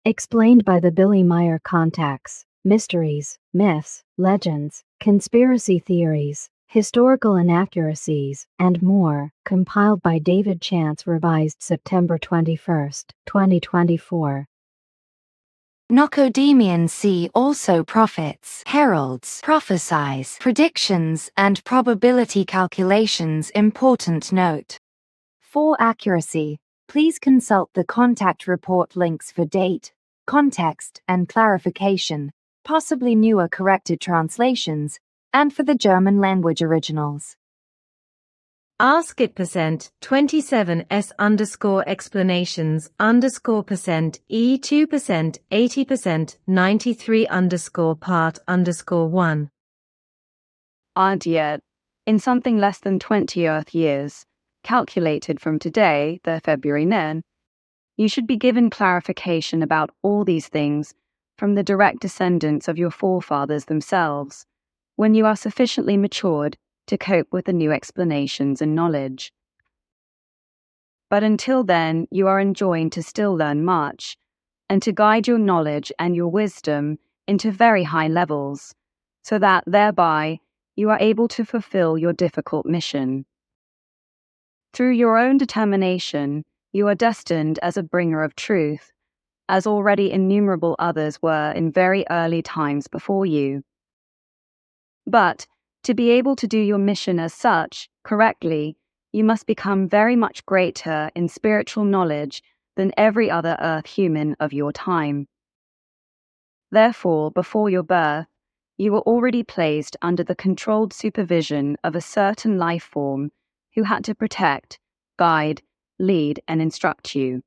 Explained by the Billy Meier contacts, mysteries, myths, legends, conspiracy theories, historical inaccuracies, and more, compiled by David Chance, revised September 21, 2024. Nokodemion. See also prophets, heralds, prophecies, predictions, and probability calculations. Important note. For accuracy, please consult the contact report links for date, context, and clarification, possibly newer corrected translations, and for the German language originals. Asket %27s_explanations_% E2% 80% 93_part_1. And yet, in something less than 20 Earth years, calculated from today, the February 9, you should be given clarification about all these things from the direct descendants of your forefathers themselves, when you are sufficiently matured to cope with the new explanations and knowledge. But until then, you are enjoined to still learn much, and to guide your knowledge and your wisdom into very high levels, so that thereby you are able to fulfill your difficult mission. Through your own determination, you are destined as a bringer of truth, as already innumerable others were in very early times before you. But to be able to do your mission as such, correctly, you must become very much greater in spiritual knowledge than every other earth human of your time. Therefore, before your birth, you were already placed under the controlled supervision of a certain life form who had to protect, guide, lead, and instruct you.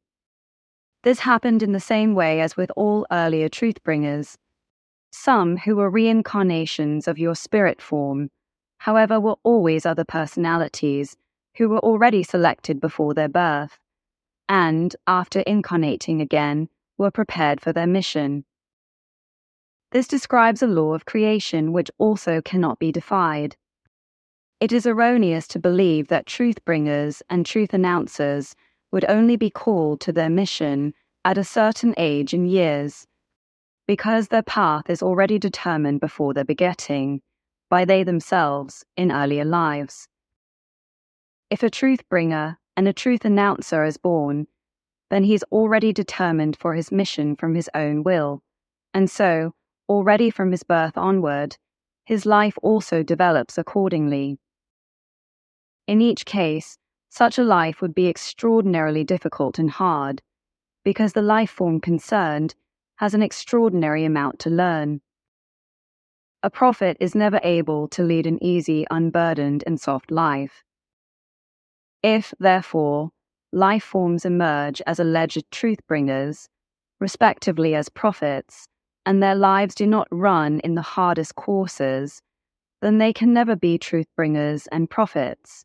This happened in the same way as with all earlier truth-bringers. Some who were reincarnations of your spirit form, however, were always other personalities who were already selected before their birth, and, after incarnating again, were prepared for their mission. This describes a law of creation which also cannot be defied. It is erroneous to believe that truth-bringers and truth announcers would only be called to their mission at a certain age and years, because their path is already determined before their begetting, by they themselves in earlier lives. If a truth-bringer and a truth announcer is born, then he is already determined for his mission from his own will, and so, already from his birth onward, his life also develops accordingly. In each case, such a life would be extraordinarily difficult and hard, because the life form concerned has an extraordinary amount to learn. A prophet is never able to lead an easy, unburdened, and soft life. If, therefore, life forms emerge as alleged truth-bringers, respectively as prophets, and their lives do not run in the hardest courses, then they can never be truth-bringers and prophets.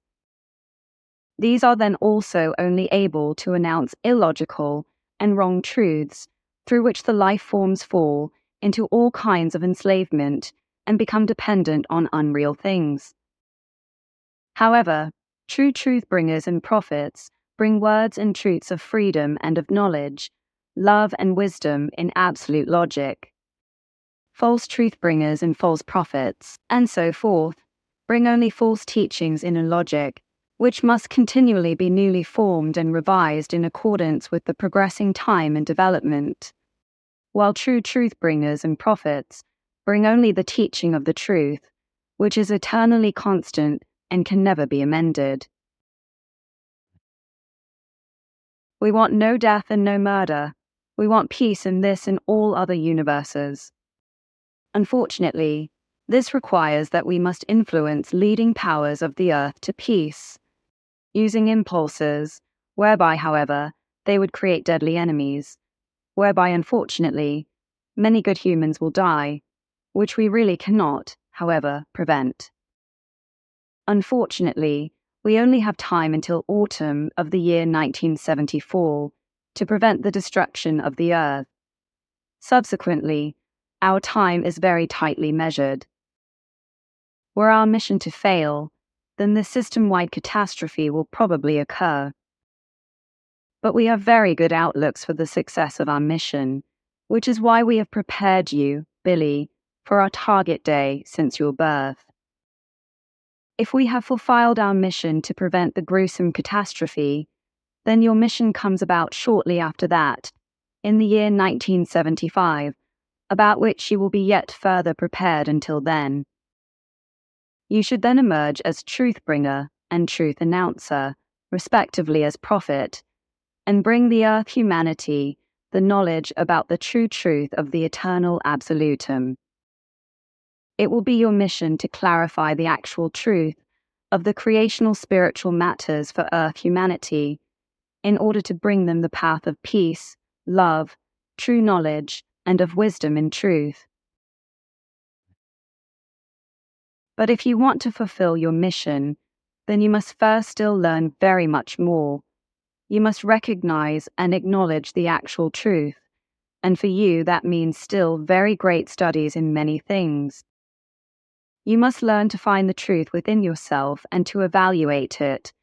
These are then also only able to announce illogical and wrong truths through which the life forms fall into all kinds of enslavement and become dependent on unreal things. However, true truth-bringers and prophets bring words and truths of freedom and of knowledge, love and wisdom in absolute logic. False truth-bringers and false prophets, and so forth, bring only false teachings in illogic, which must continually be newly formed and revised in accordance with the progressing time and development, while true truth-bringers and prophets bring only the teaching of the truth, which is eternally constant and can never be amended. We want no death and no murder. We want peace in this and all other universes. Unfortunately, this requires that we must influence leading powers of the earth to peace, using impulses, whereby, however, they would create deadly enemies, whereby, unfortunately, many good humans will die, which we really cannot, however, prevent. Unfortunately, we only have time until autumn of the year 1974 to prevent the destruction of the Earth. Subsequently, our time is very tightly measured. Were our mission to fail, then this system-wide catastrophe will probably occur. But we have very good outlooks for the success of our mission, which is why we have prepared you, Billy, for our target day since your birth. If we have fulfilled our mission to prevent the gruesome catastrophe, then your mission comes about shortly after that, in the year 1975, about which you will be yet further prepared until then. You should then emerge as truth bringer and truth announcer, respectively as prophet, and bring the earth humanity the knowledge about the true truth of the eternal absolutum. It will be your mission to clarify the actual truth of the creational spiritual matters for earth humanity, in order to bring them the path of peace, love, true knowledge, and of wisdom in truth. But if you want to fulfill your mission, then you must first still learn very much more. You must recognize and acknowledge the actual truth, and for you that means still very great studies in many things. You must learn to find the truth within yourself and to evaluate it,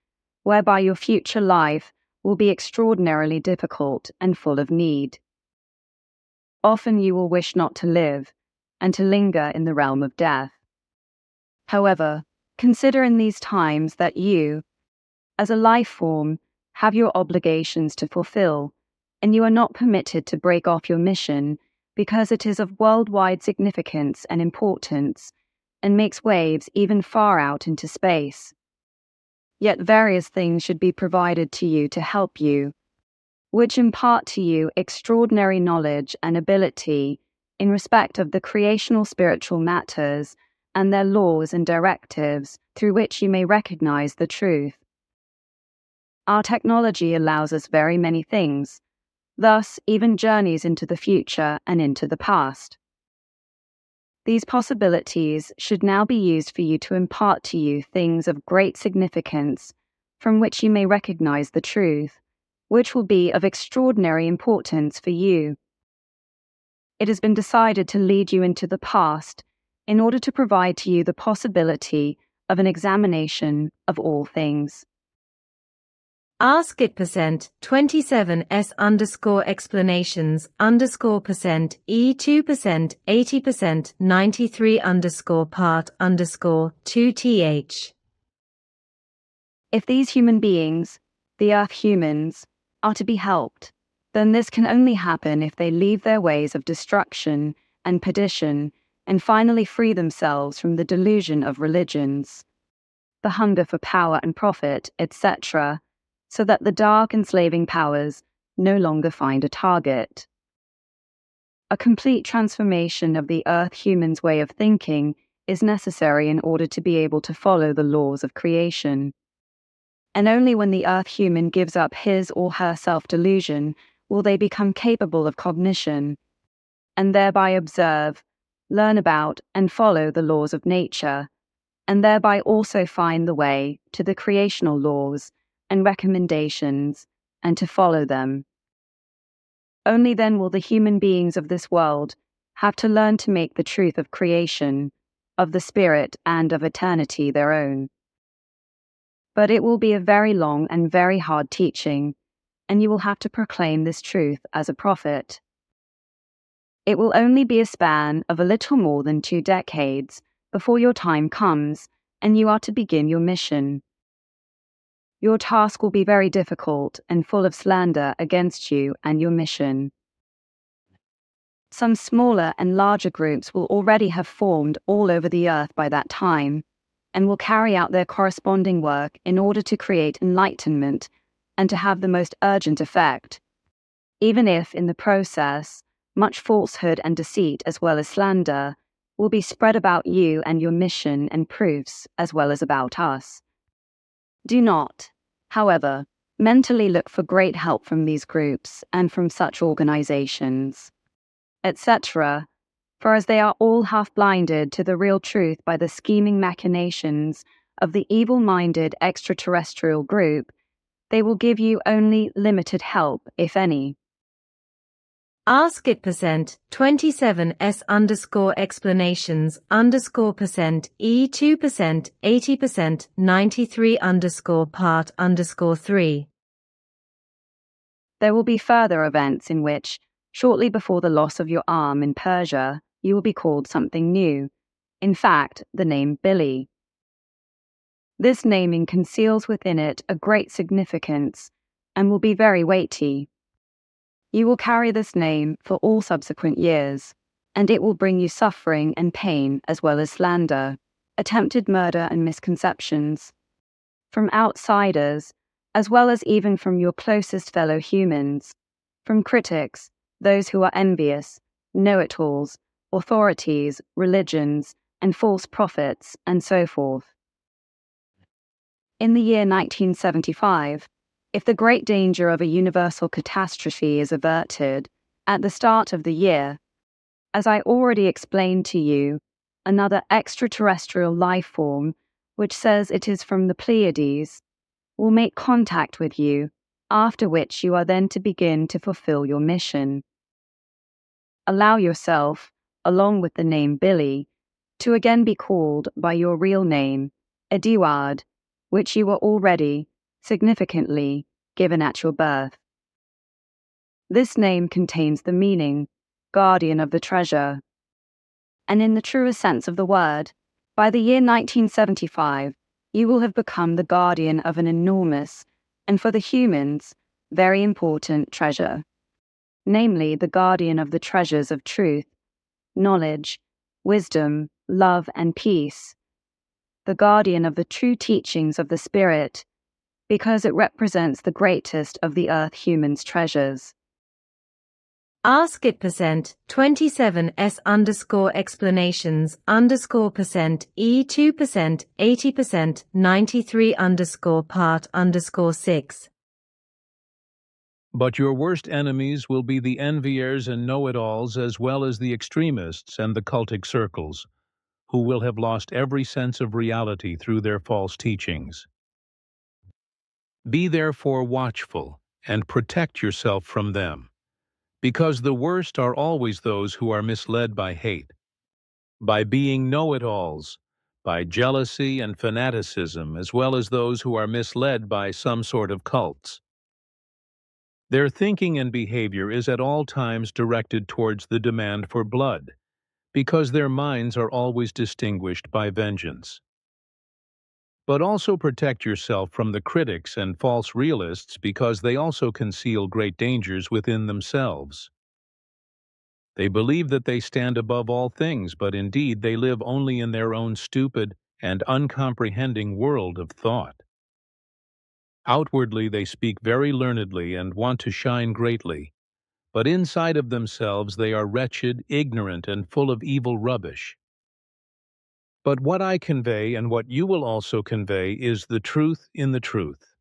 whereby your future life will be extraordinarily difficult and full of need. Often you will wish not to live, and to linger in the realm of death. However, consider in these times that you, as a life form, have your obligations to fulfill, and you are not permitted to break off your mission because it is of worldwide significance and importance, and makes waves even far out into space. Yet various things should be provided to you to help you, which impart to you extraordinary knowledge and ability in respect of the creational spiritual matters and their laws and directives through which you may recognize the truth. Our technology allows us very many things, thus even journeys into the future and into the past. These possibilities should now be used for you to impart to you things of great significance from which you may recognize the truth, which will be of extraordinary importance for you. It has been decided to lead you into the past in order to provide to you the possibility of an examination of all things. Asket %27s_explanations_% E2% 80% 93_part_2th. If these human beings, the earth humans, are to be helped, then this can only happen if they leave their ways of destruction and perdition and finally free themselves from the delusion of religions, the hunger for power and profit, etc., so that the dark enslaving powers no longer find a target. A complete transformation of the earth human's way of thinking is necessary in order to be able to follow the laws of creation. And only when the earth human gives up his or her self-delusion will they become capable of cognition, and thereby observe, learn about, and follow the laws of nature, and thereby also find the way to the creational laws and recommendations, and to follow them. Only then will the human beings of this world have to learn to make the truth of creation, of the spirit, and of eternity their own. But it will be a very long and very hard teaching, and you will have to proclaim this truth as a prophet. It will only be a span of a little more than 2 decades before your time comes and you are to begin your mission. Your task will be very difficult and full of slander against you and your mission. Some smaller and larger groups will already have formed all over the earth by that time, and will carry out their corresponding work in order to create enlightenment and to have the most urgent effect, even if, in the process, much falsehood and deceit as well as slander will be spread about you and your mission and proofs as well as about us. Do not, however, mentally look for great help from these groups and from such organizations, etc., for as they are all half blinded to the real truth by the scheming machinations of the evil-minded extraterrestrial group, they will give you only limited help, if any. Asket %27s_explanations_% E2% 80% 93_part_3. There will be further events in which, Shortly before the loss of your arm in Persia, you will be called something new. In fact, the name Billy. This naming conceals within it a great significance and will be very weighty. You will carry this name for all subsequent years, and it will bring you suffering and pain as well as slander, attempted murder and misconceptions from outsiders, as well as even from your closest fellow humans, from critics, those who are envious, know-it-alls, authorities, religions, and false prophets, and so forth. In the year 1975, if the great danger of a universal catastrophe is averted at the start of the year, as I already explained to you, another extraterrestrial life form, which says it is from the Pleiades, will make contact with you, after which you are then to begin to fulfill your mission. Allow yourself, along with the name Billy, to again be called by your real name, Ediward, which you were already, significantly, given at your birth. This name contains the meaning, guardian of the treasure. And in the truest sense of the word, by the year 1975, you will have become the guardian of an enormous, and for the humans, very important treasure. Namely, the guardian of the treasures of truth, knowledge, wisdom, love, and peace. The guardian of the true teachings of the Spirit, because it represents the greatest of the earth humans' treasures. Asket percent 27s_explanations_% E2% 80% 93_part_6. But your worst enemies will be the enviers and know-it-alls, as well as the extremists and the cultic circles, who will have lost every sense of reality through their false teachings. Be therefore watchful and protect yourself from them, because the worst are always those who are misled by hate, by being know-it-alls, by jealousy and fanaticism, as well as those who are misled by some sort of cults. Their thinking and behavior is at all times directed towards the demand for blood, because their minds are always distinguished by vengeance. But also protect yourself from the critics and false realists, because they also conceal great dangers within themselves. They believe that they stand above all things, but indeed they live only in their own stupid and uncomprehending world of thought. Outwardly they speak very learnedly and want to shine greatly, but inside of themselves they are wretched, ignorant, and full of evil rubbish. But what I convey, and what you will also convey, is the truth in the truth.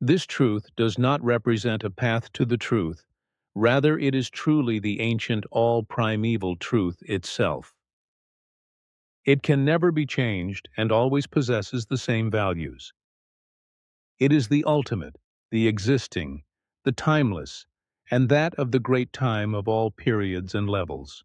This truth does not represent a path to the truth, rather it is truly the ancient all-primeval truth itself. It can never be changed and always possesses the same values. It is the ultimate, the existing, the timeless, and that of the great time of all periods and levels.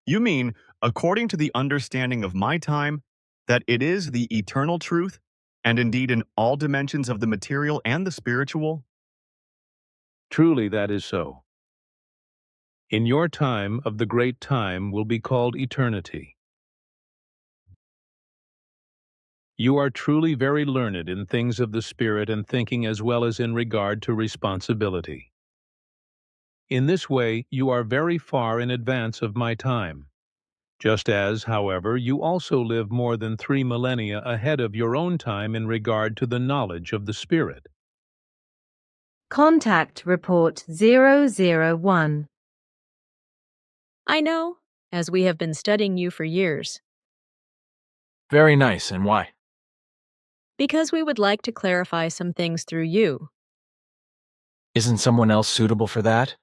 You mean, according to the understanding of my time, that it is the eternal truth, and indeed in all dimensions of the material and the spiritual? Truly that is so. In your time of the great time will be called eternity. You are truly very learned in things of the spirit and thinking, as well as in regard to responsibility. In this way you are very far in advance of my time, just as, however, you also live more than 3 millennia ahead of your own time in regard to the knowledge of the Spirit. Contact Report 001. I know, as we have been studying you for years. Very nice, and why? Because we would like to clarify some things through you. Isn't someone else suitable for that?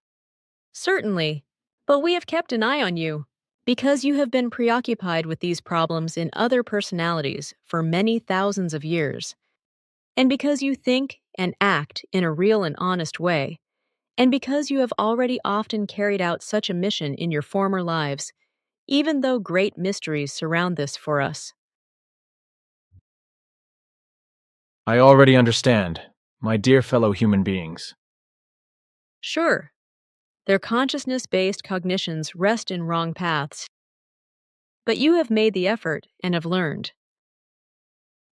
Certainly, but we have kept an eye on you, because you have been preoccupied with these problems in other personalities for many thousands of years, and because you think and act in a real and honest way, and because you have already often carried out such a mission in your former lives, even though great mysteries surround this for us. I already understand, my dear fellow human beings. Sure, Their consciousness-based cognitions rest in wrong paths. But you have made the effort and have learned.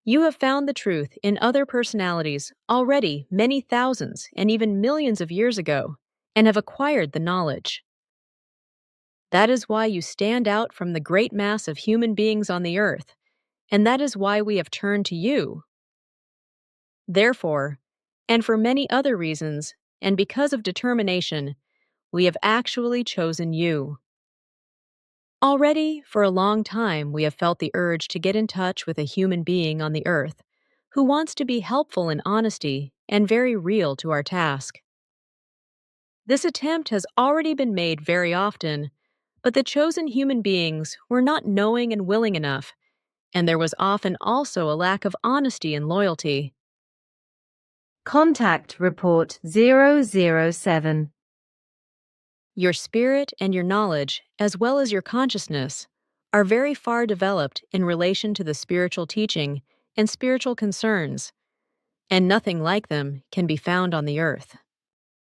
You have found the truth in other personalities already many thousands and even millions of years ago, and have acquired the knowledge. That is why you stand out from the great mass of human beings on the earth, and that is why we have turned to you. Therefore, and for many other reasons, and because of determination, we have actually chosen you. Already, for a long time, we have felt the urge to get in touch with a human being on the earth who wants to be helpful in honesty and very real to our task. This attempt has already been made very often, but the chosen human beings were not knowing and willing enough, and there was often also a lack of honesty and loyalty. Contact Report 007. Your spirit and your knowledge, as well as your consciousness, are very far developed in relation to the spiritual teaching and spiritual concerns, and nothing like them can be found on the earth.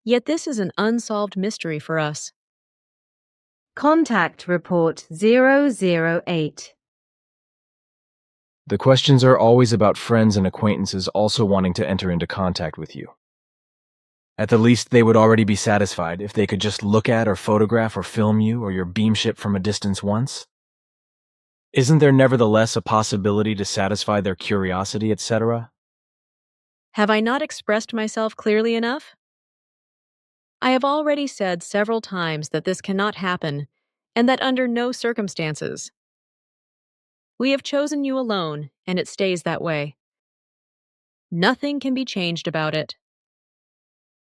Yet this is an unsolved mystery for us. Contact Report 008. The questions are always about friends and acquaintances also wanting to enter into contact with you. At the least, they would already be satisfied if they could just look at or photograph or film you or your beamship from a distance once. Isn't there nevertheless a possibility to satisfy their curiosity, etc.? Have I not expressed myself clearly enough? I have already said several times that this cannot happen, and that under no circumstances. We have chosen you alone, and it stays that way. Nothing can be changed about it.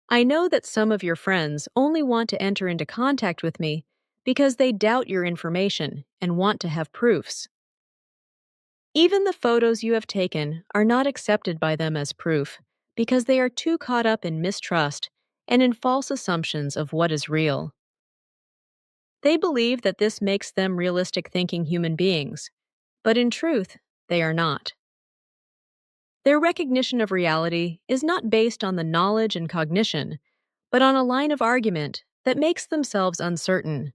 I know that some of your friends only want to enter into contact with me because they doubt your information and want to have proofs. Even the photos you have taken are not accepted by them as proof because they are too caught up in mistrust and in false assumptions of what is real. They believe that this makes them realistic thinking human beings, but in truth, they are not. Their recognition of reality is not based on the knowledge and cognition, but on a line of argument that makes themselves uncertain.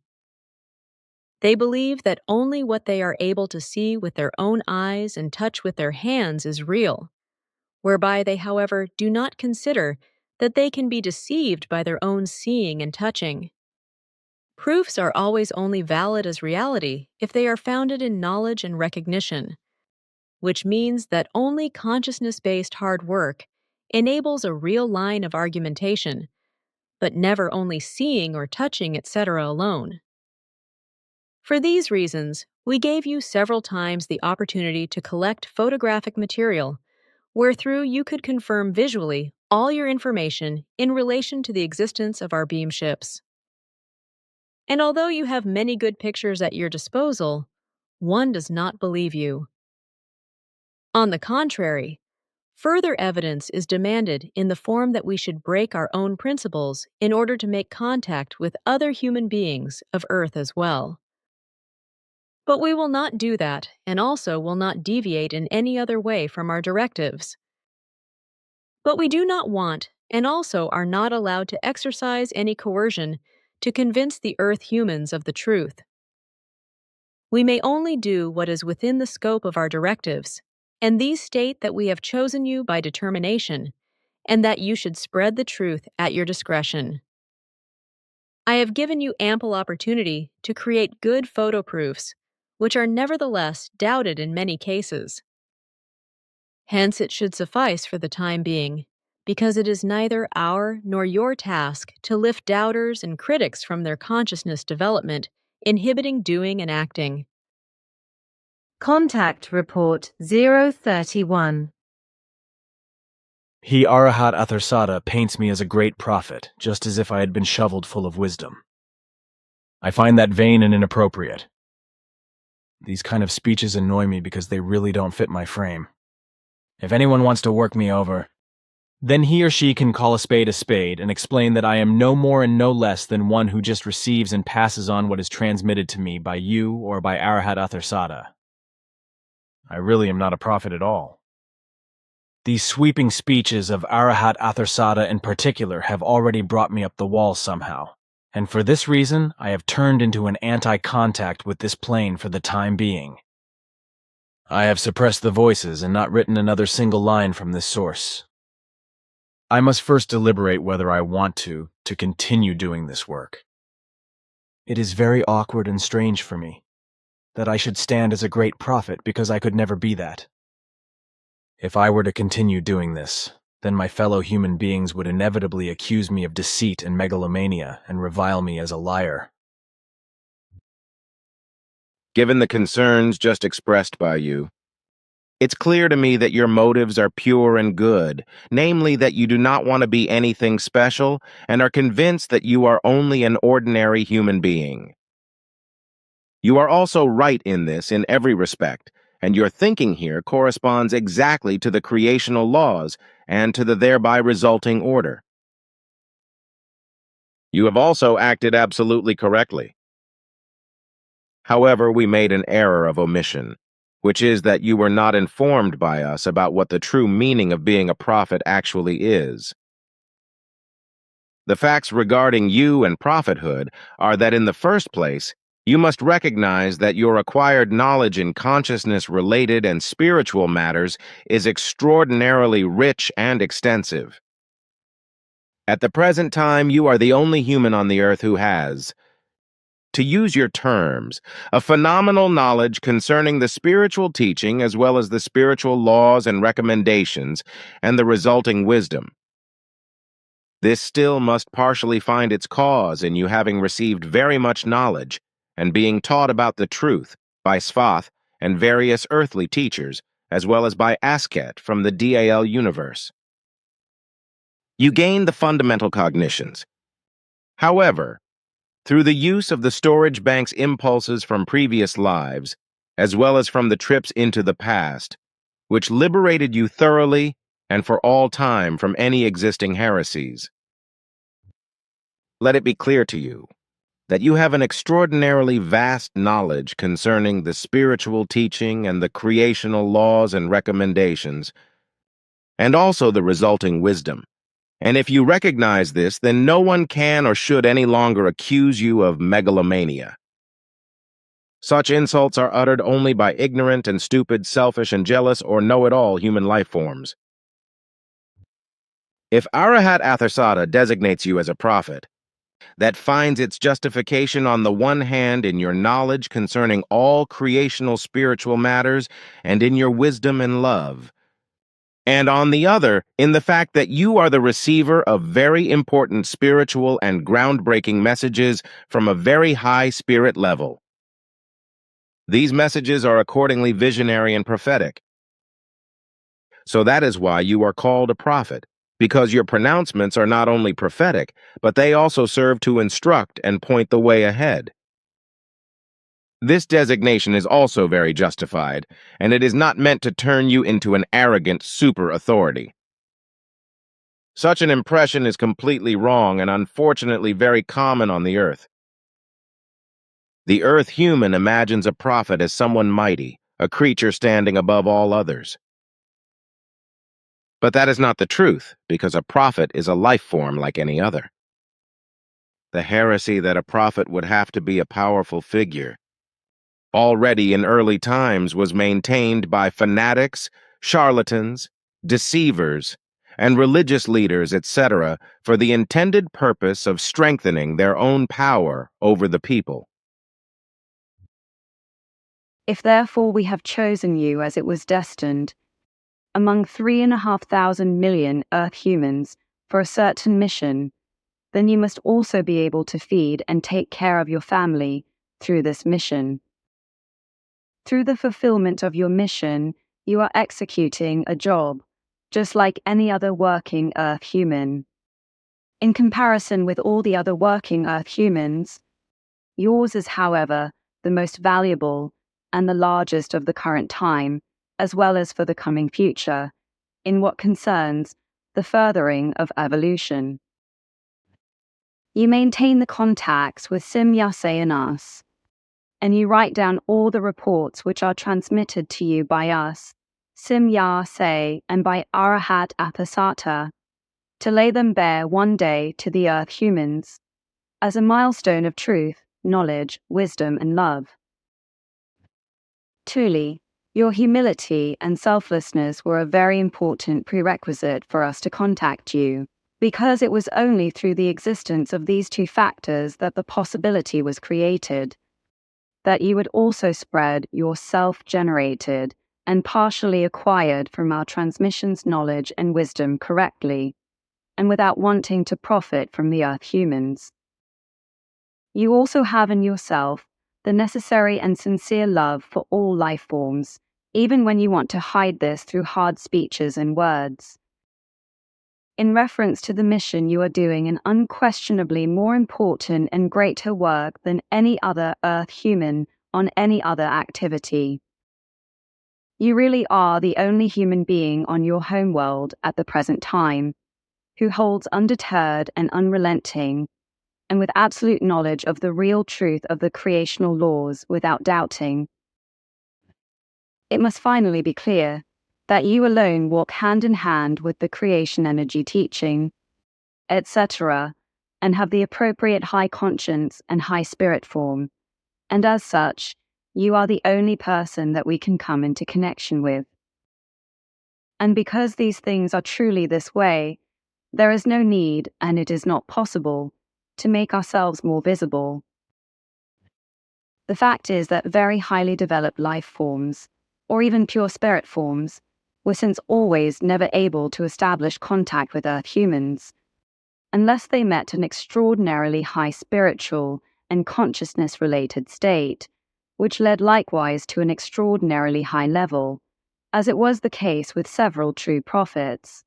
They believe that only what they are able to see with their own eyes and touch with their hands is real, whereby they, however, do not consider that they can be deceived by their own seeing and touching. Proofs are always only valid as reality if they are founded in knowledge and recognition, which means that only consciousness-based hard work enables a real line of argumentation, but never only seeing or touching, etc. alone. For these reasons, we gave you several times the opportunity to collect photographic material, wherethrough you could confirm visually all your information in relation to the existence of our beam ships. And although you have many good pictures at your disposal, one does not believe you. On the contrary, further evidence is demanded in the form that we should break our own principles in order to make contact with other human beings of Earth as well. But we will not do that, and also will not deviate in any other way from our directives. But we do not want, and also are not allowed to exercise any coercion to convince the Earth humans of the truth. We may only do what is within the scope of our directives, and these state that we have chosen you by determination, and that you should spread the truth at your discretion. I have given you ample opportunity to create good photo proofs, which are nevertheless doubted in many cases. Hence it should suffice for the time being, because it is neither our nor your task to lift doubters and critics from their consciousness development, inhibiting doing and acting. Contact Report 031. He Arahat Athersada paints me as a great prophet, just as if I had been shoveled full of wisdom. I find that vain and inappropriate. These kind of speeches annoy me because they really don't fit my frame. If anyone wants to work me over, then he or she can call a spade and explain that I am no more and no less than one who just receives and passes on what is transmitted to me by you or by Arahat Athersada. I really am not a prophet at all. These sweeping speeches of Arahat Athersada in particular have already brought me up the wall somehow, and for this reason I have turned into an anti-contact with this plane for the time being. I have suppressed the voices and not written another single line from this source. I must first deliberate whether I want to continue doing this work. It is very awkward and strange for me that I should stand as a great prophet because I could never be that. If I were to continue doing this, then my fellow human beings would inevitably accuse me of deceit and megalomania and revile me as a liar. Given the concerns just expressed by you, it's clear to me that your motives are pure and good, namely that you do not want to be anything special and are convinced that you are only an ordinary human being. You are also right in this in every respect, and your thinking here corresponds exactly to the creational laws and to the thereby resulting order. You have also acted absolutely correctly. However, we made an error of omission, which is that you were not informed by us about what the true meaning of being a prophet actually is. The facts regarding you and prophethood are that in the first place, you must recognize that your acquired knowledge in consciousness-related and spiritual matters is extraordinarily rich and extensive. At the present time, you are the only human on the earth who has, to use your terms, a phenomenal knowledge concerning the spiritual teaching as well as the spiritual laws and recommendations and the resulting wisdom. This still must partially find its cause in you having received very much knowledge and being taught about the truth by Svath and various earthly teachers, as well as by Asket from the DAL universe. You gain the fundamental cognitions. However, through the use of the storage bank's impulses from previous lives, as well as from the trips into the past, which liberated you thoroughly and for all time from any existing heresies. Let it be clear to you that you have an extraordinarily vast knowledge concerning the spiritual teaching and the creational laws and recommendations, and also the resulting wisdom. And if you recognize this, then no one can or should any longer accuse you of megalomania. Such insults are uttered only by ignorant and stupid, selfish and jealous or know-it-all human life forms. If Arahat Athersata designates you as a prophet, that finds its justification on the one hand in your knowledge concerning all creational spiritual matters and in your wisdom and love, and on the other, in the fact that you are the receiver of very important spiritual and groundbreaking messages from a very high spirit level. These messages are accordingly visionary and prophetic. So that is why you are called a prophet, because your pronouncements are not only prophetic, but they also serve to instruct and point the way ahead. This designation is also very justified, and it is not meant to turn you into an arrogant super-authority. Such an impression is completely wrong and unfortunately very common on the earth. The earth human imagines a prophet as someone mighty, a creature standing above all others. But that is not the truth, because a prophet is a life form like any other. The heresy that a prophet would have to be a powerful figure, already in early times, was maintained by fanatics, charlatans, deceivers, and religious leaders, etc., for the intended purpose of strengthening their own power over the people. If therefore we have chosen you as it was destined, among 3,500 million Earth humans, for a certain mission, then you must also be able to feed and take care of your family through this mission. Through the fulfillment of your mission, you are executing a job, just like any other working Earth human. In comparison with all the other working Earth humans, yours is, however, the most valuable and the largest of the current time, as well as for the coming future, in what concerns the furthering of evolution. You maintain the contacts with Simyase and us, and you write down all the reports which are transmitted to you by us, Simyase, and by Arahat Athasata, to lay them bare one day to the Earth humans, as a milestone of truth, knowledge, wisdom, and love. Truly, your humility and selflessness were a very important prerequisite for us to contact you, because it was only through the existence of these two factors that the possibility was created. That you would also spread your self-generated and partially acquired from our transmissions knowledge and wisdom correctly, and without wanting to profit from the Earth humans. You also have in yourself the necessary and sincere love for all life forms, even when you want to hide this through hard speeches and words. In reference to the mission, you are doing an unquestionably more important and greater work than any other Earth human on any other activity. You really are the only human being on your homeworld at the present time who holds undeterred and unrelenting and with absolute knowledge of the real truth of the creational laws without doubting. It must finally be clear that you alone walk hand in hand with the creation energy teaching, etc., and have the appropriate high conscience and high spirit form, and as such, you are the only person that we can come into connection with. And because these things are truly this way, there is no need, and it is not possible, to make ourselves more visible. The fact is that very highly developed life forms, or even pure spirit forms, were since always never able to establish contact with Earth humans, unless they met an extraordinarily high spiritual and consciousness-related state, which led likewise to an extraordinarily high level, as it was the case with several true prophets.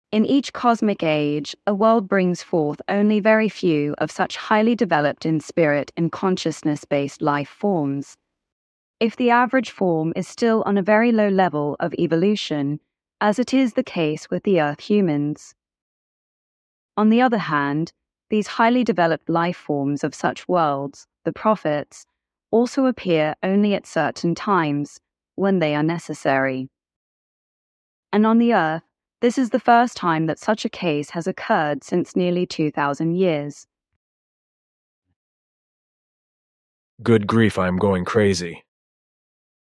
In each cosmic age, a world brings forth only very few of such highly developed in spirit and consciousness-based life forms. If the average form is still on a very low level of evolution, as it is the case with the Earth humans. On the other hand, these highly developed life forms of such worlds, the prophets, also appear only at certain times, when they are necessary. And on the Earth, this is the first time that such a case has occurred since nearly 2,000 years. Good grief, I'm going crazy.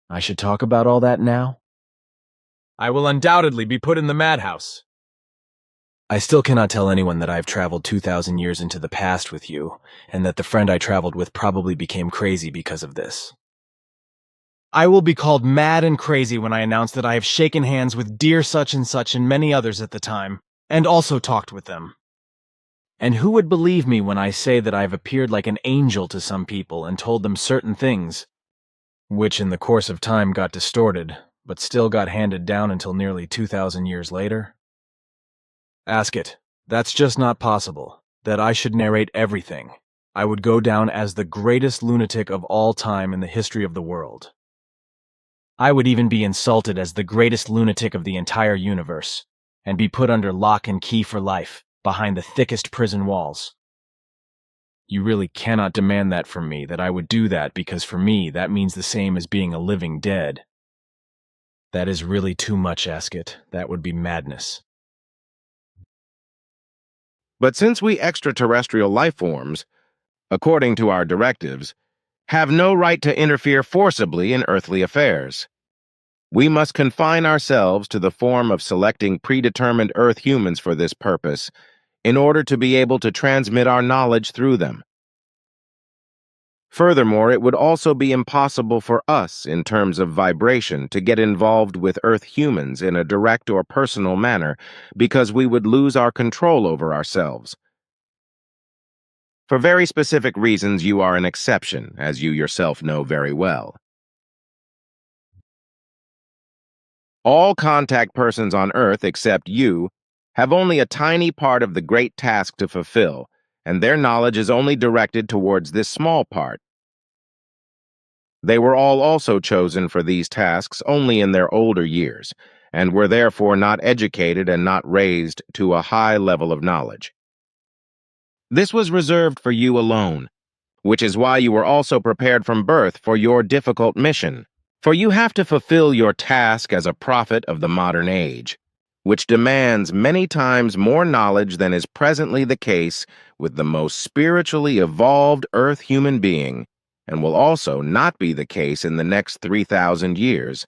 I should talk about all that now? I will undoubtedly be put in the madhouse. I still cannot tell anyone that I have traveled 2,000 years into the past with you, and that the friend I traveled with probably became crazy because of this. I will be called mad and crazy when I announce that I have shaken hands with dear such and many others at the time, and also talked with them. And who would believe me when I say that I have appeared like an angel to some people and told them certain things, which in the course of time got distorted, but still got handed down until nearly 2,000 years later? Asket, that's just not possible, that I should narrate everything. I would go down as the greatest lunatic of all time in the history of the world. I would even be insulted as the greatest lunatic of the entire universe, and be put under lock and key for life, behind the thickest prison walls. You really cannot demand that from me, that I would do that, because for me that means the same as being a living dead. That is really too much, Asket. That would be madness. But since we extraterrestrial life forms, according to our directives, have no right to interfere forcibly in earthly affairs, we must confine ourselves to the form of selecting predetermined Earth humans for this purpose in order to be able to transmit our knowledge through them. Furthermore, it would also be impossible for us, in terms of vibration, to get involved with Earth humans in a direct or personal manner, because we would lose our control over ourselves. For very specific reasons, you are an exception, as you yourself know very well. All contact persons on Earth, except you, have only a tiny part of the great task to fulfill, and their knowledge is only directed towards this small part. They were all also chosen for these tasks only in their older years, and were therefore not educated and not raised to a high level of knowledge. This was reserved for you alone, which is why you were also prepared from birth for your difficult mission. For you have to fulfill your task as a prophet of the modern age, which demands many times more knowledge than is presently the case with the most spiritually evolved Earth human being, and will also not be the case in the next 3,000 years.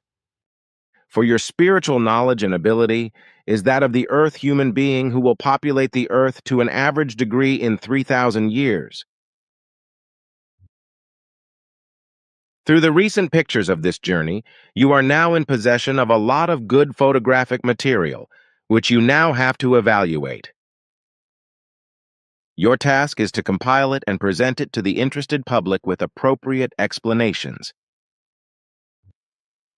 For your spiritual knowledge and ability is that of the Earth human being who will populate the Earth to an average degree in 3,000 years. Through the recent pictures of this journey, you are now in possession of a lot of good photographic material, which you now have to evaluate. Your task is to compile it and present it to the interested public with appropriate explanations.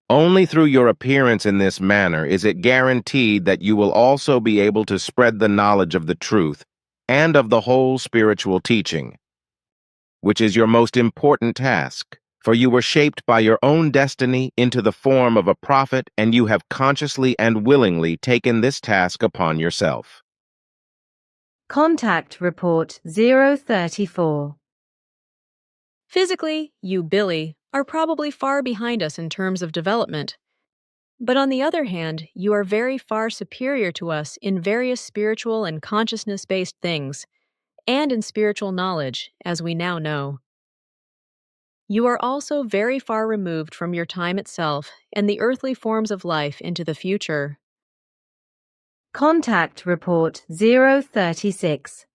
Only through your appearance in this manner is it guaranteed that you will also be able to spread the knowledge of the truth and of the whole spiritual teaching, which is your most important task, for you were shaped by your own destiny into the form of a prophet, and you have consciously and willingly taken this task upon yourself. Contact Report 034. Physically, you, Billy, are probably far behind us in terms of development. But on the other hand, you are very far superior to us in various spiritual and consciousness-based things, and in spiritual knowledge, as we now know. You are also very far removed from your time itself and the earthly forms of life into the future. Contact Report 036.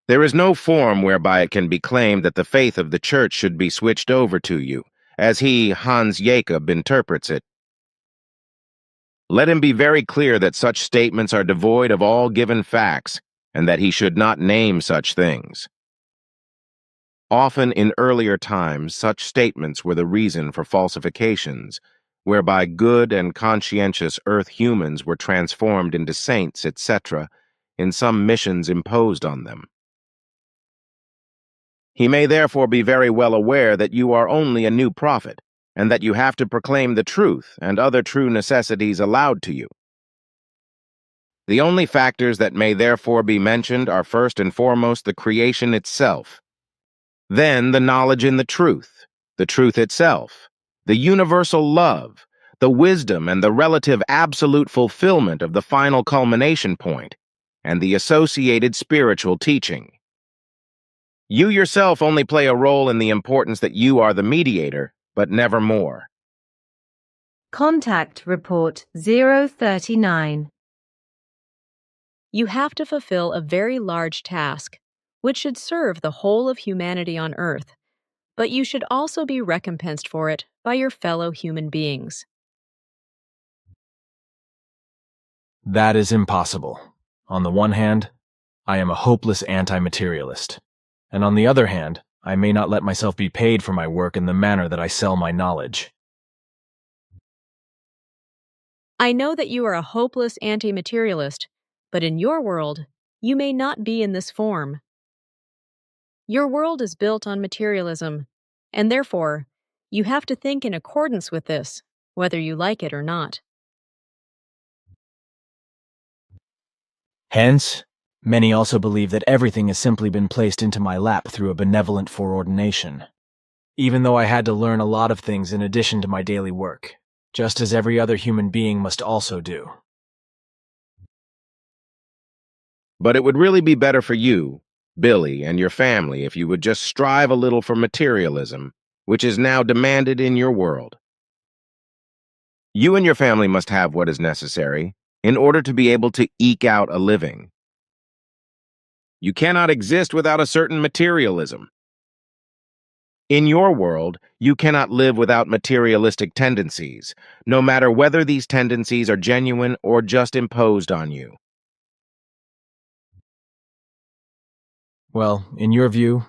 There is no form whereby it can be claimed that the faith of the Church should be switched over to you, as he, Hans Jacob, interprets it. Let him be very clear that such statements are devoid of all given facts, and that he should not name such things. Often in earlier times, such statements were the reason for falsifications, whereby good and conscientious earth humans were transformed into saints, etc., in some missions imposed on them. He may therefore be very well aware that you are only a new prophet, and that you have to proclaim the truth and other true necessities aloud to you. The only factors that may therefore be mentioned are first and foremost the creation itself, then the knowledge in the truth itself, the universal love, the wisdom and the relative absolute fulfillment of the final culmination point, and the associated spiritual teaching. You yourself only play a role in the importance that you are the mediator, but never more. Contact Report 039. You have to fulfill a very large task, which should serve the whole of humanity on Earth, but you should also be recompensed for it by your fellow human beings. That is impossible. On the one hand, I am a hopeless anti-materialist, and on the other hand, I may not let myself be paid for my work in the manner that I sell my knowledge. I know that you are a hopeless anti-materialist, but in your world, you may not be in this form. Your world is built on materialism, and therefore, you have to think in accordance with this, whether you like it or not. Hence, many also believe that everything has simply been placed into my lap through a benevolent foreordination, even though I had to learn a lot of things in addition to my daily work, just as every other human being must also do. But it would really be better for you, Billy, and your family if you would just strive a little for materialism, which is now demanded in your world. You and your family must have what is necessary in order to be able to eke out a living. You cannot exist without a certain materialism. In your world, you cannot live without materialistic tendencies, no matter whether these tendencies are genuine or just imposed on you. Well, in your view,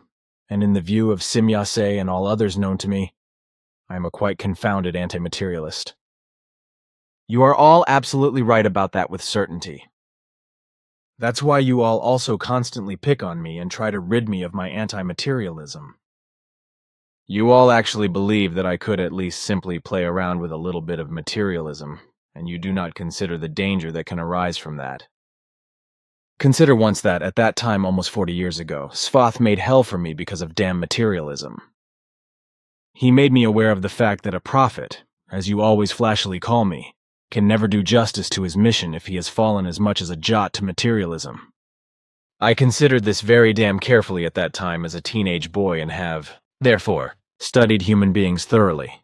and in the view of Simyase and all others known to me, I am a quite confounded anti-materialist. You are all absolutely right about that with certainty. That's why you all also constantly pick on me and try to rid me of my anti-materialism. You all actually believe that I could at least simply play around with a little bit of materialism, and you do not consider the danger that can arise from that. Consider once that, at that time almost 40 years ago, Svath made hell for me because of damn materialism. He made me aware of the fact that a prophet, as you always flashily call me, can never do justice to his mission if he has fallen as much as a jot to materialism. I considered this very damn carefully at that time as a teenage boy and have, therefore, studied human beings thoroughly.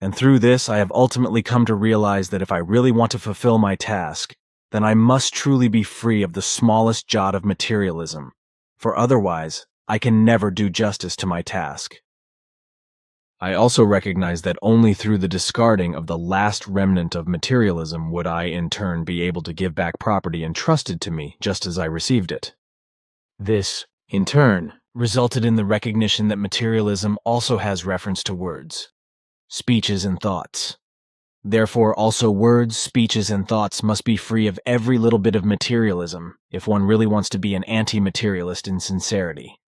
And through this, I have ultimately come to realize that if I really want to fulfill my task, then I must truly be free of the smallest jot of materialism, for otherwise, I can never do justice to my task. I also recognize that only through the discarding of the last remnant of materialism would I, in turn, be able to give back property entrusted to me just as I received it. This, in turn, resulted in the recognition that materialism also has reference to words, speeches, and thoughts. Therefore, also words, speeches, and thoughts must be free of every little bit of materialism if one really wants to be an anti-materialist in sincerity.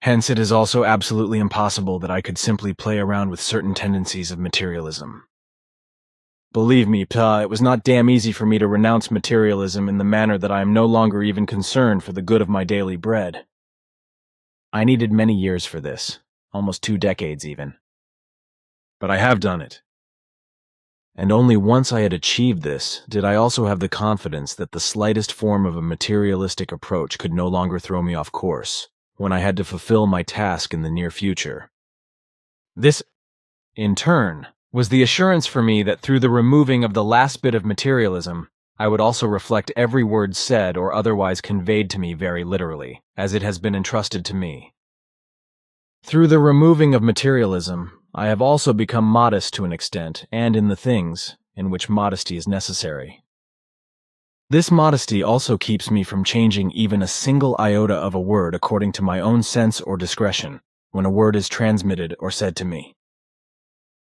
Hence, it is also absolutely impossible that I could simply play around with certain tendencies of materialism. Believe me, Pa, it was not damn easy for me to renounce materialism in the manner that I am no longer even concerned for the good of my daily bread. I needed many years for this, almost 2 decades even. But I have done it. And only once I had achieved this did I also have the confidence that the slightest form of a materialistic approach could no longer throw me off course when I had to fulfill my task in the near future. This, in turn, was the assurance for me that through the removing of the last bit of materialism, I would also reflect every word said or otherwise conveyed to me very literally, as it has been entrusted to me. Through the removing of materialism, I have also become modest to an extent, and in the things in which modesty is necessary. This modesty also keeps me from changing even a single iota of a word according to my own sense or discretion when a word is transmitted or said to me.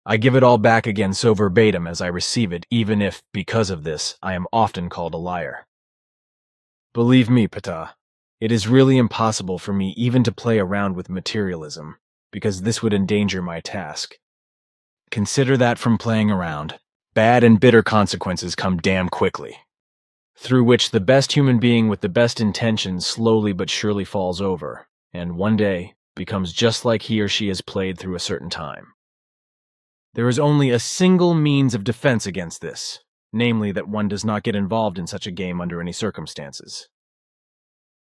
I give it all back again so verbatim as I receive it, even if, because of this, I am often called a liar. Believe me, Ptah, it is really impossible for me even to play around with materialism, because this would endanger my task. Consider that from playing around, bad and bitter consequences come damn quickly, through which the best human being with the best intentions slowly but surely falls over, and one day becomes just like he or she has played through a certain time. There is only a single means of defense against this, namely that one does not get involved in such a game under any circumstances.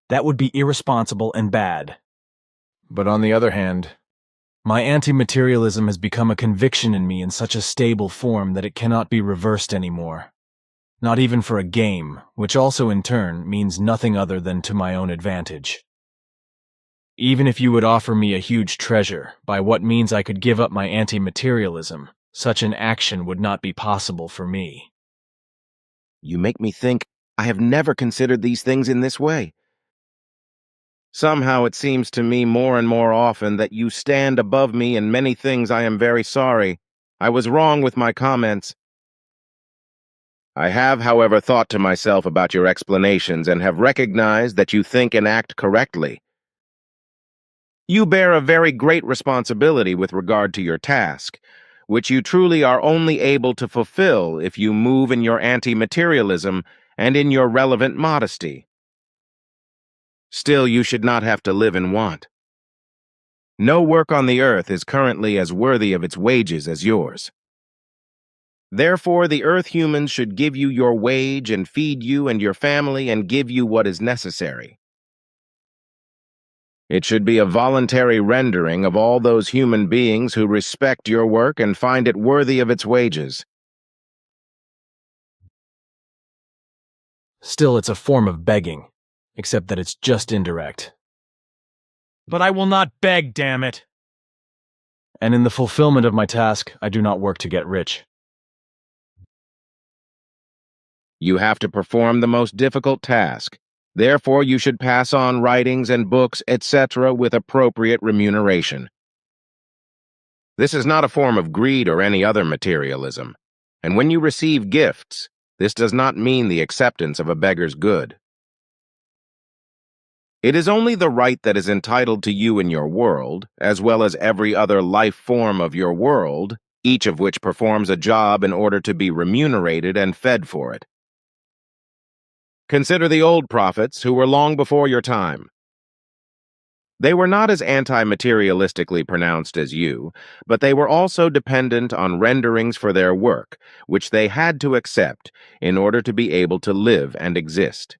That would be irresponsible and bad. But on the other hand, my anti-materialism has become a conviction in me in such a stable form that it cannot be reversed anymore. Not even for a game, which also in turn means nothing other than to my own advantage. Even if you would offer me a huge treasure, by what means I could give up my anti-materialism, such an action would not be possible for me. You make me think I have never considered these things in this way. Somehow it seems to me more and more often that you stand above me in many things. I am very sorry. I was wrong with my comments. I have, however, thought to myself about your explanations and have recognized that you think and act correctly. You bear a very great responsibility with regard to your task, which you truly are only able to fulfill if you move in your anti-materialism and in your relevant modesty. Still, you should not have to live in want. No work on the earth is currently as worthy of its wages as yours. Therefore, the earth humans should give you your wage and feed you and your family and give you what is necessary. It should be a voluntary rendering of all those human beings who respect your work and find it worthy of its wages. Still, it's a form of begging, except that it's just indirect. But I will not beg, damn it! And in the fulfillment of my task, I do not work to get rich. You have to perform the most difficult task. Therefore, you should pass on writings and books, etc., with appropriate remuneration. This is not a form of greed or any other materialism. And when you receive gifts, this does not mean the acceptance of a beggar's good. It is only the right that is entitled to you in your world, as well as every other life form of your world, each of which performs a job in order to be remunerated and fed for it. Consider the old prophets who were long before your time. They were not as anti-materialistically pronounced as you, but they were also dependent on renderings for their work, which they had to accept in order to be able to live and exist.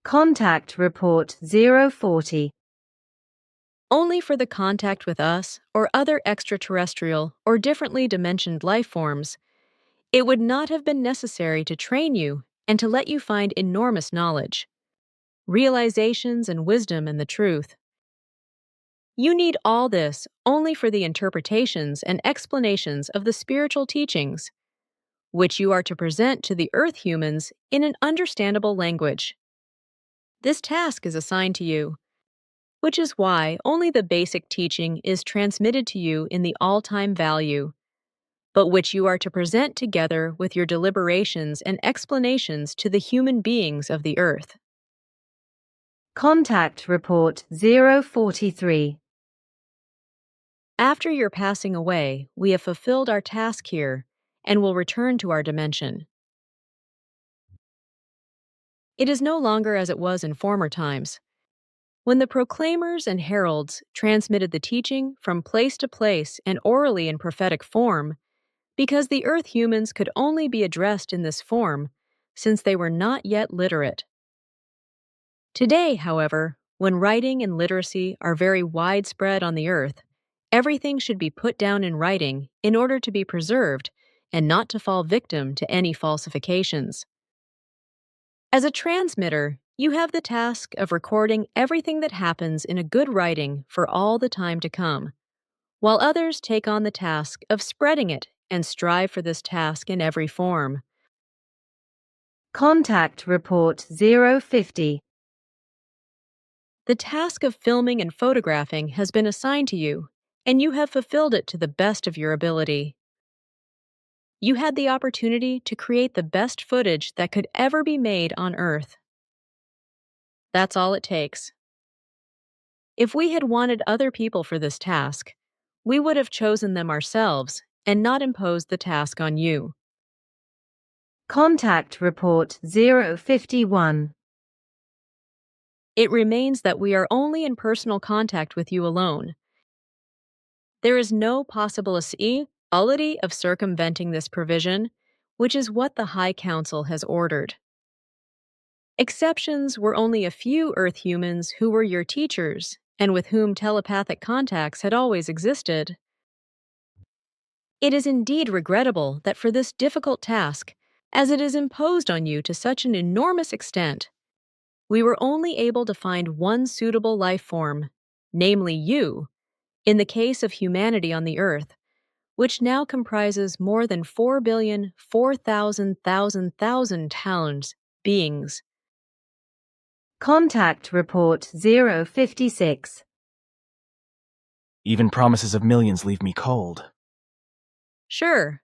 Contact Report 040. Only for the contact with us or other extraterrestrial or differently dimensioned life forms, it would not have been necessary to train you and to let you find enormous knowledge, realizations and wisdom and the truth. You need all this only for the interpretations and explanations of the spiritual teachings, which you are to present to the Earth humans in an understandable language. This task is assigned to you, which is why only the basic teaching is transmitted to you in the all-time value, but which you are to present together with your deliberations and explanations to the human beings of the Earth. Contact Report 043. After your passing away, we have fulfilled our task here and will return to our dimension. It is no longer as it was in former times, when the proclaimers and heralds transmitted the teaching from place to place and orally in prophetic form, because the Earth humans could only be addressed in this form since they were not yet literate. Today, however, when writing and literacy are very widespread on the Earth, everything should be put down in writing in order to be preserved and not to fall victim to any falsifications. As a transmitter, you have the task of recording everything that happens in a good writing for all the time to come, while others take on the task of spreading it and strive for this task in every form. Contact Report 050. The task of filming and photographing has been assigned to you, and you have fulfilled it to the best of your ability. You had the opportunity to create the best footage that could ever be made on Earth. That's all it takes. If we had wanted other people for this task, we would have chosen them ourselves and not imposed the task on you. Contact Report 051. It remains that we are only in personal contact with you alone. There is no possibility of circumventing this provision, which is what the High Council has ordered. Exceptions were only a few Earth humans who were your teachers and with whom telepathic contacts had always existed. It is indeed regrettable that for this difficult task, as it is imposed on you to such an enormous extent, we were only able to find one suitable life form, namely you, in the case of humanity on the Earth, which now comprises more than 4,004,000,000 talents, beings. Contact Report 056. Even promises of millions leave me cold. Sure,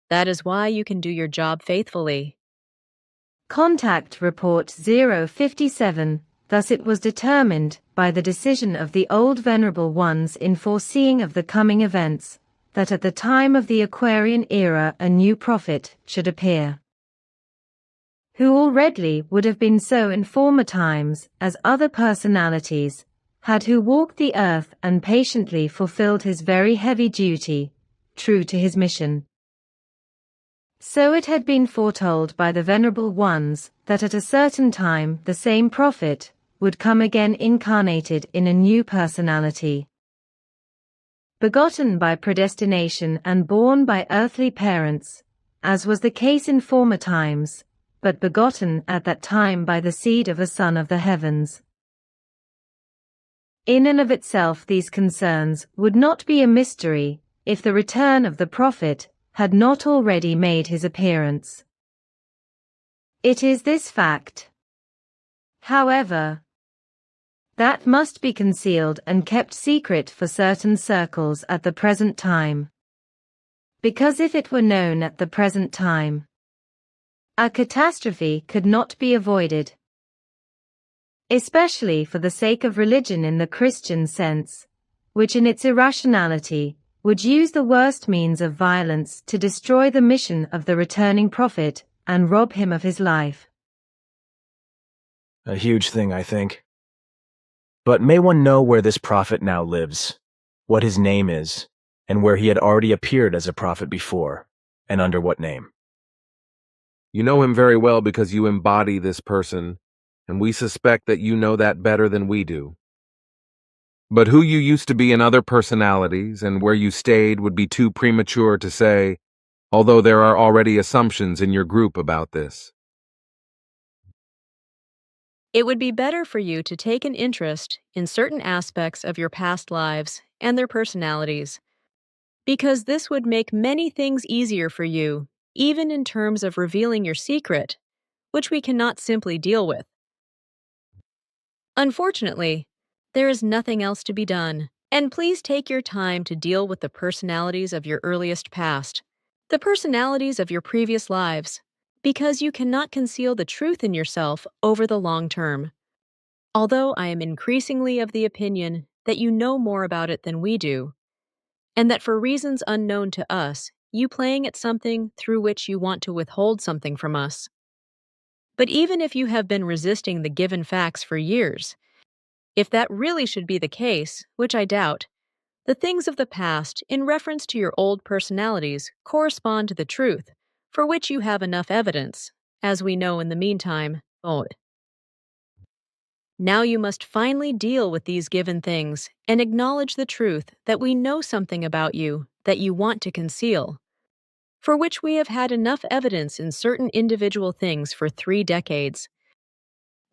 that is why you can do your job faithfully. Contact Report 057. Thus it was determined, by the decision of the old Venerable Ones in foreseeing of the coming events, that at the time of the Aquarian era a new prophet should appear, who already would have been so in former times as other personalities, had who walked the earth and patiently fulfilled his very heavy duty, true to his mission. So it had been foretold by the Venerable Ones that at a certain time the same prophet would come again incarnated in a new personality, begotten by predestination and born by earthly parents, as was the case in former times, but begotten at that time by the seed of a son of the heavens. In and of itself these concerns would not be a mystery if the return of the prophet had not already made his appearance. It is this fact, however, that must be concealed and kept secret for certain circles at the present time, because if it were known at the present time, a catastrophe could not be avoided, especially for the sake of religion in the Christian sense, which in its irrationality would use the worst means of violence to destroy the mission of the returning prophet and rob him of his life. A huge thing, I think. But may one know where this prophet now lives, what his name is, and where he had already appeared as a prophet before, and under what name? You know him very well because you embody this person, and we suspect that you know that better than we do. But who you used to be in other personalities and where you stayed would be too premature to say, although there are already assumptions in your group about this. It would be better for you to take an interest in certain aspects of your past lives and their personalities, because this would make many things easier for you, even in terms of revealing your secret, which we cannot simply deal with. Unfortunately, there is nothing else to be done, and please take your time to deal with the personalities of your earliest past, the personalities of your previous lives, because you cannot conceal the truth in yourself over the long term. Although I am increasingly of the opinion that you know more about it than we do, and that for reasons unknown to us, you playing at something through which you want to withhold something from us. But even if you have been resisting the given facts for years, if that really should be the case, which I doubt, the things of the past in reference to your old personalities correspond to the truth, for which you have enough evidence, as we know in the meantime. Now you must finally deal with these given things and acknowledge the truth that we know something about you that you want to conceal, for which we have had enough evidence in certain individual things for 3 decades.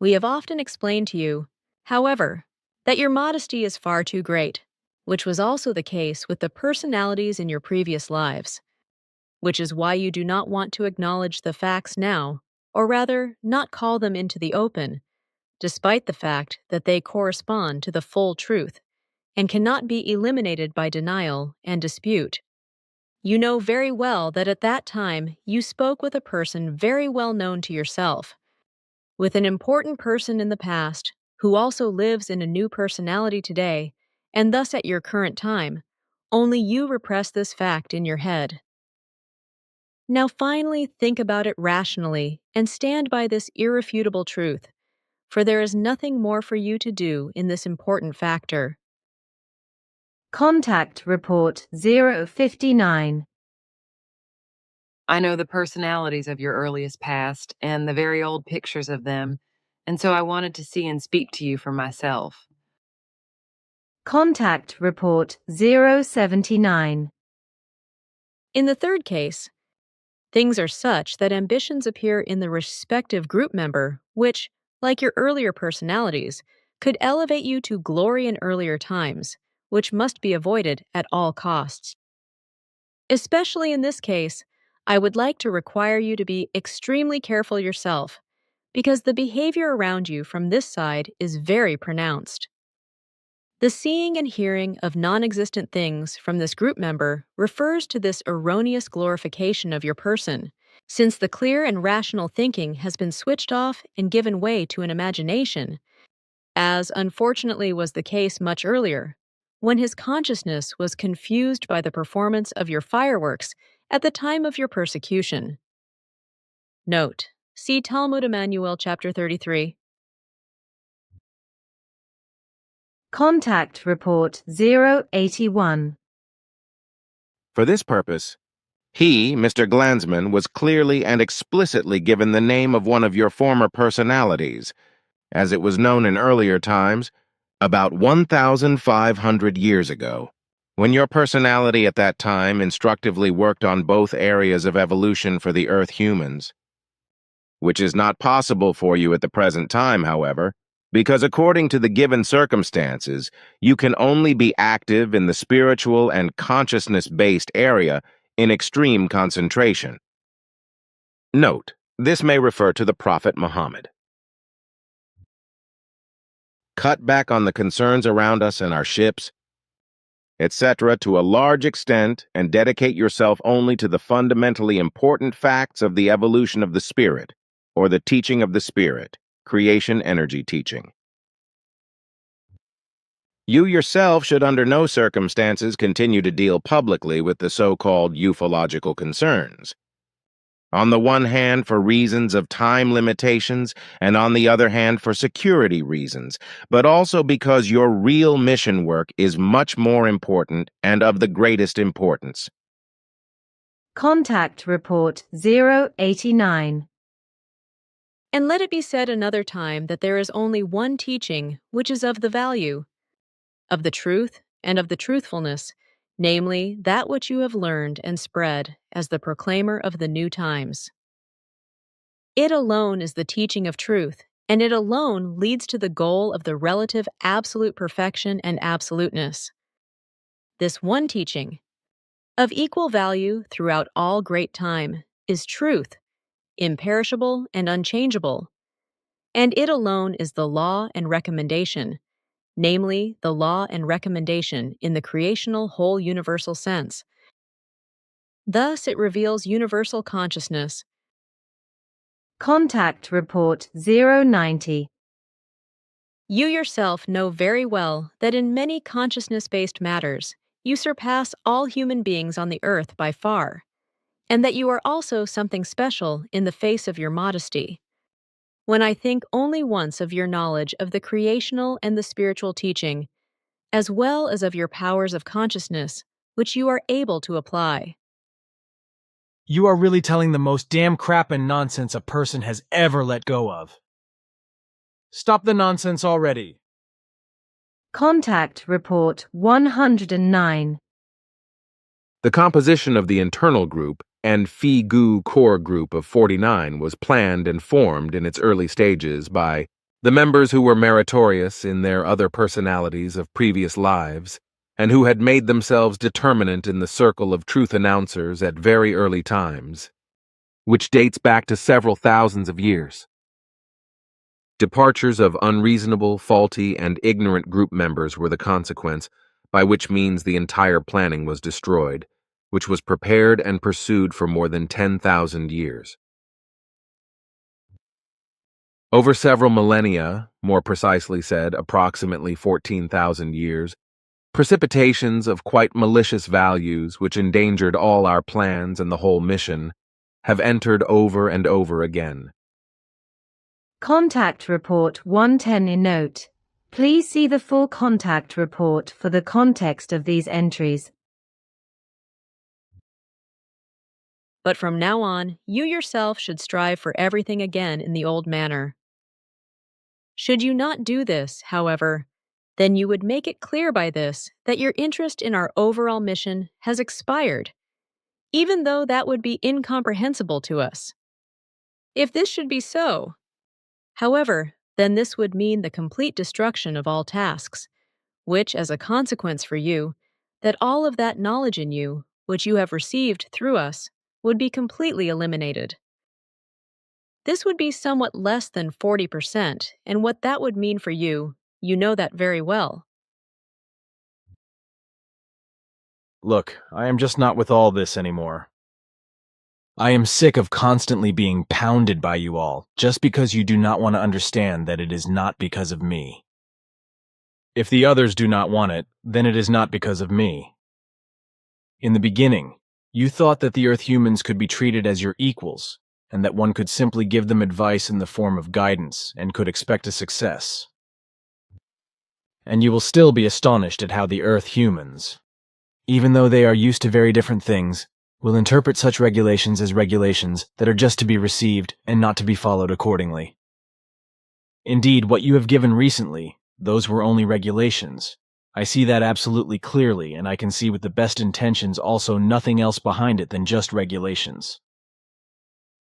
We have often explained to you, however, that your modesty is far too great, which was also the case with the personalities in your previous lives, which is why you do not want to acknowledge the facts now, or rather, not call them into the open, despite the fact that they correspond to the full truth and cannot be eliminated by denial and dispute. You know very well that at that time you spoke with a person very well known to yourself, with an important person in the past who also lives in a new personality today, and thus at your current time, only you repress this fact in your head. Now finally think about it rationally and stand by this irrefutable truth, for there is nothing more for you to do in this important factor. Contact Report 059. I know the personalities of your earliest past and the very old pictures of them, and so I wanted to see and speak to you for myself. Contact Report 079. In the third case, things are such that ambitions appear in the respective group member, which, like your earlier personalities, could elevate you to glory in earlier times, which must be avoided at all costs. Especially in this case, I would like to require you to be extremely careful yourself, because the behavior around you from this side is very pronounced. The seeing and hearing of non-existent things from this group member refers to this erroneous glorification of your person, since the clear and rational thinking has been switched off and given way to an imagination, as unfortunately was the case much earlier, when his consciousness was confused by the performance of your fireworks at the time of your persecution. Note: see Talmud Emmanuel chapter 33. Contact Report 081. For this purpose, he, Mr. Glanzman, was clearly and explicitly given the name of one of your former personalities, as it was known in earlier times, about 1,500 years ago, when your personality at that time instructively worked on both areas of evolution for the Earth humans. Which is not possible for you at the present time, however, because according to the given circumstances, you can only be active in the spiritual and consciousness-based area in extreme concentration. Note, this may refer to the Prophet Muhammad. Cut back on the concerns around us and our ships, etc., to a large extent, and dedicate yourself only to the fundamentally important facts of the evolution of the spirit, or the teaching of the spirit, creation energy teaching. You yourself should under no circumstances continue to deal publicly with the so-called ufological concerns. On the one hand, for reasons of time limitations, and on the other hand, for security reasons, but also because your real mission work is much more important and of the greatest importance. Contact Report 089. And let it be said another time that there is only one teaching which is of the value, of the truth, and of the truthfulness, namely, that which you have learned and spread as the proclaimer of the new times. It alone is the teaching of truth, and it alone leads to the goal of the relative absolute perfection and absoluteness. This one teaching, of equal value throughout all great time, is truth, imperishable and unchangeable, and it alone is the law and recommendation, namely, the law and recommendation in the creational whole universal sense. Thus, it reveals universal consciousness. Contact Report 090. You yourself know very well that in many consciousness-based matters, you surpass all human beings on the earth by far, and that you are also something special in the face of your modesty. When I think only once of your knowledge of the creational and the spiritual teaching, as well as of your powers of consciousness, which you are able to apply. You are really telling the most damn crap and nonsense a person has ever let go of. Stop the nonsense already. Contact Report 109. The composition of the internal group and Phi-Gu core group of 49 was planned and formed in its early stages by the members who were meritorious in their other personalities of previous lives and who had made themselves determinant in the circle of truth announcers at very early times, which dates back to several thousands of years. Departures of unreasonable, faulty, and ignorant group members were the consequence, by which means the entire planning was destroyed, which was prepared and pursued for more than 10,000 years. Over several millennia, more precisely said, approximately 14,000 years, precipitations of quite malicious values which endangered all our plans and the whole mission have entered over and over again. Contact Report 110 in note. Please see the full contact report for the context of these entries. But from now on, you yourself should strive for everything again in the old manner. Should you not do this, however, then you would make it clear by this that your interest in our overall mission has expired, even though that would be incomprehensible to us. If this should be so, however, then this would mean the complete destruction of all tasks, which, as a consequence for you, that all of that knowledge in you, which you have received through us, would be completely eliminated. This would be somewhat less than 40%, and what that would mean for you, you know that very well. Look, I am just not with all this anymore. I am sick of constantly being pounded by you all, just because you do not want to understand that it is not because of me. If the others do not want it, then it is not because of me. In the beginning, you thought that the Earth humans could be treated as your equals, and that one could simply give them advice in the form of guidance and could expect a success. And you will still be astonished at how the Earth humans, even though they are used to very different things, will interpret such regulations as regulations that are just to be received and not to be followed accordingly. Indeed, what you have given recently, those were only regulations. I see that absolutely clearly, and I can see with the best intentions also nothing else behind it than just regulations.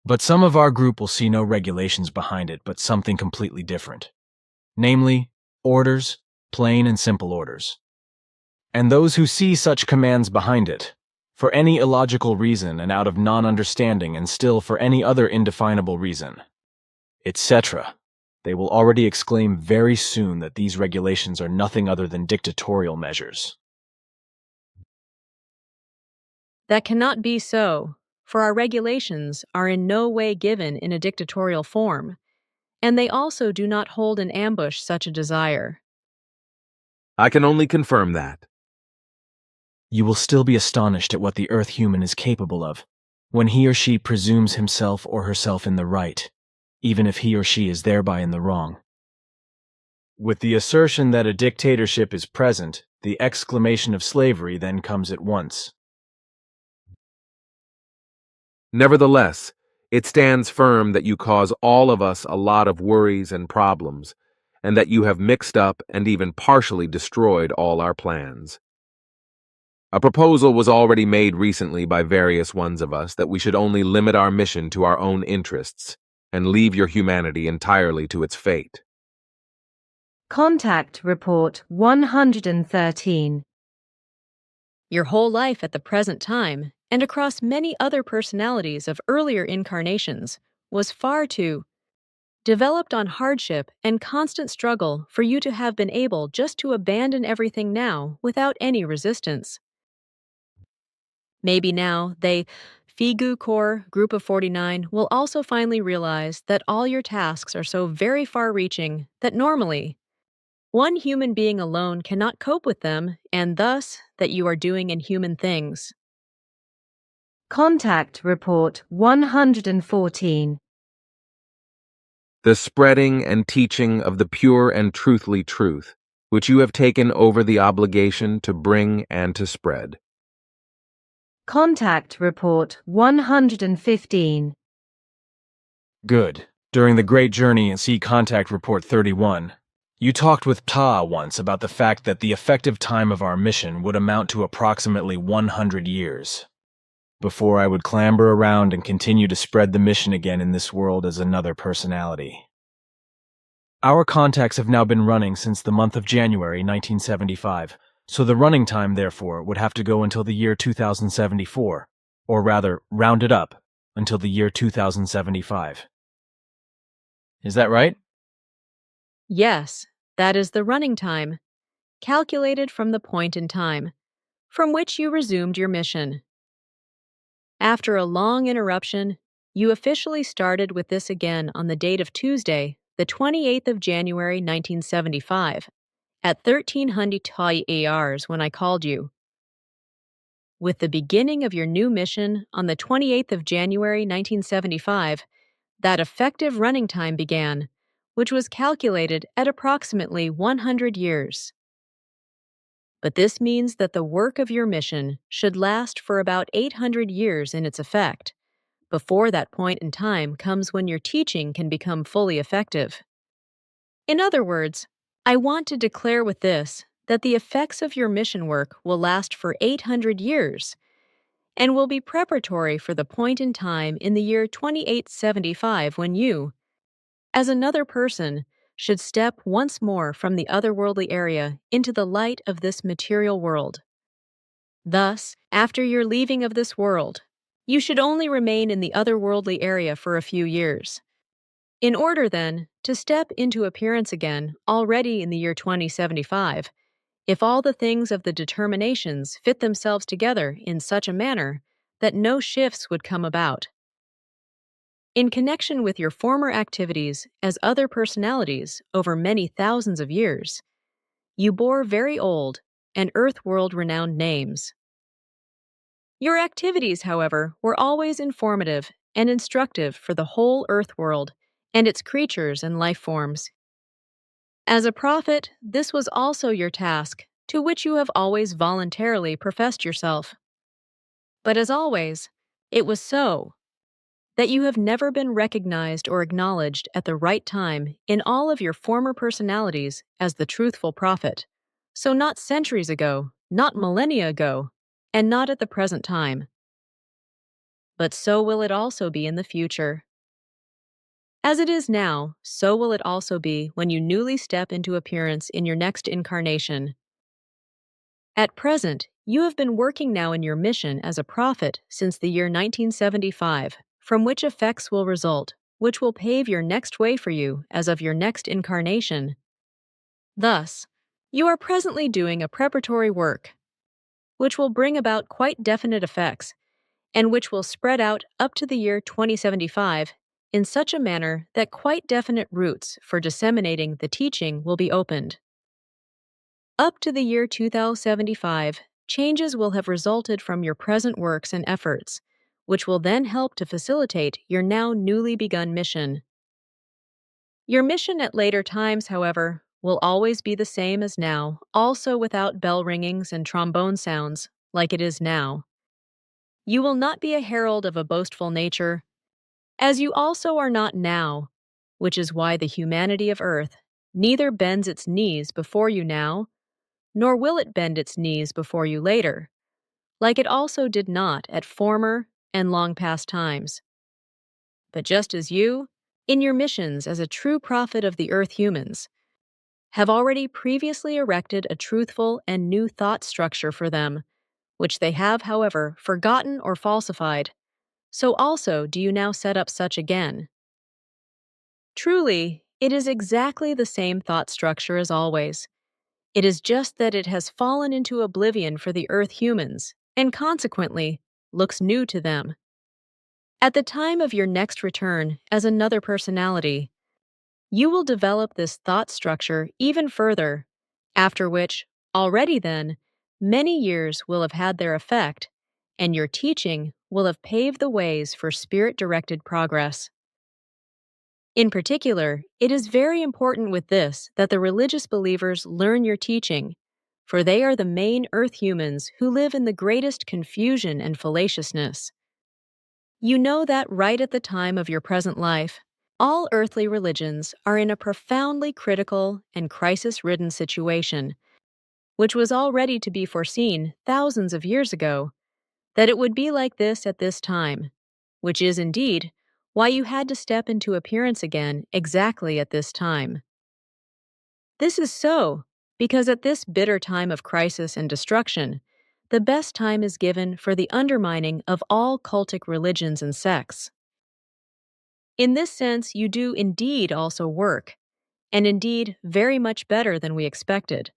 But some of our group will see no regulations behind it, but something completely different. Namely, orders, plain and simple orders. And those who see such commands behind it, for any illogical reason and out of non-understanding and still for any other indefinable reason, etc., they will already exclaim very soon that these regulations are nothing other than dictatorial measures. That cannot be so, for our regulations are in no way given in a dictatorial form, and they also do not hold in ambush such a desire. I can only confirm that. You will still be astonished at what the Earth human is capable of, when he or she presumes himself or herself in the right, even if he or she is thereby in the wrong. With the assertion that a dictatorship is present, the exclamation of slavery then comes at once. Nevertheless, it stands firm that you cause all of us a lot of worries and problems, and that you have mixed up and even partially destroyed all our plans. A proposal was already made recently by various ones of us that we should only limit our mission to our own interests and leave your humanity entirely to its fate. Contact Report 113. Your whole life at the present time, and across many other personalities of earlier incarnations, was far too developed on hardship and constant struggle for you to have been able just to abandon everything now without any resistance. Maybe now they, Figu Core Group of 49, will also finally realize that all your tasks are so very far-reaching that normally, one human being alone cannot cope with them, and thus that you are doing inhuman things. Contact Report 114. The spreading and teaching of the pure and truthly truth, which you have taken over the obligation to bring and to spread. Contact Report 115. Good. During the Great Journey and see Contact Report 31, you talked with Ta once about the fact that the effective time of our mission would amount to approximately 100 years, before I would clamber around and continue to spread the mission again in this world as another personality. Our contacts have now been running since the month of January 1975, so the running time, therefore, would have to go until the year 2074, or rather, rounded up, until the year 2075. Is that right? Yes, that is the running time, calculated from the point in time from which you resumed your mission. After a long interruption, you officially started with this again on the date of Tuesday, the 28th of January 1975, at 1300 hours when I called you. With the beginning of your new mission on the 28th of January 1975, that effective running time began, which was calculated at approximately 100 years. But this means that the work of your mission should last for about 800 years in its effect. Before that point in time comes when your teaching can become fully effective. In other words, I want to declare with this that the effects of your mission work will last for 800 years and will be preparatory for the point in time in the year 2875 when you, as another person, should step once more from the otherworldly area into the light of this material world. Thus, after your leaving of this world, you should only remain in the otherworldly area for a few years. In order, then, to step into appearance again already in the year 2075, if all the things of the determinations fit themselves together in such a manner that no shifts would come about. In connection with your former activities as other personalities over many thousands of years, you bore very old and earth-world renowned names. Your activities, however, were always informative and instructive for the whole earth world and its creatures and life forms. As a prophet, this was also your task, to which you have always voluntarily professed yourself. But as always, it was so that you have never been recognized or acknowledged at the right time in all of your former personalities as the truthful prophet. So not centuries ago, not millennia ago, and not at the present time. But so will it also be in the future. As it is now, so will it also be when you newly step into appearance in your next incarnation. At present, you have been working now in your mission as a prophet since the year 1975, from which effects will result, which will pave your next way for you as of your next incarnation. Thus, you are presently doing a preparatory work, which will bring about quite definite effects, and which will spread out up to the year 2075 in such a manner that quite definite routes for disseminating the teaching will be opened. Up to the year 2075, changes will have resulted from your present works and efforts, which will then help to facilitate your now newly begun mission. Your mission at later times, however, will always be the same as now, also without bell ringings and trombone sounds, like it is now. You will not be a herald of a boastful nature, as you also are not now, which is why the humanity of Earth neither bends its knees before you now, nor will it bend its knees before you later, like it also did not at former and long past times. But just as you, in your missions as a true prophet of the Earth humans, have already previously erected a truthful and new thought structure for them, which they have, however, forgotten or falsified, so also do you now set up such again. Truly, it is exactly the same thought structure as always. It is just that it has fallen into oblivion for the Earth humans, and consequently, looks new to them. At the time of your next return as another personality, you will develop this thought structure even further, after which, already then, many years will have had their effect, and your teaching will have paved the ways for spirit-directed progress. In particular, it is very important with this that the religious believers learn your teaching, for they are the main Earth humans who live in the greatest confusion and fallaciousness. You know that right at the time of your present life, all earthly religions are in a profoundly critical and crisis-ridden situation, which was already to be foreseen thousands of years ago, that it would be like this at this time, which is indeed why you had to step into appearance again exactly at this time. This is so because at this bitter time of crisis and destruction, the best time is given for the undermining of all cultic religions and sects. In this sense, you do indeed also work, and indeed very much better than we expected.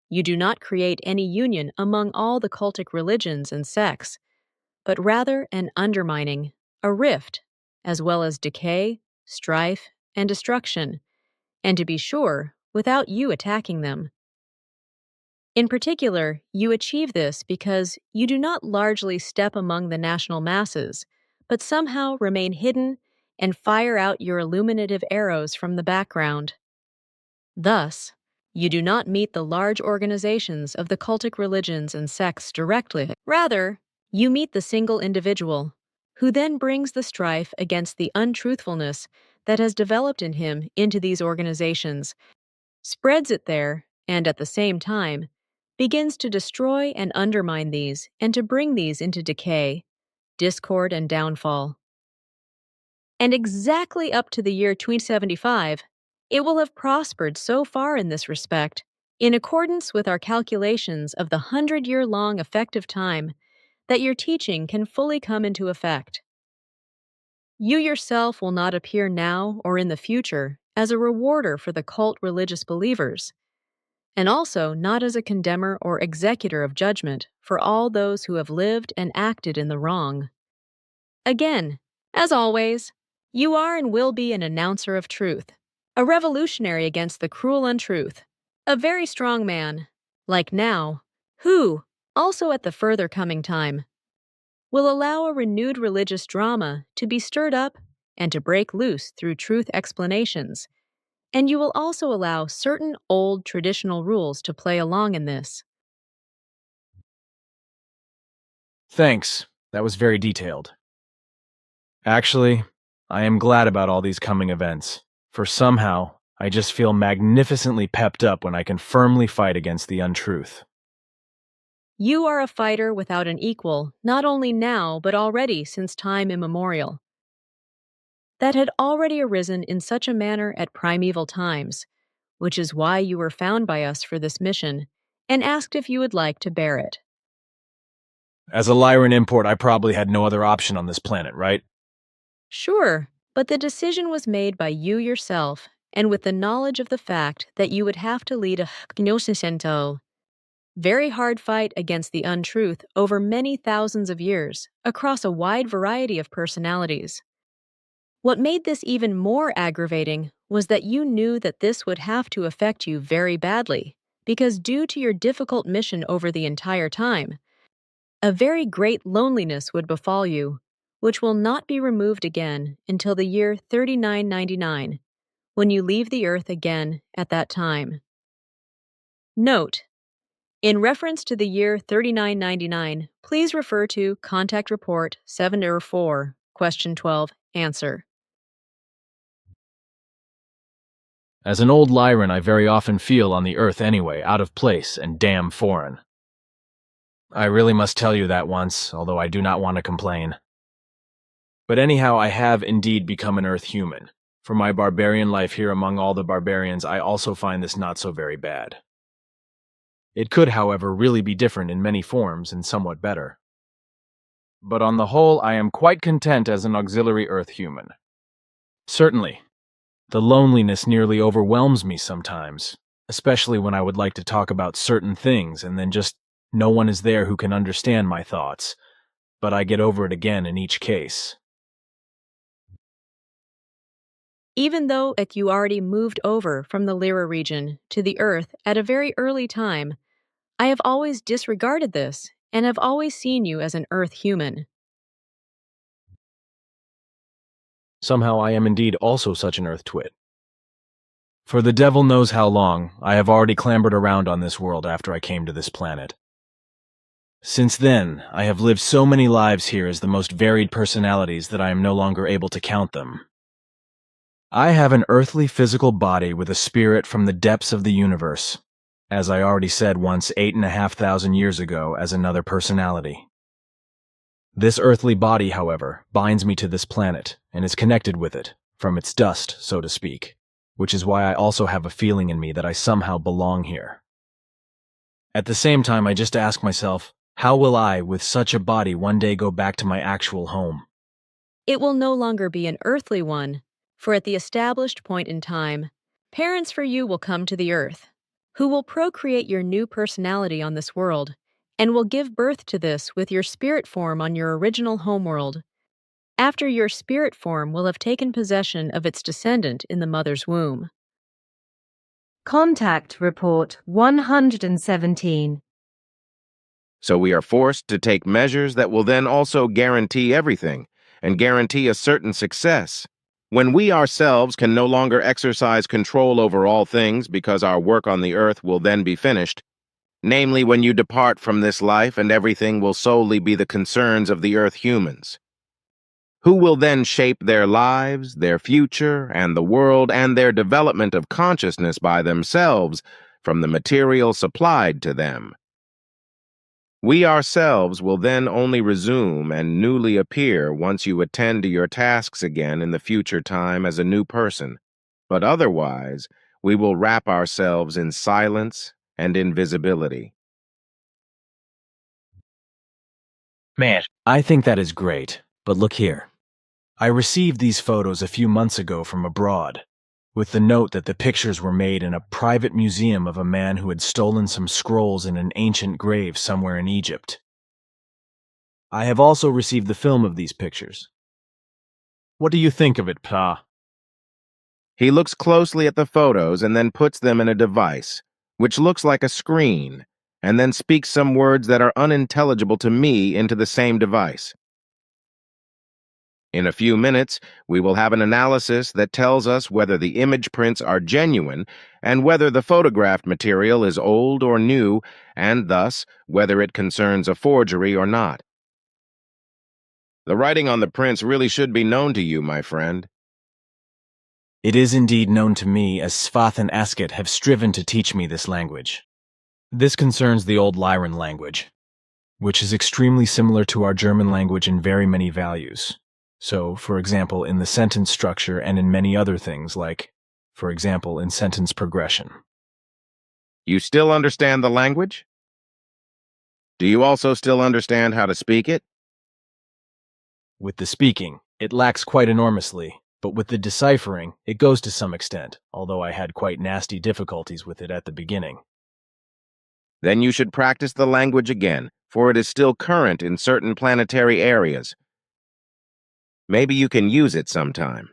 You do not create any union among all the cultic religions and sects, but rather an undermining, a rift, as well as decay, strife, and destruction, and to be sure, without you attacking them. In particular, you achieve this because you do not largely step among the national masses, but somehow remain hidden and fire out your illuminative arrows from the background. Thus, you do not meet the large organizations of the cultic religions and sects directly. Rather, you meet the single individual, who then brings the strife against the untruthfulness that has developed in him into these organizations, spreads it there, and at the same time, begins to destroy and undermine these and to bring these into decay, discord, and downfall. And exactly up to the year 2075, it will have prospered so far in this respect, in accordance with our calculations of the 100-year-long effective time, that your teaching can fully come into effect. You yourself will not appear now or in the future as a rewarder for the cult religious believers, and also not as a condemner or executor of judgment for all those who have lived and acted in the wrong. Again, as always, you are and will be an announcer of truth, a revolutionary against the cruel untruth, a very strong man, like now, who, also at the further coming time, will allow a renewed religious drama to be stirred up and to break loose through truth explanations, and you will also allow certain old traditional rules to play along in this. Thanks. That was very detailed. Actually, I am glad about all these coming events, for somehow I just feel magnificently pepped up when I can firmly fight against the untruth. You are a fighter without an equal, not only now, but already since time immemorial. That had already arisen in such a manner at primeval times, which is why you were found by us for this mission, and asked if you would like to bear it. As a Lyran import, I probably had no other option on this planet, right? Sure, but the decision was made by you yourself, and with the knowledge of the fact that you would have to lead a very hard fight against the untruth over many thousands of years, across a wide variety of personalities. What made this even more aggravating was that you knew that this would have to affect you very badly, because due to your difficult mission over the entire time, A very great loneliness would befall you, which will not be removed again until the year 3999, when you leave the earth again at that time. Note: in reference to the year 3999, please refer to Contact Report 704, Question 12, Answer. As an old Lyran, I very often feel on the earth anyway, out of place and damn foreign. I really must tell you that once, although I do not want to complain. But anyhow, I have indeed become an earth human. For my barbarian life here among all the barbarians, I also find this not so very bad. It could, however, really be different in many forms and somewhat better. But on the whole, I am quite content as an auxiliary earth human. Certainly, the loneliness nearly overwhelms me sometimes, especially when I would like to talk about certain things and then just no one is there who can understand my thoughts, but I get over it again in each case. Even though you already moved over from the Lyra region to the Earth at a very early time, I have always disregarded this and have always seen you as an Earth human. Somehow I am indeed also such an earth twit. For the devil knows how long, I have already clambered around on this world after I came to this planet. Since then, I have lived so many lives here as the most varied personalities that I am no longer able to count them. I have an earthly physical body with a spirit from the depths of the universe, as I already said once 8,500 years ago as another personality. This earthly body, however, binds me to this planet and is connected with it, from its dust, so to speak, which is why I also have a feeling in me that I somehow belong here. At the same time, I just ask myself, how will I, with such a body, one day go back to my actual home? It will no longer be an earthly one, for at the established point in time, parents for you will come to the Earth, who will procreate your new personality on this world, and will give birth to this with your spirit form on your original homeworld, after your spirit form will have taken possession of its descendant in the mother's womb. Contact Report 117. So we are forced to take measures that will then also guarantee everything, and guarantee a certain success. When we ourselves can no longer exercise control over all things because our work on the earth will then be finished, namely when you depart from this life and everything will solely be the concerns of the earth humans, who will then shape their lives, their future, and the world and their development of consciousness by themselves from the material supplied to them. We ourselves will then only resume and newly appear once you attend to your tasks again in the future time as a new person, but otherwise we will wrap ourselves in silence and invisibility. Man, I think that is great, but look here. I received these photos a few months ago from abroad, with the note that the pictures were made in a private museum of a man who had stolen some scrolls in an ancient grave somewhere in Egypt. I have also received the film of these pictures. What do you think of it, Pa? He looks closely at the photos and then puts them in a device, which looks like a screen, and then speaks some words that are unintelligible to me into the same device. In a few minutes, we will have an analysis that tells us whether the image prints are genuine and whether the photographed material is old or new, and thus whether it concerns a forgery or not. The writing on the prints really should be known to you, my friend. It is indeed known to me, as Svath and Asket have striven to teach me this language. This concerns the Old Lyran language, which is extremely similar to our German language in very many values. So, for example, in the sentence structure and in many other things, like, for example, in sentence progression. You still understand the language? Do you also still understand how to speak it? With the speaking, it lacks quite enormously, but with the deciphering, it goes to some extent, although I had quite nasty difficulties with it at the beginning. Then you should practice the language again, for it is still current in certain planetary areas. Maybe you can use it sometime.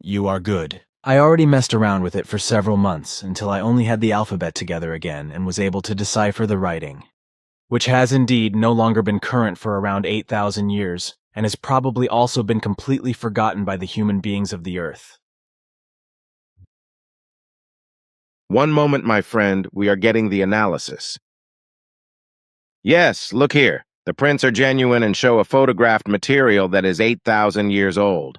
You are good. I already messed around with it for several months until I only had the alphabet together again and was able to decipher the writing. which has indeed no longer been current for around 8,000 years, and has probably also been completely forgotten by the human beings of the earth. One moment, my friend, we are getting the analysis. Yes, look here. The prints are genuine and show a photographed material that is 8,000 years old.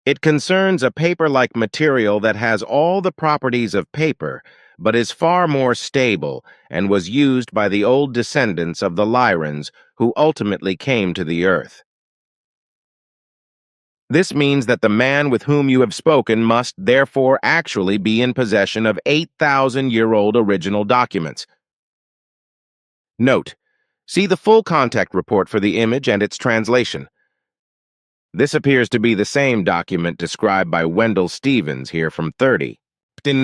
It concerns a paper-like material that has all the properties of paper, but is far more stable and was used by the old descendants of the Lyrans who ultimately came to the earth. This means that the man with whom you have spoken must therefore actually be in possession of 8,000-year-old original documents. Note: see the full contact report for the image and its translation. This appears to be the same document described by Wendell Stevens here from 30. And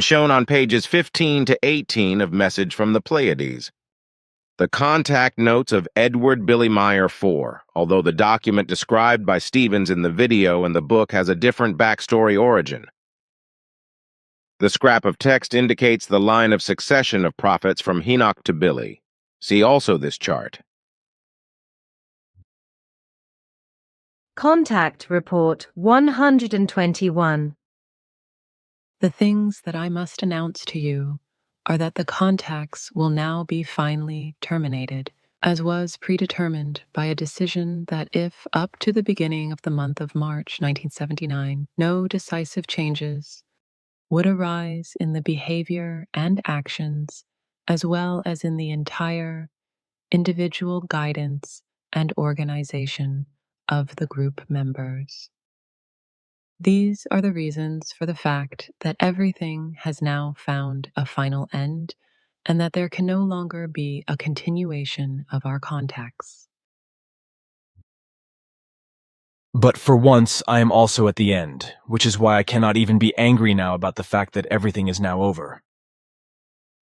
shown on pages 15 to 18 of Message from the Pleiades. The contact notes of Edward Billy Meier 4, although the document described by Stevens in the video and the book has a different backstory origin. The scrap of text indicates the line of succession of prophets from Enoch to Billy. See also this chart. Contact Report 121. The things that I must announce to you are that the contacts will now be finally terminated, as was predetermined by a decision that if, up to the beginning of the month of March 1979, no decisive changes would arise in the behavior and actions, as well as in the entire individual guidance and organization of the group members. These are the reasons for the fact that everything has now found a final end and that there can no longer be a continuation of our contacts. But for once, I am also at the end, which is why I cannot even be angry now about the fact that everything is now over.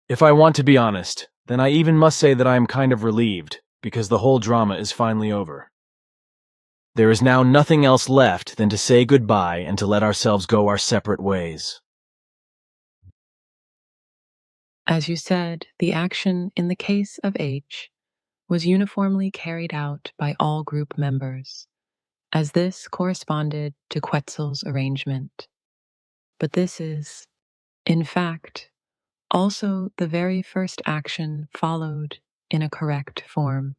If I want to be honest, then I even must say that I am kind of relieved, because the whole drama is finally over. There is now nothing else left than to say goodbye and to let ourselves go our separate ways. As you said, the action in the case of H was uniformly carried out by all group members, as this corresponded to Quetzal's arrangement. But this is, in fact, also the very first action followed in a correct form,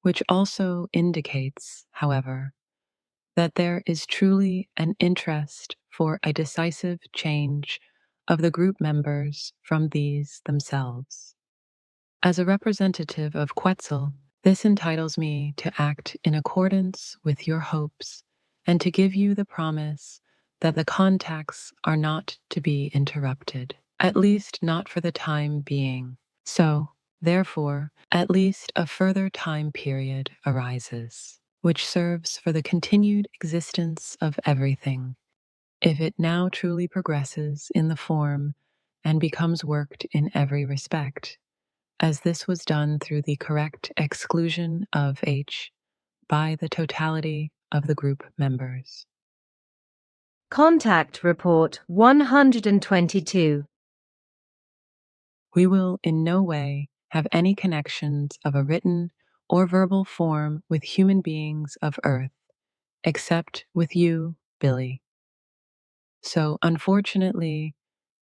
which also indicates, however, that there is truly an interest for a decisive change of the group members from these themselves. As a representative of Quetzal, this entitles me to act in accordance with your hopes and to give you the promise that the contacts are not to be interrupted, at least not for the time being. So, therefore, at least a further time period arises, which serves for the continued existence of everything, if it now truly progresses in the form and becomes worked in every respect, as this was done through the correct exclusion of H by the totality of the group members. Contact Report 122. We will in no way have any connections of a written or verbal form with human beings of Earth, except with you, Billy. So, unfortunately,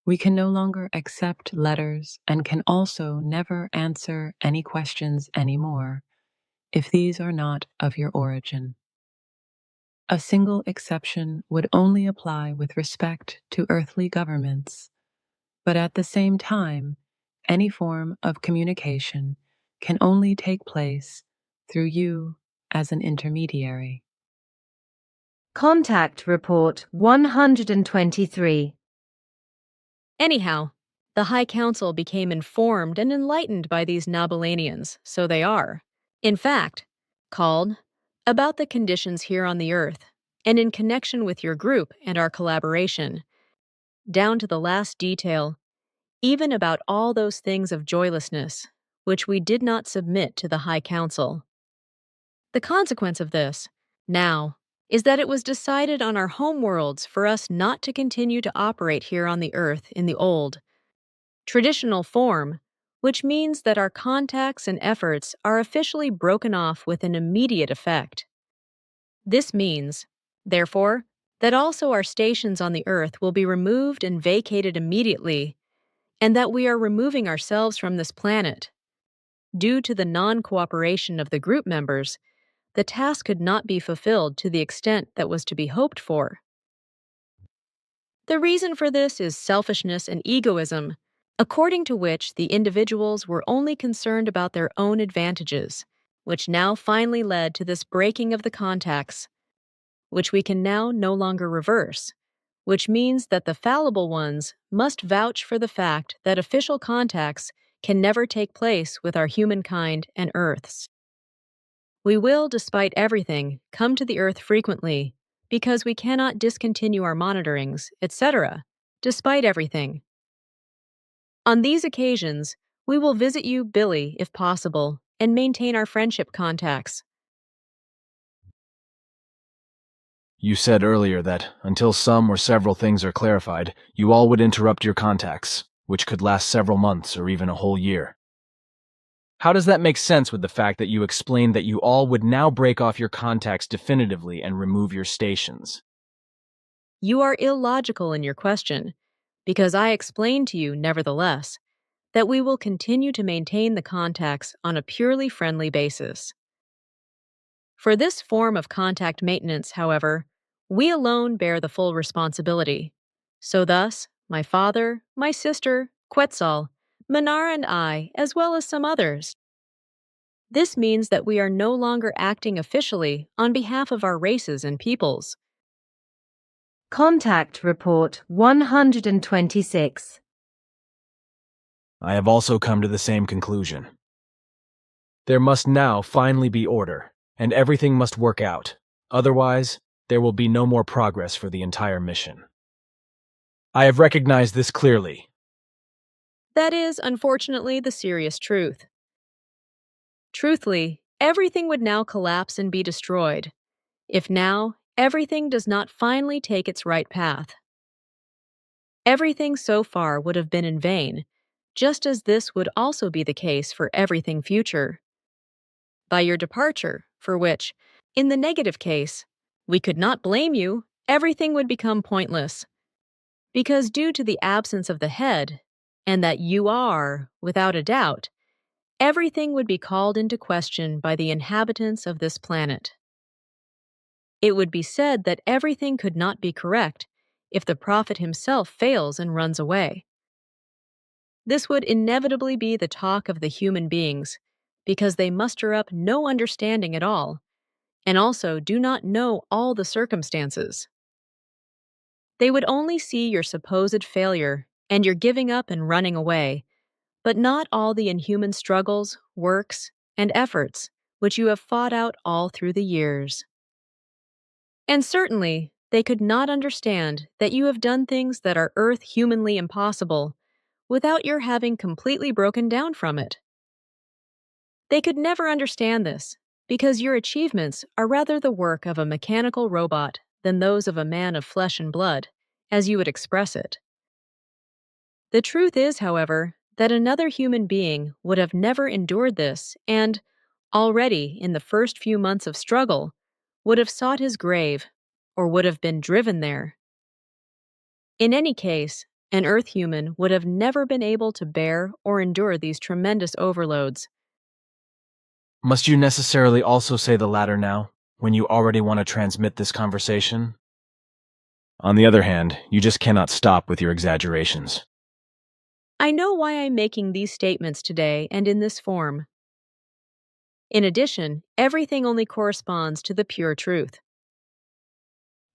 we can no longer accept letters and can also never answer any questions anymore if these are not of your origin. A single exception would only apply with respect to earthly governments, but at the same time, any form of communication can only take place through you as an intermediary. Contact Report 123. Anyhow, the High Council became informed and enlightened by these Nabalanians, so they are, in fact, called about the conditions here on the Earth, and in connection with your group and our collaboration, down to the last detail, even about all those things of joylessness, which we did not submit to the High Council. The consequence of this, now, is that it was decided on our home worlds for us not to continue to operate here on the Earth in the old, traditional form, which means that our contacts and efforts are officially broken off with an immediate effect. This means, therefore, that also our stations on the Earth will be removed and vacated immediately, and that we are removing ourselves from this planet. Due to the non-cooperation of the group members, the task could not be fulfilled to the extent that was to be hoped for. The reason for this is selfishness and egoism, according to which the individuals were only concerned about their own advantages, which now finally led to this breaking of the contacts, which we can now no longer reverse, which means that the fallible ones must vouch for the fact that official contacts can never take place with our humankind and Earths. We will, despite everything, come to the Earth frequently, because we cannot discontinue our monitorings, etc., despite everything. On these occasions, we will visit you, Billy, if possible, and maintain our friendship contacts. You said earlier that, until some or several things are clarified, you all would interrupt your contacts, which could last several months or even a whole year. How does that make sense with the fact that you explained that you all would now break off your contacts definitively and remove your stations? You are illogical in your question, because I explained to you, nevertheless, that we will continue to maintain the contacts on a purely friendly basis. For this form of contact maintenance, however, we alone bear the full responsibility. So thus, my father, my sister, Quetzal, Manara and I, as well as some others. This means that we are no longer acting officially on behalf of our races and peoples. Contact Report 126. I have also come to the same conclusion. There must now finally be order, and everything must work out. Otherwise, there will be no more progress for the entire mission. I have recognized this clearly. That is, unfortunately, the serious truth. Truthfully, everything would now collapse and be destroyed, if now everything does not finally take its right path. Everything so far would have been in vain, just as this would also be the case for everything future. By your departure, for which, in the negative case, we could not blame you, everything would become pointless. Because due to the absence of the head, and that you are, without a doubt, everything would be called into question by the inhabitants of this planet. It would be said that everything could not be correct if the prophet himself fails and runs away. This would inevitably be the talk of the human beings, because they muster up no understanding at all, and also do not know all the circumstances. They would only see your supposed failure and your giving up and running away, but not all the inhuman struggles, works, and efforts which you have fought out all through the years. And certainly, they could not understand that you have done things that are earth humanly impossible without your having completely broken down from it. They could never understand this, because your achievements are rather the work of a mechanical robot than those of a man of flesh and blood, as you would express it. The truth is, however, that another human being would have never endured this and, already in the first few months of struggle, would have sought his grave, or would have been driven there. In any case, an Earth human would have never been able to bear or endure these tremendous overloads. Must you necessarily also say the latter now, when you already want to transmit this conversation? On the other hand, you just cannot stop with your exaggerations. I know why I'm making these statements today and in this form. In addition, everything only corresponds to the pure truth.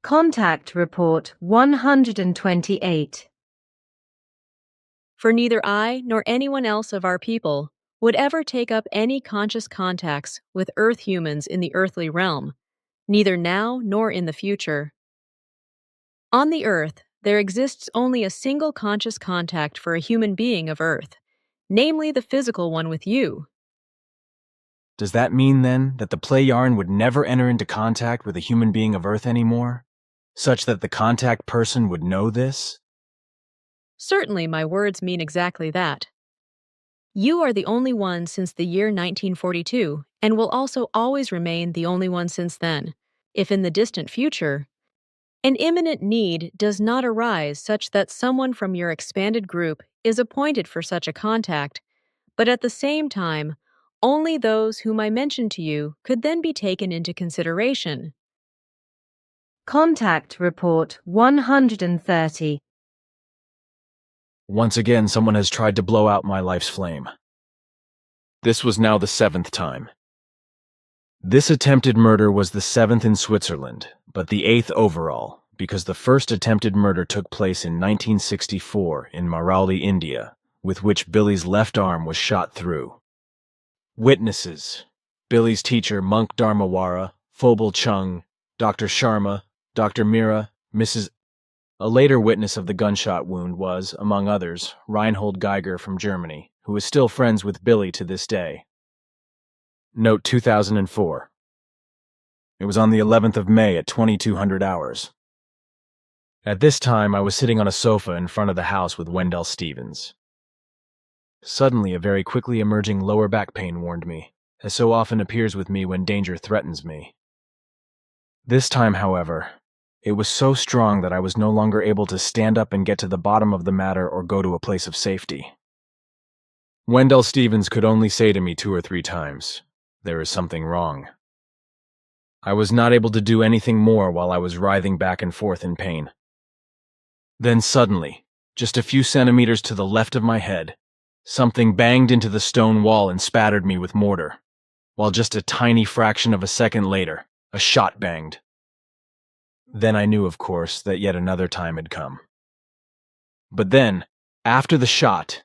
Contact Report 128. For neither I nor anyone else of our people would ever take up any conscious contacts with Earth humans in the earthly realm, neither now nor in the future. On the Earth, there exists only a single conscious contact for a human being of Earth, namely the physical one with you. Does that mean, then, that the play yarn would never enter into contact with a human being of Earth anymore, such that the contact person would know this? Certainly, my words mean exactly that. You are the only one since the year 1942 and will also always remain the only one since then, if in the distant future, an imminent need does not arise such that someone from your expanded group is appointed for such a contact, but at the same time, only those whom I mentioned to you could then be taken into consideration. Contact Report 130. Once again, someone has tried to blow out my life's flame. This was now the 7th time. This attempted murder was the 7th in Switzerland, but the 8th overall, because the first attempted murder took place in 1964 in Marali, India, with which Billy's left arm was shot through. Witnesses: Billy's teacher, Monk Dharmawara, Phobal Chung, Dr. Sharma, Dr. Mira, Mrs. A later witness of the gunshot wound was, among others, Reinhold Geiger from Germany, who is still friends with Billy to this day. Note 2004. It was on the 11th of May at 2200 hours. At this time, I was sitting on a sofa in front of the house with Wendell Stevens. Suddenly, a very quickly emerging lower back pain warned me, as so often appears with me when danger threatens me. This time, however, it was so strong that I was no longer able to stand up and get to the bottom of the matter or go to a place of safety. Wendell Stevens could only say to me 2 or 3 times, "There is something wrong." I was not able to do anything more while I was writhing back and forth in pain. Then suddenly, just a few centimeters to the left of my head, something banged into the stone wall and spattered me with mortar, while just a tiny fraction of a second later, a shot banged. Then I knew, of course, that yet another time had come. But then, after the shot,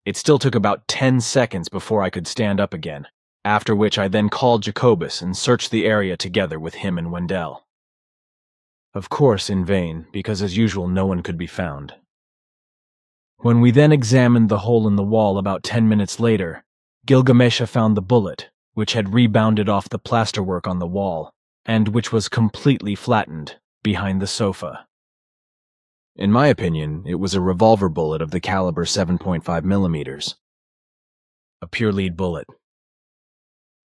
it still took about 10 seconds before I could stand up again, after which I then called Jacobus and searched the area together with him and Wendell. Of course in vain, because as usual no one could be found. When we then examined the hole in the wall about 10 minutes later, Gilgamesha found the bullet, which had rebounded off the plasterwork on the wall, and which was completely flattened behind the sofa. In my opinion, it was a revolver bullet of the caliber 7.5 millimeters. A pure lead bullet.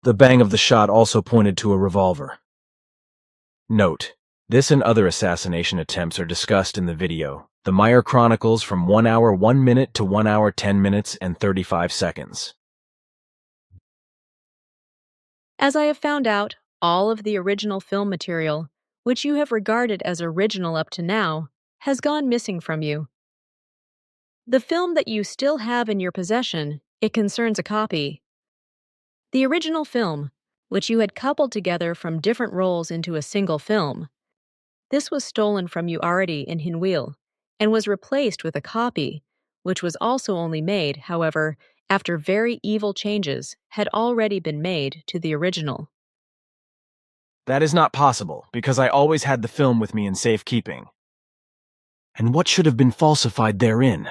The bang of the shot also pointed to a revolver. Note: this and other assassination attempts are discussed in the video, The Meier Chronicles, from 1 hour 1 minute to 1 hour 10 minutes and 35 seconds. As I have found out, all of the original film material, which you have regarded as original up to now, has gone missing from you. The film that you still have in your possession, it concerns a copy. The original film, which you had coupled together from different rolls into a single film. This was stolen from you already in Hinwil, and was replaced with a copy, which was also only made, however, after very evil changes had already been made to the original. That is not possible, because I always had the film with me in safekeeping. And what should have been falsified therein?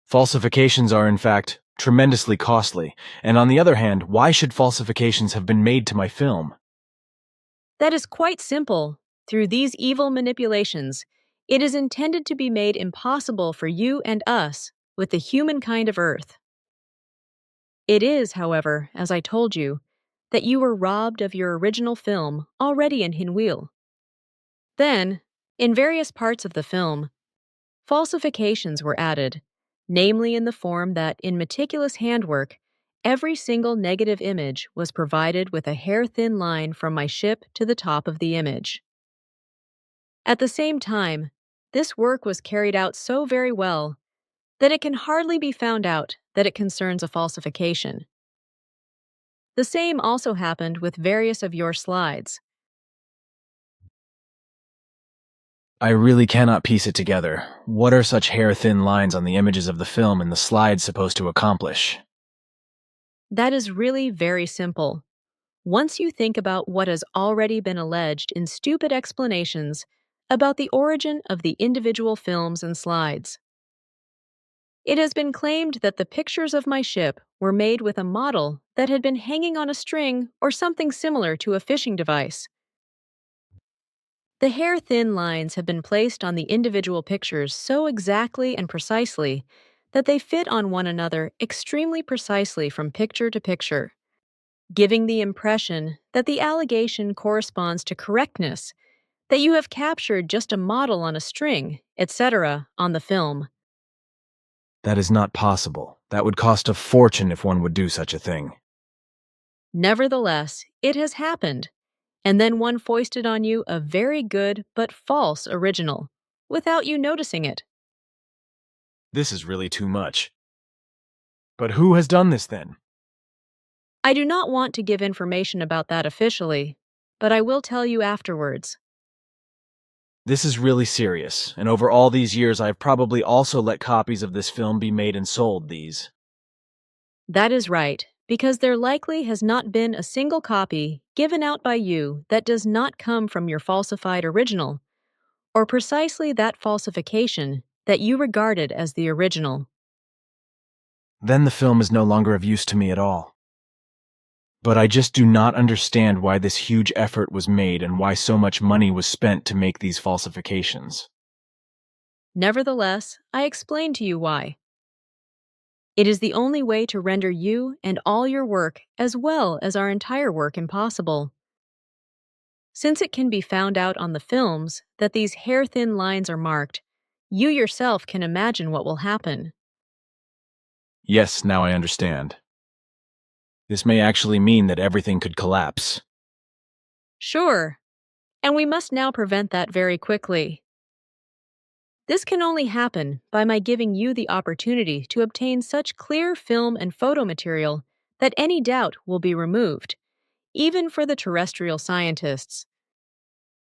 Falsifications are, in fact, tremendously costly, and on the other hand, why should falsifications have been made to my film? That is quite simple. Through these evil manipulations, it is intended to be made impossible for you and us with the humankind of Earth. It is, however, as I told you, that you were robbed of your original film already in Hinwil. Then, in various parts of the film, falsifications were added, namely in the form that, in meticulous handwork, every single negative image was provided with a hair-thin line from my ship to the top of the image. At the same time, this work was carried out so very well that it can hardly be found out that it concerns a falsification. The same also happened with various of your slides. I really cannot piece it together. What are such hair-thin lines on the images of the film and the slides supposed to accomplish? That is really very simple. Once you think about what has already been alleged in stupid explanations about the origin of the individual films and slides. It has been claimed that the pictures of my ship were made with a model that had been hanging on a string or something similar to a fishing device. The hair-thin lines have been placed on the individual pictures so exactly and precisely that they fit on one another extremely precisely from picture to picture, giving the impression that the allegation corresponds to correctness, that you have captured just a model on a string, etc., on the film. That is not possible. That would cost a fortune if one would do such a thing. Nevertheless, it has happened, and then one foisted on you a very good but false original, without you noticing it. This is really too much. But who has done this then? I do not want to give information about that officially, but I will tell you afterwards. This is really serious, and over all these years I've probably also let copies of this film be made and sold these. That is right, because there likely has not been a single copy given out by you that does not come from your falsified original, or precisely that falsification that you regarded as the original. Then the film is no longer of use to me at all. But I just do not understand why this huge effort was made and why so much money was spent to make these falsifications. Nevertheless, I explain to you why. It is the only way to render you and all your work, as well as our entire work, impossible. Since it can be found out on the films that these hair-thin lines are marked, you yourself can imagine what will happen. Yes, now I understand. This may actually mean that everything could collapse. Sure, and we must now prevent that very quickly. This can only happen by my giving you the opportunity to obtain such clear film and photo material that any doubt will be removed, even for the terrestrial scientists.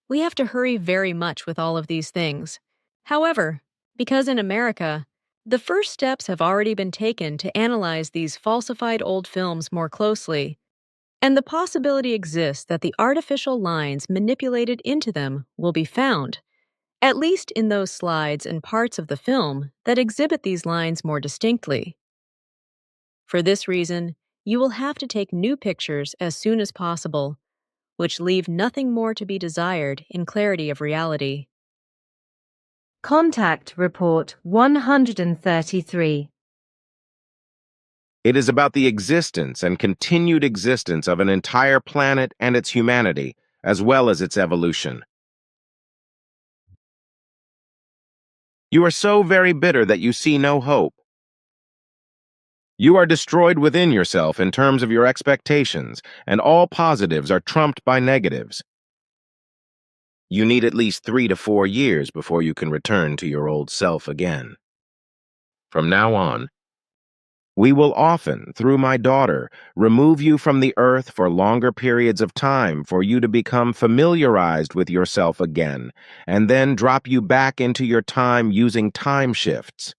We have to hurry very much with all of these things. However, because in America, the first steps have already been taken to analyze these falsified old films more closely, and the possibility exists that the artificial lines manipulated into them will be found, at least in those slides and parts of the film that exhibit these lines more distinctly. For this reason, you will have to take new pictures as soon as possible, which leave nothing more to be desired in clarity of reality. Contact Report 133. It is about the existence and continued existence of an entire planet and its humanity, as well as its evolution. You are so very bitter that you see no hope. You are destroyed within yourself in terms of your expectations, and all positives are trumped by negatives. You need at least 3 to 4 years before you can return to your old self again. From now on, we will often, through my daughter, remove you from the earth for longer periods of time for you to become familiarized with yourself again, and then drop you back into your time using time shifts.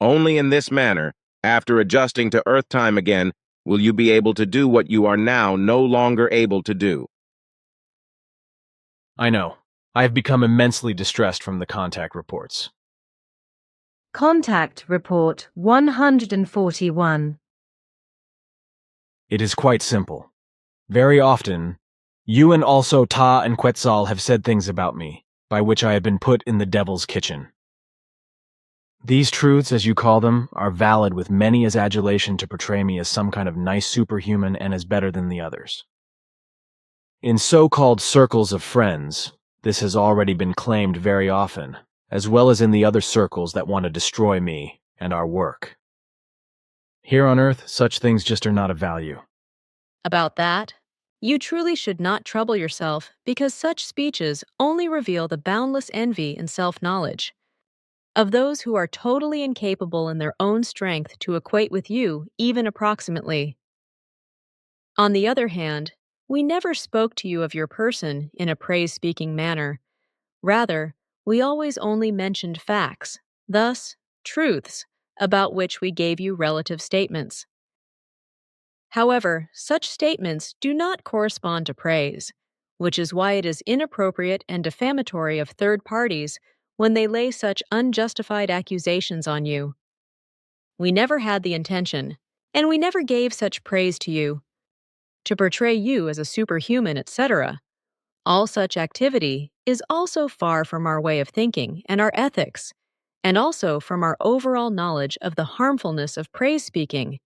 Only in this manner, after adjusting to earth time again, will you be able to do what you are now no longer able to do. I know. I have become immensely distressed from the contact reports. Contact Report 141. It is quite simple. Very often, you and also Ta and Quetzal have said things about me, by which I have been put in the devil's kitchen. These truths, as you call them, are valid with many as adulation to portray me as some kind of nice superhuman and as better than the others. In so-called circles of friends, this has already been claimed very often, as well as in the other circles that want to destroy me and our work. Here on Earth, such things just are not of value. About that, you truly should not trouble yourself because such speeches only reveal the boundless envy and self-knowledge of those who are totally incapable in their own strength to equate with you even approximately. On the other hand, we never spoke to you of your person in a praise-speaking manner. Rather, we always only mentioned facts, thus, truths, about which we gave you relative statements. However, such statements do not correspond to praise, which is why it is inappropriate and defamatory of third parties when they lay such unjustified accusations on you. We never had the intention, and we never gave such praise to you, to portray you as a superhuman, etc., All such activity is also far from our way of thinking and our ethics, and also from our overall knowledge of the harmfulness of praise speaking.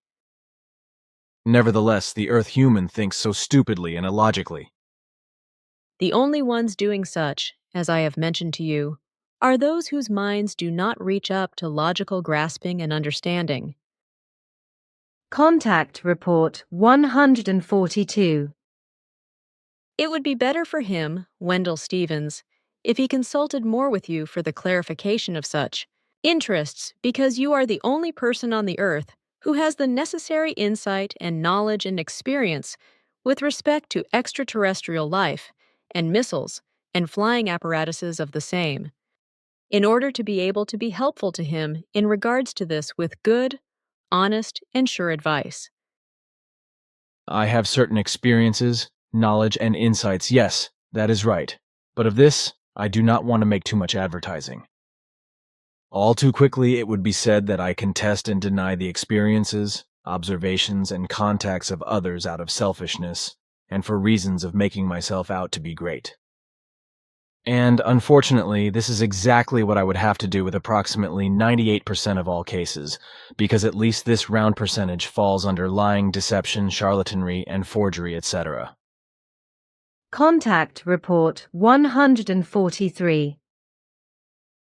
Nevertheless, the Earth human thinks so stupidly and illogically. The only ones doing such, as I have mentioned to you, are those whose minds do not reach up to logical grasping and understanding. Contact Report 142. It would be better for him, Wendell Stevens, if he consulted more with you for the clarification of such interests, because you are the only person on the earth who has the necessary insight and knowledge and experience with respect to extraterrestrial life and missiles and flying apparatuses of the same, in order to be able to be helpful to him in regards to this with good, honest, and sure advice. I have certain experiences, knowledge, and insights. Yes, that is right. But of this, I do not want to make too much advertising. All too quickly, it would be said that I contest and deny the experiences, observations, and contacts of others out of selfishness and for reasons of making myself out to be great. And unfortunately, this is exactly what I would have to do with approximately 98% of all cases, because at least this round percentage falls under lying, deception, charlatanry, and forgery, etc. Contact Report 143.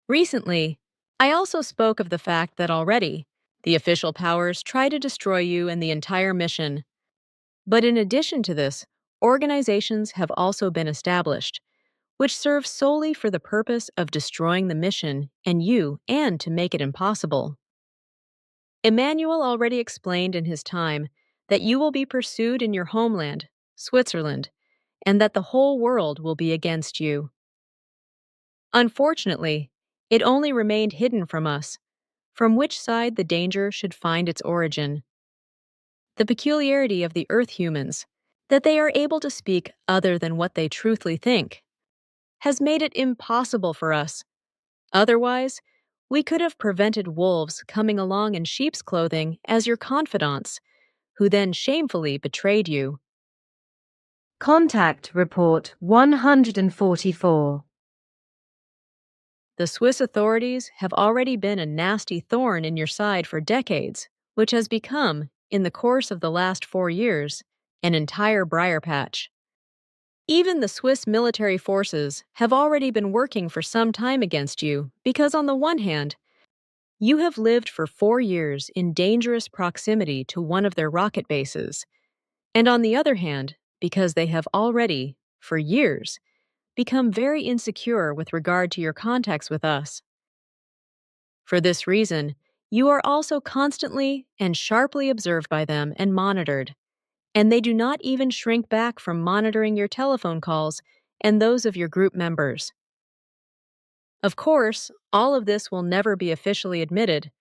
Recently, I also spoke of the fact that already, the official powers try to destroy you and the entire mission. But in addition to this, organizations have also been established, which serve solely for the purpose of destroying the mission and you, and to make it impossible. Emmanuel already explained in his time that you will be pursued in your homeland, Switzerland, and that the whole world will be against you. Unfortunately, it only remained hidden from us, from which side the danger should find its origin. The peculiarity of the Earth humans, that they are able to speak other than what they truthfully think, has made it impossible for us. Otherwise, we could have prevented wolves coming along in sheep's clothing as your confidants, who then shamefully betrayed you. Contact Report 144. The Swiss authorities have already been a nasty thorn in your side for decades, which has become, in the course of the last 4 years, an entire briar patch. Even the Swiss military forces have already been working for some time against you because, on the one hand, you have lived for 4 years in dangerous proximity to one of their rocket bases, and on the other hand, because they have already, for years, become very insecure with regard to your contacts with us. For this reason, you are also constantly and sharply observed by them and monitored, and they do not even shrink back from monitoring your telephone calls and those of your group members. Of course, all of this will never be officially admitted,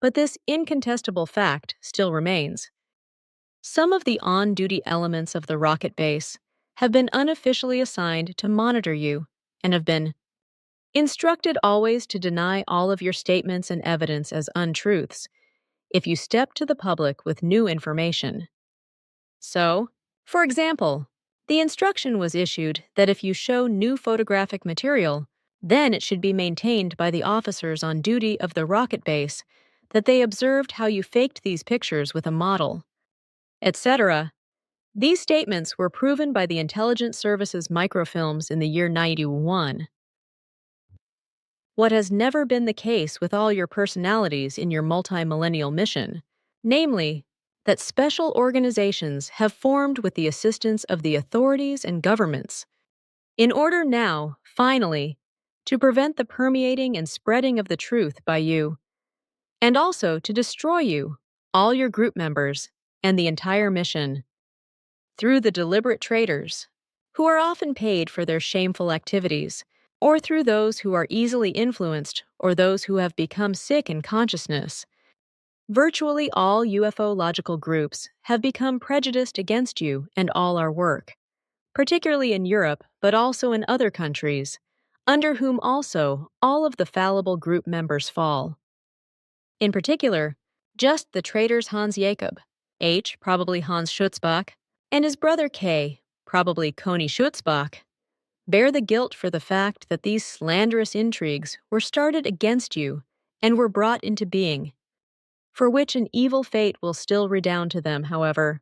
but this incontestable fact still remains. Some of the on-duty elements of the rocket base have been unofficially assigned to monitor you and have been instructed always to deny all of your statements and evidence as untruths if you step to the public with new information. So, for example, the instruction was issued that if you show new photographic material, then it should be maintained by the officers on duty of the rocket base that they observed how you faked these pictures with a model, etc. These statements were proven by the Intelligence Service's microfilms in the year 91. What has never been the case with all your personalities in your multi-millennial mission, namely, that special organizations have formed with the assistance of the authorities and governments, in order now, finally, to prevent the permeating and spreading of the truth by you, and also to destroy you, all your group members, and the entire mission, through the deliberate traitors, who are often paid for their shameful activities, or through those who are easily influenced or those who have become sick in consciousness. Virtually all UFO-logical groups have become prejudiced against you and all our work, particularly in Europe but also in other countries, under whom also all of the fallible group members fall. In particular, just the traitors Hans Jakob, H. probably Hans Schutzbach, and his brother K. probably Coney Schutzbach, bear the guilt for the fact that these slanderous intrigues were started against you and were brought into being, for which an evil fate will still redound to them, however.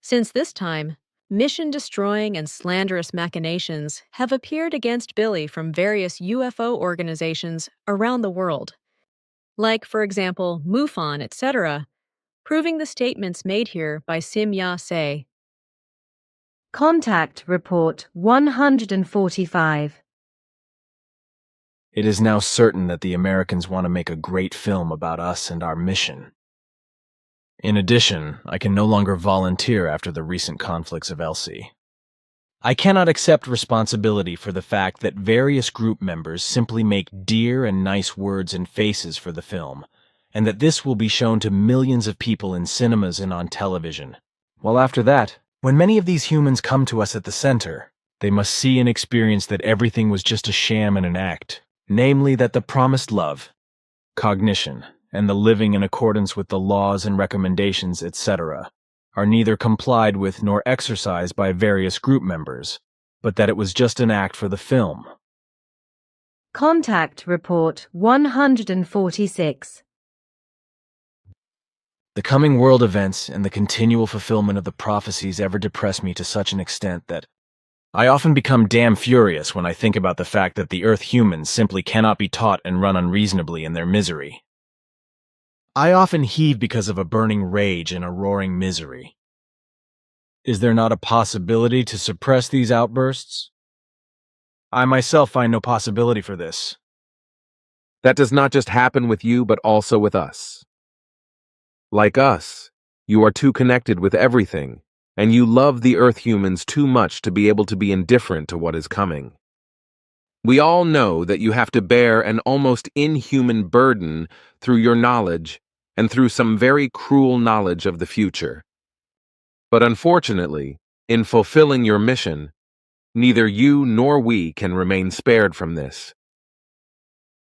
Since this time, mission-destroying and slanderous machinations have appeared against Billy from various UFO organizations around the world, like, for example, MUFON, etc., proving the statements made here by Sim Ya-se. Contact Report 145. It is now certain that the Americans want to make a great film about us and our mission. In addition, I can no longer volunteer after the recent conflicts of Elsie. I cannot accept responsibility for the fact that various group members simply make dear and nice words and faces for the film, and that this will be shown to millions of people in cinemas and on television. While after that, when many of these humans come to us at the center, they must see and experience that everything was just a sham and an act, namely that the promised love, cognition, and the living in accordance with the laws and recommendations, etc., are neither complied with nor exercised by various group members, but that it was just an act for the film. Contact Report 146. The coming world events and the continual fulfillment of the prophecies ever depress me to such an extent that I often become damn furious when I think about the fact that the Earth humans simply cannot be taught and run unreasonably in their misery. I often heave because of a burning rage and a roaring misery. Is there not a possibility to suppress these outbursts? I myself find no possibility for this. That does not just happen with you, but also with us. Like us, you are too connected with everything, and you love the Earth humans too much to be able to be indifferent to what is coming. We all know that you have to bear an almost inhuman burden through your knowledge and through some very cruel knowledge of the future. But unfortunately, in fulfilling your mission, neither you nor we can remain spared from this.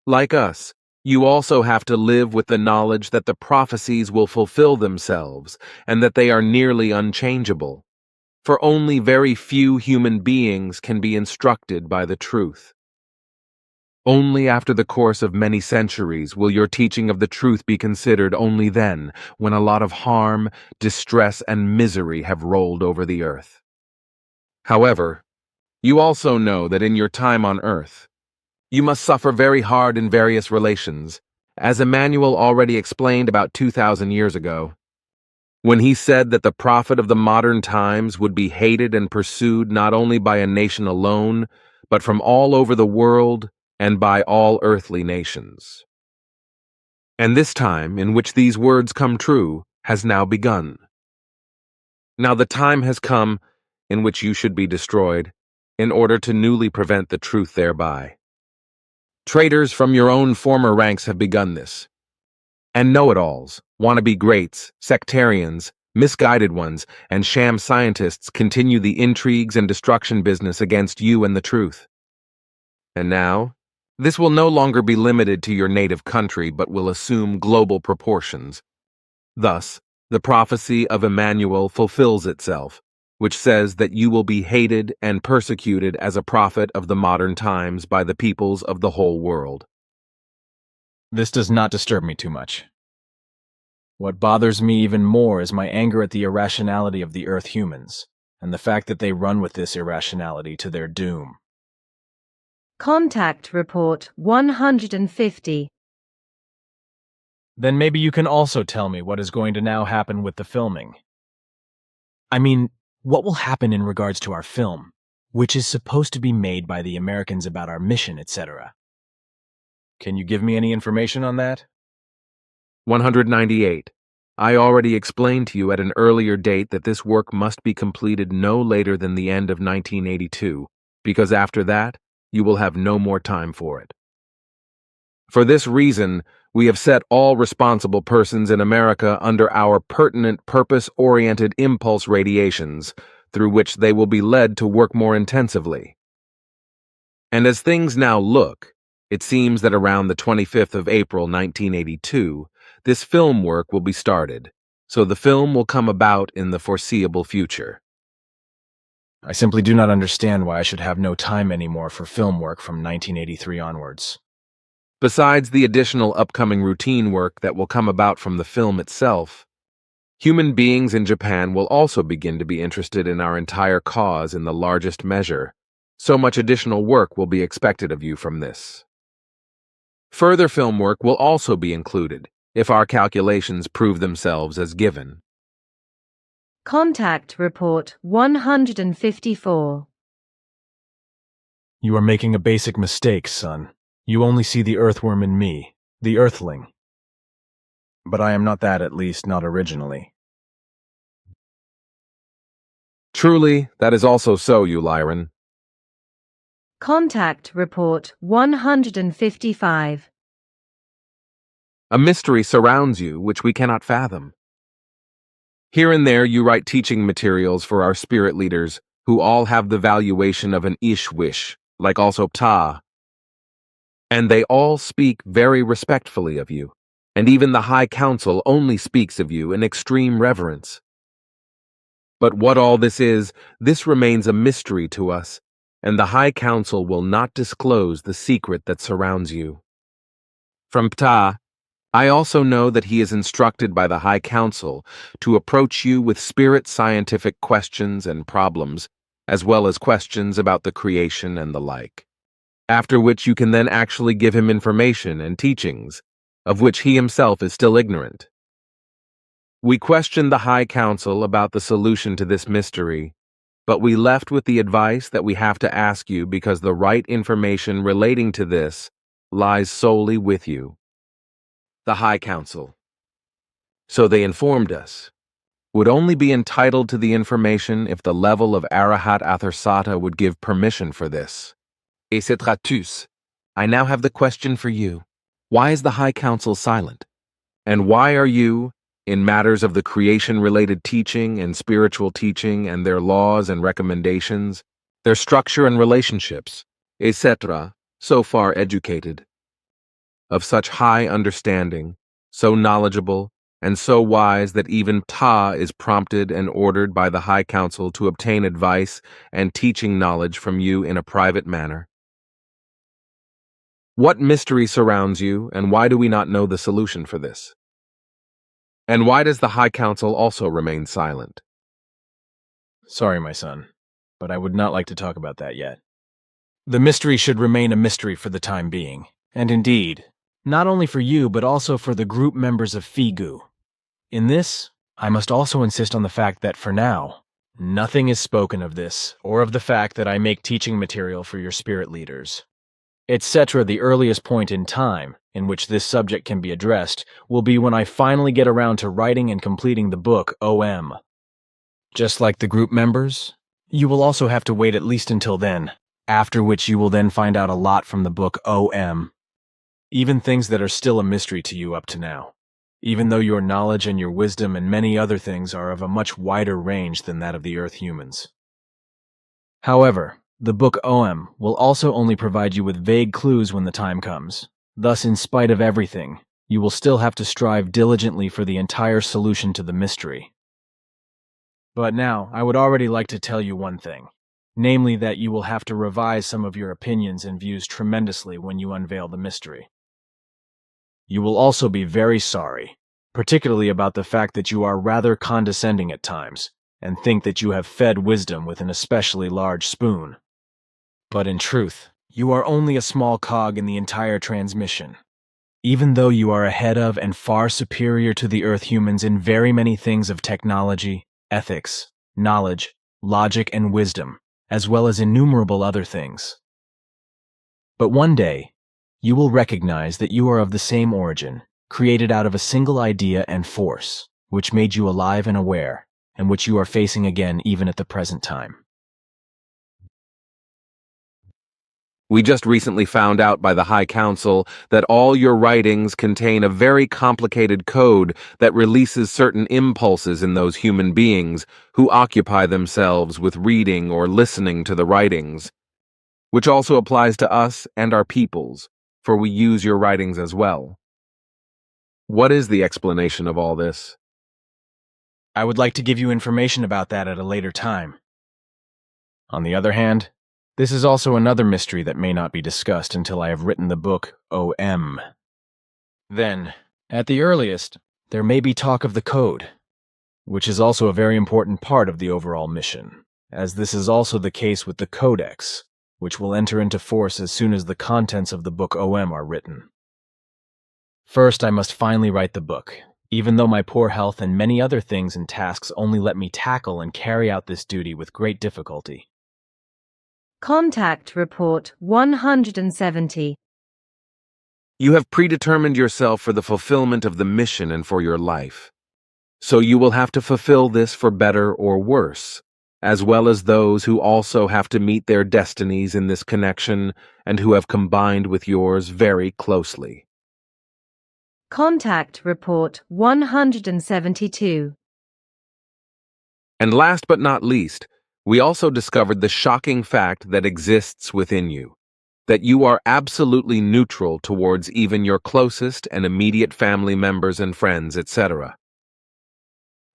Like us, you also have to live with the knowledge that the prophecies will fulfill themselves and that they are nearly unchangeable, for only very few human beings can be instructed by the truth. Only after the course of many centuries will your teaching of the truth be considered, only then, when a lot of harm, distress, and misery have rolled over the earth. However, you also know that in your time on earth, you must suffer very hard in various relations, as Emmanuel already explained about 2,000 years ago, when he said that the prophet of the modern times would be hated and pursued not only by a nation alone, but from all over the world and by all earthly nations. And this time in which these words come true has now begun. Now the time has come in which you should be destroyed, in order to newly prevent the truth thereby. Traitors from your own former ranks have begun this, and know-it-alls, wannabe greats, sectarians, misguided ones, and sham scientists continue the intrigues and destruction business against you and the truth. And now, this will no longer be limited to your native country, but will assume global proportions. Thus, the prophecy of Emmanuel fulfills itself, which says that you will be hated and persecuted as a prophet of the modern times by the peoples of the whole world. This does not disturb me too much. What bothers me even more is my anger at the irrationality of the Earth humans, and the fact that they run with this irrationality to their doom. Contact Report 150. Then maybe you can also tell me what is going to now happen with the filming. I mean, what will happen in regards to our film, which is supposed to be made by the Americans about our mission, etc. Can you give me any information on that? 198. I already explained to you at an earlier date that this work must be completed no later than the end of 1982, because after that, you will have no more time for it. For this reason, we have set all responsible persons in America under our pertinent purpose-oriented impulse radiations, through which they will be led to work more intensively. And as things now look, it seems that around the 25th of April 1982, this film work will be started, so the film will come about in the foreseeable future. I simply do not understand why I should have no time anymore for film work from 1983 onwards. Besides the additional upcoming routine work that will come about from the film itself, human beings in Japan will also begin to be interested in our entire cause in the largest measure. So much additional work will be expected of you from this. Further film work will also be included if our calculations prove themselves as given. Contact Report 154. You are making a basic mistake, son. You only see the earthworm in me, the earthling. But I am not that, at least not originally. Truly, that is also so, Ulyron. Contact Report 155. A mystery surrounds you which we cannot fathom. Here and there you write teaching materials for our spirit leaders, who all have the valuation of an ish-wish, like also Ptah. And they all speak very respectfully of you, and even the High Council only speaks of you in extreme reverence. But what all this remains a mystery to us, and the High Council will not disclose the secret that surrounds you. From Ptah, I also know that he is instructed by the High Council to approach you with spirit scientific questions and problems, as well as questions about the creation and the like, after which you can then actually give him information and teachings, of which he himself is still ignorant. We questioned the High Council about the solution to this mystery, but we left with the advice that we have to ask you because the right information relating to this lies solely with you. The High Council, so they informed us, would only be entitled to the information if the level of Arahat Athersata would give permission for this. Et cetera tous. I now have the question for you. Why is the High Council silent? And why are you, in matters of the creation-related teaching and spiritual teaching and their laws and recommendations, their structure and relationships, etc., so far educated? Of such high understanding, so knowledgeable, and so wise that even Ptah is prompted and ordered by the High Council to obtain advice and teaching knowledge from you in a private manner. What mystery surrounds you, and why do we not know the solution for this? And why does the High Council also remain silent? Sorry, my son, but I would not like to talk about that yet. The mystery should remain a mystery for the time being, and indeed, not only for you, but also for the group members of Figu. In this, I must also insist on the fact that for now, nothing is spoken of this, or of the fact that I make teaching material for your spirit leaders. Etc. The earliest point in time in which this subject can be addressed will be when I finally get around to writing and completing the book OM. Just like the group members, you will also have to wait at least until then, after which you will then find out a lot from the book OM. Even things that are still a mystery to you up to now, even though your knowledge and your wisdom and many other things are of a much wider range than that of the Earth humans. However, the book OM will also only provide you with vague clues when the time comes. Thus, in spite of everything, you will still have to strive diligently for the entire solution to the mystery. But now, I would already like to tell you one thing, namely that you will have to revise some of your opinions and views tremendously when you unveil the mystery. You will also be very sorry, particularly about the fact that you are rather condescending at times, and think that you have fed wisdom with an especially large spoon. But in truth, you are only a small cog in the entire transmission. Even though you are ahead of and far superior to the Earth humans in very many things of technology, ethics, knowledge, logic, and wisdom, as well as innumerable other things. But one day, you will recognize that you are of the same origin, created out of a single idea and force, which made you alive and aware, and which you are facing again even at the present time. We just recently found out by the High Council that all your writings contain a very complicated code that releases certain impulses in those human beings who occupy themselves with reading or listening to the writings, which also applies to us and our peoples, for we use your writings as well. What is the explanation of all this? I would like to give you information about that at a later time. On the other hand, this is also another mystery that may not be discussed until I have written the book OM. Then, at the earliest, there may be talk of the code, which is also a very important part of the overall mission, as this is also the case with the Codex, which will enter into force as soon as the contents of the book OM are written. First, I must finally write the book, even though my poor health and many other things and tasks only let me tackle and carry out this duty with great difficulty. Contact Report 170. You have predetermined yourself for the fulfillment of the mission and for your life. So you will have to fulfill this for better or worse, as well as those who also have to meet their destinies in this connection and who have combined with yours very closely. Contact Report 172. And last but not least, we also discovered the shocking fact that exists within you, that you are absolutely neutral towards even your closest and immediate family members and friends, etc.,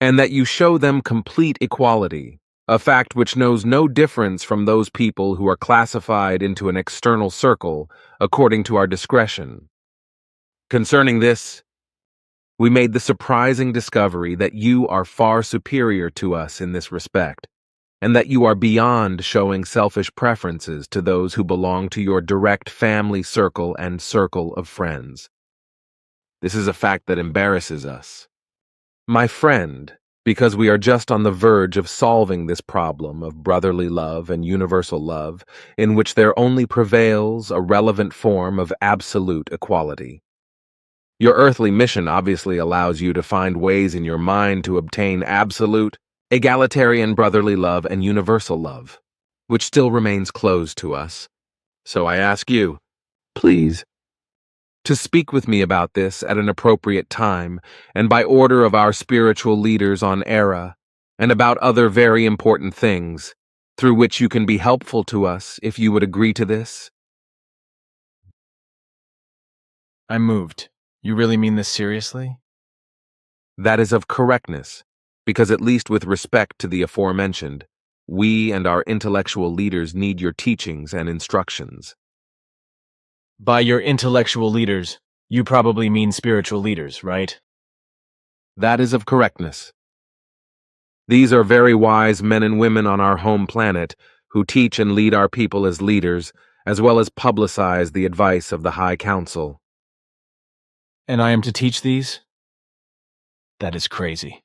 and that you show them complete equality, a fact which knows no difference from those people who are classified into an external circle according to our discretion. Concerning this, we made the surprising discovery that you are far superior to us in this respect, and that you are beyond showing selfish preferences to those who belong to your direct family circle and circle of friends. This is a fact that embarrasses us. My friend, because we are just on the verge of solving this problem of brotherly love and universal love, in which there only prevails a relevant form of absolute equality. Your earthly mission obviously allows you to find ways in your mind to obtain absolute, egalitarian brotherly love and universal love, which still remains closed to us. So I ask you, please, to speak with me about this at an appropriate time and by order of our spiritual leaders on Era, and about other very important things, through which you can be helpful to us if you would agree to this. I'm moved. You really mean this seriously? That is of correctness, because at least with respect to the aforementioned, we and our intellectual leaders need your teachings and instructions. By your intellectual leaders, you probably mean spiritual leaders, right? That is of correctness. These are very wise men and women on our home planet who teach and lead our people as leaders, as well as publicize the advice of the High Council. And I am to teach these? That is crazy.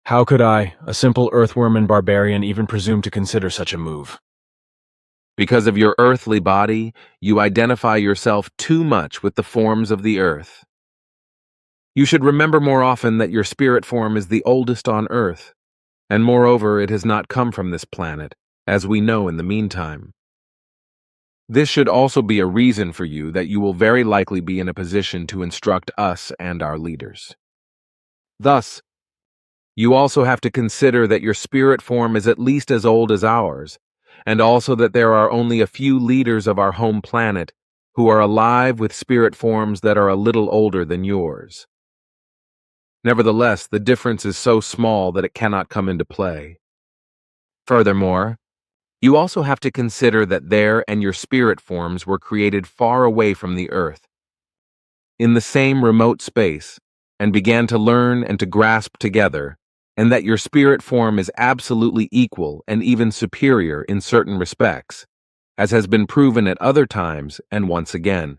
How could I, a simple earthworm and barbarian, even presume to consider such a move? Because of your earthly body, you identify yourself too much with the forms of the earth. You should remember more often that your spirit form is the oldest on earth, and moreover it has not come from this planet, as we know in the meantime. This should also be a reason for you that you will very likely be in a position to instruct us and our leaders. Thus, you also have to consider that your spirit form is at least as old as ours, and also that there are only a few leaders of our home planet who are alive with spirit forms that are a little older than yours. Nevertheless, the difference is so small that it cannot come into play. Furthermore, you also have to consider that their and your spirit forms were created far away from the earth, in the same remote space, and began to learn and to grasp together, and that your spirit form is absolutely equal and even superior in certain respects, as has been proven at other times and once again.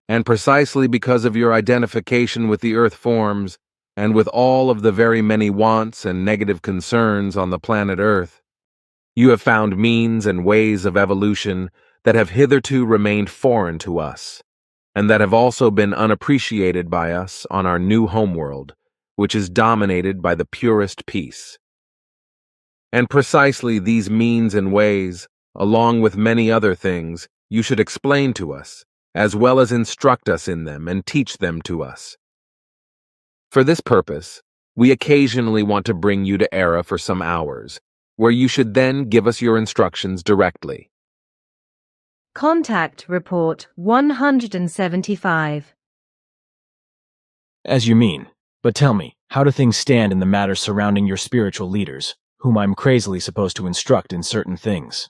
And precisely because of your identification with the earth forms, and with all of the very many wants and negative concerns on the planet Earth, you have found means and ways of evolution that have hitherto remained foreign to us, and that have also been unappreciated by us on our new homeworld, which is dominated by the purest peace. And precisely these means and ways, along with many other things, you should explain to us, as well as instruct us in them and teach them to us. For this purpose, we occasionally want to bring you to Era for some hours, where you should then give us your instructions directly. Contact Report 175. As you mean, but tell me, how do things stand in the matters surrounding your spiritual leaders, whom I'm crazily supposed to instruct in certain things.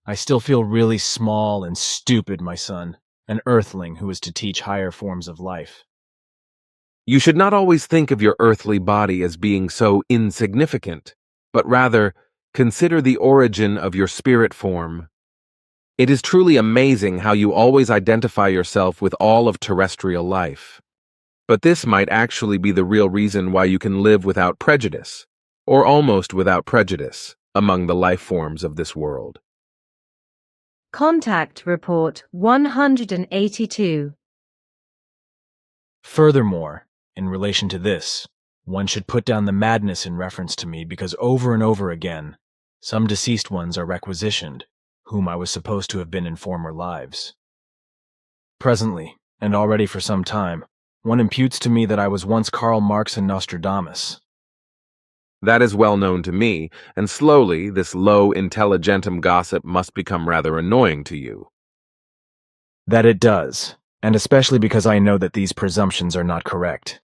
I still feel really small and stupid, my son, an earthling who is to teach higher forms of life. You should not always think of your earthly body as being so insignificant, but rather consider the origin of your spirit form. It is truly amazing how you always identify yourself with all of terrestrial life. But this might actually be the real reason why you can live without prejudice, or almost without prejudice, among the life forms of this world. Contact Report 182. Furthermore, in relation to this, one should put down the madness in reference to me because over and over again, some deceased ones are requisitioned, whom I was supposed to have been in former lives. Presently, and already for some time, one imputes to me that I was once Karl Marx and Nostradamus. That is well known to me, and slowly this low intelligentum gossip must become rather annoying to you. That it does, and especially because I know that these presumptions are not correct.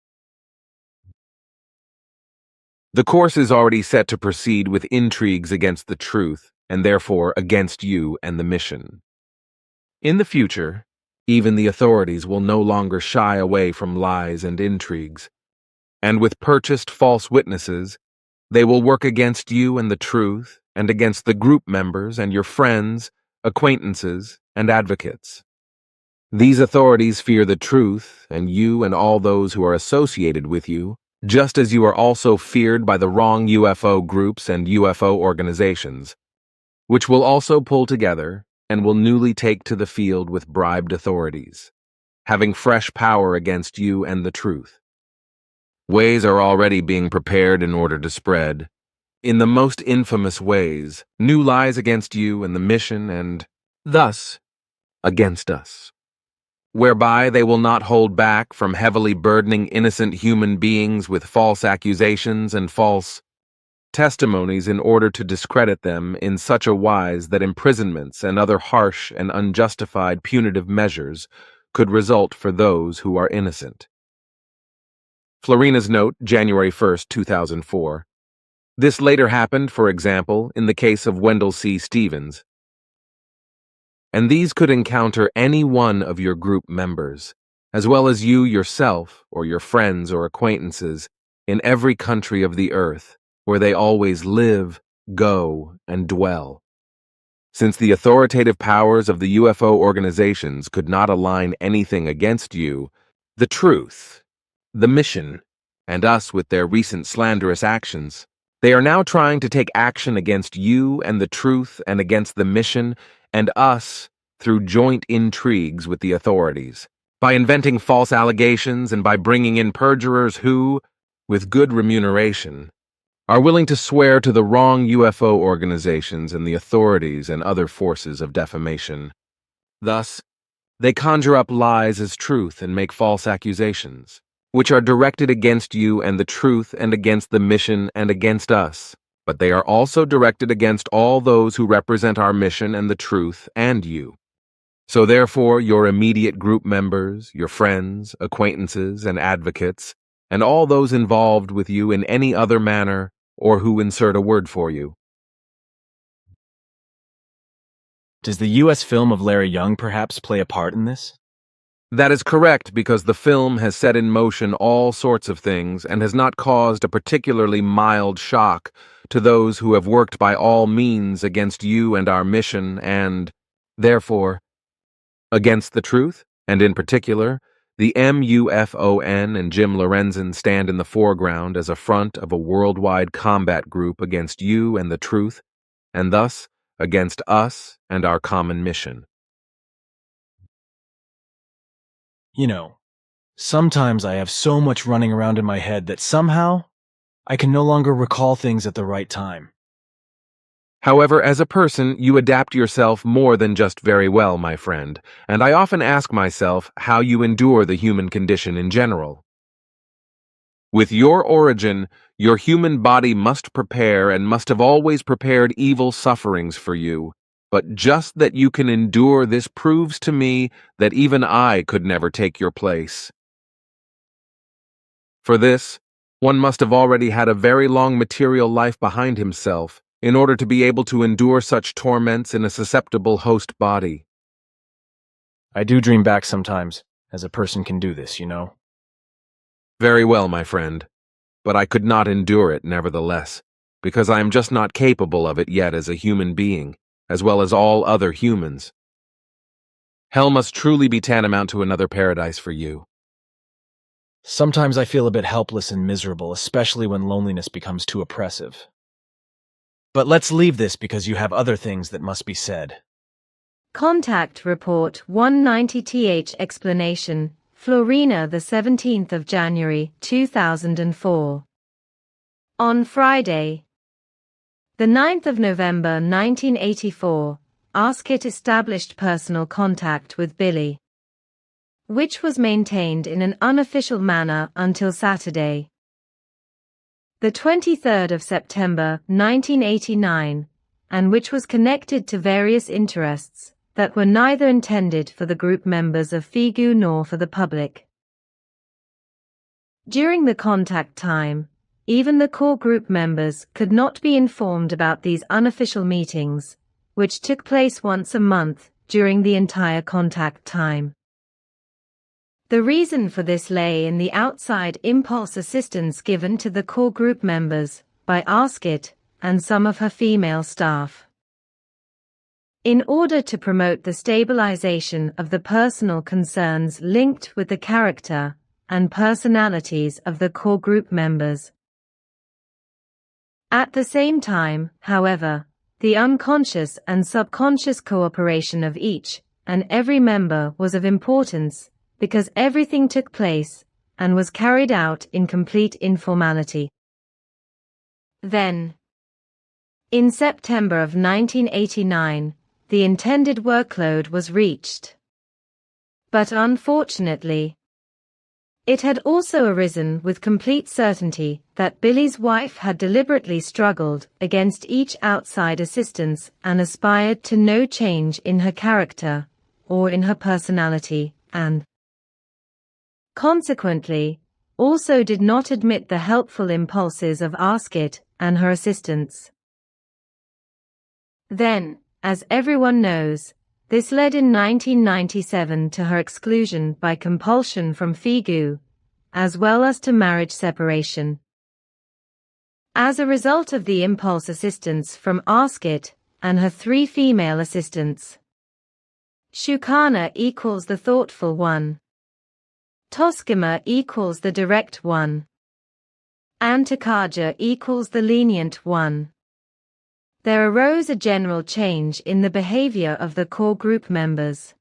The course is already set to proceed with intrigues against the truth, and therefore against you and the mission. In the future, even the authorities will no longer shy away from lies and intrigues, and with purchased false witnesses, they will work against you and the truth, and against the group members and your friends, acquaintances, and advocates. These authorities fear the truth, and you and all those who are associated with you, just as you are also feared by the wrong UFO groups and UFO organizations, which will also pull together and will newly take to the field with bribed authorities, having fresh power against you and the truth. Ways are already being prepared in order to spread, in the most infamous ways, new lies against you and the mission and, thus, against us, whereby they will not hold back from heavily burdening innocent human beings with false accusations and false testimonies in order to discredit them in such a wise that imprisonments and other harsh and unjustified punitive measures could result for those who are innocent. Florina's note, January 1st, 2004. This later happened, for example, in the case of Wendell C. Stevens. And these could encounter any one of your group members, as well as you yourself or your friends or acquaintances in every country of the earth, where they always live, go, and dwell. Since the authoritative powers of the UFO organizations could not align anything against you, the truth, the mission, and us with their recent slanderous actions, they are now trying to take action against you and the truth and against the mission and us through joint intrigues with the authorities, by inventing false allegations and by bringing in perjurers who, with good remuneration, are willing to swear to the wrong UFO organizations and the authorities and other forces of defamation. Thus, they conjure up lies as truth and make false accusations, which are directed against you and the truth and against the mission and against us, but they are also directed against all those who represent our mission and the truth and you. So therefore, your immediate group members, your friends, acquaintances, and advocates, and all those involved with you in any other manner or who insert a word for you. Does the U.S. film of Larry Young perhaps play a part in this? That is correct, because the film has set in motion all sorts of things and has not caused a particularly mild shock to those who have worked by all means against you and our mission and, therefore, against the truth, and in particular, the MUFON and Jim Lorenzen stand in the foreground as a front of a worldwide combat group against you and the truth, and thus against us and our common mission. You know, sometimes I have so much running around in my head that somehow I can no longer recall things at the right time. However, as a person, you adapt yourself more than just very well, my friend, and I often ask myself how you endure the human condition in general. With your origin, your human body must prepare and must have always prepared evil sufferings for you, but just that you can endure this proves to me that even I could never take your place. For this, One must have already had a very long material life behind himself in order to be able to endure such torments in a susceptible host body. I do dream back sometimes, as a person can do this, you know. Very well, my friend, but I could not endure it nevertheless, because I am just not capable of it yet as a human being, as well as all other humans. Hell must truly be tantamount to another paradise for you. Sometimes I feel a bit helpless and miserable, especially when loneliness becomes too oppressive. But let's leave this because you have other things that must be said. Contact Report 190th Explanation, Florina, the 17th of January, 2004. On Friday, the 9th of November 1984, Asket established personal contact with Billy, which was maintained in an unofficial manner until Saturday, the 23rd of September 1989, and which was connected to various interests that were neither intended for the group members of Figu nor for the public. During the contact time, even the core group members could not be informed about these unofficial meetings, which took place once a month during the entire contact time. The reason for this lay in the outside impulse assistance given to the core group members by Asket and some of her female staff, in order to promote the stabilization of the personal concerns linked with the character and personalities of the core group members. At the same time, however, the unconscious and subconscious cooperation of each and every member was of importance, because everything took place and was carried out in complete informality. Then, in September of 1989, the intended workload was reached. But unfortunately, it had also arisen with complete certainty that Billy's wife had deliberately struggled against each outside assistance and aspired to no change in her character or in her personality, and consequently, also did not admit the helpful impulses of Asket and her assistants. Then, as everyone knows, this led in 1997 to her exclusion by compulsion from Figu, as well as to marriage separation. As a result of the impulse assistance from Asket and her 3 female assistants, Shukana equals the thoughtful one, Toskima equals the direct one, and Takaja equals the lenient one, there arose a general change in the behavior of the core group members,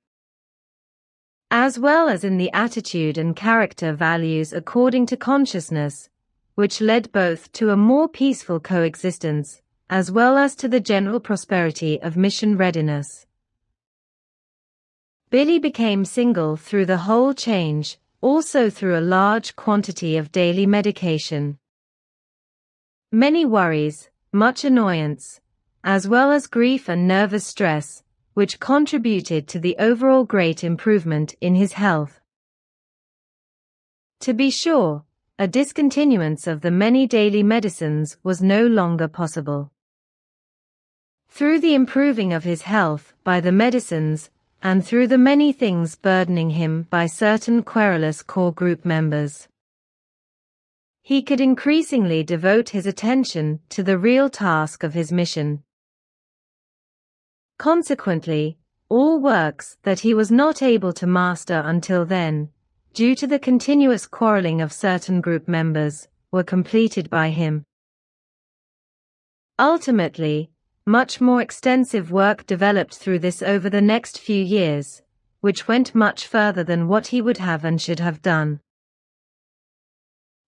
as well as in the attitude and character values according to consciousness, which led both to a more peaceful coexistence, as well as to the general prosperity of mission readiness. Billy became single through the whole change, also through a large quantity of daily medication, many worries, much annoyance, as well as grief and nervous stress, which contributed to the overall great improvement in his health. To be sure, a discontinuance of the many daily medicines was no longer possible. Through the improving of his health by the medicines, and through the many things burdening him by certain querulous core group members, he could increasingly devote his attention to the real task of his mission. Consequently, all works that he was not able to master until then, due to the continuous quarreling of certain group members, were completed by him. Ultimately, much more extensive work developed through this over the next few years, which went much further than what he would have and should have done.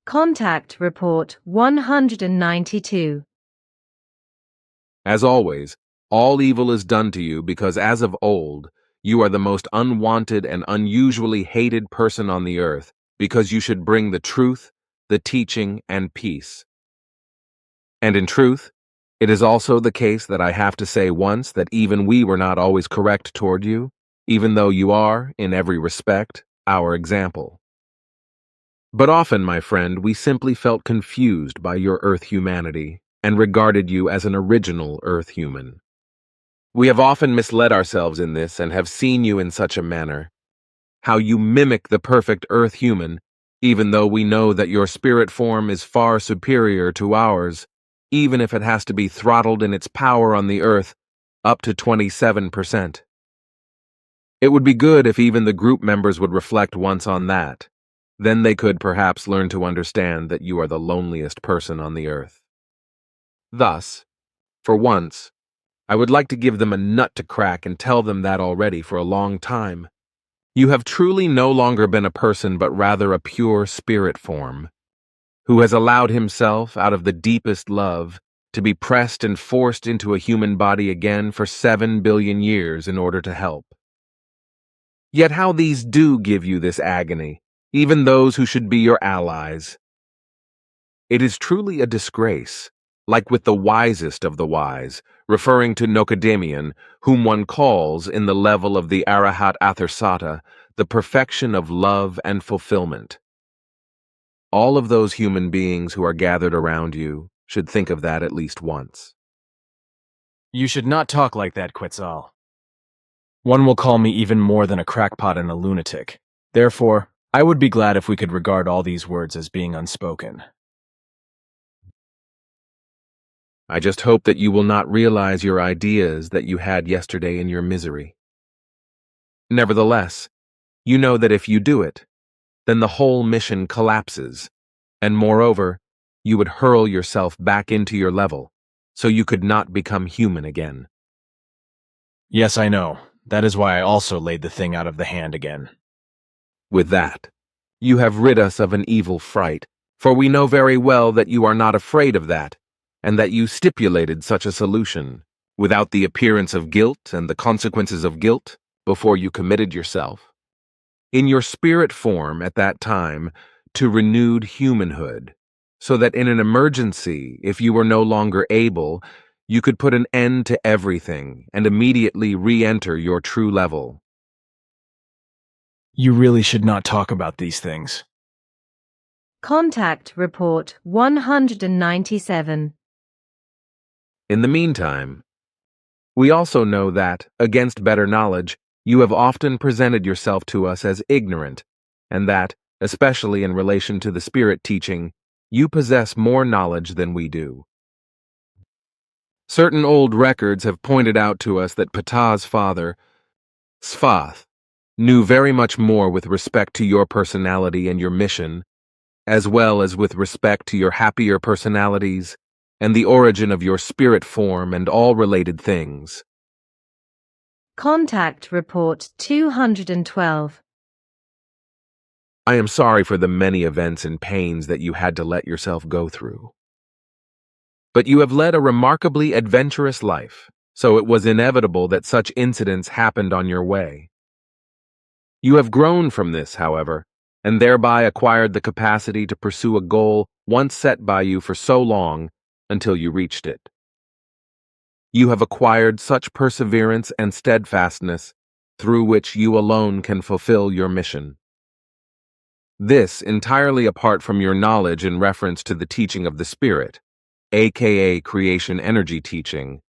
Contact Report 192. As always, all evil is done to you because as of old, you are the most unwanted and unusually hated person on the earth, because you should bring the truth, the teaching, and peace. And in truth, it is also the case that I have to say once that even we were not always correct toward you, even though you are, in every respect, our example. But often, my friend, we simply felt confused by your Earth humanity and regarded you as an original Earth human. We have often misled ourselves in this and have seen you in such a manner. How you mimic the perfect Earth human, even though we know that your spirit form is far superior to ours, even if it has to be throttled in its power on the Earth up to 27%. It would be good if even the group members would reflect once on that. Then they could perhaps learn to understand that you are the loneliest person on the Earth. Thus, for once, I would like to give them a nut to crack and tell them that already for a long time. You have truly no longer been a person but rather a pure spirit form, who has allowed himself, out of the deepest love, to be pressed and forced into a human body again for 7 billion years in order to help. Yet how these do give you this agony, even those who should be your allies. It is truly a disgrace, like with the wisest of the wise, referring to Nokodemion, whom one calls, in the level of the Arahat Atharsata, the perfection of love and fulfillment. All of those human beings who are gathered around you should think of that at least once. You should not talk like that, Quetzal. One will call me even more than a crackpot and a lunatic. Therefore, I would be glad if we could regard all these words as being unspoken. I just hope that you will not realize your ideas that you had yesterday in your misery. Nevertheless, you know that if you do it, then the whole mission collapses, and moreover, you would hurl yourself back into your level, so you could not become human again. Yes, I know. That is why I also laid the thing out of the hand again. With that, you have rid us of an evil fright, for we know very well that you are not afraid of that, and that you stipulated such a solution, without the appearance of guilt and the consequences of guilt, before you committed yourself. In your spirit form at that time, to renewed humanhood, so that in an emergency, if you were no longer able, you could put an end to everything and immediately re-enter your true level. You really should not talk about these things. Contact Report 197. In the meantime, we also know that, against better knowledge, you have often presented yourself to us as ignorant, and that, especially in relation to the spirit teaching, you possess more knowledge than we do. Certain old records have pointed out to us that Ptah's father, Sfath, knew very much more with respect to your personality and your mission, as well as with respect to your happier personalities and the origin of your spirit form and all related things. Contact Report 212. I am sorry for the many events and pains that you had to let yourself go through. But you have led a remarkably adventurous life, so it was inevitable that such incidents happened on your way. You have grown from this, however, and thereby acquired the capacity to pursue a goal once set by you for so long until you reached it. You have acquired such perseverance and steadfastness through which you alone can fulfill your mission. This entirely apart from your knowledge in reference to the teaching of the Spirit, aka creation energy teaching.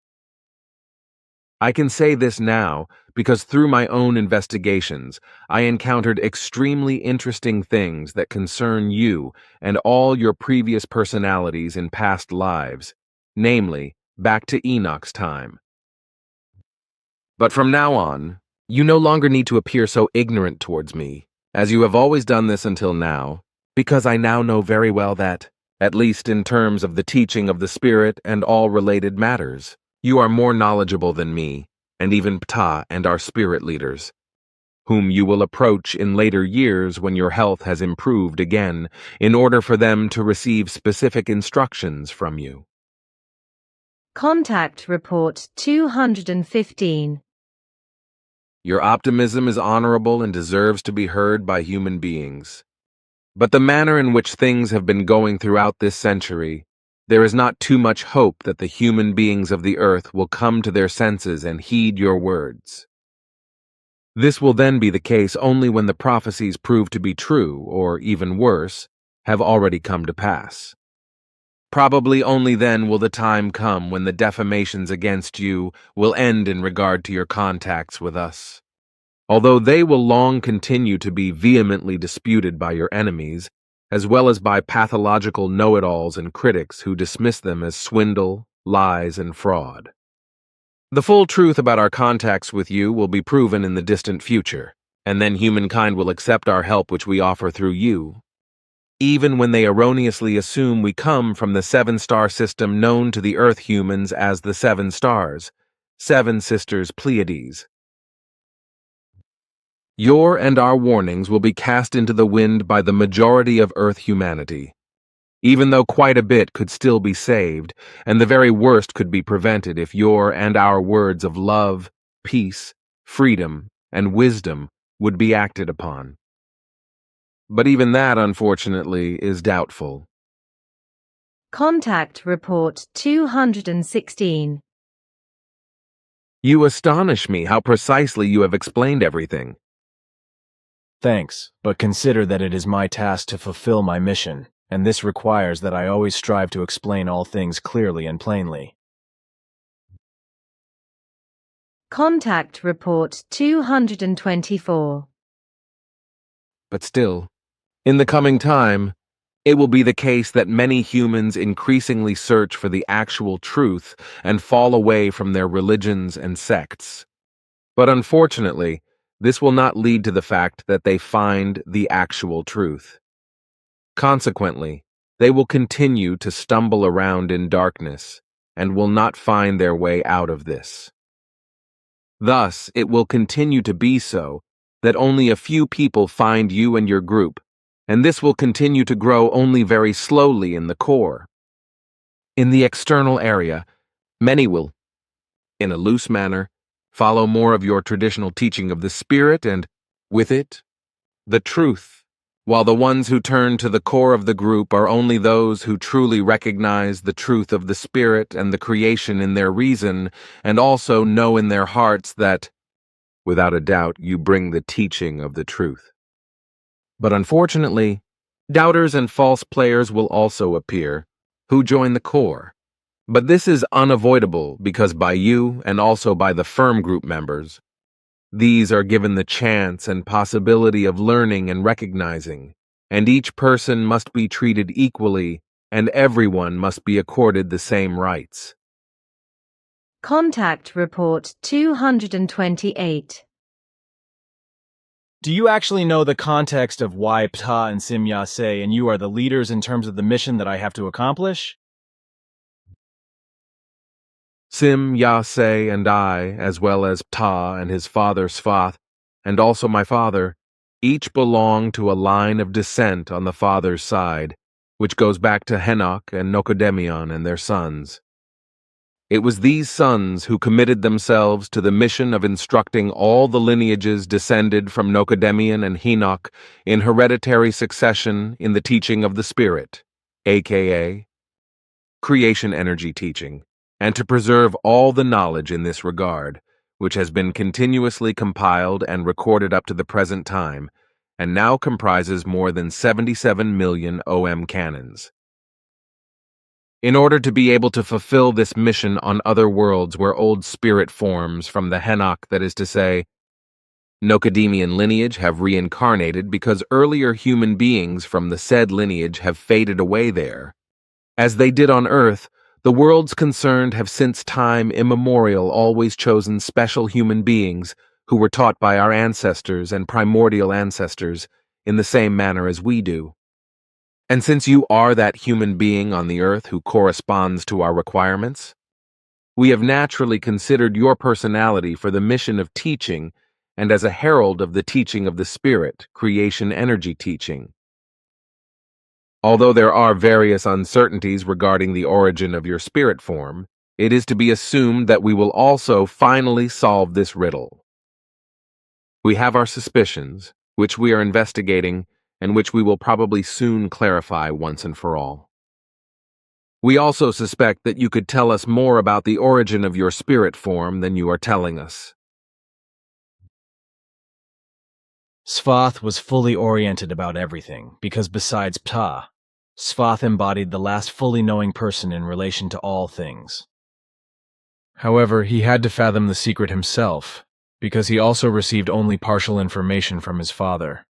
I can say this now because through my own investigations, I encountered extremely interesting things that concern you and all your previous personalities in past lives, namely, back to Enoch's time. But from now on, you no longer need to appear so ignorant towards me, as you have always done this until now, because I now know very well that, at least in terms of the teaching of the Spirit and all related matters, you are more knowledgeable than me, and even Ptah and our spirit leaders, whom you will approach in later years when your health has improved again, in order for them to receive specific instructions from you. Contact Report 215. Your optimism is honorable and deserves to be heard by human beings. But the manner in which things have been going throughout this century, there is not too much hope that the human beings of the earth will come to their senses and heed your words. This will then be the case only when the prophecies prove to be true, or even worse, have already come to pass. Probably only then will the time come when the defamations against you will end in regard to your contacts with us. Although they will long continue to be vehemently disputed by your enemies, as well as by pathological know-it-alls and critics who dismiss them as swindle, lies, and fraud. The full truth about our contacts with you will be proven in the distant future, and then humankind will accept our help which we offer through you, even when they erroneously assume we come from the seven-star system known to the Earth humans as the Seven Stars, Seven Sisters Pleiades. Your and our warnings will be cast into the wind by the majority of Earth humanity, even though quite a bit could still be saved, and the very worst could be prevented if your and our words of love, peace, freedom, and wisdom would be acted upon. But even that, unfortunately, is doubtful. Contact Report 216. You astonish me how precisely you have explained everything. Thanks, but consider that it is my task to fulfill my mission, and this requires that I always strive to explain all things clearly and plainly. Contact Report 224. But still, in the coming time, it will be the case that many humans increasingly search for the actual truth and fall away from their religions and sects. But unfortunately, this will not lead to the fact that they find the actual truth. Consequently, they will continue to stumble around in darkness and will not find their way out of this. Thus, it will continue to be so that only a few people find you and your group, and this will continue to grow only very slowly in the core. In the external area, many will, in a loose manner, follow more of your traditional teaching of the Spirit and, with it, the truth, while the ones who turn to the core of the group are only those who truly recognize the truth of the Spirit and the creation in their reason, and also know in their hearts that, without a doubt, you bring the teaching of the truth. But unfortunately, doubters and false players will also appear, who join the core. But this is unavoidable because by you and also by the firm group members, these are given the chance and possibility of learning and recognizing, and each person must be treated equally, and everyone must be accorded the same rights. Contact Report 228. Do you actually know the context of why Ptah and Simya say, and you are the leaders in terms of the mission that I have to accomplish? Sim, Yase, and I, as well as Ptah and his father Svath, and also my father, each belong to a line of descent on the father's side, which goes back to Henoch and Nokodemion and their sons. It was these sons who committed themselves to the mission of instructing all the lineages descended from Nokodemion and Henoch in hereditary succession in the teaching of the Spirit, aka creation energy teaching, and to preserve all the knowledge in this regard, which has been continuously compiled and recorded up to the present time, and now comprises more than 77 million OM canons. In order to be able to fulfill this mission on other worlds where old spirit forms from the Henoch, that is to say, Nokodemion lineage have reincarnated because earlier human beings from the said lineage have faded away there. As they did on Earth, the worlds concerned have since time immemorial always chosen special human beings who were taught by our ancestors and primordial ancestors in the same manner as we do. And since you are that human being on the Earth who corresponds to our requirements, we have naturally considered your personality for the mission of teaching and as a herald of the teaching of the Spirit, creation energy teaching. Although there are various uncertainties regarding the origin of your spirit form, it is to be assumed that we will also finally solve this riddle. We have our suspicions, which we are investigating, and which we will probably soon clarify once and for all. We also suspect that you could tell us more about the origin of your spirit form than you are telling us. Svath was fully oriented about everything, because besides Ptah, Svath embodied the last fully knowing person in relation to all things. However, he had to fathom the secret himself, because he also received only partial information from his father.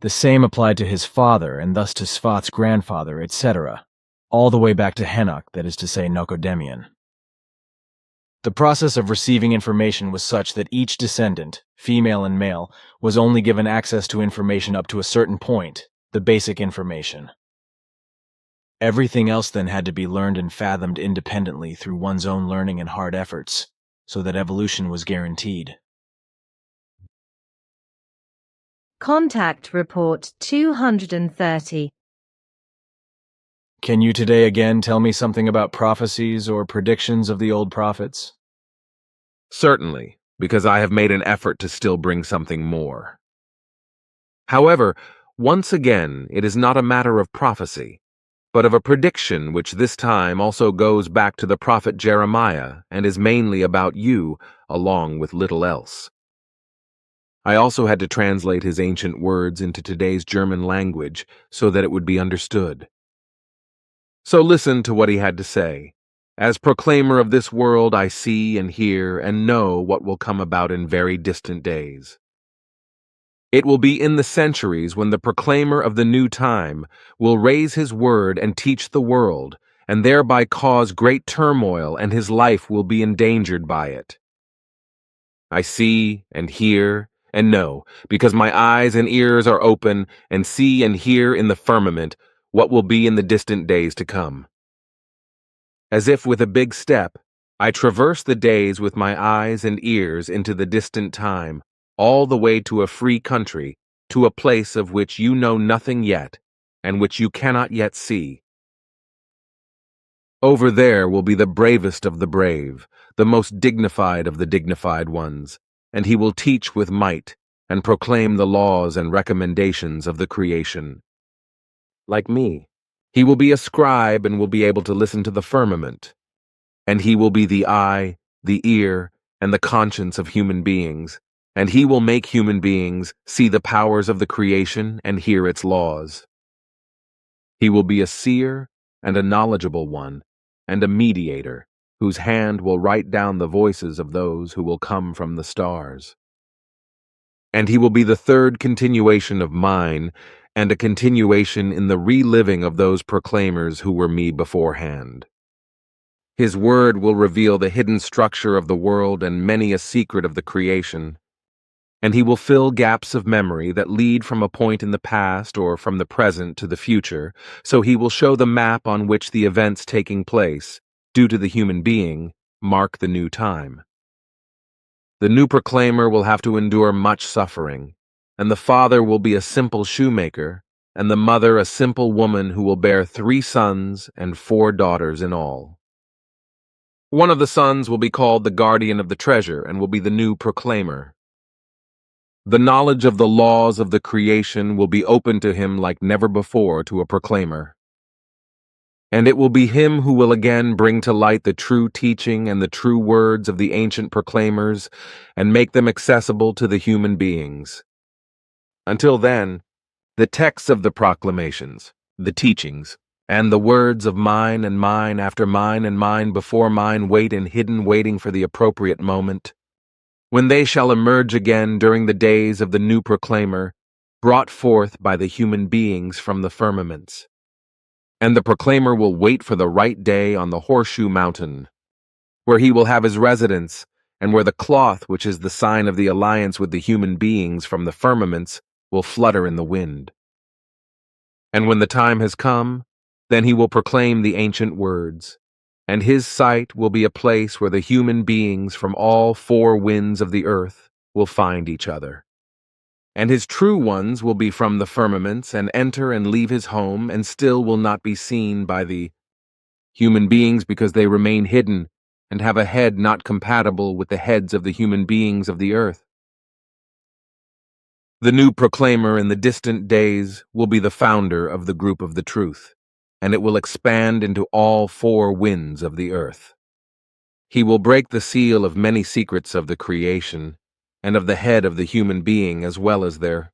The same applied to his father, and thus to Svath's grandfather, etc., all the way back to Henok, that is to say Nokodemion. The process of receiving information was such that each descendant, female and male, was only given access to information up to a certain point, the basic information. Everything else then had to be learned and fathomed independently through one's own learning and hard efforts, so that evolution was guaranteed. Contact Report 230. Can you today again tell me something about prophecies or predictions of the old prophets? Certainly, because I have made an effort to still bring something more. However, once again, it is not a matter of prophecy, but of a prediction which this time also goes back to the prophet Jeremiah and is mainly about you, along with little else. I also had to translate his ancient words into today's German language so that it would be understood. So listen to what he had to say. As proclaimer of this world, I see and hear and know what will come about in very distant days. It will be in the centuries when the proclaimer of the new time will raise his word and teach the world, and thereby cause great turmoil, and his life will be endangered by it. I see and hear and know, because my eyes and ears are open, and see and hear in the firmament what will be in the distant days to come. As if with a big step, I traverse the days with my eyes and ears into the distant time, all the way to a free country, to a place of which you know nothing yet, and which you cannot yet see. Over there will be the bravest of the brave, the most dignified of the dignified ones, and he will teach with might, and proclaim the laws and recommendations of the creation. Like me, he will be a scribe and will be able to listen to the firmament, and he will be the eye, the ear, and the conscience of human beings, and he will make human beings see the powers of the creation and hear its laws. He will be a seer and a knowledgeable one, and a mediator, whose hand will write down the voices of those who will come from the stars. And he will be the third continuation of mine, and a continuation in the reliving of those proclaimers who were me beforehand. His word will reveal the hidden structure of the world and many a secret of the creation, and he will fill gaps of memory that lead from a point in the past or from the present to the future, so he will show the map on which the events taking place, due to the human being, mark the new time. The new proclaimer will have to endure much suffering, and the father will be a simple shoemaker, and the mother a simple woman who will bear 3 sons and 4 daughters in all. One of the sons will be called the guardian of the treasure and will be the new proclaimer. The knowledge of the laws of the creation will be open to him like never before to a proclaimer. And it will be him who will again bring to light the true teaching and the true words of the ancient proclaimers and make them accessible to the human beings. Until then, the texts of the proclamations, the teachings, and the words of mine and mine after mine and mine before mine wait in hidden waiting for the appropriate moment, when they shall emerge again during the days of the new proclaimer, brought forth by the human beings from the firmaments. And the proclaimer will wait for the right day on the horseshoe mountain, where he will have his residence, and where the cloth which is the sign of the alliance with the human beings from the firmaments will flutter in the wind. And when the time has come, then he will proclaim the ancient words, and his sight will be a place where the human beings from all 4 winds of the earth will find each other. And his true ones will be from the firmaments and enter and leave his home and still will not be seen by the human beings because they remain hidden and have a head not compatible with the heads of the human beings of the earth. The new proclaimer in the distant days will be the founder of the group of the truth, and it will expand into all 4 winds of the earth. He will break the seal of many secrets of the creation, and of the head of the human being as well as their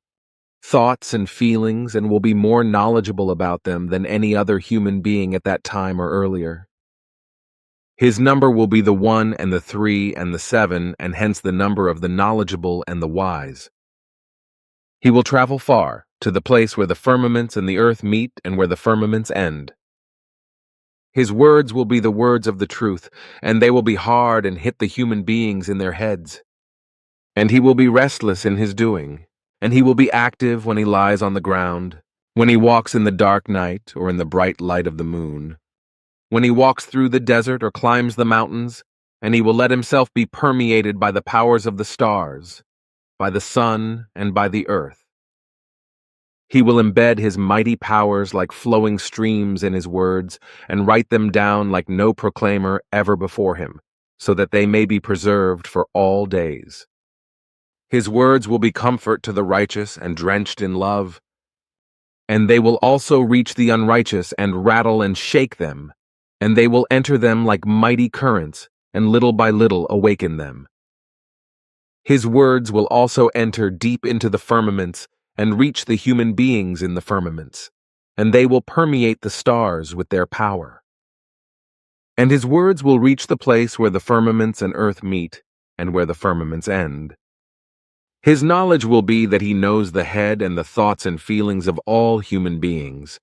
thoughts and feelings and will be more knowledgeable about them than any other human being at that time or earlier. His number will be the 1 and the 3 and the 7, and hence the number of the knowledgeable and the wise. He will travel far, to the place where the firmaments and the earth meet and where the firmaments end. His words will be the words of the truth, and they will be hard and hit the human beings in their heads. And he will be restless in his doing, and he will be active when he lies on the ground, when he walks in the dark night or in the bright light of the moon, when he walks through the desert or climbs the mountains, and he will let himself be permeated by the powers of the stars, by the sun, and by the earth. He will embed his mighty powers like flowing streams in his words, and write them down like no proclaimer ever before him, so that they may be preserved for all days. His words will be comfort to the righteous and drenched in love, and they will also reach the unrighteous and rattle and shake them, and they will enter them like mighty currents, and little by little awaken them. His words will also enter deep into the firmaments and reach the human beings in the firmaments, and they will permeate the stars with their power. And his words will reach the place where the firmaments and earth meet, and where the firmaments end. His knowledge will be that he knows the head and the thoughts and feelings of all human beings,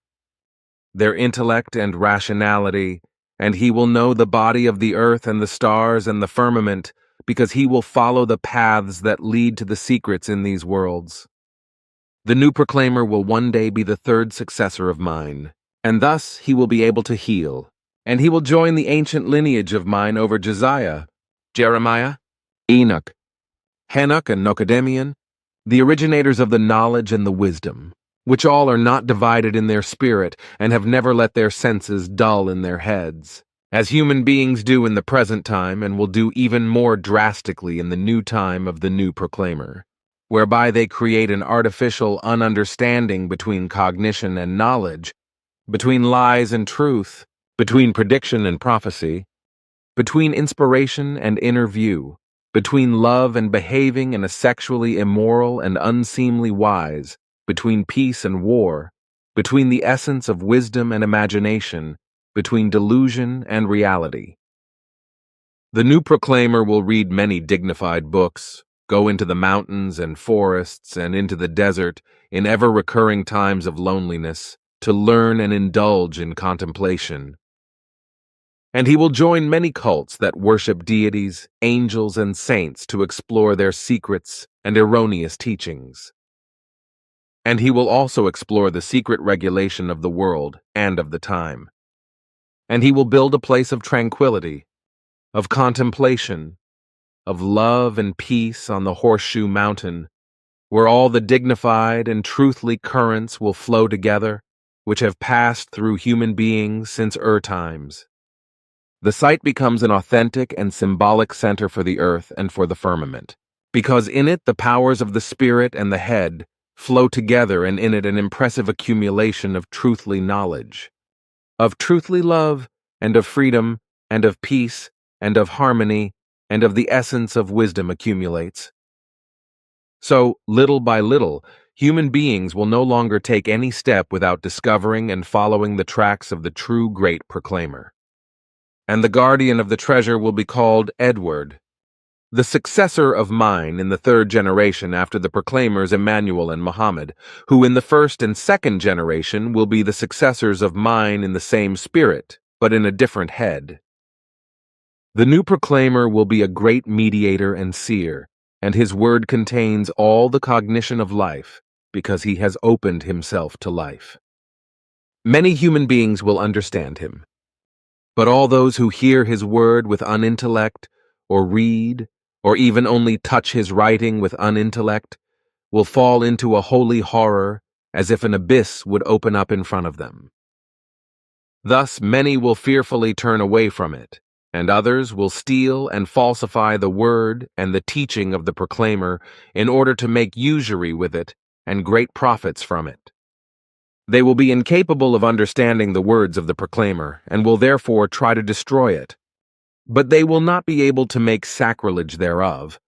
their intellect and rationality, and he will know the body of the earth and the stars and the firmament, because he will follow the paths that lead to the secrets in these worlds. The new proclaimer will one day be the third successor of mine, and thus he will be able to heal, and he will join the ancient lineage of mine over Josiah, Jeremiah, Enoch, Hanok, and Nokodemion, the originators of the knowledge and the wisdom, which all are not divided in their spirit and have never let their senses dull in their heads, as human beings do in the present time and will do even more drastically in the new time of the new proclaimer, whereby they create an artificial ununderstanding between cognition and knowledge, between lies and truth, between prediction and prophecy, between inspiration and inner view, between love and behaving in a sexually immoral and unseemly wise, between peace and war, between the essence of wisdom and imagination, between delusion and reality. The new proclaimer will read many dignified books, go into the mountains and forests and into the desert in ever-recurring times of loneliness, to learn and indulge in contemplation. And he will join many cults that worship deities, angels, and saints to explore their secrets and erroneous teachings. And he will also explore the secret regulation of the world and of the time. And he will build a place of tranquility, of contemplation, of love and peace on the Horseshoe Mountain, where all the dignified and truthly currents will flow together, which have passed through human beings since times. The site becomes an authentic and symbolic center for the earth and for the firmament, because in it the powers of the spirit and the head flow together, and in it an impressive accumulation of truthly knowledge, of truthly love, and of freedom, and of peace, and of harmony, and of the essence of wisdom accumulates. So, little by little, human beings will no longer take any step without discovering and following the tracks of the true great proclaimer. And the guardian of the treasure will be called Edward, the successor of mine in the third generation after the proclaimers Emmanuel and Muhammad, who in the first and second generation will be the successors of mine in the same spirit, but in a different head. The new proclaimer will be a great mediator and seer, and his word contains all the cognition of life, because he has opened himself to life. Many human beings will understand him. But all those who hear his word with unintellect, or read, or even only touch his writing with unintellect, will fall into a holy horror, as if an abyss would open up in front of them. Thus many will fearfully turn away from it, and others will steal and falsify the word and the teaching of the proclaimer in order to make usury with it and great profits from it. They will be incapable of understanding the words of the proclaimer, and will therefore try to destroy it. But they will not be able to make sacrilege thereof,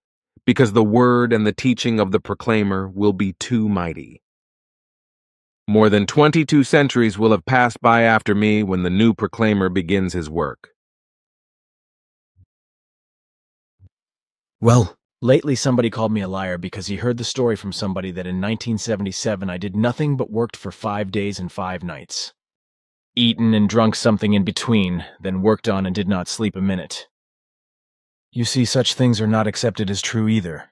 because the word and the teaching of the proclaimer will be too mighty. More than 22 centuries will have passed by after me when the new proclaimer begins his work. Well, lately somebody called me a liar because he heard the story from somebody that in 1977 I did nothing but worked for 5 days and 5 nights. Eaten and drunk something in between, then worked on and did not sleep a minute. You see, such things are not accepted as true either.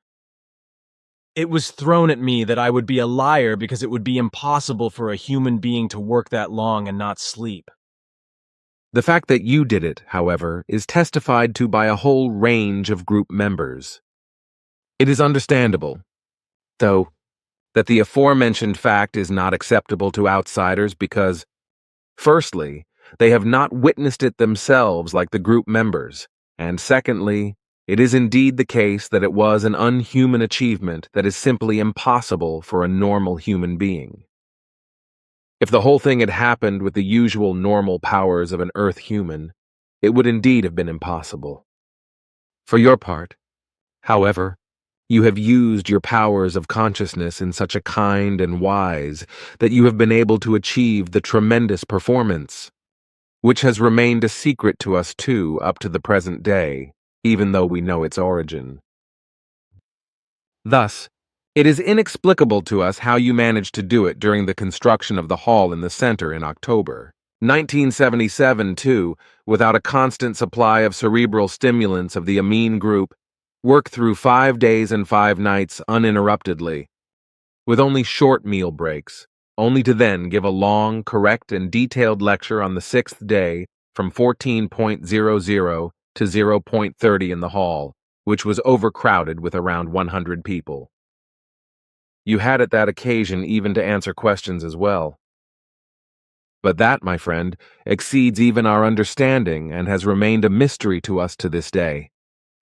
It was thrown at me that I would be a liar because it would be impossible for a human being to work that long and not sleep. The fact that you did it, however, is testified to by a whole range of group members. It is understandable, though, that the aforementioned fact is not acceptable to outsiders because, firstly, they have not witnessed it themselves like the group members, and secondly, it is indeed the case that it was an unhuman achievement that is simply impossible for a normal human being. If the whole thing had happened with the usual normal powers of an Earth human, it would indeed have been impossible. For your part, however, you have used your powers of consciousness in such a kind and wise that you have been able to achieve the tremendous performance, which has remained a secret to us too up to the present day, even though we know its origin. Thus, it is inexplicable to us how you managed to do it during the construction of the hall in the center in October 1977, too, without a constant supply of cerebral stimulants of the amine group, work through 5 days and 5 nights uninterruptedly, with only short meal breaks, only to then give a long, correct, and detailed lecture on the 6th day from 14.00 to 0.30 in the hall, which was overcrowded with around 100 people. You had at that occasion even to answer questions as well. But that, my friend, exceeds even our understanding and has remained a mystery to us to this day.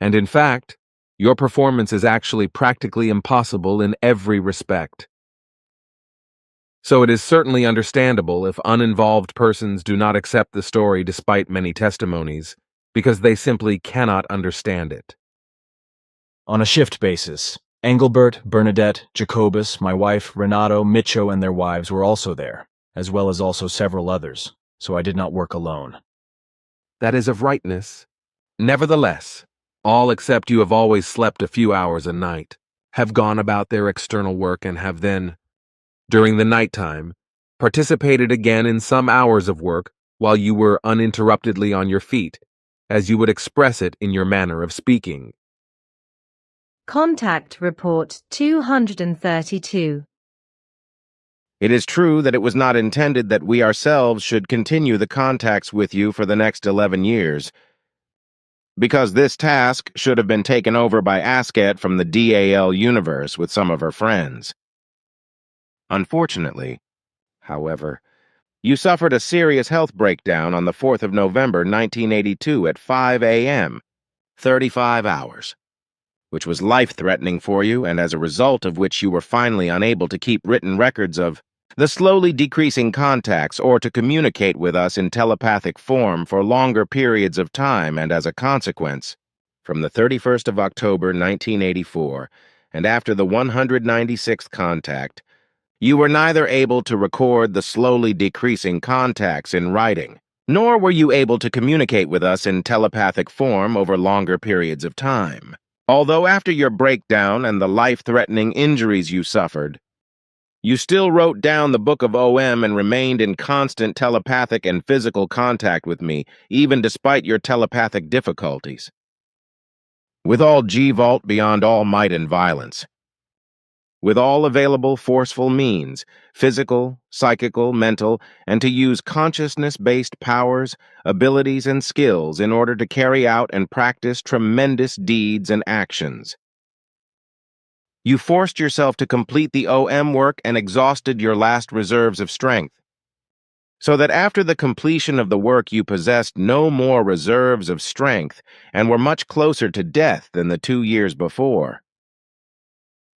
And in fact, your performance is actually practically impossible in every respect. So it is certainly understandable if uninvolved persons do not accept the story despite many testimonies, because they simply cannot understand it. On a shift basis, Engelbert, Bernadette, Jacobus, my wife, Renato, Micho, and their wives were also there, as well as also several others, so I did not work alone. That is of rightness. Nevertheless, all except you have always slept a few hours a night, have gone about their external work and have then, during the nighttime, participated again in some hours of work while you were uninterruptedly on your feet, as you would express it in your manner of speaking. Contact Report 232. It is true that it was not intended that we ourselves should continue the contacts with you for the next 11 years, because this task should have been taken over by Asket from the DAL universe with some of her friends. Unfortunately, however, you suffered a serious health breakdown on the 4th of November 1982 at 5 a.m., 35 hours, which was life-threatening for you and as a result of which you were finally unable to keep written records of the slowly decreasing contacts or to communicate with us in telepathic form for longer periods of time, and as a consequence, from the 31st of October 1984 and after the 196th contact, you were neither able to record the slowly decreasing contacts in writing, nor were you able to communicate with us in telepathic form over longer periods of time. Although after your breakdown and the life-threatening injuries you suffered, you still wrote down the Book of OM and remained in constant telepathic and physical contact with me, even despite your telepathic difficulties. With all G-Vault beyond all might and violence, with all available forceful means, physical, psychical, mental, and to use consciousness-based powers, abilities, and skills in order to carry out and practice tremendous deeds and actions. You forced yourself to complete the OM work and exhausted your last reserves of strength, so that after the completion of the work you possessed no more reserves of strength and were much closer to death than the 2 years before.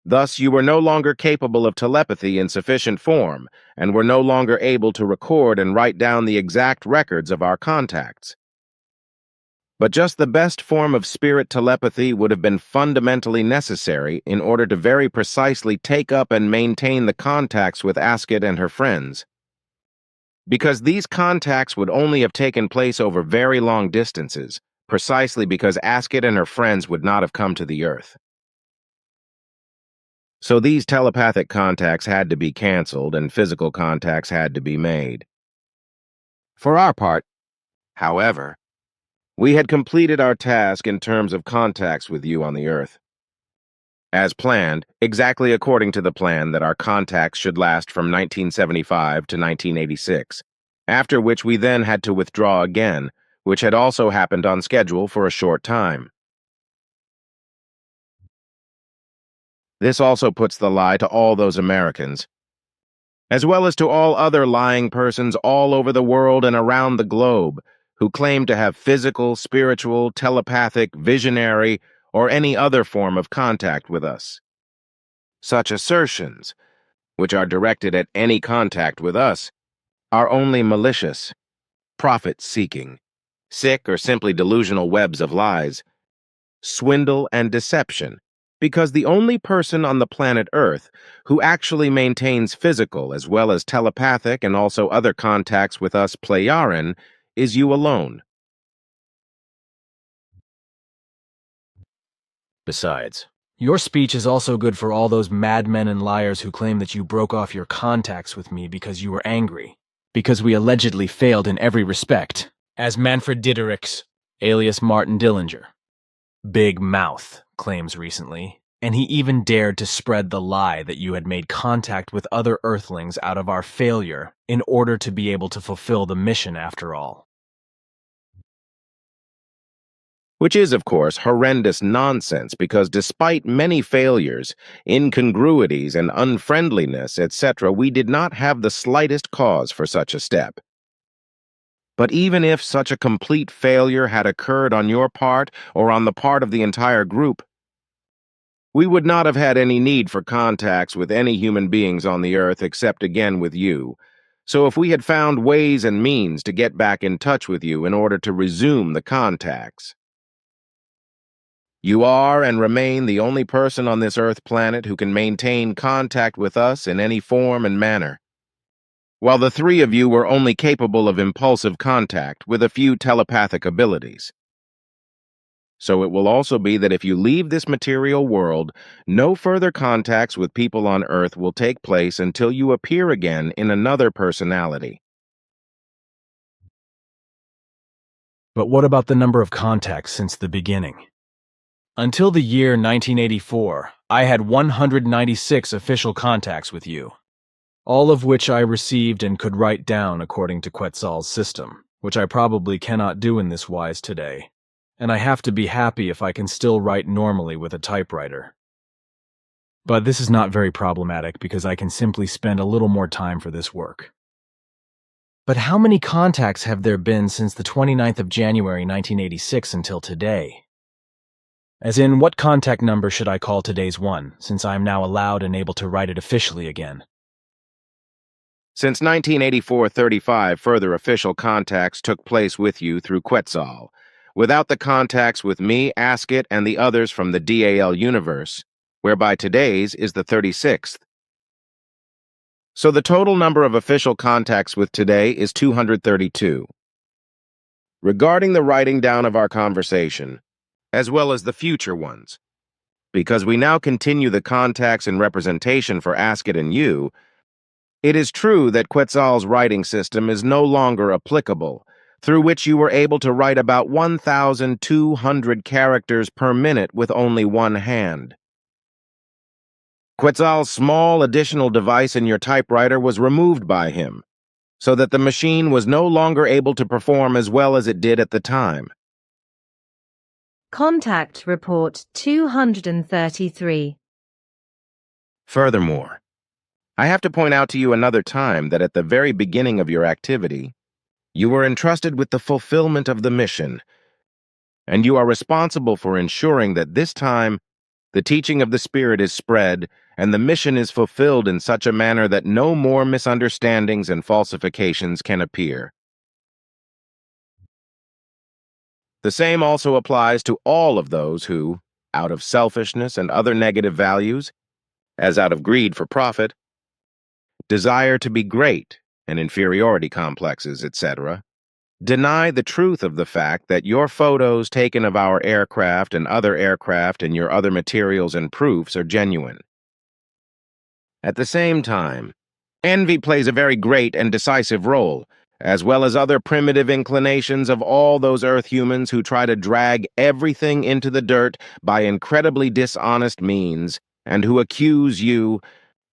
Thus, you were no longer capable of telepathy in sufficient form, and were no longer able to record and write down the exact records of our contacts. But just the best form of spirit telepathy would have been fundamentally necessary in order to very precisely take up and maintain the contacts with Asket and her friends. Because these contacts would only have taken place over very long distances, precisely because Asket and her friends would not have come to the Earth. So these telepathic contacts had to be canceled and physical contacts had to be made. For our part, however, we had completed our task in terms of contacts with you on the Earth. As planned, exactly according to the plan that our contacts should last from 1975 to 1986, after which we then had to withdraw again, which had also happened on schedule for a short time. This also puts the lie to all those Americans, as well as to all other lying persons all over the world and around the globe who claim to have physical, spiritual, telepathic, visionary, or any other form of contact with us. Such assertions, which are directed at any contact with us, are only malicious, profit-seeking, sick or simply delusional webs of lies, swindle and deception, because the only person on the planet Earth who actually maintains physical as well as telepathic and also other contacts with us Plejaren is you alone. Besides, your speech is also good for all those madmen and liars who claim that you broke off your contacts with me because you were angry, because we allegedly failed in every respect, as Manfred Didericks, alias Martin Dillinger, Big Mouth, claims recently, and he even dared to spread the lie that you had made contact with other Earthlings out of our failure in order to be able to fulfill the mission after all. Which is, of course, horrendous nonsense because despite many failures, incongruities, and unfriendliness, etc., we did not have the slightest cause for such a step. But even if such a complete failure had occurred on your part or on the part of the entire group, we would not have had any need for contacts with any human beings on the Earth except again with you. So if we had found ways and means to get back in touch with you in order to resume the contacts, you are and remain the only person on this Earth planet who can maintain contact with us in any form and manner. While the three of you were only capable of impulsive contact with a few telepathic abilities. So it will also be that if you leave this material world, no further contacts with people on Earth will take place until you appear again in another personality. But what about the number of contacts since the beginning? Until the year 1984, I had 196 official contacts with you, all of which I received and could write down according to Quetzal's system, which I probably cannot do in this wise today, and I have to be happy if I can still write normally with a typewriter. But this is not very problematic because I can simply spend a little more time for this work. But how many contacts have there been since the 29th of January 1986 until today? As in, what contact number should I call today's one, since I am now allowed and able to write it officially again? Since 1984-35, further official contacts took place with you through Quetzal. Without the contacts with me, Asket, and the others from the DAL universe, whereby today's is the 36th. So the total number of official contacts with today is 232. Regarding the writing down of our conversation, as well as the future ones, because we now continue the contacts and representation for Asket and you, it is true that Quetzal's writing system is no longer applicable, through which you were able to write about 1,200 characters per minute with only one hand. Quetzal's small additional device in your typewriter was removed by him, so that the machine was no longer able to perform as well as it did at the time. Contact Report 233. Furthermore, I have to point out to you another time that at the very beginning of your activity, you were entrusted with the fulfillment of the mission, and you are responsible for ensuring that this time the teaching of the Spirit is spread and the mission is fulfilled in such a manner that no more misunderstandings and falsifications can appear. The same also applies to all of those who, out of selfishness and other negative values, as out of greed for profit, desire to be great and inferiority complexes, etc., deny the truth of the fact that your photos taken of our aircraft and other aircraft and your other materials and proofs are genuine. At the same time, envy plays a very great and decisive role, as well as other primitive inclinations of all those Earth humans who try to drag everything into the dirt by incredibly dishonest means, and who accuse you,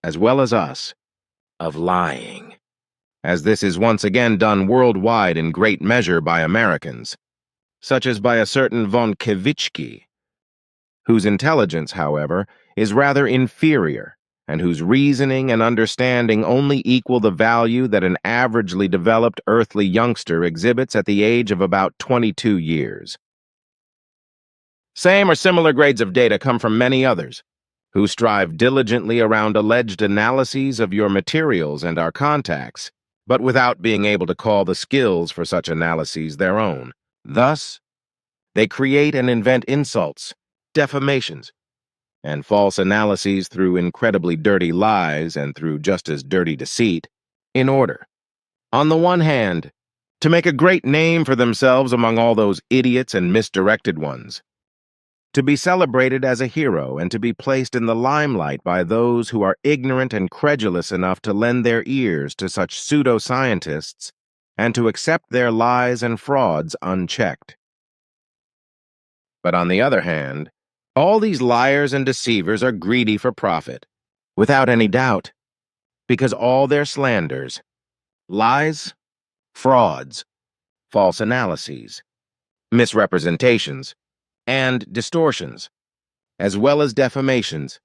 as well as us, of lying, as this is once again done worldwide in great measure by Americans, such as by a certain von Kivitsky, whose intelligence, however, is rather inferior, and whose reasoning and understanding only equal the value that an averagely developed earthly youngster exhibits at the age of about 22 years. Same or similar grades of data come from many others, who strive diligently around alleged analyses of your materials and our contacts, but without being able to call the skills for such analyses their own. Thus, they create and invent insults, defamations, and false analyses through incredibly dirty lies and through just as dirty deceit, in order, on the one hand, to make a great name for themselves among all those idiots and misdirected ones, to be celebrated as a hero and to be placed in the limelight by those who are ignorant and credulous enough to lend their ears to such pseudo-scientists and to accept their lies and frauds unchecked. But on the other hand, all these liars and deceivers are greedy for profit, without any doubt, because all their slanders, lies, frauds, false analyses, misrepresentations, and distortions, as well as defamations,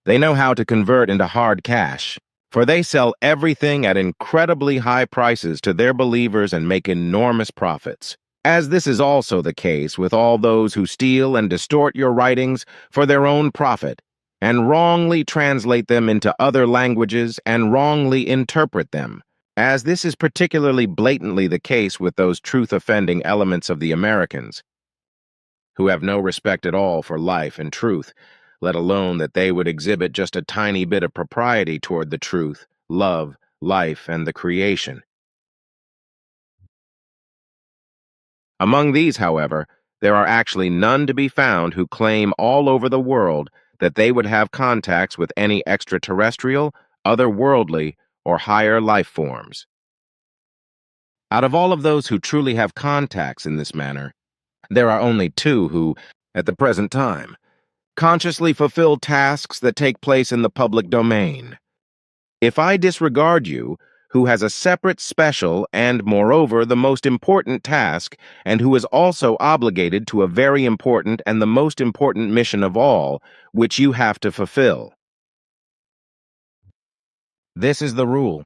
they know how to convert into hard cash, for they sell everything at incredibly high prices to their believers and make enormous profits. As this is also the case with all those who steal and distort your writings for their own profit, and wrongly translate them into other languages and wrongly interpret them, as this is particularly blatantly the case with those truth-offending elements of the Americans, who have no respect at all for life and truth, let alone that they would exhibit just a tiny bit of propriety toward the truth, love, life, and the creation. Among these, however, there are actually none to be found who claim all over the world that they would have contacts with any extraterrestrial, otherworldly, or higher life forms. Out of all of those who truly have contacts in this manner, there are only two who, at the present time, consciously fulfill tasks that take place in the public domain. If I disregard you, who has a separate, special, and, moreover, the most important task, and who is also obligated to a very important and the most important mission of all, which you have to fulfill. This is the rule,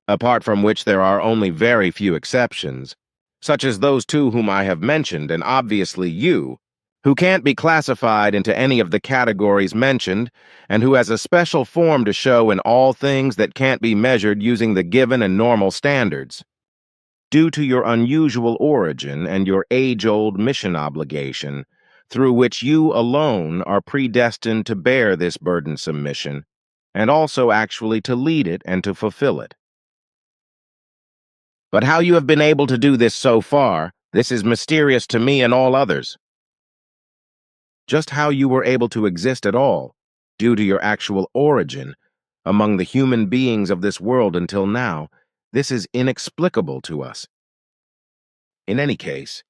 apart from which there are only very few exceptions, such as those two whom I have mentioned, and obviously you, who can't be classified into any of the categories mentioned, and who has a special form to show in all things that can't be measured using the given and normal standards. Due to your unusual origin and your age-old mission obligation, through which you alone are predestined to bear this burdensome mission, and also actually to lead it and to fulfill it. But how you have been able to do this so far, this is mysterious to me and all others. Just how you were able to exist at all, due to your actual origin, among the human beings of this world until now, this is inexplicable to us. In any case,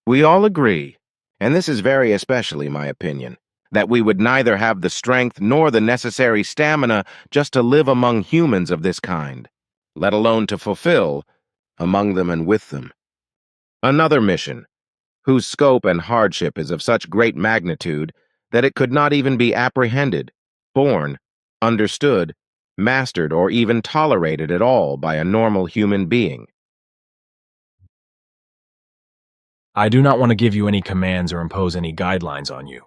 we all agree, and this is very especially my opinion, that we would neither have the strength nor the necessary stamina just to live among humans of this kind, let alone to fulfill, among them and with them, another mission, whose scope and hardship is of such great magnitude that it could not even be apprehended, borne, understood, mastered, or even tolerated at all by a normal human being. I do not want to give you any commands or impose any guidelines on you.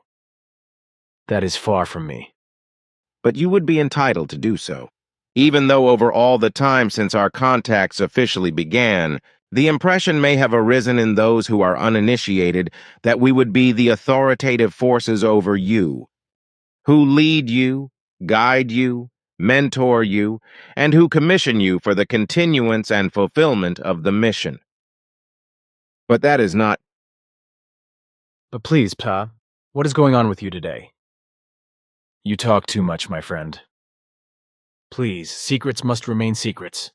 That is far from me. But you would be entitled to do so, even though over all the time since our contacts officially began, The impression may have arisen in those who are uninitiated that we would be the authoritative forces over you, who lead you, guide you, mentor you, and who commission you for the continuance and fulfillment of the mission. But that is not. But please, Pa, what is going on with you today? You talk too much, my friend. Please, secrets must remain secrets.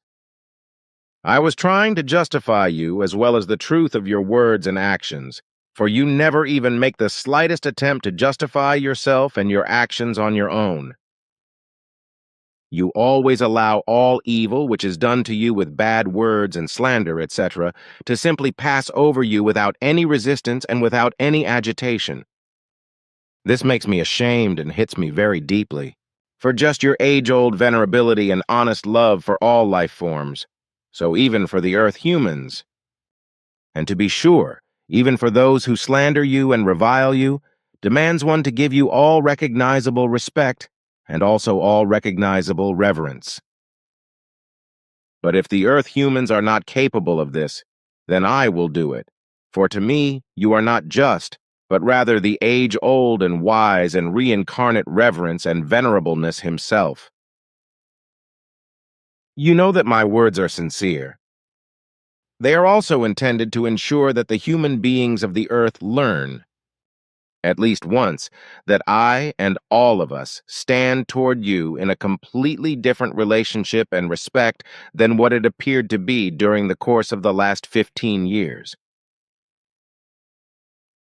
I was trying to justify you as well as the truth of your words and actions, for you never even make the slightest attempt to justify yourself and your actions on your own. You always allow all evil which is done to you with bad words and slander, etc., to simply pass over you without any resistance and without any agitation. This makes me ashamed and hits me very deeply, for just your age-old venerability and honest love for all life forms, so even for the Earth humans. And to be sure, even for those who slander you and revile you, demands one to give you all recognizable respect and also all recognizable reverence. But if the Earth humans are not capable of this, then I will do it, for to me you are not just, but rather the age-old and wise and reincarnate reverence and venerableness himself. You know that my words are sincere. They are also intended to ensure that the human beings of the Earth learn, at least once, that I and all of us stand toward you in a completely different relationship and respect than what it appeared to be during the course of the last 15 years.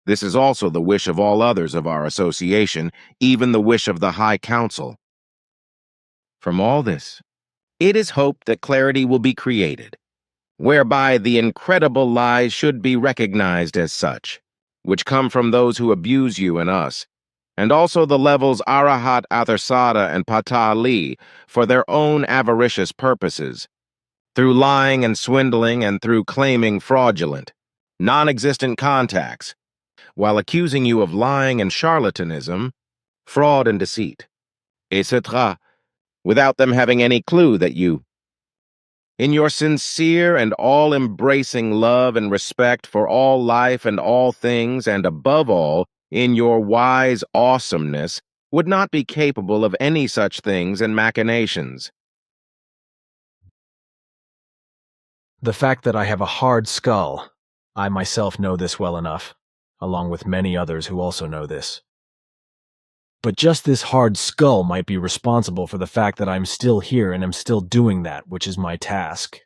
This is also the wish of all others of our association, even the wish of the High Council. From all this, it is hoped that clarity will be created, whereby the incredible lies should be recognized as such, which come from those who abuse you and us, and also the levels Arahat Athersada and Pata Ali for their own avaricious purposes, through lying and swindling and through claiming fraudulent, non-existent contacts, while accusing you of lying and charlatanism, fraud and deceit, etc., without them having any clue that you, in your sincere and all-embracing love and respect for all life and all things, and above all, in your wise awesomeness, would not be capable of any such things and machinations. The fact that I have a hard skull, I myself know this well enough, along with many others who also know this. But just this hard skull might be responsible for the fact that I'm still here and am still doing that, which is my task.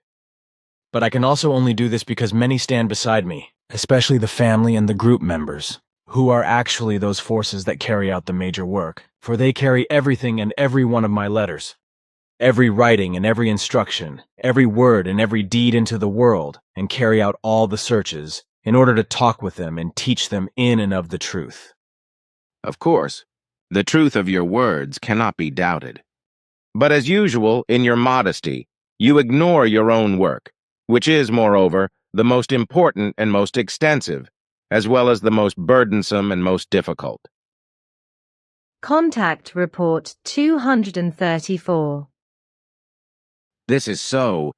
But I can also only do this because many stand beside me, especially the family and the group members, who are actually those forces that carry out the major work, for they carry everything and every one of my letters, every writing and every instruction, every word and every deed into the world, and carry out all the searches, in order to talk with them and teach them in and of the truth. Of course, the truth of your words cannot be doubted. But as usual, in your modesty, you ignore your own work, which is, moreover, the most important and most extensive, as well as the most burdensome and most difficult. Contact Report 234. This is so,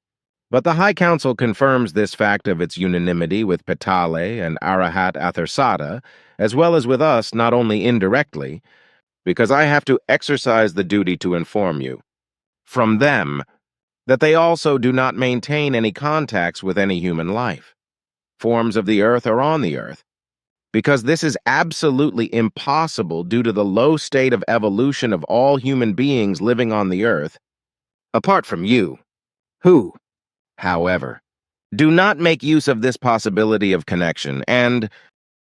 but the High Council confirms this fact of its unanimity with Petale and Arahat Athersada, as well as with us not only indirectly, because I have to exercise the duty to inform you, from them, that they also do not maintain any contacts with any human life, forms of the Earth or on the Earth, because this is absolutely impossible due to the low state of evolution of all human beings living on the Earth, apart from you, who, however, do not make use of this possibility of connection and,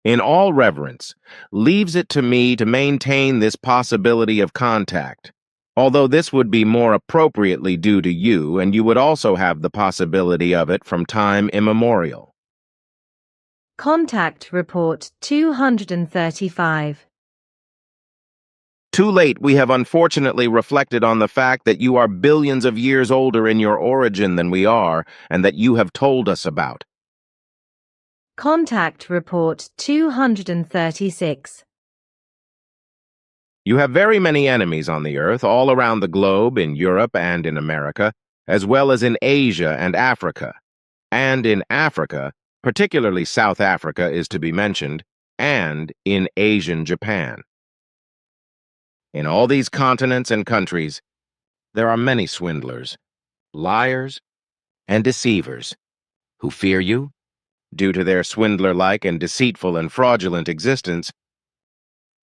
in all reverence, leaves it to me to maintain this possibility of contact, although this would be more appropriately due to you, and you would also have the possibility of it from time immemorial. Contact Report 235. Too late, we have unfortunately reflected on the fact that you are billions of years older in your origin than we are, and that you have told us about. Contact Report 236. You have very many enemies on the Earth, all around the globe, in Europe and in America, as well as in Asia and Africa, and in Africa, particularly South Africa is to be mentioned, and in Asian Japan. In all these continents and countries, there are many swindlers, liars, and deceivers who fear you due to their swindler-like and deceitful and fraudulent existence,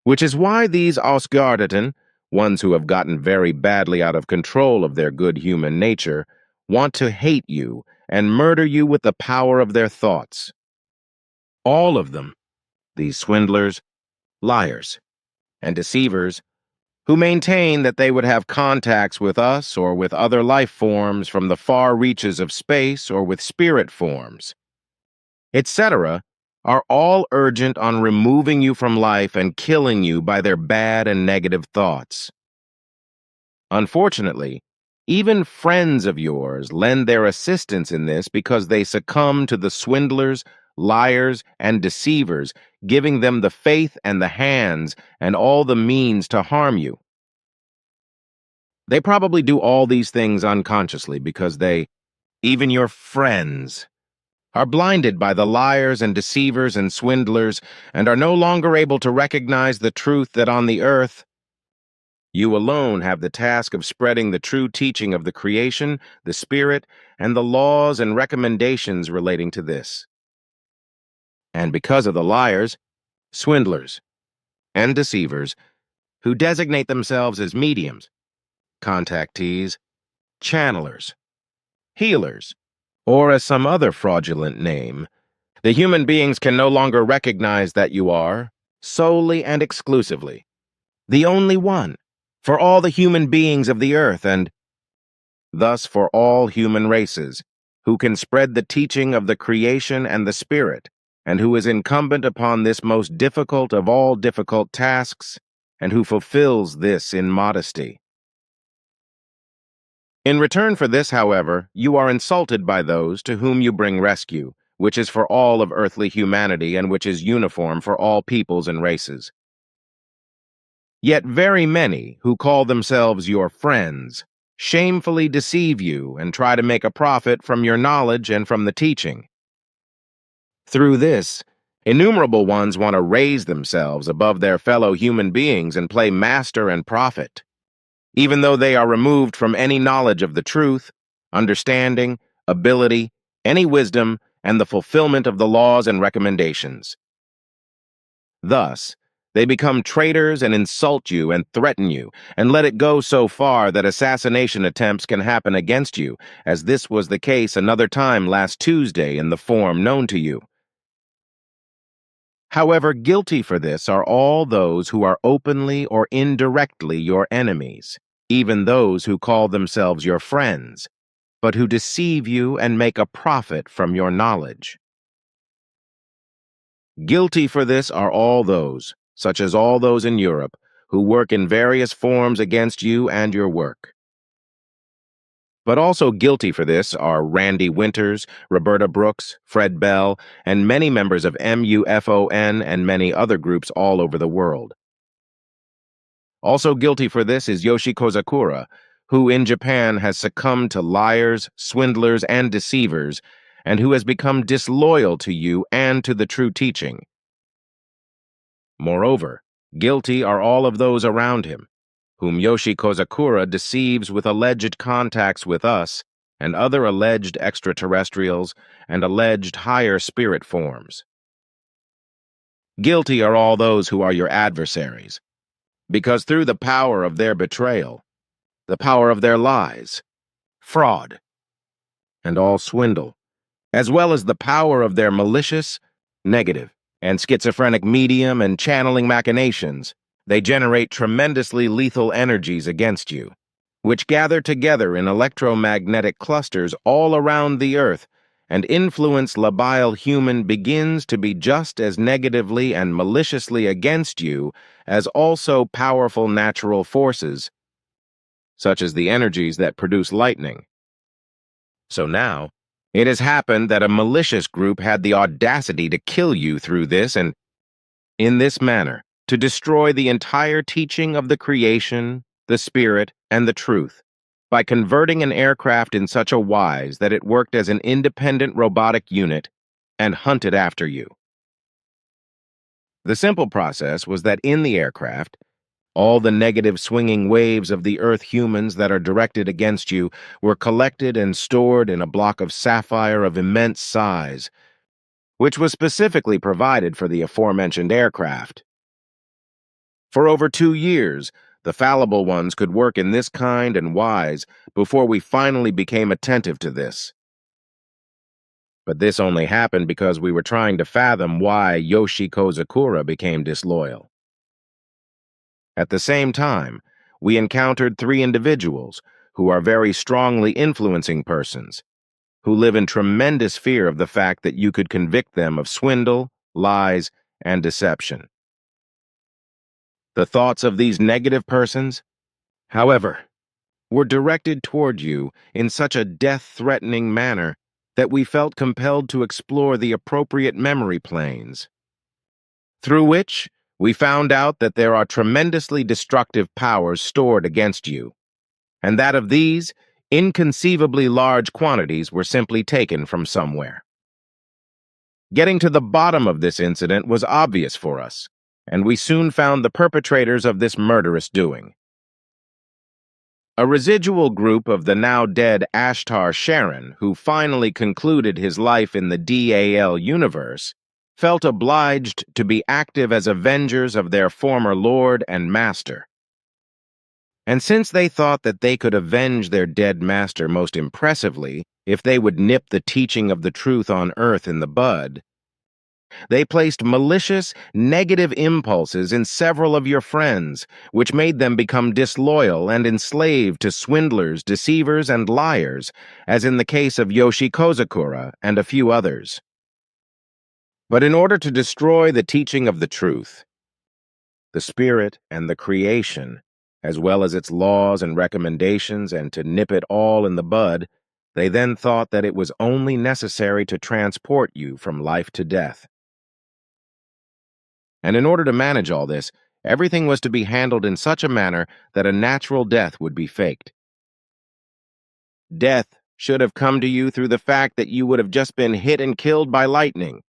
which is why these Asgarditan, ones who have gotten very badly out of control of their good human nature, want to hate you and murder you with the power of their thoughts. All of them, these swindlers, liars, and deceivers, who maintain that they would have contacts with us or with other life forms from the far reaches of space or with spirit forms, etc., are all urgent on removing you from life and killing you by their bad and negative thoughts. Unfortunately, even friends of yours lend their assistance in this because they succumb to the swindlers, liars, and deceivers, giving them the faith and the hands and all the means to harm you. They probably do all these things unconsciously because they, even your friends, are blinded by the liars and deceivers and swindlers and are no longer able to recognize the truth that on the earth, you alone have the task of spreading the true teaching of the creation, the spirit, and the laws and recommendations relating to this. And because of the liars, swindlers, and deceivers, who designate themselves as mediums, contactees, channelers, healers, or as some other fraudulent name, the human beings can no longer recognize that you are, solely and exclusively, the only one for all the human beings of the earth and thus for all human races, who can spread the teaching of the creation and the spirit, and who is incumbent upon this most difficult of all difficult tasks, and who fulfills this in modesty. In return for this, however, you are insulted by those to whom you bring rescue, which is for all of earthly humanity and which is uniform for all peoples and races. Yet very many who call themselves your friends shamefully deceive you and try to make a profit from your knowledge and from the teaching. Through this, innumerable ones want to raise themselves above their fellow human beings and play master and prophet, even though they are removed from any knowledge of the truth, understanding, ability, any wisdom, and the fulfillment of the laws and recommendations. Thus, they become traitors and insult you and threaten you, and let it go so far that assassination attempts can happen against you, as this was the case another time last Tuesday in the form known to you. However, guilty for this are all those who are openly or indirectly your enemies, even those who call themselves your friends, but who deceive you and make a profit from your knowledge. Guilty for this are all those, such as all those in Europe, who work in various forms against you and your work. But also guilty for this are Randy Winters, Roberta Brooks, Fred Bell, and many members of MUFON and many other groups all over the world. Also guilty for this is Yoshi Kozakura, who in Japan has succumbed to liars, swindlers, and deceivers, and who has become disloyal to you and to the true teaching. Moreover, guilty are all of those around him, whom Yoshi Kozakura deceives with alleged contacts with us and other alleged extraterrestrials and alleged higher spirit forms. Guilty are all those who are your adversaries, because through the power of their betrayal, the power of their lies, fraud, and all swindle, as well as the power of their malicious, negative, and schizophrenic medium and channeling machinations, they generate tremendously lethal energies against you, which gather together in electromagnetic clusters all around the earth and influence labile human begins to be just as negatively and maliciously against you as also powerful natural forces, such as the energies that produce lightning. So now, it has happened that a malicious group had the audacity to kill you through this and, in this manner, to destroy the entire teaching of the creation, the spirit, and the truth, by converting an aircraft in such a wise that it worked as an independent robotic unit and hunted after you. The simple process was that in the aircraft, all the negative swinging waves of the Earth humans that are directed against you were collected and stored in a block of sapphire of immense size, which was specifically provided for the aforementioned aircraft. For over 2 years, the fallible ones could work in this kind and wise before we finally became attentive to this. But this only happened because we were trying to fathom why Yoshi Kozakura became disloyal. At the same time, we encountered 3 individuals who are very strongly influencing persons, who live in tremendous fear of the fact that you could convict them of swindle, lies, and deception. The thoughts of these negative persons, however, were directed toward you in such a death-threatening manner that we felt compelled to explore the appropriate memory planes, through which we found out that there are tremendously destructive powers stored against you, and that of these, inconceivably large quantities were simply taken from somewhere. Getting to the bottom of this incident was obvious for us, and we soon found the perpetrators of this murderous doing. A residual group of the now-dead Ashtar Sharon, who finally concluded his life in the DAL universe, felt obliged to be active as avengers of their former lord and master. And since they thought that they could avenge their dead master most impressively if they would nip the teaching of the truth on Earth in the bud, they placed malicious, negative impulses in several of your friends, which made them become disloyal and enslaved to swindlers, deceivers, and liars, as in the case of Yoshi Kozakura and a few others. But in order to destroy the teaching of the truth, the spirit and the creation, as well as its laws and recommendations, and to nip it all in the bud, they then thought that it was only necessary to transport you from life to death. And in order to manage all this, everything was to be handled in such a manner that a natural death would be faked. Death should have come to you through the fact that you would have just been hit and killed by lightning.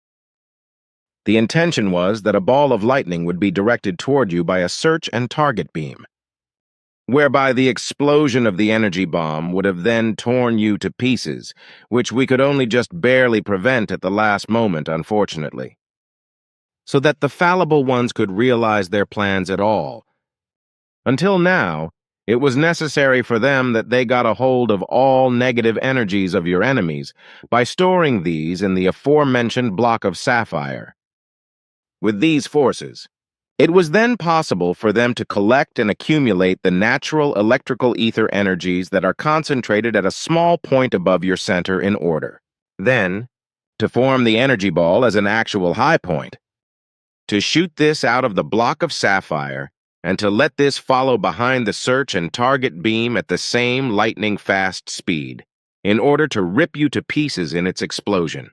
The intention was that a ball of lightning would be directed toward you by a search and target beam, whereby the explosion of the energy bomb would have then torn you to pieces, which we could only just barely prevent at the last moment, unfortunately, so that the fallible ones could realize their plans at all. Until now, it was necessary for them that they got a hold of all negative energies of your enemies by storing these in the aforementioned block of sapphire. With these forces, it was then possible for them to collect and accumulate the natural electrical ether energies that are concentrated at a small point above your center in order. Then, to form the energy ball as an actual high point, to shoot this out of the block of sapphire, and to let this follow behind the search and target beam at the same lightning-fast speed, in order to rip you to pieces in its explosion.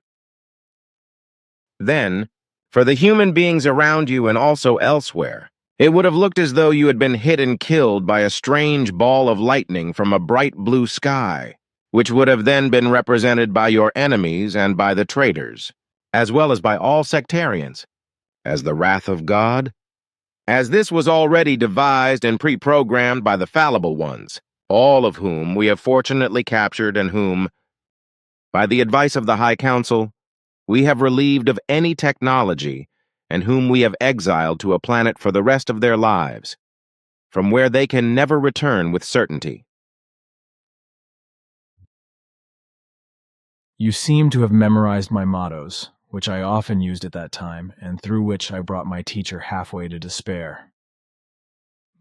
Then, for the human beings around you and also elsewhere, it would have looked as though you had been hit and killed by a strange ball of lightning from a bright blue sky, which would have then been represented by your enemies and by the traitors, as well as by all sectarians, as the wrath of God. As this was already devised and pre-programmed by the fallible ones, all of whom we have fortunately captured and whom, by the advice of the High Council, we have relieved of any technology and whom we have exiled to a planet for the rest of their lives, from where they can never return with certainty. You seem to have memorized my mottos, which I often used at that time, and through which I brought my teacher halfway to despair.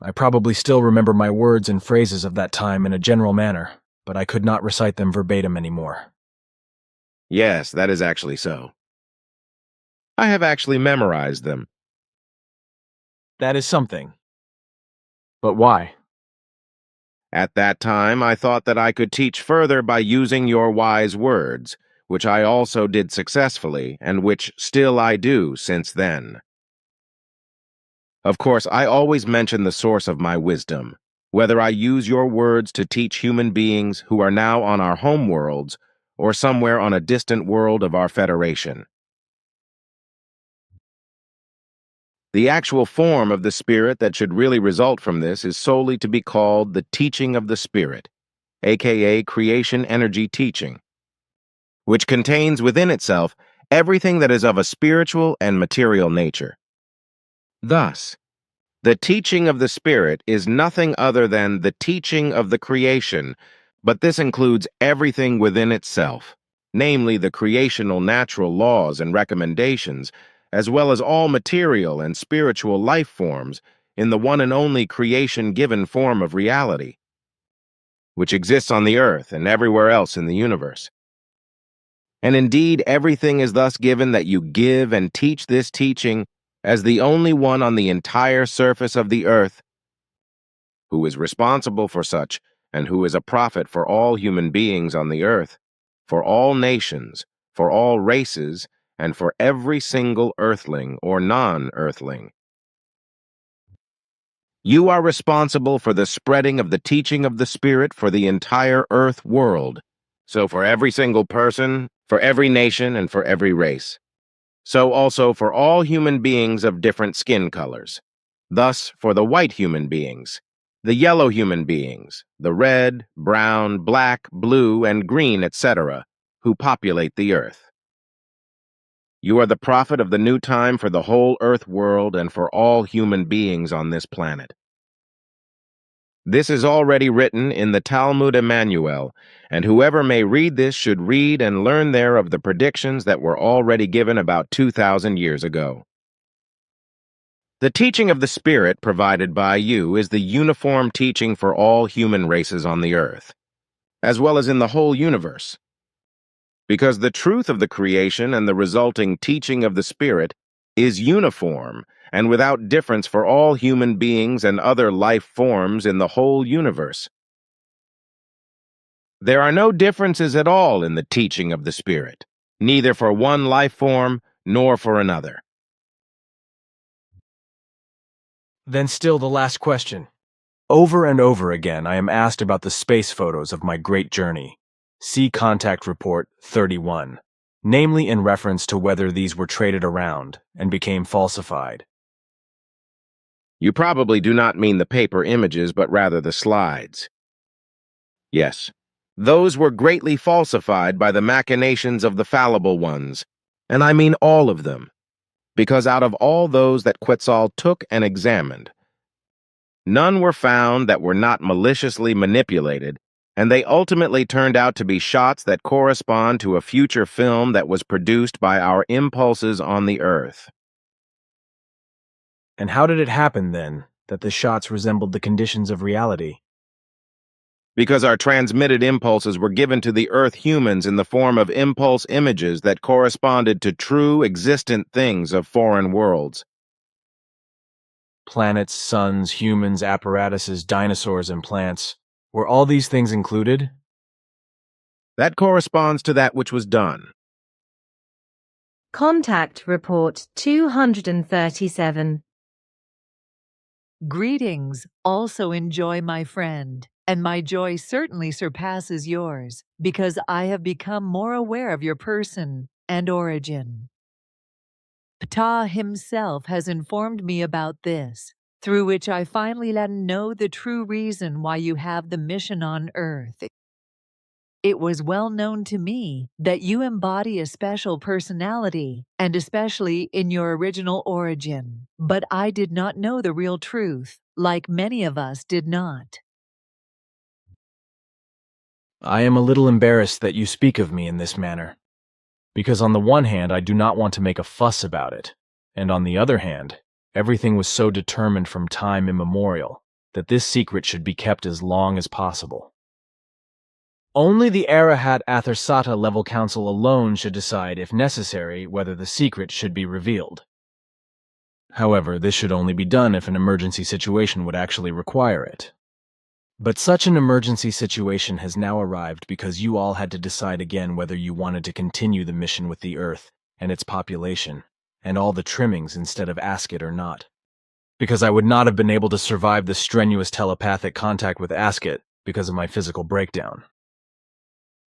I probably still remember my words and phrases of that time in a general manner, but I could not recite them verbatim anymore. Yes, that is actually so. I have actually memorized them. That is something. But why? At that time, I thought that I could teach further by using your wise words, which I also did successfully, and which still I do since then. Of course, I always mention the source of my wisdom, whether I use your words to teach human beings who are now on our home worlds or somewhere on a distant world of our Federation. The actual form of the Spirit that should really result from this is solely to be called the teaching of the Spirit, aka creation energy teaching, which contains within itself everything that is of a spiritual and material nature. Thus, the teaching of the Spirit is nothing other than the teaching of the creation, but this includes everything within itself, namely the creational natural laws and recommendations, as well as all material and spiritual life forms in the one and only creation-given form of reality, which exists on the earth and everywhere else in the universe. And indeed, everything is thus given that you give and teach this teaching as the only one on the entire surface of the earth who is responsible for such and who is a prophet for all human beings on the earth, for all nations, for all races, and for every single earthling or non-earthling. You are responsible for the spreading of the teaching of the Spirit for the entire earth world. So for every single person, for every nation, and for every race. So also for all human beings of different skin colors. Thus, for the white human beings, the yellow human beings, the red, brown, black, blue, and green, etc., who populate the earth. You are the prophet of the new time for the whole earth world and for all human beings on this planet. This is already written in the Talmud Emmanuel, and whoever may read this should read and learn there of the predictions that were already given about 2,000 years ago. The teaching of the Spirit provided by you is the uniform teaching for all human races on the earth, as well as in the whole universe. Because the truth of the creation and the resulting teaching of the Spirit is uniform and without difference for all human beings and other life forms in the whole universe. There are no differences at all in the teaching of the Spirit, neither for one life form nor for another. Then still the last question. Over and over again, I am asked about the space photos of my great journey. See Contact Report 31, namely in reference to whether these were traded around and became falsified. You probably do not mean the paper images, but rather the slides. Yes, those were greatly falsified by the machinations of the fallible ones, and I mean all of them, because out of all those that Quetzal took and examined, none were found that were not maliciously manipulated, and they ultimately turned out to be shots that correspond to a future film that was produced by our impulses on the earth. And how did it happen, then, that the shots resembled the conditions of reality? Because our transmitted impulses were given to the Earth humans in the form of impulse images that corresponded to true existent things of foreign worlds. Planets, suns, humans, apparatuses, dinosaurs, and plants. Were all these things included? That corresponds to that which was done. Contact Report 237. Greetings, also enjoy, my friend, and my joy certainly surpasses yours, because I have become more aware of your person and origin. Ptah himself has informed me about this, through which I finally let him know the true reason why you have the mission on Earth. It was well known to me that you embody a special personality, and especially in your original origin, but I did not know the real truth, like many of us did not. I am a little embarrassed that you speak of me in this manner, because on the one hand I do not want to make a fuss about it, and on the other hand, everything was so determined from time immemorial that this secret should be kept as long as possible. Only the Arahat Athersata level council alone should decide, if necessary, whether the secret should be revealed. However, this should only be done if an emergency situation would actually require it. But such an emergency situation has now arrived because you all had to decide again whether you wanted to continue the mission with the Earth and its population, and all the trimmings instead of Asket or not. because I would not have been able to survive the strenuous telepathic contact with Asket because of my physical breakdown.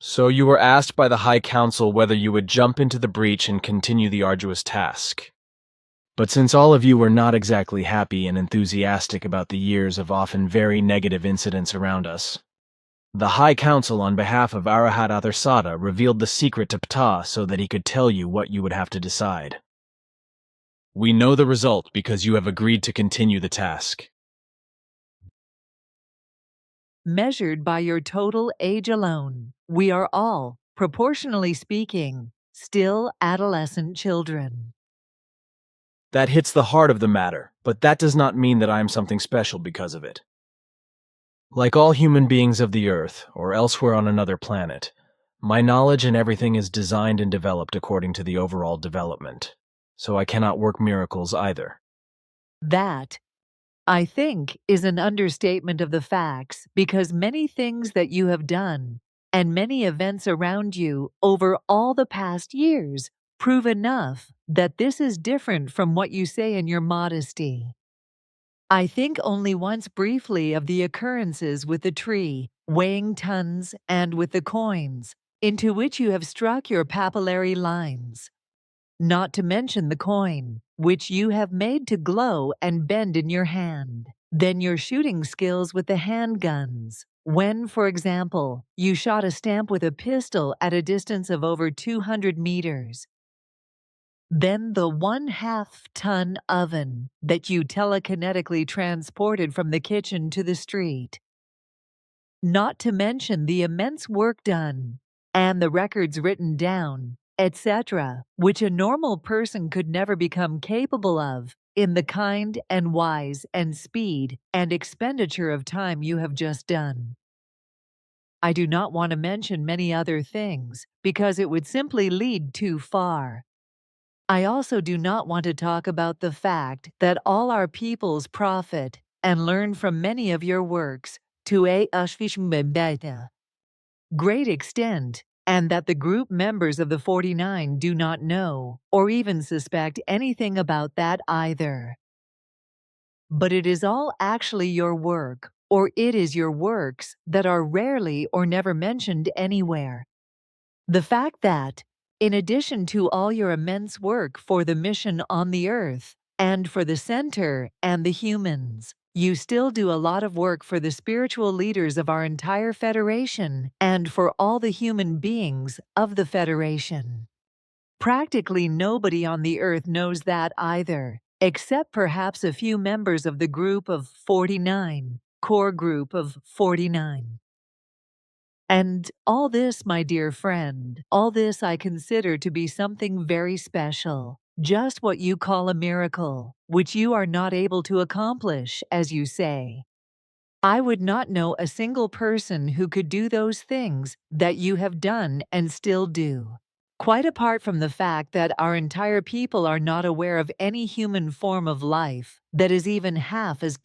So you were asked by the High Council whether you would jump into the breach and continue the arduous task. But since all of you were not exactly happy and enthusiastic about the years of often very negative incidents around us, the High Council on behalf of Arahat Athersata revealed the secret to Ptah so that he could tell you what you would have to decide. We know the result because you have agreed to continue the task. Measured by your total age alone, we are all, proportionally speaking, still adolescent children. That hits the heart of the matter, but that does not mean that I am something special because of it. Like all human beings of the Earth, or elsewhere on another planet, my knowledge and everything is designed and developed according to the overall development, so I cannot work miracles either. That, I think, is an understatement of the facts, because many things that you have done and many events around you over all the past years prove enough that this is different from what you say in your modesty. I think only once briefly of the occurrences with the tree, weighing tons, and with the coins, into which you have struck your papillary lines. Not to mention the coin, which you have made to glow and bend in your hand. Then your shooting skills with the handguns. When, for example, you shot a stamp with a pistol at a distance of over 200 meters. Then the 1/2-ton oven that you telekinetically transported from the kitchen to the street. Not to mention the immense work done, and the records written down, etc., which a normal person could never become capable of, in the kind and wise and speed and expenditure of time you have just done. I do not want to mention many other things, because it would simply lead too far. I also do not want to talk about the fact that all our peoples profit and learn from many of your works to a great extent, and that the group members of the 49 do not know or even suspect anything about that either. But it is all actually your work, or it is your works that are rarely or never mentioned anywhere. The fact that, in addition to all your immense work for the mission on the Earth, and for the Center and the humans, you still do a lot of work for the spiritual leaders of our entire Federation and for all the human beings of the Federation. Practically nobody on the Earth knows that either, except perhaps a few members of the group of 49, core group of 49. And all this, my dear friend, all this I consider to be something very special, just what you call a miracle, which you are not able to accomplish, as you say. I would not know a single person who could do those things that you have done and still do. Quite apart from the fact that our entire people are not aware of any human form of life that is even half as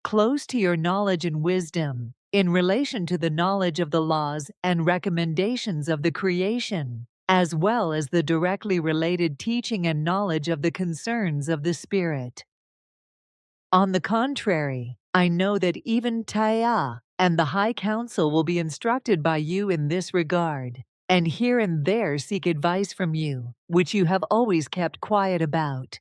close to your knowledge and wisdom, in relation to the knowledge of the laws and recommendations of the creation, as well as the directly related teaching and knowledge of the concerns of the Spirit. On the contrary, I know that even Taya and the High Council will be instructed by you in this regard, and here and there seek advice from you, which you have always kept quiet about.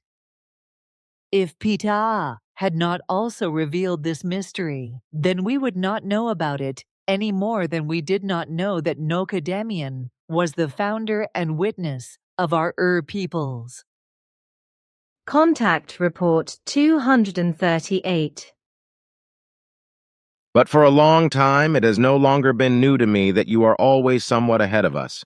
If Ptah had not also revealed this mystery, then we would not know about it any more than we did not know that Nokodemion was the founder and witness of our peoples. Contact Report 238. But for a long time, it has no longer been new to me that you are always somewhat ahead of us.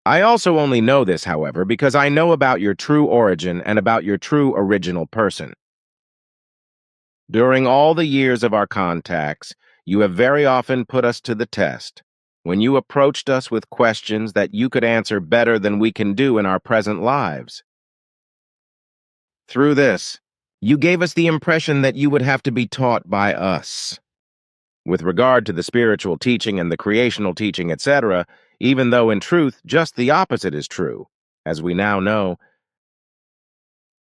I also only know this, however, because I know about your true origin and about your true original person. During all the years of our contacts, you have very often put us to the test, when you approached us with questions that you could answer better than we can do in our present lives. Through this, you gave us the impression that you would have to be taught by us. With regard to the spiritual teaching and the creational teaching, etc., even though in truth just the opposite is true, as we now know,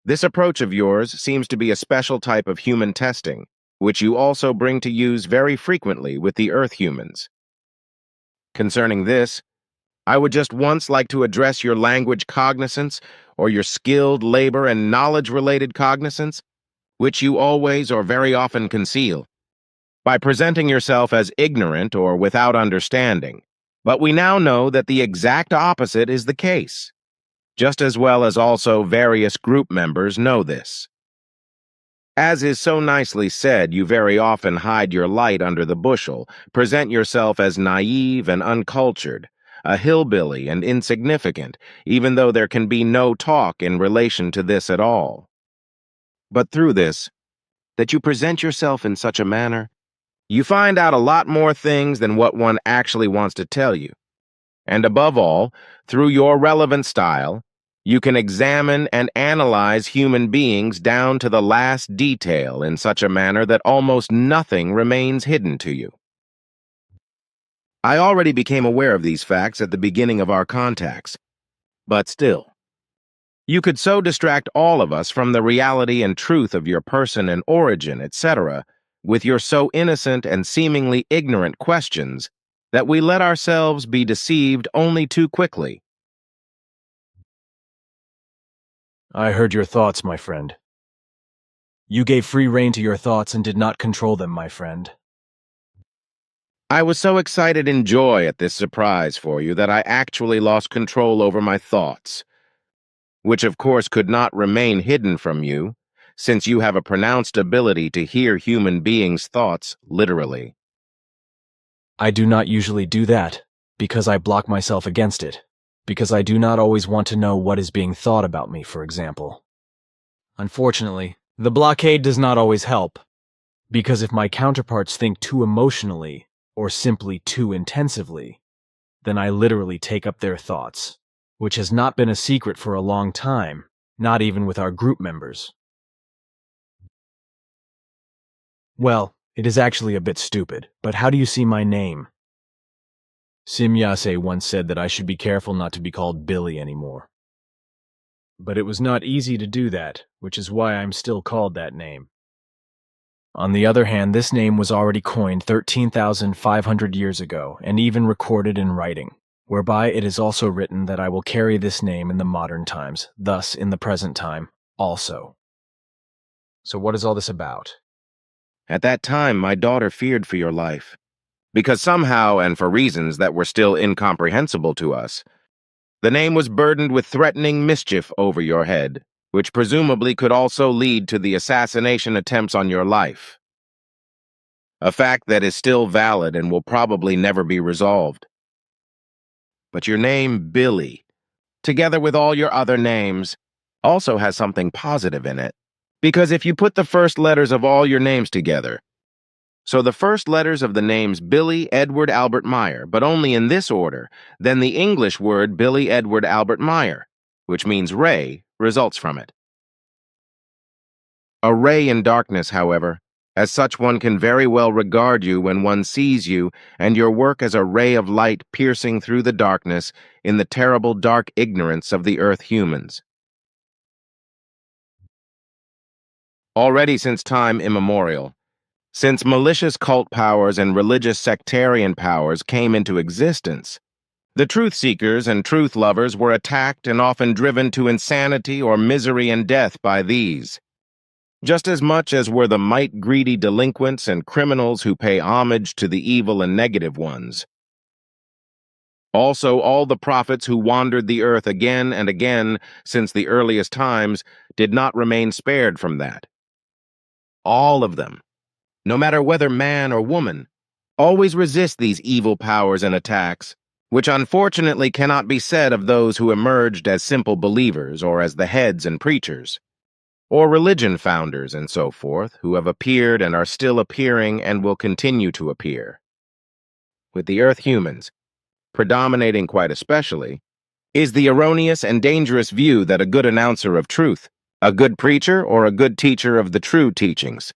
This approach of yours seems to be a special type of human testing, which you also bring to use very frequently with the Earth humans. Concerning this, I would just once like to address your language cognizance or your skilled labor and knowledge-related cognizance, which you always or very often conceal, by presenting yourself as ignorant or without understanding. But we now know that the exact opposite is the case, just as well as also various group members know this. As is so nicely said, you very often hide your light under the bushel, present yourself as naive and uncultured, a hillbilly and insignificant, even though there can be no talk in relation to this at all. But through this, that you present yourself in such a manner, you find out a lot more things than what one actually wants to tell you. And above all, through your relevant style, you can examine and analyze human beings down to the last detail in such a manner that almost nothing remains hidden to you. I already became aware of these facts at the beginning of our contacts, but still, you could so distract all of us from the reality and truth of your person and origin, etc., with your so innocent and seemingly ignorant questions, that we let ourselves be deceived only too quickly. I heard your thoughts, my friend. You gave free rein to your thoughts and did not control them, my friend. I was so excited in joy at this surprise for you that I actually lost control over my thoughts, which of course could not remain hidden from you, since you have a pronounced ability to hear human beings' thoughts literally. I do not usually do that, because I block myself against it, because I do not always want to know what is being thought about me, for example. Unfortunately, the blockade does not always help, because if my counterparts think too emotionally, or simply too intensively, then I literally take up their thoughts, which has not been a secret for a long time, not even with our group members. Well, it is actually a bit stupid, but how do you see my name? Simyase once said that I should be careful not to be called Billy anymore. But it was not easy to do that, which is why I'm still called that name. On the other hand, this name was already coined 13,500 years ago, and even recorded in writing, whereby it is also written that I will carry this name in the modern times, thus in the present time, also. So what is all this about? At that time, my daughter feared for your life, because somehow, and for reasons that were still incomprehensible to us, the name was burdened with threatening mischief over your head, which presumably could also lead to the assassination attempts on your life. A fact that is still valid and will probably never be resolved. But your name, Billy, together with all your other names, also has something positive in it. Because if you put the first letters of all your names together, so the first letters of the names Billy Edward Albert Meier, but only in this order, then the English word Billy Edward Albert Meier, which means ray, results from it. A ray in darkness, however, as such one can very well regard you when one sees you and your work as a ray of light piercing through the darkness in the terrible dark ignorance of the Earth humans. Already since time immemorial, since malicious cult powers and religious sectarian powers came into existence, the truth seekers and truth lovers were attacked and often driven to insanity or misery and death by these, just as much as were the might-greedy delinquents and criminals who pay homage to the evil and negative ones. Also, all the prophets who wandered the earth again and again since the earliest times did not remain spared from that. All of them, no matter whether man or woman, always resist these evil powers and attacks, which unfortunately cannot be said of those who emerged as simple believers or as the heads and preachers, or religion founders and so forth, who have appeared and are still appearing and will continue to appear. With the Earth humans, predominating quite especially, is the erroneous and dangerous view that a good announcer of truth, a good preacher, or a good teacher of the true teachings,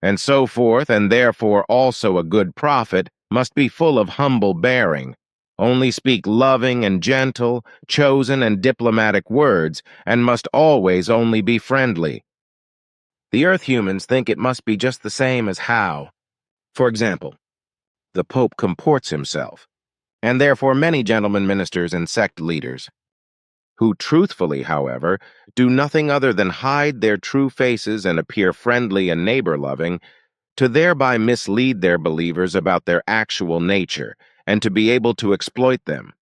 and so forth, and therefore also a good prophet, must be full of humble bearing, only speak loving and gentle, chosen and diplomatic words, and must always only be friendly. The Earth humans think it must be just the same as how, for example, the Pope comports himself, and therefore many gentlemen ministers and sect leaders, who truthfully, however, do nothing other than hide their true faces and appear friendly and neighbor-loving, to thereby mislead their believers about their actual nature, and to be able to exploit them.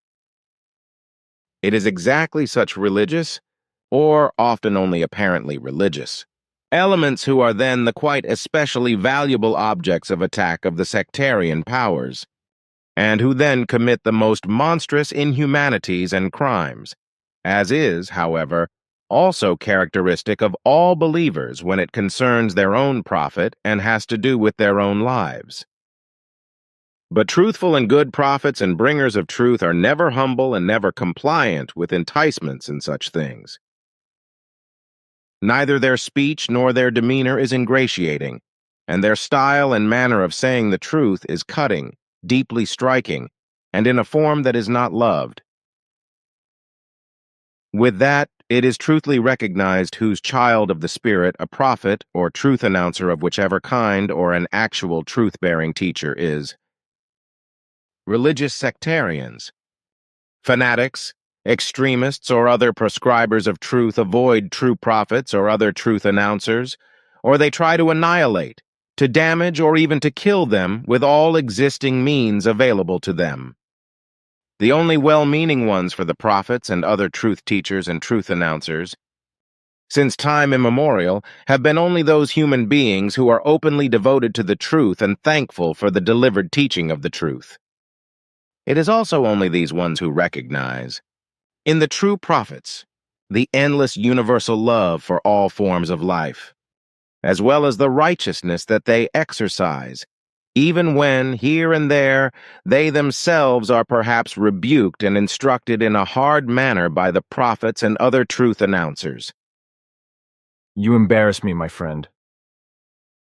It is exactly such religious, or often only apparently religious, elements who are then the quite especially valuable objects of attack of the sectarian powers, and who then commit the most monstrous inhumanities and crimes, as is, however, also characteristic of all believers when it concerns their own profit and has to do with their own lives. But truthful and good prophets and bringers of truth are never humble and never compliant with enticements and such things. Neither their speech nor their demeanor is ingratiating, and their style and manner of saying the truth is cutting, deeply striking, and in a form that is not loved. With that, it is truthfully recognized whose child of the Spirit a prophet or truth announcer of whichever kind or an actual truth-bearing teacher is. Religious sectarians, fanatics, extremists, or other prescribers of truth avoid true prophets or other truth announcers, or they try to annihilate, to damage, or even to kill them with all existing means available to them. The only well-meaning ones for the prophets and other truth teachers and truth announcers, since time immemorial, have been only those human beings who are openly devoted to the truth and thankful for the delivered teaching of the truth. It is also only these ones who recognize, in the true prophets, the endless universal love for all forms of life, as well as the righteousness that they exercise, even when, here and there, they themselves are perhaps rebuked and instructed in a hard manner by the prophets and other truth announcers. You embarrass me, my friend.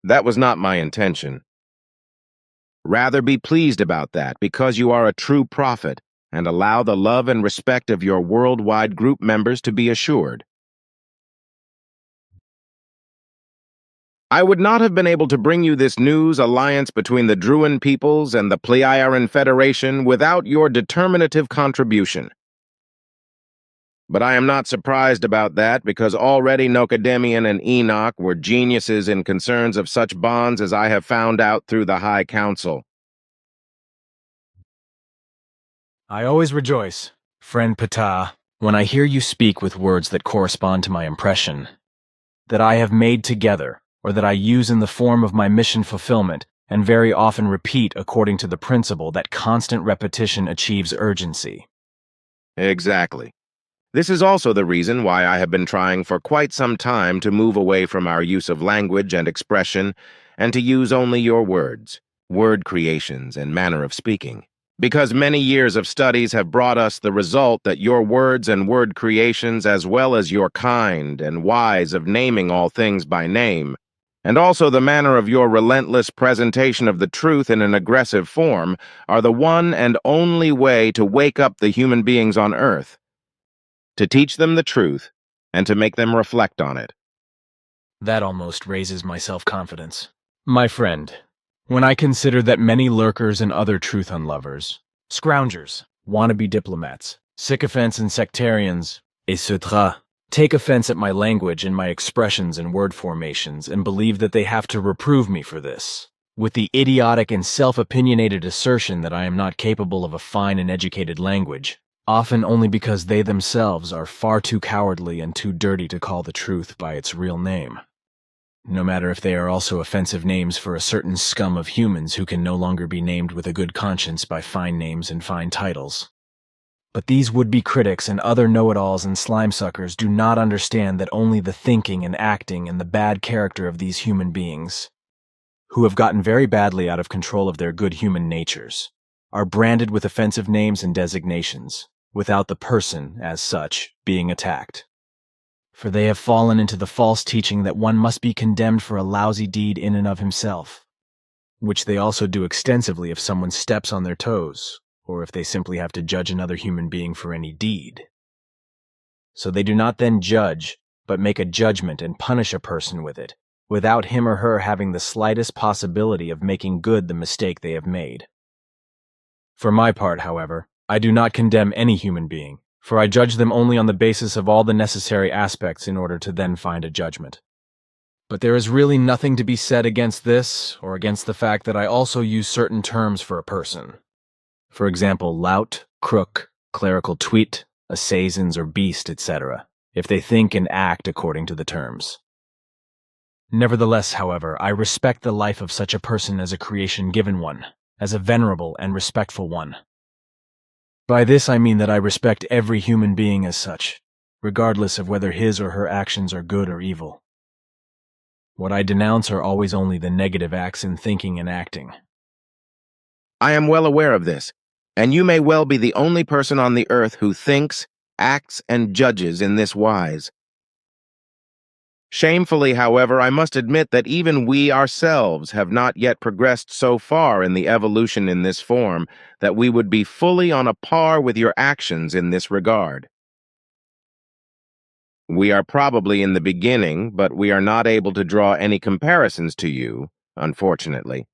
That was not my intention. Rather be pleased about that, because you are a true prophet, and allow the love and respect of your worldwide group members to be assured. I would not have been able to bring you this news alliance between the Druin peoples and the Pleiaran Federation without your determinative contribution. But I am not surprised about that, because already Nokodemion and Enoch were geniuses in concerns of such bonds as I have found out through the High Council. I always rejoice, friend Ptah, when I hear you speak with words that correspond to my impression, that I have made together, or that I use in the form of my mission fulfillment, and very often repeat according to the principle that constant repetition achieves urgency. Exactly. This is also the reason why I have been trying for quite some time to move away from our use of language and expression, and to use only your words, word creations, and manner of speaking. Because many years of studies have brought us the result that your words and word creations, as well as your kind and wise of naming all things by name, and also the manner of your relentless presentation of the truth in an aggressive form, are the one and only way to wake up the human beings on earth, to teach them the truth, and to make them reflect on it. That almost raises my self-confidence. My friend, when I consider that many lurkers and other truth unlovers, scroungers, wannabe diplomats, sycophants and sectarians, etc., take offense at my language and my expressions and word formations and believe that they have to reprove me for this, with the idiotic and self-opinionated assertion that I am not capable of a fine and educated language, often only because they themselves are far too cowardly and too dirty to call the truth by its real name, no matter if they are also offensive names for a certain scum of humans who can no longer be named with a good conscience by fine names and fine titles. But these would-be critics and other know-it-alls and slime-suckers do not understand that only the thinking and acting and the bad character of these human beings, who have gotten very badly out of control of their good human natures, are branded with offensive names and designations, without the person, as such, being attacked. For they have fallen into the false teaching that one must be condemned for a lousy deed in and of himself, which they also do extensively if someone steps on their toes, or if they simply have to judge another human being for any deed. So they do not then judge, but make a judgment and punish a person with it, without him or her having the slightest possibility of making good the mistake they have made. For my part, however, I do not condemn any human being, for I judge them only on the basis of all the necessary aspects in order to then find a judgment. But there is really nothing to be said against this, or against the fact that I also use certain terms for a person. For example, lout, crook, clerical tweet, assassins or beast, etc., if they think and act according to the terms. Nevertheless, however, I respect the life of such a person as a creation given one, as a venerable and respectful one. By this I mean that I respect every human being as such, regardless of whether his or her actions are good or evil. What I denounce are always only the negative acts in thinking and acting. I am well aware of this, and you may well be the only person on the earth who thinks, acts, and judges in this wise. Shamefully, however, I must admit that even we ourselves have not yet progressed so far in the evolution in this form that we would be fully on a par with your actions in this regard. We are probably in the beginning, but we are not able to draw any comparisons to you, unfortunately.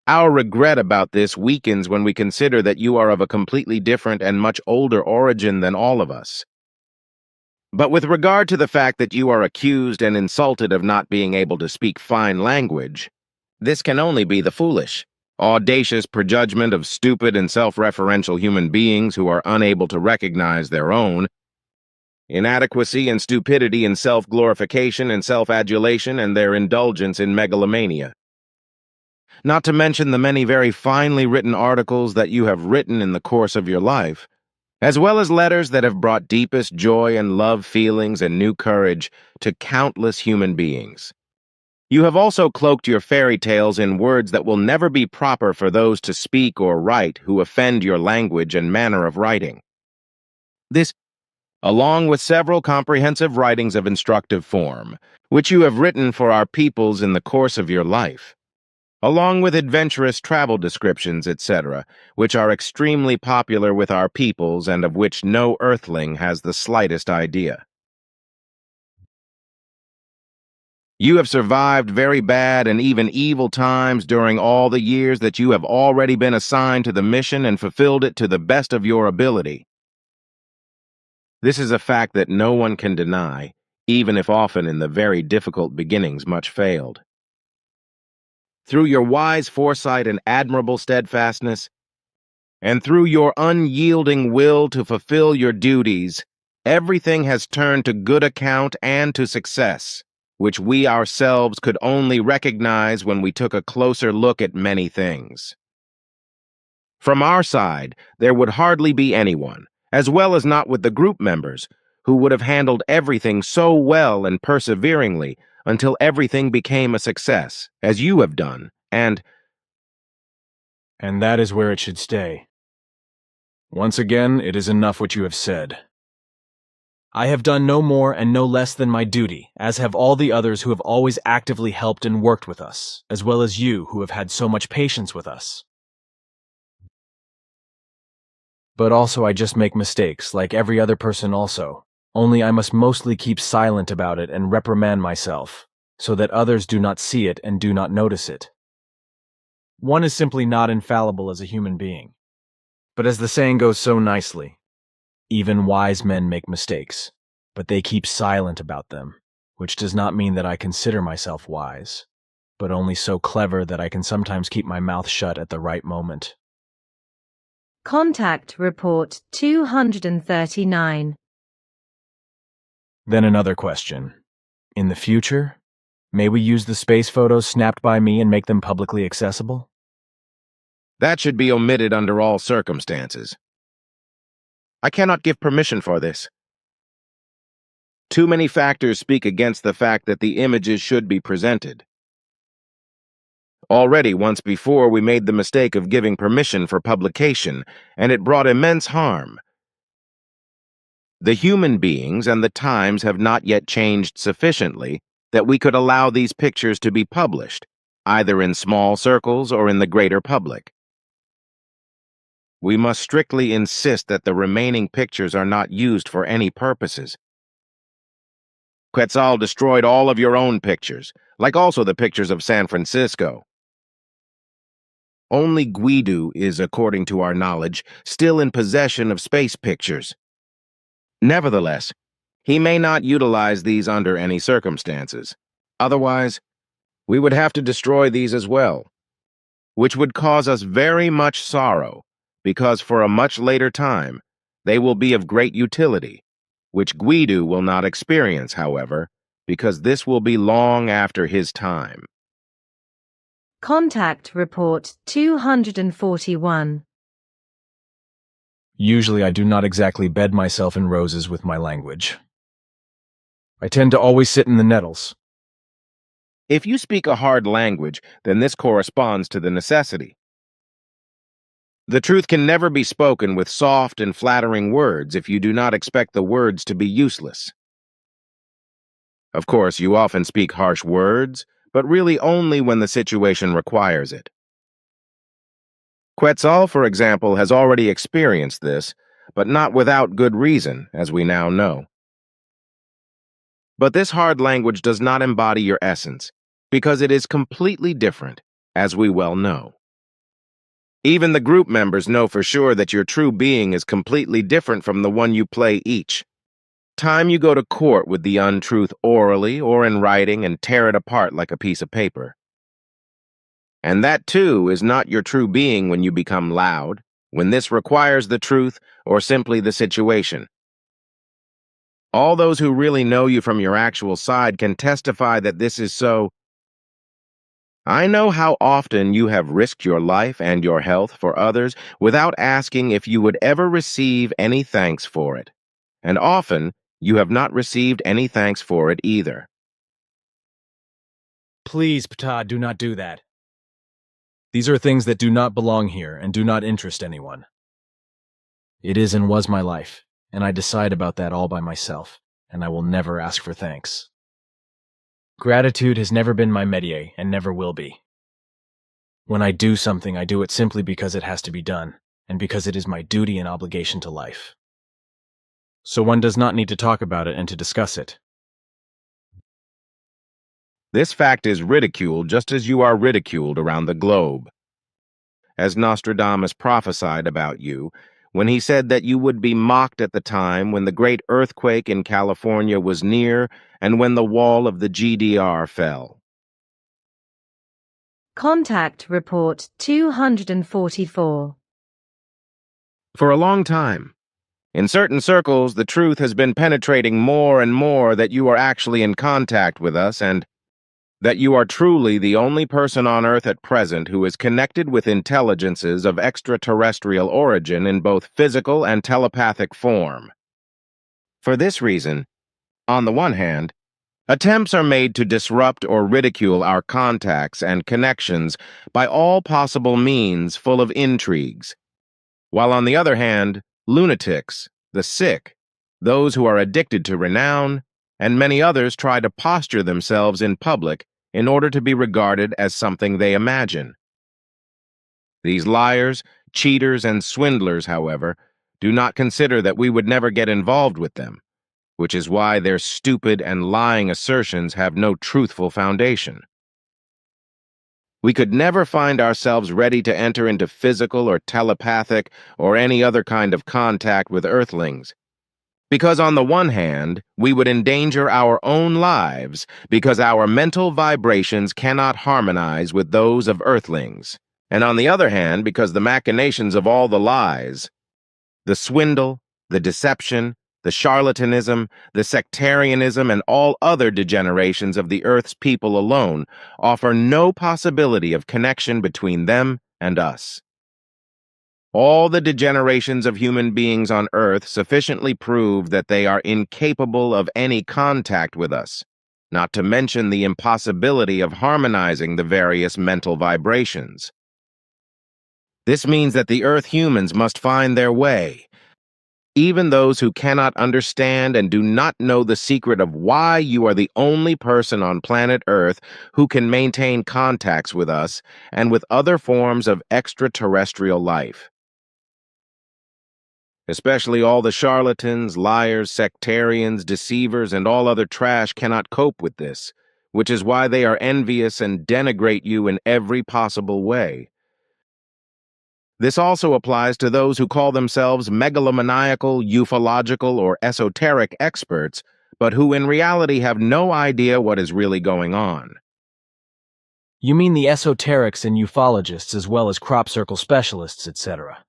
Our regret about this weakens when we consider that you are of a completely different and much older origin than all of us. But with regard to the fact that you are accused and insulted of not being able to speak fine language, this can only be the foolish, audacious prejudgment of stupid and self-referential human beings who are unable to recognize their own inadequacy and stupidity in self-glorification and self-adulation and their indulgence in megalomania. Not to mention the many very finely written articles that you have written in the course of your life, as well as letters that have brought deepest joy and love feelings and new courage to countless human beings. You have also cloaked your fairy tales in words that will never be proper for those to speak or write who offend your language and manner of writing. This, along with several comprehensive writings of instructive form, which you have written for our peoples in the course of your life, along with adventurous travel descriptions, etc., which are extremely popular with our peoples and of which no earthling has the slightest idea. You have survived very bad and even evil times during all the years that you have already been assigned to the mission and fulfilled it to the best of your ability. This is a fact that no one can deny, even if often in the very difficult beginnings much failed. Through your wise foresight and admirable steadfastness, and through your unyielding will to fulfill your duties, everything has turned to good account and to success, which we ourselves could only recognize when we took a closer look at many things. From our side, there would hardly be anyone, as well as not with the group members, who would have handled everything so well and perseveringly until everything became a success, as you have done, and that is where it should stay. Once again, it is enough what you have said. I have done no more and no less than my duty, as have all the others who have always actively helped and worked with us, as well as you who have had so much patience with us. But also I just make mistakes, like every other person also. Only I must mostly keep silent about it and reprimand myself, so that others do not see it and do not notice it. One is simply not infallible as a human being. But as the saying goes so nicely, even wise men make mistakes, but they keep silent about them, which does not mean that I consider myself wise, but only so clever that I can sometimes keep my mouth shut at the right moment. Contact Report 239. Then another question. In the future, may we use the space photos snapped by me and make them publicly accessible? that should be omitted under all circumstances. I cannot give permission for this. Too many factors speak against the fact that the images should be presented. Already, once before, we made the mistake of giving permission for publication, and it brought immense harm. The human beings and the times have not yet changed sufficiently that we could allow these pictures to be published, either in small circles or in the greater public. We must strictly insist that the remaining pictures are not used for any purposes. Quetzal destroyed all of your own pictures, like also the pictures of San Francisco. Only Guido is, according to our knowledge, still in possession of space pictures. Nevertheless, he may not utilize these under any circumstances. Otherwise, we would have to destroy these as well, which would cause us very much sorrow, because for a much later time, they will be of great utility, which Guido will not experience, however, because this will be long after his time. Contact Report 241. Usually I do not exactly bed myself in roses with my language. I tend to always sit in the nettles. If you speak a hard language, then this corresponds to the necessity. The truth can never be spoken with soft and flattering words if you do not expect the words to be useless. Of course, you often speak harsh words, but really only when the situation requires it. Quetzal, for example, has already experienced this, but not without good reason, as we now know. But this hard language does not embody your essence, because it is completely different, as we well know. Even the group members know for sure that your true being is completely different from the one you play each. Time you go to court with the untruth orally or in writing and tear it apart like a piece of paper. And that, too, is not your true being when you become loud, when this requires the truth or simply the situation. All those who really know you from your actual side can testify that this is so. I know how often you have risked your life and your health for others without asking if you would ever receive any thanks for it. And often, you have not received any thanks for it either. Please, Ptah, do not do that. These are things that do not belong here and do not interest anyone. It is and was my life, and I decide about that all by myself, and I will never ask for thanks. Gratitude has never been my métier and never will be. When I do something, I do it simply because it has to be done, and because it is my duty and obligation to life. So one does not need to talk about it and to discuss it. This fact is ridiculed just as you are ridiculed around the globe. As Nostradamus prophesied about you, when he said that you would be mocked at the time when the great earthquake in California was near and when the wall of the GDR fell. Contact Report 244. For a long time, in certain circles, the truth has been penetrating more and more that you are actually in contact with us and that you are truly the only person on Earth at present who is connected with intelligences of extraterrestrial origin in both physical and telepathic form. For this reason, on the one hand, attempts are made to disrupt or ridicule our contacts and connections by all possible means full of intrigues, while on the other hand, lunatics, the sick, those who are addicted to renown, and many others try to posture themselves in public in order to be regarded as something they imagine. These liars, cheaters, and swindlers, however, do not consider that we would never get involved with them, which is why their stupid and lying assertions have no truthful foundation. We could never find ourselves ready to enter into physical or telepathic or any other kind of contact with Earthlings, because on the one hand, we would endanger our own lives because our mental vibrations cannot harmonize with those of Earthlings, and on the other hand, because the machinations of all the lies, the swindle, the deception, the charlatanism, the sectarianism, and all other degenerations of the Earth's people alone offer no possibility of connection between them and us. All the degenerations of human beings on Earth sufficiently prove that they are incapable of any contact with us, not to mention the impossibility of harmonizing the various mental vibrations. This means that the Earth humans must find their way. Even those who cannot understand and do not know the secret of why you are the only person on planet Earth who can maintain contacts with us and with other forms of extraterrestrial life. Especially all the charlatans, liars, sectarians, deceivers, and all other trash cannot cope with this, which is why they are envious and denigrate you in every possible way. This also applies to those who call themselves megalomaniacal, ufological, or esoteric experts, but who in reality have no idea what is really going on. You mean the esoterics and ufologists as well as crop circle specialists, etc.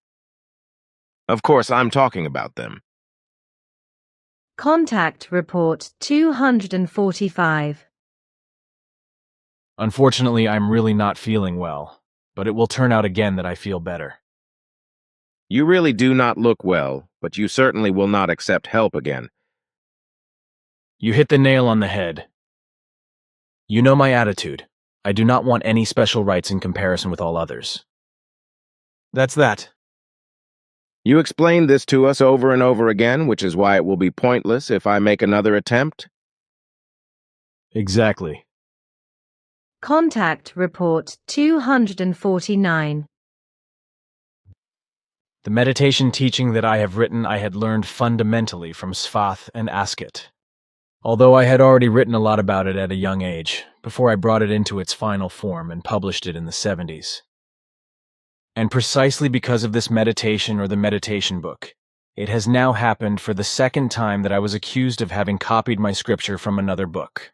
Of course, I'm talking about them. Contact Report 245. Unfortunately, I'm really not feeling well, but it will turn out again that I feel better. You really do not look well, but you certainly will not accept help again. You hit the nail on the head. You know my attitude. I do not want any special rights in comparison with all others. That's that. You explained this to us over and over again, which is why it will be pointless if I make another attempt. Exactly. Contact Report 249. The meditation teaching that I have written I had learned fundamentally from Svath and Asket. Although I had already written a lot about it at a young age, before I brought it into its final form and published it in the 70s. And precisely because of this meditation or the meditation book, it has now happened for the second time that I was accused of having copied my scripture from another book.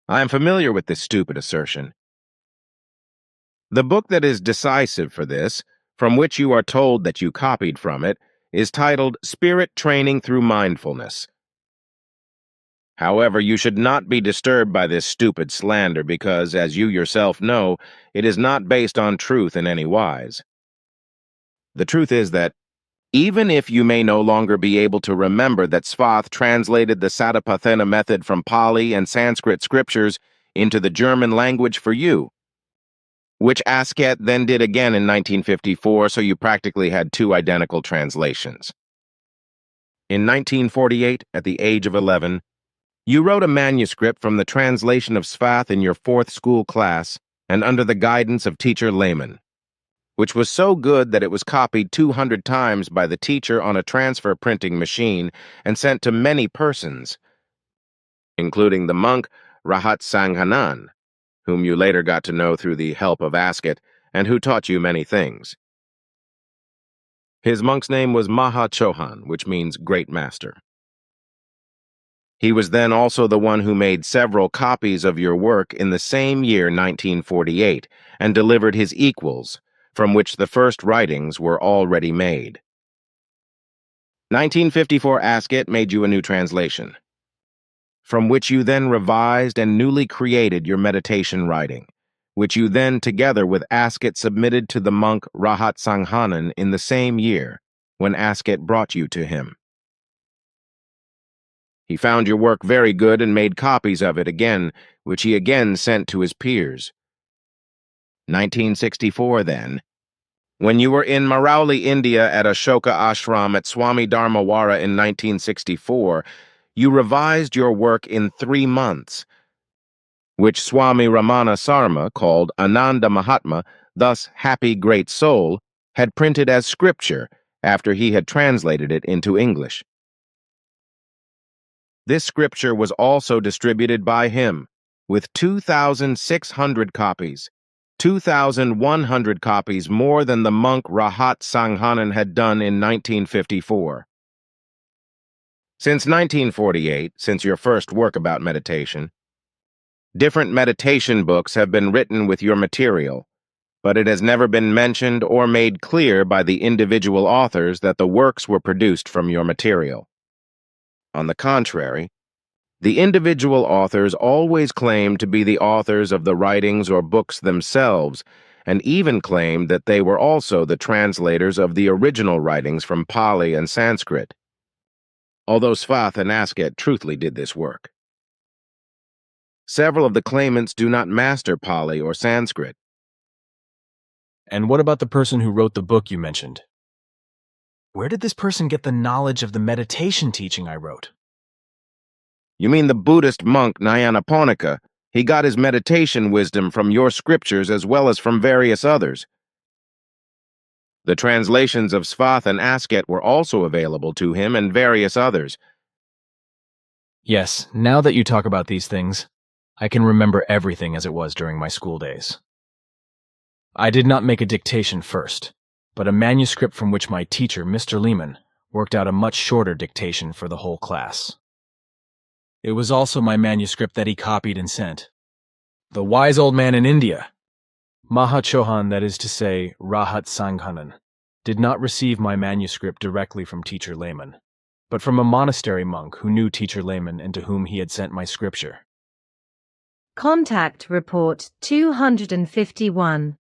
I am familiar with this stupid assertion. The book that is decisive for this, from which you are told that you copied from it, is titled Spirit Training Through Mindfulness. However, you should not be disturbed by this stupid slander because, as you yourself know, it is not based on truth in any wise. The truth is that, even if you may no longer be able to remember that Svath translated the Satipatthana method from Pali and Sanskrit scriptures into the German language for you, which Asket then did again in 1954, so you practically had two identical translations. In 1948, at the age of 11, you wrote a manuscript from the translation of Svath in your 4th school class and under the guidance of teacher Lehman, which was so good that it was copied 200 times by the teacher on a transfer printing machine and sent to many persons, including the monk Rahat Sanghanan, whom you later got to know through the help of Asket, and who taught you many things. His monk's name was Maha Chohan, which means Great Master. He was then also the one who made several copies of your work in the same year, 1948, and delivered his equals, from which the first writings were already made. 1954 Asket made you a new translation, from which you then revised and newly created your meditation writing, which you then, together with Asket, submitted to the monk Rahat Sanghanan in the same year, when Asket brought you to him. He found your work very good and made copies of it again, which he again sent to his peers. 1964, then, when you were in Marauli, India at Ashoka Ashram at Swami Dharmawara in 1964, you revised your work in 3 months, which Swami Ramana Sarma called Ananda Mahatma, thus Happy Great Soul, had printed as scripture after he had translated it into English. This scripture was also distributed by him, with 2,600 copies, 2,100 copies more than the monk Rahat Sanghanan had done in 1954. Since 1948, since your first work about meditation, different meditation books have been written with your material, but it has never been mentioned or made clear by the individual authors that the works were produced from your material. On the contrary, the individual authors always claim to be the authors of the writings or books themselves, and even claim that they were also the translators of the original writings from Pali and Sanskrit, although Svath and Asket truthfully did this work. Several of the claimants do not master Pali or Sanskrit. And what about the person who wrote the book you mentioned? Where did this person get the knowledge of the meditation teaching I wrote? You mean the Buddhist monk Nyanaponika? He got his meditation wisdom from your scriptures as well as from various others. The translations of Svath and Asket were also available to him and various others. Yes, now that you talk about these things, I can remember everything as it was during my school days. I did not make a dictation first, but a manuscript from which my teacher, Mr. Lehman, worked out a much shorter dictation for the whole class. It was also my manuscript that he copied and sent. The wise old man in India, Mahachohan, that is to say, Rahat Sanghanan, did not receive my manuscript directly from Teacher Lehman, but from a monastery monk who knew Teacher Lehman and to whom he had sent my scripture. Contact Report 251.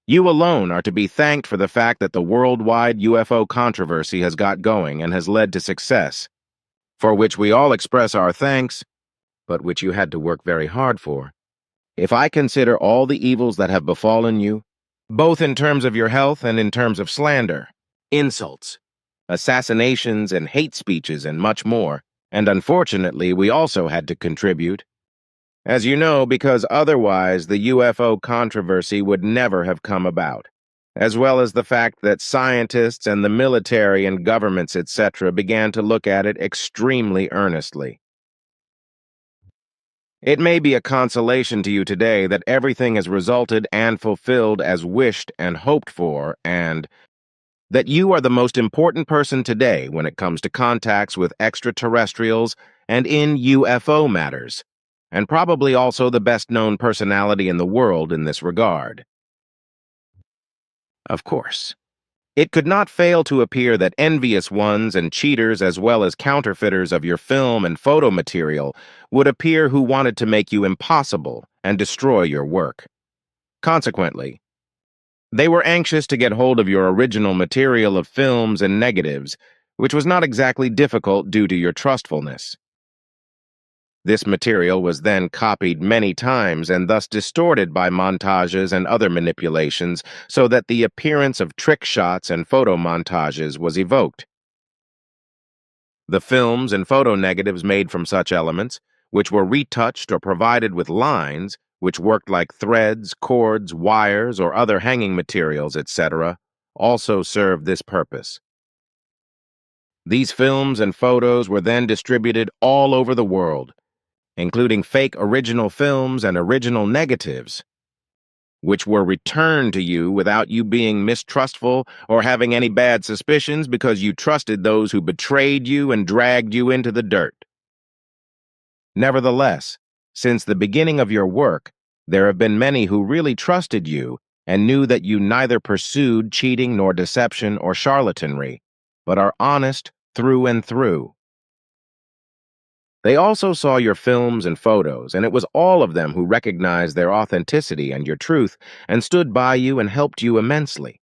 You alone are to be thanked for the fact that the worldwide UFO controversy has got going and has led to success, for which we all express our thanks, but which you had to work very hard for. If I consider all the evils that have befallen you, both in terms of your health and in terms of slander, insults, assassinations and hate speeches and much more, and unfortunately we also had to contribute, as you know, because otherwise the UFO controversy would never have come about, as well as the fact that scientists and the military and governments, etc., began to look at it extremely earnestly. It may be a consolation to you today that everything has resulted and fulfilled as wished and hoped for, and that you are the most important person today when it comes to contacts with extraterrestrials and in UFO matters, and probably also the best-known personality in the world in this regard. Of course, it could not fail to appear that envious ones and cheaters as well as counterfeiters of your film and photo material would appear who wanted to make you impossible and destroy your work. Consequently, they were anxious to get hold of your original material of films and negatives, which was not exactly difficult due to your trustfulness. This material was then copied many times and thus distorted by montages and other manipulations so that the appearance of trick shots and photo montages was evoked. The films and photo negatives made from such elements, which were retouched or provided with lines, which worked like threads, cords, wires, or other hanging materials, etc., also served this purpose. These films and photos were then distributed all over the world, including fake original films and original negatives, which were returned to you without you being mistrustful or having any bad suspicions because you trusted those who betrayed you and dragged you into the dirt. Nevertheless, since the beginning of your work, there have been many who really trusted you and knew that you neither pursued cheating nor deception or charlatanry, but are honest through and through. They also saw your films and photos, and it was all of them who recognized their authenticity and your truth and stood by you and helped you immensely.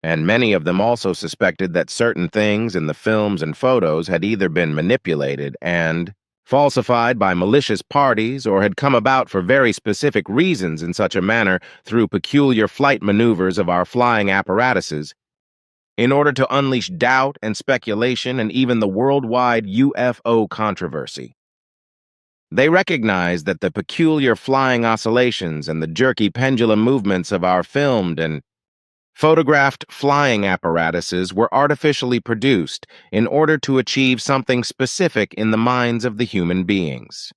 And many of them also suspected that certain things in the films and photos had either been manipulated and falsified by malicious parties or had come about for very specific reasons in such a manner through peculiar flight maneuvers of our flying apparatuses, in order to unleash doubt and speculation and even the worldwide UFO controversy. They recognized that the peculiar flying oscillations and the jerky pendulum movements of our filmed and photographed flying apparatuses were artificially produced in order to achieve something specific in the minds of the human beings.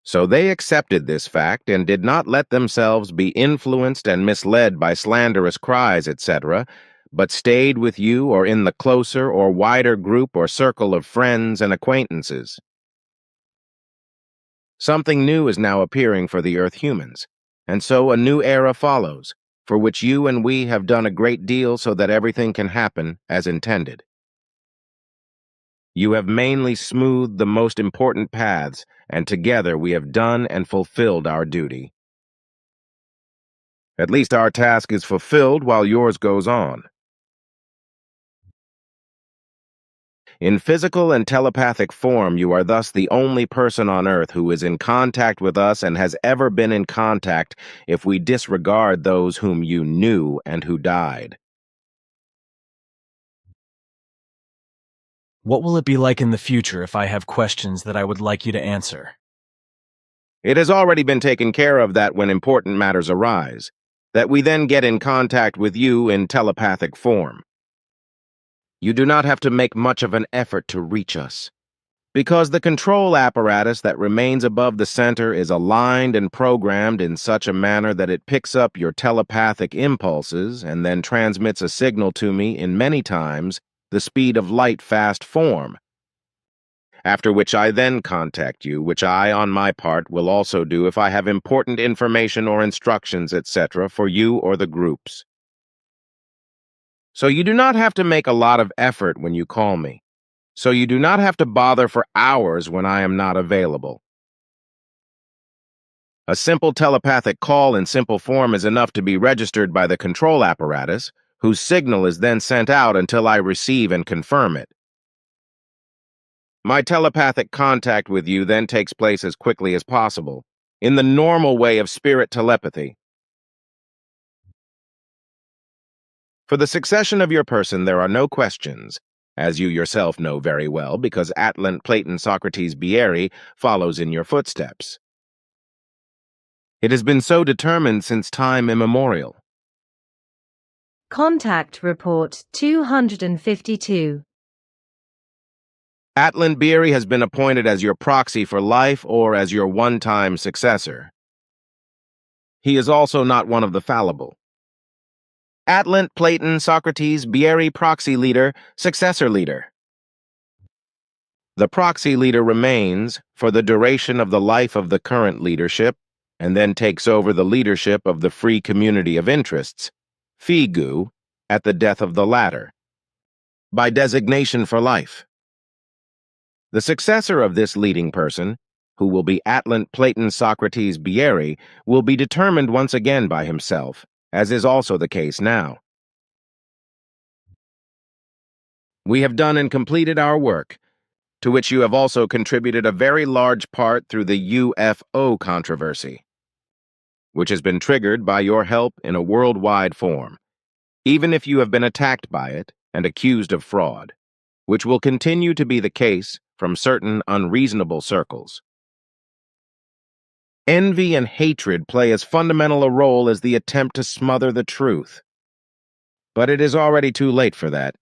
So they accepted this fact and did not let themselves be influenced and misled by slanderous cries, etc., but stayed with you or in the closer or wider group or circle of friends and acquaintances. Something new is now appearing for the Earth humans, and so a new era follows, for which you and we have done a great deal so that everything can happen as intended. You have mainly smoothed the most important paths, and together we have done and fulfilled our duty. At least our task is fulfilled while yours goes on. In physical and telepathic form, you are thus the only person on Earth who is in contact with us and has ever been in contact if we disregard those whom you knew and who died. What will it be like in the future if I have questions that I would like you to answer? It has already been taken care of that when important matters arise. that we then get in contact with you in telepathic form. You do not have to make much of an effort to reach us, because the control apparatus that remains above the center is aligned and programmed in such a manner that it picks up your telepathic impulses and then transmits a signal to me in many times the speed of light-fast form, after which I then contact you, which I, on my part, will also do if I have important information or instructions, etc., for you or the groups. So you do not have to make a lot of effort when you call me. So you do not have to bother for hours when I am not available. A simple telepathic call in simple form is enough to be registered by the control apparatus, whose signal is then sent out until I receive and confirm it. My telepathic contact with you then takes place as quickly as possible, in the normal way of spirit telepathy. For the succession of your person, there are no questions, as you yourself know very well, because Atlant Platon Socrates Bieri follows in your footsteps. It has been so determined since time immemorial. Contact Report 252. Atlant Bieri has been appointed as your proxy for life or as your one-time successor. He is also not one of the fallible. Atlant Platon Socrates Bieri proxy leader, successor leader. The proxy leader remains for the duration of the life of the current leadership and then takes over the leadership of the Free Community of Interests, FIGU, at the death of the latter, by designation for life. The successor of this leading person, who will be Atlant Platon Socrates Bieri, will be determined once again by himself, as is also the case now. We have done and completed our work, to which you have also contributed a very large part through the UFO controversy, which has been triggered by your help in a worldwide form, even if you have been attacked by it and accused of fraud, which will continue to be the case from certain unreasonable circles. Envy and hatred play as fundamental a role as the attempt to smother the truth. But it is already too late for that,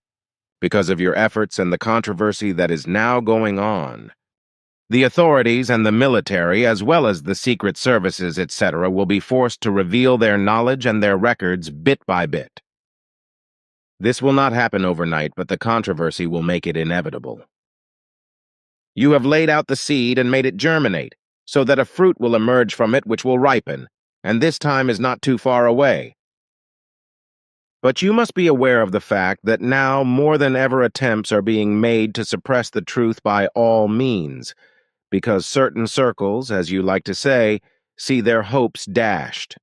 because of your efforts and the controversy that is now going on. The authorities and the military, as well as the secret services, etc., will be forced to reveal their knowledge and their records bit by bit. This will not happen overnight, but the controversy will make it inevitable. You have laid out the seed and made it germinate, so that a fruit will emerge from it which will ripen, and this time is not too far away. But you must be aware of the fact that now more than ever attempts are being made to suppress the truth by all means, because certain circles, as you like to say, see their hopes dashed.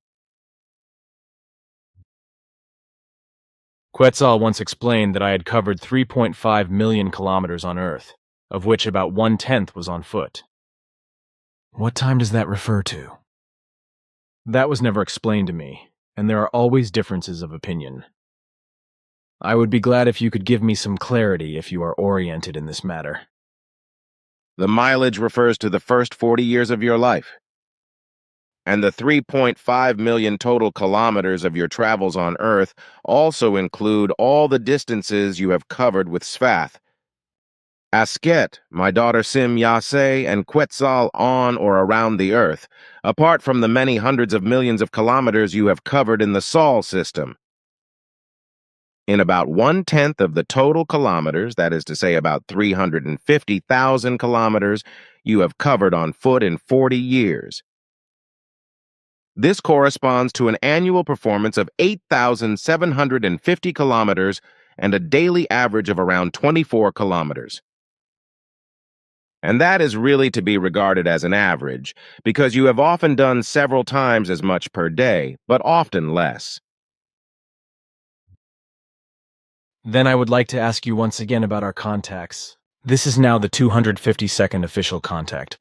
Quetzal once explained that I had covered 3.5 million kilometers on Earth, of which about 1/10 was on foot. What time does that refer to? That was never explained to me, and there are always differences of opinion. I would be glad if you could give me some clarity if you are oriented in this matter. The mileage refers to the first 40 years of your life, and the 3.5 million total kilometers of your travels on Earth also include all the distances you have covered with Svath, Asket, my daughter Sim Yase, and Quetzal on or around the Earth, apart from the many hundreds of millions of kilometers you have covered in the Sol system. In about 1/10 of the total kilometers, that is to say about 350,000 kilometers, you have covered on foot in 40 years. This corresponds to an annual performance of 8,750 kilometers and a daily average of around 24 kilometers. And that is really to be regarded as an average, because you have often done several times as much per day, but often less. Then I would like to ask you once again about our contacts. This is now the 252nd official contact.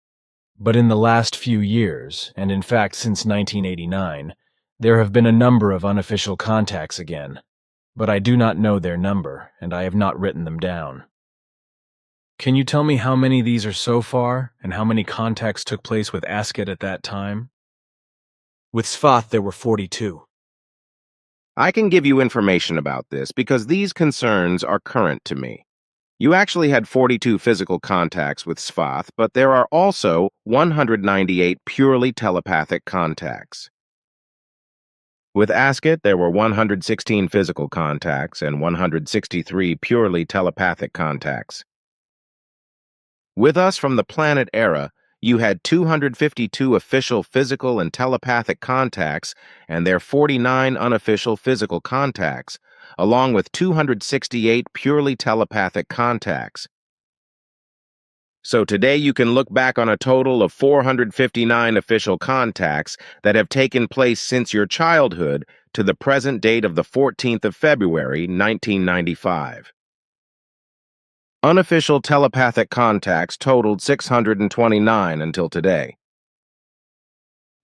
But in the last few years, and in fact since 1989, there have been a number of unofficial contacts again. But I do not know their number, and I have not written them down. Can you tell me how many these are so far, and how many contacts took place with Asket at that time? With Svath there were 42. I can give you information about this because these concerns are current to me. You actually had 42 physical contacts with Svath, but there are also 198 purely telepathic contacts. With Asket, there were 116 physical contacts and 163 purely telepathic contacts. With us from the planet Era, you had 252 official physical and telepathic contacts and their 49 unofficial physical contacts, along with 268 purely telepathic contacts. So today you can look back on a total of 459 official contacts that have taken place since your childhood to the present date of the 14th of February, 1995. Unofficial telepathic contacts totaled 629 until today.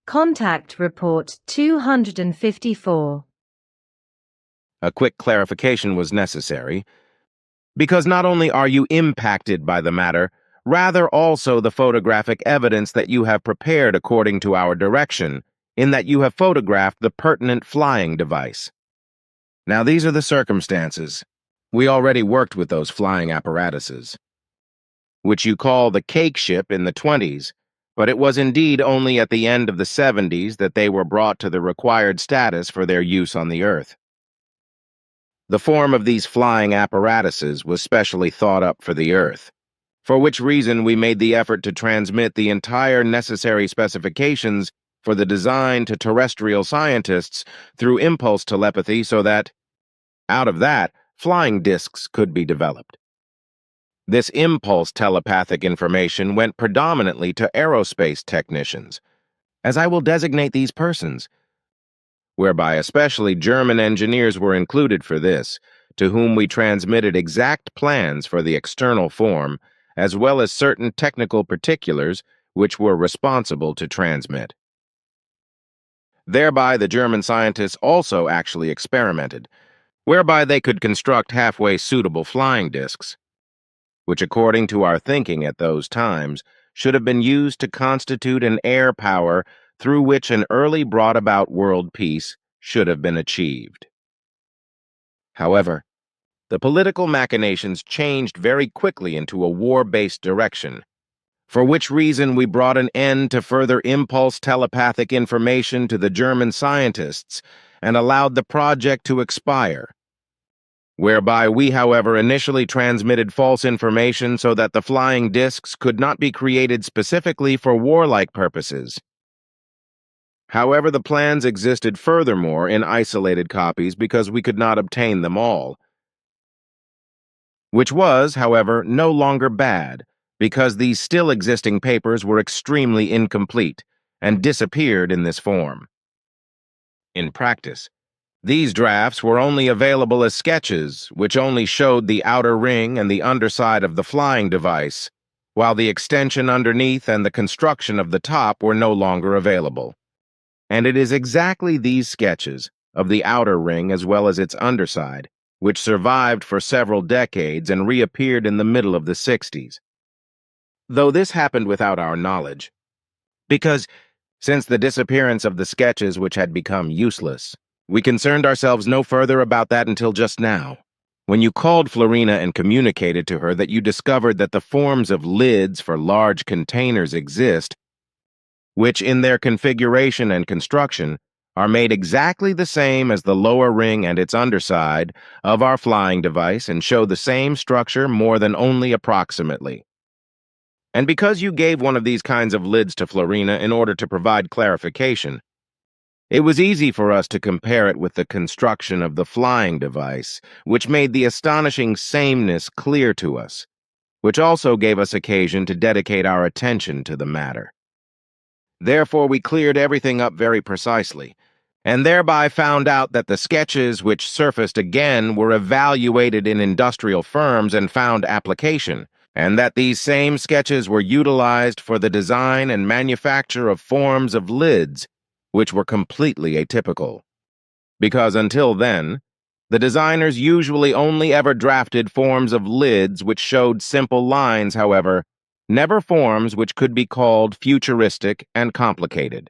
Contact report 254. A quick clarification was necessary, because not only are you impacted by the matter, rather also the photographic evidence that you have prepared according to our direction, in that you have photographed the pertinent flying device. Now these are the circumstances. We already worked with those flying apparatuses, which you call the cake ship in the 20s, but it was indeed only at the end of the 70s that they were brought to the required status for their use on the Earth. The form of these flying apparatuses was specially thought up for the Earth, for which reason we made the effort to transmit the entire necessary specifications for the design to terrestrial scientists through impulse telepathy so that, out of that, flying discs could be developed. This impulse telepathic information went predominantly to aerospace technicians, as I will designate these persons, whereby especially German engineers were included for this, to whom we transmitted exact plans for the external form, as well as certain technical particulars which were responsible to transmit. Thereby the German scientists also actually experimented, whereby they could construct halfway suitable flying discs, which according to our thinking at those times should have been used to constitute an air power through which an early brought-about world peace should have been achieved. However, the political machinations changed very quickly into a war-based direction, for which reason we brought an end to further impulse telepathic information to the German scientists and allowed the project to expire, whereby we, however, initially transmitted false information so that the flying discs could not be created specifically for warlike purposes. However, the plans existed furthermore in isolated copies because we could not obtain them all, which was, however, no longer bad, because these still existing papers were extremely incomplete and disappeared in this form. In practice, these drafts were only available as sketches, which only showed the outer ring and the underside of the flying device, while the extension underneath and the construction of the top were no longer available. And it is exactly these sketches, of the outer ring as well as its underside, which survived for several decades and reappeared in the middle of the 60s. Though this happened without our knowledge, because, since the disappearance of the sketches which had become useless, we concerned ourselves no further about that until just now, when you called Florina and communicated to her that you discovered that the forms of lids for large containers exist, which in their configuration and construction are made exactly the same as the lower ring and its underside of our flying device and show the same structure more than only approximately. And because you gave one of these kinds of lids to Florina in order to provide clarification, it was easy for us to compare it with the construction of the flying device, which made the astonishing sameness clear to us, which also gave us occasion to dedicate our attention to the matter. Therefore, we cleared everything up very precisely, and thereby found out that the sketches which surfaced again were evaluated in industrial firms and found application, and that these same sketches were utilized for the design and manufacture of forms of lids, which were completely atypical. Because until then, the designers usually only ever drafted forms of lids which showed simple lines, however, never forms which could be called futuristic and complicated.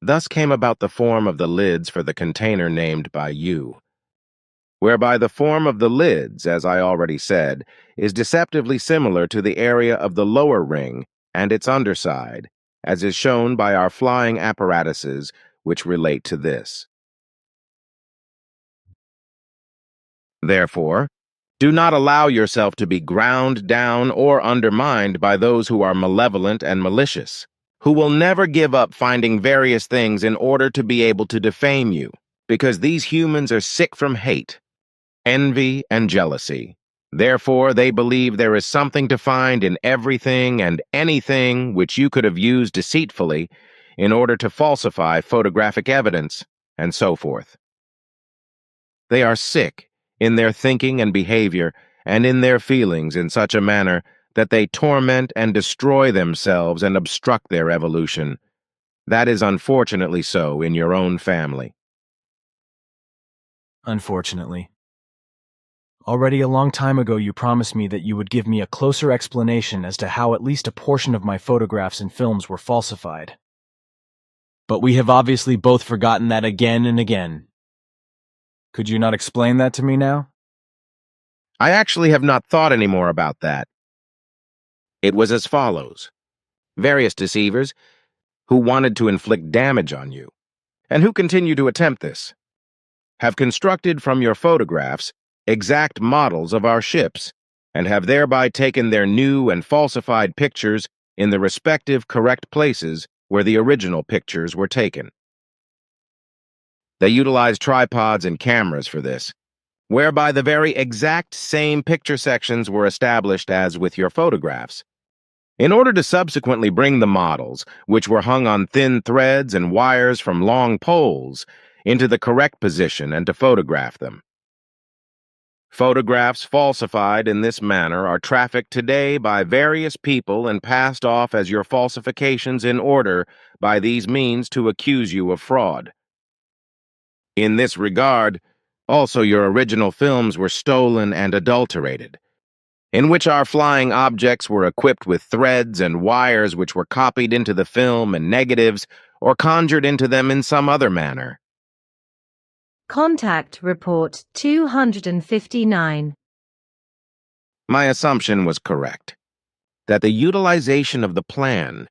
Thus came about the form of the lids for the container named by you, whereby the form of the lids, as I already said, is deceptively similar to the area of the lower ring and its underside, as is shown by our flying apparatuses which relate to this. Therefore, do not allow yourself to be ground down or undermined by those who are malevolent and malicious, who will never give up finding various things in order to be able to defame you, because these humans are sick from hate, envy, and jealousy. Therefore, they believe there is something to find in everything and anything which you could have used deceitfully in order to falsify photographic evidence, and so forth. They are sick in their thinking and behavior, and in their feelings in such a manner that they torment and destroy themselves and obstruct their evolution. That is unfortunately so in your own family. Unfortunately. Already a long time ago you promised me that you would give me a closer explanation as to how at least a portion of my photographs and films were falsified. But we have obviously both forgotten that again and again. Could you not explain that to me now? I actually have not thought any more about that. It was as follows. Various deceivers who wanted to inflict damage on you, and who continue to attempt this, have constructed from your photographs exact models of our ships, and have thereby taken their new and falsified pictures in the respective correct places where the original pictures were taken. They utilize tripods and cameras for this, whereby the very exact same picture sections were established as with your photographs, in order to subsequently bring the models, which were hung on thin threads and wires from long poles, into the correct position and to photograph them. Photographs falsified in this manner are trafficked today by various people and passed off as your falsifications in order, by these means, to accuse you of fraud. In this regard, also your original films were stolen and adulterated, in which our flying objects were equipped with threads and wires which were copied into the film and negatives or conjured into them in some other manner. Contact Report 259. My assumption was correct, that the utilization of the plan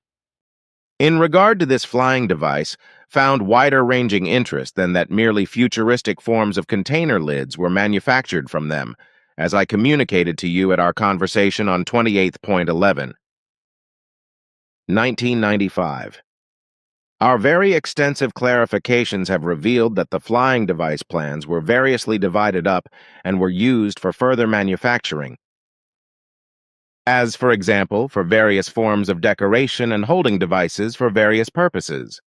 in regard to this flying device found wider-ranging interest than that merely futuristic forms of container lids were manufactured from them, as I communicated to you at our conversation on 28.11. 1995. Our very extensive clarifications have revealed that the flying device plans were variously divided up and were used for further manufacturing, as, for example, for various forms of decoration and holding devices for various purposes.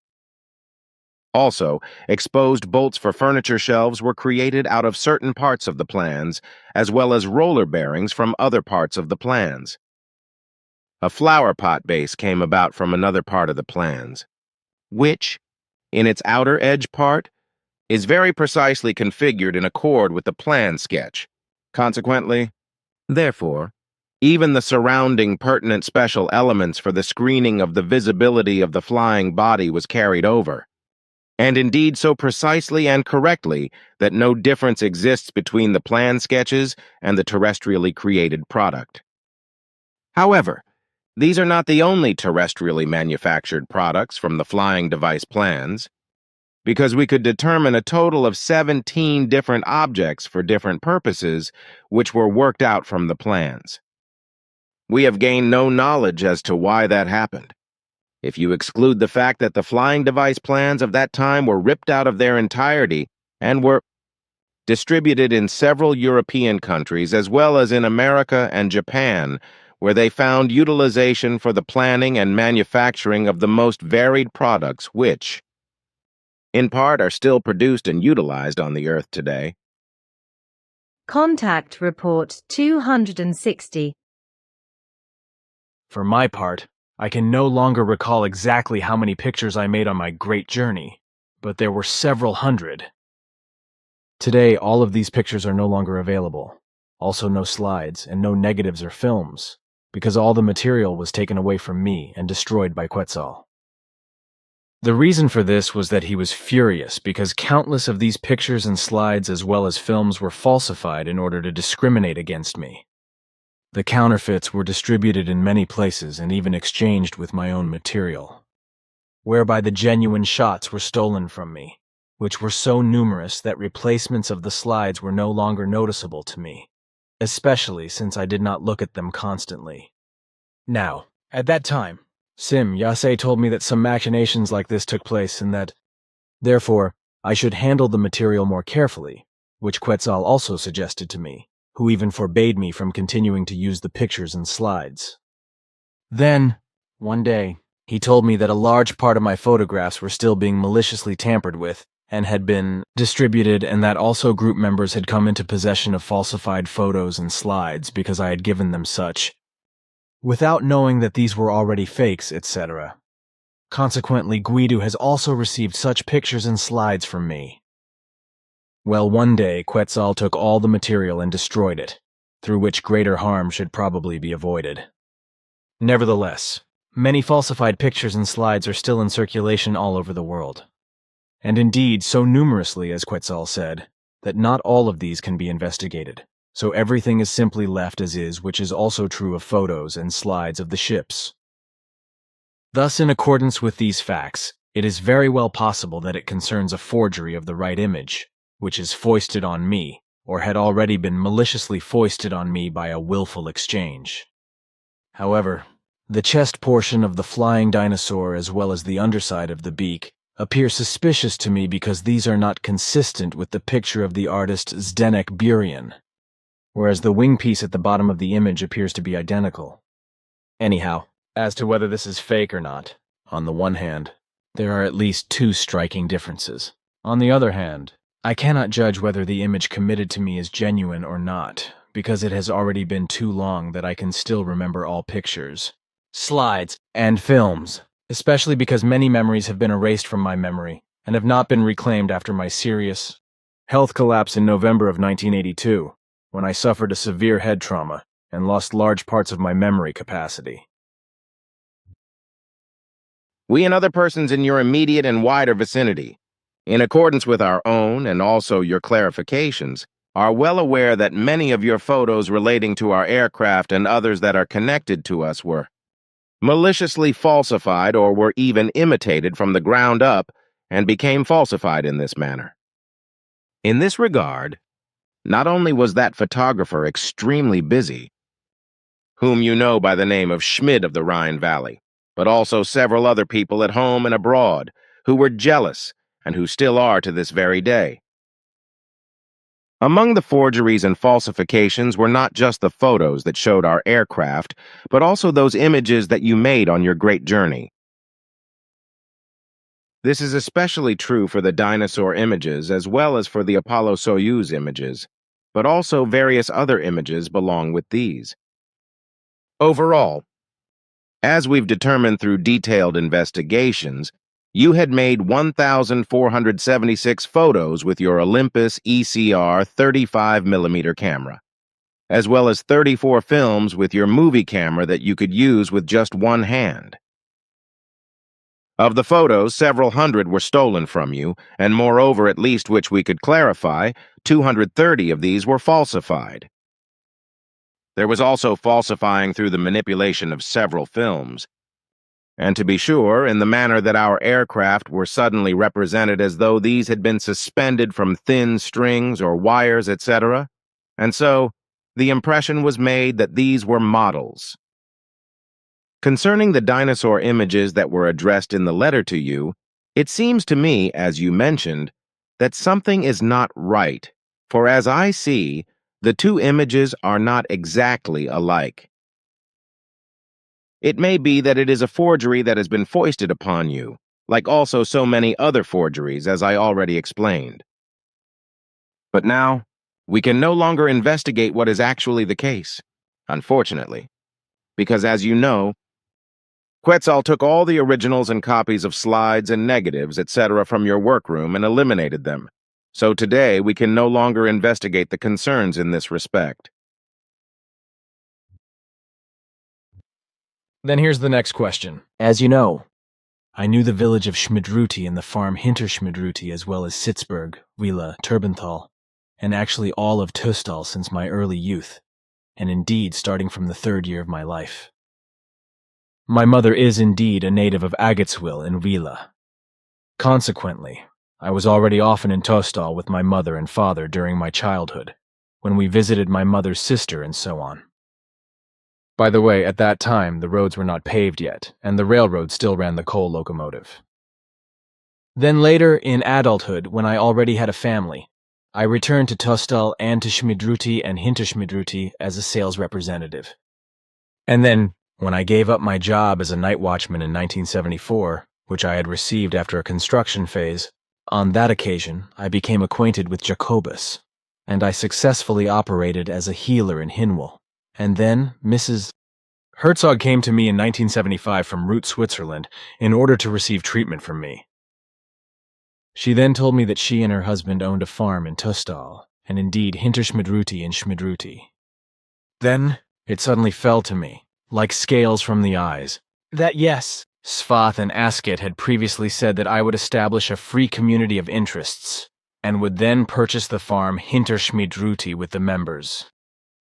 Also, exposed bolts for furniture shelves were created out of certain parts of the plans, as well as roller bearings from other parts of the plans. A flower pot base came about from another part of the plans, which, in its outer edge part, is very precisely configured in accord with the plan sketch. Consequently, therefore, even the surrounding pertinent special elements for the screening of the visibility of the flying body was carried over, and indeed so precisely and correctly that no difference exists between the plan sketches and the terrestrially created product. However, these are not the only terrestrially manufactured products from the flying device plans, because we could determine a total of 17 different objects for different purposes which were worked out from the plans. We have gained no knowledge as to why that happened, if you exclude the fact that the flying device plans of that time were ripped out of their entirety and were distributed in several European countries as well as in America and Japan, where they found utilization for the planning and manufacturing of the most varied products which, in part, are still produced and utilized on the Earth today. Contact Report 260. For my part, I can no longer recall exactly how many pictures I made on my great journey, but there were several hundred. Today, all of these pictures are no longer available. Also no slides and no negatives or films, because all the material was taken away from me and destroyed by Quetzal. The reason for this was that he was furious because countless of these pictures and slides as well as films were falsified in order to discriminate against me. The counterfeits were distributed in many places and even exchanged with my own material, whereby the genuine shots were stolen from me, which were so numerous that replacements of the slides were no longer noticeable to me, especially since I did not look at them constantly. Now, at that time, Yase told me that some machinations like this took place and that, therefore, I should handle the material more carefully, which Quetzal also suggested to me, who even forbade me from continuing to use the pictures and slides. Then, one day, he told me that a large part of my photographs were still being maliciously tampered with and had been distributed, and that also group members had come into possession of falsified photos and slides because I had given them such, without knowing that these were already fakes, etc. Consequently, Guido has also received such pictures and slides from me. Well, one day, Quetzal took all the material and destroyed it, through which greater harm should probably be avoided. Nevertheless, many falsified pictures and slides are still in circulation all over the world. And indeed, so numerously, as Quetzal said, that not all of these can be investigated. So everything is simply left as is, which is also true of photos and slides of the ships. Thus, in accordance with these facts, it is very well possible that it concerns a forgery of the right image, which is foisted on me, or had already been maliciously foisted on me by a willful exchange. However, the chest portion of the flying dinosaur as well as the underside of the beak appear suspicious to me because these are not consistent with the picture of the artist Zdenek Burian, whereas the wing piece at the bottom of the image appears to be identical. Anyhow, as to whether this is fake or not, on the one hand, there are at least two striking differences. On the other hand, I cannot judge whether the image committed to me is genuine or not, because it has already been too long that I can still remember all pictures, slides, and films, especially because many memories have been erased from my memory and have not been reclaimed after my serious health collapse in November of 1982. When I suffered a severe head trauma and lost large parts of my memory capacity. We and other persons in your immediate and wider vicinity, in accordance with our own and also your clarifications, are well aware that many of your photos relating to our aircraft and others that are connected to us were maliciously falsified or were even imitated from the ground up and became falsified in this manner. In this regard, not only was that photographer extremely busy, whom you know by the name of Schmid of the Rhine Valley, but also several other people at home and abroad who were jealous and who still are to this very day. Among the forgeries and falsifications were not just the photos that showed our aircraft, but also those images that you made on your great journey. This is especially true for the dinosaur images as well as for the Apollo-Soyuz images, but also various other images belong with these. Overall, as we've determined through detailed investigations, you had made 1,476 photos with your Olympus ECR 35mm camera, as well as 34 films with your movie camera that you could use with just one hand. Of the photos, several hundred were stolen from you, and moreover, at least which we could clarify, 230 of these were falsified. There was also falsifying through the manipulation of several films, and to be sure, in the manner that our aircraft were suddenly represented as though these had been suspended from thin strings or wires, etc., and so the impression was made that these were models. Concerning the dinosaur images that were addressed in the letter to you, it seems to me, as you mentioned, that something is not right, for as I see, the two images are not exactly alike. It may be that it is a forgery that has been foisted upon you, like also so many other forgeries, as I already explained. But now, we can no longer investigate what is actually the case, unfortunately, because as you know, Quetzal took all the originals and copies of slides and negatives, etc. from your workroom and eliminated them. So today, we can no longer investigate the concerns in this respect. Then here's the next question. As you know, I knew the village of Schmidruti and the farm Hinterschmidruti as well as Sitzberg, Wieler, Turbenthal, and actually all of Töstal since my early youth, and indeed starting from the 3rd year of my life. My mother is indeed a native of Agatswil in Wieler. Consequently, I was already often in Töstal with my mother and father during my childhood, when we visited my mother's sister and so on. By the way, at that time, the roads were not paved yet, and the railroad still ran the coal locomotive. Then later, in adulthood, when I already had a family, I returned to Töstal and to Schmidruti and Hinterschmidruti as a sales representative. And then, when I gave up my job as a night watchman in 1974, which I had received after a construction phase, on that occasion, I became acquainted with Jacobus, and I successfully operated as a healer in Hinwil. And then, Mrs. Herzog came to me in 1975 from Root, Switzerland, in order to receive treatment from me. She then told me that she and her husband owned a farm in Töstal, and indeed Hinterschmidruti in Schmidruti. Then, it suddenly fell to me, like scales from the eyes, that yes, Svath and Asket had previously said that I would establish a free community of interests, and would then purchase the farm Hinterschmidruti with the members,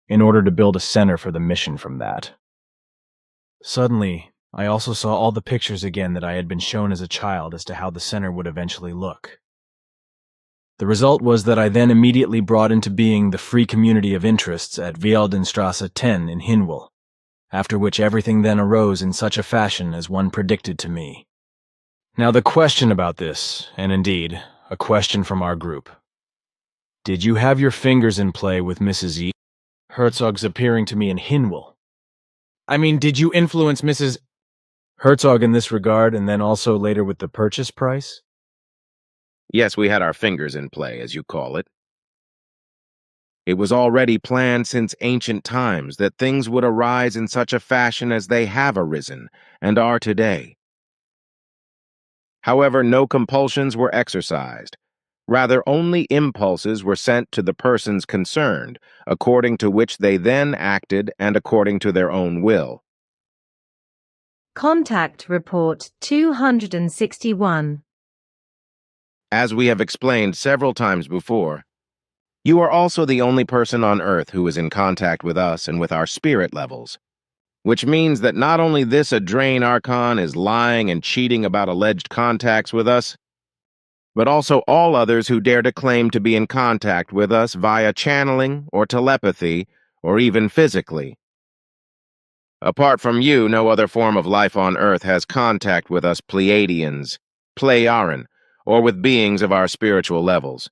in order to build a center for the mission from that. Suddenly, I also saw all the pictures again that I had been shown as a child as to how the center would eventually look. The result was that I then immediately brought into being the free community of interests at Vialdenstrasse 10 in Hinwil, after which everything then arose in such a fashion as one predicted to me. Now the question about this, and indeed, a question from our group. Did you have your fingers in play with Mrs. E. Herzog's appearing to me in Hinwil? I mean, did you influence Mrs. Herzog in this regard, and then also later with the purchase price? Yes, we had our fingers in play, as you call it. It was already planned since ancient times that things would arise in such a fashion as they have arisen and are today. However, no compulsions were exercised. Rather, only impulses were sent to the persons concerned, according to which they then acted and according to their own will. Contact Report 261. As we have explained several times before, you are also the only person on Earth who is in contact with us and with our spirit levels, which means that not only this Adrain Archon is lying and cheating about alleged contacts with us, but also all others who dare to claim to be in contact with us via channeling or telepathy or even physically. Apart from you, no other form of life on Earth has contact with us Pleiadians, Pleiaren, or with beings of our spiritual levels.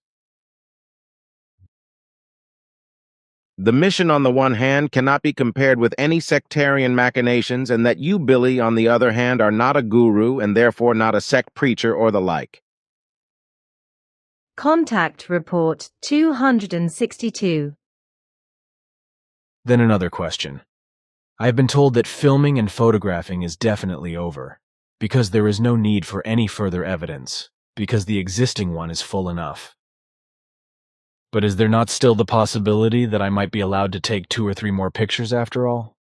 The mission, on the one hand, cannot be compared with any sectarian machinations, and that you, Billy, on the other hand, are not a guru and therefore not a sect preacher or the like. Contact Report 262. Then another question. I have been told that filming and photographing is definitely over, because there is no need for any further evidence, because the existing one is full enough. But is there not still the possibility that I might be allowed to take 2 or 3 more pictures after all?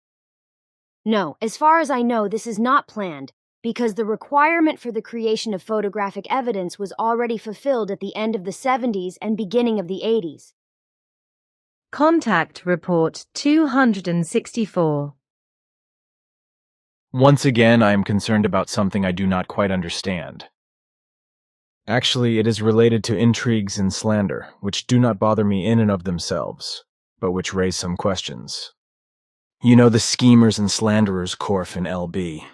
No, as far as I know, this is not planned, because the requirement for the creation of photographic evidence was already fulfilled at the end of the 70s and beginning of the 80s. Contact Report 264. Once again, I am concerned about something I do not quite understand. Actually, it is related to intrigues and slander, which do not bother me in and of themselves, but which raise some questions. You know the schemers and slanderers, Korf and LB.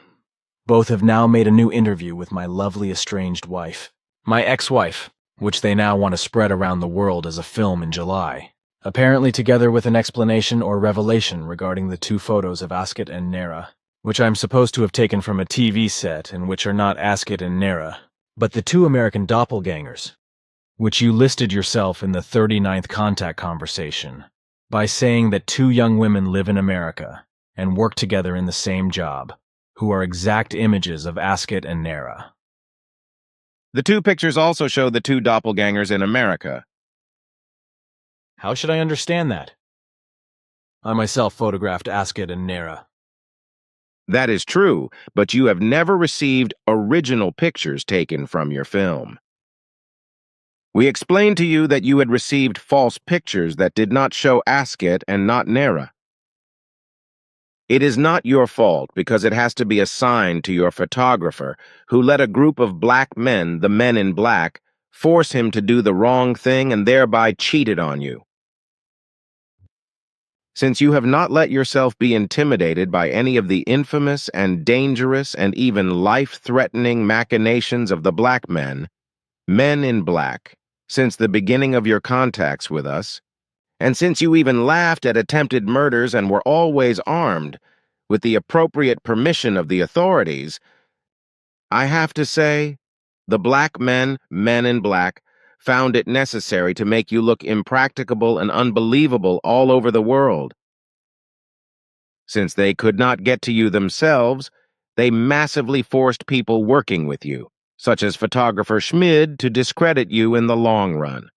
Both have now made a new interview with my lovely estranged wife, my ex-wife, which they now want to spread around the world as a film in July, apparently together with an explanation or revelation regarding the 2 photos of Asket and Nera, which I am supposed to have taken from a TV set and which are not Asket and Nera, but the 2 American doppelgangers, which you listed yourself in the 39th contact conversation by saying that 2 young women live in America and work together in the same job, who are exact images of Asket and Nera. The 2 pictures also show the 2 doppelgangers in America. How should I understand that? I myself photographed Asket and Nera. That is true, but you have never received original pictures taken from your film. We explained to you that you had received false pictures that did not show Asket and not Nera. It is not your fault because it has to be assigned to your photographer, who let a group of black men, the men in black, force him to do the wrong thing and thereby cheated on you. Since you have not let yourself be intimidated by any of the infamous and dangerous and even life-threatening machinations of the black men in black, since the beginning of your contacts with us, and since you even laughed at attempted murders and were always armed, with the appropriate permission of the authorities, I have to say, the black men in black, found it necessary to make you look impracticable and unbelievable all over the world. Since they could not get to you themselves, they massively forced people working with you, such as photographer Schmid, to discredit you in the long run.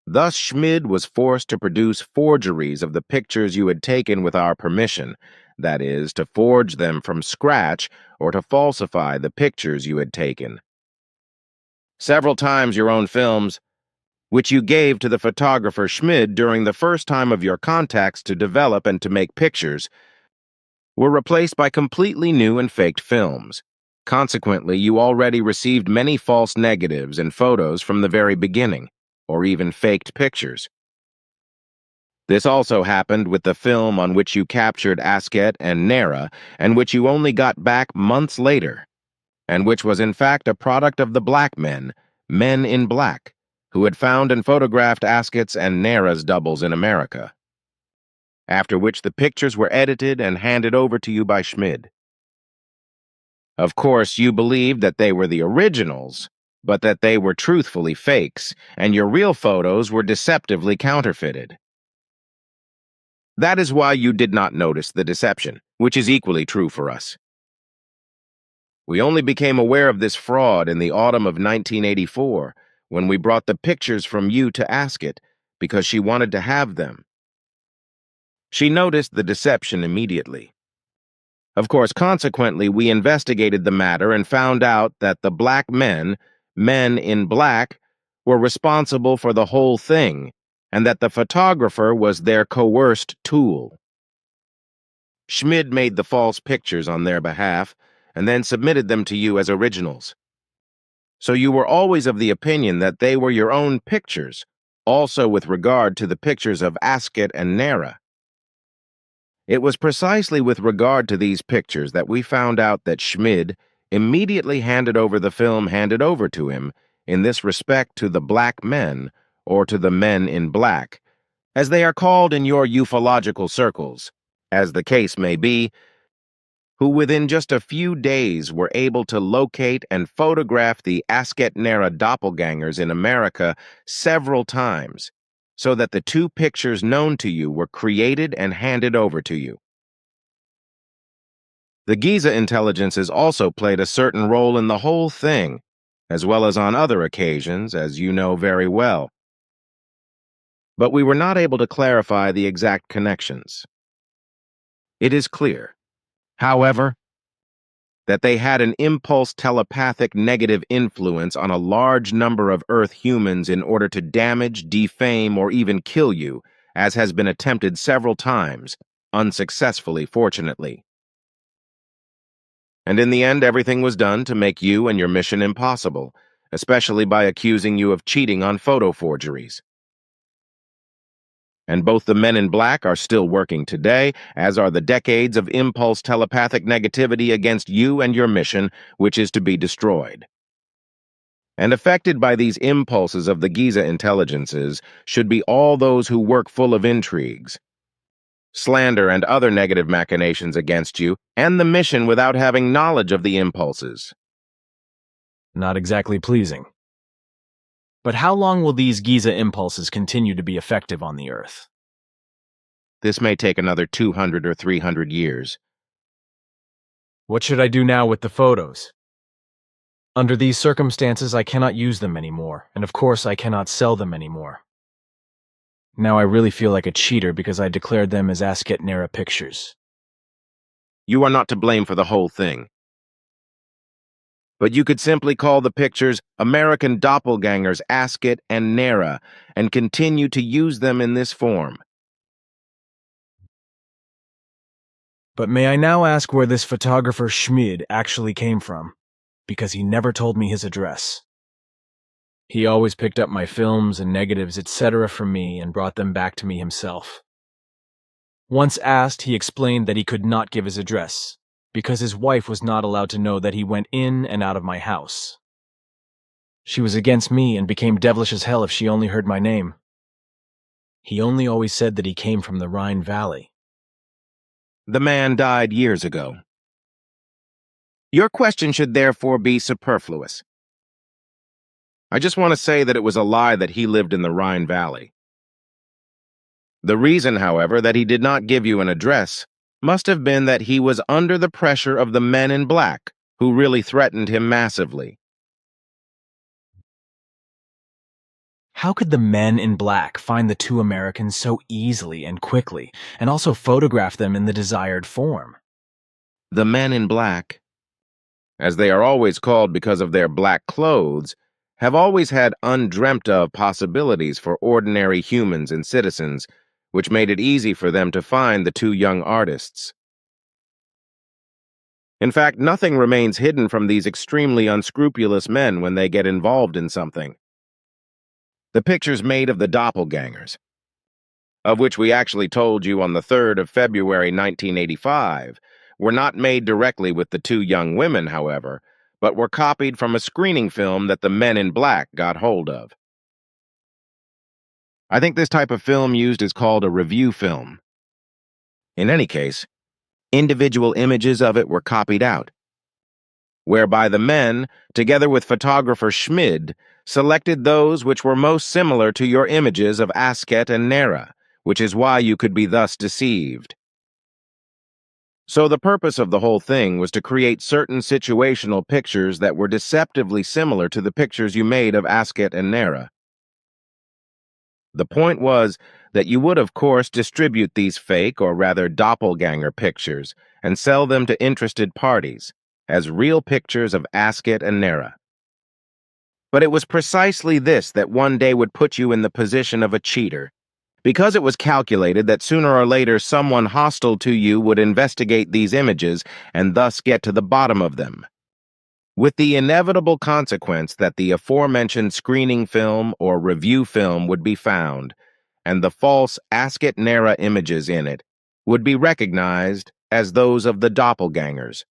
Thus, Schmid was forced to produce forgeries of the pictures you had taken with our permission, that is, to forge them from scratch or to falsify the pictures you had taken. Several times your own films, which you gave to the photographer Schmid during the first time of your contacts to develop and to make pictures, were replaced by completely new and faked films. Consequently, you already received many false negatives and photos from the very beginning, or even faked pictures. This also happened with the film on which you captured Asket and Nera, and which you only got back months later, and which was in fact a product of the black men in black, who had found and photographed Asket's and Nera's doubles in America. After which the pictures were edited and handed over to you by Schmid. Of course, you believed that they were the originals, but that they were truthfully fakes, and your real photos were deceptively counterfeited. That is why you did not notice the deception, which is equally true for us. We only became aware of this fraud in the autumn of 1984, when we brought the pictures from you to Asket, because she wanted to have them. She noticed the deception immediately. Of course, consequently, we investigated the matter and found out that the black men in black, were responsible for the whole thing, and that the photographer was their coerced tool. Schmid made the false pictures on their behalf, and then submitted them to you as originals. So you were always of the opinion that they were your own pictures, also with regard to the pictures of Asket and Nera. It was precisely with regard to these pictures that we found out that Schmid immediately handed over the film handed over to him in this respect to the black men, or to the men in black, as they are called in your ufological circles, as the case may be, who within just a few days were able to locate and photograph the Asket-Nera doppelgangers in America several times, so that the two pictures known to you were created and handed over to you. The Giza intelligences also played a certain role in the whole thing, as well as on other occasions, as you know very well. But we were not able to clarify the exact connections. It is clear, however, that they had an impulse telepathic negative influence on a large number of Earth humans in order to damage, defame, or even kill you, as has been attempted several times, unsuccessfully, fortunately. And in the end, everything was done to make you and your mission impossible, especially by accusing you of cheating on photo forgeries. And both the men in black are still working today, as are the decades of impulse telepathic negativity against you and your mission, which is to be destroyed. And affected by these impulses of the Giza intelligences should be all those who work full of intrigues, slander, and other negative machinations against you, and the mission without having knowledge of the impulses. Not exactly pleasing. But how long will these Giza impulses continue to be effective on the Earth? This may take another 200 or 300 years. What should I do now with the photos? Under these circumstances, I cannot use them anymore, and of course I cannot sell them anymore. Now I really feel like a cheater because I declared them as Asket-Nera pictures. You are not to blame for the whole thing. But you could simply call the pictures American doppelgangers Asket and Nera and continue to use them in this form. But may I now ask where this photographer Schmid actually came from? Because he never told me his address. He always picked up my films and negatives, etc. from me and brought them back to me himself. Once asked, he explained that he could not give his address, because his wife was not allowed to know that he went in and out of my house. She was against me and became devilish as hell if she only heard my name. He only always said that he came from the Rhine Valley. The man died years ago. Your question should therefore be superfluous. I just want to say that it was a lie that he lived in the Rhine Valley. The reason, however, that he did not give you an address must have been that he was under the pressure of the men in black, who really threatened him massively. How could the men in black find the two Americans so easily and quickly, and also photograph them in the desired form? The men in black, as they are always called because of their black clothes, have always had undreamt-of possibilities for ordinary humans and citizens, which made it easy for them to find the two young artists. In fact, nothing remains hidden from these extremely unscrupulous men when they get involved in something. The pictures made of the doppelgangers, of which we actually told you on the 3rd of February 1985, were not made directly with the two young women, however, but were copied from a screening film that the men in black got hold of. I think this type of film used is called a review film. In any case, individual images of it were copied out, whereby the men, together with photographer Schmid, selected those which were most similar to your images of Asket and Nera, which is why you could be thus deceived. So the purpose of the whole thing was to create certain situational pictures that were deceptively similar to the pictures you made of Asket and Nera. The point was that you would, of course, distribute these fake, or rather doppelganger pictures and sell them to interested parties as real pictures of Asket and Nera. But it was precisely this that one day would put you in the position of a cheater, because it was calculated that sooner or later someone hostile to you would investigate these images and thus get to the bottom of them, with the inevitable consequence that the aforementioned screening film or review film would be found, and the false Asket Nera images in it would be recognized as those of the doppelgangers.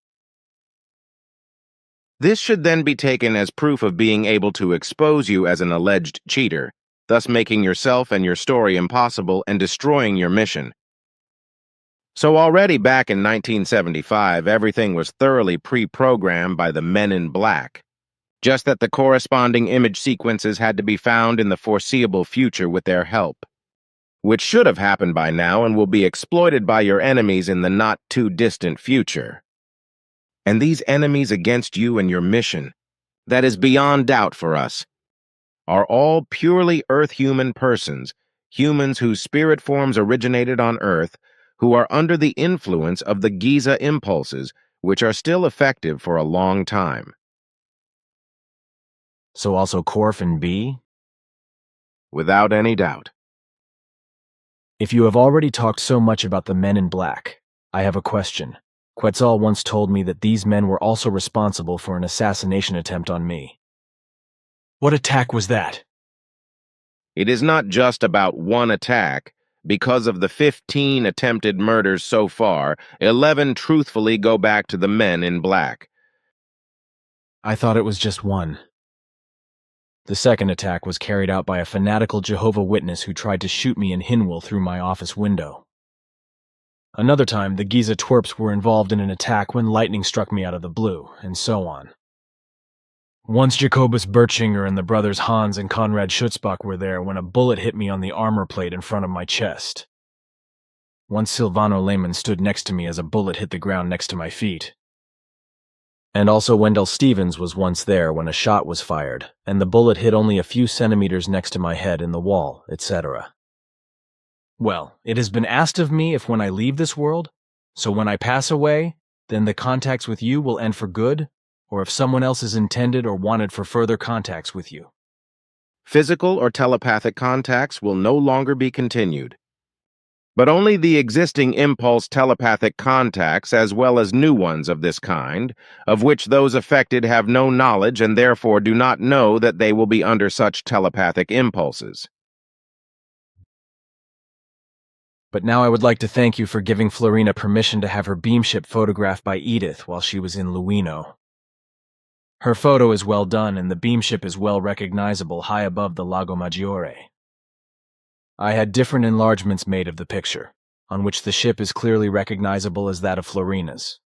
This should then be taken as proof of being able to expose you as an alleged cheater, thus making yourself and your story impossible and destroying your mission. So already back in 1975, everything was thoroughly pre-programmed by the men in black, just that the corresponding image sequences had to be found in the foreseeable future with their help, which should have happened by now and will be exploited by your enemies in the not-too-distant future. And these enemies against you and your mission, that is beyond doubt for us, are all purely Earth-human persons, humans whose spirit forms originated on Earth, who are under the influence of the Giza impulses, which are still effective for a long time. So also Korf and B? Without any doubt. If you have already talked so much about the men in black, I have a question. Quetzal once told me that these men were also responsible for an assassination attempt on me. What attack was that? It is not just about one attack. Because of the 15 attempted murders so far, 11 truthfully go back to the men in black. I thought it was just one. The second attack was carried out by a fanatical Jehovah's Witness who tried to shoot me in Hinwil through my office window. Another time, the Giza twerps were involved in an attack when lightning struck me out of the blue, and so on. Once Jacobus Bertschinger and the brothers Hans and Konrad Schutzbach were there when a bullet hit me on the armor plate in front of my chest. Once Silvano Lehmann stood next to me as a bullet hit the ground next to my feet. And also Wendell Stevens was once there when a shot was fired, and the bullet hit only a few centimeters next to my head in the wall, etc. Well, it has been asked of me if when I leave this world, so when I pass away, then the contacts with you will end for good, or if someone else is intended or wanted for further contacts with you. Physical or telepathic contacts will no longer be continued. But only the existing impulse telepathic contacts, as well as new ones of this kind, of which those affected have no knowledge and therefore do not know that they will be under such telepathic impulses. But now I would like to thank you for giving Florina permission to have her beamship photographed by Edith while she was in Luino. Her photo is well done and the beamship is well recognizable high above the Lago Maggiore. I had different enlargements made of the picture, on which the ship is clearly recognizable as that of Florina's.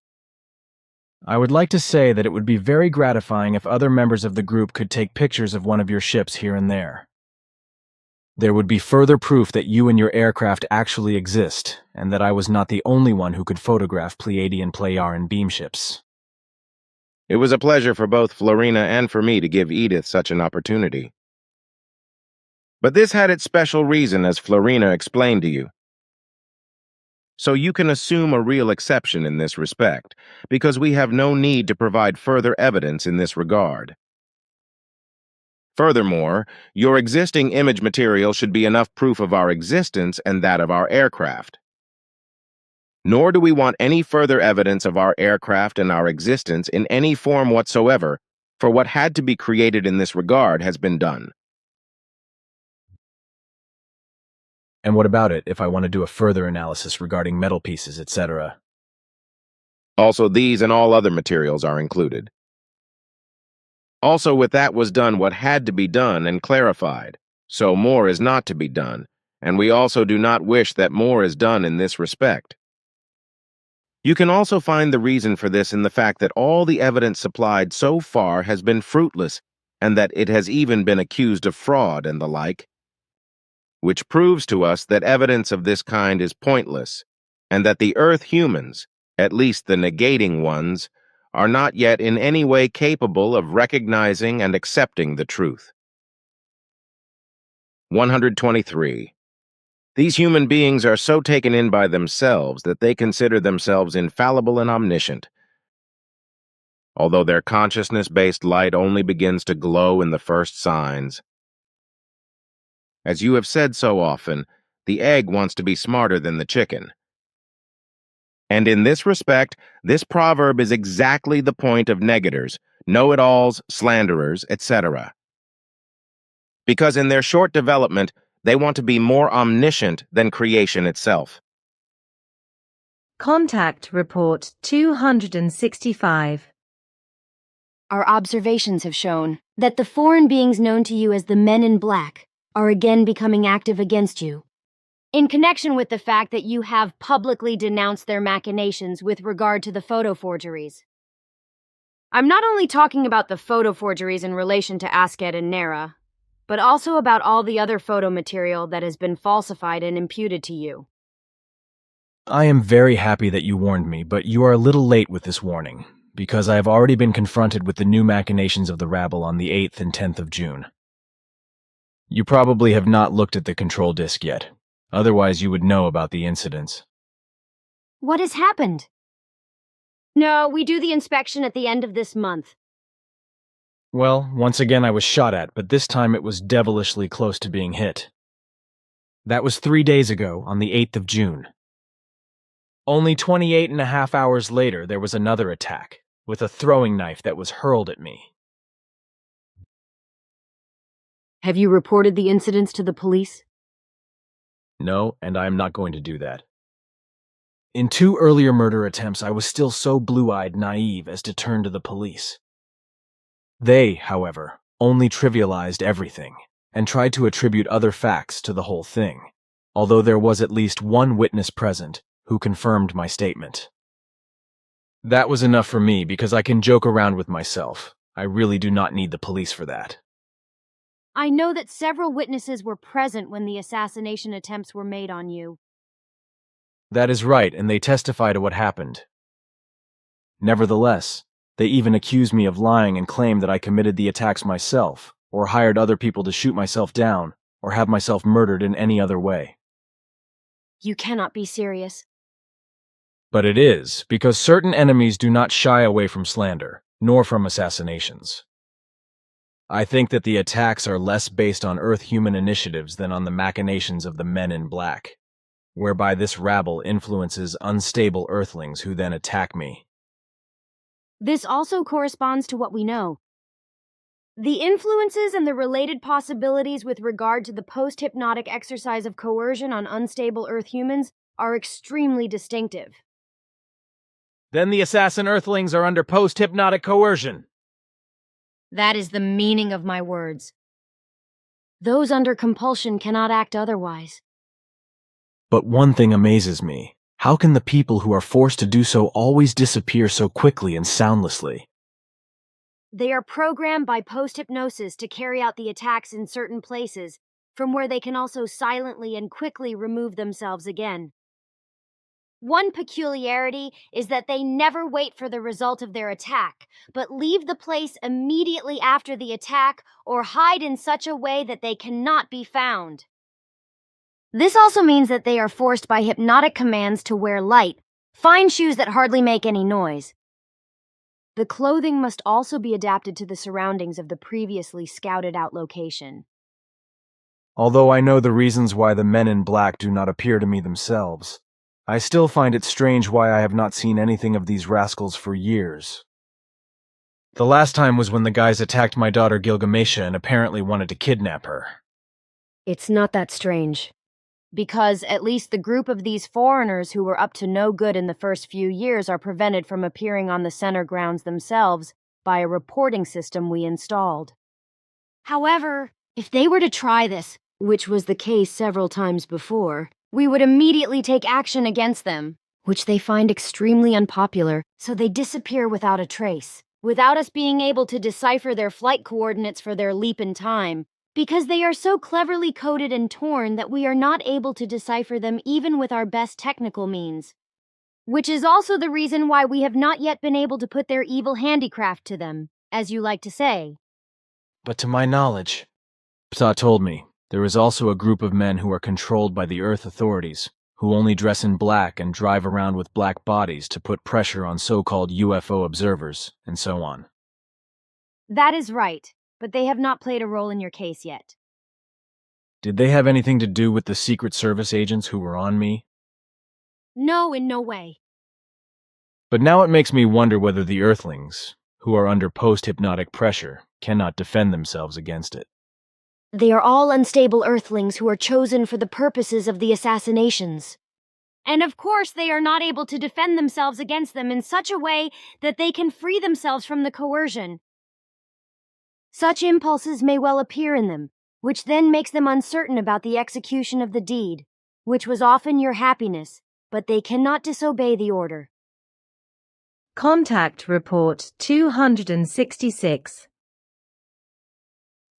I would like to say that it would be very gratifying if other members of the group could take pictures of one of your ships here and there. There would be further proof that you and your aircraft actually exist, and that I was not the only one who could photograph Pleiadian Playaran beamships. It was a pleasure for both Florina and for me to give Edith such an opportunity. But this had its special reason, as Florina explained to you. So you can assume a real exception in this respect, because we have no need to provide further evidence in this regard. Furthermore, your existing image material should be enough proof of our existence and that of our aircraft. Nor do we want any further evidence of our aircraft and our existence in any form whatsoever, for what had to be created in this regard has been done. And what about it if I want to do a further analysis regarding metal pieces, etc.? Also, these and all other materials are included. Also, with that was done what had to be done and clarified, so more is not to be done, and we also do not wish that more is done in this respect. You can also find the reason for this in the fact that all the evidence supplied so far has been fruitless, and that it has even been accused of fraud and the like, which proves to us that evidence of this kind is pointless, and that the Earth humans, at least the negating ones, are not yet in any way capable of recognizing and accepting the truth. 123. These human beings are so taken in by themselves that they consider themselves infallible and omniscient, although their consciousness-based light only begins to glow in the first signs. As you have said so often, the egg wants to be smarter than the chicken. And in this respect, this proverb is exactly the point of negators, know-it-alls, slanderers, etc. Because in their short development, they want to be more omniscient than creation itself. Contact Report 265. Our observations have shown that the foreign beings known to you as the Men in Black are again becoming active against you, in connection with the fact that you have publicly denounced their machinations with regard to the photo forgeries. I'm not only talking about the photo forgeries in relation to Asket and Nera, but also about all the other photo material that has been falsified and imputed to you. I am very happy that you warned me, but you are a little late with this warning, because I have already been confronted with the new machinations of the rabble on the 8th and 10th of June. You probably have not looked at the control disk yet. Otherwise, you would know about the incidents. What has happened? No, we do the inspection at the end of this month. Well, once again I was shot at, but this time it was devilishly close to being hit. That was 3 days ago, on the 8th of June. Only 28.5 hours later, there was another attack, with a throwing knife that was hurled at me. Have you reported the incidents to the police? No, and I am not going to do that. In 2 earlier murder attempts, I was still so blue-eyed naive as to turn to the police. They, however, only trivialized everything, and tried to attribute other facts to the whole thing, although there was at least one witness present who confirmed my statement. That was enough for me because I can joke around with myself. I really do not need the police for that. I know that several witnesses were present when the assassination attempts were made on you. That is right, and they testify to what happened. Nevertheless, they even accuse me of lying and claim that I committed the attacks myself, or hired other people to shoot myself down, or have myself murdered in any other way. You cannot be serious. But it is, because certain enemies do not shy away from slander, nor from assassinations. I think that the attacks are less based on Earth-human initiatives than on the machinations of the Men in Black, whereby this rabble influences unstable Earthlings who then attack me. This also corresponds to what we know. The influences and the related possibilities with regard to the post-hypnotic exercise of coercion on unstable Earth humans are extremely distinctive. Then the assassin Earthlings are under post-hypnotic coercion. That is the meaning of my words. Those under compulsion cannot act otherwise. But one thing amazes me. How can the people who are forced to do so always disappear so quickly and soundlessly? They are programmed by post-hypnosis to carry out the attacks in certain places, from where they can also silently and quickly remove themselves again. One peculiarity is that they never wait for the result of their attack, but leave the place immediately after the attack or hide in such a way that they cannot be found. This also means that they are forced by hypnotic commands to wear light, fine shoes that hardly make any noise. The clothing must also be adapted to the surroundings of the previously scouted out location. Although I know the reasons why the Men in Black do not appear to me themselves, I still find it strange why I have not seen anything of these rascals for years. The last time was when the guys attacked my daughter Gilgamesha and apparently wanted to kidnap her. It's not that strange, because at least the group of these foreigners who were up to no good in the first few years are prevented from appearing on the center grounds themselves by a reporting system we installed. However, if they were to try this, which was the case several times before, we would immediately take action against them, which they find extremely unpopular, so they disappear without a trace, without us being able to decipher their flight coordinates for their leap in time, because they are so cleverly coded and torn that we are not able to decipher them even with our best technical means. Which is also the reason why we have not yet been able to put their evil handicraft to them, as you like to say. But to my knowledge, Ptah told me, there is also a group of men who are controlled by the Earth authorities, who only dress in black and drive around with black bodies to put pressure on so-called UFO observers, and so on. That is right, but they have not played a role in your case yet. Did they have anything to do with the Secret Service agents who were on me? No, in no way. But now it makes me wonder whether the Earthlings, who are under post-hypnotic pressure, cannot defend themselves against it. They are all unstable Earthlings who are chosen for the purposes of the assassinations. And of course they are not able to defend themselves against them in such a way that they can free themselves from the coercion. Such impulses may well appear in them, which then makes them uncertain about the execution of the deed, which was often your happiness, but they cannot disobey the order. Contact Report 266.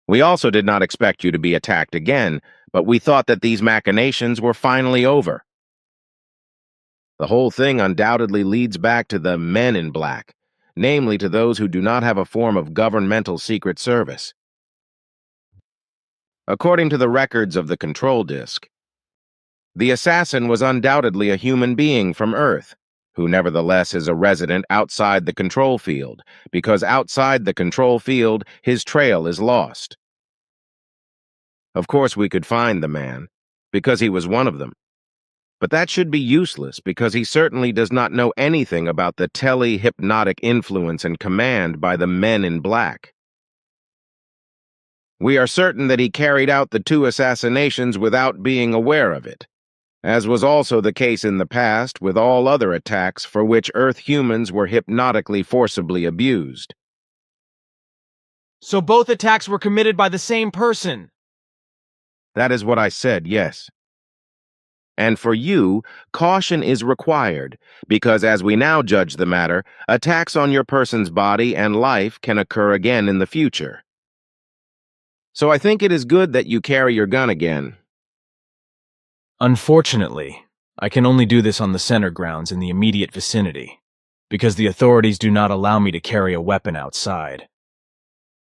We also did not expect you to be attacked again, but we thought that these machinations were finally over. The whole thing undoubtedly leads back to the Men in Black, namely to those who do not have a form of governmental secret service. According to the records of the control disk, the assassin was undoubtedly a human being from Earth, who nevertheless is a resident outside the control field, because outside the control field, his trail is lost. Of course, we could find the man, because he was one of them. But that should be useless, because he certainly does not know anything about the tele-hypnotic influence and command by the Men in Black. We are certain that he carried out the 2 assassinations without being aware of it, as was also the case in the past with all other attacks for which Earth humans were hypnotically forcibly abused. So both attacks were committed by the same person? That is what I said, yes. And for you, caution is required, because as we now judge the matter, attacks on your person's body and life can occur again in the future. So I think it is good that you carry your gun again. Unfortunately, I can only do this on the center grounds in the immediate vicinity, because the authorities do not allow me to carry a weapon outside.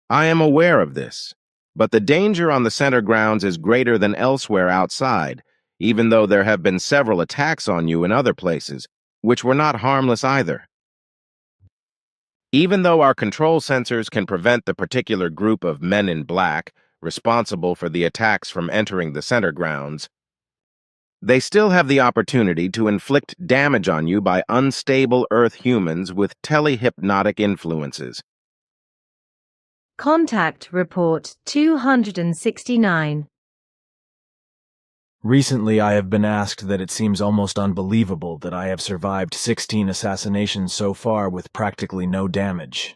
I am aware of this, but the danger on the center grounds is greater than elsewhere outside, even though there have been several attacks on you in other places, which were not harmless either. Even though our control sensors can prevent the particular group of men in black responsible for the attacks from entering the center grounds, they still have the opportunity to inflict damage on you by unstable Earth humans with telehypnotic influences. Contact Report 269. Recently, I have been asked that it seems almost unbelievable that I have survived 16 assassinations so far with practically no damage.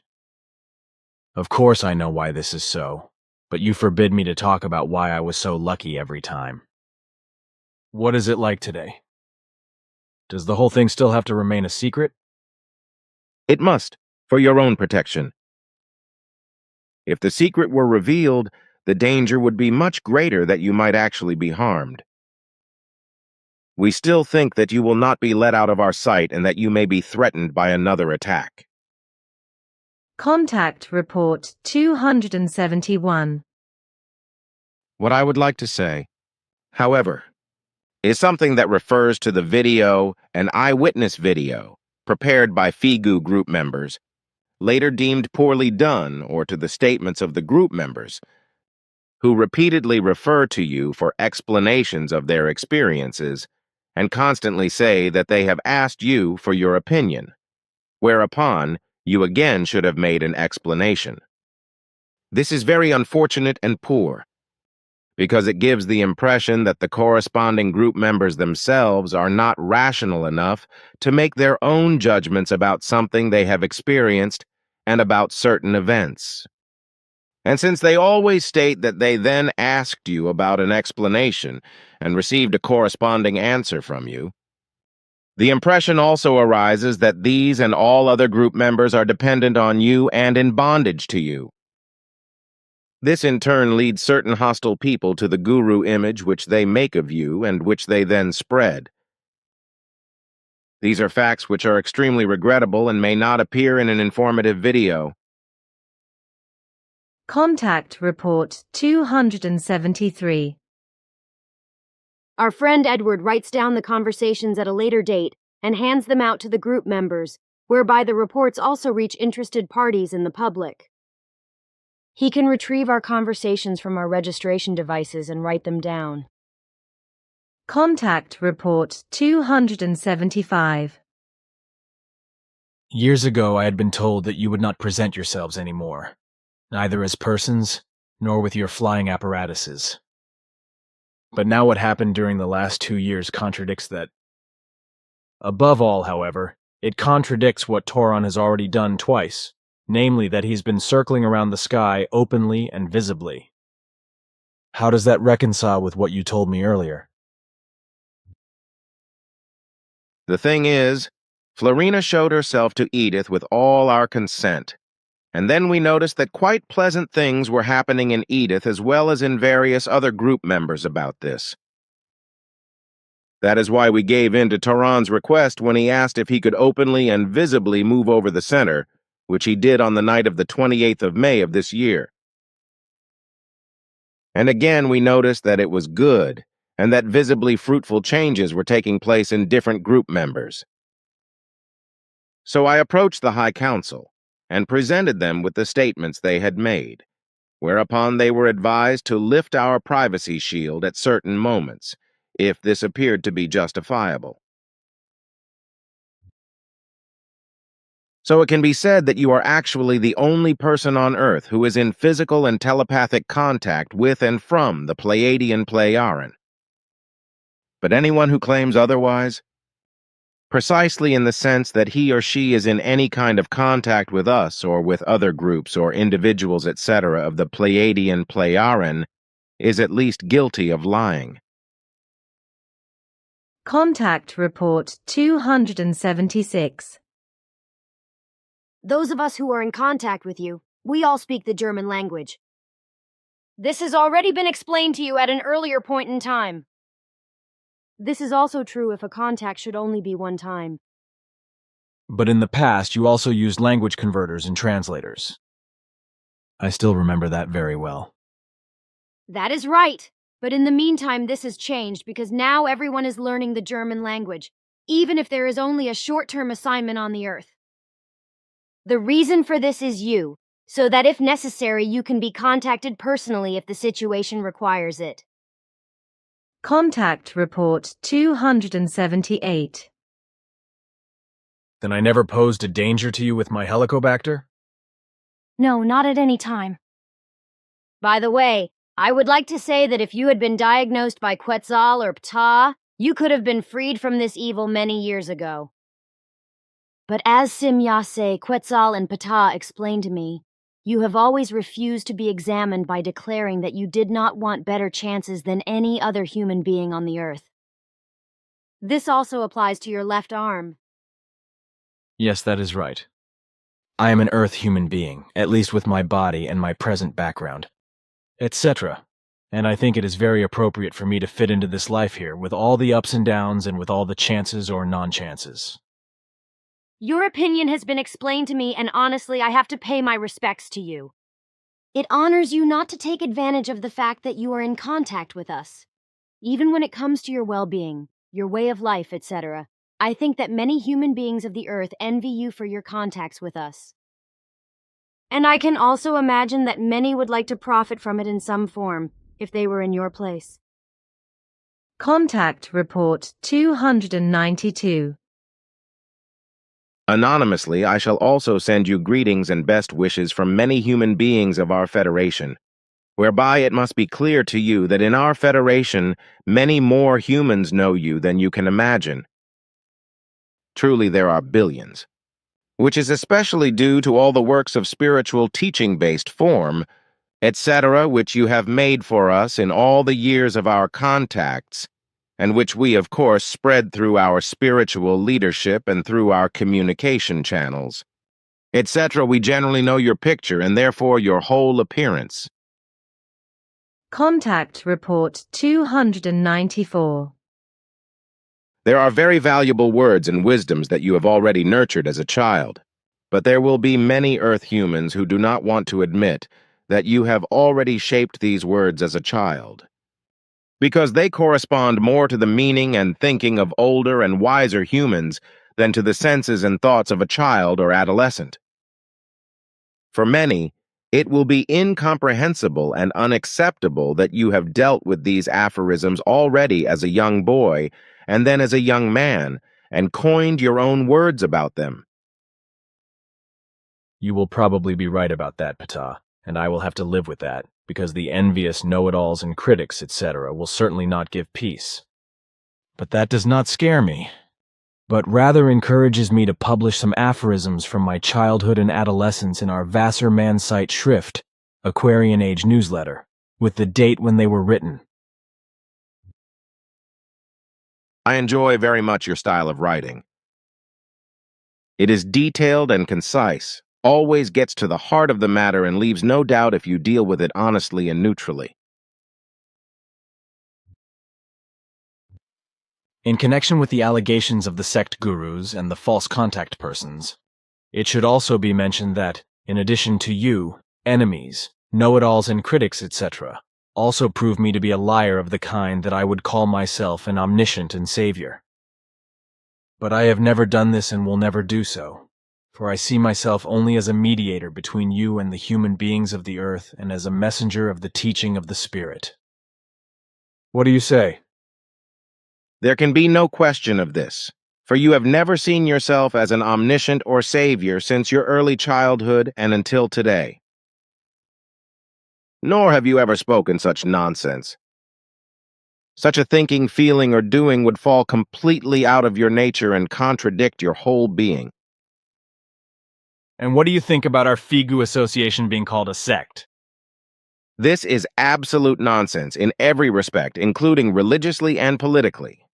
Of course I know why this is so, but you forbid me to talk about why I was so lucky every time. What is it like today? Does the whole thing still have to remain a secret? It must, for your own protection. If the secret were revealed, the danger would be much greater that you might actually be harmed. We still think that you will not be let out of our sight and that you may be threatened by another attack. Contact Report 271. What I would like to say, however, is something that refers to the video and eyewitness video prepared by FIGU group members, later deemed poorly done, or to the statements of the group members, who repeatedly refer to you for explanations of their experiences and constantly say that they have asked you for your opinion, whereupon you again should have made an explanation. This is very unfortunate and poor, because it gives the impression that the corresponding group members themselves are not rational enough to make their own judgments about something they have experienced and about certain events. And since they always state that they then asked you about an explanation and received a corresponding answer from you, the impression also arises that these and all other group members are dependent on you and in bondage to you. This in turn leads certain hostile people to the guru image which they make of you and which they then spread. These are facts which are extremely regrettable and may not appear in an informative video. Contact Report 273. Our friend Edward writes down the conversations at a later date and hands them out to the group members, whereby the reports also reach interested parties in the public. He can retrieve our conversations from our registration devices and write them down. Contact Report 275. Years ago, I had been told that you would not present yourselves anymore, neither as persons nor with your flying apparatuses. But now what happened during the last 2 years contradicts that. Above all, however, it contradicts what Toron has already done twice, namely that he's been circling around the sky openly and visibly. How does that reconcile with what you told me earlier? The thing is, Florina showed herself to Edith with all our consent, and then we noticed that quite pleasant things were happening in Edith as well as in various other group members about this. That is why we gave in to Toron's request when he asked if he could openly and visibly move over the center, which he did on the night of the 28th of May of this year. And again we noticed that it was good, and that visibly fruitful changes were taking place in different group members. So I approached the High Council and presented them with the statements they had made, whereupon they were advised to lift our privacy shield at certain moments, if this appeared to be justifiable. So it can be said that you are actually the only person on Earth who is in physical and telepathic contact with and from the Pleiadian Pleiaren. But anyone who claims otherwise, precisely in the sense that he or she is in any kind of contact with us or with other groups or individuals, etc., of the Pleiadian Pleiaren, is at least guilty of lying. Contact Report 276. Those of us who are in contact with you, we all speak the German language. This has already been explained to you at an earlier point in time. This is also true if a contact should only be one time. But in the past, you also used language converters and translators. I still remember that very well. That is right. But in the meantime, this has changed because now everyone is learning the German language. even if there is only a short-term assignment on the Earth. The reason for this is you, so that if necessary you can be contacted personally if the situation requires it. Contact Report 278. Then I never posed a danger to you with my Helicobacter? No, not at any time. By the way, I would like to say that if you had been diagnosed by Quetzal or Ptah, you could have been freed from this evil many years ago. But as Simyase, Quetzal, and Ptah explained to me, you have always refused to be examined by declaring that you did not want better chances than any other human being on the Earth. This also applies to your left arm. Yes, that is right. I am an Earth human being, at least with my body and my present background, etc. And I think it is very appropriate for me to fit into this life here, with all the ups and downs and with all the chances or non-chances. Your opinion has been explained to me, and honestly, I have to pay my respects to you. It honors you not to take advantage of the fact that you are in contact with us. Even when it comes to your well-being, your way of life, etc., I think that many human beings of the Earth envy you for your contacts with us. And I can also imagine that many would like to profit from it in some form, if they were in your place. Contact Report 292. Anonymously, I shall also send you greetings and best wishes from many human beings of our Federation, whereby it must be clear to you that in our Federation, many more humans know you than you can imagine. Truly, there are billions, which is especially due to all the works of spiritual teaching-based form, etc., which you have made for us in all the years of our contacts, and which we, of course, spread through our spiritual leadership and through our communication channels, etc. We generally know your picture and therefore your whole appearance. Contact Report 294. There are very valuable words and wisdoms that you have already nurtured as a child, but there will be many Earth humans who do not want to admit that you have already shaped these words as a child, because they correspond more to the meaning and thinking of older and wiser humans than to the senses and thoughts of a child or adolescent. For many, it will be incomprehensible and unacceptable that you have dealt with these aphorisms already as a young boy and then as a young man, and coined your own words about them. You will probably be right about that, Ptah, and I will have to live with that, because the envious know-it-alls and critics, etc., will certainly not give peace. But that does not scare me, but rather encourages me to publish some aphorisms from my childhood and adolescence in our Wasserman site Schrift, Aquarian Age newsletter, with the date when they were written. I enjoy very much your style of writing. It is detailed and concise, always gets to the heart of the matter, and leaves no doubt if you deal with it honestly and neutrally. In connection with the allegations of the sect gurus and the false contact persons, it should also be mentioned that, in addition to you, enemies, know-it-alls and critics, etc., also prove me to be a liar of the kind that I would call myself an omniscient and savior. But I have never done this and will never do so, for I see myself only as a mediator between you and the human beings of the earth and as a messenger of the teaching of the Spirit. What do you say? There can be no question of this, for you have never seen yourself as an omniscient or savior since your early childhood and until today. Nor have you ever spoken such nonsense. Such a thinking, feeling, or doing would fall completely out of your nature and contradict your whole being. And what do you think about our Figu Association being called a sect? This is absolute nonsense in every respect, including religiously and politically.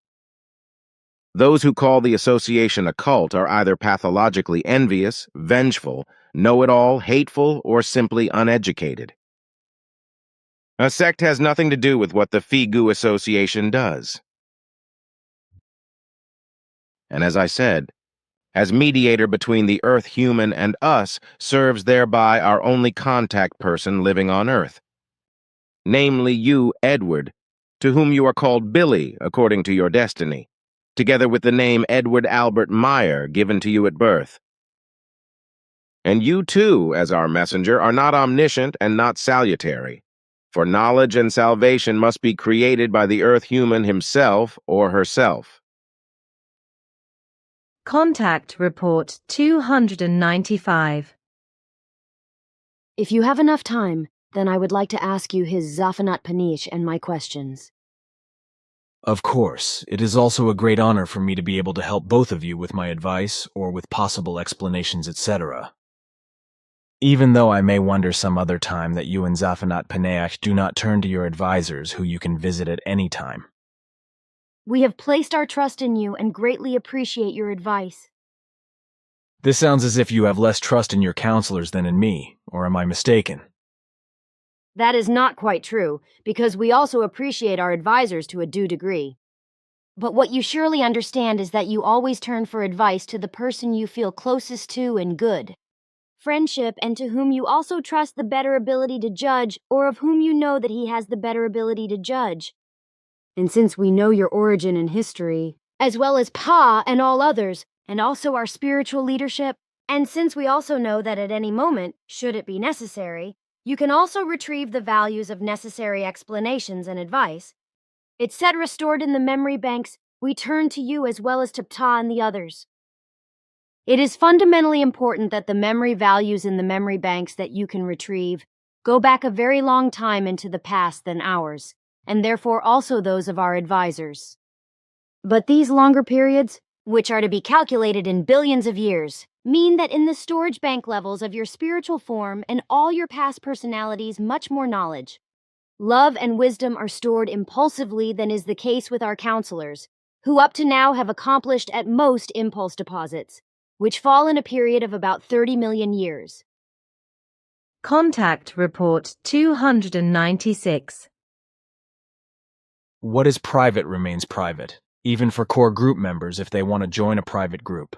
Those who call the association a cult are either pathologically envious, vengeful, know-it-all, hateful, or simply uneducated. A sect has nothing to do with what the Figu Association does. And as I said, as mediator between the Earth human and us, serves thereby our only contact person living on Earth. Namely you, Edward, to whom you are called Billy, according to your destiny, together with the name Edward Albert Meier given to you at birth. And you too, as our messenger, are not omniscient and not salutary, for knowledge and salvation must be created by the earth human himself or herself. Contact Report 295. If you have enough time, then I would like to ask you his Zafanat Panish and my questions. Of course, it is also a great honor for me to be able to help both of you with my advice or with possible explanations, etc. Even though I may wonder some other time that you and Zafanat Paneach do not turn to your advisors who you can visit at any time. We have placed our trust in you and greatly appreciate your advice. This sounds as if you have less trust in your counselors than in me, or am I mistaken? That is not quite true, because we also appreciate our advisors to a due degree. But what you surely understand is that you always turn for advice to the person you feel closest to and good. Friendship, and to whom you also trust the better ability to judge, or of whom you know that he has the better ability to judge. And since we know your origin and history, as well as Pa and all others, and also our spiritual leadership, and since we also know that at any moment, should it be necessary, you can also retrieve the values of necessary explanations and advice, etc. stored in the memory banks, we turn to you as well as to Ptah and the others. It is fundamentally important that the memory values in the memory banks that you can retrieve go back a very long time into the past than ours, and therefore also those of our advisors. But these longer periods, which are to be calculated in billions of years, mean that in the storage bank levels of your spiritual form and all your past personalities much more knowledge, love and wisdom are stored impulsively than is the case with our counselors, who up to now have accomplished at most impulse deposits, which fall in a period of about 30 million years. Contact Report 296. What is private remains private, even for core group members if they want to join a private group.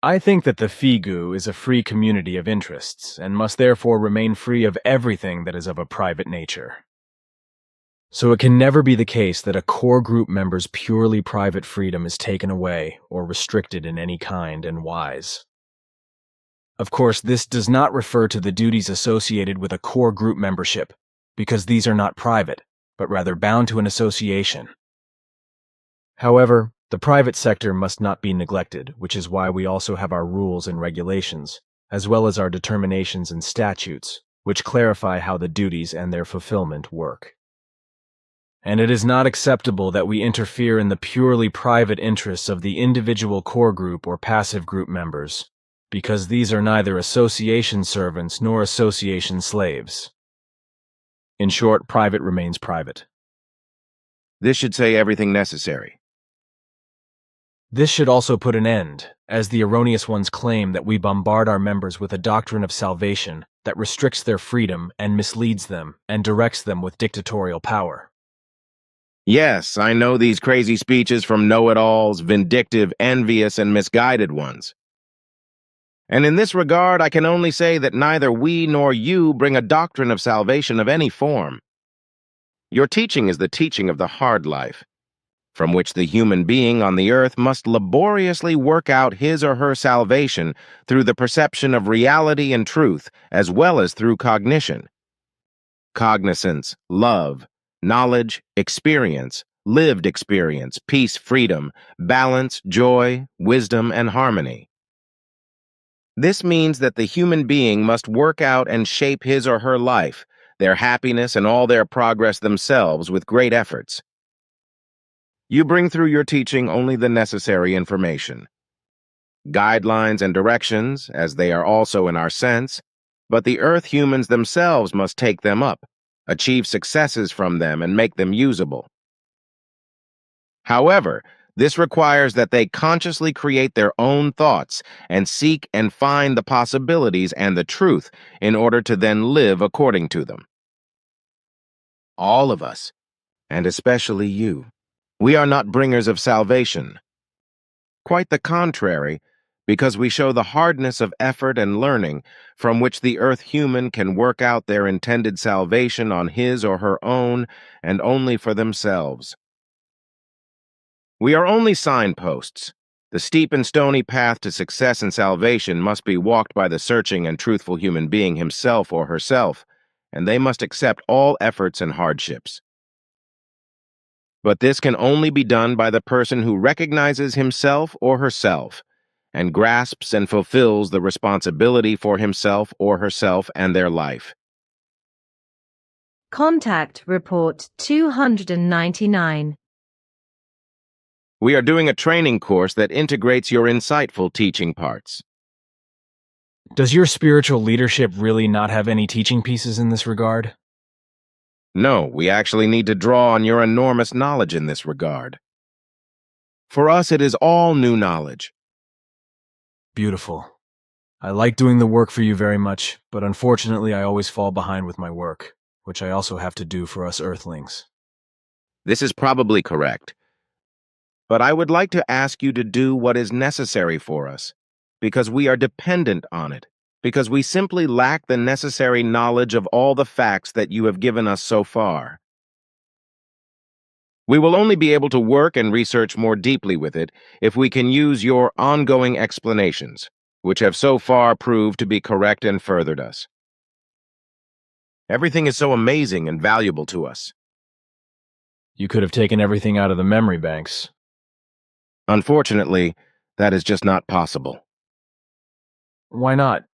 I think that the Figu is a free community of interests and must therefore remain free of everything that is of a private nature. So it can never be the case that a core group member's purely private freedom is taken away or restricted in any kind and wise. Of course, this does not refer to the duties associated with a core group membership, because these are not private, but rather bound to an association. However, the private sector must not be neglected, which is why we also have our rules and regulations, as well as our determinations and statutes, which clarify how the duties and their fulfillment work. And it is not acceptable that we interfere in the purely private interests of the individual core group or passive group members, because these are neither association servants nor association slaves. In short, private remains private. This should say everything necessary. This should also put an end, as the erroneous ones claim that we bombard our members with a doctrine of salvation that restricts their freedom and misleads them and directs them with dictatorial power. Yes, I know these crazy speeches from know-it-alls, vindictive, envious, and misguided ones. And in this regard, I can only say that neither we nor you bring a doctrine of salvation of any form. Your teaching is the teaching of the hard life, from which the human being on the earth must laboriously work out his or her salvation through the perception of reality and truth, as well as through cognition. Cognizance, love, knowledge, experience, lived experience, peace, freedom, balance, joy, wisdom, and harmony. This means that the human being must work out and shape his or her life, their happiness, and all their progress themselves with great efforts. You bring through your teaching only the necessary information. Guidelines and directions, as they are also in our sense, but the earth humans themselves must take them up, achieve successes from them, and make them usable. However, this requires that they consciously create their own thoughts and seek and find the possibilities and the truth in order to then live according to them. All of us, and especially you, we are not bringers of salvation. Quite the contrary, because we show the hardness of effort and learning from which the earth human can work out their intended salvation on his or her own and only for themselves. We are only signposts. The steep and stony path to success and salvation must be walked by the searching and truthful human being himself or herself, and they must accept all efforts and hardships. But this can only be done by the person who recognizes himself or herself and grasps and fulfills the responsibility for himself or herself and their life. Contact Report 299. We are doing a training course that integrates your insightful teaching parts. Does your spiritual leadership really not have any teaching pieces in this regard? No, we actually need to draw on your enormous knowledge in this regard. For us, it is all new knowledge. Beautiful. I like doing the work for you very much, but unfortunately I always fall behind with my work, which I also have to do for us Earthlings. This is probably correct. But I would like to ask you to do what is necessary for us, because we are dependent on it, because we simply lack the necessary knowledge of all the facts that you have given us so far. We will only be able to work and research more deeply with it if we can use your ongoing explanations, which have so far proved to be correct and furthered us. Everything is so amazing and valuable to us. You could have taken everything out of the memory banks. Unfortunately, that is just not possible. Why not?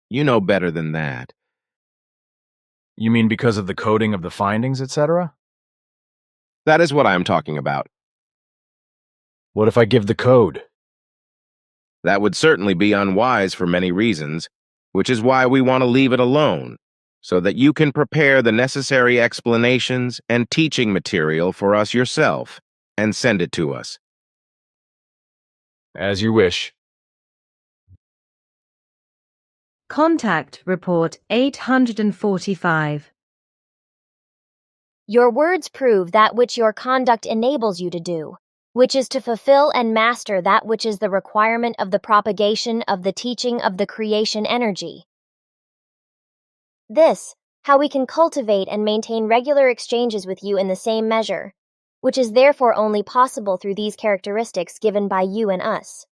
You know better than that. You mean because of the coding of the findings, etc.? That is what I am talking about. What if I give the code? That would certainly be unwise for many reasons, which is why we want to leave it alone, so that you can prepare the necessary explanations and teaching material for us yourself and send it to us. As you wish. Contact Report 845. Your words prove that which your conduct enables you to do, which is to fulfill and master that which is the requirement of the propagation of the teaching of the creation energy. This, how we can cultivate and maintain regular exchanges with you in the same measure, which is therefore only possible through these characteristics given by you and us.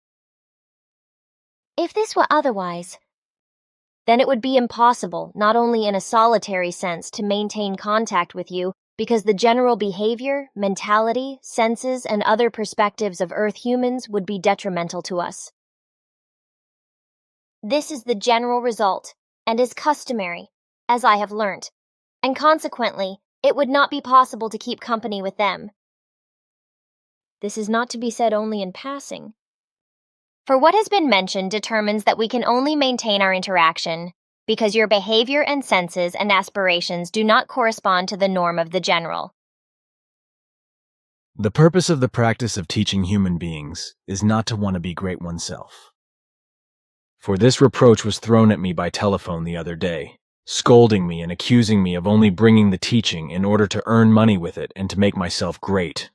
If this were otherwise, then it would be impossible, not only in a solitary sense, to maintain contact with you, because the general behavior, mentality, senses, and other perspectives of Earth humans would be detrimental to us. This is the general result, and is customary, as I have learnt, and consequently, it would not be possible to keep company with them. This is not to be said only in passing. For what has been mentioned determines that we can only maintain our interaction because your behavior and senses and aspirations do not correspond to the norm of the general. The purpose of the practice of teaching human beings is not to want to be great oneself. For this reproach was thrown at me by telephone the other day, scolding me and accusing me of only bringing the teaching in order to earn money with it and to make myself great.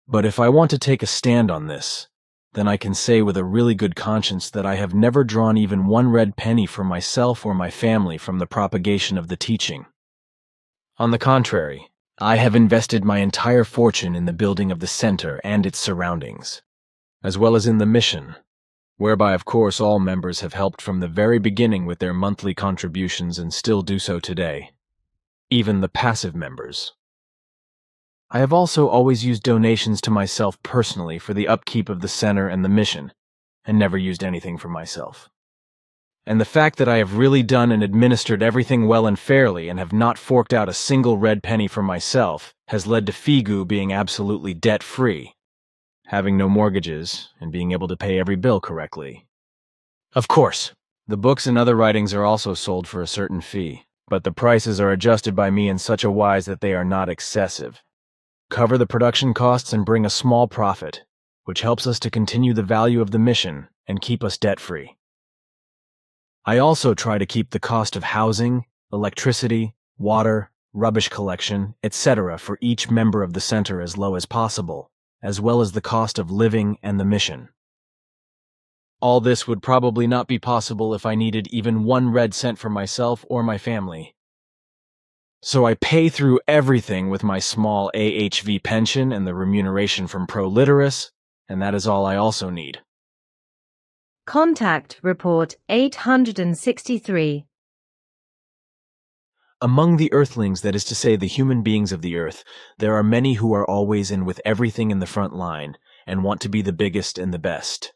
But if I want to take a stand on this, then I can say with a really good conscience that I have never drawn even one red penny for myself or my family from the propagation of the teaching. On the contrary, I have invested my entire fortune in the building of the center and its surroundings, as well as in the mission, whereby of course all members have helped from the very beginning with their monthly contributions and still do so today, even the passive members. I have also always used donations to myself personally for the upkeep of the center and the mission, and never used anything for myself. And the fact that I have really done and administered everything well and fairly and have not forked out a single red penny for myself has led to Figu being absolutely debt-free, having no mortgages, and being able to pay every bill correctly. Of course, the books and other writings are also sold for a certain fee, but the prices are adjusted by me in such a wise that they are not excessive, cover the production costs and bring a small profit, which helps us to continue the value of the mission and keep us debt-free. I also try to keep the cost of housing, electricity, water, rubbish collection, etc. for each member of the center as low as possible, as well as the cost of living and the mission. All this would probably not be possible if I needed even 1 red cent for myself or my family. So I pay through everything with my small AHV pension and the remuneration from Proliterus, and that is all I also need. Contact Report 863. Among the Earthlings, that is to say the human beings of the Earth, there are many who are always in with everything in the front line and want to be the biggest and the best.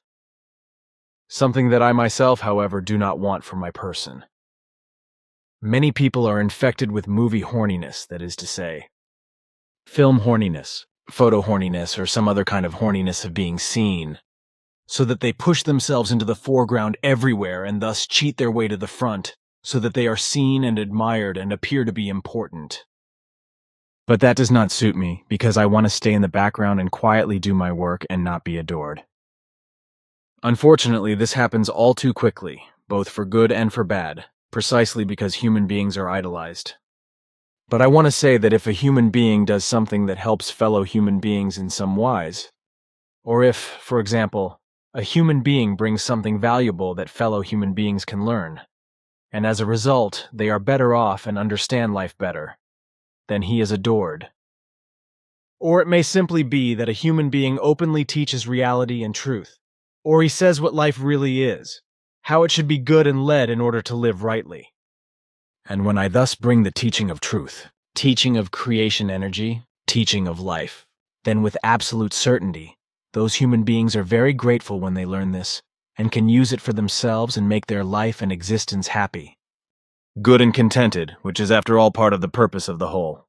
Something that I myself, however, do not want for my person. Many people are infected with movie horniness, that is to say, film horniness, photo horniness, or some other kind of horniness of being seen, so that they push themselves into the foreground everywhere and thus cheat their way to the front, so that they are seen and admired and appear to be important. But that does not suit me, because I want to stay in the background and quietly do my work and not be adored. Unfortunately, this happens all too quickly, both for good and for bad, precisely because human beings are idolized. But I want to say that if a human being does something that helps fellow human beings in some wise, or if, for example, a human being brings something valuable that fellow human beings can learn, and as a result, they are better off and understand life better, then he is adored. Or it may simply be that a human being openly teaches reality and truth, or he says what life really is, how it should be good and led in order to live rightly. And when I thus bring the teaching of truth, teaching of creation energy, teaching of life, then with absolute certainty, those human beings are very grateful when they learn this, and can use it for themselves and make their life and existence happy. Good and contented, which is after all part of the purpose of the whole.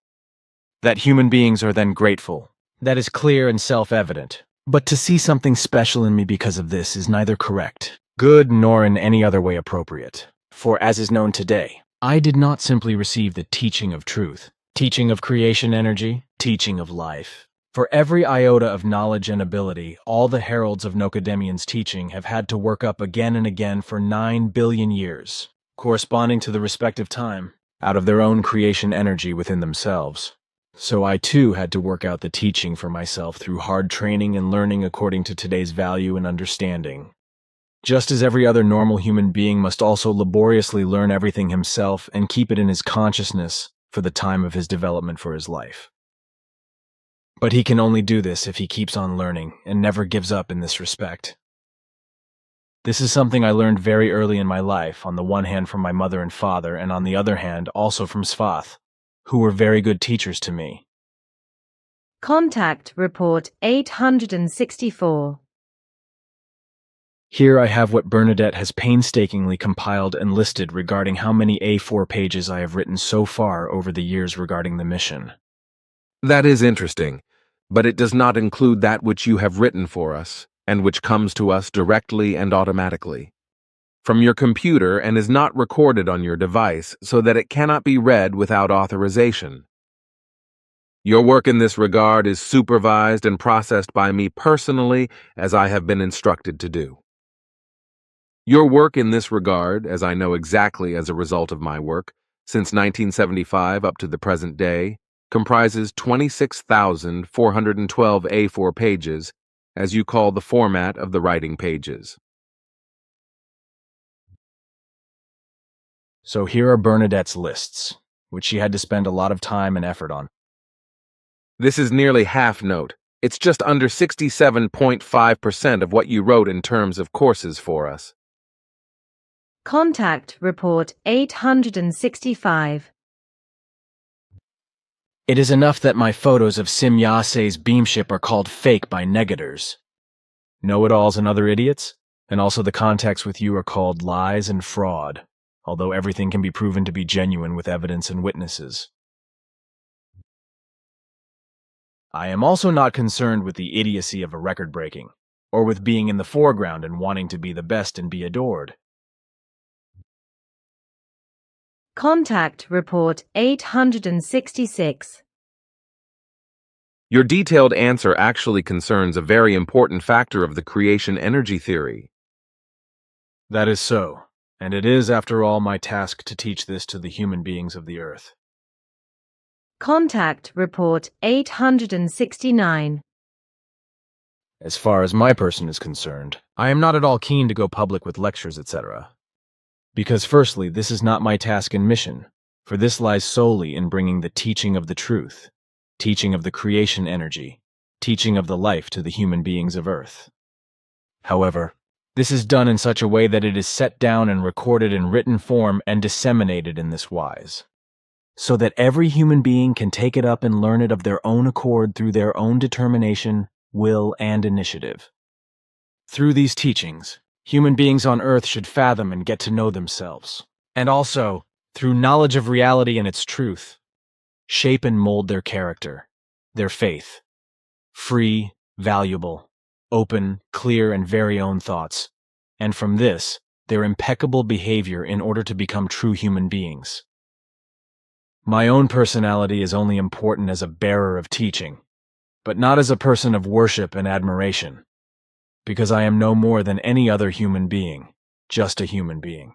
That human beings are then grateful, that is clear and self-evident. But to see something special in me because of this is neither correct, good, nor in any other way appropriate. For as is known today, I did not simply receive the teaching of truth, teaching of creation energy, teaching of life. For every iota of knowledge and ability, all the heralds of Nokodemion's teaching have had to work up again and again for 9 billion years, corresponding to the respective time, out of their own creation energy within themselves. So I too had to work out the teaching for myself through hard training and learning according to today's value and understanding. Just as every other normal human being must also laboriously learn everything himself and keep it in his consciousness for the time of his development for his life. But he can only do this if he keeps on learning and never gives up in this respect. This is something I learned very early in my life, on the one hand from my mother and father, and on the other hand also from Svath, who were very good teachers to me. Contact Report 864. Here I have what Bernadette has painstakingly compiled and listed regarding how many A4 pages I have written so far over the years regarding the mission. That is interesting, but it does not include that which you have written for us, and which comes to us directly and automatically from your computer and is not recorded on your device so that it cannot be read without authorization. Your work in this regard is supervised and processed by me personally, as I have been instructed to do. Your work in this regard, as I know exactly as a result of my work, since 1975 up to the present day, comprises 26,412 A4 pages, as you call the format of the writing pages. So here are Bernadette's lists, which she had to spend a lot of time and effort on. This is nearly half note. It's just under 67.5% of what you wrote in terms of courses for us. Contact Report 865. It is enough that my photos of Simyase's beamship are called fake by negators. Know-it-alls and other idiots, and also the contacts with you are called lies and fraud, although everything can be proven to be genuine with evidence and witnesses. I am also not concerned with the idiocy of a record breaking, or with being in the foreground and wanting to be the best and be adored. Contact Report 866. Your detailed answer actually concerns a very important factor of the creation energy theory. That is so, and it is, after all, my task to teach this to the human beings of the earth. Contact Report 869. As far as my person is concerned, I am not at all keen to go public with lectures, etc. Because firstly, this is not my task and mission, for this lies solely in bringing the teaching of the truth, teaching of the creation energy, teaching of the life to the human beings of Earth. However, this is done in such a way that it is set down and recorded in written form and disseminated in this wise, so that every human being can take it up and learn it of their own accord through their own determination, will, and initiative. Through these teachings, human beings on Earth should fathom and get to know themselves, and also, through knowledge of reality and its truth, shape and mold their character, their faith, free, valuable, open, clear, and very own thoughts, and from this, their impeccable behavior in order to become true human beings. My own personality is only important as a bearer of teaching, but not as a person of worship and admiration, because I am no more than any other human being, just a human being.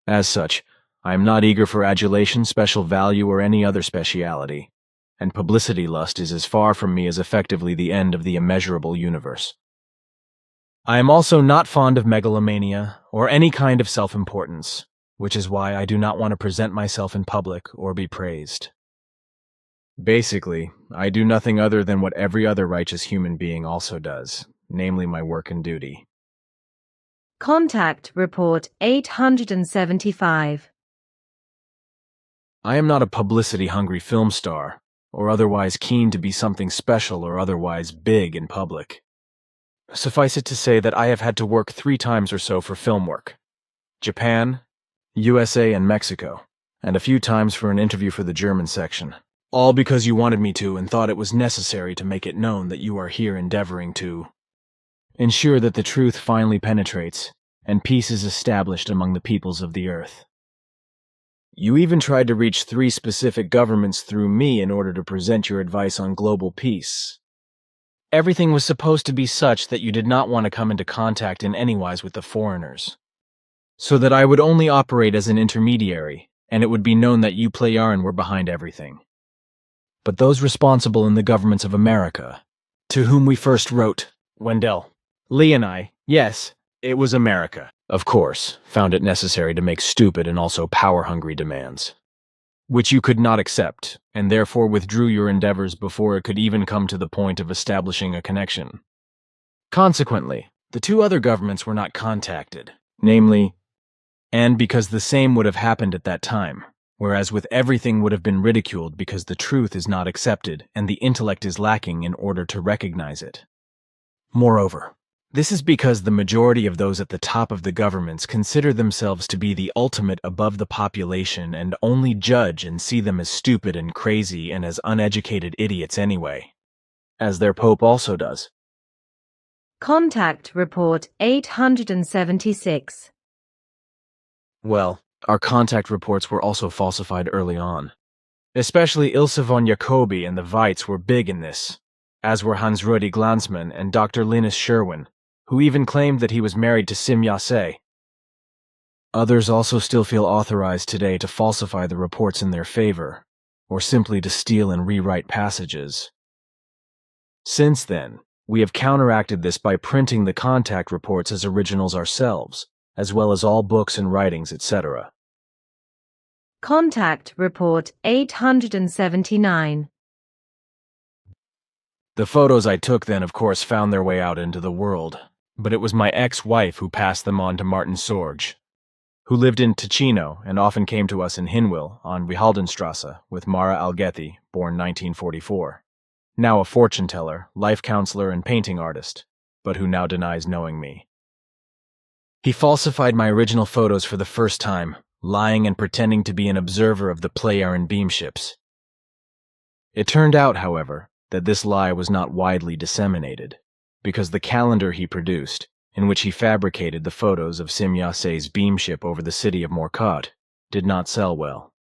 As such, I am not eager for adulation, special value, or any other speciality, and publicity lust is as far from me as effectively the end of the immeasurable universe. I am also not fond of megalomania or any kind of self-importance, which is why I do not want to present myself in public or be praised. Basically, I do nothing other than what every other righteous human being also does, namely my work and duty. Contact Report 875. I am not a publicity-hungry film star, or otherwise keen to be something special or otherwise big in public. Suffice it to say that I have had to work 3 times or so for film work. Japan, USA, and Mexico, and a few times for an interview for the German section. All because you wanted me to and thought it was necessary to make it known that you are here endeavoring to ensure that the truth finally penetrates and peace is established among the peoples of the earth. You even tried to reach 3 specific governments through me in order to present your advice on global peace. Everything was supposed to be such that you did not want to come into contact in anywise with the foreigners, so that I would only operate as an intermediary, and it would be known that you Playaran were behind everything. But those responsible in the governments of America, to whom we first wrote, Wendell, Lee and I, yes, it was America, of course, found it necessary to make stupid and also power-hungry demands, which you could not accept, and therefore withdrew your endeavors before it could even come to the point of establishing a connection. Consequently, the 2 other governments were not contacted, namely, and because the same would have happened at that time, whereas with everything would have been ridiculed because the truth is not accepted and the intellect is lacking in order to recognize it. Moreover, this is because the majority of those at the top of the governments consider themselves to be the ultimate above the population and only judge and see them as stupid and crazy and as uneducated idiots anyway, as their Pope also does. Contact Report 876. Well, our contact reports were also falsified early on. Especially Ilse von Jacobi and the Weitz were big in this, as were Hans-Rudi Glanzmann and Dr. Linus Sherwin, who even claimed that he was married to Sim Yase. Others also still feel authorized today to falsify the reports in their favor, or simply to steal and rewrite passages. Since then, we have counteracted this by printing the contact reports as originals ourselves, as well as all books and writings, etc. Contact Report 879. The photos I took then, of course, found their way out into the world, but it was my ex-wife who passed them on to Martin Sorge, who lived in Ticino and often came to us in Hinwil on Wihaldenstrasse with Mara Algethi, born 1944, now a fortune-teller, life counselor, and painting artist, but who now denies knowing me. He falsified my original photos for the first time, lying and pretending to be an observer of the Playaran beam ships. It turned out, however, that this lie was not widely disseminated, because the calendar he produced, in which he fabricated the photos of Sim Yase's beam ship over the city of Morkot, did not sell well.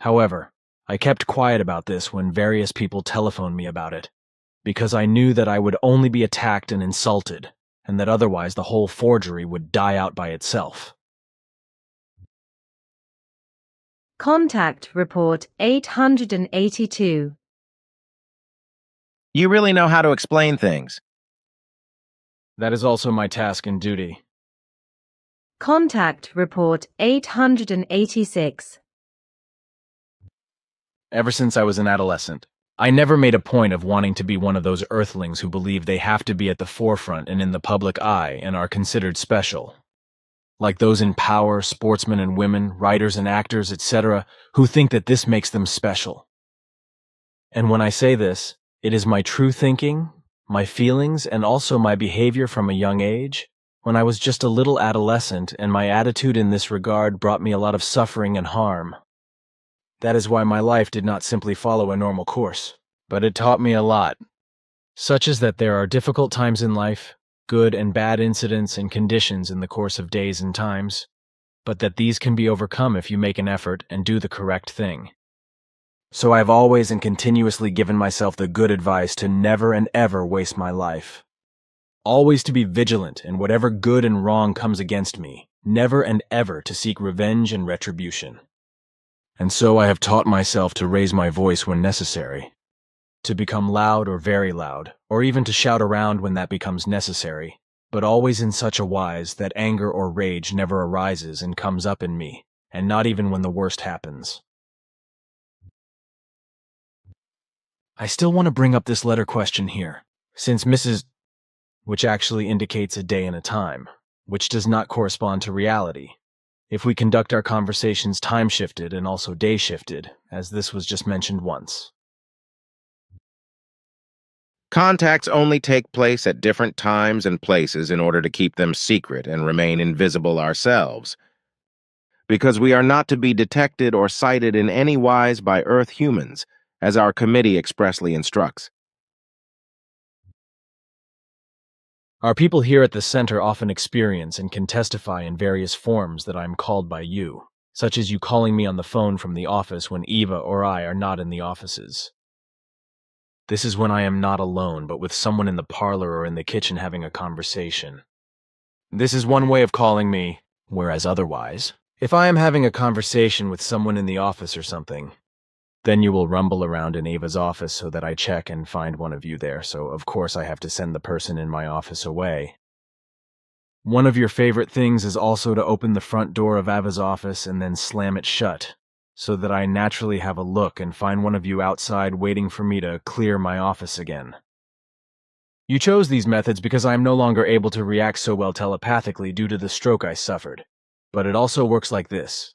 However, I kept quiet about this when various people telephoned me about it, because I knew that I would only be attacked and insulted, and that otherwise the whole forgery would die out by itself. Contact Report 882. You really know how to explain things. That is also my task and duty. Contact Report 886. Ever since I was an adolescent, I never made a point of wanting to be one of those earthlings who believe they have to be at the forefront and in the public eye and are considered special. Like those in power, sportsmen and women, writers and actors, etc., who think that this makes them special. And when I say this, it is my true thinking, my feelings, and also my behavior from a young age, when I was just a little adolescent, and my attitude in this regard brought me a lot of suffering and harm. That is why my life did not simply follow a normal course, but it taught me a lot, such as that there are difficult times in life, good and bad incidents and conditions in the course of days and times, but that these can be overcome if you make an effort and do the correct thing. So I have always and continuously given myself the good advice to never and ever waste my life. Always to be vigilant in whatever good and wrong comes against me, never and ever to seek revenge and retribution. And so I have taught myself to raise my voice when necessary, to become loud or very loud, or even to shout around when that becomes necessary, but always in such a wise that anger or rage never arises and comes up in me, and not even when the worst happens. I still want to bring up this letter question here, since Mrs. which actually indicates a day and a time, which does not correspond to reality. If we conduct our conversations time-shifted and also day-shifted, as this was just mentioned once. Contacts only take place at different times and places in order to keep them secret and remain invisible ourselves, because we are not to be detected or cited in any wise by Earth humans, as our committee expressly instructs. Our people here at the center often experience and can testify in various forms that I am called by you, such as you calling me on the phone from the office when Eva or I are not in the offices. This is when I am not alone, but with someone in the parlor or in the kitchen having a conversation. This is one way of calling me, whereas otherwise, if I am having a conversation with someone in the office or something, then you will rumble around in Ava's office so that I check and find one of you there, so of course I have to send the person in my office away. One of your favorite things is also to open the front door of Ava's office and then slam it shut, so that I naturally have a look and find one of you outside waiting for me to clear my office again. You chose these methods because I am no longer able to react so well telepathically due to the stroke I suffered, but it also works like this.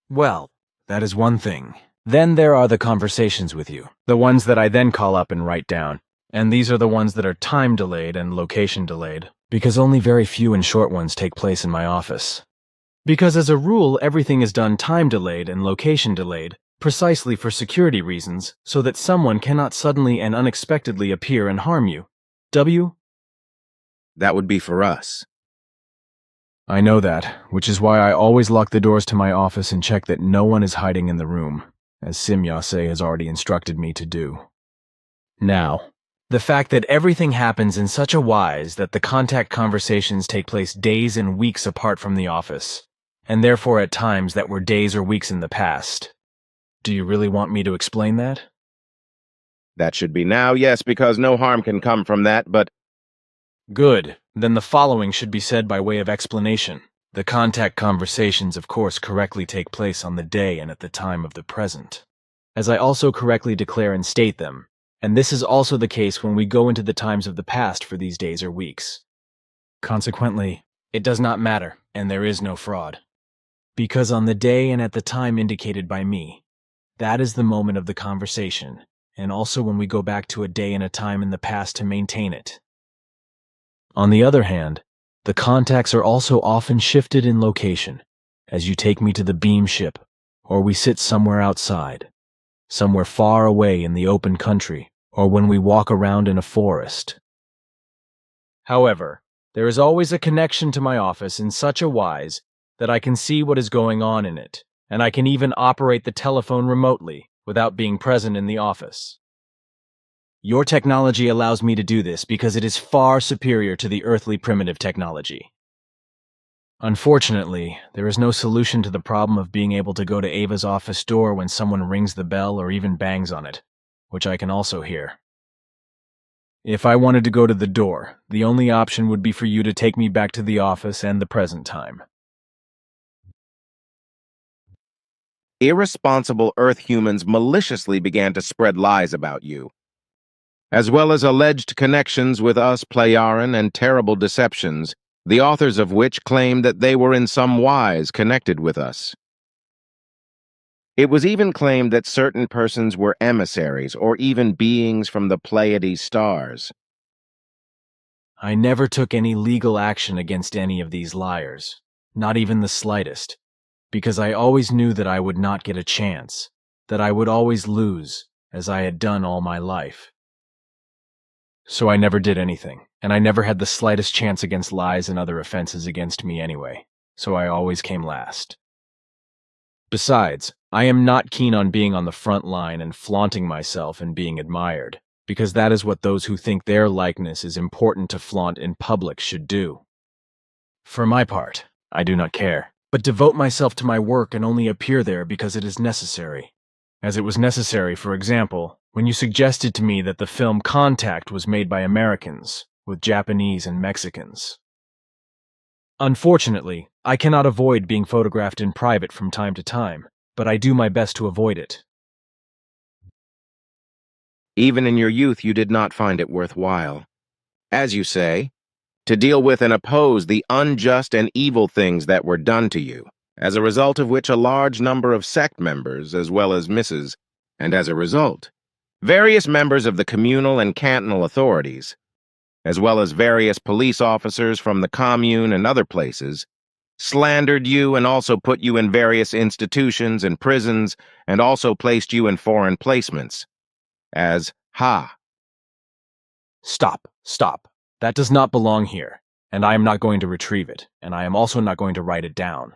Well, that is one thing. Then there are the conversations with you, the ones that I then call up and write down, and these are the ones that are time delayed and location delayed, because only very few and short ones take place in my office. Because as a rule, everything is done time delayed and location delayed, precisely for security reasons, so that someone cannot suddenly and unexpectedly appear and harm you. W? That would be for us. I know that, which is why I always lock the doors to my office and check that no one is hiding in the room, as Simyase has already instructed me to do. Now, the fact that everything happens in such a wise that the contact conversations take place days and weeks apart from the office, and therefore at times that were days or weeks in the past. Do you really want me to explain that? That should be now, yes, because no harm can come from that, but... Good. Then the following should be said by way of explanation. The contact conversations, of course, correctly take place on the day and at the time of the present, as I also correctly declare and state them, and this is also the case when we go into the times of the past for these days or weeks. Consequently, it does not matter, and there is no fraud. Because on the day and at the time indicated by me, that is the moment of the conversation, and also when we go back to a day and a time in the past to maintain it. On the other hand, the contacts are also often shifted in location, as you take me to the beam ship, or we sit somewhere outside, somewhere far away in the open country, or when we walk around in a forest. However, there is always a connection to my office in such a wise that I can see what is going on in it, and I can even operate the telephone remotely without being present in the office. Your technology allows me to do this because it is far superior to the earthly primitive technology. Unfortunately, there is no solution to the problem of being able to go to Ava's office door when someone rings the bell or even bangs on it, which I can also hear. If I wanted to go to the door, the only option would be for you to take me back to the office and the present time, irresponsible Earth humans maliciously began to spread lies about you, as well as alleged connections with us Playaran and terrible deceptions, the authors of which claimed that they were in some wise connected with us. It was even claimed that certain persons were emissaries or even beings from the Pleiades stars. I never took any legal action against any of these liars, not even the slightest, because I always knew that I would not get a chance, that I would always lose, as I had done all my life. So I never did anything, and I never had the slightest chance against lies and other offenses against me anyway, so I always came last. Besides, I am not keen on being on the front line and flaunting myself and being admired, because that is what those who think their likeness is important to flaunt in public should do. For my part, I do not care, but devote myself to my work and only appear there because it is necessary. As it was necessary, for example, when you suggested to me that the film Contact was made by Americans, with Japanese and Mexicans. Unfortunately, I cannot avoid being photographed in private from time to time, but I do my best to avoid it. Even in your youth, you did not find it worthwhile, as you say, to deal with and oppose the unjust and evil things that were done to you, as a result of which a large number of sect members, as well as misses, and as a result, various members of the communal and cantonal authorities, as well as various police officers from the commune and other places, slandered you and also put you in various institutions and prisons and also placed you in foreign placements, as Ha. Stop. That does not belong here, and I am not going to retrieve it, and I am also not going to write it down.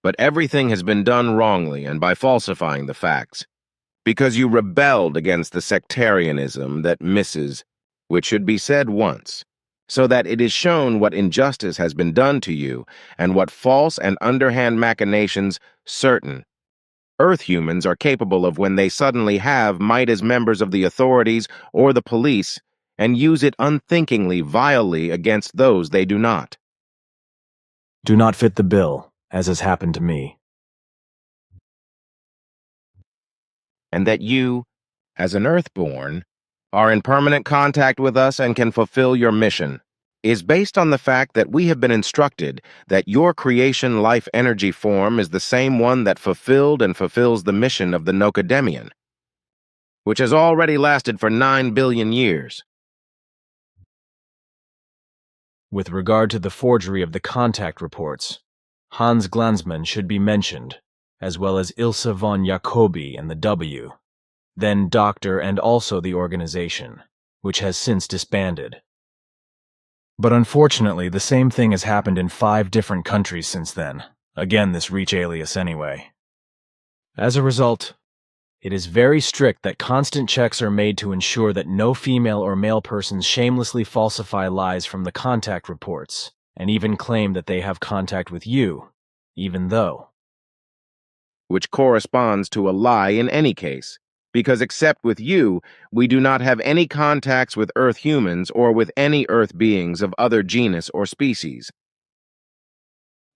But everything has been done wrongly and by falsifying the facts, because you rebelled against the sectarianism that misses, which should be said once, so that it is shown what injustice has been done to you and what false and underhand machinations certain Earth humans are capable of when they suddenly have might as members of the authorities or the police and use it unthinkingly vilely against those they do not. Do not fit the bill, as has happened to me. And that you, as an Earthborn, are in permanent contact with us and can fulfill your mission, is based on the fact that we have been instructed that your creation life energy form is the same one that fulfilled and fulfills the mission of the Nokodemion, which has already lasted for 9 billion years. With regard to the forgery of the contact reports, Hans Glanzmann should be mentioned, as well as Ilse von Jacobi and the W, then Doctor and also the organization, which has since disbanded. But unfortunately, the same thing has happened in 5 different countries since then. Again, this Reach alias anyway. As a result, it is very strict that constant checks are made to ensure that no female or male persons shamelessly falsify lies from the contact reports, and even claim that they have contact with you, even though. Which corresponds to a lie in any case, because except with you, we do not have any contacts with Earth humans or with any Earth beings of other genus or species.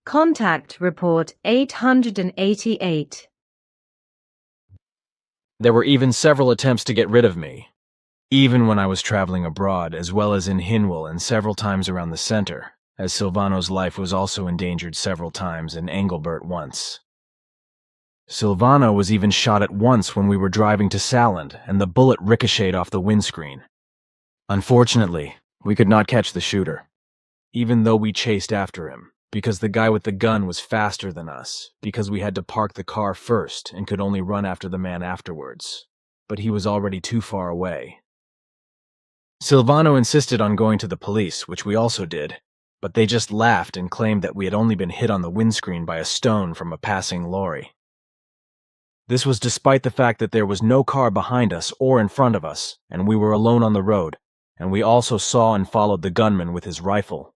Contact Report 888. There were even several attempts to get rid of me, even when I was traveling abroad, as well as in Hinwil and several times around the center, as Silvano's life was also endangered several times and Engelbert once. Silvano was even shot at once when we were driving to Salland, and the bullet ricocheted off the windscreen. Unfortunately, we could not catch the shooter, even though we chased after him, because the guy with the gun was faster than us, because we had to park the car first and could only run after the man afterwards, but he was already too far away. Silvano insisted on going to the police, which we also did, but they just laughed and claimed that we had only been hit on the windscreen by a stone from a passing lorry. This was despite the fact that there was no car behind us or in front of us, and we were alone on the road, and we also saw and followed the gunman with his rifle.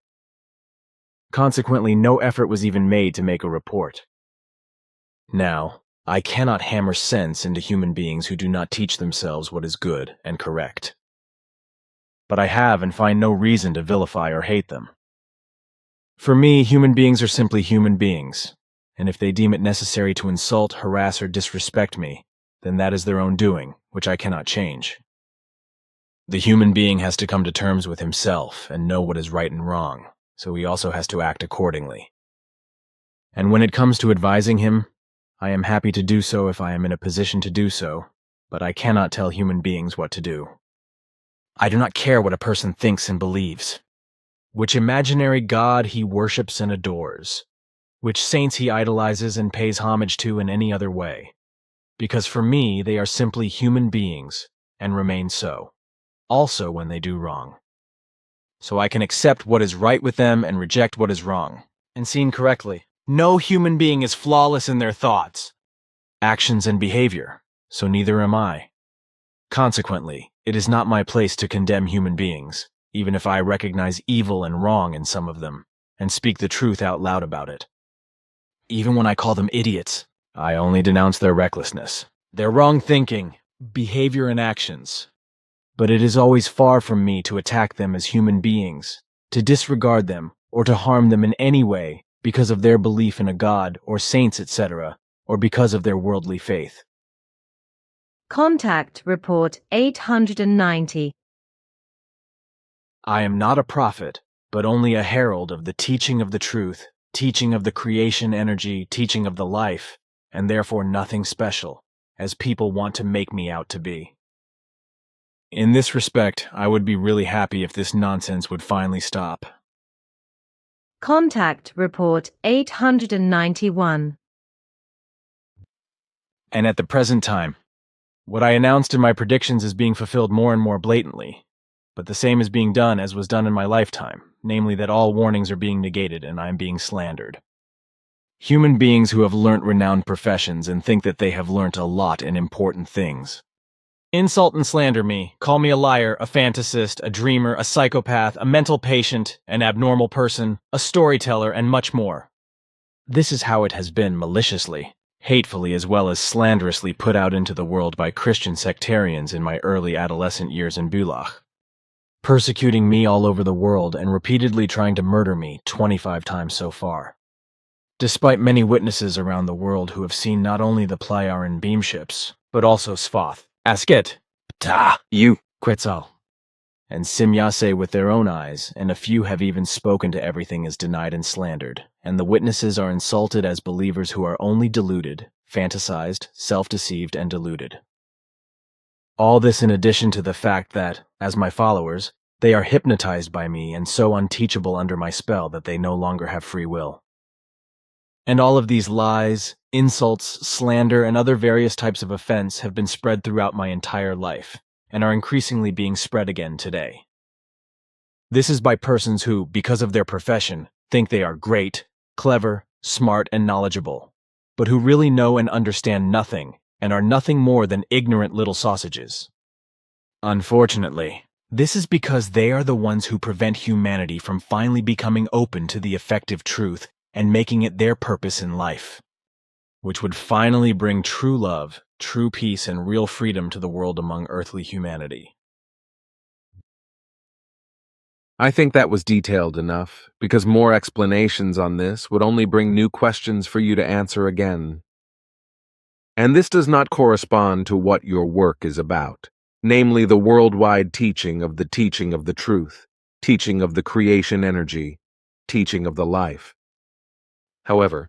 Consequently, no effort was even made to make a report. Now, I cannot hammer sense into human beings who do not teach themselves what is good and correct. But I have and find no reason to vilify or hate them. For me, human beings are simply human beings, and if they deem it necessary to insult, harass, or disrespect me, then that is their own doing, which I cannot change. The human being has to come to terms with himself and know what is right and wrong, so he also has to act accordingly. And when it comes to advising him, I am happy to do so if I am in a position to do so, but I cannot tell human beings what to do. I do not care what a person thinks and believes, which imaginary god he worships and adores, which saints he idolizes and pays homage to in any other way, because for me they are simply human beings and remain so, also when they do wrong. So I can accept what is right with them and reject what is wrong. And seen correctly, no human being is flawless in their thoughts, actions, and behavior, so neither am I. Consequently, it is not my place to condemn human beings, even if I recognize evil and wrong in some of them, and speak the truth out loud about it. Even when I call them idiots, I only denounce their recklessness, their wrong thinking, behavior, and actions. But it is always far from me to attack them as human beings, to disregard them, or to harm them in any way because of their belief in a god or saints, etc., or because of their worldly faith. Contact Report 890. I am not a prophet, but only a herald of the teaching of the truth, teaching of the creation energy, teaching of the life, and therefore nothing special, as people want to make me out to be. In this respect, I would be really happy if this nonsense would finally stop. Contact Report 891. And at the present time, what I announced in my predictions is being fulfilled more and more blatantly, but the same is being done as was done in my lifetime, namely that all warnings are being negated and I am being slandered. Human beings who have learnt renowned professions and think that they have learnt a lot in important things insult and slander me, call me a liar, a fantasist, a dreamer, a psychopath, a mental patient, an abnormal person, a storyteller, and much more. This is how it has been maliciously, hatefully, as well as slanderously put out into the world by Christian sectarians in my early adolescent years in Bulach, persecuting me all over the world and repeatedly trying to murder me 25 times so far. Despite many witnesses around the world who have seen not only the Plyaran beam ships, but also Svath, Asket, Ptah, you, Quetzal, and Simyase with their own eyes, and a few have even spoken to everything as denied and slandered, and the witnesses are insulted as believers who are only deluded, fantasized, self-deceived, and deluded. All this in addition to the fact that, as my followers, they are hypnotized by me and so unteachable under my spell that they no longer have free will. And all of these lies, insults, slander, and other various types of offense have been spread throughout my entire life, and are increasingly being spread again today. This is by persons who, because of their profession, think they are great, clever, smart, and knowledgeable, but who really know and understand nothing, and are nothing more than ignorant little sausages. Unfortunately, this is because they are the ones who prevent humanity from finally becoming open to the effective truth and making it their purpose in life, which would finally bring true love, true peace, and real freedom to the world among earthly humanity. I think that was detailed enough, because more explanations on this would only bring new questions for you to answer again. And this does not correspond to what your work is about, namely the worldwide teaching of the truth, teaching of the creation energy, teaching of the life. However,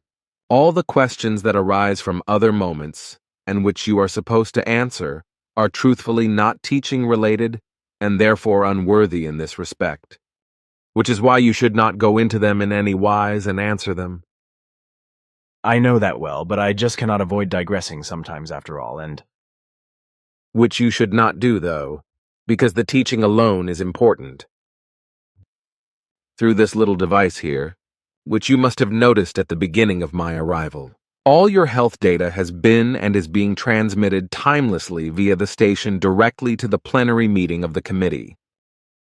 all the questions that arise from other moments, and which you are supposed to answer, are truthfully not teaching related, and therefore unworthy in this respect, which is why you should not go into them in any wise and answer them. I know that well, but I just cannot avoid digressing sometimes after all, and... Which you should not do, though, because the teaching alone is important. Through this little device here, which you must have noticed at the beginning of my arrival, all your health data has been and is being transmitted timelessly via the station directly to the plenary meeting of the committee,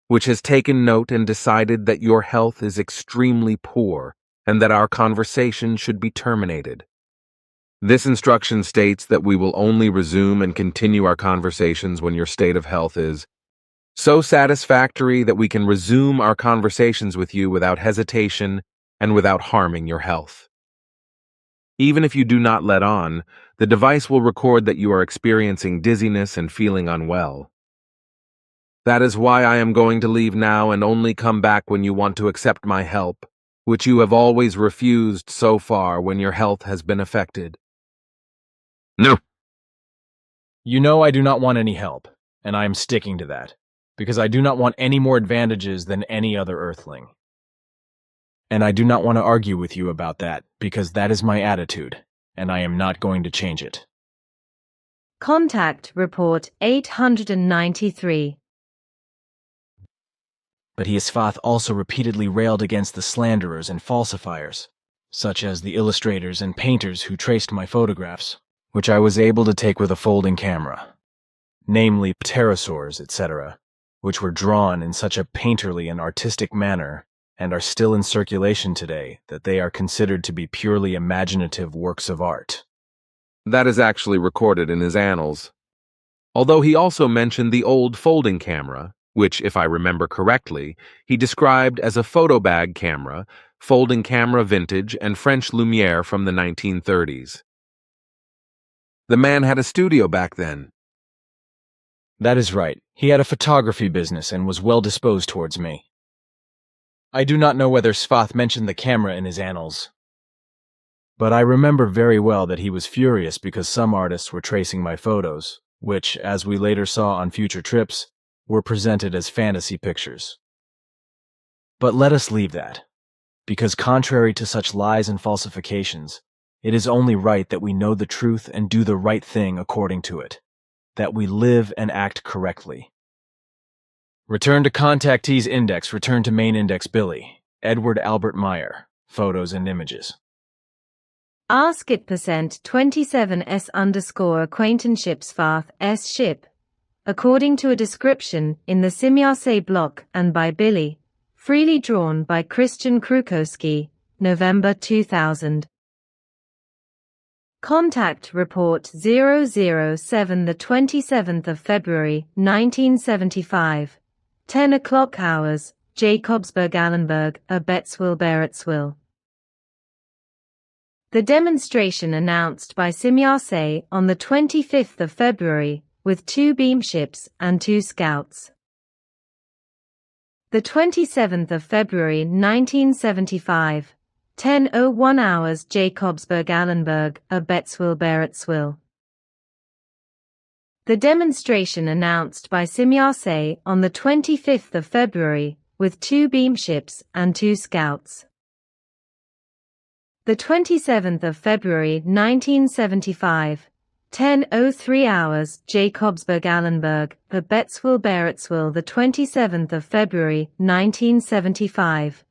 which has taken note and decided that your health is extremely poor and that our conversation should be terminated. This instruction states that we will only resume and continue our conversations when your state of health is so satisfactory that we can resume our conversations with you without hesitation and without harming your health. Even if you do not let on, the device will record that you are experiencing dizziness and feeling unwell. That is why I am going to leave now and only come back when you want to accept my help, which you have always refused so far when your health has been affected. No. You know I do not want any help, and I am sticking to that, because I do not want any more advantages than any other Earthling. And I do not want to argue with you about that, because that is my attitude, and I am not going to change it. Contact Report 893. But Hiasfath also repeatedly railed against the slanderers and falsifiers, such as the illustrators and painters who traced my photographs, which I was able to take with a folding camera, namely pterosaurs, etc., which were drawn in such a painterly and artistic manner and are still in circulation today that they are considered to be purely imaginative works of art. That is actually recorded in his annals. Although he also mentioned the old folding camera, which, if I remember correctly, he described as a photobag camera, folding camera vintage, and French Lumiere from the 1930s. The man had a studio back then. That is right. He had a photography business and was well disposed towards me. I do not know whether Sfath mentioned the camera in his annals, but I remember very well that he was furious because some artists were tracing my photos, which, as we later saw on future trips, were presented as fantasy pictures. But let us leave that, because contrary to such lies and falsifications, it is only right that we know the truth and do the right thing according to it, that we live and act correctly. Return to Contactees Index, return to Main Index Billy, Edward Albert Meier, Photos and Images. Asket %27s_acquaintanceshipsfath s ship. According to a description in the Simiase block and by Billy, freely drawn by Christian Krukowski, November 2000. Contact Report 007, the 27th of February, 1975. 10 o'clock hours, Jacobsburg-Allenberg, Bettsville-Barrettsville. The demonstration announced by Simiase on the 25th of February, with 2 beamships and 2 scouts. The 27th of February 1975, 10:01 hours Jacobsburg-Allenberg, Bettsville-Barrettsville. The demonstration announced by Simiase on the 25th of February, with 2 beamships and 2 scouts. The 27th of February 1975, 10:03 hours Jacobsburg-Allenberg, Bettsville-Barrettsville. The 27th of February 1975,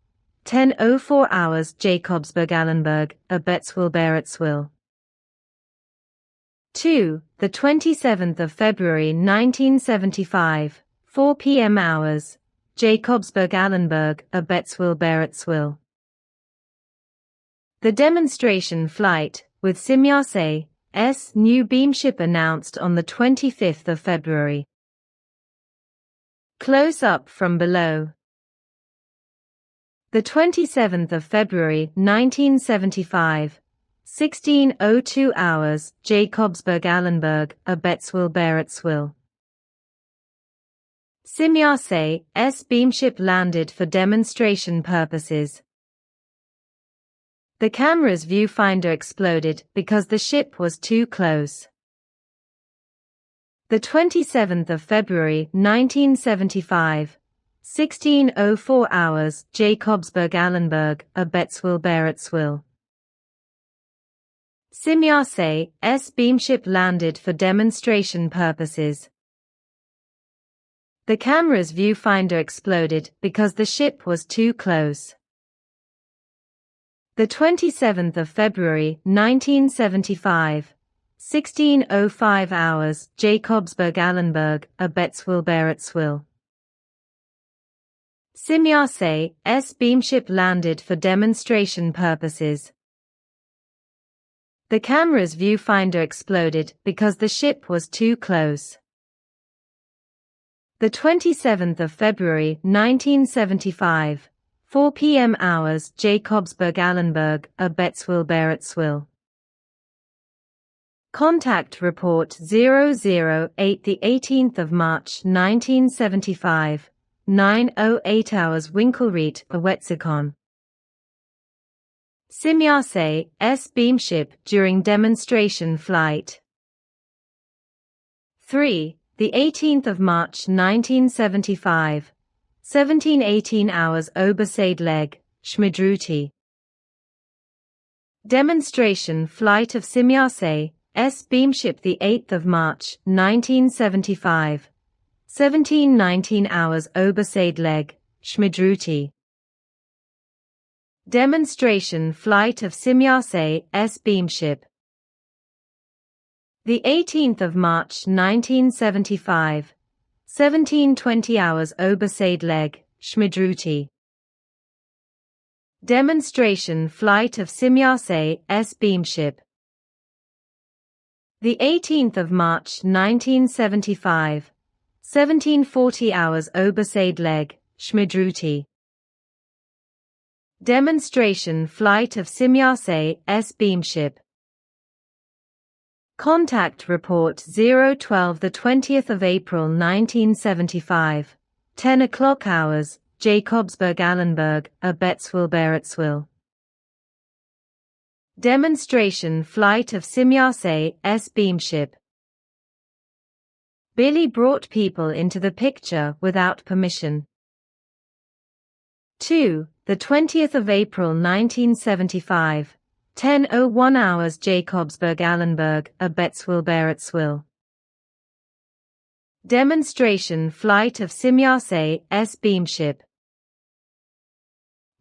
10:04 hours Jacobsburg-Allenberg, Bettsville-Barrettsville. 2. The 27th of February 1975, 4 p.m. hours, Jacobsburg-Allenberg, Bettsville-Barrettsville. The demonstration flight, with Simiase's new beamship announced on the 25th of February. Close up from below. The 27th of February 1975, 16:02 hours, Jacobsburg-Allenberg, Bettsville-Barrettsville. Simiase's beamship landed for demonstration purposes. The camera's viewfinder exploded because the ship was too close. The 27th of February 1975, 16:04 hours, Jacobsburg-Allenberg, Bettsville-Barrettsville. Simiase's beamship landed for demonstration purposes. The camera's viewfinder exploded because the ship was too close. The 27th of February 1975, 16:05 hours, Jacobsburg-Allenberg, Bettsville-Barrettsville. Simiase's beamship landed for demonstration purposes. The camera's viewfinder exploded because the ship was too close. The 27th of February 1975, 4 p.m. hours, Jacobsburg-Allenberg, Bettsville-Barrettsville. Contact Report 008, the 18th of March 1975, 9:08 hours Winkelried, Wetsikon. Simyase, S beamship during demonstration flight. 3. The 18th of March 1975, 17:18 hours Oberseidleg, Schmidruti. Demonstration flight of Simyase, S beamship the 8th of March 1975, 17:19 hours Oberseidleg, Schmidruti. Demonstration flight of Simyase, S beamship. The 18th of March 1975, 17:20 hours Oberseidleg, Schmidruti. Demonstration flight of Simyase, S beamship. The 18th of March 1975, 17:40 hours Oberseidleg, Schmidruti. Demonstration flight of Simyase, S beamship. Contact Report 012, the 20th of April 1975, 10 o'clock hours, Jakobsberg-Allenberg, Bettsville-Berettsville. Demonstration flight of Simyase, S beamship. Billy brought people into the picture without permission. 2. The 20th of April 1975, 10:01 hours Jakobsberg-Allenberg, Bettsville-Berettsville. Demonstration flight of Simyase, S beamship.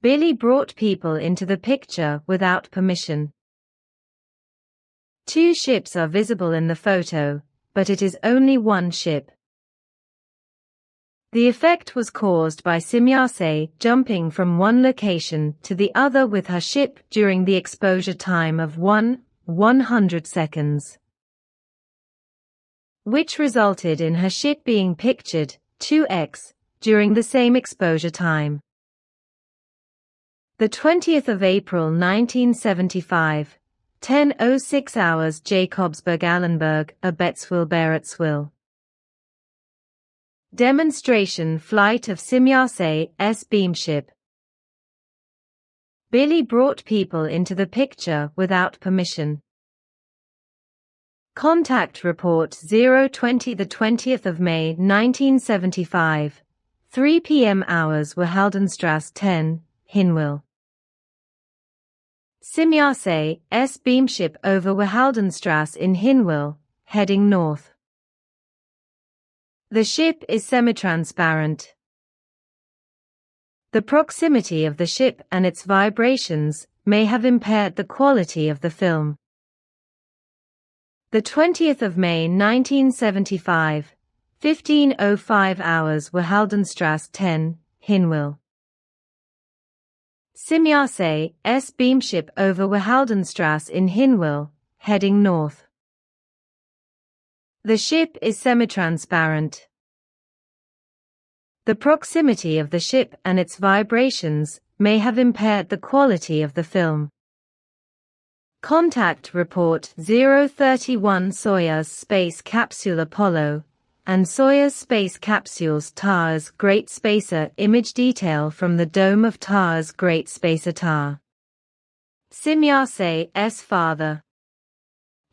Billy brought people into the picture without permission. 2 ships are visible in the photo, but it is only one ship. The effect was caused by Simyase jumping from one location to the other with her ship during the exposure time of 100 seconds, which resulted in her ship being pictured 2x during the same exposure time. The 20th of April 1975, 10:06 hours Jakobsberg-Allenberg, Bettsville-Berettsville. Demonstration flight of Simyase, S beamship. Billy brought people into the picture without permission. Contact Report 020, the 20th of May 1975, 3 p.m. hours Wehaldenstrasse 10, Hinwil. Simyase, S beamship over Wehaldenstrasse in Hinwil, heading north. The ship is semi-transparent. The proximity of the ship and its vibrations may have impaired the quality of the film. The 20th of May 1975, 15:05 hours Wehaldenstrasse 10, Hinwil. Simyase, S beamship over Wehaldenstrasse in Hinwil, heading north. The ship is semi-transparent. The proximity of the ship and its vibrations may have impaired the quality of the film. Contact Report 031, Soyuz Space Capsule Apollo and Soyuz Space Capsules TARS Great Spacer image detail from the dome of TARS Great Spacer TAR. Simyase, S father.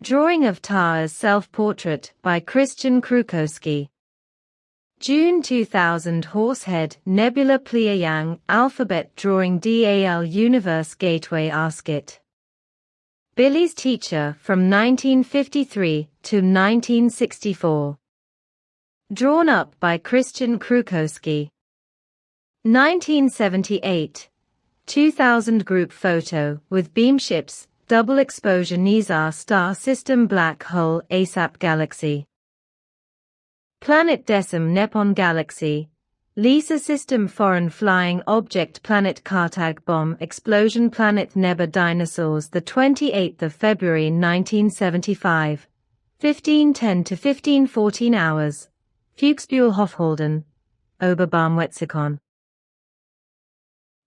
Drawing of TARS self-portrait by Christian Krukowski. June 2000, Horsehead Nebula Pliayang Alphabet Drawing DAL Universe Gateway Asket. Billy's Teacher from 1953 to 1964. Drawn up by Christian Krukowski. 1978. 2000 group photo with beamships, double exposure Nizar star system black hole ASAP galaxy. Planet Decim Nepon galaxy. Lisa system foreign flying object planet Kartag bomb explosion planet Neba dinosaurs the 28th of February 1975. 15:10 to 15:14 hours. Fuchsbuhl Hofholden. Oberbarmwetzikon.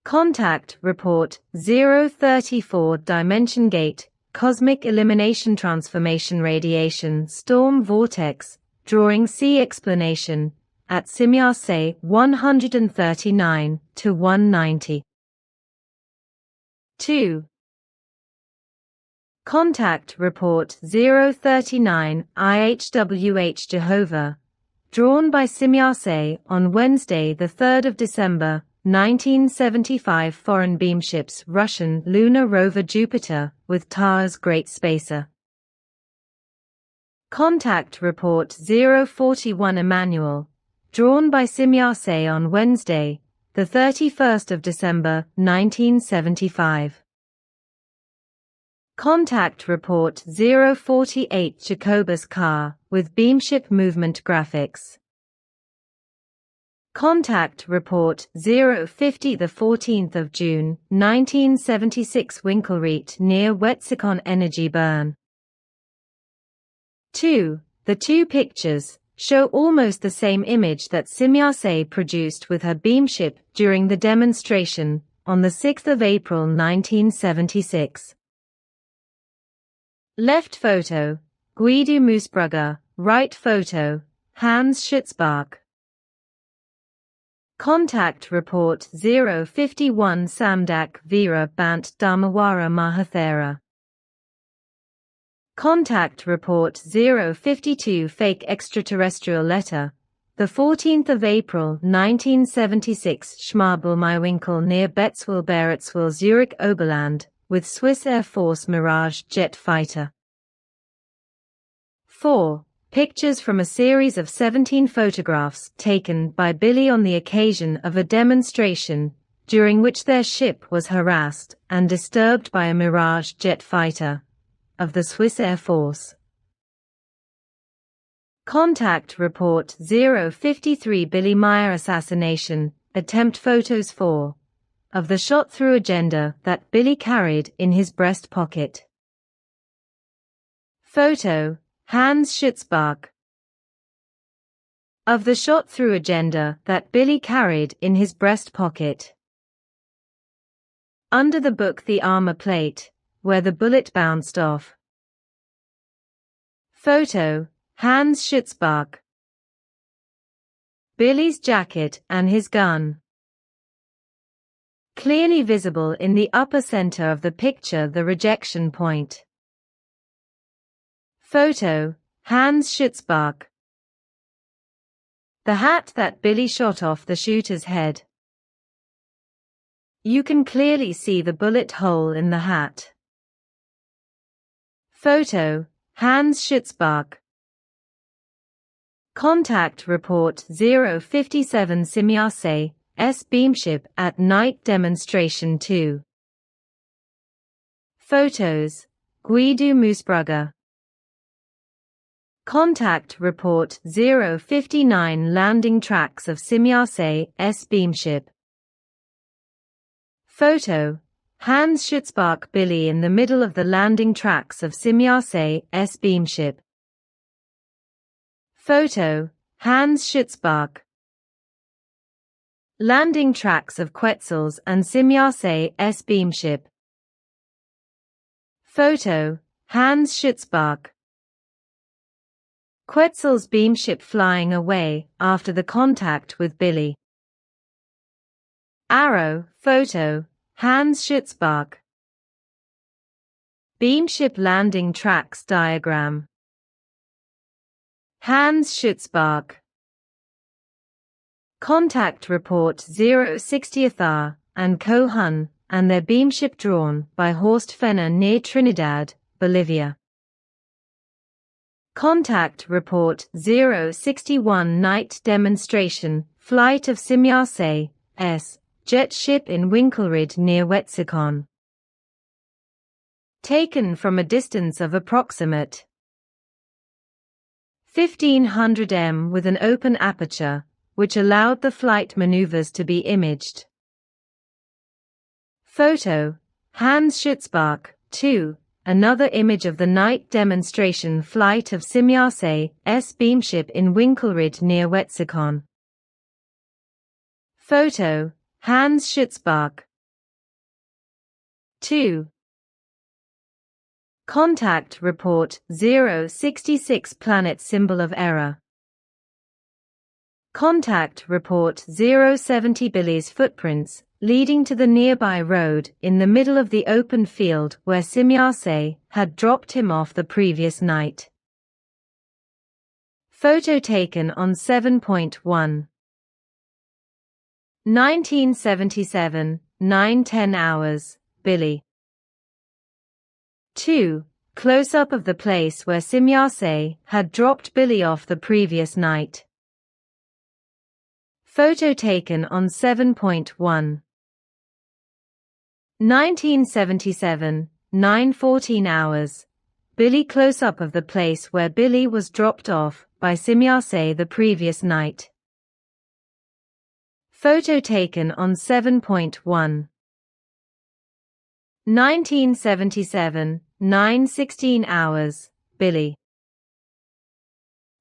Contact Report 034 Dimension Gate Cosmic Elimination Transformation Radiation Storm Vortex, Drawing C Explanation, at Simyase 139 to 190. 2. Contact Report 039 IHWH Jehovah, drawn by Simyase on Wednesday 3 December 1975. Foreign beamships Russian lunar rover Jupiter with TARS Great Spacer. Contact Report 041 Emmanuel, drawn by Simyase on Wednesday 31 December 1975. Contact Report 048 Jacobus Car with beamship movement graphics. Contact Report 050 the 14th of June 1976 Winkelried near Wetzikon energy burn. 2. The two pictures show almost the same image that Simyase produced with her beamship during the demonstration on the 6th of April 1976. Left photo, Guido Moosbrugger. Right photo, Hans Schutzbach. Contact Report 051 Samdak Vera Bant Dharmawara Mahathera. Contact Report 052 Fake Extraterrestrial Letter, the 14th of April 1976 Schmabel-Meiwinkel near Betzwil-Beretzwil Zurich Oberland, with Swiss Air Force Mirage jet fighter. 4. Pictures from a series of 17 photographs taken by Billy on the occasion of a demonstration, during which their ship was harassed and disturbed by a Mirage jet fighter of the Swiss Air Force. Contact Report 053 Billy Meier assassination attempt photos 4 of the shot-through agenda that Billy carried in his breast pocket. Photo, Hans Schutzbach. Of the shot-through agenda that Billy carried in his breast pocket. Under the book The Armor Plate, where the bullet bounced off. Photo, Hans Schutzbach. Billy's jacket and his gun. Clearly visible in the upper center of the picture the rejection point. Photo, Hans Schutzbach. The hat that Billy shot off the shooter's head. You can clearly see the bullet hole in the hat. Photo, Hans Schutzbach. Contact Report 057 Simyase, S beamship at night demonstration 2. Photos, Guido Moosbrugger. Contact Report 059 landing tracks of Simyase, S beamship. Photo, Hans Schutzbach. Billy in the middle of the landing tracks of Simyase, S beamship. Photo, Hans Schutzbach. Landing tracks of Quetzals and Simyase, S beamship. Photo, Hans Schutzbach. Quetzal's beamship flying away after the contact with Billy. Arrow, photo, Hans Schutzbach. Beamship landing tracks diagram. Hans Schutzbach. Contact Report 060th R and Cohun and their beamship drawn by Horst Fenner near Trinidad, Bolivia. Contact Report 061 night demonstration flight of Simyase, S jet ship in Winkelried near Wetzikon. Taken from a distance of approximate 1500 m with an open aperture, which allowed the flight maneuvers to be imaged. Photo, Hans Schutzbach. 2. Another image of the night demonstration flight of Simyase, S beamship in Winkelried near Wetzikon. Photo, Hans Schutzbach. 2. Contact report 066 planet symbol of error. Contact report 070 Billy's footprints, leading to the nearby road in the middle of the open field where Simyase had dropped him off the previous night. Photo taken on 7.1. 1977, 9:10 hours, Billy. 2. Close-up of the place where Simyase had dropped Billy off the previous night. Photo taken on 7.1. 1977, 9:14 hours, Billy. Close-up of the place where Billy was dropped off by Simyase the previous night. Photo taken on 7.1. 1977, 9:16 hours, Billy.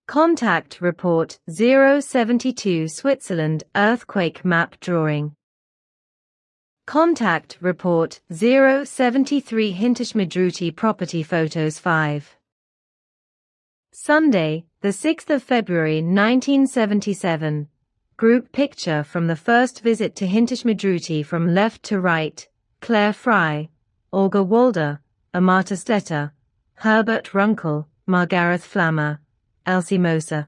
Contact report 072 Switzerland earthquake map drawing. Contact report 073 Hintashmadruti property photos 5. Sunday, the 6th of February 1977. Group picture from the first visit to Hintashmadruti from left to right. Claire Fry, Olga Walder, Amata Stetter, Herbert Runkel, Margareth Flammer, Elsie Moser.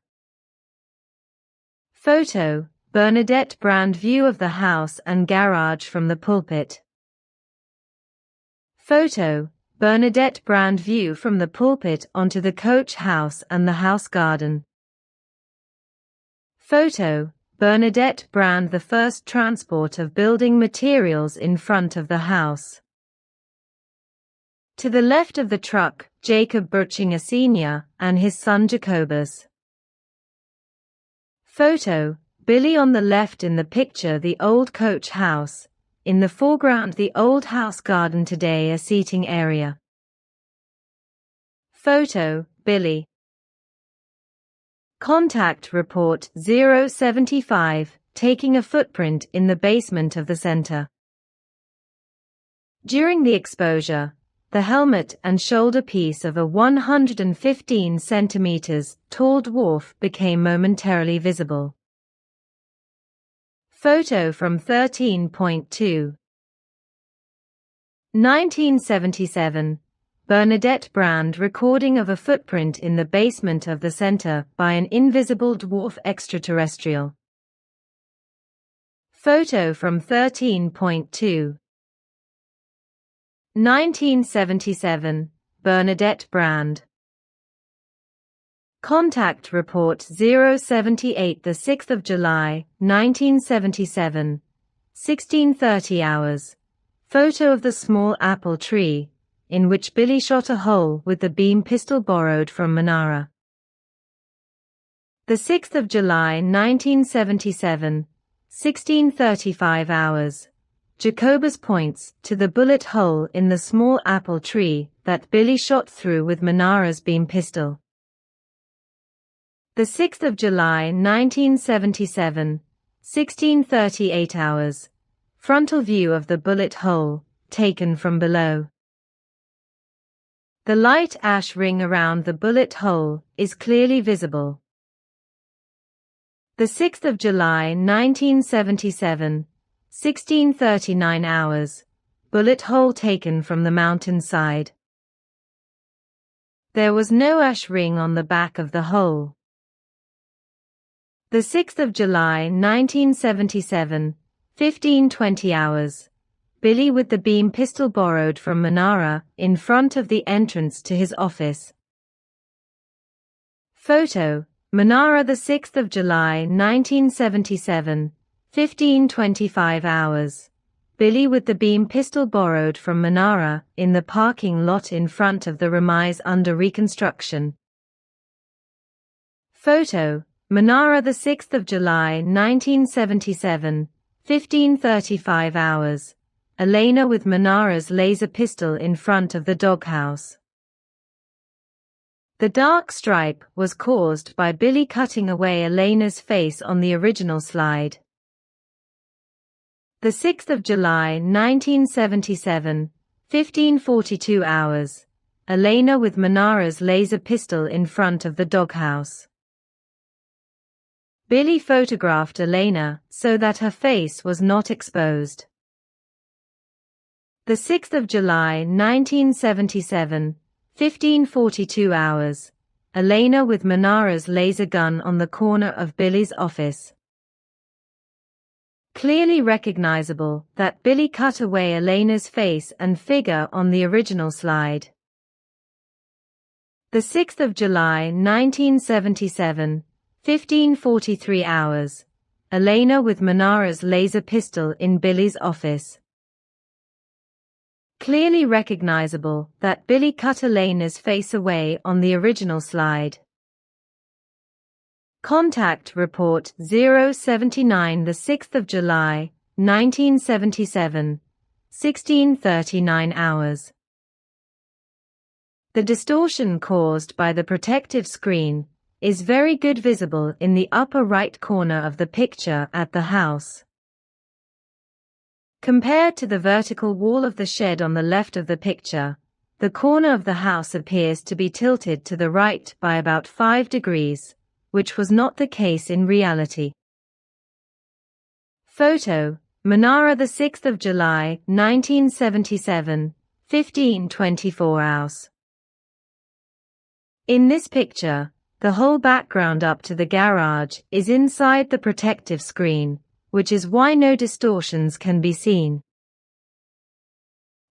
Photo, Bernadette Brand. View of the house and garage from the pulpit. Photo, Bernadette Brand. View from the pulpit onto the coach house and the house garden. Photo, Bernadette Brand. The first transport of building materials in front of the house. To the left of the truck, Jacob Birchinger Sr. and his son Jacobus. Photo, Billy on the left in the picture. The old coach house. In the foreground the old house garden, today a seating area. Photo, Billy. Contact report 075, taking a footprint in the basement of the center. During the exposure, the helmet and shoulder piece of a 115 centimeters tall dwarf became momentarily visible. Photo from 13.2. 1977, Bernadette Brand. Recording of a footprint in the basement of the center by an invisible dwarf extraterrestrial. Photo from 13.2. 1977, Bernadette Brand. Contact report 078 the 6th of July, 1977, 16:30 hours. Photo of the small apple tree, in which Billy shot a hole with the beam pistol borrowed from Manara. The 6th of July, 1977, 16:35 hours. Jacobus points to the bullet hole in the small apple tree that Billy shot through with Manara's beam pistol. The 6th of July, 1977, 16:38 hours. Frontal view of the bullet hole, taken from below. The light ash ring around the bullet hole is clearly visible. The 6th of July, 1977, 16:39 hours. Bullet hole taken from the mountainside. There was no ash ring on the back of the hole. The 6th of July, 1977, 15:20 hours. Billy with the beam pistol borrowed from Manara in front of the entrance to his office. Photo, Manara the 6th of July, 1977, 15:25 hours. Billy with the beam pistol borrowed from Manara in the parking lot in front of the remise under reconstruction. Photo, Manara the 6th of July, 1977, 15:35 hours. Elena with Manara's laser pistol in front of the doghouse. The dark stripe was caused by Billy cutting away Elena's face on the original slide. The 6th of July, 1977, 15:42 hours. Elena with Manara's laser pistol in front of the doghouse. Billy photographed Elena so that her face was not exposed. The 6th of July 1977, 15:42 hours. Elena with Manara's laser gun on the corner of Billy's office. Clearly recognizable that Billy cut away Elena's face and figure on the original slide. The 6th of July 1977, 15:43 hours. Elena with Manara's laser pistol in Billy's office. Clearly recognizable that Billy cut Elena's face away on the original slide. Contact Report 079, the 6th of July, 1977, 16:39 hours. The distortion caused by the protective screen is very good visible in the upper right corner of the picture at the house. Compared to the vertical wall of the shed on the left of the picture, the corner of the house appears to be tilted to the right by about 5 degrees, which was not the case in reality. Photo: Manara, the 6th of July, 1977, 15:24 hours. In this picture, the whole background up to the garage is inside the protective screen, which is why no distortions can be seen.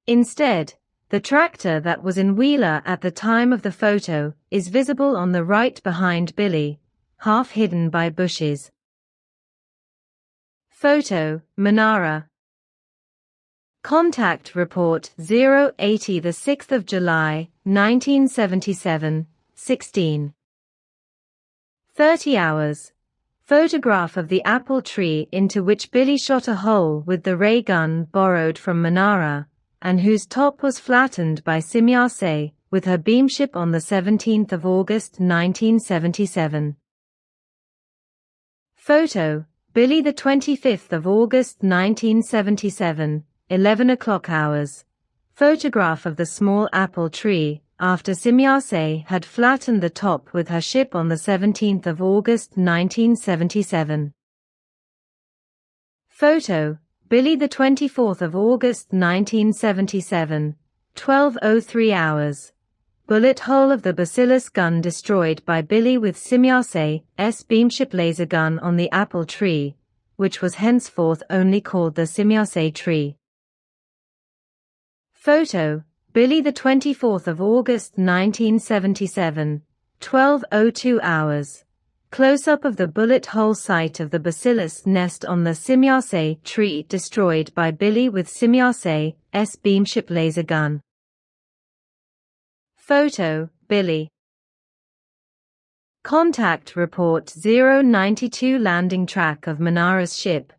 Instead, the tractor that was in Wheeler at the time of the photo is visible on the right behind Billy, half hidden by bushes. Photo: Manara. Contact Report 080, the 6th of July, 1977, 16:30 hours. Photograph of the apple tree into which Billy shot a hole with the ray gun borrowed from Manara, and whose top was flattened by Simyase with her beamship on the 17th of August 1977. Photo: Billy, the 25th of August 1977, 11 o'clock hours. Photograph of the small apple tree after Simyase had flattened the top with her ship on the 17th of August 1977. Photo: Billy, the 24th of August 1977, 12:03 hours. Bullet hole of the Bacillus gun destroyed by Billy with Simyase's beamship laser gun on the apple tree, which was henceforth only called the Simyase tree. Photo: Billy, the 24th of August 1977, 12:02 hours. Close-up of the bullet hole site of the Bacillus nest on the Simyase tree destroyed by Billy with Simyase's beamship laser gun. Photo: Billy. Contact Report 092, landing track of Manara's ship,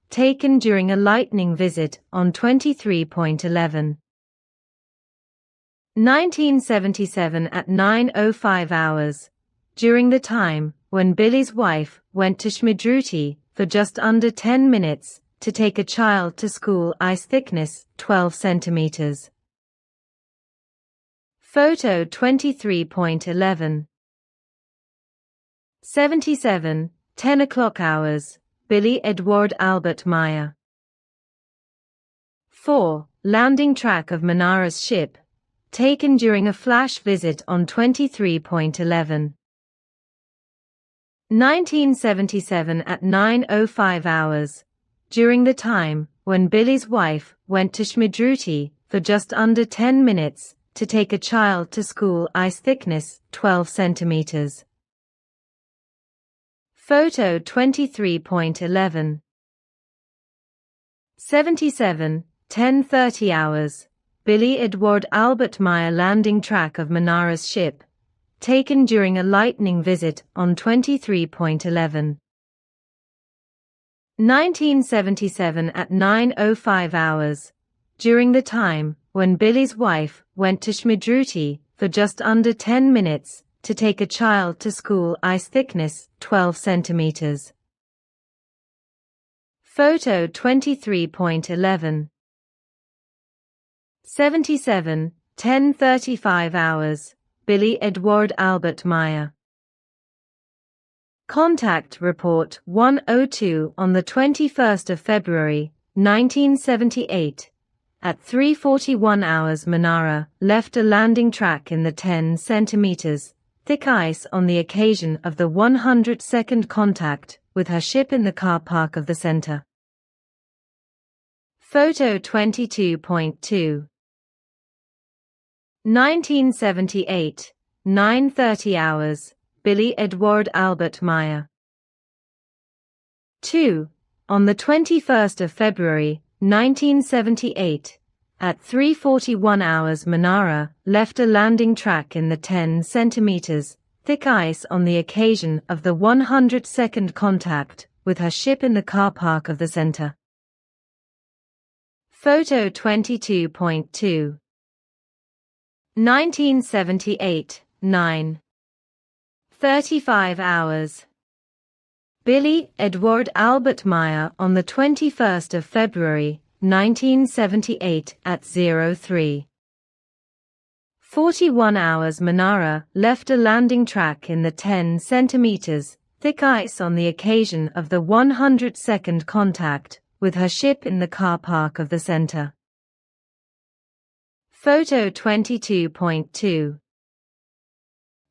taken during a lightning visit on 23.11. 1977 at 9:05 hours, during the time when Billy's wife went to Shmidruti for just under 10 minutes to take a child to school. Ice thickness 12 centimeters. Photo 23.11. 77, 10 o'clock hours, Billy Edward Albert Meier. 4. Landing track of Manara's ship, taken during a flash visit on 23.11. 1977 at 9:05 hours, during the time when Billy's wife went to Shmidruti for just under 10 minutes to take a child to school. Ice thickness 12 centimeters. Photo 23.11. 77, 10:30 hours, Billy Edward Albert Meier, landing track of Manara's ship, taken during a lightning visit on 23.11. 1977 at 9:05 hours, during the time when Billy's wife went to Shmidruti for just under 10 minutes to take a child to school. Ice thickness 12 centimeters. Photo 23.11. 77, 10:35 hours, Billy Edward Albert Meier. Contact Report 102 on the 21st of February, 1978. At 3:41 hours, Manara left a landing track in the 10 centimeters thick ice on the occasion of the 102nd contact with her ship in the car park of the center. Photo 22.2. 1978, 9:30 hours, Billy Edward Albert Meier. 2. On the 21st of February, 1978, at 3:41 hours, Manara left a landing track in the 10 centimeters thick ice on the occasion of the 102nd contact with her ship in the car park of the center. Photo 22.2. 1978, 9:35 hours. Billy Edward Albert Meier on the 21st of February, 1978 at 03:41 hours, Manara left a landing track in the 10 centimeters thick ice on the occasion of the 102nd contact with her ship in the car park of the center. Photo 22.2.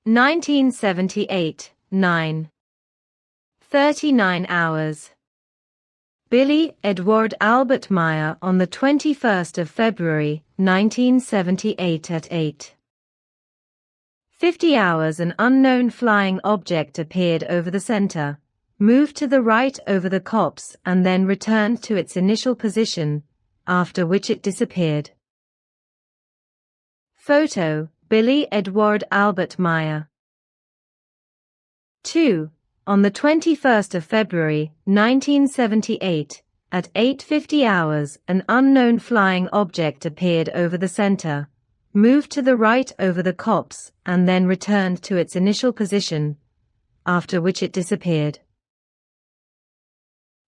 1978, 9:39 hours. Billy Edward Albert Meier on the 21st of February, 1978 at 8:50 hours, an unknown flying object appeared over the center, moved to the right over the copse and then returned to its initial position, after which it disappeared. Photo, Billy Edward Albert Meier. 2. On the 21st of February, 1978, at 8:50 hours, an unknown flying object appeared over the center, moved to the right over the copse and then returned to its initial position, after which it disappeared.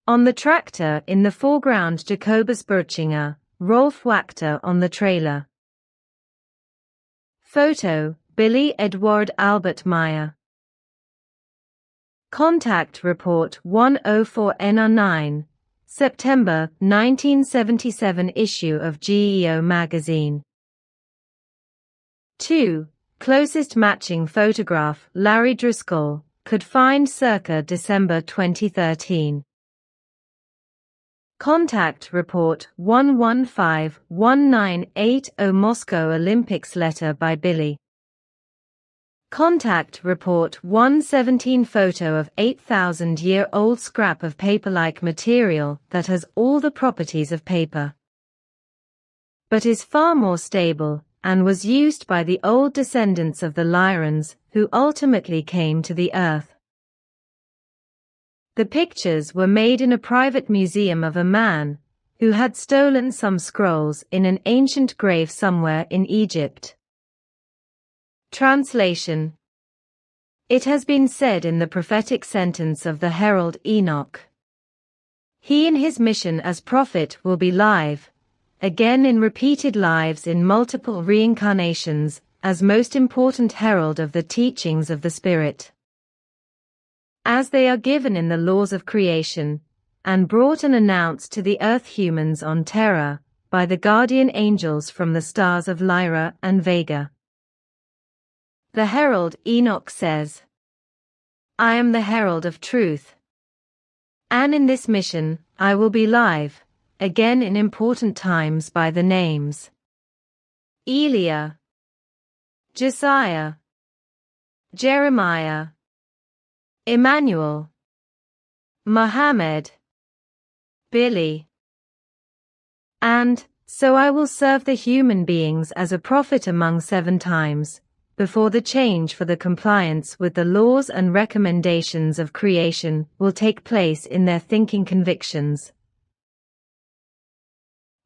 On the tractor in the foreground, Jacobus Berchinger, Rolf Wachter on the trailer. Photo, Billy Edward Albert Meier. Contact Report 104NR9, September 1977 issue of GEO magazine. 2. Closest matching photograph Larry Driscoll could find circa December 2013. Contact Report 1151980 Moscow Olympics letter by Billy. Contact Report 117 photo of 8,000-year-old scrap of paper-like material that has all the properties of paper, but is far more stable, and was used by the old descendants of the Lyrans who ultimately came to the Earth. The pictures were made in a private museum of a man who had stolen some scrolls in an ancient grave somewhere in Egypt. Translation. It has been said in the prophetic sentence of the herald Enoch, he in his mission as prophet will be live, again in repeated lives in multiple reincarnations, as most important herald of the teachings of the Spirit, as they are given in the laws of creation, and brought and announced to the earth humans on Terra, by the guardian angels from the stars of Lyra and Vega. The herald Enoch says, I am the herald of truth, and in this mission I will be live, again in important times by the names Elia, Josiah, Jeremiah, Emmanuel, Mohammed, Billy, and so I will serve the human beings as a prophet among 7 times, before the change for the compliance with the laws and recommendations of creation will take place in their thinking convictions.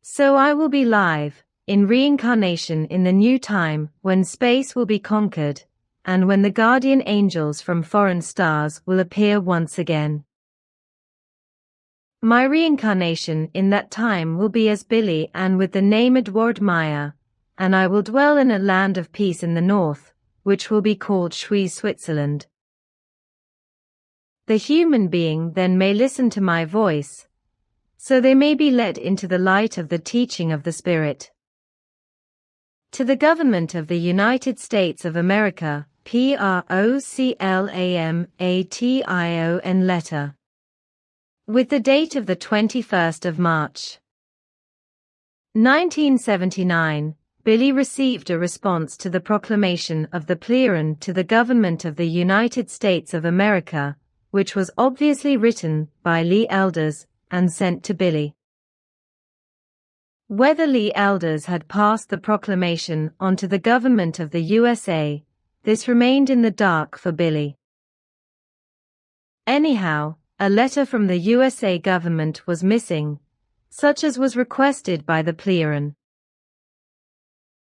So I will be live, in reincarnation in the new time when space will be conquered, and when the guardian angels from foreign stars will appear once again. My reincarnation in that time will be as Billy and with the name Edward Meier, and I will dwell in a land of peace in the north, which will be called Shui Switzerland. The human being then may listen to my voice, so they may be led into the light of the teaching of the Spirit. To the Government of the United States of America, PROCLAMATION letter. With the date of the 21st of March, 1979, Billy received a response to the proclamation of the Pleeron to the Government of the United States of America, which was obviously written by Lee Elders and sent to Billy. Whether Lee Elders had passed the proclamation on to the government of the USA, this remained in the dark for Billy. Anyhow, a letter from the USA government was missing, such as was requested by the Pleeron.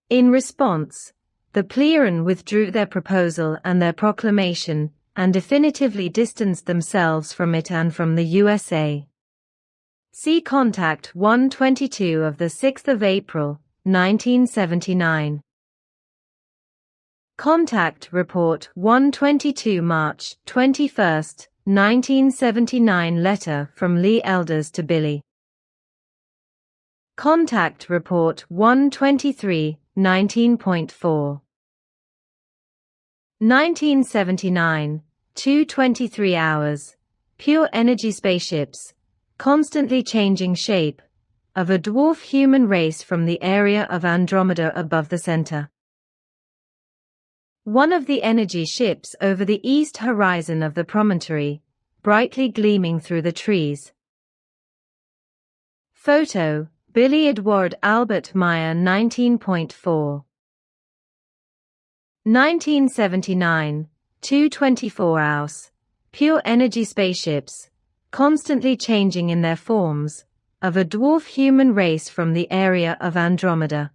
In response, the Pleeron withdrew their proposal and their proclamation, and definitively distanced themselves from it and from the USA. See Contact 122 of the 6th of April, 1979. Contact Report 122 March 21, 1979 letter from Lee Elders to Billy. Contact Report 123, 19.4. 1979, 2:23 hours, pure energy spaceships, constantly changing shape, of a dwarf human race from the area of Andromeda above the center. One of the energy ships over the east horizon of the promontory, brightly gleaming through the trees. Photo, Billy Edward Albert Meier 19.4. 1979, 2:24 hours, pure energy spaceships, constantly changing in their forms, of a dwarf human race from the area of Andromeda.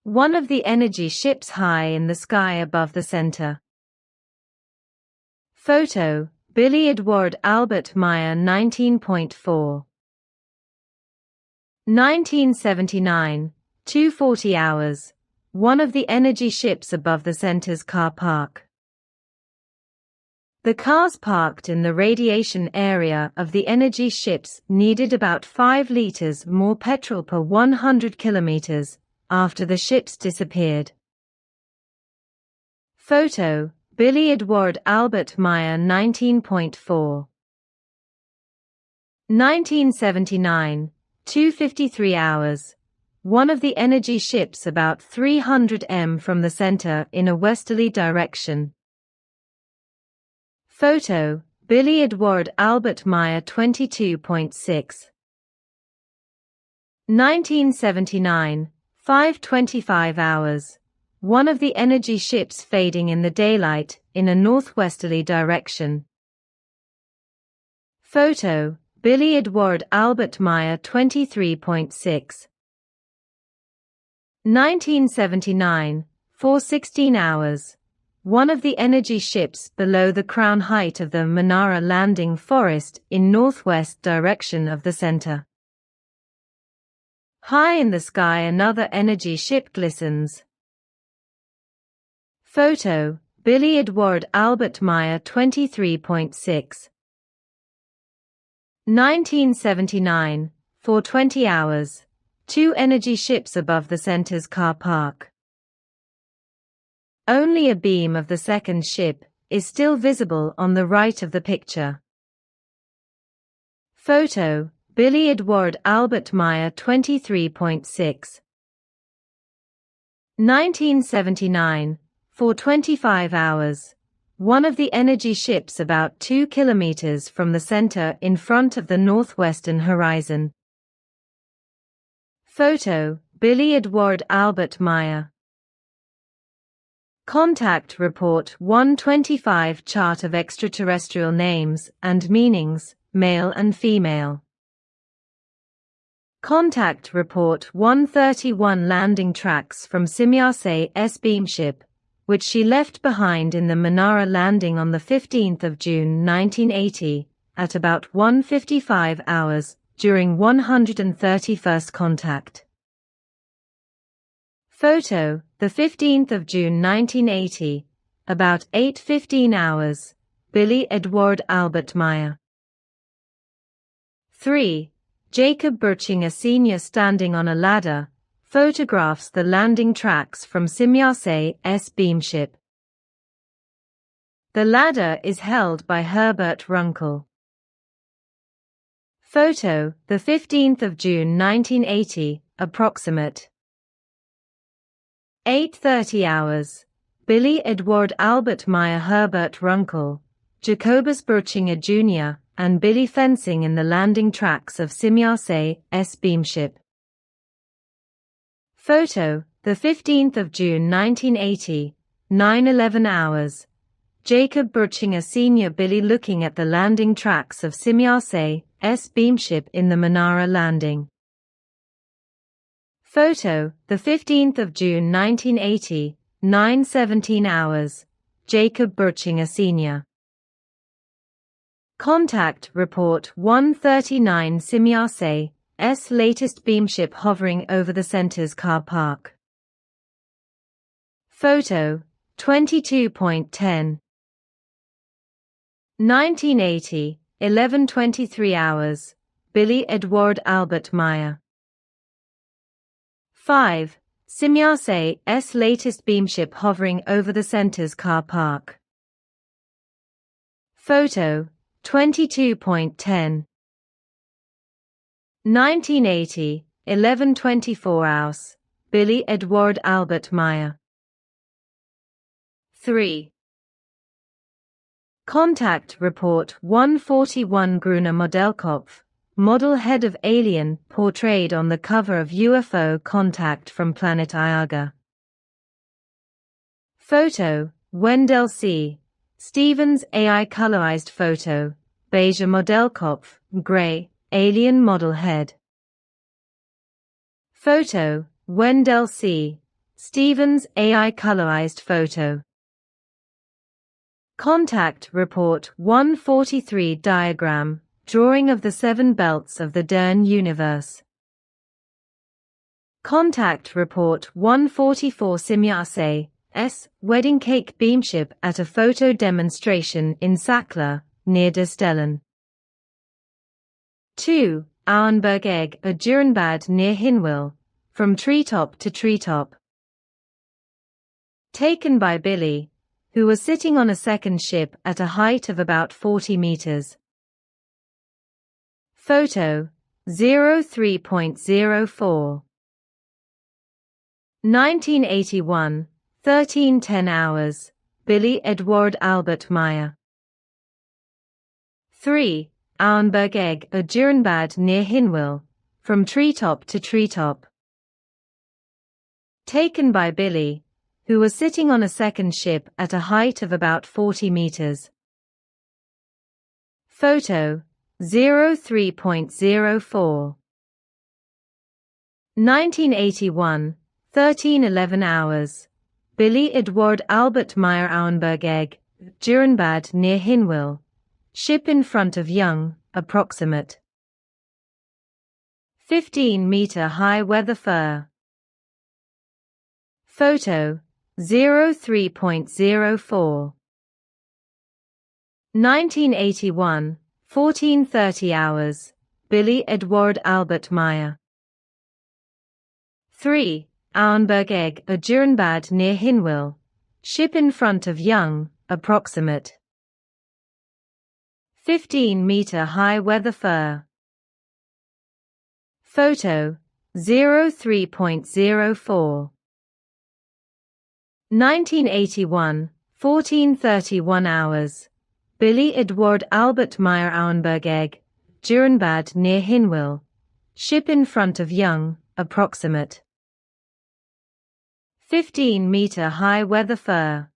One of the energy ships high in the sky above the center. Photo, Billy Edward Albert Meier 19.4. 1979, 2:40 hours, one of the energy ships above the center's car park. The cars parked in the radiation area of the energy ships needed about 5 liters more petrol per 100 kilometers after the ships disappeared. Photo, Billy Edward Albert Meier 19.4. 1979, 2:53 hours, one of the energy ships about 300 m from the center in a westerly direction. Photo, Billy Edward Albert Meier 22.6. 1979, 5:25 hours, one of the energy ships fading in the daylight in a northwesterly direction. Photo, Billy Edward Albert Meier 23.6. 1979, 4:16 hours, one of the energy ships below the crown height of the Menara Landing Forest in northwest direction of the center. High in the sky another energy ship glistens. Photo, Billy Edward Albert Meier 23.6. 1979, 4:20 hours, 2 energy ships above the center's car park. Only a beam of the second ship is still visible on the right of the picture. Photo, Billy Edward Albert Meier 23.6. 1979, 4:25 hours, one of the energy ships about 2 kilometers from the center in front of the northwestern horizon. Photo, Billy Edward Albert Meier. Contact Report 125 Chart of extraterrestrial names and meanings, male and female. Contact Report 131 Landing tracks from Simyase-S beamship, which she left behind in the Menara landing on the 15th of June 1980, at about 1:55 hours, during 131st contact. Photo, the 15th of June 1980, about 8:15 hours, Billy Edward Albert Meier. 3. Jacob Birchinger Sr. standing on a ladder, photographs the landing tracks from Simyase-S beamship. The ladder is held by Herbert Runkle. Photo, the 15th of June 1980, approximate. 8:30 hours, Billy Edward Albert Meier Herbert Runkle, Jacobus Birchinger Jr., and Billy fencing in the landing tracks of Simyase-S beamship. Photo, the 15th of June 1980, 9:11 hours, Jacob Birchinger Sr. Billy looking at the landing tracks of Simyase-S beamship in the Manara landing. Photo, the 15th of June 1980, 9:17 hours, Jacob Birchinger Sr. Contact Report 139 Simyase-S latest beamship hovering over the center's car park. Photo, 22.10. 1980, 11:23 hours, Billy Edward Albert Meier. 5. Simyase-S latest beamship hovering over the center's car park. Photo, 22.10. 1980, 11:24 hours, Billy Edward Albert Meier. 3. Contact Report 141 Gruner Modelkopf, model head of alien portrayed on the cover of UFO Contact from Planet Iaga. Photo, Wendell C. Stevens AI colorized photo, beige Modelkopf, gray, alien model head. Photo, Wendell C. Stevens AI colorized photo. Contact Report 143 diagram, drawing of the 7 belts of the Dern universe. Contact Report 144 Simyase-S wedding cake beamship at a photo demonstration in Sackler, near Destellan. 2. Auenberg Egg a Durenbad near Hinwil, from treetop to treetop. Taken by Billy, who was sitting on a second ship at a height of about 40 meters. Photo, 03.04. 1981, 13:10 hours, Billy Edward Albert Meier. 3. Auenberg Egg a Durenbad near Hinwil, from treetop to treetop. Taken by Billy, who was sitting on a second ship at a height of about 40 meters. Photo, 03.04. 1981, 13:11 hours, Billy Edward Albert Meier Auenberg Egg, Durenbad near Hinwil, ship in front of Young, approximate. 15-meter high weather fur. Photo, 03.04. 1981, 14:30 hours, Billy Edward Albert Meier. 3. Auenberg Egg a Durenbad near Hinwil, ship in front of Young, approximate. 15-meter high weather fur. Photo, 03.04. 1981, 14:31 hours, Billy Edward Albert Meier Auenberg Egg, Durenbad near Hinwil, ship in front of Young, approximate. 15-meter high weather fur.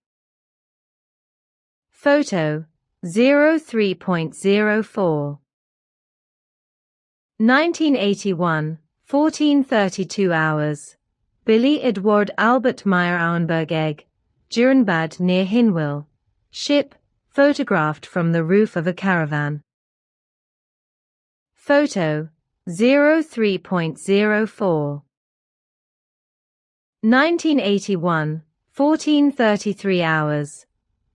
Photo, 03.04. 1981, 14:32 hours, Billy Edward Albert Meier Auenberg Egg, Durenbad near Hinwil, ship, photographed from the roof of a caravan. Photo, 03.04. 1981, 14:33 hours.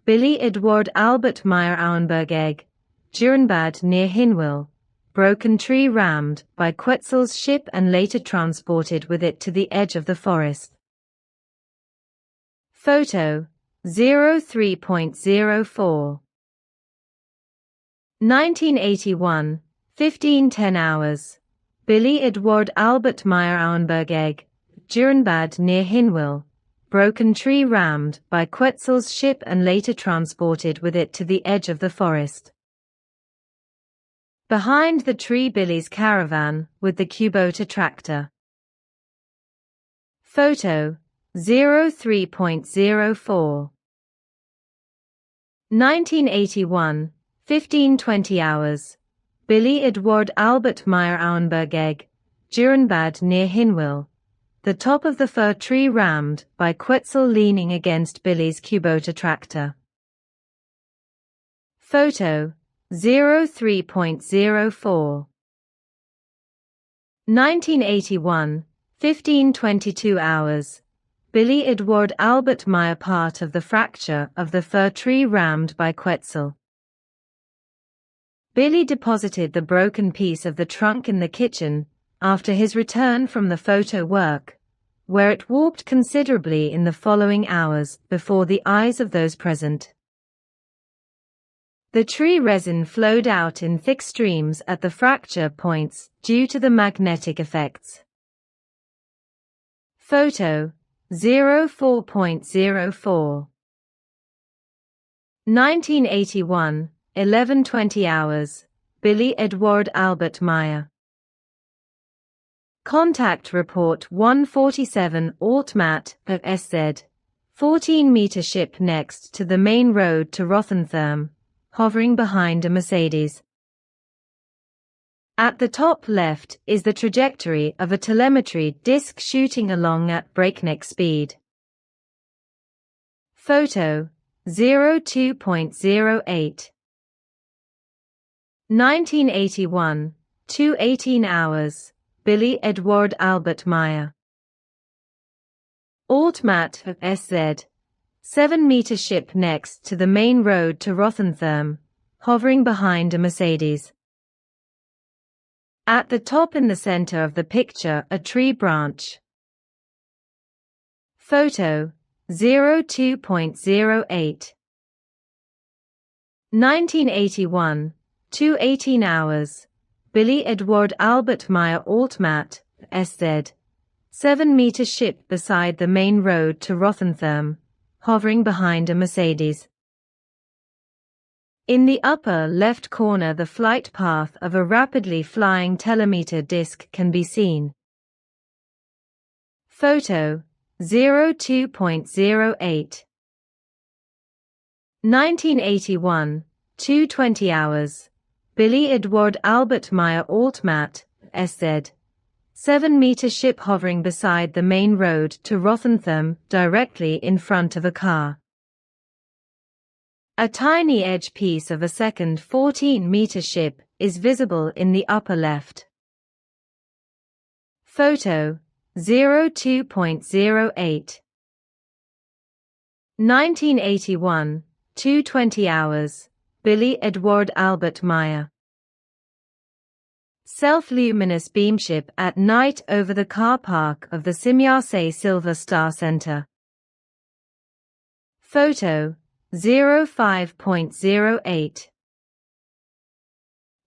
Billy Edward Albert Meier Auenberg Egg, Dürrenbad near Hinwil. Broken tree rammed by Quetzal's ship and later transported with it to the edge of the forest. Photo 03.04. 1981, 15:10 hours. Billy Edward Albert Meier Auenberg Egg, Dürrenbad near Hinwil. Broken tree rammed by Quetzal's ship and later transported with it to the edge of the forest. Behind the tree, Billy's caravan with the Kubota tractor. Photo 03.04. 1981, 15:20 hours. Billy Edward Albert Meier Auenberg Egg, Dürrenbad near Hinwil. The top of the fir tree rammed by Quetzal leaning against Billy's Kubota tractor. Photo 03.04. 1981, 15:22 hours. Billy Edward Albert Meier part of the fracture of the fir tree rammed by Quetzal. Billy deposited the broken piece of the trunk in the kitchen after his return from the photo work, where it warped considerably in the following hours before the eyes of those present. The tree resin flowed out in thick streams at the fracture points due to the magnetic effects. Photo 04.04. 1981, 11:20 hours. Billy Edward Albert Meier. Contact report 147 Altmat of SZ. 14-meter ship next to the main road to Rothenthurm, hovering behind a Mercedes. At the top left is the trajectory of a telemetry disc shooting along at breakneck speed. Photo 02.08. 1981, 2:18 hours. Billy Edward Albert Meier. Altmat of SZ. 7-meter ship next to the main road to Rothenthurm, hovering behind a Mercedes. At the top in the center of the picture, a tree branch. Photo 02.08. 1981, 2:18 hours. Billy Edward Albert Meier Altmat, SZ. 7-meter ship beside the main road to Rothenthurm, hovering behind a Mercedes. In the upper left corner, the flight path of a rapidly flying telemeter disc can be seen. Photo 02.08. 1981, 2:20 hours. Billy Edward Albert Meier Altmat, SZ. 7-meter ship hovering beside the main road to Rothenthurm, directly in front of a car. A tiny edge piece of a second 14-meter ship is visible in the upper left. Photo 02.08. 1981, 2:20 hours. Billy Edward Albert Meier. Self-luminous beamship at night over the car park of the Simyase Silver Star Center. Photo 05.08.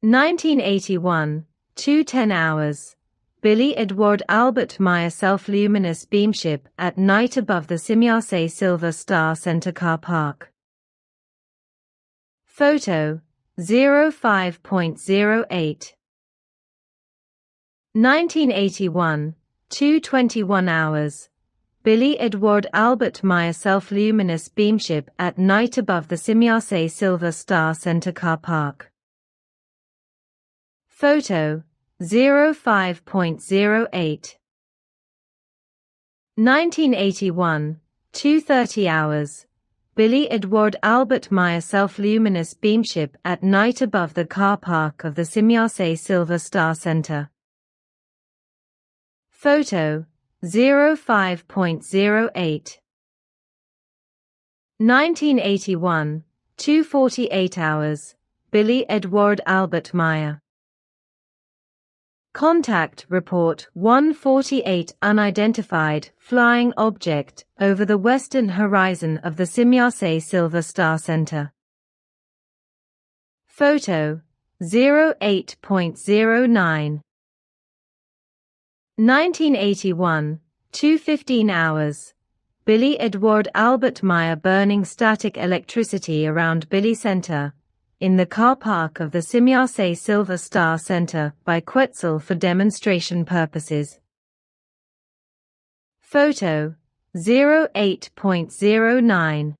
1981, 2:10 hours. Billy Edward Albert Meier self-luminous beamship at night above the Simyase Silver Star Center car park. Photo 05.08. 1981, 2:21 hours. Billy Edward Albert Meier self-luminous beamship at night above the Simyase Silver Star Center car park. Photo 05.08. 1981, 2:30 hours. Billy Edward Albert Meier self-luminous beamship at night above the car park of the Simyase Silver Star Center. Photo 05.08. 1981, 2:48 hours, Billy Edward Albert Meier. Contact report 148 unidentified flying object over the western horizon of the Semyase Silver Star Center. Photo 08.09. 1981, 2:15 hours, Billy Edward Albert Meier burning static electricity around Billy Center, in the car park of the Semyase Silver Star Center by Quetzal for demonstration purposes. Photo 08.09.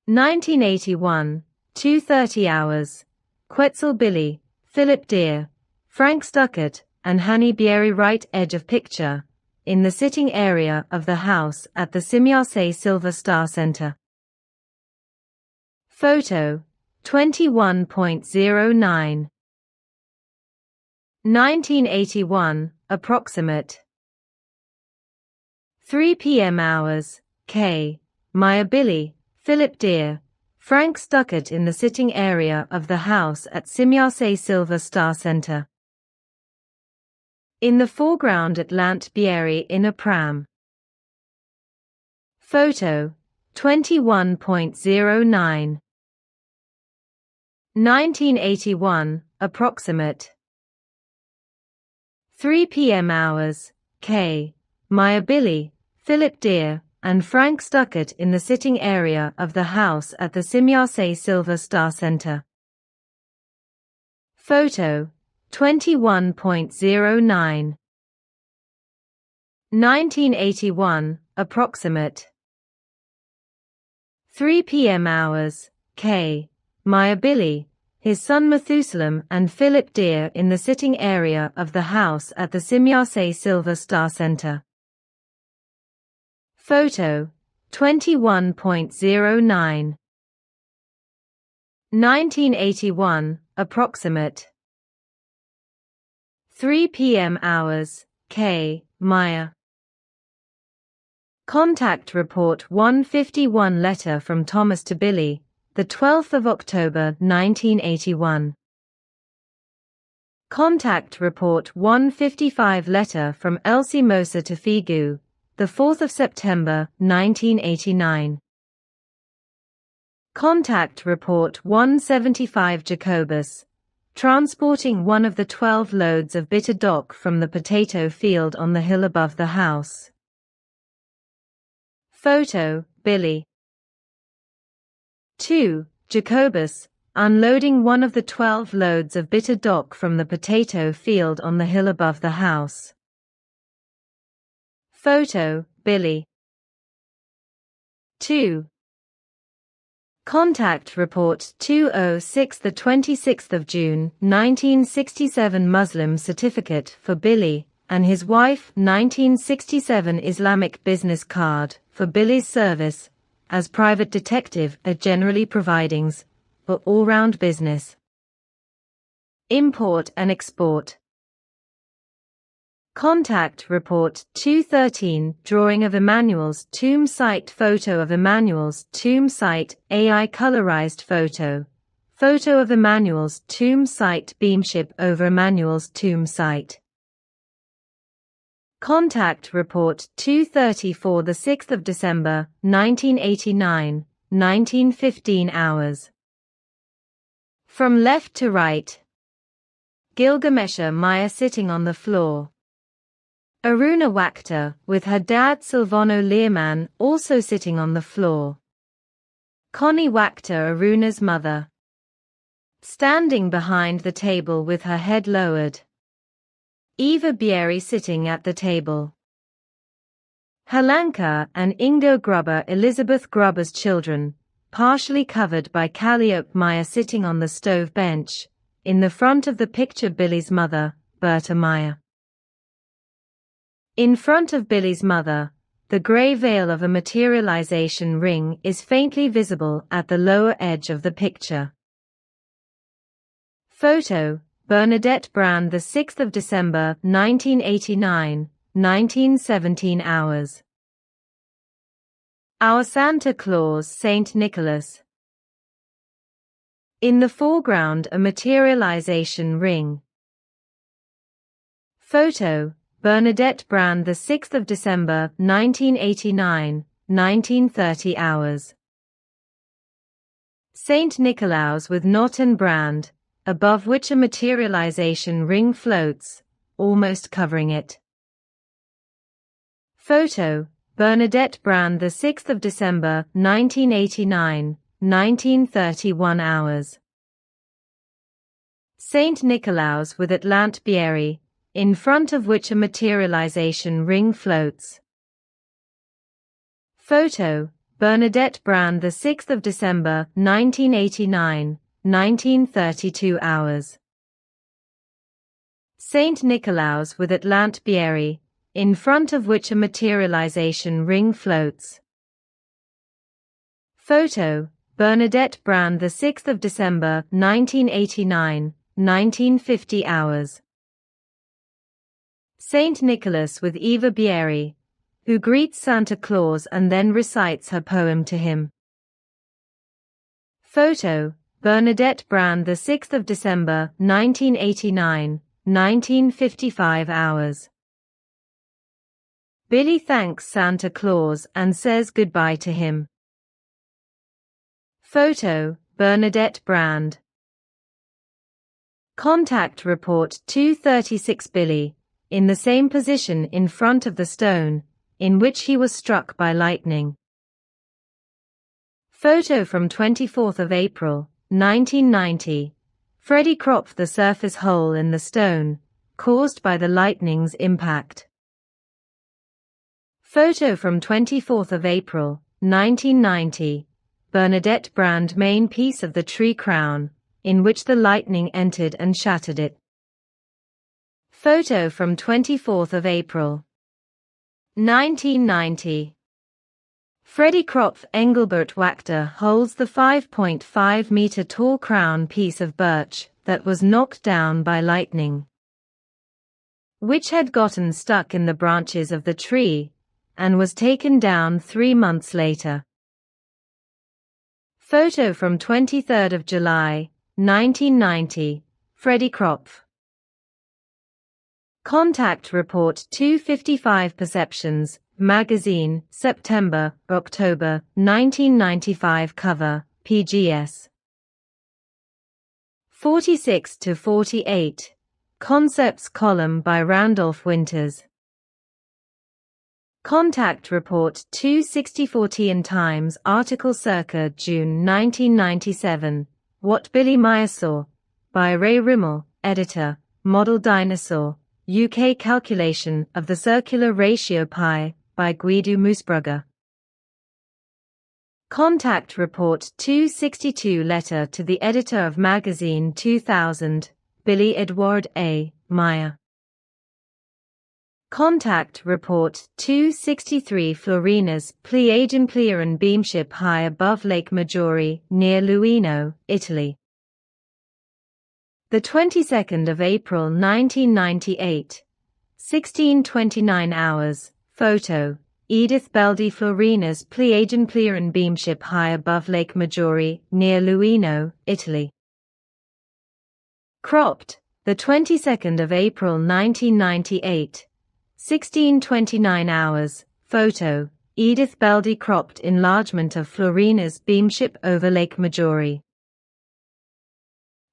1981, 2:30 hours, Quetzal Billy, Philip Deere, Frank Stuckert, and Hanny Bieri right edge of picture, in the sitting area of the house at the Semyase Silver Star Center. Photo 21.09. 1981, approximate. 3 p.m. hours, K. Meier Billy, Philip Deere, Frank Stuckert in the sitting area of the house at Semyase Silver Star Center. In the foreground Atlant Bieri in a pram. Photo 21.09. 1981, approximate. 3 p.m. hours, K. Meier Billy, Philip Deere, and Frank Stuckert in the sitting area of the house at the Semyase Silver Star Center. Photo 21.09. 1981, approximate. 3 p.m. hours, K. Meier Billy, his son Methuselah and Philip Deere in the sitting area of the house at the Semyase Silver Star Center. Photo 21.09. 1981, approximate. 3 p.m. hours, K. Meier. Contact report 151 letter from Thomas to Billy, the 12th of October 1981. Contact report 155 letter from Elsie Moser to Figu, the 4th of September 1989. Contact report 175 Jacobus, transporting one of the 12 loads of bitter dock from the potato field on the hill above the house. Photo, Billy. 2. Jacobus, unloading one of the 12 loads of bitter dock from the potato field on the hill above the house. Photo, Billy. 2. Contact report 206 the 26th of June 1967 Muslim certificate for Billy and his wife 1967 Islamic business card for Billy's service as private detective at generally providings for all-round business. Import and export. Contact report 213 drawing of Emmanuel's tomb site photo of Emmanuel's tomb site AI colorized photo. Photo of Emmanuel's tomb site beamship over Emmanuel's tomb site. Contact report 234 the 6th of December 1989, 19:15 hours. From left to right. Gilgamesha Meier sitting on the floor. Aruna Wachter with her dad Silvano Learman also sitting on the floor. Connie Wachter, Aruna's mother, standing behind the table with her head lowered. Eva Bieri sitting at the table. Helanka and Ingo Gruber, Elizabeth Gruber's children, partially covered by Calliope Meier sitting on the stove bench. In the front of the picture Billy's mother, Berta Meier. In front of Billy's mother, the grey veil of a materialization ring is faintly visible at the lower edge of the picture. Photo, Bernadette Brand, the 6th of December 1989, 1917 hours. Our Santa Claus, Saint Nicholas. In the foreground, a materialization ring. Photo, Bernadette Brand, the 6th of December, 1989, 1930 hours. Saint Nicolaus with knot and brand, above which a materialization ring floats, almost covering it. Photo, Bernadette Brand, the 6th of December, 1989, 1931 hours. Saint Nicolaus with Atlant Bieri, in front of which a materialization ring floats. Photo, Bernadette Brand, the 6th of December, 1989, 1932 hours. Saint Nicolaus with Atlant Bieri, in front of which a materialization ring floats. Photo, Bernadette Brand, the 6th of December, 1989, 1950 hours. Saint Nicholas with Eva Bieri, who greets Santa Claus and then recites her poem to him. Photo, Bernadette Brand, the 6th of December, 1989, 1955 hours. Billy thanks Santa Claus and says goodbye to him. Photo, Bernadette Brand. Contact report 236 Billy, in the same position in front of the stone, in which he was struck by lightning. Photo from 24th of April, 1990. Freddie cropped the surface hole in the stone, caused by the lightning's impact. Photo from 24th of April, 1990. Bernadette Brand main piece of the tree crown, in which the lightning entered and shattered it. Photo from 24th of April, 1990. Freddie Kropf Engelbert Wachter holds the 5.5 meter tall crown piece of birch that was knocked down by lightning, which had gotten stuck in the branches of the tree, and was taken down 3 months later. Photo from 23rd of July, 1990, Freddie Kropf. Contact report 255 Perceptions, Magazine, September, October, 1995 cover, PGS. 46 to 48. Concepts column by Randolph Winters. Contact report 264 TN Times article circa June 1997. What Billy Meier Saw, by Ray Rimmel, editor, Model Dinosaur, UK calculation of the circular ratio pi, by Guido Moosbrugger. Contact report 262 letter to the editor of magazine 2000, Billy Edward A. Meier. Contact report 263 Florinas Pleiadian beamship high above Lake Maggiore, near Luino, Italy. The 22nd of April 1998, 16:29 hours. Photo, Edith Beldi Florinas Pleiadian beamship high above Lake Maggiore, near Luino, Italy. Cropped, the 22nd of April 1998, 16:29 hours. Photo, Edith Beldi cropped enlargement of Florina's beamship over Lake Maggiore.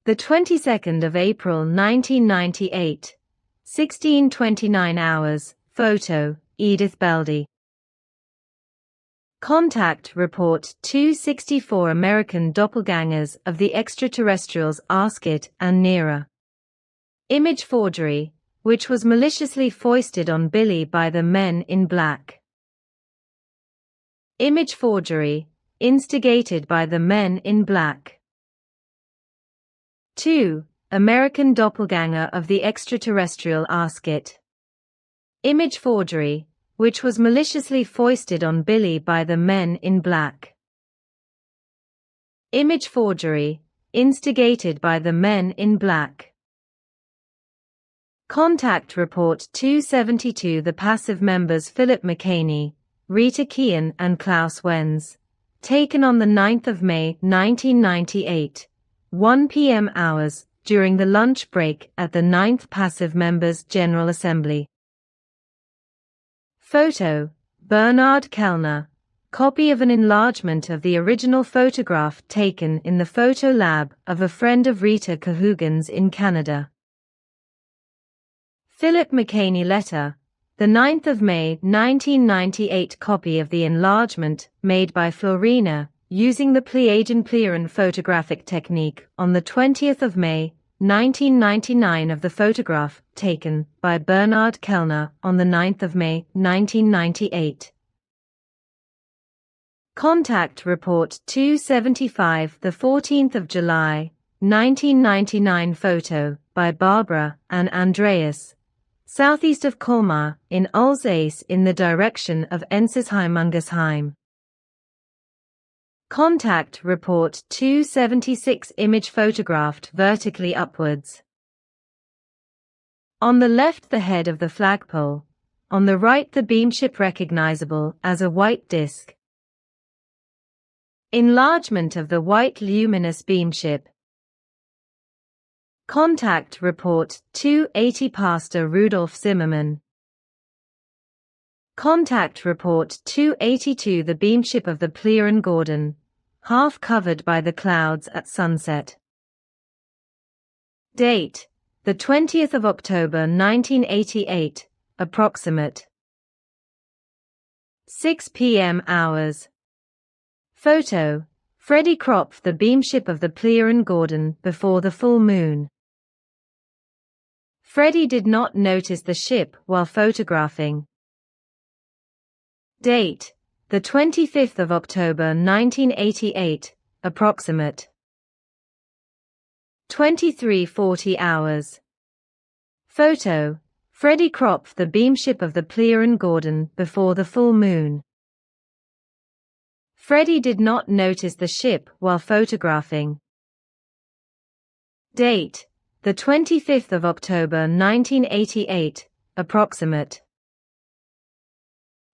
The 22nd of April 1998, 16:29 hours. Photo, Edith Beldi. Contact report 264 American doppelgangers of the extraterrestrials Asket and Nearer. Image forgery, which was maliciously foisted on Billy by the Men in Black. Image forgery, instigated by the Men in Black. 2. American doppelganger of the extraterrestrial Asket. Image forgery, which was maliciously foisted on Billy by the Men in Black. Image forgery, instigated by the Men in Black. Contact Report 272. The passive members Philip McCaney, Rita Kean and Klaus Wenz. Taken on the 9th of May 1998, 1 p.m. hours, during the lunch break at the 9th Passive Members General Assembly. Photo: Bernard Kellner. Copy of an enlargement of the original photograph taken in the photo lab of a friend of Rita Cahoogan's in Canada. Philip McCaney letter, the 9th of May 1998. Copy of the enlargement made by Florina using the Pleiadian-Pleiran photographic technique on the 20th of May 1999 of the photograph taken by Bernard Kellner on the 9th of May 1998. Contact Report 275. The 14th of July 1999. Photo by Barbara and Andreas. Southeast of Colmar, in Alsace in the direction of Ensisheim-Ungersheim. Contact Report 276. Image photographed vertically upwards. On the left the head of the flagpole, on the right the beamship recognizable as a white disk. Enlargement of the white luminous beamship. Contact Report 280. Pastor Rudolf Zimmermann. Contact Report 282. The beamship of the Pleiaren Gordon, half covered by the clouds at sunset. Date: the 20th of October 1988, approximate. 6 p.m. hours. Photo: Freddie Kropf. The beamship of the Pleiaren Gordon before the full moon. Freddie did not notice the ship while photographing. Date: the 25th of October 1988, approximate. 23:40 hours. Photo: Freddie Kropf. The beamship of the Pleiaren Gordon before the full moon. Freddie did not notice the ship while photographing. Date: the 25th of October 1988, approximate.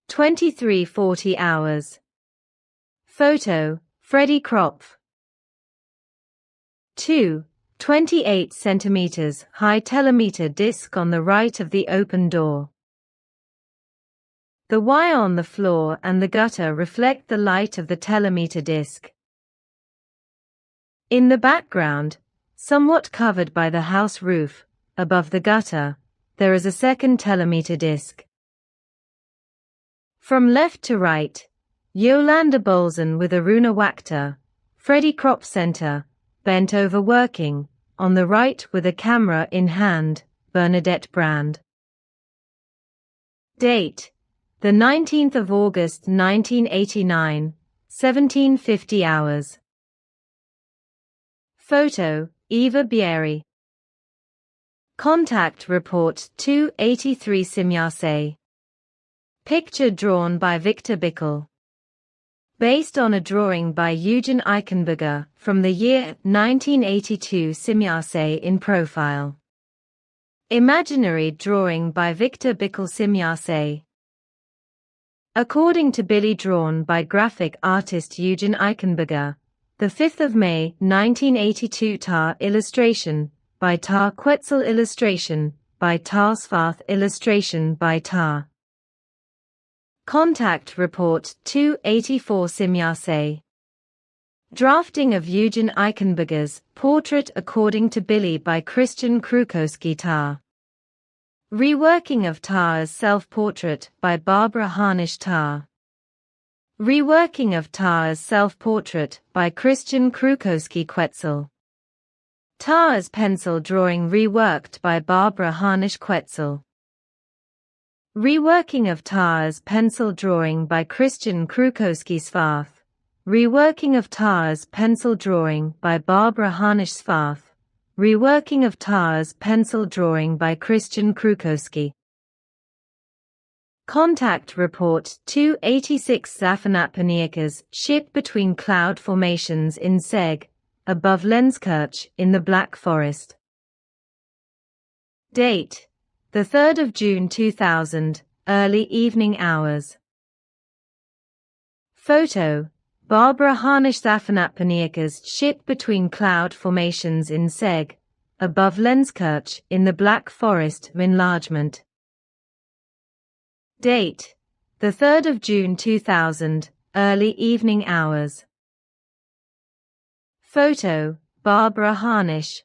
23:40 hours. Photo: Freddie Kropf. 2. 28 centimeters high telemeter disc on the right of the open door. The wire on the floor and the gutter reflect the light of the telemeter disc. In the background, somewhat covered by the house roof, above the gutter, there is a second telemeter disc. From left to right, Yolanda Bolzan with Aruna Wachter, Freddie Kropf Center, bent over working, on the right with a camera in hand, Bernadette Brand. Date: the 19th of August 1989, 17:50 hours. Photo: Eva Bieri. Contact Report 283. Simyase. Picture drawn by Victor Bickel. Based on a drawing by Eugen Eichenberger from the year 1982. Simyase in profile. Imaginary drawing by Victor Bickel. Simyase. According to Billy, drawn by graphic artist Eugen Eichenberger, the 5th of May 1982. Tar illustration by Tar. Quetzal illustration by Tar. Svarth illustration by Tar. Contact Report 284. Simyase. Drafting of Eugen Eichenberger's portrait according to Billy by Christian Krukowski. Tar. Reworking of Tar's self-portrait by Barbara Harnisch. Tar. Reworking of Tar's self-portrait by Christian Krukowski. Quetzal. Tar's pencil drawing reworked by Barbara Harnisch. Quetzal. Reworking of Tar's pencil drawing by Christian Krukowski. Svarth. Reworking of Tar's pencil drawing by Barbara Harnisch. Svarth. Reworking of Tar's pencil drawing by Christian Krukowski. Contact Report 286. Zafanapaniaka's ship between cloud formations in Seg, above Lenskirch in the Black Forest. Date: the 3rd of June 2000, early evening hours. Photo: Barbara Harnisch-Safanappaniaka's ship between cloud formations in Seg, above Lenskirch in the Black Forest enlargement. Date: the 3rd of June 2000, early evening hours. Photo: Barbara Harnisch.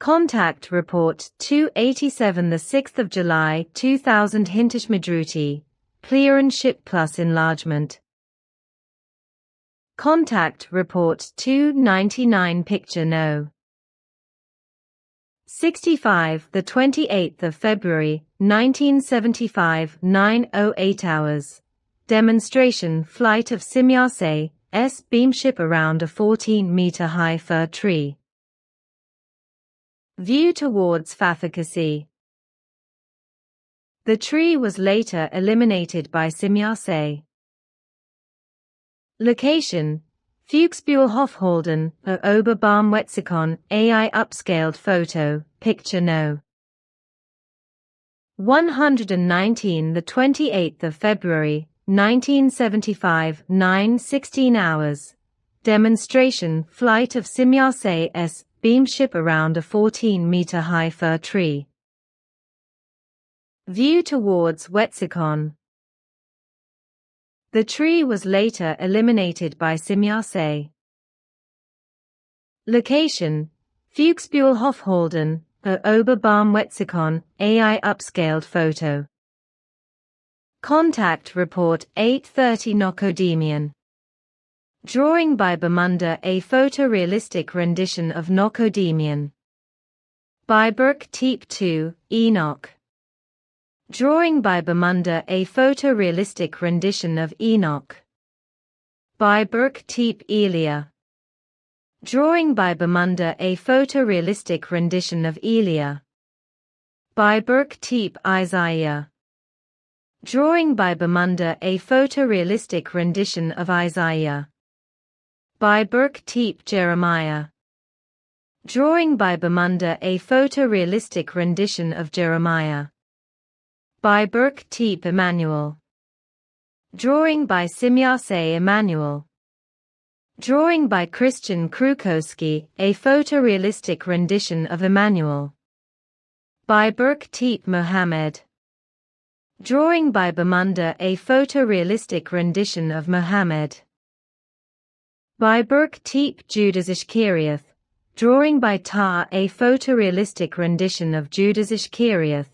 Contact Report 287, the 6th of July 2000, Hintish Madruti, Clearan Ship Plus enlargement. Contact Report 299, Picture No. 65, the 28th of February 1975, 9:08 hours. Demonstration flight of Simyase S beam ship around a 14-meter high fir tree. View towards Fathakasi. The tree was later eliminated by Simyase. Location: Fuchsbühlhofhalden, Oberbaum-Wetzikon, AI upscaled photo, picture no. 119, the 28th of February 1975, 9:16 hours. Demonstration flight of Simyase S beam ship around a 14-meter high fir tree. View towards Wetzikon. The tree was later eliminated by Simyase. Location: Fuchsbühlhofhalden, Oberbaum-Wetzikon, AI upscaled photo. Contact Report 8:30, Nokodemion. Drawing by Bamunda, a photorealistic rendition of Nokodemion. By Burke Teep 2, Enoch. Drawing by Bamunda, a photorealistic rendition of Enoch. By Burke Teep Elia. Drawing by Bamunda, a photorealistic rendition of Elia. By Burke Teep Isaiah. Drawing by Bamunda, a photorealistic rendition of Isaiah. By Burke Teep Jeremiah. Drawing by Bamunda, a photorealistic rendition of Jeremiah. By Burke Teep Emmanuel. Drawing by Simyase Emmanuel. Drawing by Christian Krukowski, a photorealistic rendition of Emmanuel. By Burke Teep Mohammed. Drawing by Bamunda, a photorealistic rendition of Mohammed. By Burke Teep Judas Ishkariot. Drawing by Tar, a photorealistic rendition of Judas Ishkariot.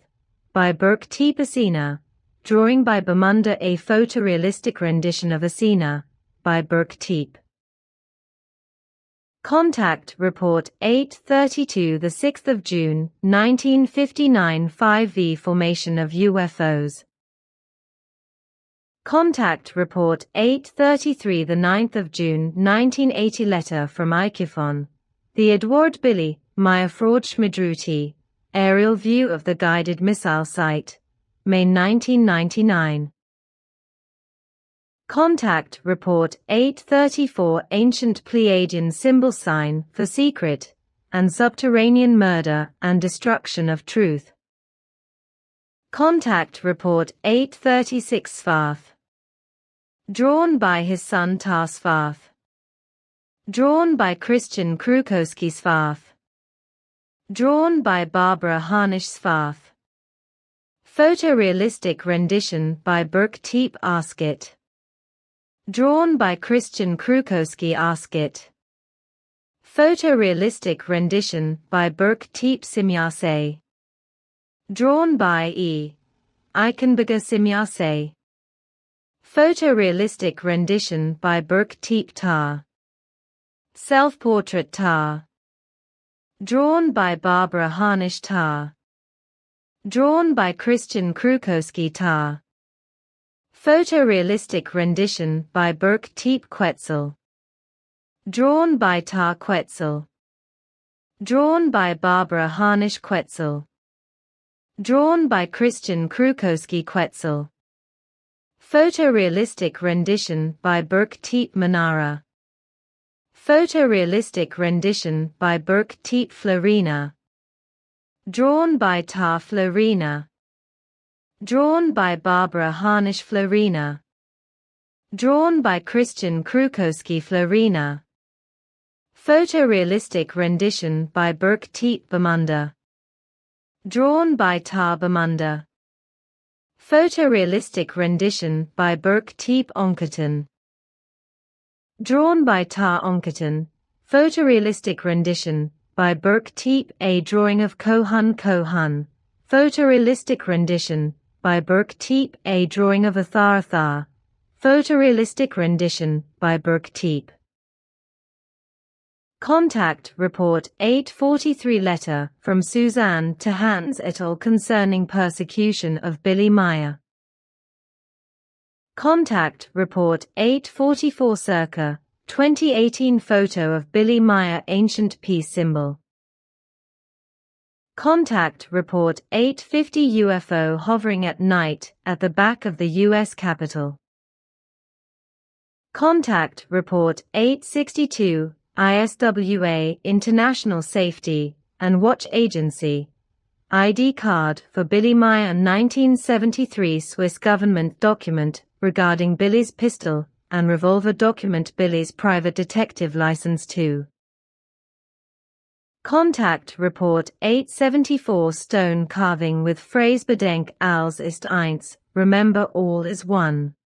By Burke Teep Asina. Drawing by Bamunda, a photorealistic rendition of Asina. By Burke Teep. Contact Report 8:32, the 6th of June 1959, 5V formation of UFOs. Contact Report 8:33, the 9th of June 1980, letter from Ikifon. The Edward Billy Meier Fraud Schmidruti. Aerial view of the guided missile site. May 1999. Contact Report 8:34, ancient Pleiadian symbol sign for secret and subterranean murder and destruction of truth. Contact Report 8:36, Sfarth. Drawn by his son Tar Sfarth. Drawn by Christian Krukowski Sfarth. Drawn by Barbara Harnisch Sfarth. Photorealistic rendition by Burke Teep Asket. Drawn by Christian Krukowski Asket. Photorealistic rendition by Burke Teep Simyase. Drawn by E. Eichenberger Simyase. Photorealistic rendition by Burke Teep Tar. Self-portrait Tar. Drawn by Barbara Harnisch Tar. Drawn by Christian Krukowski Tar. Photorealistic rendition by Burke Teep Quetzal. Drawn by Tar Quetzal. Drawn by Barbara Harnisch Quetzal. Drawn by Christian Krukowski Quetzal. Photorealistic rendition by Burke Teep Manara. Photorealistic rendition by Burke Teep Florina. Drawn by Ta Florina. Drawn by Barbara Harnish Florina. Drawn by Christian Krukowski Florina. Photorealistic rendition by Birk Teep Bamunda. Drawn by Ta Bamunda. Photorealistic rendition by Birk Teep Onkerton. Drawn by Ta Onkerton. Photorealistic rendition by Birk Teep. A drawing of Kohan Kohan. Photorealistic rendition by Birk Teep. A drawing of Athar Athar. Photorealistic rendition by Birk Teep. Contact Report 843 Letter from Suzanne to Hans et al. Concerning persecution of Billy Meier. Contact Report 844 Circa 2018 Photo of Billy Meier Ancient Peace Symbol. Contact Report 850 UFO hovering at night at the back of the U.S. Capitol. Contact Report 862 ISWA International Safety and Watch Agency. ID card for Billy Meier 1973 Swiss government document regarding Billy's pistol and revolver document Billy's private detective license 2. Contact Report 874 Stone carving with phrase Bedenk alles ist eins, remember all is one.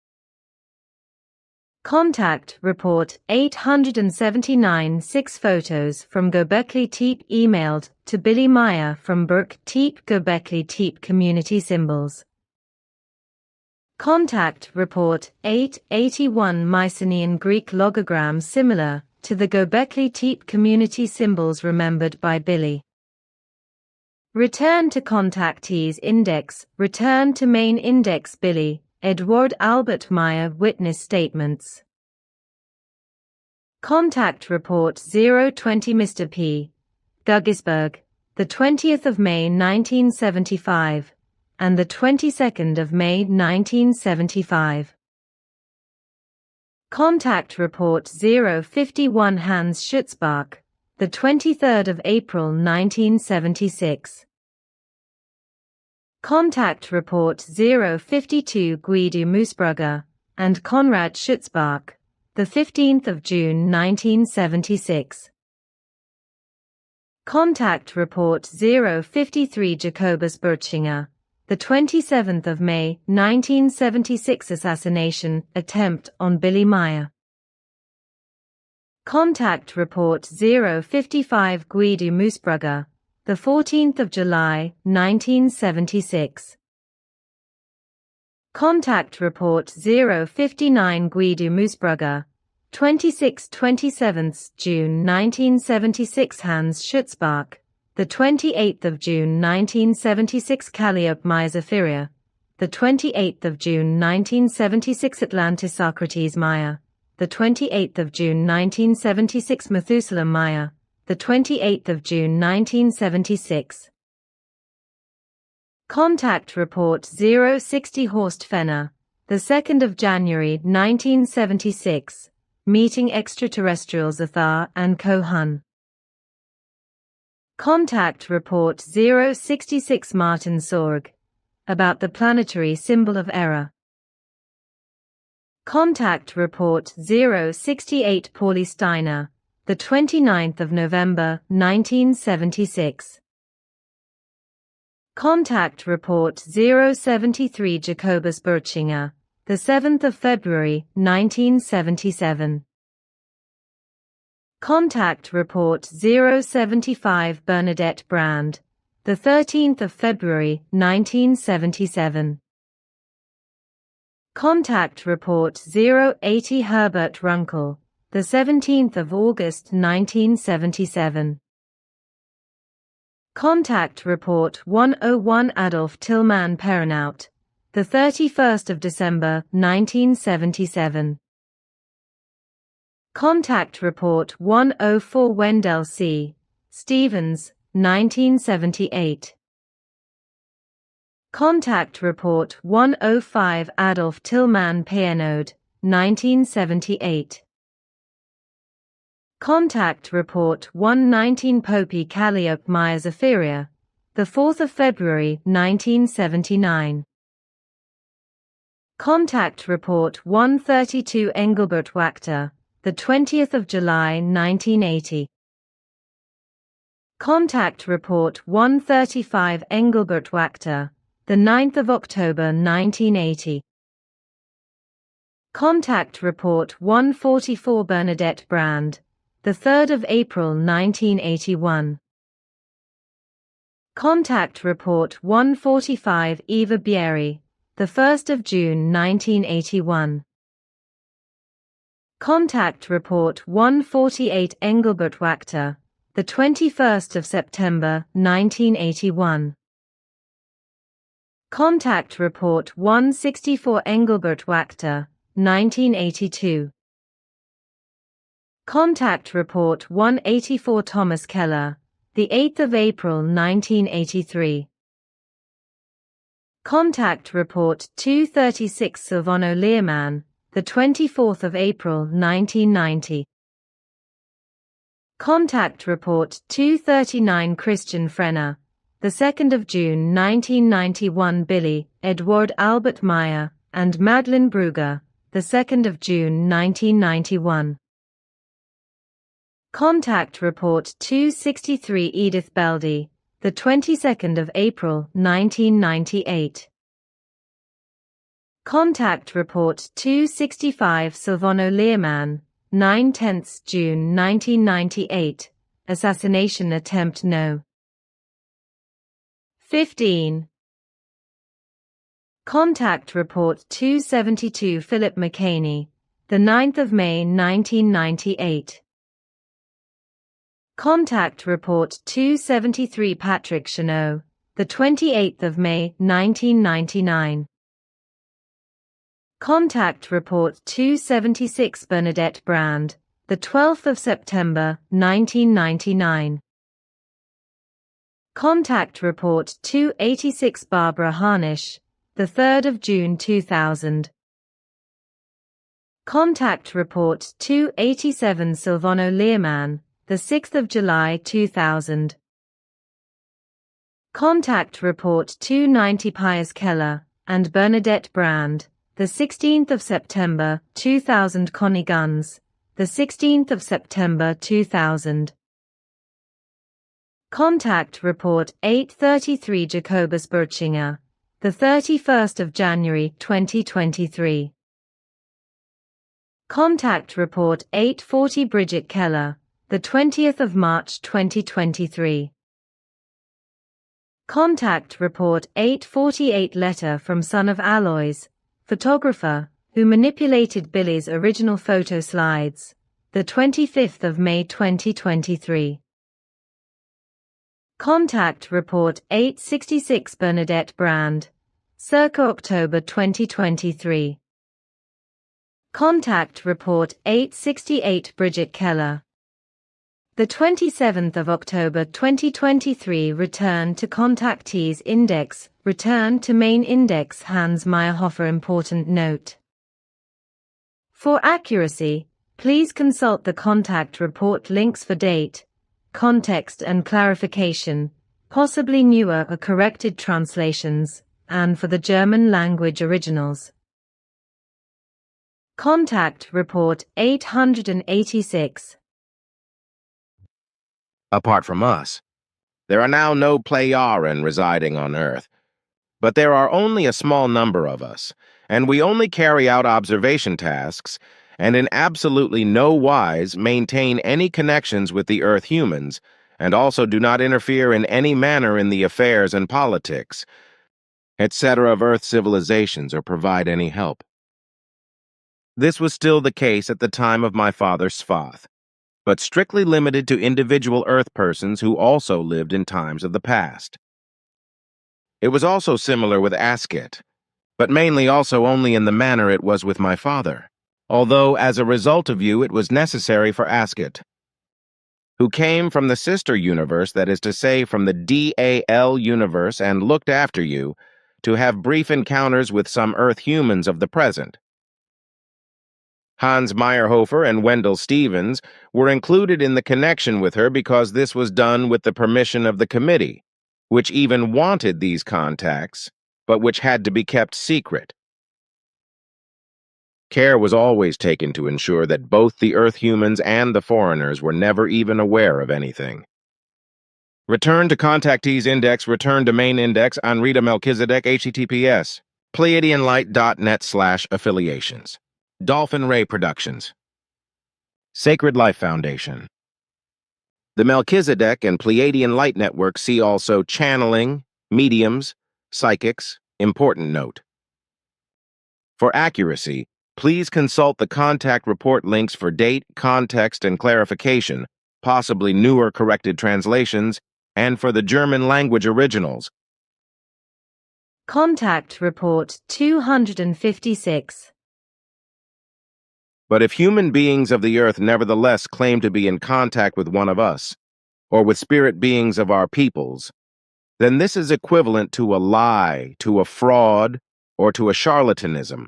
Contact Report 879 6 photos from Göbekli Tepe emailed to Billy Meier from Birk Tepe Göbekli Tepe community symbols. Contact Report 881 Mycenaean Greek logogram similar to the Göbekli Tepe community symbols remembered by Billy. Return to contactees index, return to main index Billy, Edward Albert Meier witness statements. Contact Report 020 Mr. P. Guggisberg, the 20th of May 1975, and the 22nd of May 1975. Contact Report 051 Hans Schutzbach, the 23rd of April 1976. Contact Report 052 Guido Moosbrugger and Konrad Schutzbach, the 15th of June 1976. Contact Report 053 Jacobus Bertschinger, the 27th of May 1976 assassination attempt on Billy Meier. Contact Report 055 Guido Moosbrugger, the 14th of July, 1976. Contact Report 059 Guido Moosbrugger, 26-27 June 1976 Hans Schutzbach, the 28th of June 1976 Calliope Meiser, the 28th of June 1976 Atlantis Socrates Meier, the 28th of June 1976 Methuselah Meier, the 28th of June 1976. Contact Report 060 Horst Fenner, the 2nd of January 1976, meeting extraterrestrials Athar and Kohan. Contact Report 066 Martin Sorg, about the planetary symbol of error. Contact Report 068 Pauli Steiner, the 29th of November 1976. Contact Report 073 Jacobus Bertschinger, the 7th of February 1977. Contact Report 075 Bernadette Brand, the 13th of February 1977. Contact Report 080 Herbert Runkel, the 17th of August 1977. Contact Report 101 Adolf Tillman Perrenaut, the 31st of December 1977. Contact Report 104 Wendell C. Stevens, 1978. Contact Report 105 Adolf Tillman Peernode, 1978. Contact Report 119 Popey Calliope Myers Etheria, the 4th of February 1979. Contact Report 132 Engelbert Wachter, the 20th of July 1980. Contact Report 135 Engelbert Wachter, the 9th of October 1980. Contact Report 144 Bernadette Brand, the 3rd of April 1981. Contact Report 145 Eva Bieri, the 1st of June 1981. Contact Report 148 Engelbert Wachter, the 21st of September 1981. Contact Report 164 Engelbert Wachter, 1982. Contact Report 184 Thomas Keller, the 8th of April 1983. Contact Report 236 Silvano Learman, the 24th of April 1990. Contact Report 239 Christian Frenner, the 2nd of June 1991. Billy, Edward Albert Meier, and Madeleine Brugger, the 2nd of June 1991. Contact Report 263 Edith Beldy, the 22nd of April 1998. Contact Report 265 Silvano Learman, 9/10 June 1998, Assassination Attempt No. 15. Contact Report 272 Philip McCaney, the 9th of May 1998. Contact Report 273 Patrick Chenot, the 28th of May 1999. Contact Report 276 Bernadette Brand, the 12th of September 1999. Contact Report 286 Barbara Harnish, the 3rd of June 2000. Contact Report 287 Silvano Learman, the 6th of July 2000. Contact Report 290 Pius Keller and Bernadette Brand, the 16th of September 2000. Connie Guns, the 16th of September 2000. Contact Report 833 Jacobus Burchinger, the 31st of January 2023. Contact Report 840 Bridget Keller, the 20th of March 2023. Contact Report 848 Letter from Son of Aloys, photographer, who manipulated Billy's original photo slides, the 25th of May 2023. Contact Report 866 Bernadette Brand, circa October 2023. Contact Report 868 Bridget Keller, the 27th of October 2023. Return to Contactees Index, return to Main Index. Hans Meyerhofer. Important note: for accuracy, please consult the Contact Report links for date, context and clarification, possibly newer or corrected translations, and for the German language originals. Contact Report 886. Apart from us, there are now no Plejaren residing on Earth, but there are only a small number of us, and we only carry out observation tasks and in absolutely no wise maintain any connections with the Earth humans, and also do not interfere in any manner in the affairs and politics, etc. of Earth civilizations or provide any help. This was still the case at the time of my father Svath, but strictly limited to individual Earth persons who also lived in times of the past. It was also similar with Asket, but mainly also only in the manner it was with my father, although as a result of you it was necessary for Asket, who came from the sister universe, that is to say from the DAL universe, and looked after you, to have brief encounters with some Earth humans of the present. Hans Meyerhofer and Wendell Stevens were included in the connection with her because this was done with the permission of the committee, which even wanted these contacts, but which had to be kept secret. Care was always taken to ensure that both the Earth humans and the foreigners were never even aware of anything. Return to Contactees Index, Return to Main Index, Anrita Melchizedek, HTTPS. PleiadianLight.net/affiliations. Dolphin Ray Productions. Sacred Life Foundation. The Melchizedek and Pleiadian Light Network see also channeling, mediums, psychics, important note. For accuracy, please consult the contact report links for date, context, and clarification, possibly newer corrected translations, and for the German language originals. Contact Report 256. But if human beings of the earth nevertheless claim to be in contact with one of us, or with spirit beings of our peoples, then this is equivalent to a lie, to a fraud, or to a charlatanism.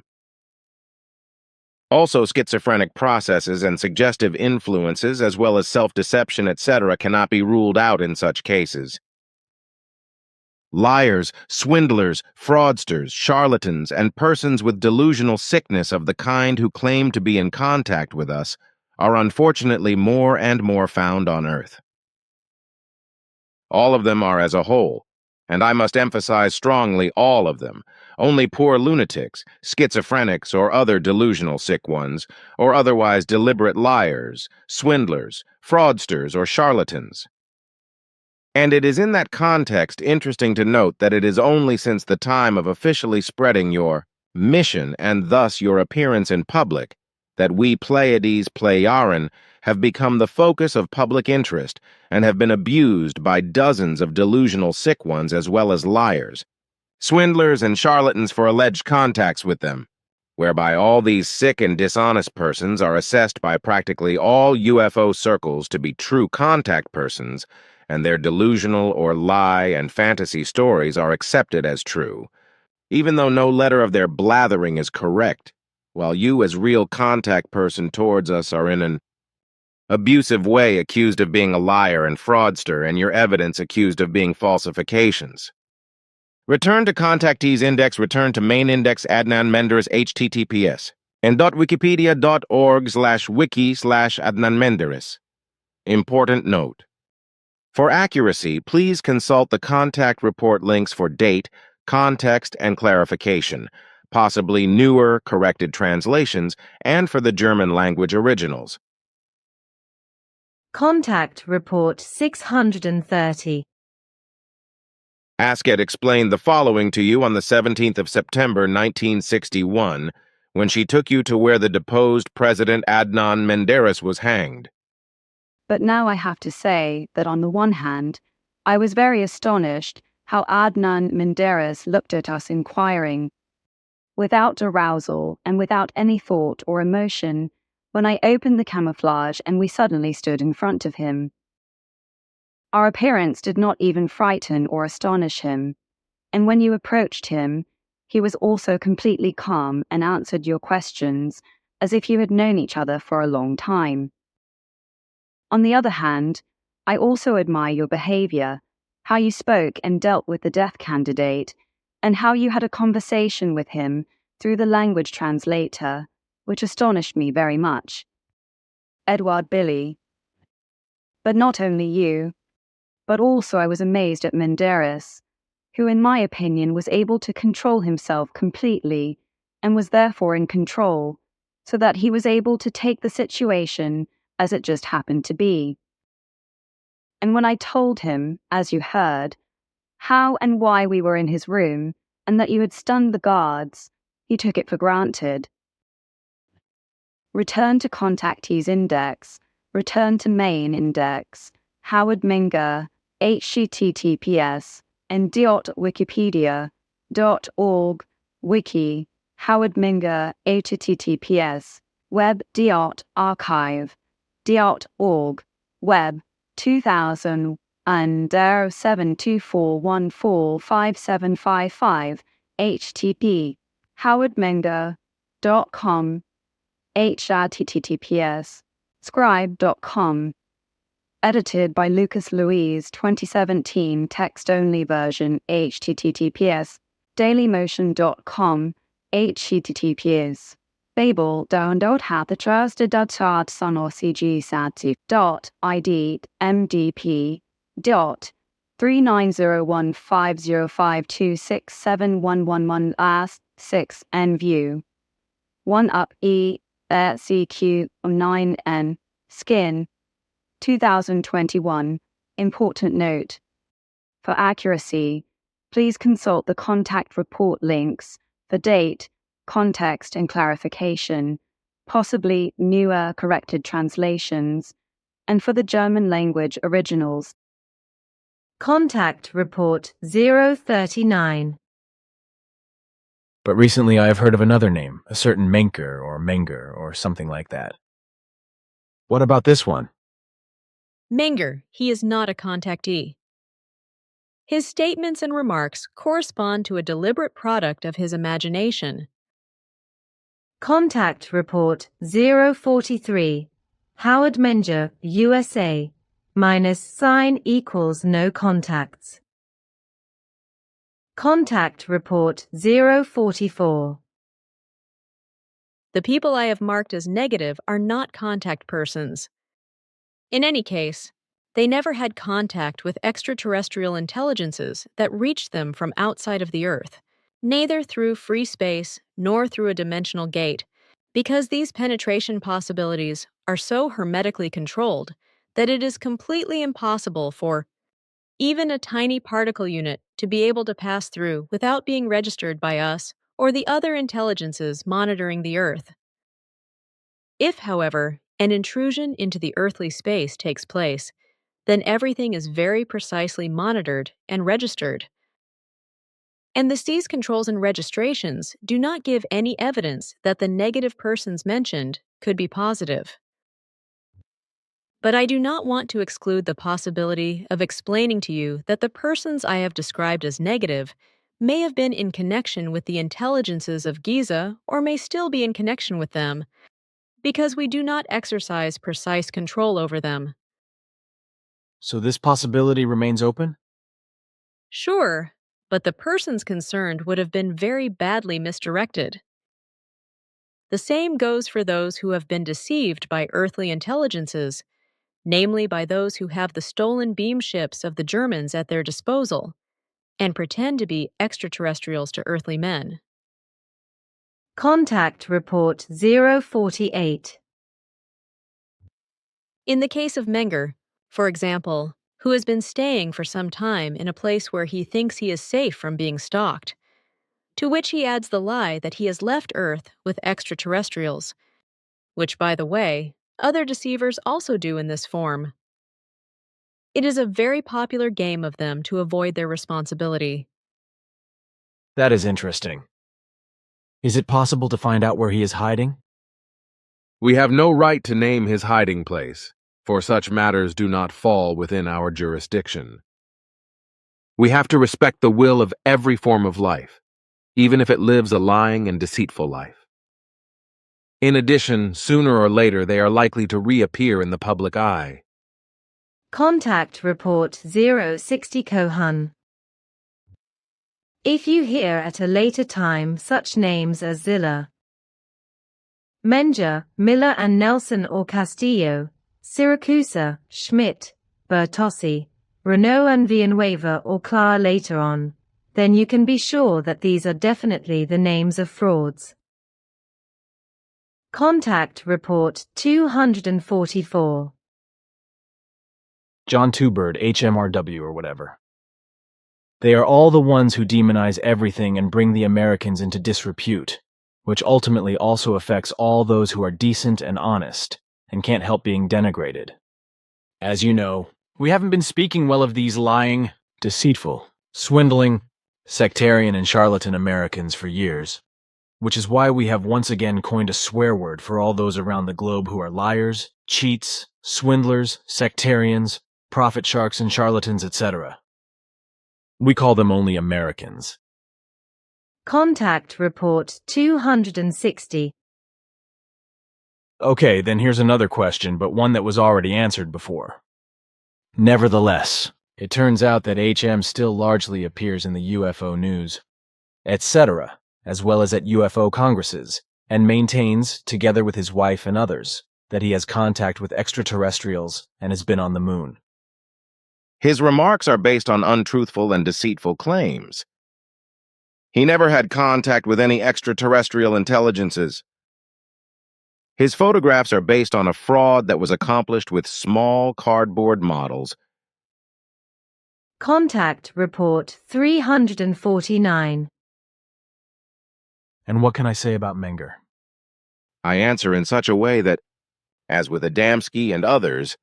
Also, schizophrenic processes and suggestive influences, as well as self-deception, etc., cannot be ruled out in such cases. Liars, swindlers, fraudsters, charlatans, and persons with delusional sickness of the kind who claim to be in contact with us are unfortunately more and more found on Earth. All of them are as a whole, and I must emphasize strongly all of them. Only poor lunatics, schizophrenics, or other delusional sick ones, or otherwise deliberate liars, swindlers, fraudsters, or charlatans. And it is in that context interesting to note that it is only since the time of officially spreading your mission and thus your appearance in public that we Pleiades Pleiaren have become the focus of public interest and have been abused by dozens of delusional sick ones as well as liars, swindlers and charlatans for alleged contacts with them, whereby all these sick and dishonest persons are assessed by practically all UFO circles to be true contact persons, and their delusional or lie and fantasy stories are accepted as true, even though no letter of their blathering is correct, while you as real contact person towards us are in an abusive way accused of being a liar and fraudster, and your evidence accused of being falsifications. Return to Contactees Index, Return to Main Index, Adnan Menderes, HTTPS, and.wikipedia.org/wiki/Adnan Menderes. Important note. For accuracy, please consult the contact report links for date, context, and clarification, possibly newer corrected translations, and for the German language originals. Contact Report 630. Asket explained the following to you on the 17th of September 1961, when she took you to where the deposed President Adnan Menderes was hanged. But now I have to say that on the one hand, I was very astonished how Adnan Menderes looked at us inquiring, without arousal and without any thought or emotion, when I opened the camouflage and we suddenly stood in front of him. Our appearance did not even frighten or astonish him, and when you approached him, he was also completely calm and answered your questions as if you had known each other for a long time. On the other hand, I also admire your behavior, how you spoke and dealt with the death candidate, and how you had a conversation with him through the language translator, which astonished me very much. Edward Billy. But not only you, but also I was amazed at Menderes, who in my opinion was able to control himself completely and was therefore in control, so that he was able to take the situation as it just happened to be. And when I told him, as you heard, how and why we were in his room and that you had stunned the guards, he took it for granted. Return to Contactees Index, Return to Main Index, Howard Menger, HTTPS, and.wikipedia.org, wiki, Howard Menger, HTTPS, web archive, .org, web, 2000, and 724145755, HTTP, howardmenger.com, https, scribe.com. Edited by Lucas Louise, 2017, text-only version, https dailymotion.com, https Fable download the trusted chart sonosig id mdp 390150526711 last 6 n view 1 up CQ 9n skin 2021. Important note. For accuracy, please consult the contact report links for date, context, and clarification, possibly newer corrected translations, and for the German language originals. Contact Report 039. But recently I have heard of another name, a certain Menker or Menger or something like that. What about this one? Meier, he is not a contactee. His statements and remarks correspond to a deliberate product of his imagination. Contact Report 043. Howard Menger, USA. -sign = no contacts. Contact Report 044. The people I have marked as negative are not contact persons. In any case, they never had contact with extraterrestrial intelligences that reached them from outside of the Earth, neither through free space nor through a dimensional gate, because these penetration possibilities are so hermetically controlled that it is completely impossible for even a tiny particle unit to be able to pass through without being registered by us or the other intelligences monitoring the Earth. If, however, an intrusion into the earthly space takes place, then everything is very precisely monitored and registered. And the seize controls and registrations do not give any evidence that the negative persons mentioned could be positive. But I do not want to exclude the possibility of explaining to you that the persons I have described as negative may have been in connection with the intelligences of Giza or may still be in connection with them, because we do not exercise precise control over them. So this possibility remains open? Sure, but the persons concerned would have been very badly misdirected. The same goes for those who have been deceived by earthly intelligences, namely by those who have the stolen beam ships of the Germans at their disposal and pretend to be extraterrestrials to earthly men. Contact Report 048. In the case of Menger, for example, who has been staying for some time in a place where he thinks he is safe from being stalked, to which he adds the lie that he has left Earth with extraterrestrials, which, by the way, other deceivers also do in this form. It is a very popular game of them to avoid their responsibility. That is interesting. Is it possible to find out where he is hiding? We have no right to name his hiding place, for such matters do not fall within our jurisdiction. We have to respect the will of every form of life, even if it lives a lying and deceitful life. In addition, sooner or later they are likely to reappear in the public eye. Contact Report 060 Kohan. If you hear at a later time such names as Zilla, Menger, Miller and Nelson or Castillo, Siracusa, Schmidt, Bertossi, Renault and Villanueva or Clara later on, then you can be sure that these are definitely the names of frauds. Contact Report 244. John Tubird, HMRW or whatever. They are all the ones who demonize everything and bring the Americans into disrepute, which ultimately also affects all those who are decent and honest and can't help being denigrated. As you know, we haven't been speaking well of these lying, deceitful, swindling, sectarian and charlatan Americans for years, which is why we have once again coined a swear word for all those around the globe who are liars, cheats, swindlers, sectarians, profit sharks and charlatans, etc. We call them only Americans. Contact Report 260. Okay, then here's another question, but one that was already answered before. Nevertheless, it turns out that HM still largely appears in the UFO news, etc., as well as at UFO congresses, and maintains, together with his wife and others, that he has contact with extraterrestrials and has been on the moon. His remarks are based on untruthful and deceitful claims. He never had contact with any extraterrestrial intelligences. His photographs are based on a fraud that was accomplished with small cardboard models. Contact Report 349. And what can I say about Menger? I answer in such a way that, as with Adamski and others,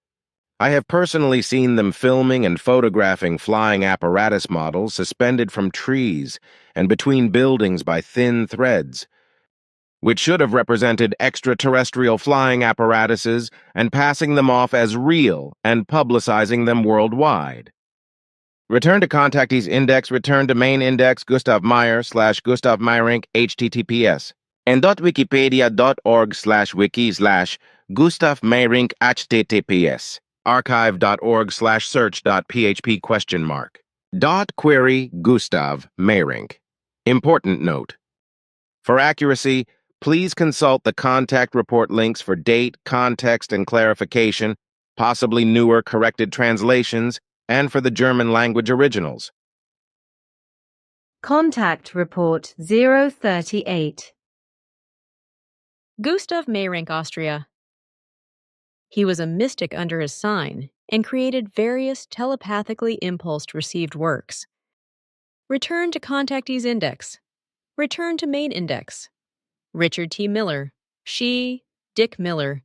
I have personally seen them filming and photographing flying apparatus models suspended from trees and between buildings by thin threads, which should have represented extraterrestrial flying apparatuses, and passing them off as real and publicizing them worldwide. Return to contactees index, return to main index, Gustav Meier / Gustav Meyrink, https. and.wikipedia.org/wiki/Gustav Meyrink, https. archive.org/search.php?. Query Gustav Meyrink. Important note. For accuracy, please consult the contact report links for date, context, and clarification, possibly newer corrected translations, and for the German language originals. Contact Report 038. Gustav Meyrink, Austria. He was a mystic under his sign and created various telepathically impulsed received works. Return to contactees index. Return to main index. Richard T. Miller. She, Dick Miller.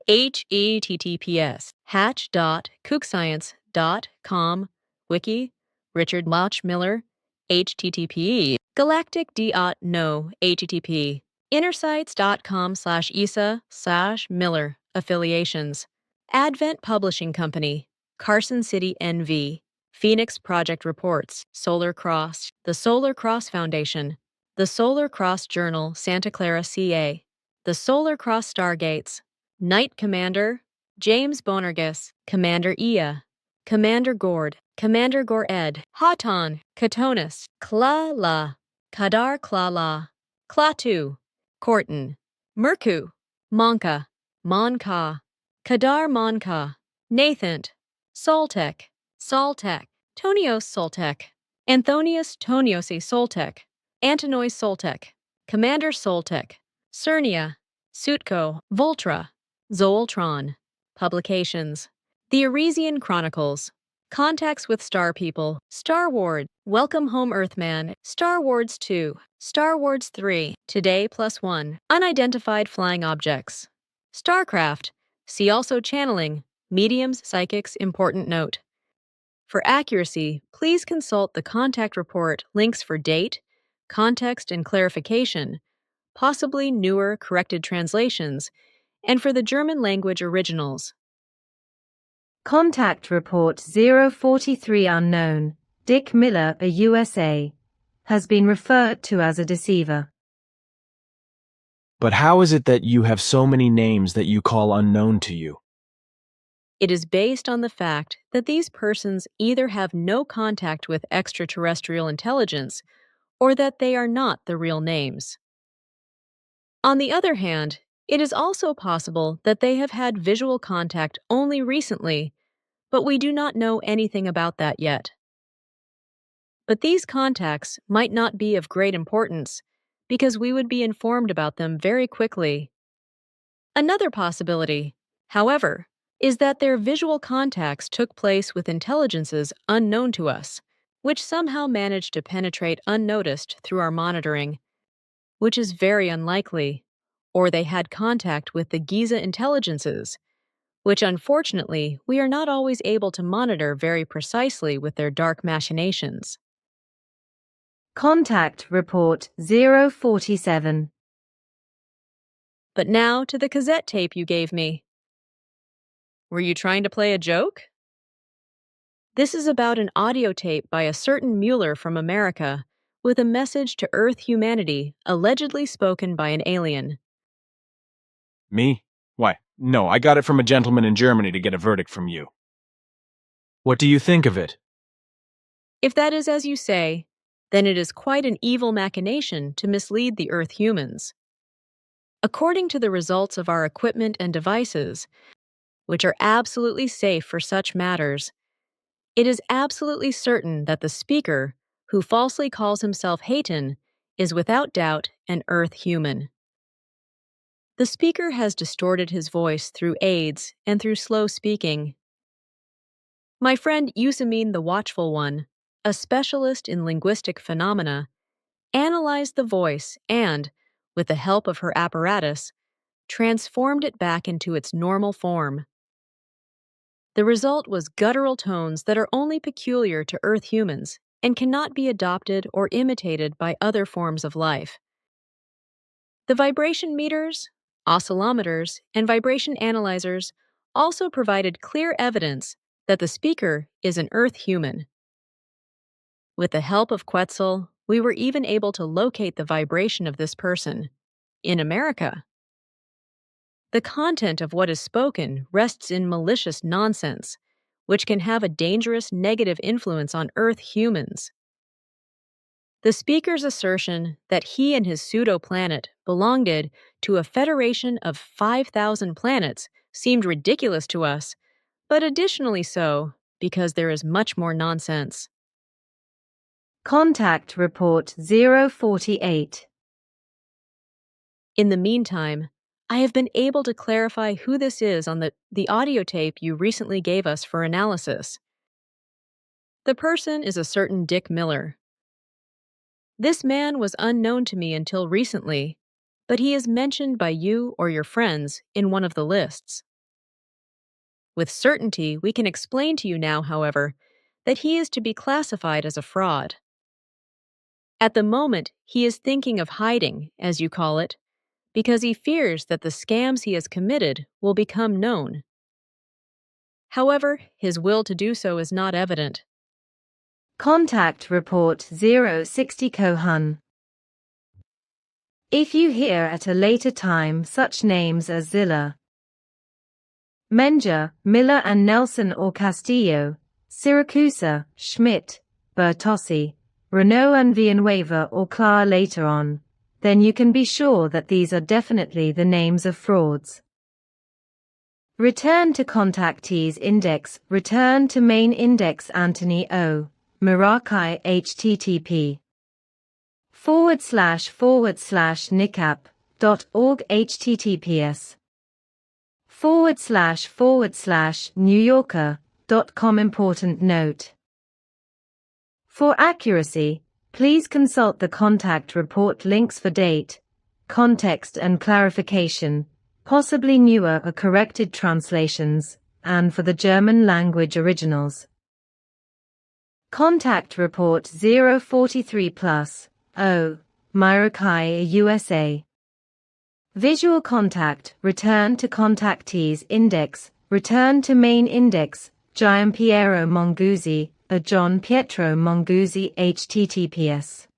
https hatch.kookscience.com wiki Richard Mach Miller http galactic.no http innersights.com/isa/Miller affiliations Advent Publishing Company Carson City NV Phoenix Project Reports Solar Cross The Solar Cross Foundation The Solar Cross Journal Santa Clara CA The Solar Cross Stargates Knight Commander James Bonergus Commander Ia Commander Gord Commander Gored Hatan Katonis Kla-La Kadar Kla-La Klaatu Korton Merku Monka Monka Kadar Monka Nathant Soltek Soltek Tonios Soltek Anthonius Toniosi Soltek Antonois Soltek Commander Soltek Cernia Sutko Voltra Zoltron Publications The Arisian Chronicles Contacts with Star People Star Ward Welcome Home Earthman Star Wards 2 Star Wards 3 Today +1 Unidentified Flying Objects Starcraft See also Channeling Mediums Psychics Important Note For accuracy, please consult the contact report links for date, context and clarification, possibly newer corrected translations, and for the German language originals. Contact Report 043 unknown, Dick Miller, a USA, has been referred to as a deceiver. But how is it that you have so many names that you call unknown to you? It is based on the fact that these persons either have no contact with extraterrestrial intelligence or that they are not the real names. On the other hand, it is also possible that they have had visual contact only recently, but we do not know anything about that yet. But these contacts might not be of great importance because we would be informed about them very quickly. Another possibility, however, is that their visual contacts took place with intelligences unknown to us, which somehow managed to penetrate unnoticed through our monitoring, which is very unlikely, or they had contact with the Giza intelligences, which unfortunately we are not always able to monitor very precisely with their dark machinations. Contact Report 047. But now to the cassette tape you gave me. Were you trying to play a joke? This is about an audio tape by a certain Mueller from America with a message to Earth humanity allegedly spoken by an alien. Me? Why, no, I got it from a gentleman in Germany to get a verdict from you. What do you think of it? If that is as you say, then it is quite an evil machination to mislead the Earth humans. According to the results of our equipment and devices, which are absolutely safe for such matters, it is absolutely certain that the speaker, who falsely calls himself Hayton, is without doubt an Earth human. The speaker has distorted his voice through aids and through slow speaking. My friend Yusamin the Watchful One, a specialist in linguistic phenomena, analyzed the voice and, with the help of her apparatus, transformed it back into its normal form. The result was guttural tones that are only peculiar to Earth humans and cannot be adopted or imitated by other forms of life. The vibration meters, oscillometers, and vibration analyzers also provided clear evidence that the speaker is an Earth human. With the help of Quetzal, we were even able to locate the vibration of this person in America. The content of what is spoken rests in malicious nonsense, which can have a dangerous negative influence on Earth humans. The speaker's assertion that he and his pseudo-planet belonged to a federation of 5,000 planets seemed ridiculous to us, but additionally so because there is much more nonsense. Contact Report 048. In the meantime, I have been able to clarify who this is on the audio tape you recently gave us for analysis. The person is a certain Dick Miller. This man was unknown to me until recently, but he is mentioned by you or your friends in one of the lists. With certainty, we can explain to you now, however, that he is to be classified as a fraud. At the moment, he is thinking of hiding, as you call it, because he fears that the scams he has committed will become known. However, his will to do so is not evident. Contact Report 060 Kohan. If you hear at a later time such names as Zilla, Menger, Miller and Nelson or Castillo, Siracusa, Schmidt, Bertossi, Renault and Villanueva or Clark later on, then you can be sure that these are definitely the names of frauds. Return to contactees index, return to main index Anthony O. Mirakai http //nicap.org https //newyorker.com Important note. For accuracy, please consult the contact report links for date, context and clarification, possibly newer or corrected translations, and for the German language originals. Contact Report 043 plus, O, Meier, USA. Visual contact, return to contactees index, return to main index, Gian Piero Monguzzi, a John Pietro Monguzzi https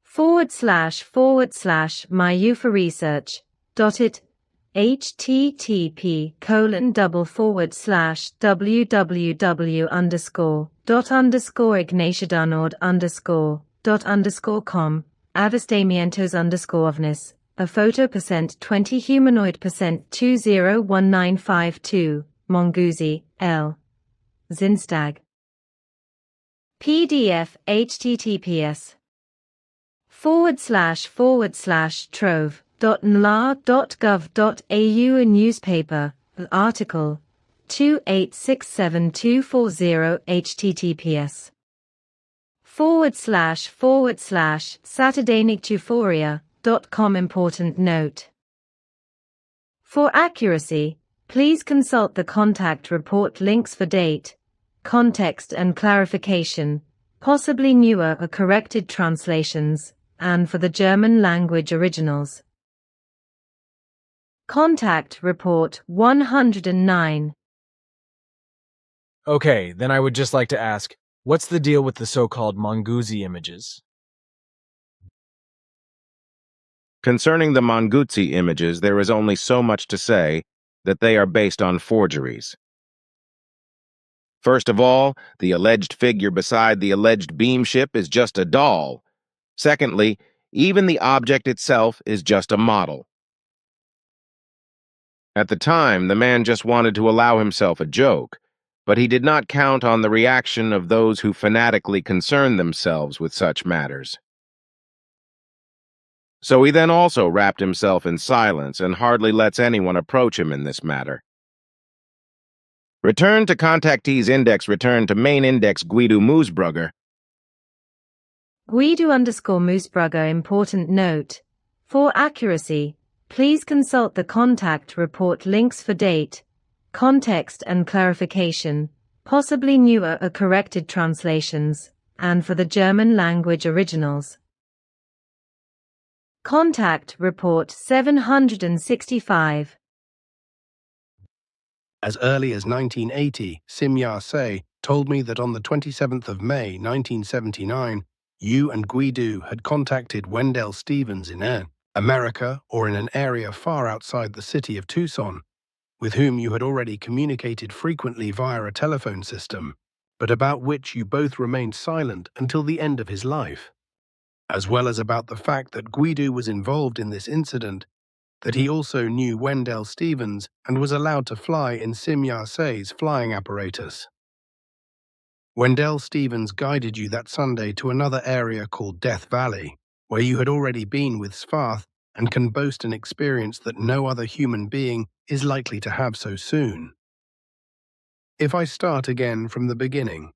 //myuforresearch.it http://www_ignatiadunord_.com avistamientos ovnis, a photo %20 humanoid %201952, Monguzzi, L. Zinstag. PDF https //trove.nlar.gov.au a newspaper, article 2867240 https //saturdaynictuforia.com Important note. For accuracy, please consult the contact report links for date, context and clarification, possibly newer or corrected translations, and for the German language originals. Contact Report 109. Okay, then I would just like to ask, what's the deal with the so-called Monguzzi images? Concerning the Monguzzi images, there is only so much to say that they are based on forgeries. First of all, the alleged figure beside the alleged beam ship is just a doll. Secondly, even the object itself is just a model. At the time, the man just wanted to allow himself a joke, but he did not count on the reaction of those who fanatically concern themselves with such matters. So he then also wrapped himself in silence and hardly lets anyone approach him in this matter. Return to contactee's index return to main index Guido Moosbrugger. Guido_Moosbrugger. Important note. For accuracy, please consult the contact report links for date, context and clarification, possibly newer or corrected translations, and for the German language originals. Contact Report 765. As early as 1980, Simya Se told me that on the 27th of May 1979, you and Guido had contacted Wendell Stevens in America or in an area far outside the city of Tucson, with whom you had already communicated frequently via a telephone system, but about which you both remained silent until the end of his life, as well as about the fact that Guido was involved in this incident, that he also knew Wendell Stevens and was allowed to fly in Simya Se's flying apparatus. Wendell Stevens guided you that Sunday to another area called Death Valley, where you had already been with Svath and can boast an experience that no other human being is likely to have so soon. If I start again from the beginning,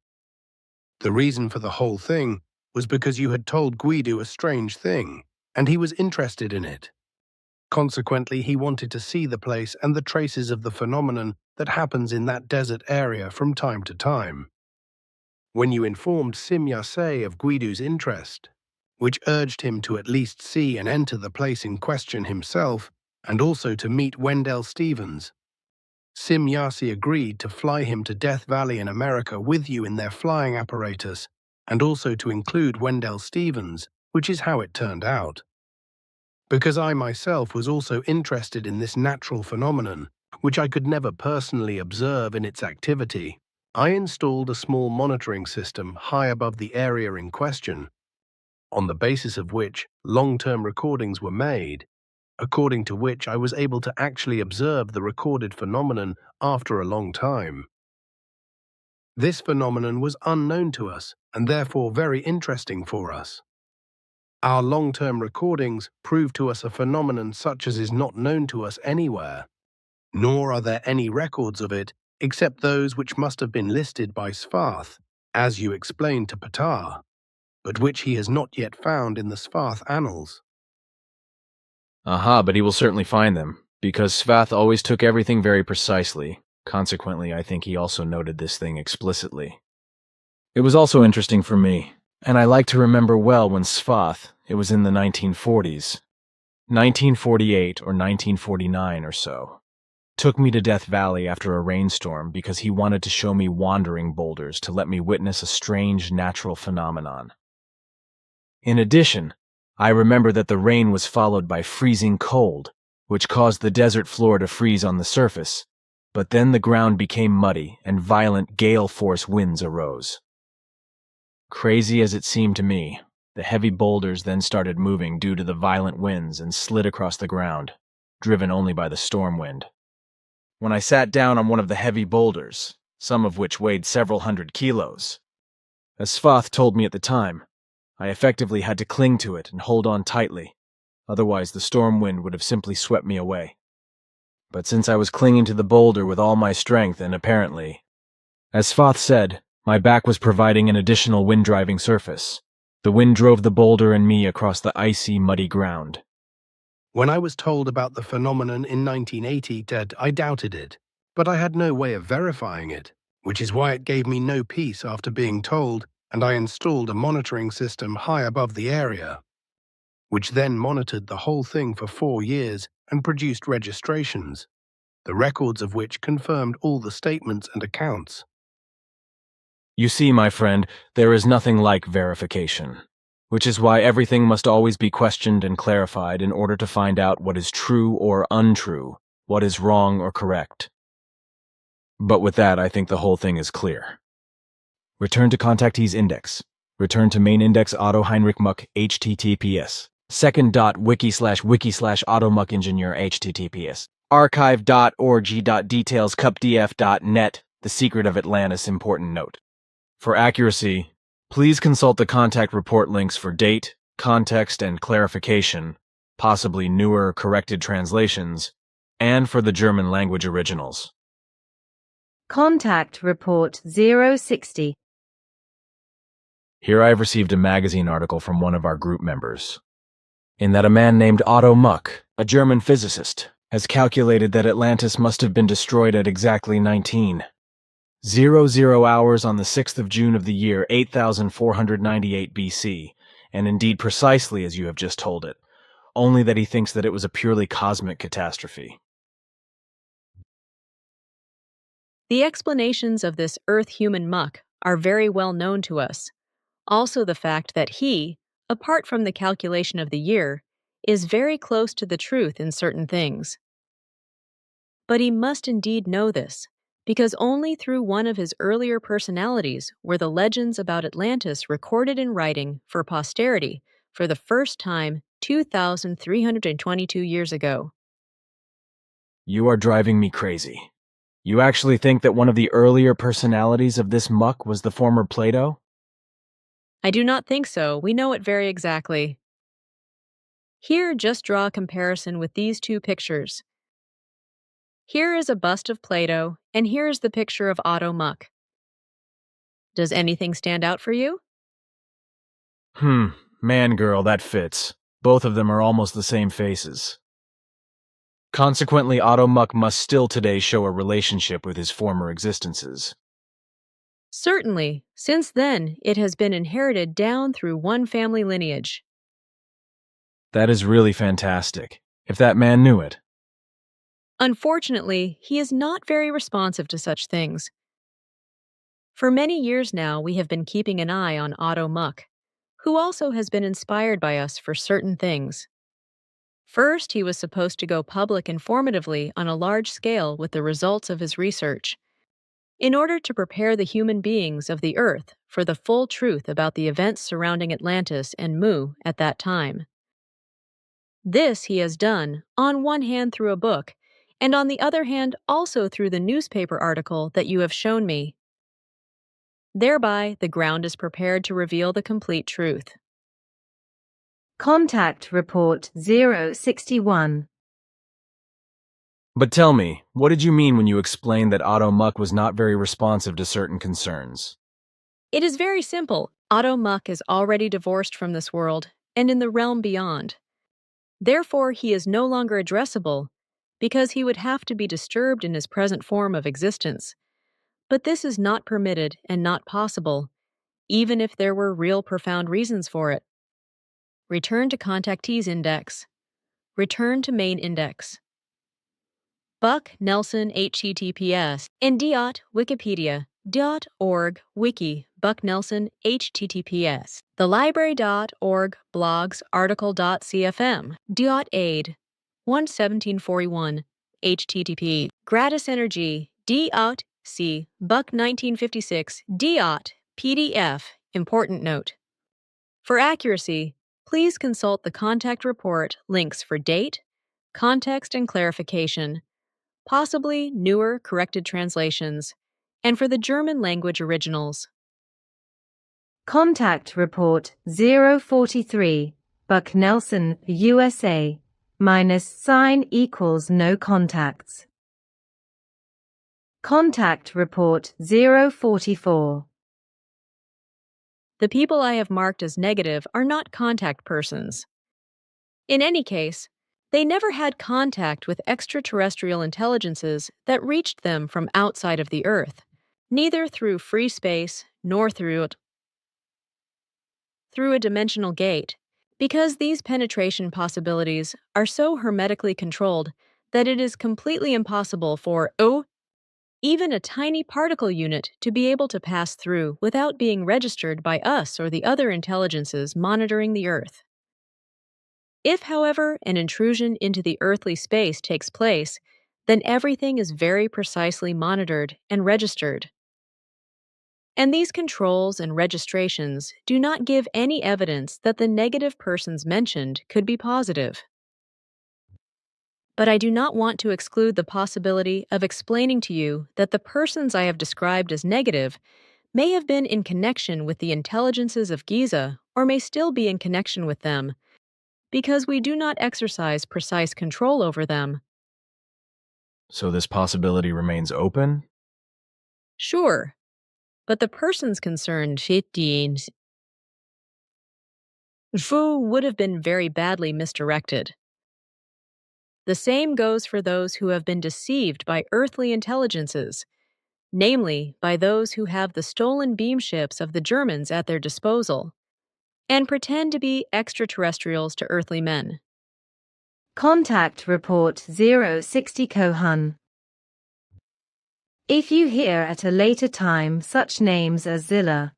the reason for the whole thing was because you had told Guido a strange thing, and he was interested in it. Consequently, he wanted to see the place and the traces of the phenomenon that happens in that desert area from time to time. When you informed Simya Se of Guido's interest, which urged him to at least see and enter the place in question himself, and also to meet Wendell Stevens, Simya Se agreed to fly him to Death Valley in America with you in their flying apparatus, and also to include Wendell Stevens, which is how it turned out. Because I myself was also interested in this natural phenomenon, which I could never personally observe in its activity, I installed a small monitoring system high above the area in question, on the basis of which long-term recordings were made, according to which I was able to actually observe the recorded phenomenon after a long time. This phenomenon was unknown to us and therefore very interesting for us. Our long-term recordings prove to us a phenomenon such as is not known to us anywhere, nor are there any records of it except those which must have been listed by Svath, as you explained to Patar, but which he has not yet found in the Svath annals. Aha, but he will certainly find them, because Svath always took everything very precisely. Consequently, I think he also noted this thing explicitly. It was also interesting for me, and I like to remember well when Svath, it was in the 1940s, 1948 or 1949 or so, took me to Death Valley after a rainstorm because he wanted to show me wandering boulders to let me witness a strange natural phenomenon. In addition, I remember that the rain was followed by freezing cold, which caused the desert floor to freeze on the surface, but then the ground became muddy and violent gale-force winds arose. Crazy as it seemed to me, the heavy boulders then started moving due to the violent winds and slid across the ground, driven only by the storm wind. When I sat down on one of the heavy boulders, some of which weighed several hundred kilos, as Svath told me at the time, I effectively had to cling to it and hold on tightly, otherwise the storm wind would have simply swept me away. But since I was clinging to the boulder with all my strength and apparently, as Svath said, my back was providing an additional wind-driving surface. The wind drove the boulder and me across the icy, muddy ground. When I was told about the phenomenon in 1980, I doubted it, but I had no way of verifying it, which is why it gave me no peace after being told, and I installed a monitoring system high above the area, which then monitored the whole thing for 4 years and produced registrations, the records of which confirmed all the statements and accounts. You see, my friend, there is nothing like verification, which is why everything must always be questioned and clarified in order to find out what is true or untrue, what is wrong or correct. But with that, I think the whole thing is clear. Return to contactees index. Return to main index auto Heinrich Muck https. Second.wiki/auto muck engineer https. Archive.org.details cupdf.net. The secret of Atlantis important note. For accuracy, please consult the contact report links for date, context, and clarification, possibly newer corrected translations, and for the German language originals. Contact Report 060. Here I have received a magazine article from one of our group members, in that a man named Otto Muck, a German physicist, has calculated that Atlantis must have been destroyed at exactly 19:00 hours on the 6th of June of the year 8498 BC, and indeed precisely as you have just told it, only that he thinks that it was a purely cosmic catastrophe. The explanations of this Earth-human muck are very well known to us. Also the fact that he, apart from the calculation of the year, is very close to the truth in certain things. But he must indeed know this, because only through one of his earlier personalities were the legends about Atlantis recorded in writing for posterity for the first time 2,322 years ago. You are driving me crazy. You actually think that one of the earlier personalities of this muck was the former Plato? I do not think so. We know it very exactly. Here, just draw a comparison with these two pictures. Here is a bust of Plato, and here is the picture of Otto Muck. Does anything stand out for you? Man, girl, that fits. Both of them are almost the same faces. Consequently, Otto Muck must still today show a relationship with his former existences. Certainly. Since then, it has been inherited down through one family lineage. That is really fantastic, if that man knew it. Unfortunately, he is not very responsive to such things. For many years now, we have been keeping an eye on Otto Muck, who also has been inspired by us for certain things. First, he was supposed to go public informatively on a large scale with the results of his research, in order to prepare the human beings of the Earth for the full truth about the events surrounding Atlantis and Mu at that time. This he has done, on one hand through a book, and on the other hand also through the newspaper article that you have shown me. Thereby, the ground is prepared to reveal the complete truth. Contact Report 061. But tell me, what did you mean when you explained that Otto Muck was not very responsive to certain concerns? It is very simple. Otto Muck is already divorced from this world and in the realm beyond. Therefore, he is no longer addressable, because he would have to be disturbed in his present form of existence. But this is not permitted and not possible, even if there were real profound reasons for it. Return to contactees index. Return to main index. Buck Nelson https and wikipedia.org wiki Buck Nelson https the library.org blogs article.cfm.aid 1741 http gratis energy c Buck 1956 pdf important note. For accuracy, please consult the contact report links for date, context, and clarification, possibly newer corrected translations, and for the German language originals. Contact Report 043, Buck Nelson, USA, -sign = no contacts. Contact Report 044. The people I have marked as negative are not contact persons. In any case, they never had contact with extraterrestrial intelligences that reached them from outside of the Earth, neither through free space nor through a dimensional gate, because these penetration possibilities are so hermetically controlled that it is completely impossible for even a tiny particle unit to be able to pass through without being registered by us or the other intelligences monitoring the Earth. If, however, an intrusion into the earthly space takes place, then everything is very precisely monitored and registered. And these controls and registrations do not give any evidence that the negative persons mentioned could be positive. But I do not want to exclude the possibility of explaining to you that the persons I have described as negative may have been in connection with the intelligences of Giza or may still be in connection with them, because we do not exercise precise control over them. So this possibility remains open? Sure, but the persons concerned, Fu would have been very badly misdirected. The same goes for those who have been deceived by earthly intelligences, namely by those who have the stolen beam ships of the Germans at their disposal, and pretend to be extraterrestrials to earthly men. Contact Report 060 Kohan. If you hear at a later time such names as Zilla,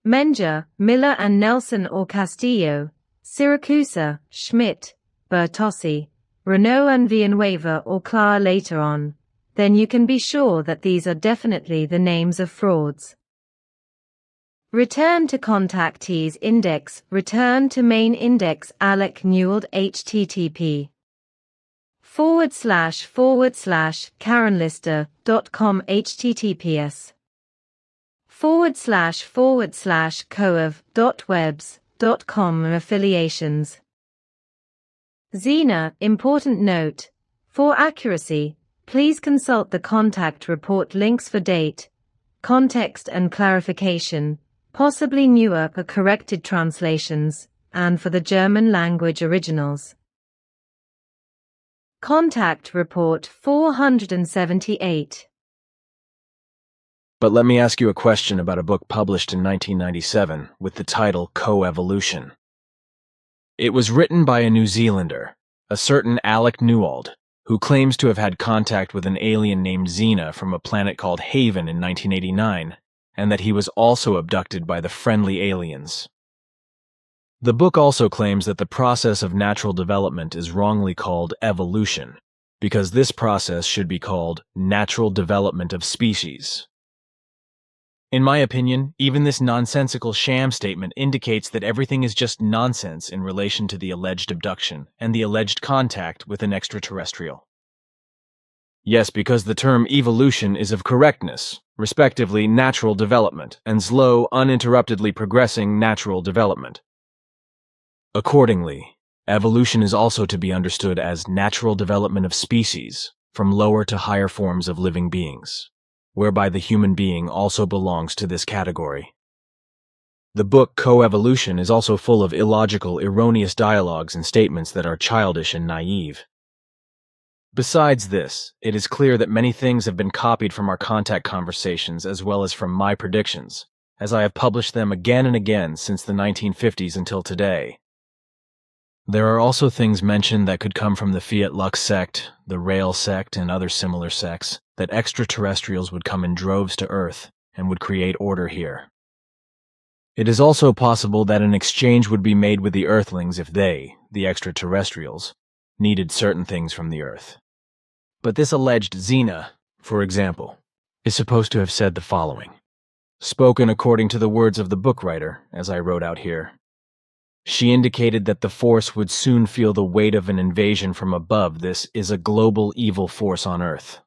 Menger, Miller and Nelson or Castillo, Siracusa, Schmidt, Bertossi, Renault and Villanueva or Clara later on, then you can be sure that these are definitely the names of frauds. Return to contactees index, return to main index Alec Newell http //karenlister.com https //coav.webs.com affiliations. Xena, important note. For accuracy, please consult the contact report links for date, context and clarification, possibly newer or corrected translations, and for the German language originals. Contact Report 478. But let me ask you a question about a book published in 1997 with the title Co-Evolution. It was written by a New Zealander, a certain Alec Newell, who claims to have had contact with an alien named Xena from a planet called Haven in 1989, and that he was also abducted by the friendly aliens. The book also claims that the process of natural development is wrongly called evolution, because this process should be called natural development of species. In my opinion, even this nonsensical sham statement indicates that everything is just nonsense in relation to the alleged abduction and the alleged contact with an extraterrestrial. Yes, because the term evolution is of correctness, respectively natural development, and slow, uninterruptedly progressing natural development. Accordingly, evolution is also to be understood as natural development of species, from lower to higher forms of living beings, whereby the human being also belongs to this category. The book Co-Evolution is also full of illogical, erroneous dialogues and statements that are childish and naive. Besides this, it is clear that many things have been copied from our contact conversations as well as from my predictions, as I have published them again and again since the 1950s until today. There are also things mentioned that could come from the Fiat Lux sect, the Rail sect, and other similar sects, that extraterrestrials would come in droves to Earth and would create order here. It is also possible that an exchange would be made with the Earthlings if they, the extraterrestrials, needed certain things from the Earth. But this alleged Xena, for example, is supposed to have said the following, spoken according to the words of the book writer, as I wrote out here. She indicated that the force would soon feel the weight of an invasion from above. This is a global evil force on Earth.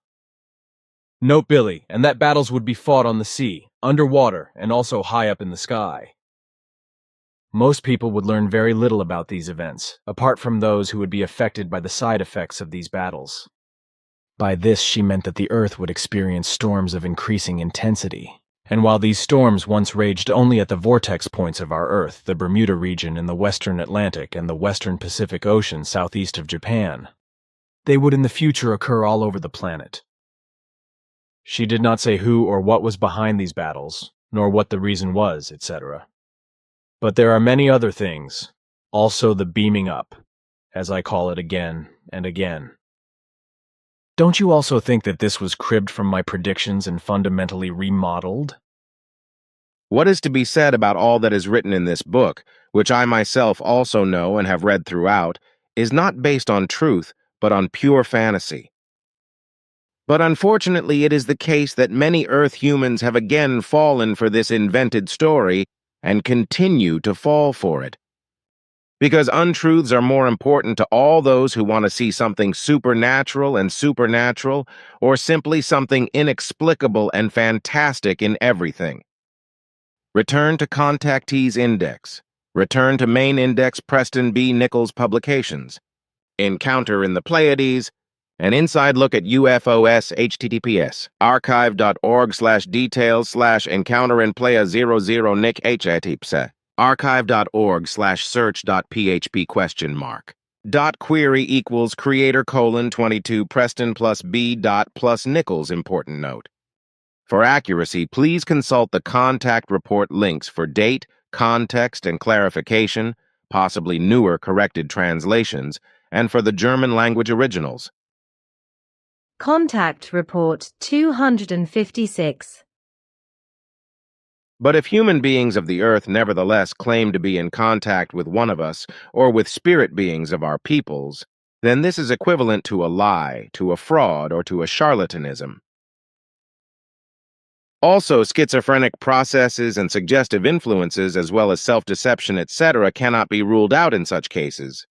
Note, Billy, and that battles would be fought on the sea, underwater, and also high up in the sky. Most people would learn very little about these events, apart from those who would be affected by the side effects of these battles. By this she meant that the Earth would experience storms of increasing intensity. And while these storms once raged only at the vortex points of our Earth, the Bermuda region in the western Atlantic and the western Pacific Ocean southeast of Japan, they would in the future occur all over the planet. She did not say who or what was behind these battles, nor what the reason was, etc. But there are many other things, also the beaming up, as I call it again and again. Don't you also think that this was cribbed from my predictions and fundamentally remodeled? What is to be said about all that is written in this book, which I myself also know and have read throughout, is not based on truth, but on pure fantasy. But unfortunately, it is the case that many Earth humans have again fallen for this invented story and continue to fall for it. Because untruths are more important to all those who want to see something supernatural, or simply something inexplicable and fantastic in everything. Return to Contactees Index. Return to Main Index Preston B. Nichols Publications. Encounter in the Pleiades. An inside look at UFOS https archive.org/details/encounter in Playa 00 Nick https archive.org/search.php ? Dot query equals creator :22 Preston plus B dot plus Nichols. Important note. For accuracy, please consult the contact report links for date, context, and clarification, possibly newer corrected translations, and for the German language originals. Contact Report 256. But if human beings of the earth nevertheless claim to be in contact with one of us or with spirit beings of our peoples, then this is equivalent to a lie, to a fraud, or to a charlatanism. Also, schizophrenic processes and suggestive influences, as well as self-deception, etc., cannot be ruled out in such cases.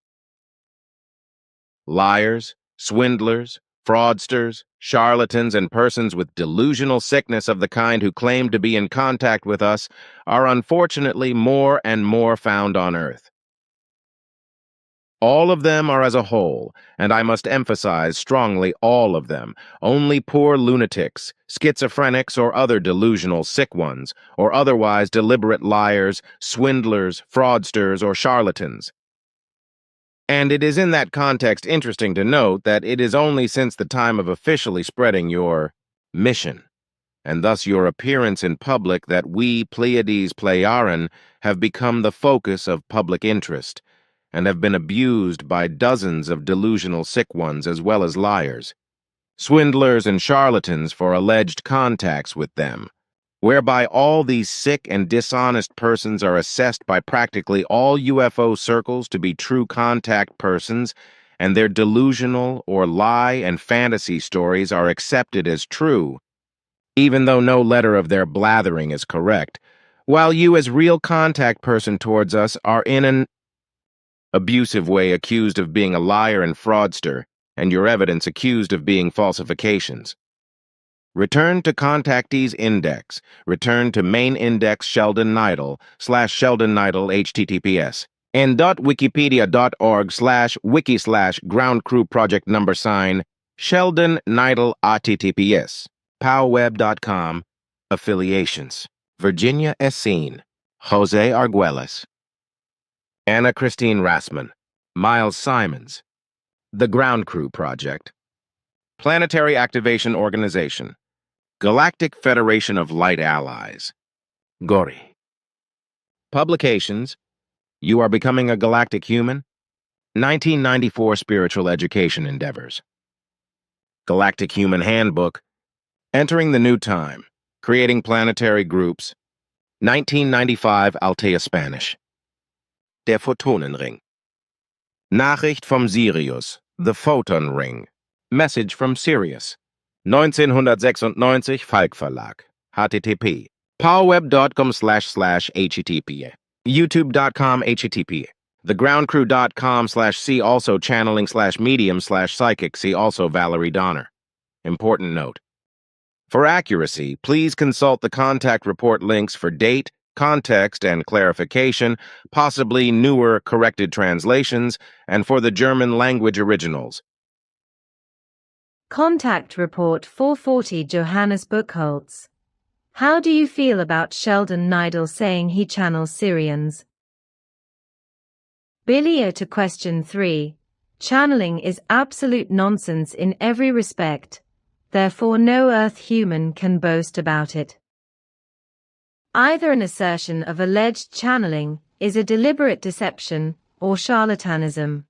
Liars, swindlers, fraudsters, charlatans, and persons with delusional sickness of the kind who claim to be in contact with us are unfortunately more and more found on Earth. All of them are as a whole, and I must emphasize strongly all of them, only poor lunatics, schizophrenics, or other delusional sick ones, or otherwise deliberate liars, swindlers, fraudsters, or charlatans. And it is in that context interesting to note that it is only since the time of officially spreading your mission, and thus your appearance in public, that we, Pleiades Pleiaren, have become the focus of public interest, and have been abused by dozens of delusional sick ones as well as liars, swindlers and charlatans for alleged contacts with them, whereby all these sick and dishonest persons are assessed by practically all UFO circles to be true contact persons, and their delusional or lie and fantasy stories are accepted as true, even though no letter of their blathering is correct, while you as real contact person towards us are in an abusive way accused of being a liar and fraudster, and your evidence accused of being falsifications. Return to Contactees Index. Return to Main Index Sheldon Neidl /Sheldon Neidl https n.wikipedia.org/wiki/ground crew project number sign Sheldon Neidl https powweb.com affiliations Virginia Essene, Jose Arguelles, Anna Christine Rassman, Miles Simons, The Ground Crew Project, Planetary Activation Organization, Galactic Federation of Light Allies, GORI. Publications: You Are Becoming a Galactic Human, 1994 Spiritual Education Endeavors. Galactic Human Handbook, Entering the New Time, Creating Planetary Groups, 1995 Altea Spanish. Der Photonenring. Nachricht vom Sirius, The Photon Ring. Message from Sirius. 1996 Falk Verlag. http powweb.com//http youtube.com http thegroundcrew.com/see also channeling/medium/psychic see also Valerie Donner. Important note. For accuracy, please consult the contact report links for date, context, and clarification, possibly newer corrected translations, and for the German language originals. Contact Report 440 Johannes Buchholz. How do you feel about Sheldon Neidl saying he channels Syrians? Bilio to question 3. Channeling is absolute nonsense in every respect, therefore no Earth human can boast about it. Either an assertion of alleged channeling is a deliberate deception or charlatanism.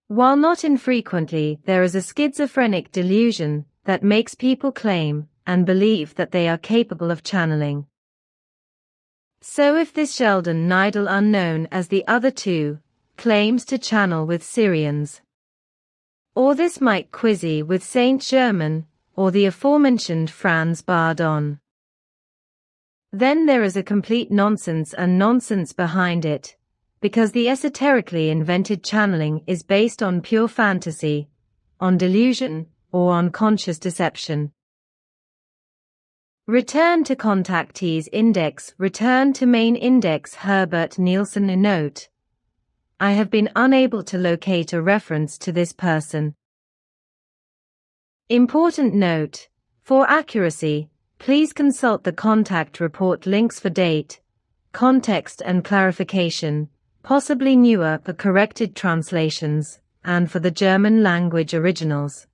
While not infrequently there is a schizophrenic delusion that makes people claim and believe that they are capable of channeling. So if this Sheldon Neidl, unknown as the other two, claims to channel with Syrians, Or this might quizzy with Saint Germain, or the aforementioned Franz Bardon. Then there is a complete nonsense and nonsense behind it, because the esoterically invented channeling is based on pure fantasy, on delusion, or on conscious deception. Return to contactees index. Return to main index. Herbert Nielsen. A note: I have been unable to locate a reference to this person. Important note: for accuracy, please consult the contact report links for date, context and clarification, possibly newer for corrected translations, and for the German language originals.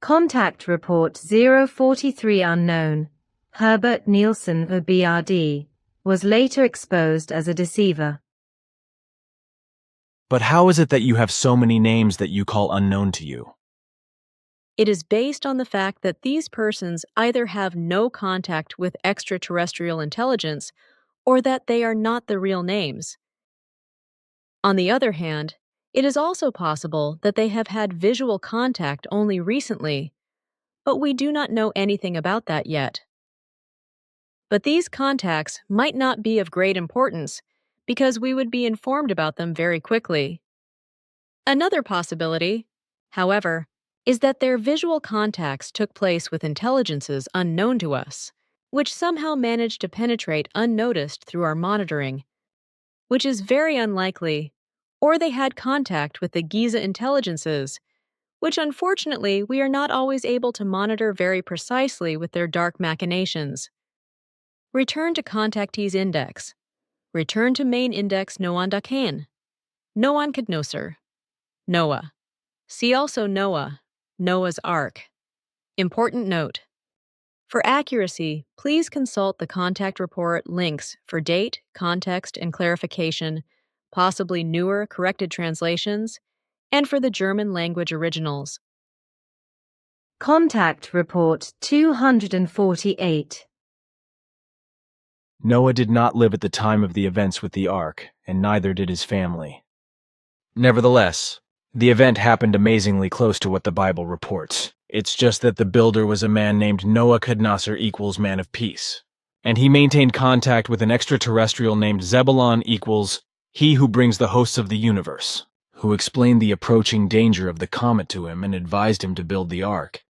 Contact Report 043 unknown, Herbert Nielsen of BRD, was later exposed as a deceiver. But how is it that you have so many names that you call unknown to you? It is based on the fact that these persons either have no contact with extraterrestrial intelligence or that they are not the real names. On the other hand, it is also possible that they have had visual contact only recently, but we do not know anything about that yet. But these contacts might not be of great importance because we would be informed about them very quickly. Another possibility, however, is that their visual contacts took place with intelligences unknown to us, which somehow managed to penetrate unnoticed through our monitoring, which is very unlikely, or they had contact with the Giza intelligences, which unfortunately we are not always able to monitor very precisely with their dark machinations. Return to contactees index. Return to main index Noan Dakan. Noan Kadnosir. Noah. See also Noah, Noah's Ark. Important note: for accuracy, please consult the contact report links for date, context, and clarification, possibly newer corrected translations, and for the German language originals. Contact Report 248. Noah did not live at the time of the events with the Ark, and neither did his family. Nevertheless, the event happened amazingly close to what the Bible reports. It's just that the builder was a man named Noah Kadnasser equals man of peace, and he maintained contact with an extraterrestrial named Zebulon equals he who brings the hosts of the universe, who explained the approaching danger of the comet to him and advised him to build the Ark,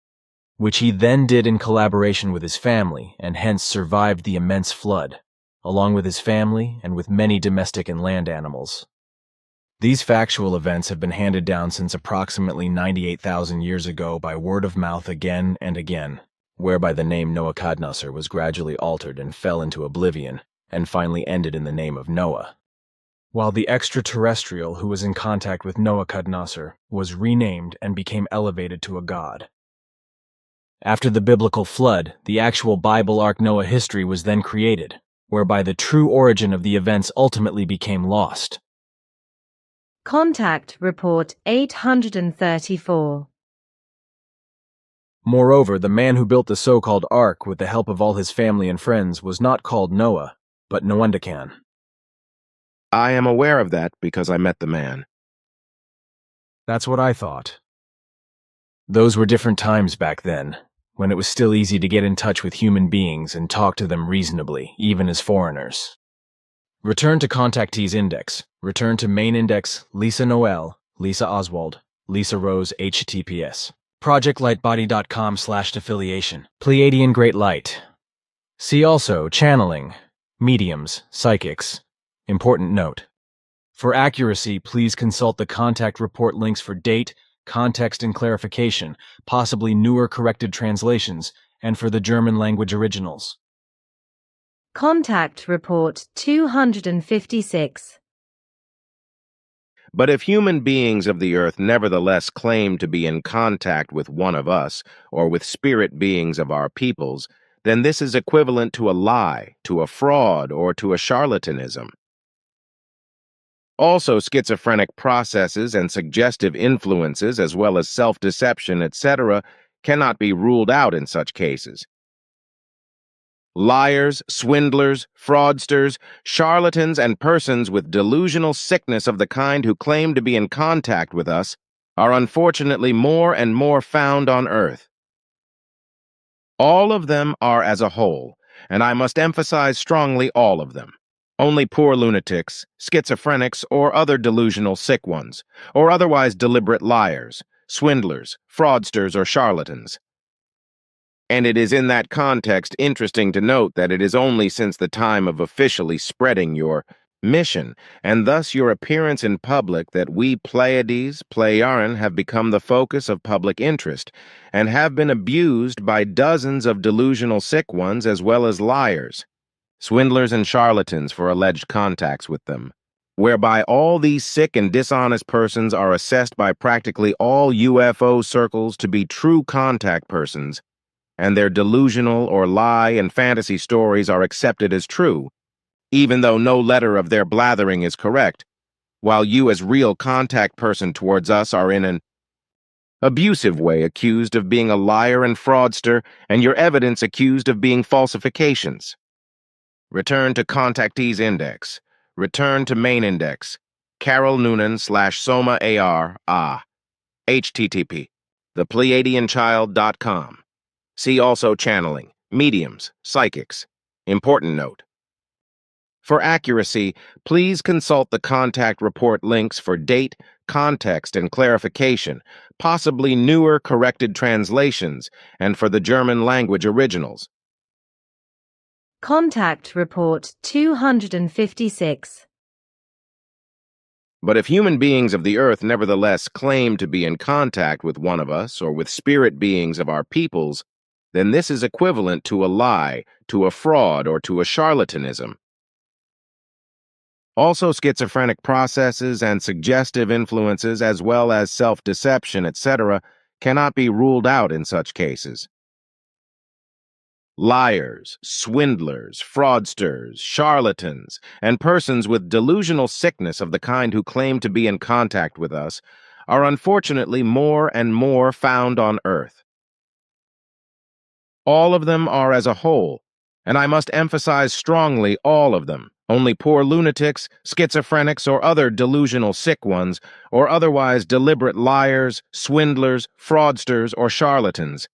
which he then did in collaboration with his family and hence survived the immense flood, along with his family and with many domestic and land animals. These factual events have been handed down since approximately 98,000 years ago by word of mouth again and again, whereby the name Noah Kadnasser was gradually altered and fell into oblivion, and finally ended in the name of Noah, while the extraterrestrial who was in contact with Noah Kadnasser was renamed and became elevated to a god. After the biblical flood, the actual Bible Ark Noah history was then created, whereby the true origin of the events ultimately became lost. Contact Report 834. Moreover, the man who built the so-called Ark with the help of all his family and friends was not called Noah, but Noendakan. I am aware of that because I met the man. That's what I thought. Those were different times back then, when it was still easy to get in touch with human beings and talk to them reasonably, even as foreigners. Return to contactees index. Return to main index Lisa Noel, Lisa Oswald, Lisa Rose HTTPS. ProjectLightBody.com/affiliation. Pleiadian Great Light. See also channeling, mediums, psychics. Important note: for accuracy, please consult the contact report links for date, context, and clarification, possibly newer corrected translations, and for the German language originals. Contact Report 256. But if human beings of the earth nevertheless claim to be in contact with one of us, or with spirit beings of our peoples, then this is equivalent to a lie, to a fraud, or to a charlatanism. Also, schizophrenic processes and suggestive influences, as well as self-deception, etc., cannot be ruled out in such cases. Liars, swindlers, fraudsters, charlatans, and persons with delusional sickness of the kind who claim to be in contact with us are unfortunately more and more found on Earth. All of them are as a whole, and I must emphasize strongly all of them. Only poor lunatics, schizophrenics, or other delusional sick ones, or otherwise deliberate liars, swindlers, fraudsters, or charlatans. And it is in that context interesting to note that it is only since the time of officially spreading your mission, and thus your appearance in public, that we Pleiades, Pleiaren, have become the focus of public interest, and have been abused by dozens of delusional sick ones as well as liars, swindlers and charlatans for alleged contacts with them, whereby all these sick and dishonest persons are assessed by practically all UFO circles to be true contact persons, and their delusional or lie and fantasy stories are accepted as true, even though no letter of their blathering is correct, while you as real contact person towards us are in an abusive way accused of being a liar and fraudster, and your evidence accused of being falsifications. Return to Contactees Index. Return to Main Index. Carol Noonan / Soma AR. HTTP. thepleiadianchild.com. See also channeling, mediums, psychics. Important note. For accuracy, please consult the contact report links for date, context, and clarification, possibly newer corrected translations, and for the German language originals. Contact Report 256. But if human beings of the earth nevertheless claim to be in contact with one of us or with spirit beings of our peoples, then this is equivalent to a lie, to a fraud, or to a charlatanism. Also, schizophrenic processes and suggestive influences, as well as self-deception, etc., cannot be ruled out in such cases. Liars, swindlers, fraudsters, charlatans, and persons with delusional sickness of the kind who claim to be in contact with us are unfortunately more and more found on Earth. All of them are as a whole, and I must emphasize strongly all of them. Only poor lunatics, schizophrenics, or other delusional sick ones, or otherwise deliberate liars, swindlers, fraudsters, or charlatans.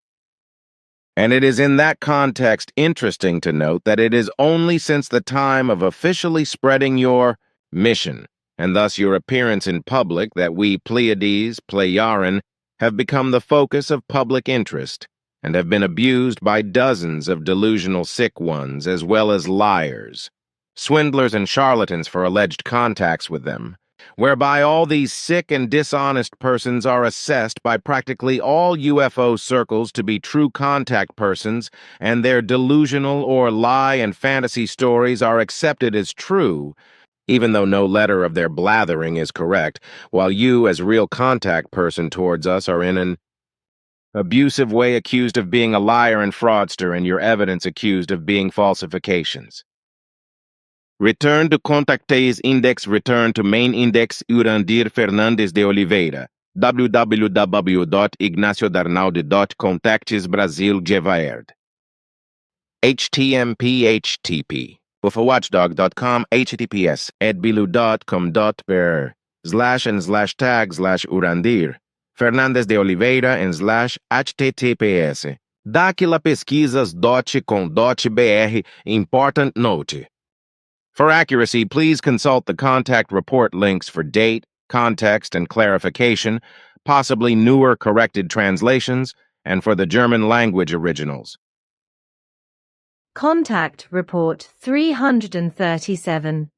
And it is in that context interesting to note that it is only since the time of officially spreading your mission, and thus your appearance in public, that we Pleiades, Pleiaren, have become the focus of public interest, and have been abused by dozens of delusional sick ones, as well as liars, swindlers and charlatans for alleged contacts with them, whereby all these sick and dishonest persons are assessed by practically all UFO circles to be true contact persons, and their delusional or lie and fantasy stories are accepted as true, even though no letter of their blathering is correct, while you as real contact person towards us are in an abusive way accused of being a liar and fraudster, and your evidence accused of being falsifications. Return to Contactees Index. Return to Main Index. Urandir Fernandes de Oliveira. www.ignaciodarnaldi.contactesbrasilgevaerd. HTMP bufferwatchdog.com https edbilu.com.br/and/tag/urandir Fernandes de Oliveira /https daquilapesquisas.com.br. Important note. For accuracy, please consult the contact report links for date, context, and clarification, possibly newer corrected translations, and for the German language originals. Contact Report 337.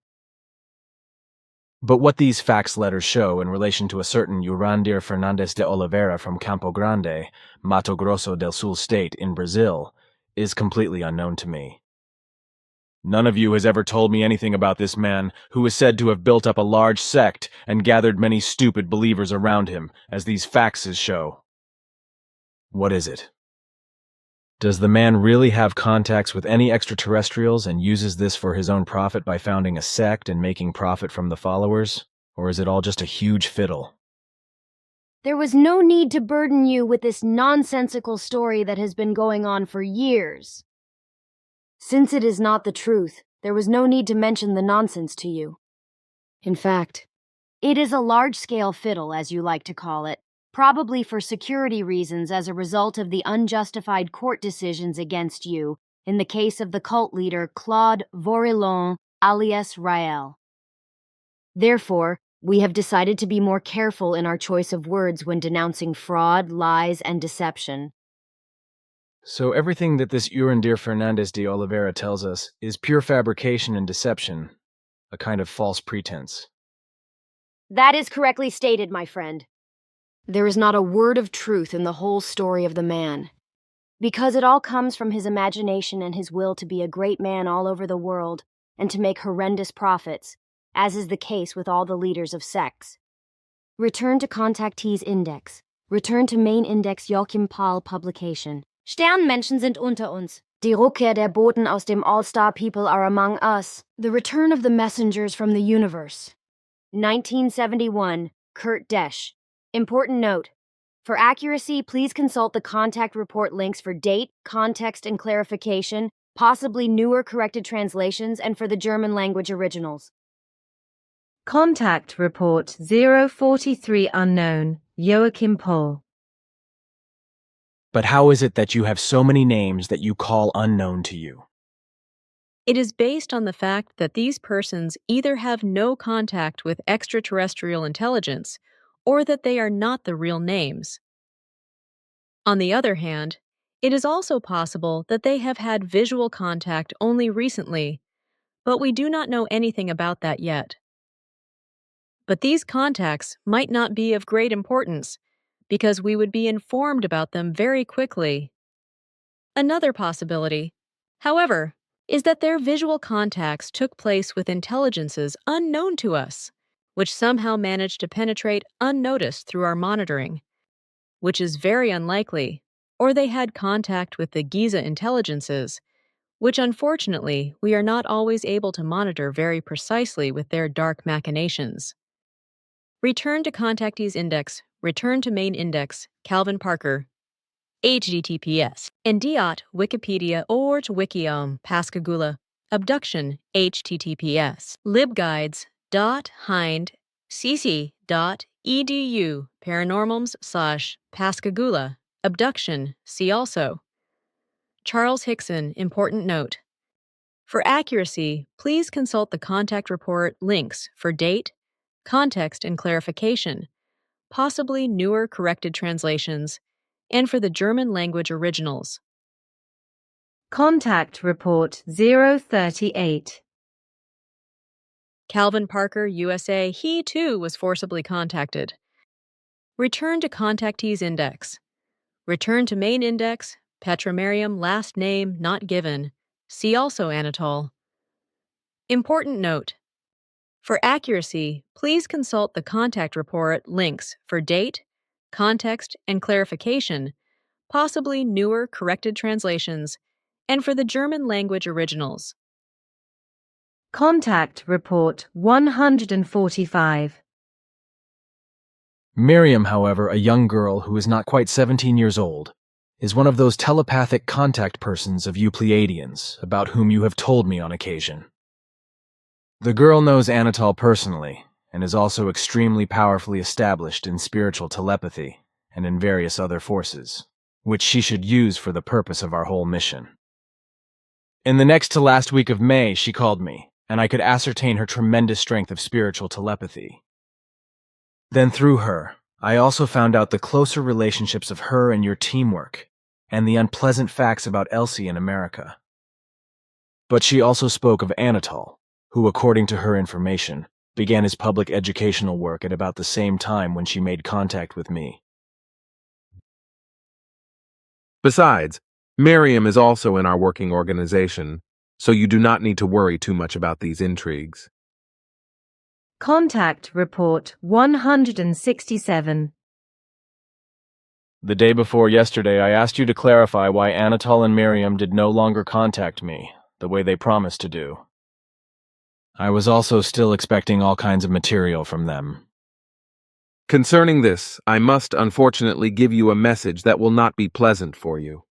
But what these fax letters show in relation to a certain Urandir Fernandes de Oliveira from Campo Grande, Mato Grosso del Sul state in Brazil, is completely unknown to me. None of you has ever told me anything about this man, who is said to have built up a large sect and gathered many stupid believers around him, as these faxes show. What is it? Does the man really have contacts with any extraterrestrials and uses this for his own profit by founding a sect and making profit from the followers? Or is it all just a huge fiddle? There was no need to burden you with this nonsensical story that has been going on for years. Since it is not the truth, there was no need to mention the nonsense to you. In fact, it is a large-scale fiddle, as you like to call it, probably for security reasons as a result of the unjustified court decisions against you in the case of the cult leader Claude Vorillon alias Rael. Therefore, we have decided to be more careful in our choice of words when denouncing fraud, lies, and deception. So everything that this Urandir Fernandez de Oliveira tells us is pure fabrication and deception, a kind of false pretense. That is correctly stated, my friend. There is not a word of truth in the whole story of the man, because it all comes from his imagination and his will to be a great man all over the world and to make horrendous profits, as is the case with all the leaders of sects. Return to Contactees Index. Return to Main Index Joachim Paul Publication. Sternmenschen sind unter uns. Die Rückkehr der Boten aus dem All-Star People are among us. The Return of the Messengers from the Universe. 1971. Kurt Desch. Important note. For accuracy, please consult the contact report links for date, context, and clarification, possibly newer corrected translations, and for the German language originals. Contact Report 043 Unknown, Joachim Paul. But how is it that you have so many names that you call unknown to you? It is based on the fact that these persons either have no contact with extraterrestrial intelligence or that they are not the real names. On the other hand, it is also possible that they have had visual contact only recently, but we do not know anything about that yet. But these contacts might not be of great importance, because we would be informed about them very quickly. Another possibility, however, is that their visual contacts took place with intelligences unknown to us, which somehow managed to penetrate unnoticed through our monitoring, which is very unlikely, or they had contact with the Giza intelligences, which unfortunately we are not always able to monitor very precisely with their dark machinations. Return to Contactees Index, return to Main Index, Calvin Parker, https endiat Wikipedia or to Wikiom Pascagoula abduction https libguides.hind.cc.edu paranormals/Pascagoula abduction see also. Charles Hickson, important note. For accuracy, please consult the contact report links for date, context, and clarification, possibly newer corrected translations, and for the German language originals. Contact Report 038. Calvin Parker, USA, he too was forcibly contacted. Return to Contactees Index. Return to Main Index, Petra Miriam, last name not given. See also Anatole. Important note. For accuracy, please consult the contact report links for date, context, and clarification, possibly newer corrected translations, and for the German language originals. Contact Report 145. Miriam, however, a young girl who is not quite 17 years old, is one of those telepathic contact persons of Euclideans about whom you have told me on occasion. The girl knows Anatole personally, and is also extremely powerfully established in spiritual telepathy and in various other forces, which she should use for the purpose of our whole mission. In the next to last week of May, she called me, and I could ascertain her tremendous strength of spiritual telepathy. Then through her, I also found out the closer relationships of her and your teamwork, and the unpleasant facts about Elsie in America. But she also spoke of Anatole, who, according to her information, began his public educational work at about the same time when she made contact with me. Besides, Miriam is also in our working organization, so you do not need to worry too much about these intrigues. Contact Report 167. The day before yesterday, I asked you to clarify why Anatole and Miriam did no longer contact me, the way they promised to do. I was also still expecting all kinds of material from them. Concerning this, I must unfortunately give you a message that will not be pleasant for you.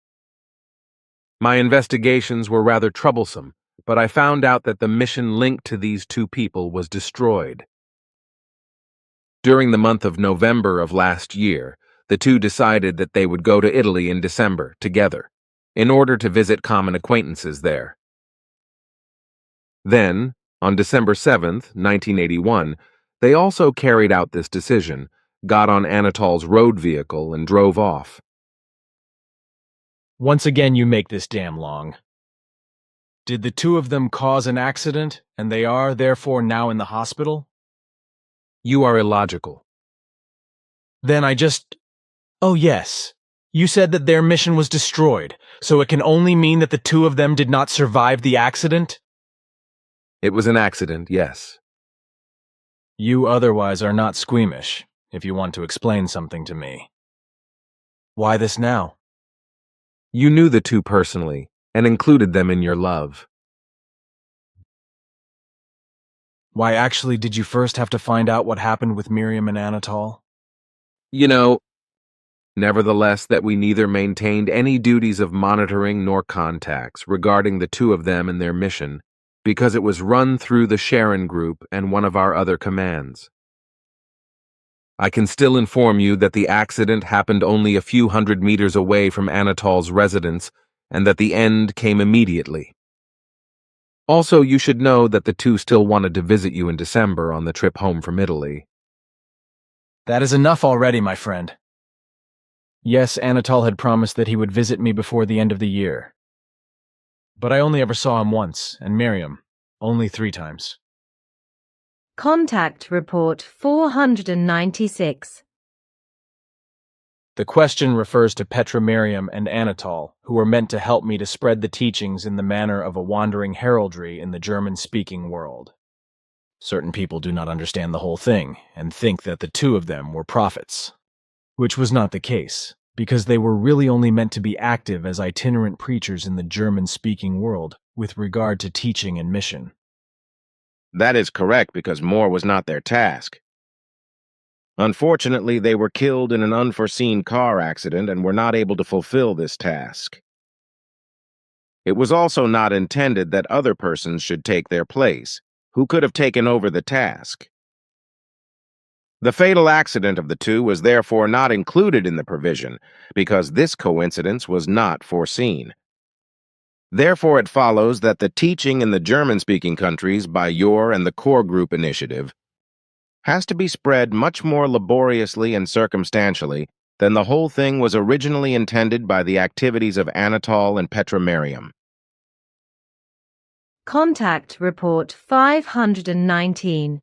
My investigations were rather troublesome, but I found out that the mission linked to these two people was destroyed. During the month of November of last year, the two decided that they would go to Italy in December together, in order to visit common acquaintances there. Then, on December 7th, 1981, they also carried out this decision, got on Anatol's road vehicle, and drove off. Once again, you make this damn long. Did the two of them cause an accident, and they are, therefore, now in the hospital? You are illogical. Then Oh yes. You said that their mission was destroyed, so it can only mean that the two of them did not survive the accident? It was an accident, yes. You otherwise are not squeamish, if you want to explain something to me. Why this now? You knew the two personally, and included them in your love. Why actually did you first have to find out what happened with Miriam and Anatol? You know, nevertheless, that we neither maintained any duties of monitoring nor contacts regarding the two of them and their mission, because it was run through the Sharon Group and one of our other commands. I can still inform you that the accident happened only a few hundred meters away from Anatol's residence, and that the end came immediately. Also, you should know that the two still wanted to visit you in December on the trip home from Italy. That is enough already, my friend. Yes, Anatol had promised that he would visit me before the end of the year. But I only ever saw him once, and Miriam, only 3 times. Contact Report 496. The question refers to Petra, Miriam, and Anatol, who were meant to help me to spread the teachings in the manner of a wandering heraldry in the German-speaking world. Certain people do not understand the whole thing, and think that the two of them were prophets. Which was not the case, because they were really only meant to be active as itinerant preachers in the German-speaking world with regard to teaching and mission. That is correct, because more was not their task. Unfortunately, they were killed in an unforeseen car accident and were not able to fulfill this task. It was also not intended that other persons should take their place, who could have taken over the task. The fatal accident of the two was therefore not included in the provision, because this coincidence was not foreseen. Therefore, it follows that the teaching in the German-speaking countries by your and the core group initiative has to be spread much more laboriously and circumstantially than the whole thing was originally intended by the activities of Anatol and Petra Miriam. Contact Report 519.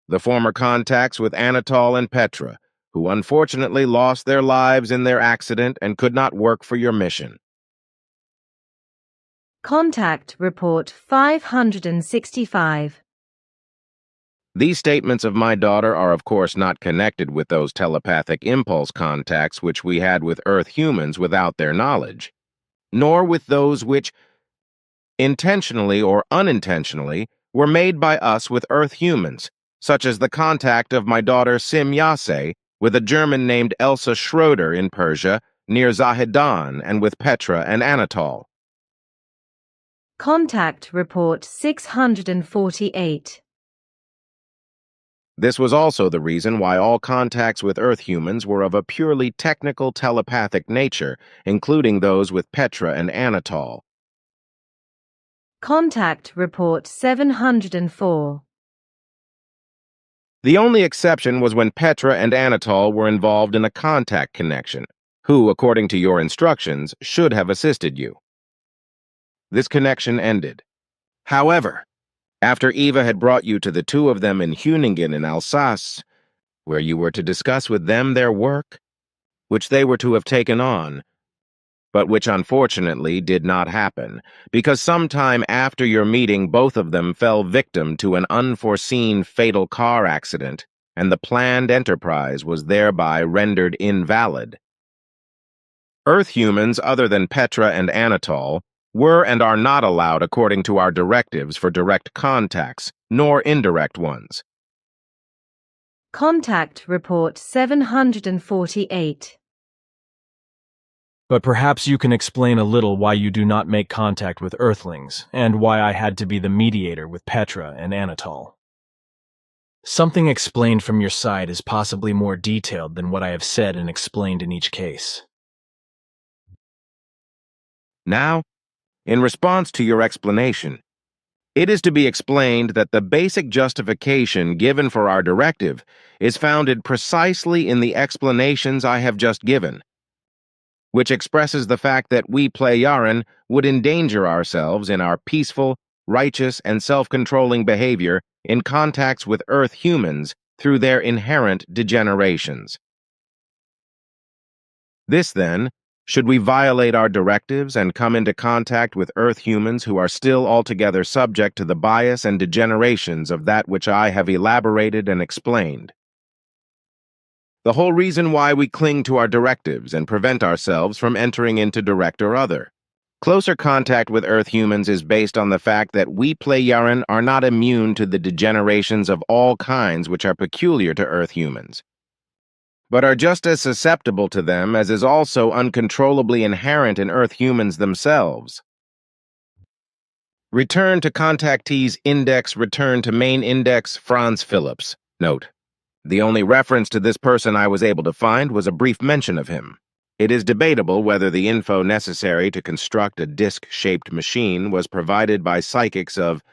The former contacts with Anatol and Petra, who unfortunately lost their lives in their accident and could not work for your mission. Contact Report 565. These statements of my daughter are of course not connected with those telepathic impulse contacts which we had with Earth humans without their knowledge, nor with those which, intentionally or unintentionally, were made by us with Earth humans, such as the contact of my daughter Simyase with a German named Elsa Schroeder in Persia near Zahedan, and with Petra and Anatol. Contact Report 648. This was also the reason why all contacts with Earth humans were of a purely technical telepathic nature, including those with Petra and Anatol. Contact Report 704. The only exception was when Petra and Anatol were involved in a contact connection, who, according to your instructions, should have assisted you. This connection ended. However, after Eva had brought you to the two of them in Huningen in Alsace, where you were to discuss with them their work, which they were to have taken on, but which unfortunately did not happen, because sometime after your meeting both of them fell victim to an unforeseen fatal car accident, and the planned enterprise was thereby rendered invalid. Earth humans other than Petra and Anatol were and are not allowed according to our directives for direct contacts, nor indirect ones. Contact Report 748. But perhaps you can explain a little why you do not make contact with Earthlings, and why I had to be the mediator with Petra and Anatol. Something explained from your side is possibly more detailed than what I have said and explained in each case. Now, in response to your explanation, it is to be explained that the basic justification given for our directive is founded precisely in the explanations I have just given, which expresses the fact that we Plejaren would endanger ourselves in our peaceful, righteous, and self-controlling behavior in contacts with Earth humans through their inherent degenerations. This, then, should we violate our directives and come into contact with Earth humans who are still altogether subject to the bias and degenerations of that which I have elaborated and explained. The whole reason why we cling to our directives and prevent ourselves from entering into direct or other. Closer contact with Earth humans is based on the fact that we Plejaren are not immune to the degenerations of all kinds which are peculiar to Earth humans, but are just as susceptible to them as is also uncontrollably inherent in Earth humans themselves. Return to contactees index, return to main index, Franz Phillips. Note: the only reference to this person I was able to find was a brief mention of him. It is debatable whether the info necessary to construct a disc-shaped machine was provided by psychics of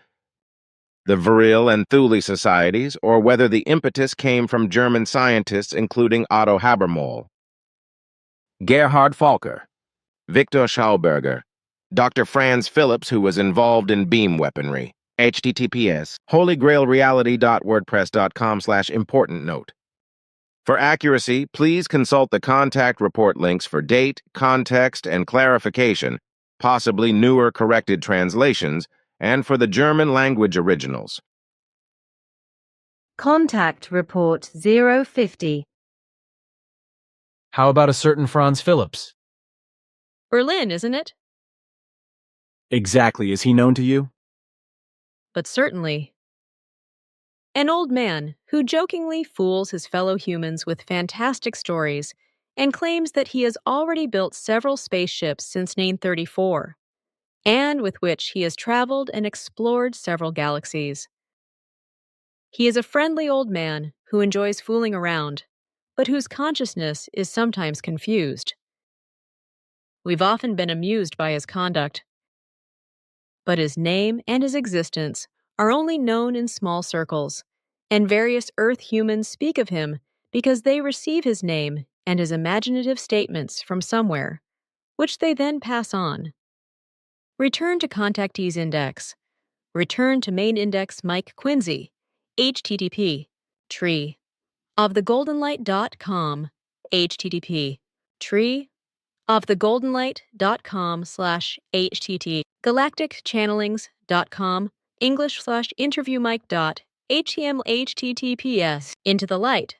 the Vril and Thule societies, or whether the impetus came from German scientists including Otto Habermohl, Gerhard Falker, Victor Schauberger, Dr. Franz Phillips, who was involved in beam weaponry. https holygrailreality.wordpress.com/important note. For accuracy, please consult the contact report links for date, context, and clarification, possibly newer corrected translations, and for the German language originals. Contact Report 050. How about a certain Franz Phillips? Berlin, isn't it? Exactly. Is he known to you? But certainly. An old man who jokingly fools his fellow humans with fantastic stories and claims that he has already built several spaceships since 1934, and with which he has traveled and explored several galaxies. He is a friendly old man who enjoys fooling around, but whose consciousness is sometimes confused. We've often been amused by his conduct, but his name and his existence are only known in small circles, and various Earth humans speak of him because they receive his name and his imaginative statements from somewhere, which they then pass on. Return to Contactees Index. Return to Main Index Mike Quincy, http tree of thegoldenlight.com, http tree of thegoldenlight.com/htt galacticchannelings.com English/interviewmike.html https into the light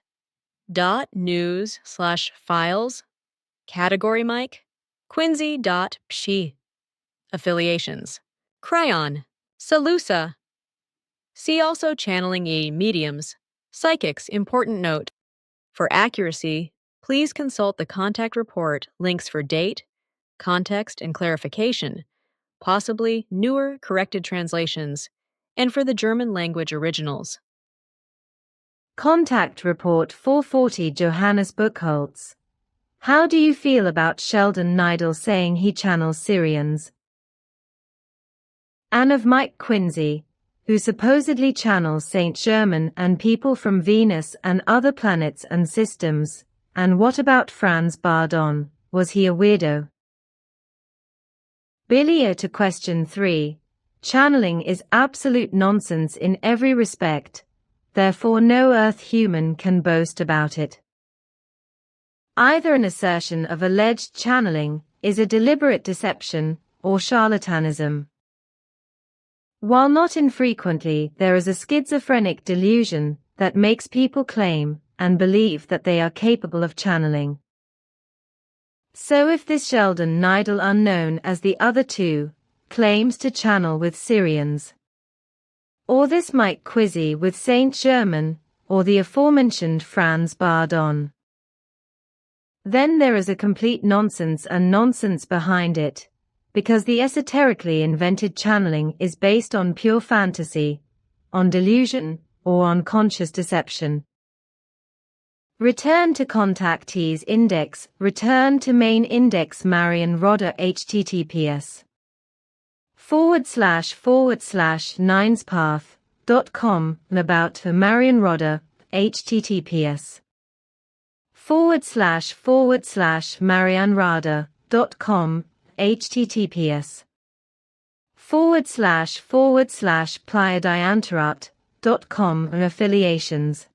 .news/files category Mike Quincy.pshi affiliations Cryon Salusa. See also channeling mediums psychics. Important note: for accuracy, please consult the contact report links for date, context, and clarification, possibly newer corrected translations, and for the German language originals. Contact Report 440. Johannes Buchholz. How do you feel about Sheldon Neidl saying he channels Syrians? Anne of Mike Quincy, who supposedly channels Saint Germain and people from Venus and other planets and systems. And what about Franz Bardon? Was he a weirdo? Billy to question 3. Channeling is absolute nonsense in every respect. Therefore no Earth human can boast about it. Either an assertion of alleged channeling is a deliberate deception or charlatanism. While not infrequently there is a schizophrenic delusion that makes people claim and believe that they are capable of channeling. So if this Sheldon Neidl, unknown as the other two, claims to channel with Syrians, or this Mike Quizzy with Saint Germain, or the aforementioned Franz Bardon, then there is a complete nonsense and nonsense behind it, because the esoterically invented channeling is based on pure fantasy, on delusion, or unconscious deception. Return to contactees index, return to main index Marion Rodder https //ninespath.com about for Marion Rodder https //marianrada.com https //pleiadiantarot.com and affiliations.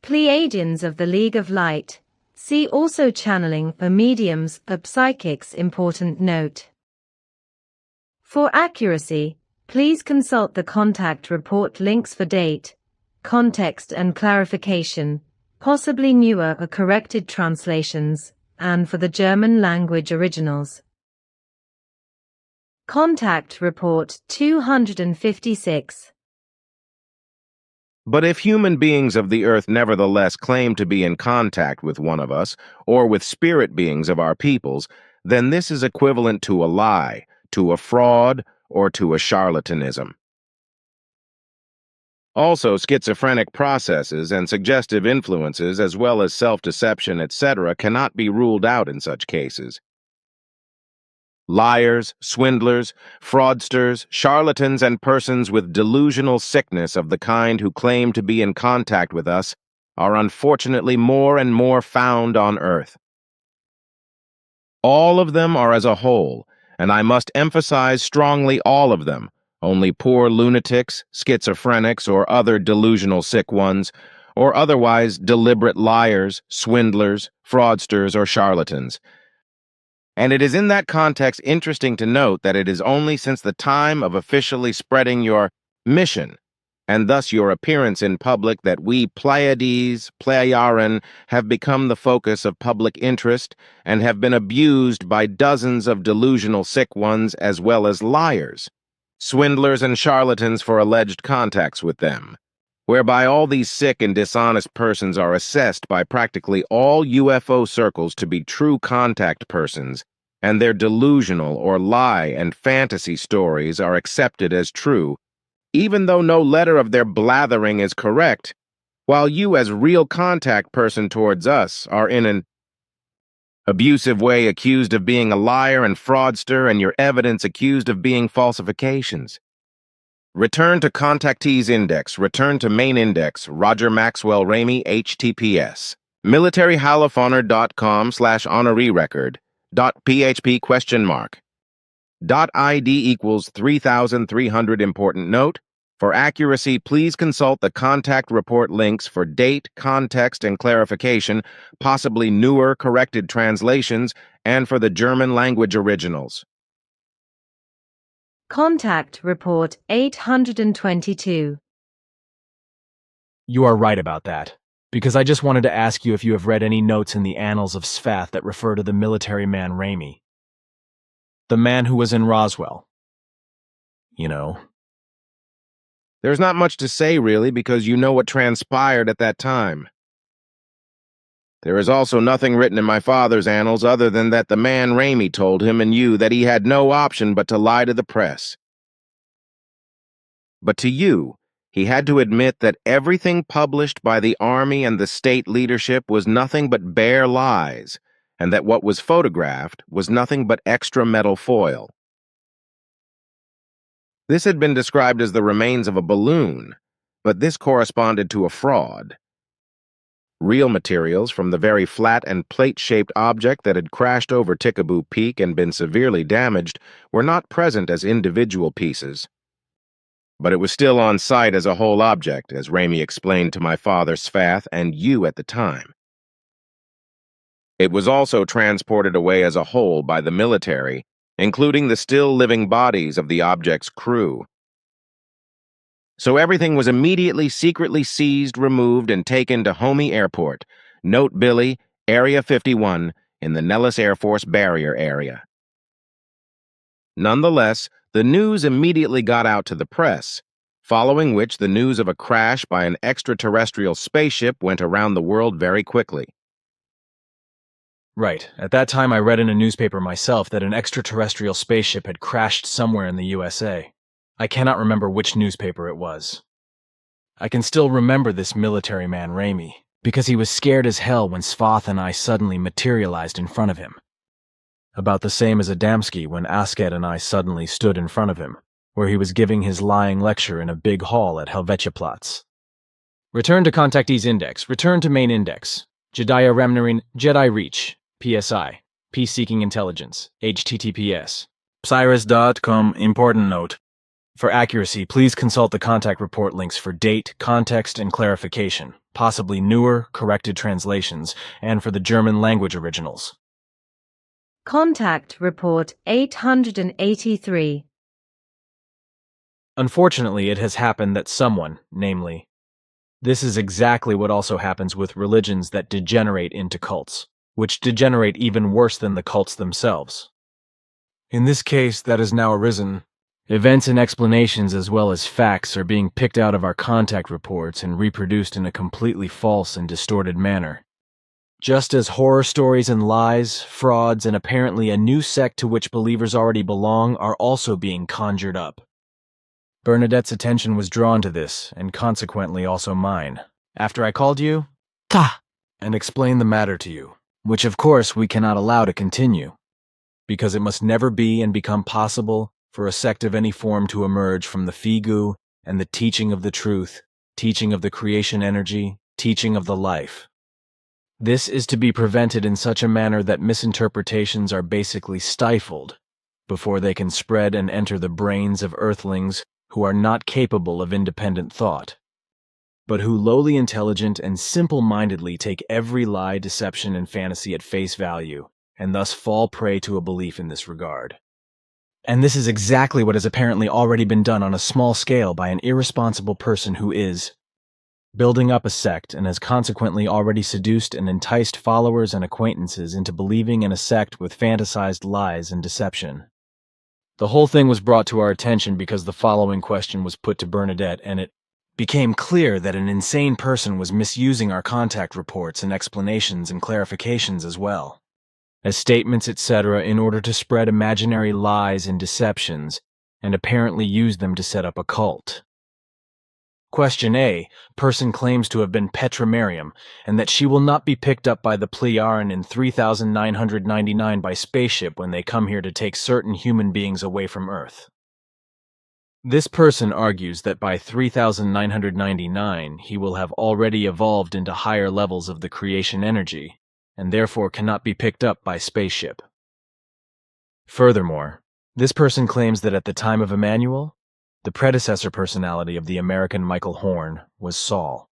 Pleiadians of the League of Light. See also channeling for mediums of psychics. Important note. For accuracy, please consult the contact report links for date, context and clarification, possibly newer or corrected translations, and for the German language originals. Contact Report 256. But if human beings of the earth nevertheless claim to be in contact with one of us, or with spirit beings of our peoples, then this is equivalent to a lie, to a fraud, or to a charlatanism. Also, schizophrenic processes and suggestive influences, as well as self-deception, etc., cannot be ruled out in such cases. Liars, swindlers, fraudsters, charlatans, and persons with delusional sickness of the kind who claim to be in contact with us are unfortunately more and more found on earth. All of them are as a whole, and I must emphasize strongly all of them, only poor lunatics, schizophrenics, or other delusional sick ones, or otherwise deliberate liars, swindlers, fraudsters, or charlatans. And it is in that context interesting to note that it is only since the time of officially spreading your mission, and thus your appearance in public, that we Pleiades, Pleiaren, have become the focus of public interest and have been abused by dozens of delusional sick ones as well as liars, swindlers, and charlatans for alleged contacts with them, whereby all these sick and dishonest persons are assessed by practically all UFO circles to be true contact persons, and their delusional or lie and fantasy stories are accepted as true, even though no letter of their blathering is correct, while you as real contact person towards us are in an abusive way accused of being a liar and fraudster, and your evidence accused of being falsifications. Return to contactees index, return to main index, Roger Maxwell Ramey, https militaryhalofoner.com/honoree record .php .id equals 3300. Important note: for accuracy, please consult the contact report links for date, context, and clarification, possibly newer corrected translations, and for the German language originals. Contact Report 822. You are right about that, because I just wanted to ask you if you have read any notes in the annals of Sfath that refer to the military man Ramey. The man who was in Roswell. You know. There's not much to say, really, because you know what transpired at that time. There is also nothing written in my father's annals other than that the man Ramey told him and you that he had no option but to lie to the press. But to you, he had to admit that everything published by the Army and the state leadership was nothing but bare lies, and that what was photographed was nothing but extra metal foil. This had been described as the remains of a balloon, but this corresponded to a fraud. Real materials from the very flat and plate-shaped object that had crashed over Tickaboo Peak and been severely damaged were not present as individual pieces. But it was still on site as a whole object, as Ramey explained to my father Sfath and you at the time. It was also transported away as a whole by the military, including the still living bodies of the object's crew. So everything was immediately secretly seized, removed, and taken to Homey Airport, Note Billy, Area 51, in the Nellis Air Force Barrier area. Nonetheless, the news immediately got out to the press, following which the news of a crash by an extraterrestrial spaceship went around the world very quickly. Right. At that time, I read in a newspaper myself that an extraterrestrial spaceship had crashed somewhere in the USA. I cannot remember which newspaper it was. I can still remember this military man, Raimi, because he was scared as hell when Svath and I suddenly materialized in front of him. About the same as Adamski when Asket and I suddenly stood in front of him, where he was giving his lying lecture in a big hall at Helvetiaplatz. Return to Contactees Index. Return to Main Index. Jediah Remnarin Jedi Reach. PSI. Peace-Seeking Intelligence. HTTPS. Psiris.com. Important note. For accuracy, please consult the contact report links for date, context, and clarification, possibly newer, corrected translations, and for the German language originals. Contact Report 883. Unfortunately, it has happened that someone, namely, this is exactly what also happens with religions that degenerate into cults, which degenerate even worse than the cults themselves. In this case that has now arisen, events and explanations as well as facts are being picked out of our contact reports and reproduced in a completely false and distorted manner. Just as horror stories and lies, frauds, and apparently a new sect to which believers already belong are also being conjured up. Bernadette's attention was drawn to this, and consequently also mine, after I called you and explained the matter to you, which of course we cannot allow to continue, because it must never be and become possible for a sect of any form to emerge from the figu and the teaching of the truth, teaching of the creation energy, teaching of the life. This is to be prevented in such a manner that misinterpretations are basically stifled before they can spread and enter the brains of earthlings who are not capable of independent thought, but who lowly intelligent and simple-mindedly take every lie, deception, and fantasy at face value, and thus fall prey to a belief in this regard. And this is exactly what has apparently already been done on a small scale by an irresponsible person who is building up a sect and has consequently already seduced and enticed followers and acquaintances into believing in a sect with fantasized lies and deception. The whole thing was brought to our attention because the following question was put to Bernadette, and it became clear that an insane person was misusing our contact reports and explanations and clarifications as well, as statements, etc., in order to spread imaginary lies and deceptions, and apparently use them to set up a cult. Question A. Person claims to have been Petra Miriam, and that she will not be picked up by the Pleiaren in 3999 by spaceship when they come here to take certain human beings away from Earth. This person argues that by 3999 he will have already evolved into higher levels of the creation energy, and therefore cannot be picked up by spaceship. Furthermore, this person claims that at the time of Emmanuel, the predecessor personality of the American Michael Horn was Saul.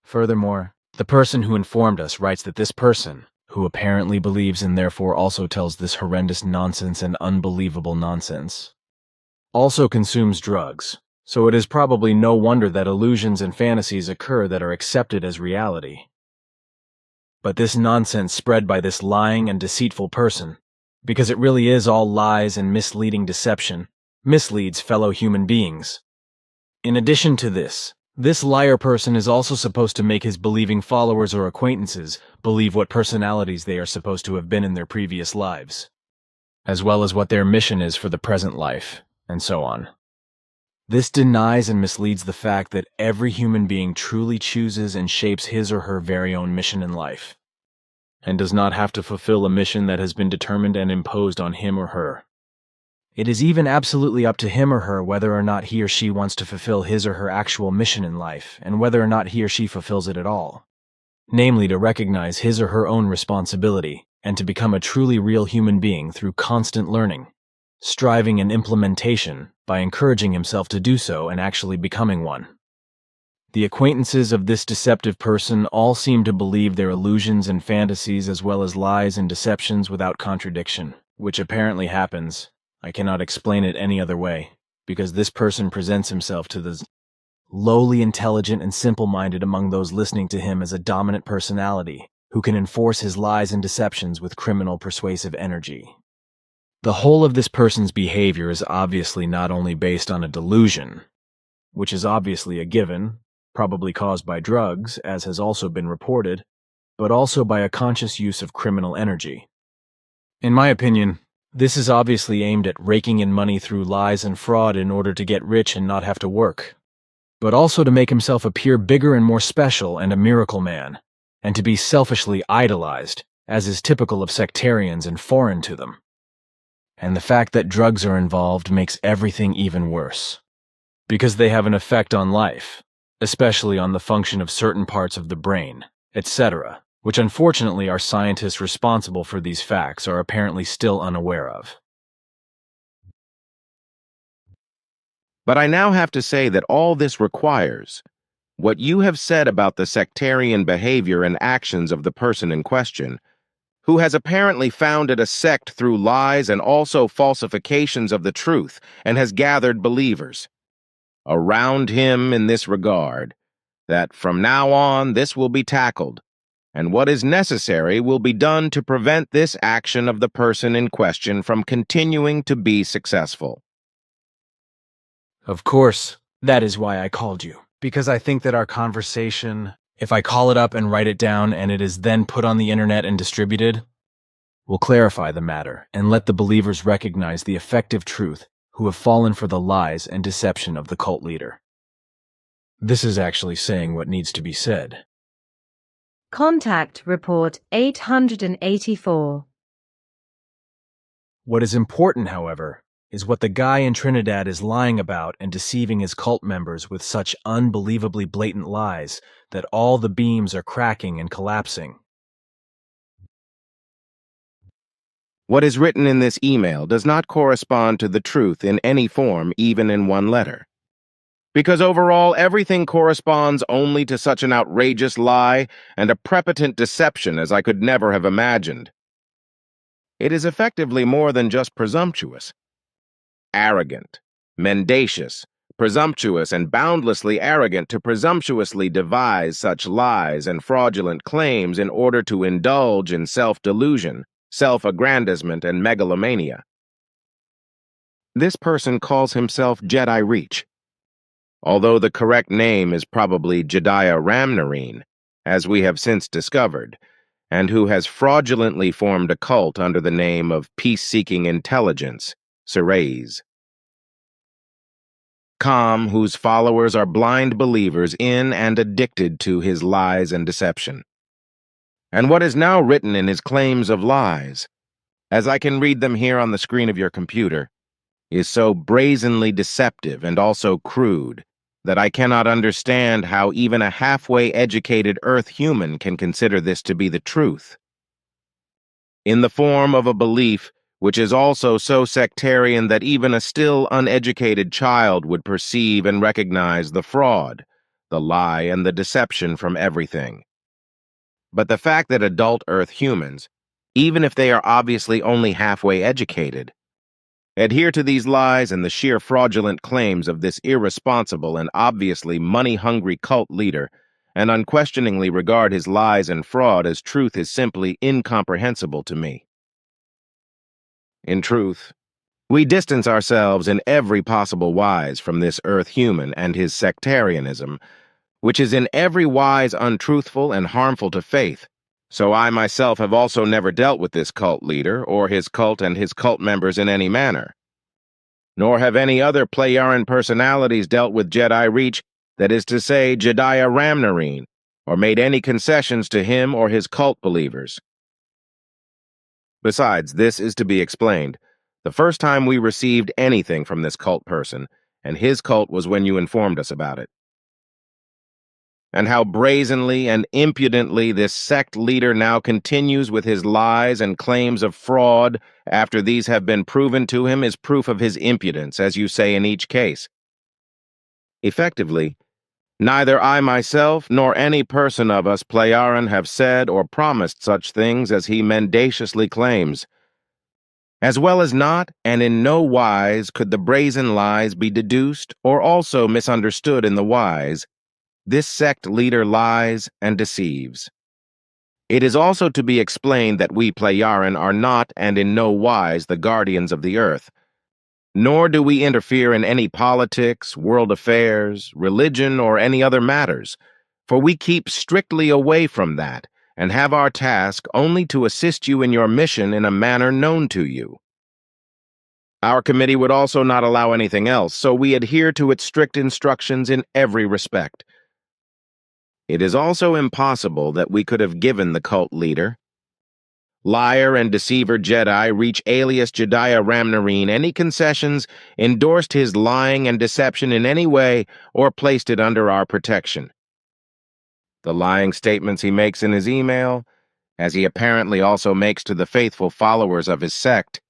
Furthermore, the person who informed us writes that this person, who apparently believes and therefore also tells this horrendous nonsense and unbelievable nonsense, also consumes drugs, so it is probably no wonder that illusions and fantasies occur that are accepted as reality. But this nonsense spread by this lying and deceitful person, because it really is all lies and misleading deception, misleads fellow human beings. In addition to this liar person is also supposed to make his believing followers or acquaintances believe what personalities they are supposed to have been in their previous lives, as well as what their mission is for the present life, and so on. This denies and misleads the fact that every human being truly chooses and shapes his or her very own mission in life, and does not have to fulfill a mission that has been determined and imposed on him or her. It is even absolutely up to him or her whether or not he or she wants to fulfill his or her actual mission in life, and whether or not he or she fulfills it at all. Namely, to recognize his or her own responsibility, and to become a truly real human being through constant learning, striving and implementation by encouraging himself to do so and actually becoming one. The acquaintances of this deceptive person all seem to believe their illusions and fantasies as well as lies and deceptions without contradiction, which apparently happens. I cannot explain it any other way, because this person presents himself to the lowly intelligent and simple-minded among those listening to him as a dominant personality who can enforce his lies and deceptions with criminal persuasive energy. The whole of this person's behavior is obviously not only based on a delusion, which is obviously a given, probably caused by drugs, as has also been reported, but also by a conscious use of criminal energy. In my opinion, this is obviously aimed at raking in money through lies and fraud in order to get rich and not have to work. but also to make himself appear bigger and more special and a miracle man, and to be selfishly idolized, as is typical of sectarians and foreign to them. And the fact that drugs are involved makes everything even worse, because they have an effect on life, especially on the function of certain parts of the brain, etc., which unfortunately our scientists responsible for these facts are apparently still unaware of. But I now have to say that all this requires what you have said about the sectarian behavior and actions of the person in question, who has apparently founded a sect through lies and also falsifications of the truth, and has gathered believers around him in this regard, that from now on this will be tackled, and what is necessary will be done to prevent this action of the person in question from continuing to be successful. Of course, that is why I called you, because I think that our conversation, if I call it up and write it down and it is then put on the internet and distributed, will clarify the matter and let the believers recognize the effective truth who have fallen for the lies and deception of the cult leader. This is actually saying what needs to be said. Contact Report 884. What is important, however, is what the guy in Trinidad is lying about and deceiving his cult members with such unbelievably blatant lies that all the beams are cracking and collapsing. What is written in this email does not correspond to the truth in any form, even in one letter. Because overall, everything corresponds only to such an outrageous lie and a prepotent deception as I could never have imagined. It is effectively more than just presumptuous. Arrogant, mendacious, presumptuous, and boundlessly arrogant to presumptuously devise such lies and fraudulent claims in order to indulge in self-delusion, self-aggrandizement, and megalomania. This person calls himself Jedi Reach, although the correct name is probably Jediah Ramnarine, as we have since discovered, and who has fraudulently formed a cult under the name of Peace-Seeking Intelligence, Serays. Whose followers are blind believers in and addicted to his lies and deception. And what is now written in his claims of lies, as I can read them here on the screen of your computer, is so brazenly deceptive and also crude that I cannot understand how even a halfway educated Earth human can consider this to be the truth. In the form of a belief which is also so sectarian that even a still uneducated child would perceive and recognize the fraud, the lie, and the deception from everything. But the fact that adult Earth humans, even if they are obviously only halfway educated, adhere to these lies and the sheer fraudulent claims of this irresponsible and obviously money-hungry cult leader, and unquestioningly regard his lies and fraud as truth is simply incomprehensible to me. In truth, we distance ourselves in every possible wise from this Earth human and his sectarianism, which is in every wise untruthful and harmful to faith. So I myself have also never dealt with this cult leader or his cult and his cult members in any manner. Nor have any other Playaran personalities dealt with Jedi Reach, that is to say, Jediah Ramnarine, or made any concessions to him or his cult believers. Besides, this is to be explained. The first time we received anything from this cult person, and his cult was when you informed us about it. And how brazenly and impudently this sect leader now continues with his lies and claims of fraud after these have been proven to him is proof of his impudence, as you say in each case. Effectively, neither I myself nor any person of us Playaran have said or promised such things as he mendaciously claims. As well as not, and in no wise could the brazen lies be deduced or also misunderstood in the wise, this sect leader lies and deceives. It is also to be explained that we Playaran are not and in no wise the guardians of the earth, nor do we interfere in any politics, world affairs, religion, or any other matters, for we keep strictly away from that, and have our task only to assist you in your mission in a manner known to you. Our committee would also not allow anything else, so we adhere to its strict instructions in every respect. It is also impossible that we could have given the cult leader, liar and deceiver Jedi reach alias Jediah Ramnarine any concessions, endorsed his lying and deception in any way, or placed it under our protection. The lying statements he makes in his email, as he apparently also makes to the faithful followers of his sect,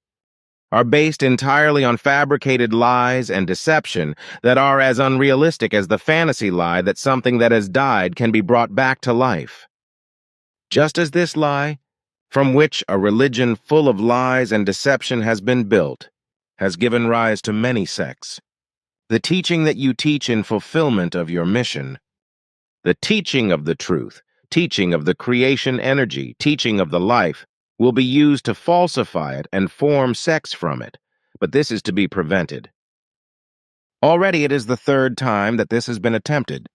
are based entirely on fabricated lies and deception that are as unrealistic as the fantasy lie that something that has died can be brought back to life. Just as this lie, from which a religion full of lies and deception has been built, has given rise to many sects. The teaching that you teach in fulfillment of your mission, the teaching of the truth, teaching of the creation energy, teaching of the life, will be used to falsify it and form sects from it, but this is to be prevented. Already it is the third time that this has been attempted.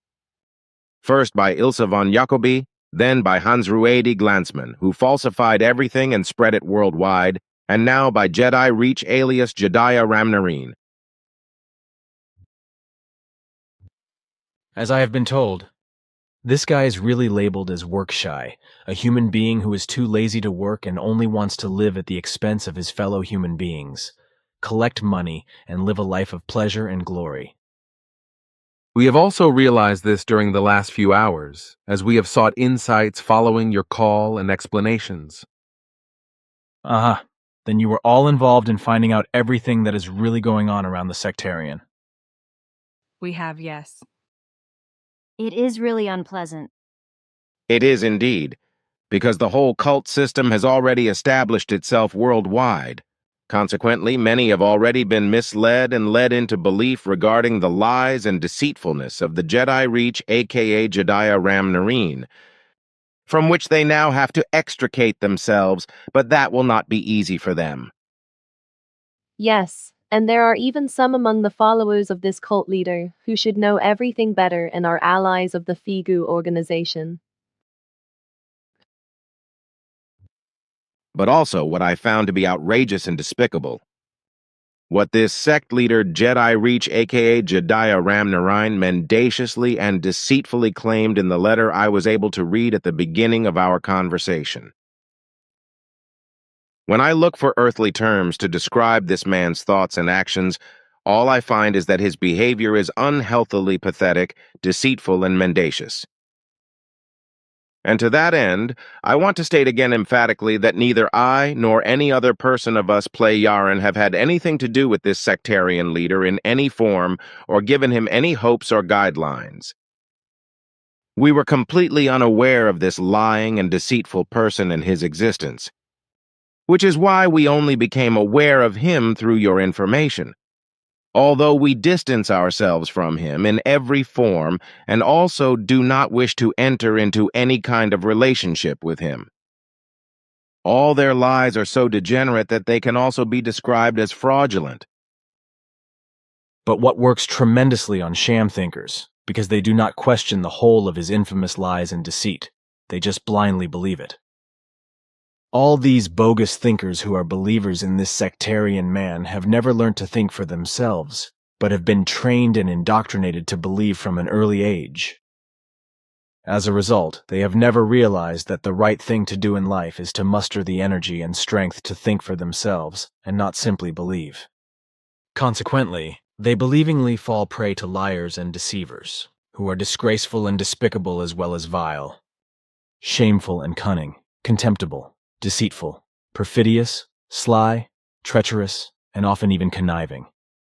First by Ilse von Jacobi, then by Hans-Ruedi Glanzmann, who falsified everything and spread it worldwide, and now by Jedi Reach alias Jediah Ramnarine. As I have been told, this guy is really labeled as work-shy, a human being who is too lazy to work and only wants to live at the expense of his fellow human beings, collect money, and live a life of pleasure and glory. We have also realized this during the last few hours, as we have sought insights following your call and explanations. Then you were all involved in finding out everything that is really going on around the sectarian. We have, yes. It is really unpleasant. It is indeed, because the whole cult system has already established itself worldwide. Consequently, many have already been misled and led into belief regarding the lies and deceitfulness of the Jedi Reach, aka Jediah Ramnarine, from which they now have to extricate themselves, but that will not be easy for them. Yes, and there are even some among the followers of this cult leader who should know everything better and are allies of the Figu organization. But also what I found to be outrageous and despicable. What this sect leader Jedi Reach, aka Jediah Ramnarine, mendaciously and deceitfully claimed in the letter I was able to read at the beginning of our conversation. When I look for earthly terms to describe this man's thoughts and actions, all I find is that his behavior is unhealthily pathetic, deceitful, and mendacious. And to that end, I want to state again emphatically that neither I nor any other person of us Play Yaren have had anything to do with this sectarian leader in any form or given him any hopes or guidelines. We were completely unaware of this lying and deceitful person and his existence, which is why we only became aware of him through your information. Although we distance ourselves from him in every form and also do not wish to enter into any kind of relationship with him. All their lies are so degenerate that they can also be described as fraudulent. But what works tremendously on sham thinkers, because they do not question the whole of his infamous lies and deceit, they just blindly believe it. All these bogus thinkers who are believers in this sectarian man have never learned to think for themselves, but have been trained and indoctrinated to believe from an early age. As a result, they have never realized that the right thing to do in life is to muster the energy and strength to think for themselves and not simply believe. Consequently, they believingly fall prey to liars and deceivers, who are disgraceful and despicable as well as vile, shameful and cunning, contemptible, deceitful, perfidious, sly, treacherous, and often even conniving,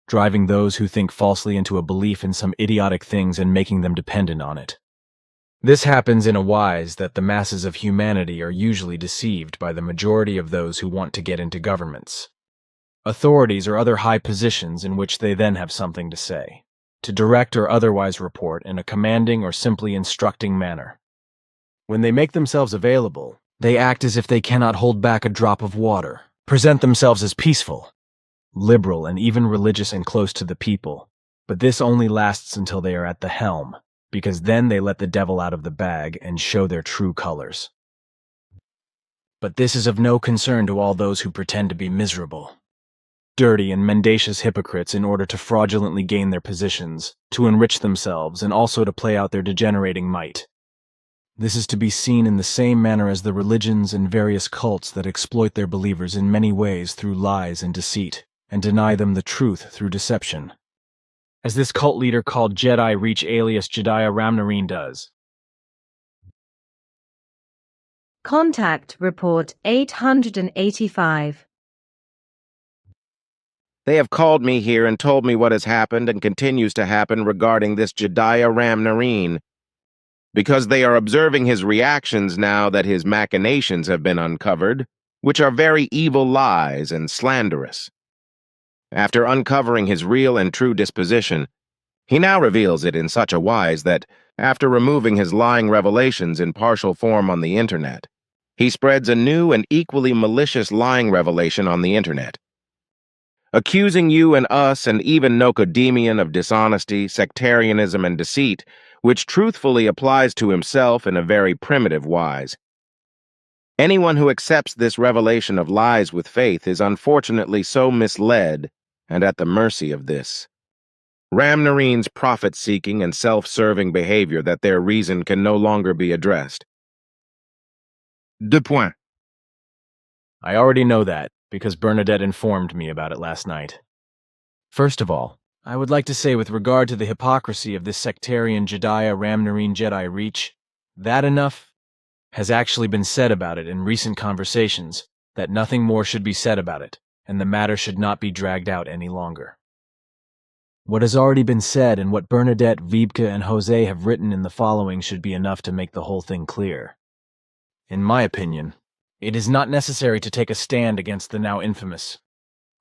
driving those who think falsely into a belief in some idiotic things and making them dependent on it. This happens in a wise that the masses of humanity are usually deceived by the majority of those who want to get into governments, authorities, or other high positions in which they then have something to say, to direct or otherwise report in a commanding or simply instructing manner. When they make themselves available, they act as if they cannot hold back a drop of water, present themselves as peaceful, liberal, and even religious and close to the people, but this only lasts until they are at the helm, because then they let the devil out of the bag and show their true colors. But this is of no concern to all those who pretend to be miserable. dirty and mendacious hypocrites in order to fraudulently gain their positions, to enrich themselves, and also to play out their degenerating might. This is to be seen in the same manner as the religions and various cults that exploit their believers in many ways through lies and deceit, and deny them the truth through deception. As this cult leader called Jedi Reach alias Jediah Ramnarine does. Contact Report 885. They have called me here and told me what has happened and continues to happen regarding this Jediah Ramnarine, because they are observing his reactions now that his machinations have been uncovered, which are very evil lies and slanderous. After uncovering his real and true disposition, he now reveals it in such a wise that, after removing his lying revelations in partial form on the internet, he spreads a new and equally malicious lying revelation on the internet, accusing you and us and even Nokodemion of dishonesty, sectarianism, and deceit, which truthfully applies to himself in a very primitive wise. Anyone who accepts this revelation of lies with faith is unfortunately so misled and at the mercy of this Ramnarine's profit-seeking and self-serving behavior that their reason can no longer be addressed. Deux points. I already know that, because Bernadette informed me about it last night. First of all, I would like to say with regard to the hypocrisy of this sectarian Jediah Ramnarine Jedi Reach, that enough has actually been said about it in recent conversations, that nothing more should be said about it, and the matter should not be dragged out any longer. What has already been said and what Bernadette, Wiebke, and Jose have written in the following should be enough to make the whole thing clear. In my opinion, it is not necessary to take a stand against the now infamous,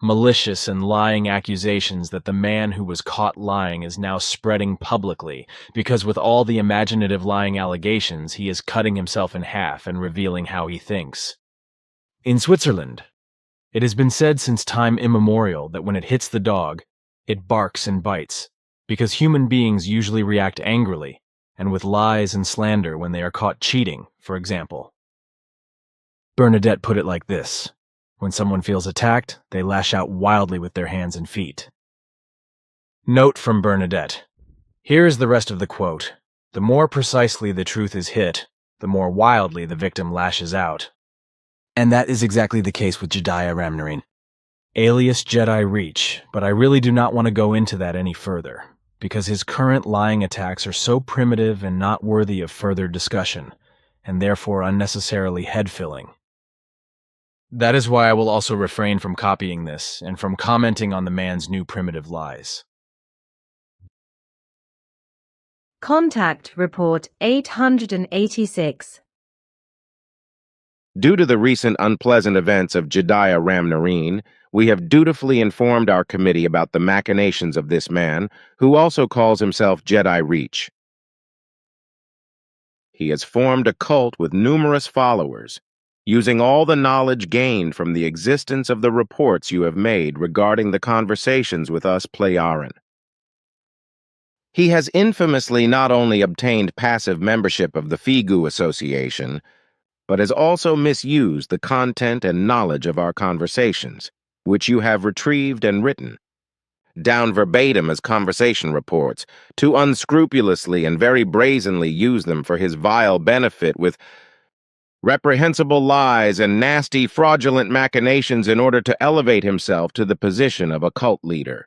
malicious and lying accusations that the man who was caught lying is now spreading publicly, because with all the imaginative lying allegations, he is cutting himself in half and revealing how he thinks. In Switzerland, it has been said since time immemorial that when it hits the dog, it barks and bites, because human beings usually react angrily and with lies and slander when they are caught cheating, for example. Bernadette put it like this: when someone feels attacked, they lash out wildly with their hands and feet. Note from Bernadette. Here is the rest of the quote. The more precisely the truth is hit, the more wildly the victim lashes out. And that is exactly the case with Jediah Ramnarine, alias Jedi Reach, but I really do not want to go into that any further, because his current lying attacks are so primitive and not worthy of further discussion, and therefore unnecessarily head-filling. That is why I will also refrain from copying this and from commenting on the man's new primitive lies. Contact Report 886. Due to the recent unpleasant events of Jediah Ramnarine, we have dutifully informed our committee about the machinations of this man, who also calls himself Jedi Reach. He has formed a cult with numerous followers, using all the knowledge gained from the existence of the reports you have made regarding the conversations with us Playaran. He has infamously not only obtained passive membership of the Figu Association, but has also misused the content and knowledge of our conversations, which you have retrieved and written, down verbatim as conversation reports, to unscrupulously and very brazenly use them for his vile benefit with reprehensible lies and nasty fraudulent machinations in order to elevate himself to the position of a cult leader.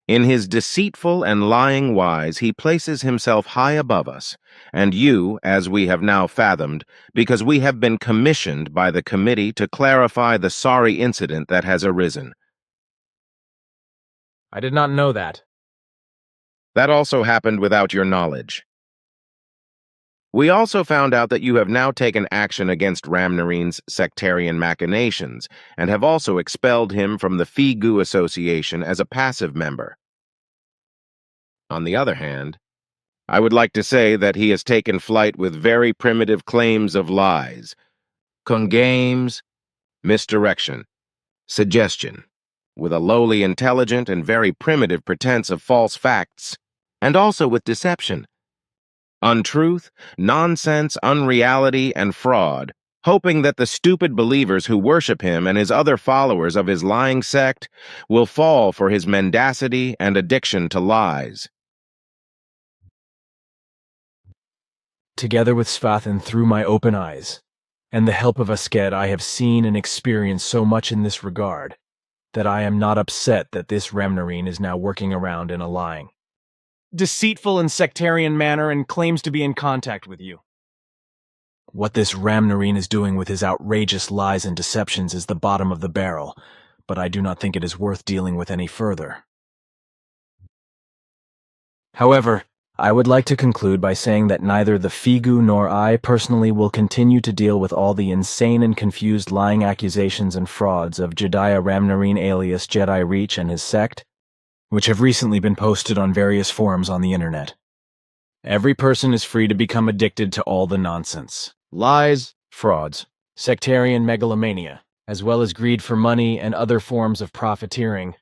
In his deceitful and lying wise, he places himself high above us, and you, as we have now fathomed, because we have been commissioned by the committee to clarify the sorry incident that has arisen. I did not know that. That also happened without your knowledge. We also found out that you have now taken action against Ramnarine's sectarian machinations, and have also expelled him from the Figu Association as a passive member. On the other hand, I would like to say that he has taken flight with very primitive claims of lies, games, misdirection, suggestion, with a lowly intelligent and very primitive pretense of false facts, and also with deception, untruth, nonsense, unreality, and fraud, hoping that the stupid believers who worship him and his other followers of his lying sect will fall for his mendacity and addiction to lies. Together with Svathan through my open eyes, and the help of Asket, I have seen and experienced so much in this regard, that I am not upset that this Remnarine is now working around in a lying, deceitful and sectarian manner and claims to be in contact with you. What this Remnarine is doing with his outrageous lies and deceptions is the bottom of the barrel, but I do not think it is worth dealing with any further. However, I would like to conclude by saying that neither the Figu nor I personally will continue to deal with all the insane and confused lying accusations and frauds of Jediah Remnarine alias Jedi Reach and his sect, which have recently been posted on various forums on the internet. Every person is free to become addicted to all the nonsense. Lies, frauds, sectarian megalomania, as well as greed for money and other forms of profiteering,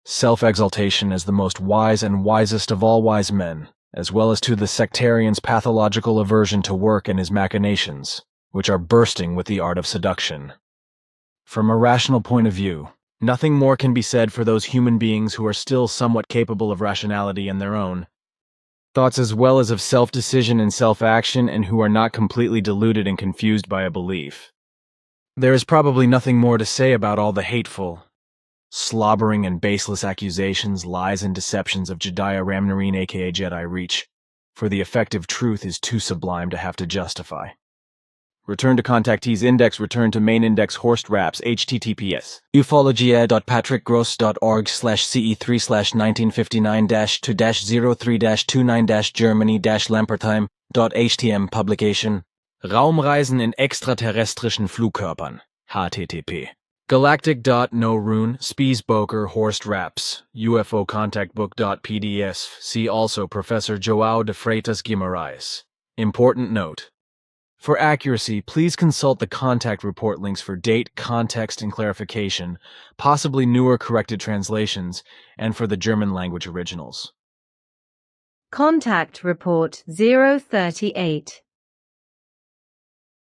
self-exaltation as the most wise and wisest of all wise men, as well as to the sectarian's pathological aversion to work and his machinations, which are bursting with the art of seduction. From a rational point of view, nothing more can be said for those human beings who are still somewhat capable of rationality in their own thoughts as well as of self-decision and self-action and who are not completely deluded and confused by a belief. There is probably nothing more to say about all the hateful, slobbering and baseless accusations, lies, and deceptions of Jediah Remnarine aka Jedi Reach, for the effective truth is too sublime to have to justify. Return to contactees index, return to main index Horst Raps, https ufologia.patrickgross.org/ce3/1959-02-03-29-Germany-Lampertheim.htm Publication Raumreisen in extraterrestrischen Flugkörpern http Galactic.no-Rune, Spiesboker, Horst Raps, UFO Contactbook.pdf. See also Professor João de Freitas Guimarães. Important note. For accuracy, please consult the contact report links for date, context, and clarification, possibly newer corrected translations, and for the German language originals. Contact Report 038.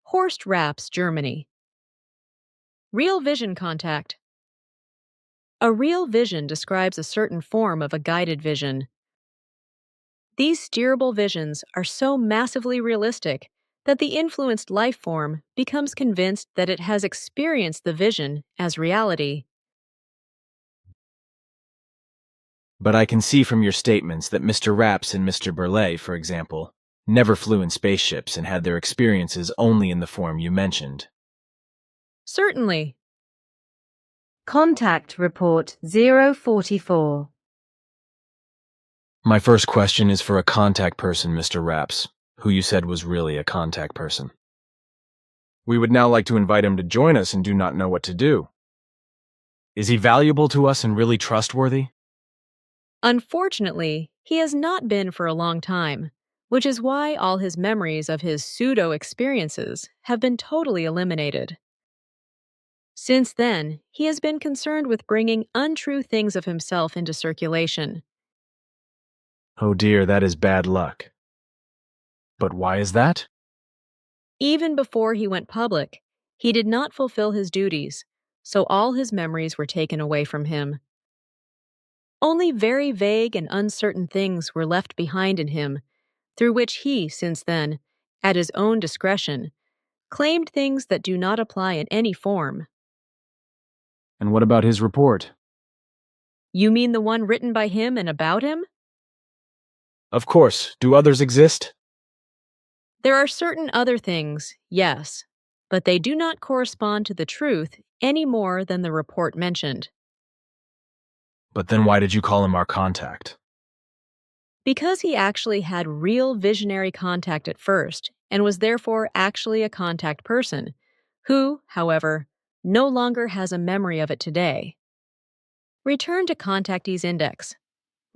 Horst Raps, Germany. Real vision contact. A real vision describes a certain form of a guided vision. These steerable visions are so massively realistic that the influenced life form becomes convinced that it has experienced the vision as reality. But I can see from your statements that Mr. Raps and Mr. Burleigh, for example, never flew in spaceships and had their experiences only in the form you mentioned. Certainly. Contact Report 044. My first question is for a contact person, Mr. Raps, who you said was really a contact person. We would now like to invite him to join us and do not know what to do. Is he valuable to us and really trustworthy? Unfortunately, he has not been for a long time, which is why all his memories of his pseudo-experiences have been totally eliminated. Since then, he has been concerned with bringing untrue things of himself into circulation. Oh dear, that is bad luck. But why is that? Even before he went public, he did not fulfill his duties, so all his memories were taken away from him. Only very vague and uncertain things were left behind in him, through which he, since then, at his own discretion, claimed things that do not apply in any form. And what about his report? You mean the one written by him and about him? Of course. Do others exist? There are certain other things, yes, but they do not correspond to the truth any more than the report mentioned. But then why did you call him our contact? Because he actually had real visionary contact at first, and was therefore actually a contact person, who, however, no longer has a memory of it today. Return to Contactees Index.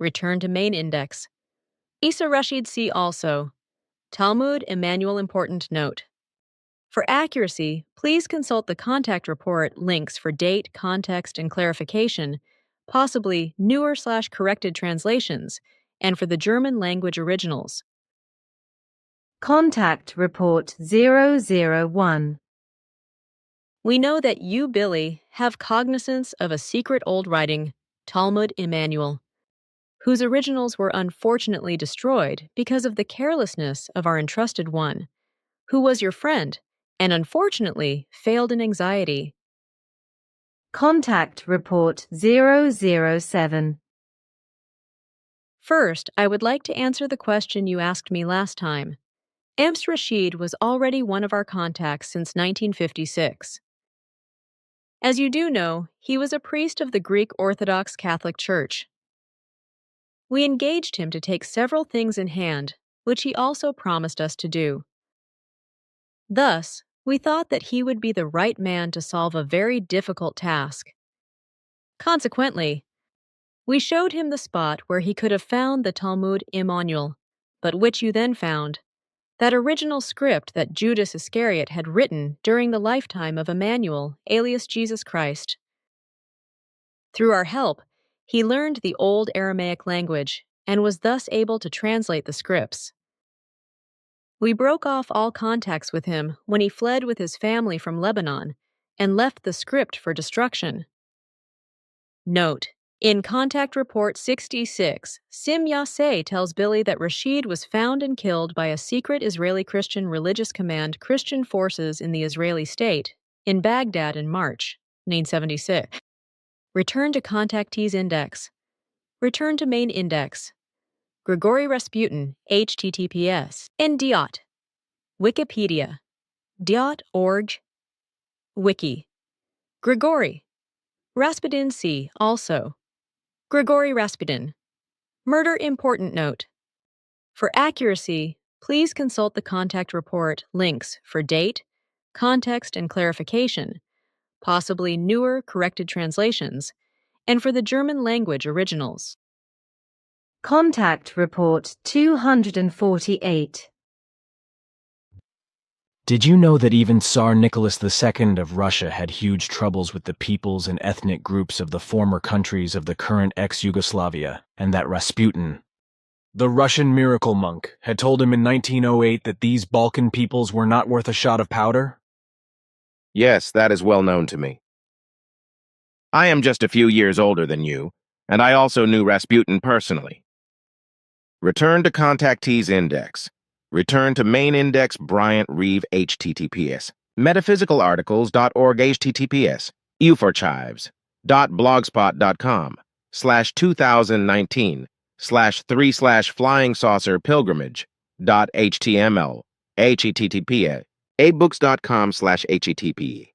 Return to Main Index. Isa Rashid see also. Talmud Emmanuel Important Note. For accuracy, please consult the contact report links for date, context, and clarification, possibly newer/corrected translations, and for the German language originals. Contact Report 001. We know that you, Billy, have cognizance of a secret old writing, Talmud Emmanuel, whose originals were unfortunately destroyed because of the carelessness of our entrusted one, who was your friend, and unfortunately failed in anxiety. Contact Report 007. First, I would like to answer the question you asked me last time. Ems Rashid was already one of our contacts since 1956. As you do know, he was a priest of the Greek Orthodox Catholic Church. We engaged him to take several things in hand, which he also promised us to do. Thus, we thought that he would be the right man to solve a very difficult task. Consequently, we showed him the spot where he could have found the Talmud Emmanuel, but which you then found, that original script that Judas Iscariot had written during the lifetime of Emmanuel, alias Jesus Christ. Through our help, he learned the old Aramaic language and was thus able to translate the scripts. We broke off all contacts with him when he fled with his family from Lebanon and left the script for destruction. Note: in Contact Report 66, Sim Yasseh tells Billy that Rashid was found and killed by a secret Israeli Christian religious command Christian forces in the Israeli state in Baghdad in March 1976. Return to Contactees Index. Return to Main Index. Grigory Rasputin, https, and Diot. Wikipedia. Diot.org. Wiki. Grigory. Rasputin C. also. Grigory Rasputin. Murder important note. For accuracy, please consult the contact report links for date, context, and clarification, possibly newer corrected translations, and for the German language originals. Contact Report 248. Did you know that even Tsar Nicholas II of Russia had huge troubles with the peoples and ethnic groups of the former countries of the current ex-Yugoslavia, and that Rasputin, the Russian miracle monk, had told him in 1908 that these Balkan peoples were not worth a shot of powder? Yes, that is well known to me. I am just a few years older than you, and I also knew Rasputin personally. Return to Contactees Index. Return to Main Index Bryant Reeve https. Metaphysicalarticles.org https. uforchives.blogspot.com /2019 /3 flying pilgrimage .html https. abooks.com /http.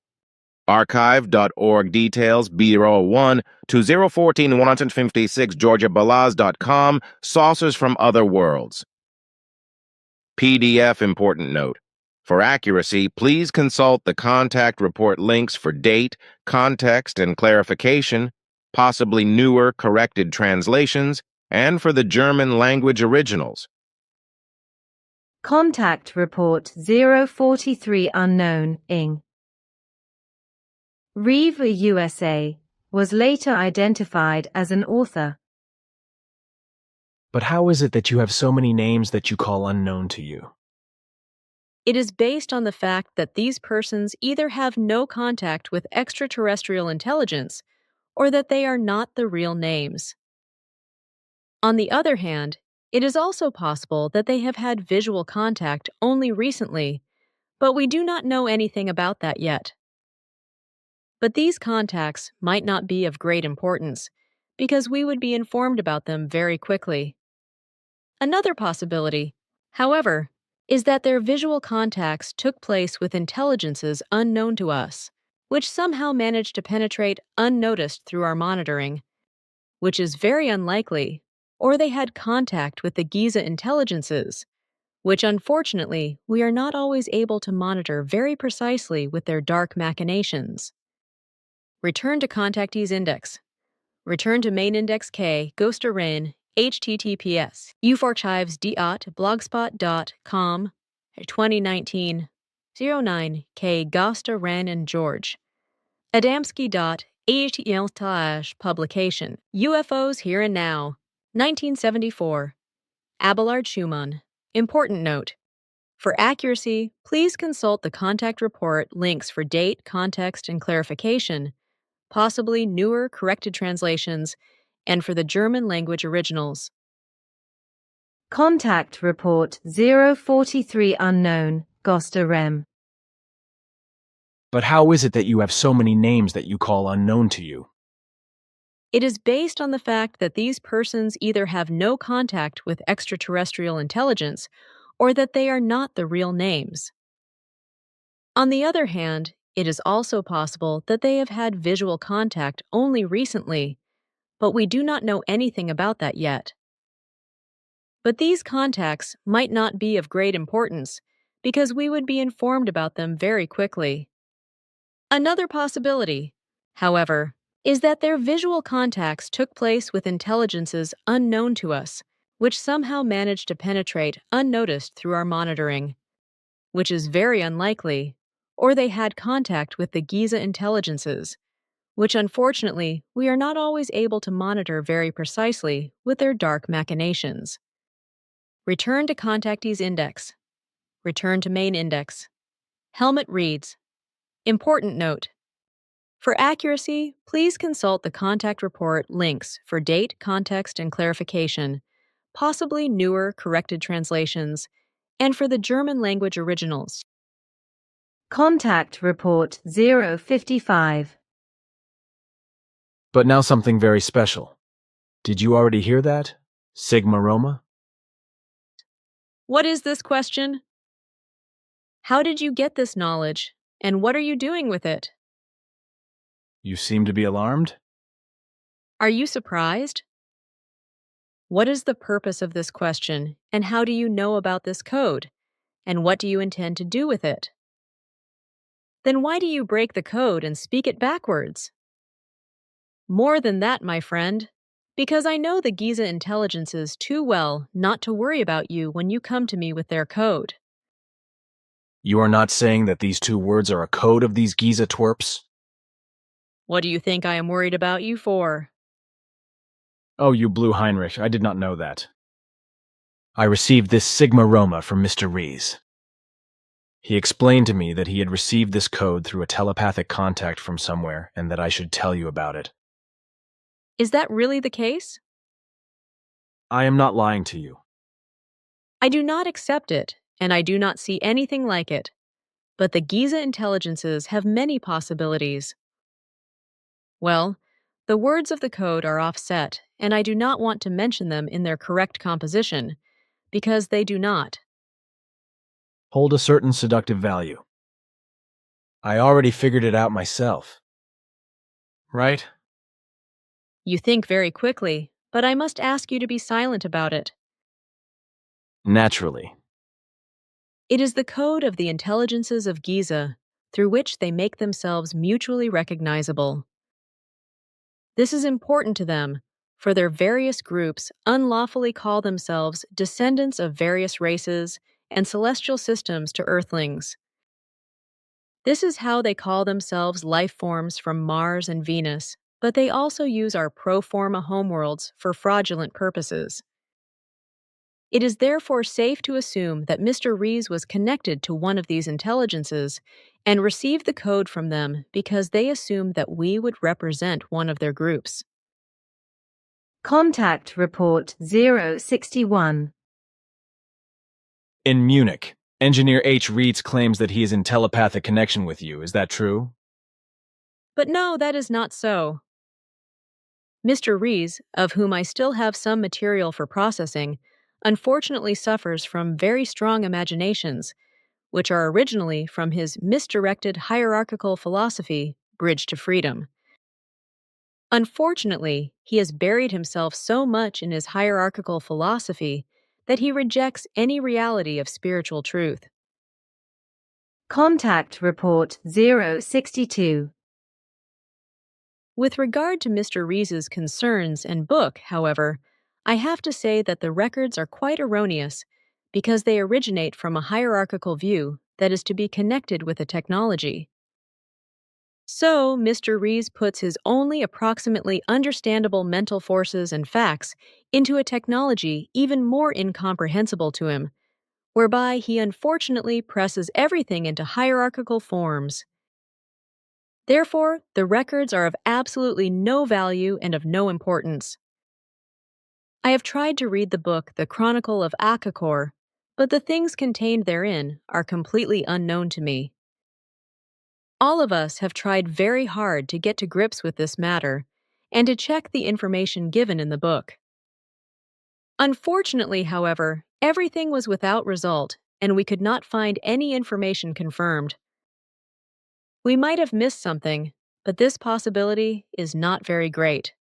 Archive.org details B01 2014 156 georgiabalaz.com saucers from other worlds. PDF important note. For accuracy, please consult the contact report links for date, context, and clarification, possibly newer corrected translations, and for the German language originals. Contact Report 043 unknown, ing. Reeve USA was later identified as an author. But how is it that you have so many names that you call unknown to you? It is based on the fact that these persons either have no contact with extraterrestrial intelligence or that they are not the real names. On the other hand, it is also possible that they have had visual contact only recently, but we do not know anything about that yet. But these contacts might not be of great importance, because we would be informed about them very quickly. Another possibility, however, is that their visual contacts took place with intelligences unknown to us, which somehow managed to penetrate unnoticed through our monitoring, which is very unlikely, or they had contact with the Giza intelligences, which unfortunately we are not always able to monitor very precisely with their dark machinations. Return to Contactees Index. Return to Main Index K, Ghost Arraign, https uforchives.blogspot.com 2019 09 K Gosta Ran and George Adamski.html/publication UFOs Here and Now 1974 Abelard Schumann. Important note: For accuracy, please consult the contact report links for date, context, and clarification, possibly newer corrected translations, and for the German language originals. Contact Report 043 Unknown, Gosta Rem. But how is it that you have so many names that you call unknown to you? It is based on the fact that these persons either have no contact with extraterrestrial intelligence or that they are not the real names. On the other hand, it is also possible that they have had visual contact only recently, but we do not know anything about that yet. But these contacts might not be of great importance because we would be informed about them very quickly. Another possibility, however, is that their visual contacts took place with intelligences unknown to us, which somehow managed to penetrate unnoticed through our monitoring, which is very unlikely, or they had contact with the Giza intelligences, which unfortunately we are not always able to monitor very precisely with their dark machinations. Return to Contactees Index. Return to Main Index. Helmut reads, Important note. For accuracy, please consult the contact report links for date, context, and clarification, possibly newer corrected translations, and for the German language originals. Contact Report 055. But now something very special. Did you already hear that? Sigma Roma? What is this question? How did you get this knowledge, and what are you doing with it? You seem to be alarmed? Are you surprised? What is the purpose of this question, and how do you know about this code, and what do you intend to do with it? Then why do you break the code and speak it backwards? More than that, my friend, because I know the Giza intelligences too well not to worry about you when you come to me with their code. You are not saying that these two words are a code of these Giza twerps? What do you think I am worried about you for? Oh, you blew Heinrich, I did not know that. I received this Sigma Roma from Mr. Rees. He explained to me that he had received this code through a telepathic contact from somewhere and that I should tell you about it. Is that really the case? I am not lying to you. I do not accept it, and I do not see anything like it. But the Giza intelligences have many possibilities. Well, the words of the code are offset, and I do not want to mention them in their correct composition, because they do not. Hold a certain seductive value. I already figured it out myself. Right? You think very quickly, but I must ask you to be silent about it. Naturally. It is the code of the intelligences of Giza, through which they make themselves mutually recognizable. This is important to them, for their various groups unlawfully call themselves descendants of various races and celestial systems to Earthlings. This is how they call themselves life forms from Mars and Venus, but they also use our pro forma homeworlds for fraudulent purposes. It is therefore safe to assume that Mr. Rees was connected to one of these intelligences and received the code from them because they assumed that we would represent one of their groups. Contact Report 061. In Munich, Engineer H. Reeds claims that he is in telepathic connection with you. Is that true? But no, that is not so. Mr. Rees, of whom I still have some material for processing, unfortunately suffers from very strong imaginations, which are originally from his misdirected hierarchical philosophy, Bridge to Freedom. Unfortunately, he has buried himself so much in his hierarchical philosophy that he rejects any reality of spiritual truth. Contact Report 062. With regard to Mr. Rees's concerns and book, however, I have to say that the records are quite erroneous because they originate from a hierarchical view that is to be connected with a technology. So, Mr. Rees puts his only approximately understandable mental forces and facts into a technology even more incomprehensible to him, whereby he unfortunately presses everything into hierarchical forms. Therefore, the records are of absolutely no value and of no importance. I have tried to read the book The Chronicle of Akakor, but the things contained therein are completely unknown to me. All of us have tried very hard to get to grips with this matter and to check the information given in the book. Unfortunately, however, everything was without result, and we could not find any information confirmed. We might have missed something, but this possibility is not very great.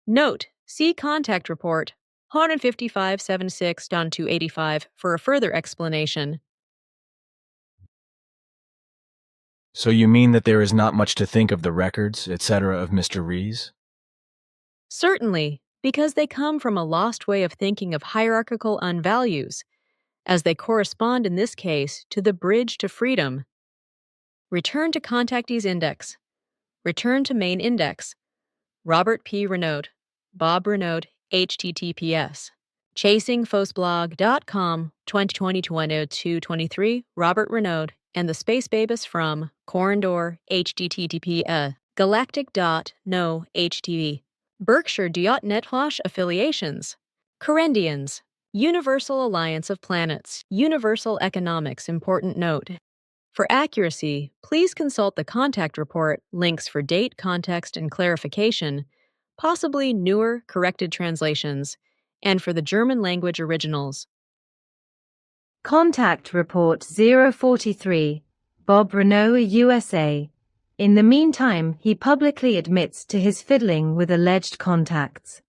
Note, see Contact Report 155.76-285 for a further explanation. So you mean that there is not much to think of the records, etc. of Mr. Rees? Certainly, because they come from a lost way of thinking of hierarchical unvalues, as they correspond in this case to the bridge to freedom. Return to Contactees Index. Return to Main Index. Robert P. Renaud. Bob Renaud, https. ChasingFosblog.com 2020-22-23 Robert Renaud and the Space Babus from Corindor https. Galactic.no HTV. Berkshire.net affiliations. Corendians. Universal Alliance of Planets. Universal Economics. Important note. For accuracy, please consult the Contact Report, links for date, context, and clarification, possibly newer, corrected translations, and for the German language originals. Contact Report 043, Bob Renaud, USA. In the meantime, he publicly admits to his fiddling with alleged contacts.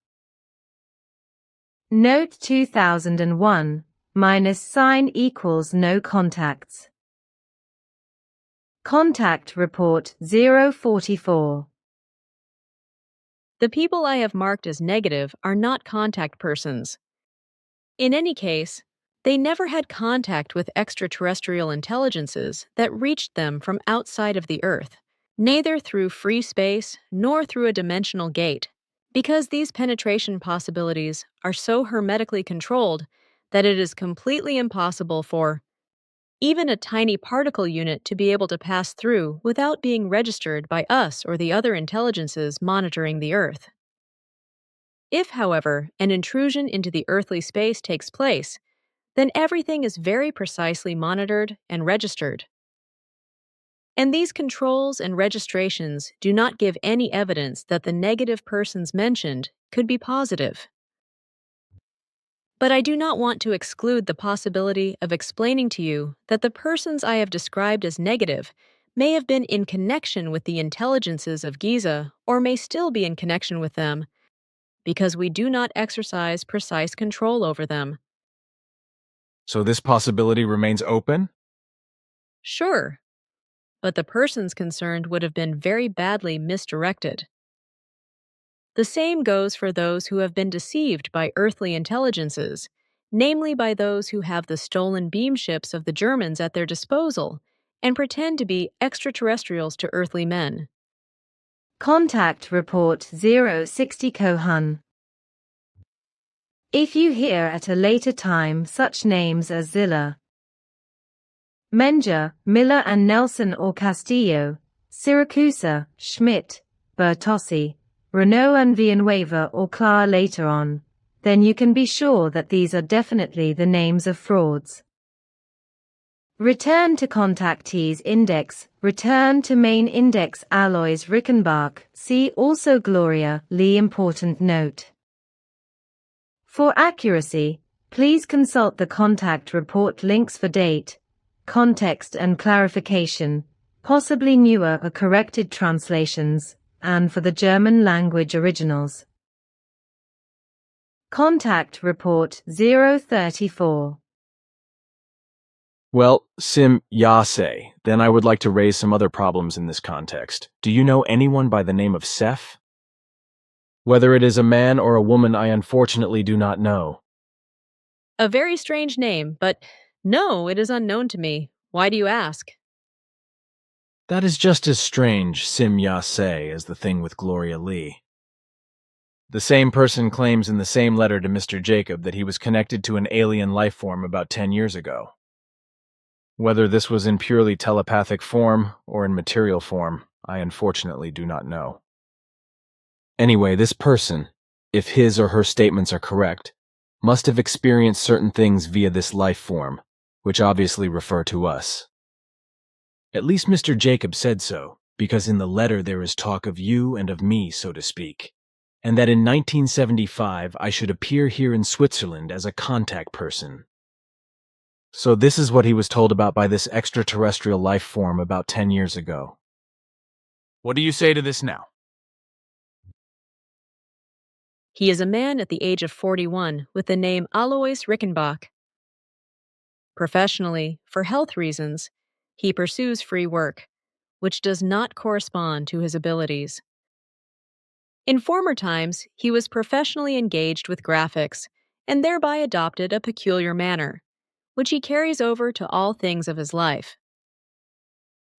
Note 2001, -sign = no contacts. Contact Report 044. The people I have marked as negative are not contact persons. In any case, they never had contact with extraterrestrial intelligences that reached them from outside of the Earth, neither through free space nor through a dimensional gate, because these penetration possibilities are so hermetically controlled that it is completely impossible for even a tiny particle unit to be able to pass through without being registered by us or the other intelligences monitoring the Earth. If, however, an intrusion into the earthly space takes place, then everything is very precisely monitored and registered. And these controls and registrations do not give any evidence that the negative persons mentioned could be positive. But I do not want to exclude the possibility of explaining to you that the persons I have described as negative may have been in connection with the intelligences of Giza or may still be in connection with them, because we do not exercise precise control over them. So this possibility remains open? Sure, but the persons concerned would have been very badly misdirected. The same goes for those who have been deceived by earthly intelligences, namely by those who have the stolen beam ships of the Germans at their disposal and pretend to be extraterrestrials to earthly men. Contact Report 060 Kohan. If you hear at a later time such names as Zilla, Menger, Miller and Nelson or Castillo, Siracusa, Schmidt, Bertossi, Renault and Villanueva or Clark later on, then you can be sure that these are definitely the names of frauds. Return to Contactees Index, return to Main Index Alois Rickenbach, see also Gloria Lee. Important note. For accuracy, please consult the Contact Report links for date, context and clarification, possibly newer or corrected translations, and for the German language originals. Contact Report 034. Well, Sim Yase, then I would like to raise some other problems in this context. Do you know anyone by the name of Seth? Whether it is a man or a woman, I unfortunately do not know. A very strange name, but no, it is unknown to me. Why do you ask? That is just as strange, Sim Yase, as the thing with Gloria Lee. The same person claims in the same letter to Mr. Jacob that he was connected to an alien life form about 10 years ago. Whether this was in purely telepathic form or in material form, I unfortunately do not know. Anyway, this person, if his or her statements are correct, must have experienced certain things via this life form, which obviously refer to us. At least Mr. Jacob said so, because in the letter there is talk of you and of me, so to speak, and that in 1975 I should appear here in Switzerland as a contact person. So this is what he was told about by this extraterrestrial life form about 10 years ago. What do you say to this now? He is a man at the age of 41 with the name Alois Rickenbach. Professionally, for health reasons, he pursues free work, which does not correspond to his abilities. In former times, he was professionally engaged with graphics and thereby adopted a peculiar manner, which he carries over to all things of his life.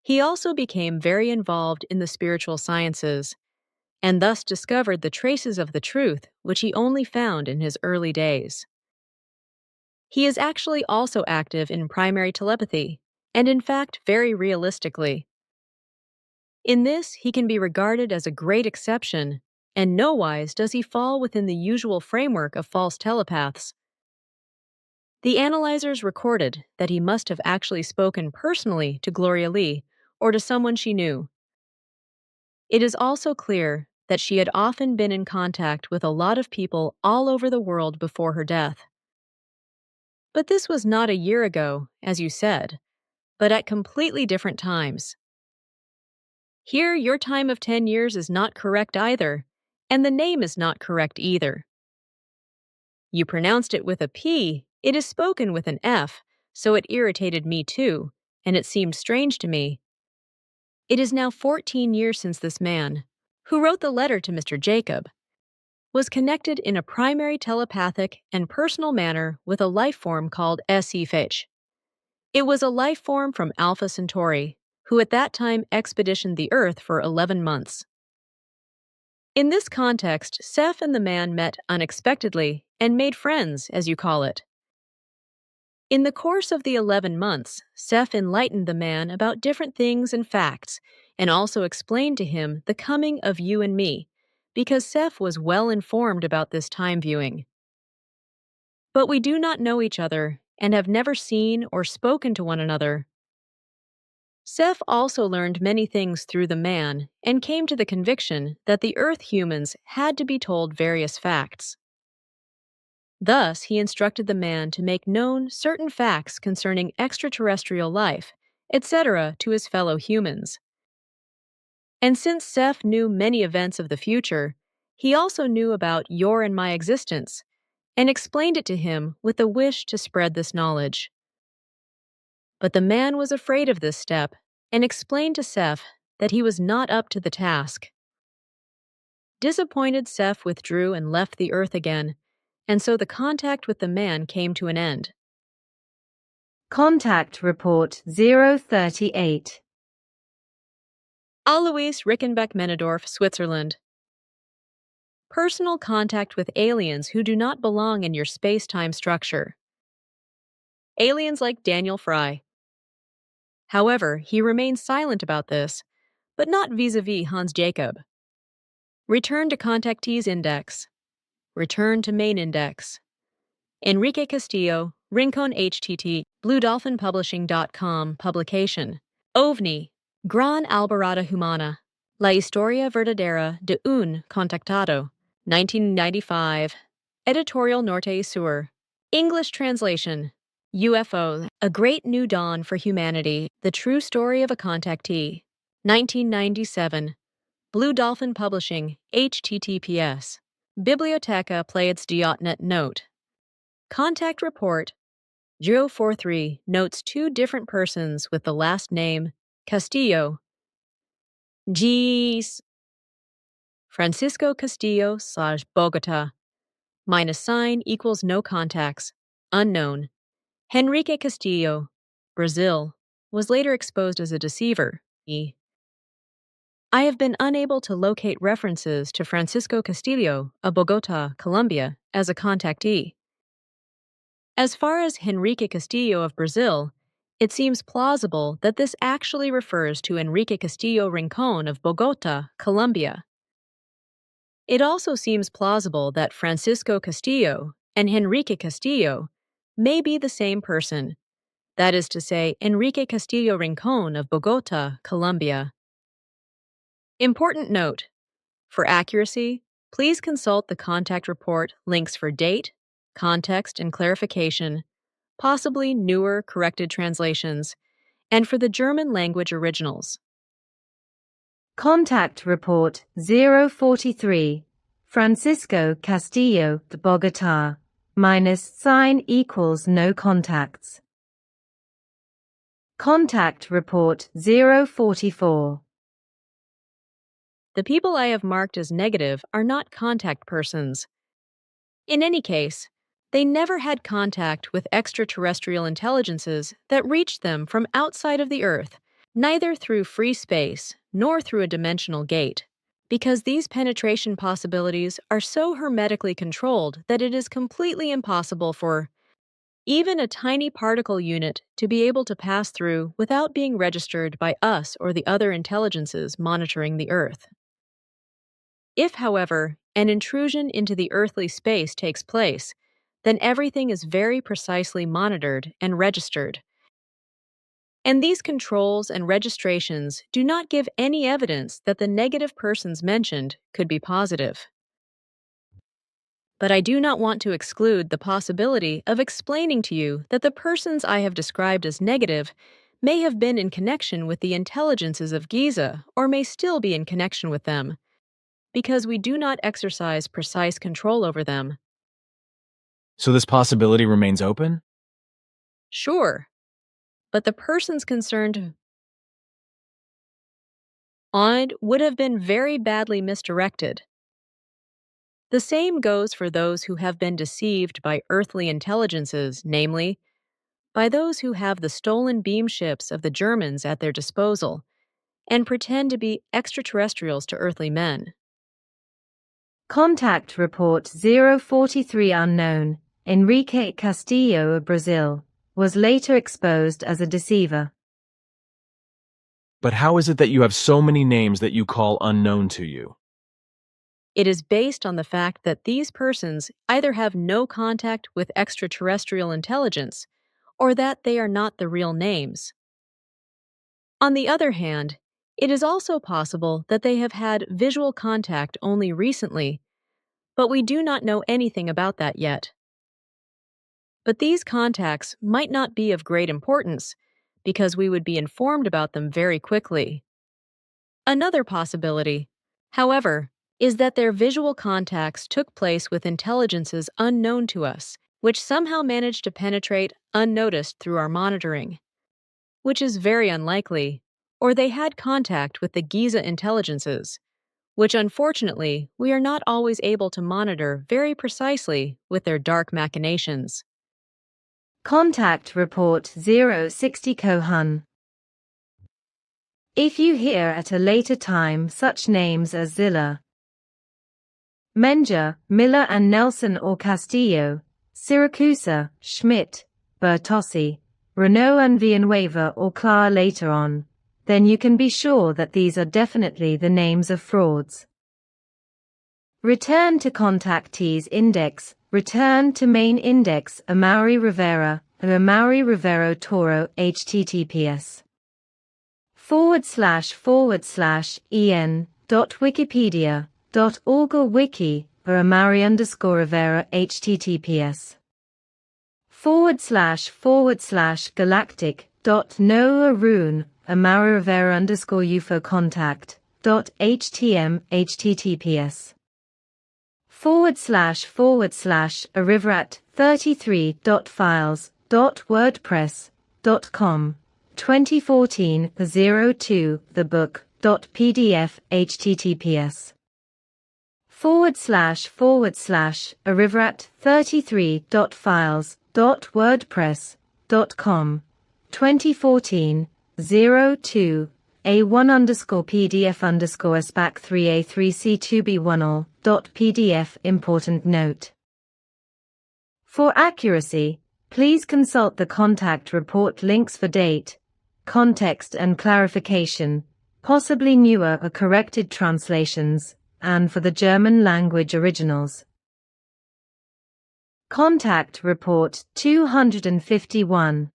He also became very involved in the spiritual sciences, and thus discovered the traces of the truth which he only found in his early days. He is actually also active in primary telepathy, and in fact very realistically. In this, he can be regarded as a great exception, and nowise does he fall within the usual framework of false telepaths. The analyzers recorded that he must have actually spoken personally to Gloria Lee or to someone she knew. It is also clear that she had often been in contact with a lot of people all over the world before her death. But this was not a year ago, as you said, but at completely different times. Here, your time of 10 years is not correct either, and the name is not correct either. You pronounced it with a P, it is spoken with an F, so it irritated me too, and it seemed strange to me. It is now 14 years since this man, who wrote the letter to Mr. Jacob, was connected in a primary telepathic and personal manner with a life form called SE-Fetch. It was a life form from Alpha Centauri, who at that time expeditioned the Earth for 11 months. In this context, Seth and the man met unexpectedly and made friends, as you call it. In the course of the 11 months, Seth enlightened the man about different things and facts, and also explained to him the coming of you and me, because Seth was well informed about this time viewing. But we do not know each other, and have never seen or spoken to one another. Seth also learned many things through the man, and came to the conviction that the Earth humans had to be told various facts. Thus, he instructed the man to make known certain facts concerning extraterrestrial life, etc., to his fellow humans. And since Seth knew many events of the future, he also knew about your and my existence, and explained it to him with a wish to spread this knowledge. But the man was afraid of this step, and explained to Seth that he was not up to the task. Disappointed, Seth withdrew and left the Earth again, and so the contact with the man came to an end. Contact Report 038. Alois Rickenbach-Menedorf, Switzerland. Personal contact with aliens who do not belong in your space-time structure. Aliens like Daniel Fry. However, he remains silent about this, but not vis-a-vis Hans Jacob. Return to Contactees Index. Return to Main Index. Enrique Castillo, Rincon HTT, BlueDolphinPublishing.com publication. OVNI, Gran Alborada Humana, La Historia Verdadera de un Contactado, 1995. Editorial Norte y Sur. English translation. UFO, A Great New Dawn for Humanity, The True Story of a Contactee, 1997. Blue Dolphin Publishing, https. Biblioteca Pleiades.net note. Contact Report 043 notes two different persons with the last name Castillo. G. Francisco Castillo / Bogota. -sign equals no contacts. Unknown. Henrique Castillo, Brazil, was later exposed as a deceiver. I have been unable to locate references to Francisco Castillo of Bogota, Colombia, as a contactee. As far as Henrique Castillo of Brazil, it seems plausible that this actually refers to Enrique Castillo Rincón of Bogota, Colombia. It also seems plausible that Francisco Castillo and Henrique Castillo may be the same person, that is to say, Enrique Castillo Rincón of Bogota, Colombia. Important note: for accuracy, please consult the contact report links for date, context, and clarification, possibly newer corrected translations, and for the German language originals. Contact Report 043, Francisco Castillo de Bogotá, -sign = no contacts. Contact Report 044. The people I have marked as negative are not contact persons. In any case, they never had contact with extraterrestrial intelligences that reached them from outside of the Earth, neither through free space nor through a dimensional gate, because these penetration possibilities are so hermetically controlled that it is completely impossible for even a tiny particle unit to be able to pass through without being registered by us or the other intelligences monitoring the Earth. If, however, an intrusion into the earthly space takes place, then everything is very precisely monitored and registered. And these controls and registrations do not give any evidence that the negative persons mentioned could be positive. But I do not want to exclude the possibility of explaining to you that the persons I have described as negative may have been in connection with the intelligences of Giza or may still be in connection with them, because we do not exercise precise control over them. So this possibility remains open? Sure, but the persons concerned would have been very badly misdirected. The same goes for those who have been deceived by earthly intelligences, namely, by those who have the stolen beam ships of the Germans at their disposal and pretend to be extraterrestrials to earthly men. Contact Report 043 unknown, Enrique Castillo of Brazil, was later exposed as a deceiver. But how is it that you have so many names that you call unknown to you? It is based on the fact that these persons either have no contact with extraterrestrial intelligence or that they are not the real names. On the other hand, it is also possible that they have had visual contact only recently, but we do not know anything about that yet. But these contacts might not be of great importance because we would be informed about them very quickly. Another possibility, however, is that their visual contacts took place with intelligences unknown to us, which somehow managed to penetrate unnoticed through our monitoring, which is very unlikely, or they had contact with the Giza intelligences, which unfortunately we are not always able to monitor very precisely with their dark machinations. Contact Report 060 Kohan. If you hear at a later time such names as Zilla, Menger, Miller and Nelson or Castillo, Siracusa, Schmidt, Bertossi, Renault and Villanueva or Clara later on, then you can be sure that these are definitely the names of frauds. Return to contactees index, return to main index Amaury Rivera, Amaury Rivero Toro https //en.wikipedia.org or wiki or Amaury_Rivera https //galactic.noarun Amaury Rivera _UFO contact.htm https //arivarat33.files.wordpress.com 2014-02 thebook.pdf https //arivarat33.files.wordpress.com 2014-02 A1_PDF_SPAC3A3C2B1all.PDF. Important note. For accuracy, please consult the contact report links for date, context and clarification, possibly newer or corrected translations, and for the German language originals. Contact Report 251.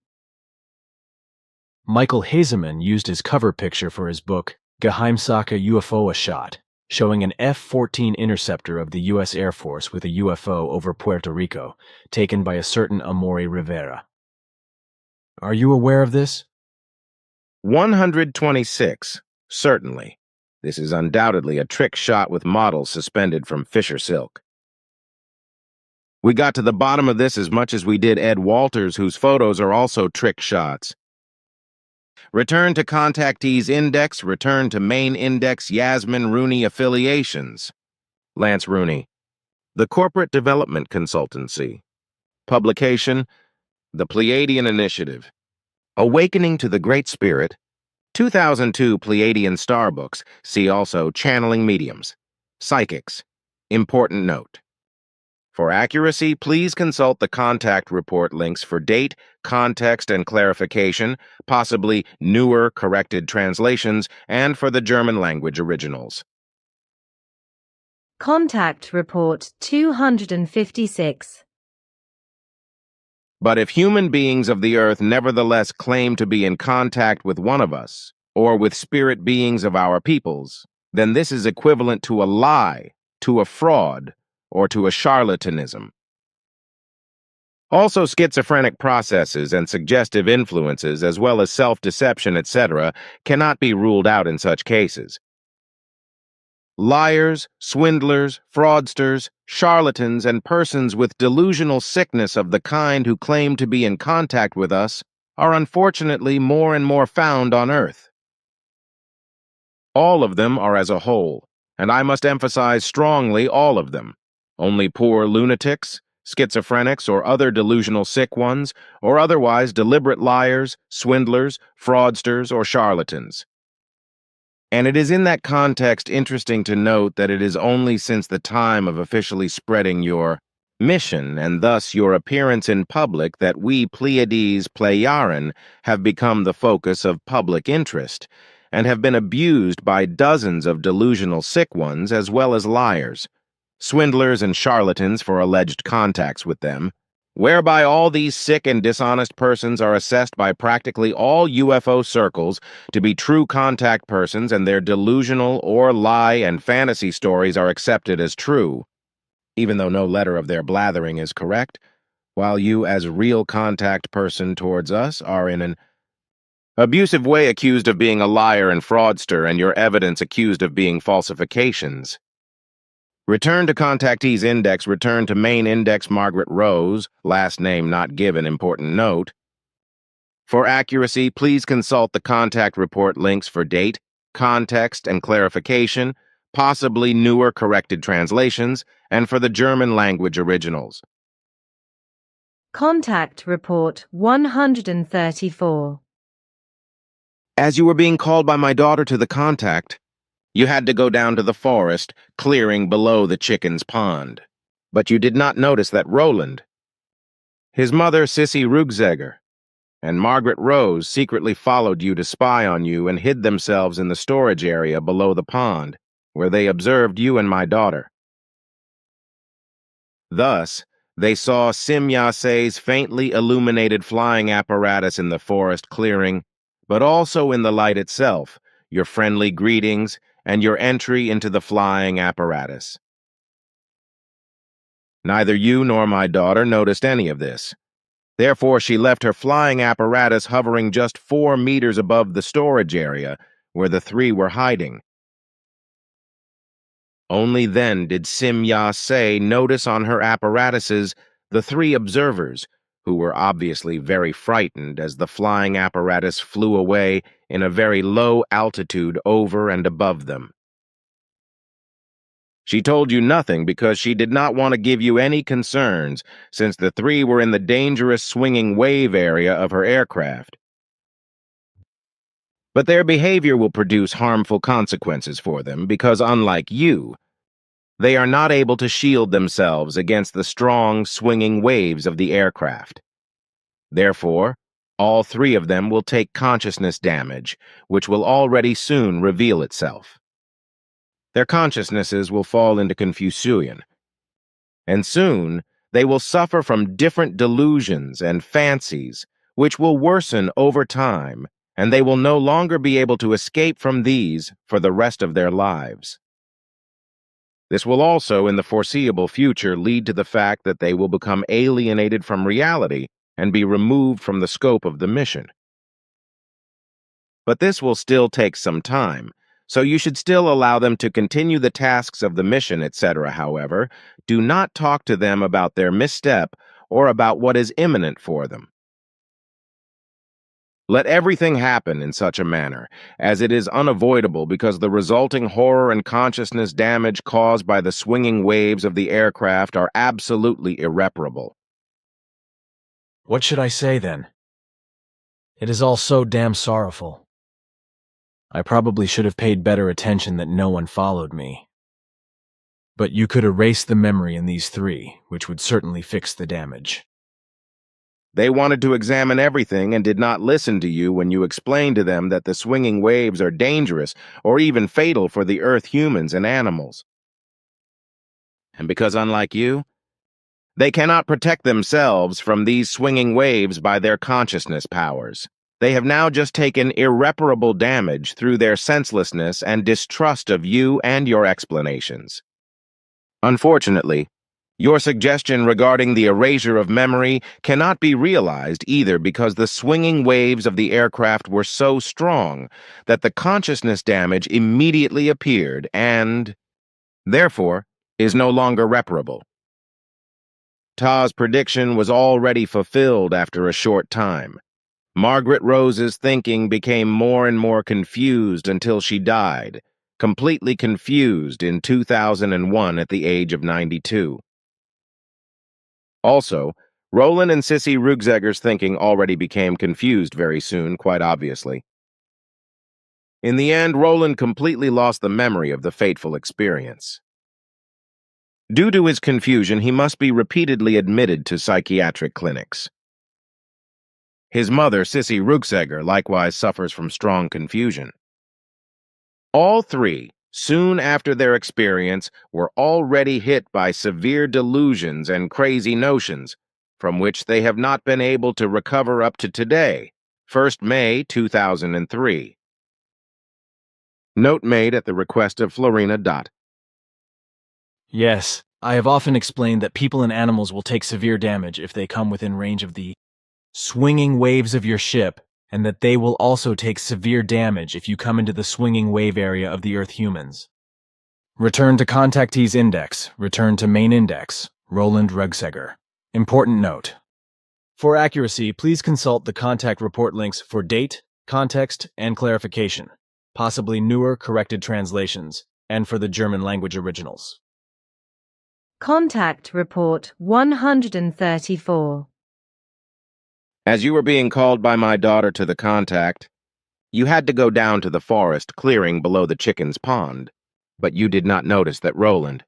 Michael Hazeman used his cover picture for his book, Geheimsache UFO Shot, showing an F-14 interceptor of the U.S. Air Force with a UFO over Puerto Rico, taken by a certain Amaury Rivera. Are you aware of this? 126. Certainly. This is undoubtedly a trick shot with models suspended from Fisher silk. We got to the bottom of this as much as we did Ed Walters, whose photos are also trick shots. Return to contactees index, return to main index Yasmin Rooney affiliations. Lance Rooney. The Corporate Development Consultancy. Publication, The Pleiadian Initiative. Awakening to the Great Spirit. 2002 Pleiadian Star Books. See also Channeling Mediums. Psychics. Important note. For accuracy, please consult the contact report links for date, context, and clarification, possibly newer corrected translations, and for the German language originals. Contact Report 256. But if human beings of the earth nevertheless claim to be in contact with one of us, or with spirit beings of our peoples, then this is equivalent to a lie, to a fraud, or to a charlatanism. Also, schizophrenic processes and suggestive influences, as well as self-deception, etc., cannot be ruled out in such cases. Liars, swindlers, fraudsters, charlatans, and persons with delusional sickness of the kind who claim to be in contact with us are unfortunately more and more found on Earth. All of them are as a whole, and I must emphasize strongly all of them. Only poor lunatics, schizophrenics, or other delusional sick ones, or otherwise deliberate liars, swindlers, fraudsters, or charlatans. And it is in that context interesting to note that it is only since the time of officially spreading your mission, and thus your appearance in public, that we Pleiades Plejaren have become the focus of public interest, and have been abused by dozens of delusional sick ones as well as liars, swindlers and charlatans for alleged contacts with them, whereby all these sick and dishonest persons are assessed by practically all UFO circles to be true contact persons, and their delusional or lie and fantasy stories are accepted as true, even though no letter of their blathering is correct, while you as real contact person towards us are in an abusive way accused of being a liar and fraudster, and your evidence accused of being falsifications. Return to contactees index, return to main index Margaret Rose, last name not given, important note. For accuracy, please consult the contact report links for date, context, and clarification, possibly newer corrected translations, and for the German language originals. Contact Report 134. As you were being called by my daughter to the contact, you had to go down to the forest, clearing below the chicken's pond. But you did not notice that Roland, his mother Sissy Rugzegger, and Margaret Rose secretly followed you to spy on you and hid themselves in the storage area below the pond, where they observed you and my daughter. Thus, they saw Simyase's faintly illuminated flying apparatus in the forest clearing, but also in the light itself, your friendly greetings, and your entry into the flying apparatus. Neither you nor my daughter noticed any of this. Therefore, she left her flying apparatus hovering just 4 meters above the storage area where the three were hiding. Only then did Simyase notice on her apparatuses the 3 observers, who were obviously very frightened as the flying apparatus flew away in a very low altitude over and above them. She told you nothing because she did not want to give you any concerns, since the 3 were in the dangerous swinging wave area of her aircraft. But their behavior will produce harmful consequences for them because, unlike you, they are not able to shield themselves against the strong, swinging waves of the aircraft. Therefore, all three of them will take consciousness damage, which will already soon reveal itself. Their consciousnesses will fall into confusion, and soon they will suffer from different delusions and fancies, which will worsen over time, and they will no longer be able to escape from these for the rest of their lives. This will also, in the foreseeable future, lead to the fact that they will become alienated from reality and be removed from the scope of the mission. But this will still take some time, so you should still allow them to continue the tasks of the mission, etc. However, do not talk to them about their misstep or about what is imminent for them. Let everything happen in such a manner, as it is unavoidable because the resulting horror and consciousness damage caused by the swinging waves of the aircraft are absolutely irreparable. What should I say, then? It is all so damn sorrowful. I probably should have paid better attention that no one followed me. But you could erase the memory in these three, which would certainly fix the damage. They wanted to examine everything and did not listen to you when you explained to them that the swinging waves are dangerous or even fatal for the Earth humans and animals. And because, unlike you, they cannot protect themselves from these swinging waves by their consciousness powers, they have now just taken irreparable damage through their senselessness and distrust of you and your explanations. Unfortunately, your suggestion regarding the erasure of memory cannot be realized either because the swinging waves of the aircraft were so strong that the consciousness damage immediately appeared and, therefore, is no longer reparable. Ta's prediction was already fulfilled after a short time. Margaret Rose's thinking became more and more confused until she died, completely confused in 2001 at the age of 92. Also, Roland and Sissy Rugzegger's thinking already became confused very soon, quite obviously. In the end, Roland completely lost the memory of the fateful experience. Due to his confusion, he must be repeatedly admitted to psychiatric clinics. His mother, Sissy Rugzegger, likewise suffers from strong confusion. All three, soon after their experience, were already hit by severe delusions and crazy notions, from which they have not been able to recover up to today, 1st May 2003. Note made at the request of Florina. Yes, I have often explained that people and animals will take severe damage if they come within range of the swinging waves of your ship, and that they will also take severe damage if you come into the swinging wave area of the Earth humans. Return to Contactees Index. Return to Main Index. Roland Rugzegger. Important note. For accuracy, please consult the contact report links for date, context, and clarification, possibly newer corrected translations, and for the German language originals. Contact Report 134. As you were being called by my daughter to the contact, you had to go down to the forest clearing below the chicken's pond, but you did not notice that Roland,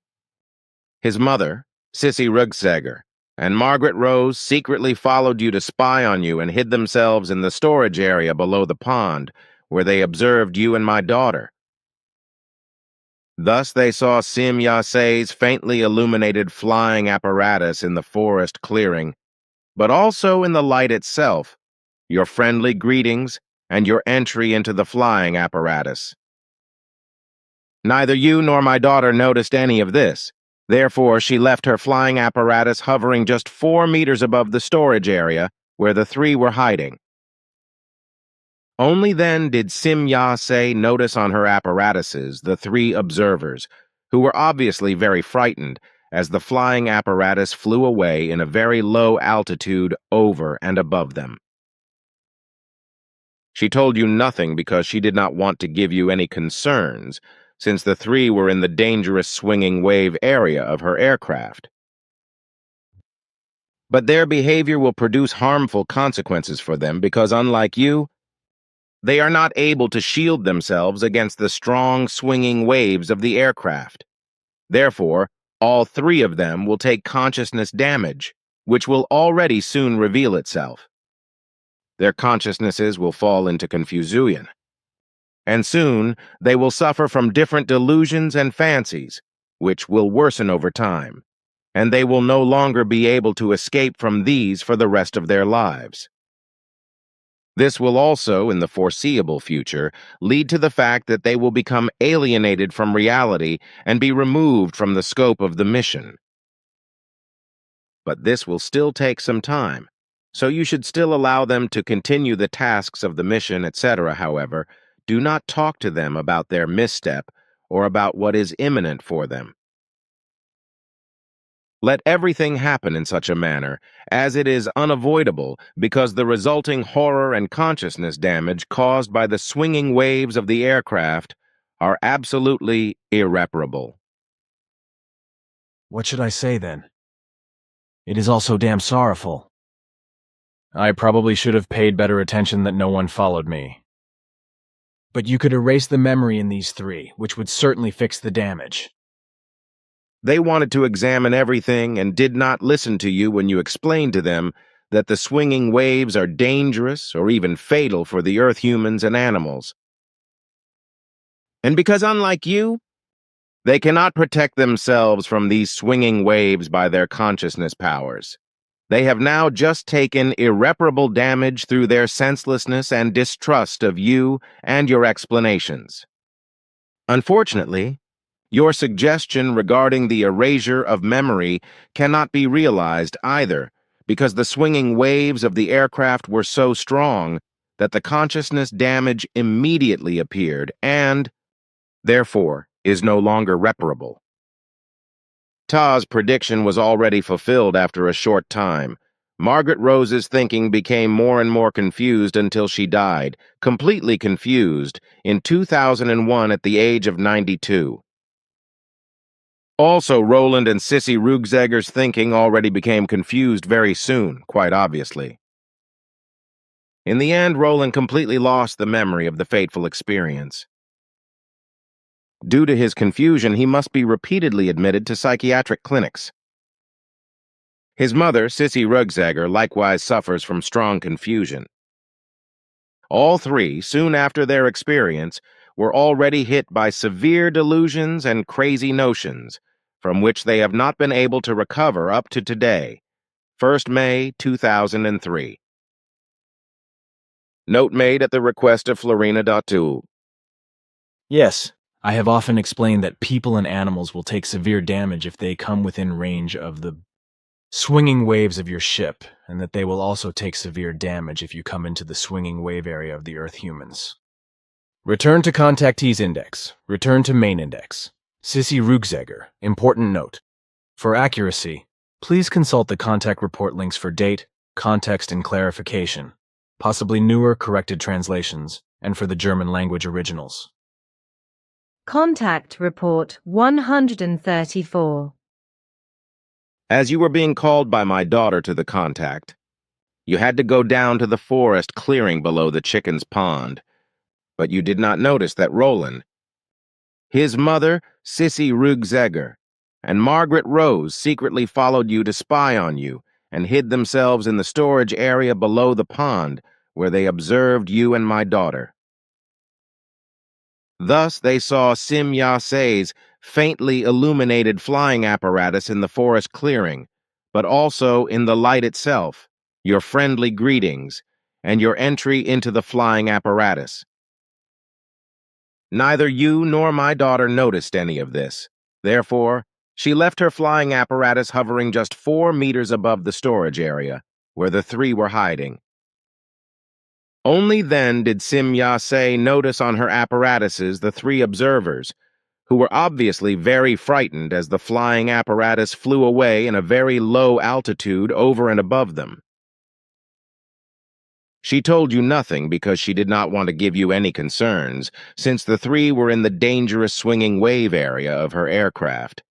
his mother, Sissy Rugzegger, and Margaret Rose secretly followed you to spy on you and hid themselves in the storage area below the pond, where they observed you and my daughter. Thus they saw Sim Yasei's faintly illuminated flying apparatus in the forest clearing, but also in the light itself, your friendly greetings, and your entry into the flying apparatus. Neither you nor my daughter noticed any of this. Therefore, she left her flying apparatus hovering just 4 meters above the storage area where the three were hiding. Only then did Sim Yasei notice on her apparatuses the three observers, who were obviously very frightened as the flying apparatus flew away in a very low altitude over and above them. She told you nothing because she did not want to give you any concerns, since the three were in the dangerous swinging wave area of her aircraft. But their behavior will produce harmful consequences for them because, unlike you, They are not able to shield themselves against the strong, swinging waves of the aircraft. Therefore, all three of them will take consciousness damage, which will already soon reveal itself. Their consciousnesses will fall into confusion, and soon they will suffer from different delusions and fancies, which will worsen over time, and they will no longer be able to escape from these for the rest of their lives. This will also, in the foreseeable future, lead to the fact that they will become alienated from reality and be removed from the scope of the mission. But this will still take some time, so you should still allow them to continue the tasks of the mission, etc. However, do not talk to them about their misstep or about what is imminent for them. Let everything happen in such a manner, as it is unavoidable because the resulting horror and consciousness damage caused by the swinging waves of the aircraft are absolutely irreparable. What should I say then? It is all so damn sorrowful. I probably should have paid better attention that no one followed me. But you could erase the memory in these three, which would certainly fix the damage. They wanted to examine everything and did not listen to you when you explained to them that the swinging waves are dangerous or even fatal for the Earth humans and animals. And because unlike you, they cannot protect themselves from these swinging waves by their consciousness powers, they have now just taken irreparable damage through their senselessness and distrust of you and your explanations. Unfortunately, your suggestion regarding the erasure of memory cannot be realized either, because the swinging waves of the aircraft were so strong that the consciousness damage immediately appeared and, therefore, is no longer reparable. Ta's prediction was already fulfilled after a short time. Margaret Rose's thinking became more and more confused until she died, completely confused, in 2001 at the age of 92. Also, Roland and Sissy Rugzegger's thinking already became confused very soon, quite obviously. In the end, Roland completely lost the memory of the fateful experience. Due to his confusion, he must be repeatedly admitted to psychiatric clinics. His mother, Sissy Rugzegger, likewise suffers from strong confusion. All three, soon after their experience, were already hit by severe delusions and crazy notions, from which they have not been able to recover up to today, 1st May 2003. Note made at the request of Florina.2. Yes, I have often explained that people and animals will take severe damage if they come within range of the swinging waves of your ship, and that they will also take severe damage if you come into the swinging wave area of the Earth humans. Return to Contactees Index. Return to Main Index. Sissy Rugzegger. Important note. For accuracy, please consult the contact report links for date, context, and clarification, possibly newer corrected translations, and for the German language originals. Contact Report 134. As you were being called by my daughter to the contact, you had to go down to the forest clearing below the chicken's pond, but you did not notice that Roland, his mother, Sissy Rugzegger, and Margaret Rose secretly followed you to spy on you and hid themselves in the storage area below the pond where they observed you and my daughter. Thus they saw Sim Yase's faintly illuminated flying apparatus in the forest clearing, but also in the light itself, your friendly greetings, and your entry into the flying apparatus. Neither you nor my daughter noticed any of this. Therefore, she left her flying apparatus hovering just 4 meters above the storage area, where the three were hiding. Only then did Sim Yase notice on her apparatuses the three observers, who were obviously very frightened as the flying apparatus flew away in a very low altitude over and above them. She told you nothing because she did not want to give you any concerns, since the three were in the dangerous swinging wave area of her aircraft.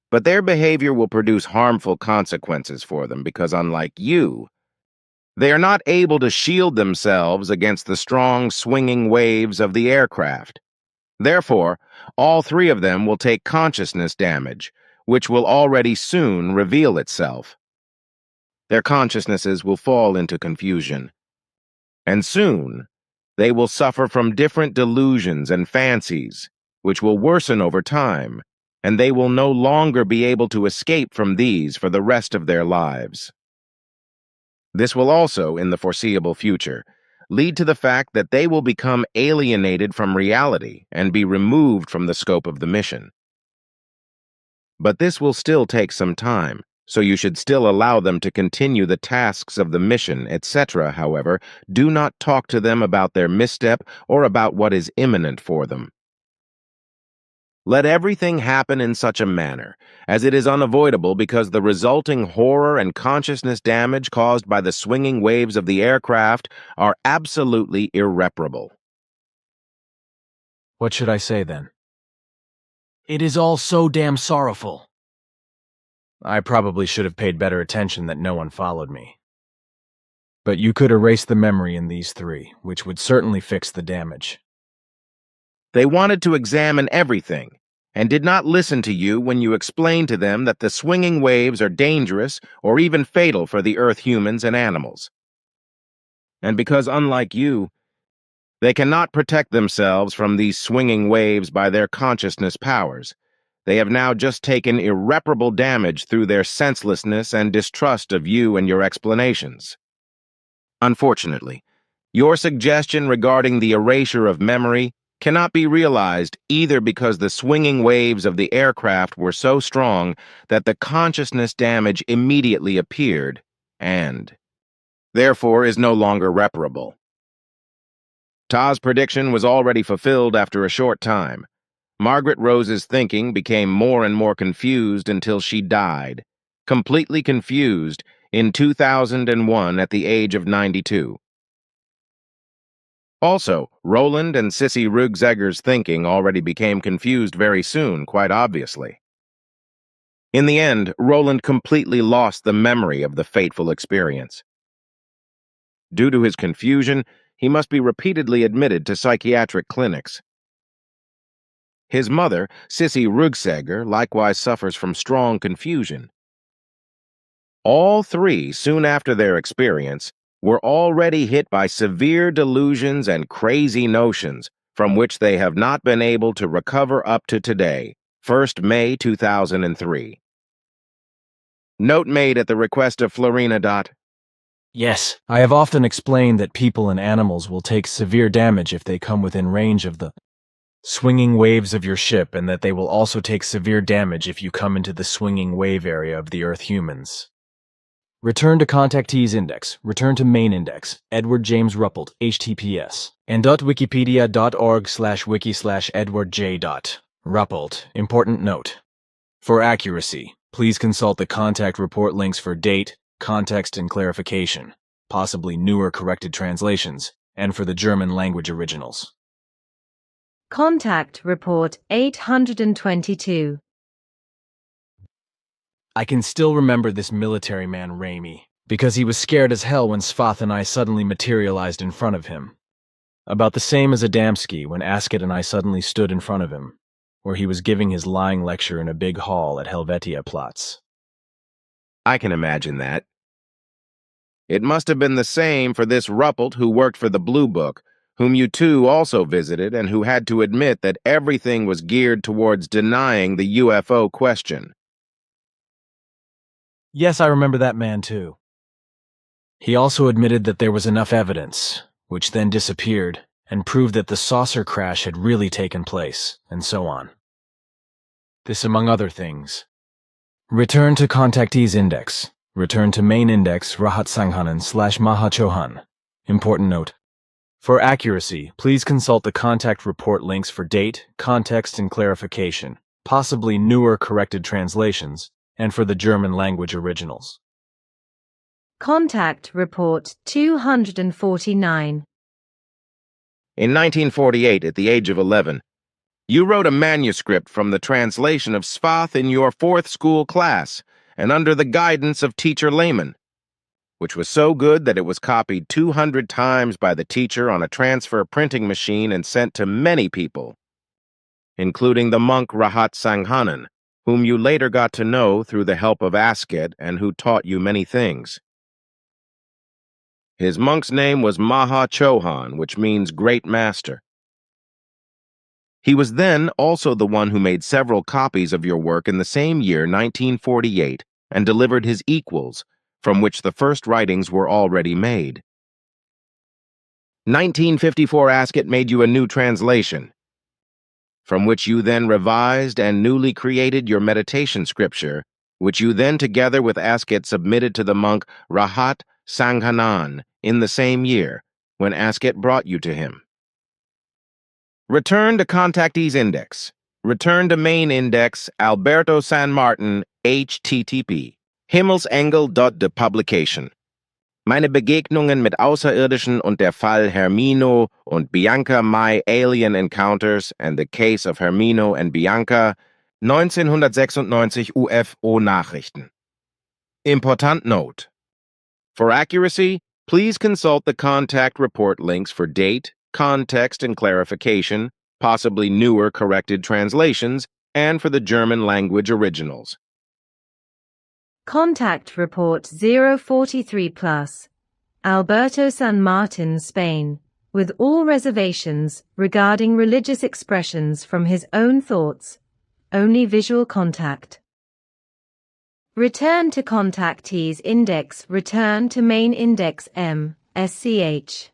But their behavior will produce harmful consequences for them because, unlike you, They are not able to shield themselves against the strong, swinging waves of the aircraft. Therefore, all three of them will take consciousness damage, which will already soon reveal itself. Their consciousnesses will fall into confusion. And soon, they will suffer from different delusions and fancies, which will worsen over time, and they will no longer be able to escape from these for the rest of their lives. This will also, in the foreseeable future, lead to the fact that they will become alienated from reality and be removed from the scope of the mission. But this will still take some time, so you should still allow them to continue the tasks of the mission, etc. However, do not talk to them about their misstep or about what is imminent for them. Let everything happen in such a manner, as it is unavoidable because the resulting horror and consciousness damage caused by the swinging waves of the aircraft are absolutely irreparable. What should I say then? It is all so damn sorrowful. I probably should have paid better attention that no one followed me. But you could erase the memory in these three, which would certainly fix the damage. They wanted to examine everything, and did not listen to you when you explained to them that the swinging waves are dangerous or even fatal for the Earth humans and animals. And because, unlike you, they cannot protect themselves from these swinging waves by their consciousness powers, they have now just taken irreparable damage through their senselessness and distrust of you and your explanations. Unfortunately, your suggestion regarding the erasure of memory cannot be realized either because the swinging waves of the aircraft were so strong that the consciousness damage immediately appeared, and therefore is no longer reparable. Ta's prediction was already fulfilled after a short time. Margaret Rose's thinking became more and more confused until she died, completely confused, in 2001 at the age of 92. Also, Roland and Sissy Rugzegger's thinking already became confused very soon, quite obviously. In the end, Roland completely lost the memory of the fateful experience. Due to his confusion, he must be repeatedly admitted to psychiatric clinics. His mother, Sissy Rugzegger, likewise suffers from strong confusion. All three, soon after their experience, were already hit by severe delusions and crazy notions from which they have not been able to recover up to today, 1st May 2003. Note made at the request of Florina. Yes, I have often explained that people and animals will take severe damage if they come within range of the swinging waves of your ship, and that they will also take severe damage if you come into the swinging wave area of the Earth humans. Return to contactees index. Return to main index. Edward James Ruppelt, HTTPS. and.wikipedia.org/wiki/edwardj. Ruppelt. Important note. For accuracy, please consult the contact report links for date, context, and clarification, possibly newer corrected translations, and for the German language originals. Contact Report 822. I can still remember this military man, Raimi, because he was scared as hell when Svath and I suddenly materialized in front of him. About the same as Adamski when Asket and I suddenly stood in front of him, where he was giving his lying lecture in a big hall at Helvetia Platz. I can imagine that. It must have been the same for this Ruppelt who worked for the Blue Book, whom you two also visited and who had to admit that everything was geared towards denying the UFO question. Yes, I remember that man too. He also admitted that there was enough evidence, which then disappeared, and proved that the saucer crash had really taken place, and so on. This among other things. Return to contactees index. Return to main index Rahat Sanghanan/Mahachohan. Important note. For accuracy, please consult the contact report links for date, context, and clarification, possibly newer corrected translations, and for the German language originals. Contact Report 249. In 1948, at the age of 11, you wrote a manuscript from the translation of Svath in your 4th school class, and under the guidance of teacher Lehman. which was so good that it was copied 200 times by the teacher on a transfer printing machine and sent to many people, including the monk Rahat Sanghanan, whom you later got to know through the help of Asket and who taught you many things. His monk's name was Maha Chohan, which means Great Master. He was then also the one who made several copies of your work in the same year, 1948, and delivered his equals, from which the first writings were already made. 1954 Asket made you a new translation, from which you then revised and newly created your meditation scripture, which you then together with Asket submitted to the monk Rahat Sanghanan in the same year, when Asket brought you to him. Return to Contactees Index. Return to Main Index, Alberto San Martin, HTTP. Himmelsengel. De Publication. Meine Begegnungen mit Außerirdischen und der Fall Hermino und Bianca Mai Alien Encounters and the Case of Hermino and Bianca, 1996 UFO Nachrichten. Important note. For accuracy, please consult the contact report links for date, context, and clarification, possibly newer corrected translations, and for the German language originals. Contact Report 043 Plus, Alberto San Martin, Spain, with all reservations regarding religious expressions from his own thoughts, only visual contact. Return to Contactees Index. Return to Main Index M.SCH.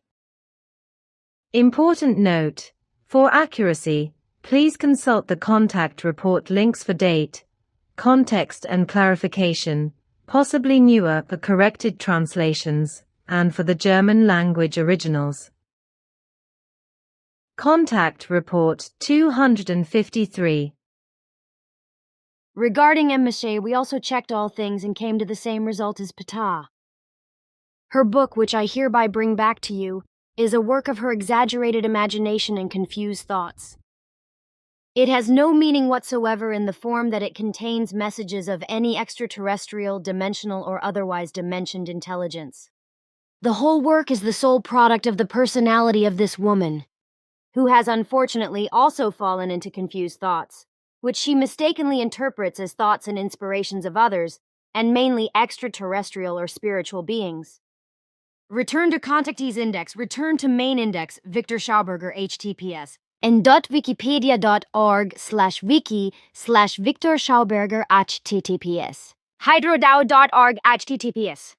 Important note, for accuracy, please consult the contact report links for date, context and clarification, possibly newer for corrected translations, and for the German language originals. Contact Report 253. Regarding en-GB, we also checked all things and came to the same result as Ptah. Her book, which I hereby bring back to you, is a work of her exaggerated imagination and confused thoughts. It has no meaning whatsoever in the form that it contains messages of any extraterrestrial, dimensional, or otherwise dimensioned intelligence. The whole work is the sole product of the personality of this woman, who has unfortunately also fallen into confused thoughts, which she mistakenly interprets as thoughts and inspirations of others, and mainly extraterrestrial or spiritual beings. Return to Contactees Index. Return to Main Index. Victor Schauberger, HTTPS. en.wikipedia.org/wiki/Victor Schauberger, HTTPS. hydrodao.org, HTTPS.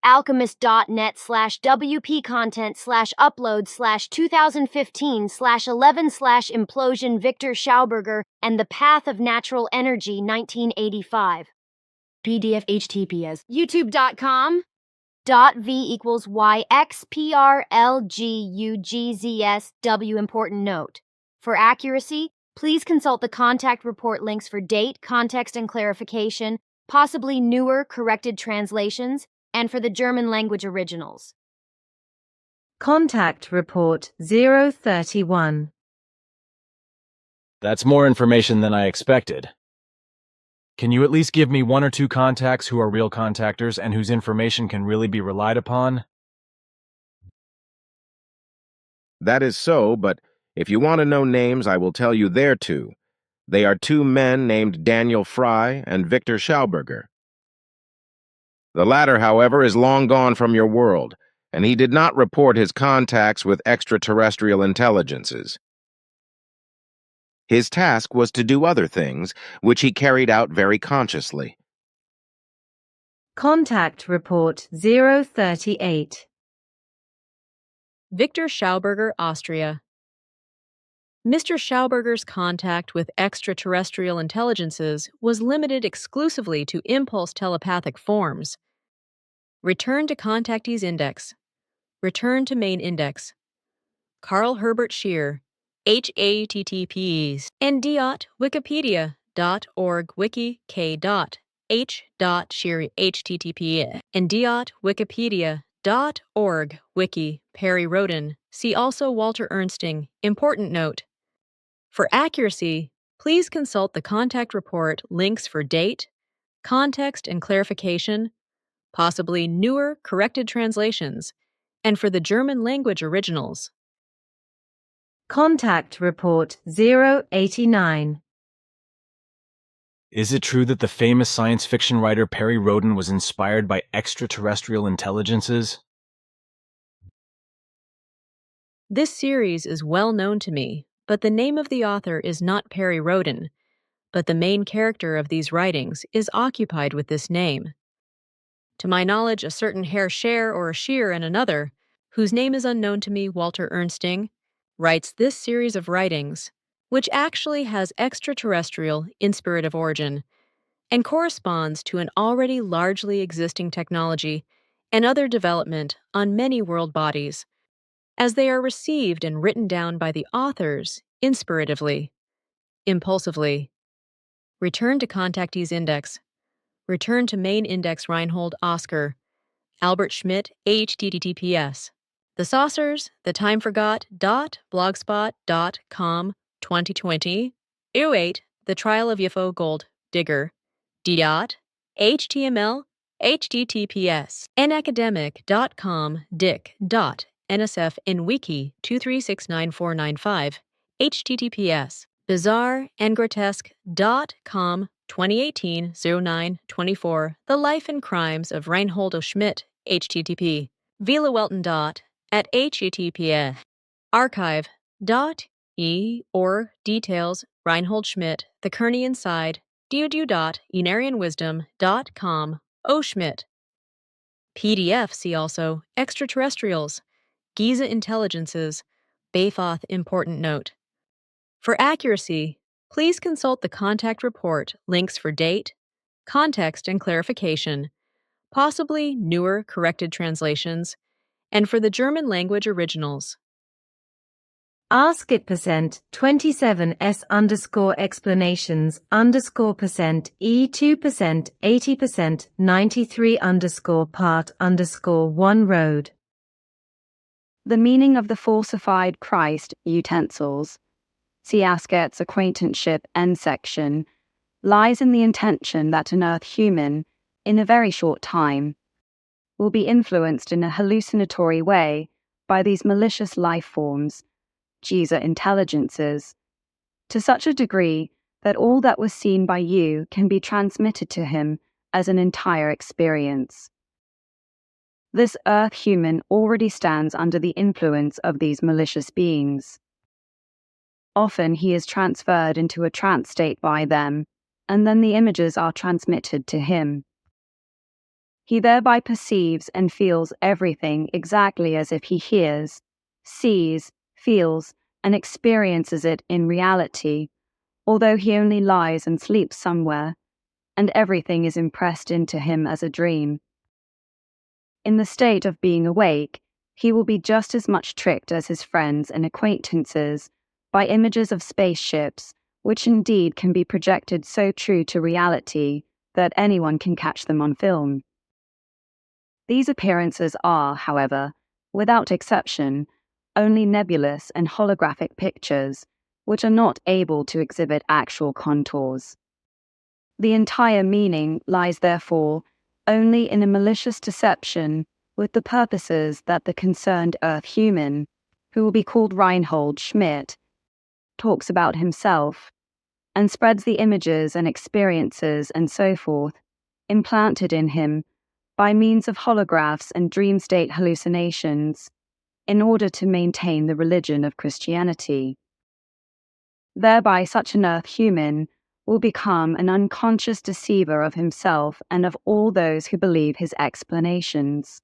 alchemist.net/wp content/upload/2015/11/implosion Victor Schauberger and the Path of Natural Energy 1985. PDF HTTPS. youtube.com.v=yxprlgugzsw. Important note. For accuracy, please consult the contact report links for date, context, and clarification, possibly newer corrected translations, and for the German language originals. Contact Report 031. That's more information than I expected. Can you at least give me one or two contacts who are real contactors and whose information can really be relied upon? That is so, but if you want to know names, I will tell you their two. They are two men named Daniel Fry and Victor Schauberger. The latter, however, is long gone from your world, and he did not report his contacts with extraterrestrial intelligences. His task was to do other things, which he carried out very consciously. Contact Report 038. Victor Schauberger, Austria. Mr. Schauberger's contact with extraterrestrial intelligences was limited exclusively to impulse telepathic forms. Return to Contactees Index. Return to Main Index. Carl Herbert Scheer, HATTPs. en.wikipedia.org wiki k.h.scheer http en.wikipedia.org wiki Perry Roden. See also Walter Ernsting. Important note. For accuracy, please consult the contact report links for date, context and clarification, possibly newer, corrected translations, and for the German language originals. Contact Report 089. Is it true that the famous science fiction writer Perry Rhodan was inspired by extraterrestrial intelligences? This series is well known to me, but the name of the author is not Perry Rhodan, but the main character of these writings is occupied with this name. To my knowledge, a certain Herr Scher or a Scheer in another, whose name is unknown to me, Walter Ernsting, writes this series of writings, which actually has extraterrestrial, inspirative origin, and corresponds to an already largely existing technology and other development on many world bodies, as they are received and written down by the authors inspiratively, impulsively. Return to Contactees Index. Return to Main Index Reinhold Oscar. Albert Schmidt, https. The Saucers, The Time Forgot, .blogspot.com, 2020, 08, The Trial of UFO Gold Digger, HTML, https, enacademic.com, dick.nsfnwiki 2369495, https, bizarre and grotesque.com, 2018-09-24, The Life and Crimes of Reinhold O. Schmidt, http, Vila Welton. At https, archive.e or details, Reinhold Schmidt, The Kernian Side, deodu.enarianwisdom.com, O. Schmidt. PDF see also Extraterrestrials, Giza Intelligences, Bayfoth Important Note. For accuracy, please consult the contact report links for date, context and clarification, possibly newer corrected translations, and for the German language originals. Asket %27s_explanations_% E2% 80% 93_part_1 road. The meaning of the falsified Christ utensils, see Asket's acquaintanceship N section, lies in the intention that an Earth human, in a very short time, will be influenced in a hallucinatory way by these malicious life forms, Giza intelligences, to such a degree that all that was seen by you can be transmitted to him as an entire experience. This Earth human already stands under the influence of these malicious beings. Often he is transferred into a trance state by them, and then the images are transmitted to him. He thereby perceives and feels everything exactly as if he hears, sees, feels, and experiences it in reality, although he only lies and sleeps somewhere, and everything is impressed into him as a dream. In the state of being awake, he will be just as much tricked as his friends and acquaintances by images of spaceships, which indeed can be projected so true to reality that anyone can catch them on film. These appearances are, however, without exception, only nebulous and holographic pictures, which are not able to exhibit actual contours. The entire meaning lies, therefore, only in a malicious deception with the purposes that the concerned Earth human, who will be called Reinhold Schmidt, talks about himself, and spreads the images and experiences and so forth, implanted in him by means of holographs and dream state hallucinations, in order to maintain the religion of Christianity. Thereby such an Earth human will become an unconscious deceiver of himself and of all those who believe his explanations.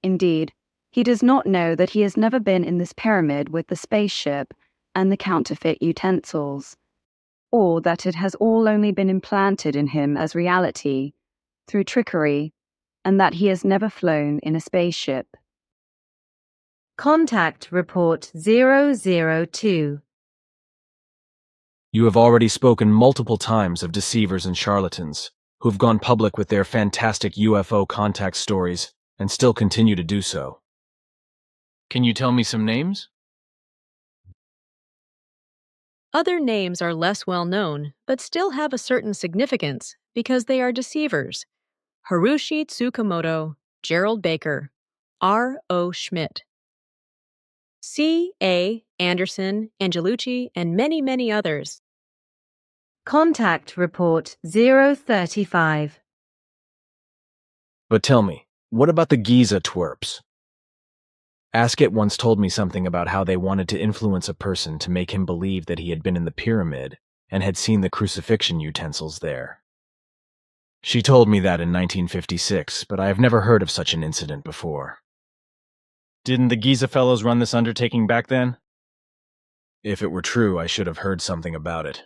Indeed, he does not know that he has never been in this pyramid with the spaceship and the counterfeit utensils, or that it has all only been implanted in him as reality, through trickery, and that he has never flown in a spaceship. Contact Report 002. You have already spoken multiple times of deceivers and charlatans, who have gone public with their fantastic UFO contact stories, and still continue to do so. Can you tell me some names? Other names are less well known, but still have a certain significance because they are deceivers, Harushi Tsukamoto, Gerald Baker, R.O. Schmidt, C.A. Anderson, Angelucci, and many, many others. Contact Report 035. But tell me, what about the Giza twerps? Asket once told me something about how they wanted to influence a person to make him believe that he had been in the pyramid and had seen the crucifixion utensils there. She told me that in 1956, but I have never heard of such an incident before. Didn't the Giza fellows run this undertaking back then? If it were true, I should have heard something about it.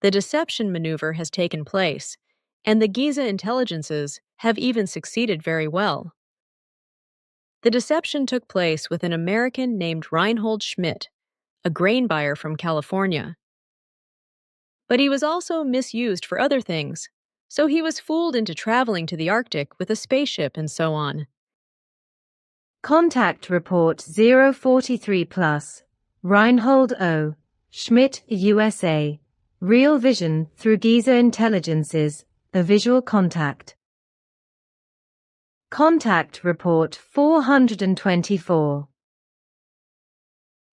The deception maneuver has taken place, and the Giza intelligences have even succeeded very well. The deception took place with an American named Reinhold Schmidt, a grain buyer from California. But he was also misused for other things, so he was fooled into traveling to the Arctic with a spaceship and so on. Contact Report 043+. Reinhold O. Schmidt, USA. Real Vision Through Giza Intelligences, a Visual Contact. Contact Report 424.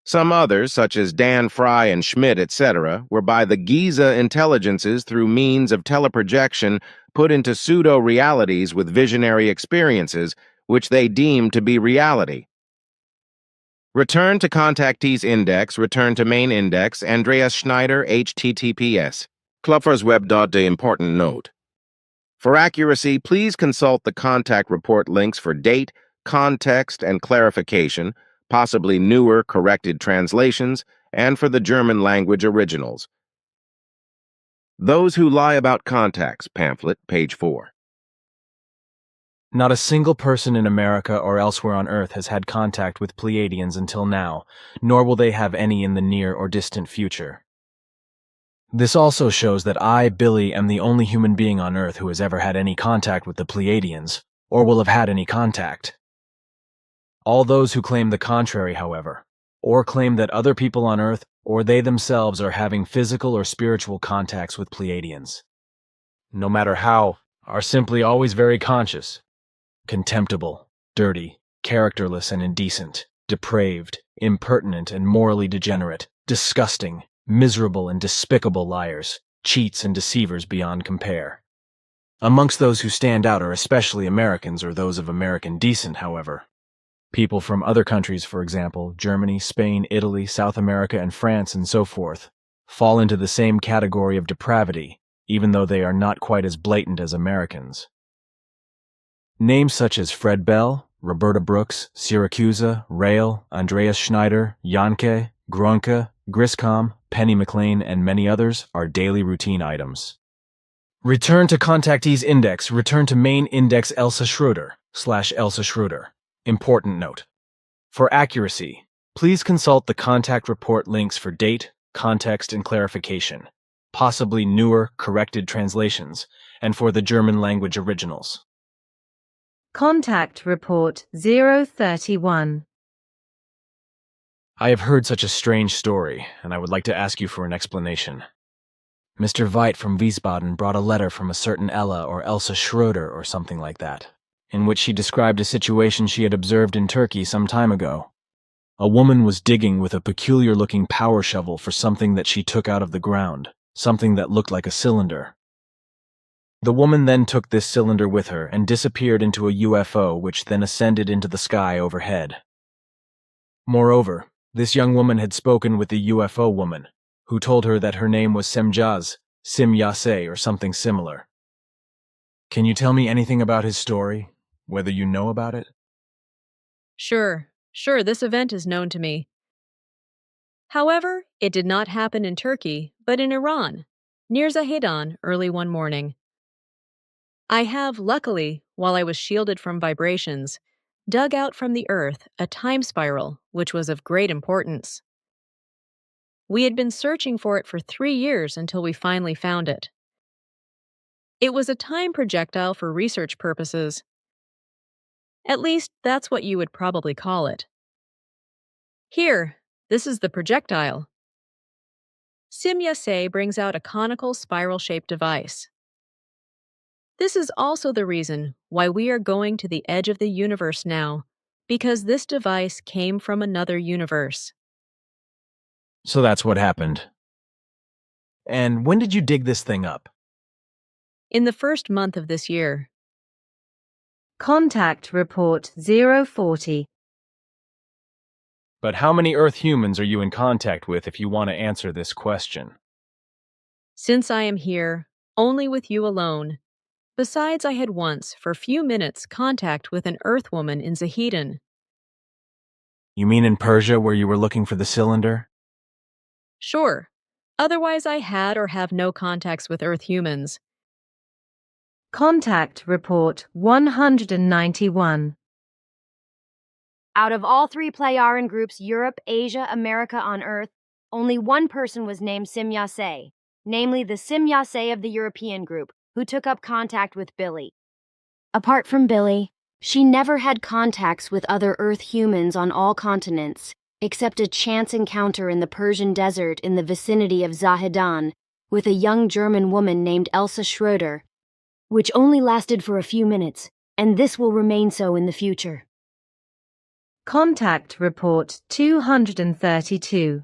Some others, such as Dan Fry and Schmidt, etc., were by the Giza intelligences through means of teleprojection put into pseudo-realities with visionary experiences, which they deemed to be reality. Return to Contactees Index, return to Main Index, Andreas Schneider, HTTPS. Klopfersweb.de important note. For accuracy, please consult the contact report links for date, context, and clarification, possibly newer corrected translations, and for the German language originals. Those Who Lie About Contacts, pamphlet, page 4. Not a single person in America or elsewhere on Earth has had contact with Pleiadians until now, nor will they have any in the near or distant future. This also shows that I, Billy, am the only human being on Earth who has ever had any contact with the Pleiadians, or will have had any contact. All those who claim the contrary, however, or claim that other people on Earth or they themselves are having physical or spiritual contacts with Pleiadians, no matter how, are simply always very conscious, contemptible, dirty, characterless and indecent, depraved, impertinent and morally degenerate, disgusting, miserable and despicable liars, cheats and deceivers beyond compare. Amongst those who stand out are especially Americans or those of American descent, however. People from other countries, for example, Germany, Spain, Italy, South America, and France, and so forth, fall into the same category of depravity, even though they are not quite as blatant as Americans. Names such as Fred Bell, Roberta Brooks, Syracusa, Rail, Andreas Schneider, Janke, Gronke, Griscom, Penny McLean, and many others are daily routine items. Return to Contactees Index, return to Main Index Elsa Schroeder, /Elsa Schroeder. Important note. For accuracy, please consult the contact report links for date, context, and clarification, possibly newer, corrected translations, and for the German language originals. Contact Report 031. I have heard such a strange story, and I would like to ask you for an explanation. Mr. Veit from Wiesbaden brought a letter from a certain Ella or Elsa Schroeder or something like that, in which she described a situation she had observed in Turkey some time ago. A woman was digging with a peculiar-looking power shovel for something that she took out of the ground, something that looked like a cylinder. The woman then took this cylinder with her and disappeared into a UFO which then ascended into the sky overhead. Moreover, this young woman had spoken with the UFO woman, who told her that her name was Semjaz, Sim Yase, or something similar. Can you tell me anything about his story, whether you know about it? Sure, this event is known to me. However, it did not happen in Turkey, but in Iran, near Zahedan, early one morning. I have, luckily, while I was shielded from vibrations, dug out from the earth a time spiral, which was of great importance. We had been searching for it for 3 years until we finally found it. It was a time projectile for research purposes. At least, that's what you would probably call it. Here, this is the projectile. Sim Yase brings out a conical spiral-shaped device. This is also the reason why we are going to the edge of the universe now, because this device came from another universe. So that's what happened. And when did you dig this thing up? In the first month of this year. Contact Report 040. But how many Earth humans are you in contact with if you want to answer this question? Since I am here, only with you alone. Besides, I had once, for few minutes, contact with an Earthwoman in Zahedan. You mean in Persia where you were looking for the cylinder? Sure. Otherwise, I had or have no contacts with Earth humans. Contact Report 191. Out of all three Playaran groups, Europe, Asia, America on Earth, only one person was named Simyase, namely the Simyase of the European group, who took up contact with Billy. Apart from Billy, she never had contacts with other Earth humans on all continents, except a chance encounter in the Persian desert in the vicinity of Zahedan with a young German woman named Elsa Schroeder, which only lasted for a few minutes, and this will remain so in the future. Contact Report 232.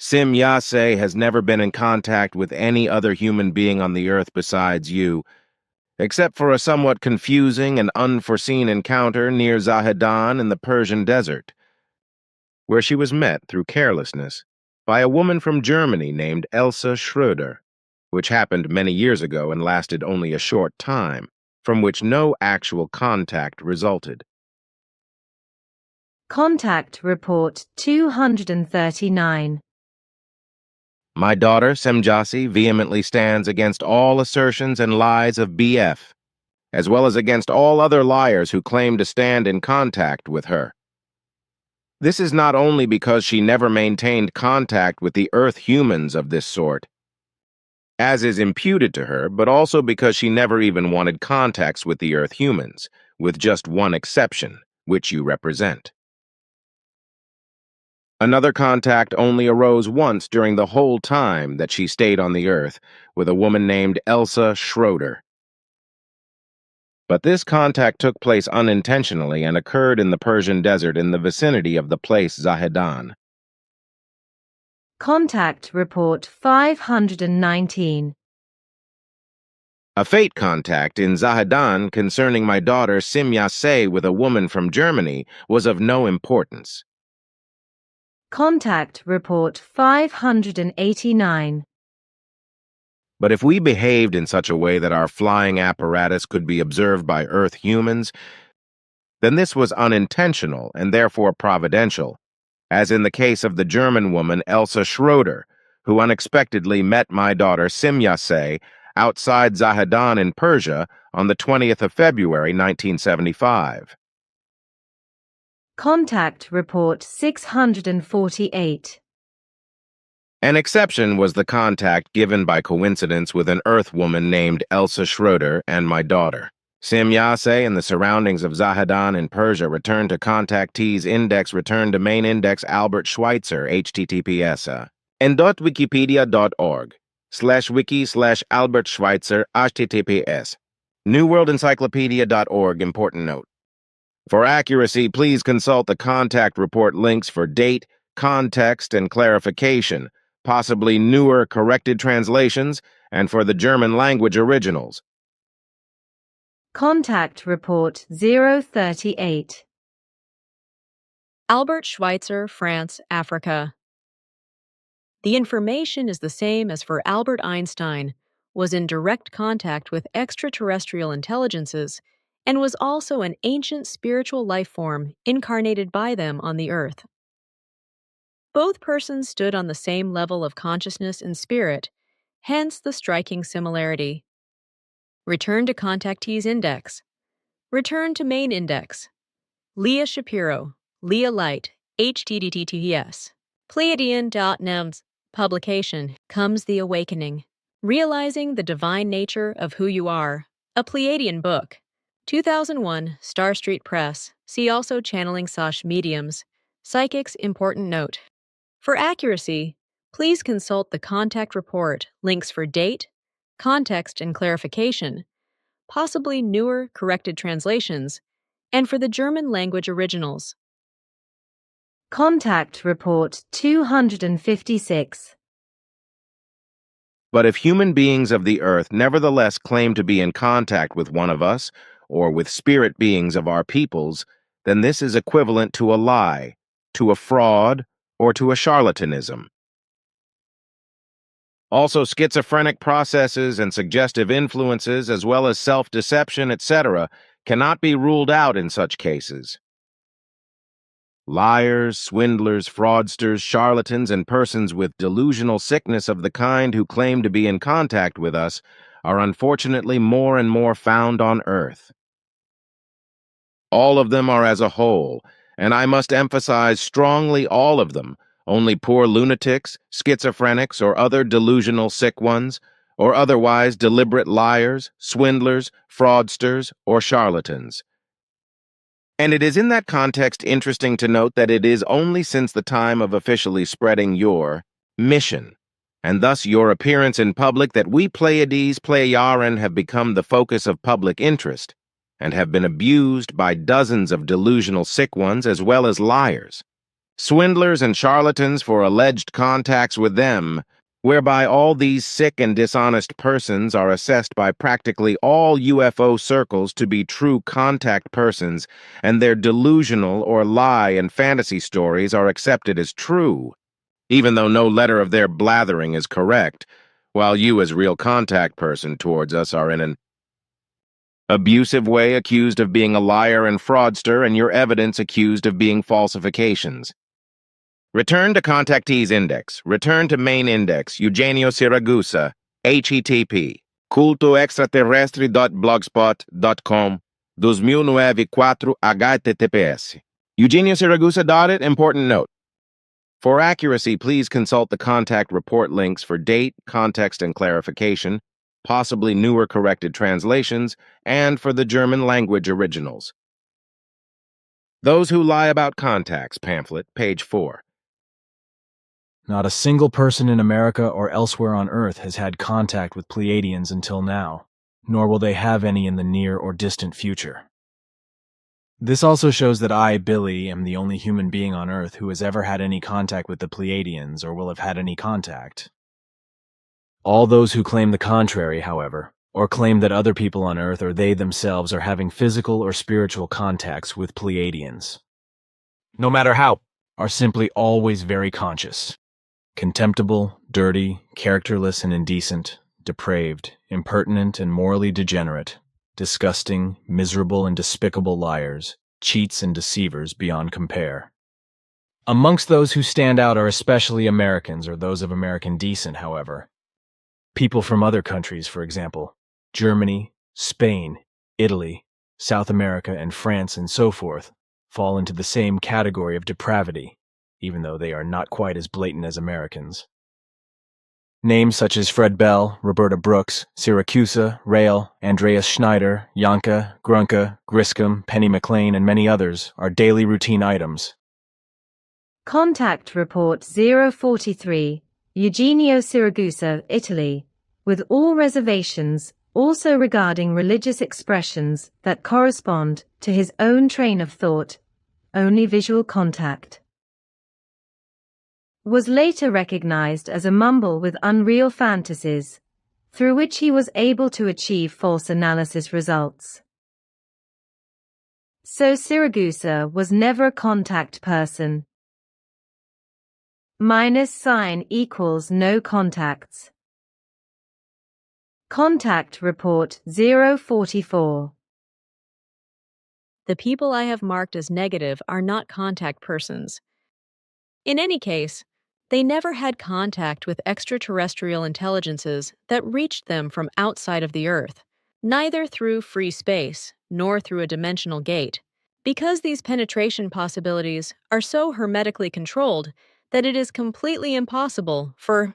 Simyase has never been in contact with any other human being on the Earth besides you, except for a somewhat confusing and unforeseen encounter near Zahedan in the Persian desert, where she was met through carelessness by a woman from Germany named Elsa Schroeder, which happened many years ago and lasted only a short time, from which no actual contact resulted. Contact Report 239. My daughter, Semjase, vehemently stands against all assertions and lies of BF, as well as against all other liars who claim to stand in contact with her. This is not only because she never maintained contact with the Earth humans of this sort, as is imputed to her, but also because she never even wanted contacts with the Earth humans, with just one exception, which you represent. Another contact only arose once during the whole time that she stayed on the Earth, with a woman named Elsa Schroeder. But this contact took place unintentionally and occurred in the Persian desert in the vicinity of the place Zahedan. Contact Report 519. A fate contact in Zahedan concerning my daughter Simyase with a woman from Germany was of no importance. Contact Report 589. But if we behaved in such a way that our flying apparatus could be observed by Earth humans, then this was unintentional and therefore providential, as in the case of the German woman Elsa Schroeder, who unexpectedly met my daughter Simyase outside Zahedan in Persia on the 20th of February, 1975. Contact Report 648. An exception was the contact given by coincidence with an Earth woman named Elsa Schroeder and my daughter. Simyase and the surroundings of Zahedan in Persia returned to contactees index return to main index Albert Schweitzer, https en.wikipedia.org/wiki/Albert Schweitzer, https newworldencyclopedia.org, important note. For accuracy, please consult the contact report links for date, context, and clarification, possibly newer corrected translations, and for the German language originals. Contact Report 038. Albert Schweitzer, France, Africa. The information is the same as for Albert Einstein, was in direct contact with extraterrestrial intelligences, and was also an ancient spiritual life form incarnated by them on the Earth. Both persons stood on the same level of consciousness and spirit, hence the striking similarity. Return to contactees index. Return to main index. Leah Shapiro, Leah Light, https Pleiadian.nem's publication Comes the Awakening. Realizing the Divine Nature of Who You Are, a Pleiadian book. 2001, Star Street Press. See also Channeling Sash Mediums. Psychics Important Note. For accuracy, please consult the contact report, links for date, context and clarification, possibly newer corrected translations, and for the German language originals. Contact Report 256. But if human beings of the earth nevertheless claim to be in contact with one of us, or with spirit beings of our peoples, then this is equivalent to a lie, to a fraud, or to a charlatanism. Also, schizophrenic processes and suggestive influences, as well as self-deception, etc., cannot be ruled out in such cases. Liars, swindlers, fraudsters, charlatans, and persons with delusional sickness of the kind who claim to be in contact with us are unfortunately more and more found on earth. All of them are as a whole, and I must emphasize strongly all of them, only poor lunatics, schizophrenics, or other delusional sick ones, or otherwise deliberate liars, swindlers, fraudsters, or charlatans. And it is in that context interesting to note that it is only since the time of officially spreading your mission, and thus your appearance in public, that we Pleiades Pleiaren have become the focus of public interest, and have been abused by dozens of delusional sick ones as well as liars, swindlers and charlatans for alleged contacts with them, whereby all these sick and dishonest persons are assessed by practically all UFO circles to be true contact persons, and their delusional or lie and fantasy stories are accepted as true, even though no letter of their blathering is correct, while you as real contact person towards us are in an abusive way accused of being a liar and fraudster, and your evidence accused of being falsifications. Return to Contactees Index. Return to Main Index. Eugenio Siragusa. HTTP. cultoextraterrestre.blogspot.com 2094 HTTPS. Eugenio Siragusa. Important note. For accuracy, please consult the contact report links for date, context, and clarification, possibly newer corrected translations, and for the German language originals. Those Who Lie About Contacts pamphlet, page 4. Not a single person in America or elsewhere on Earth has had contact with Pleiadians until now, nor will they have any in the near or distant future. This also shows that I, Billy, am the only human being on Earth who has ever had any contact with the Pleiadians or will have had any contact. All those who claim the contrary, however, or claim that other people on Earth or they themselves are having physical or spiritual contacts with Pleiadians, no matter how, are simply always very conscious. Contemptible, dirty, characterless and indecent, depraved, impertinent and morally degenerate, disgusting, miserable and despicable liars, cheats and deceivers beyond compare. Amongst those who stand out are especially Americans or those of American descent, however. People from other countries, for example, Germany, Spain, Italy, South America, and France, and so forth, fall into the same category of depravity, even though they are not quite as blatant as Americans. Names such as Fred Bell, Roberta Brooks, Syracusa, Rail, Andreas Schneider, Janka, Grunke, Griscom, Penny McLean, and many others are daily routine items. Contact Report 043, Eugenio Siragusa, Italy, with all reservations, also regarding religious expressions that correspond to his own train of thought, only visual contact. Was later recognized as a mumble with unreal fantasies, through which he was able to achieve false analysis results. So Siragusa was never a contact person. -sign equals no contacts. Contact Report 044. The people I have marked as negative are not contact persons. In any case, they never had contact with extraterrestrial intelligences that reached them from outside of the Earth, neither through free space nor through a dimensional gate, because these penetration possibilities are so hermetically controlled that it is completely impossible for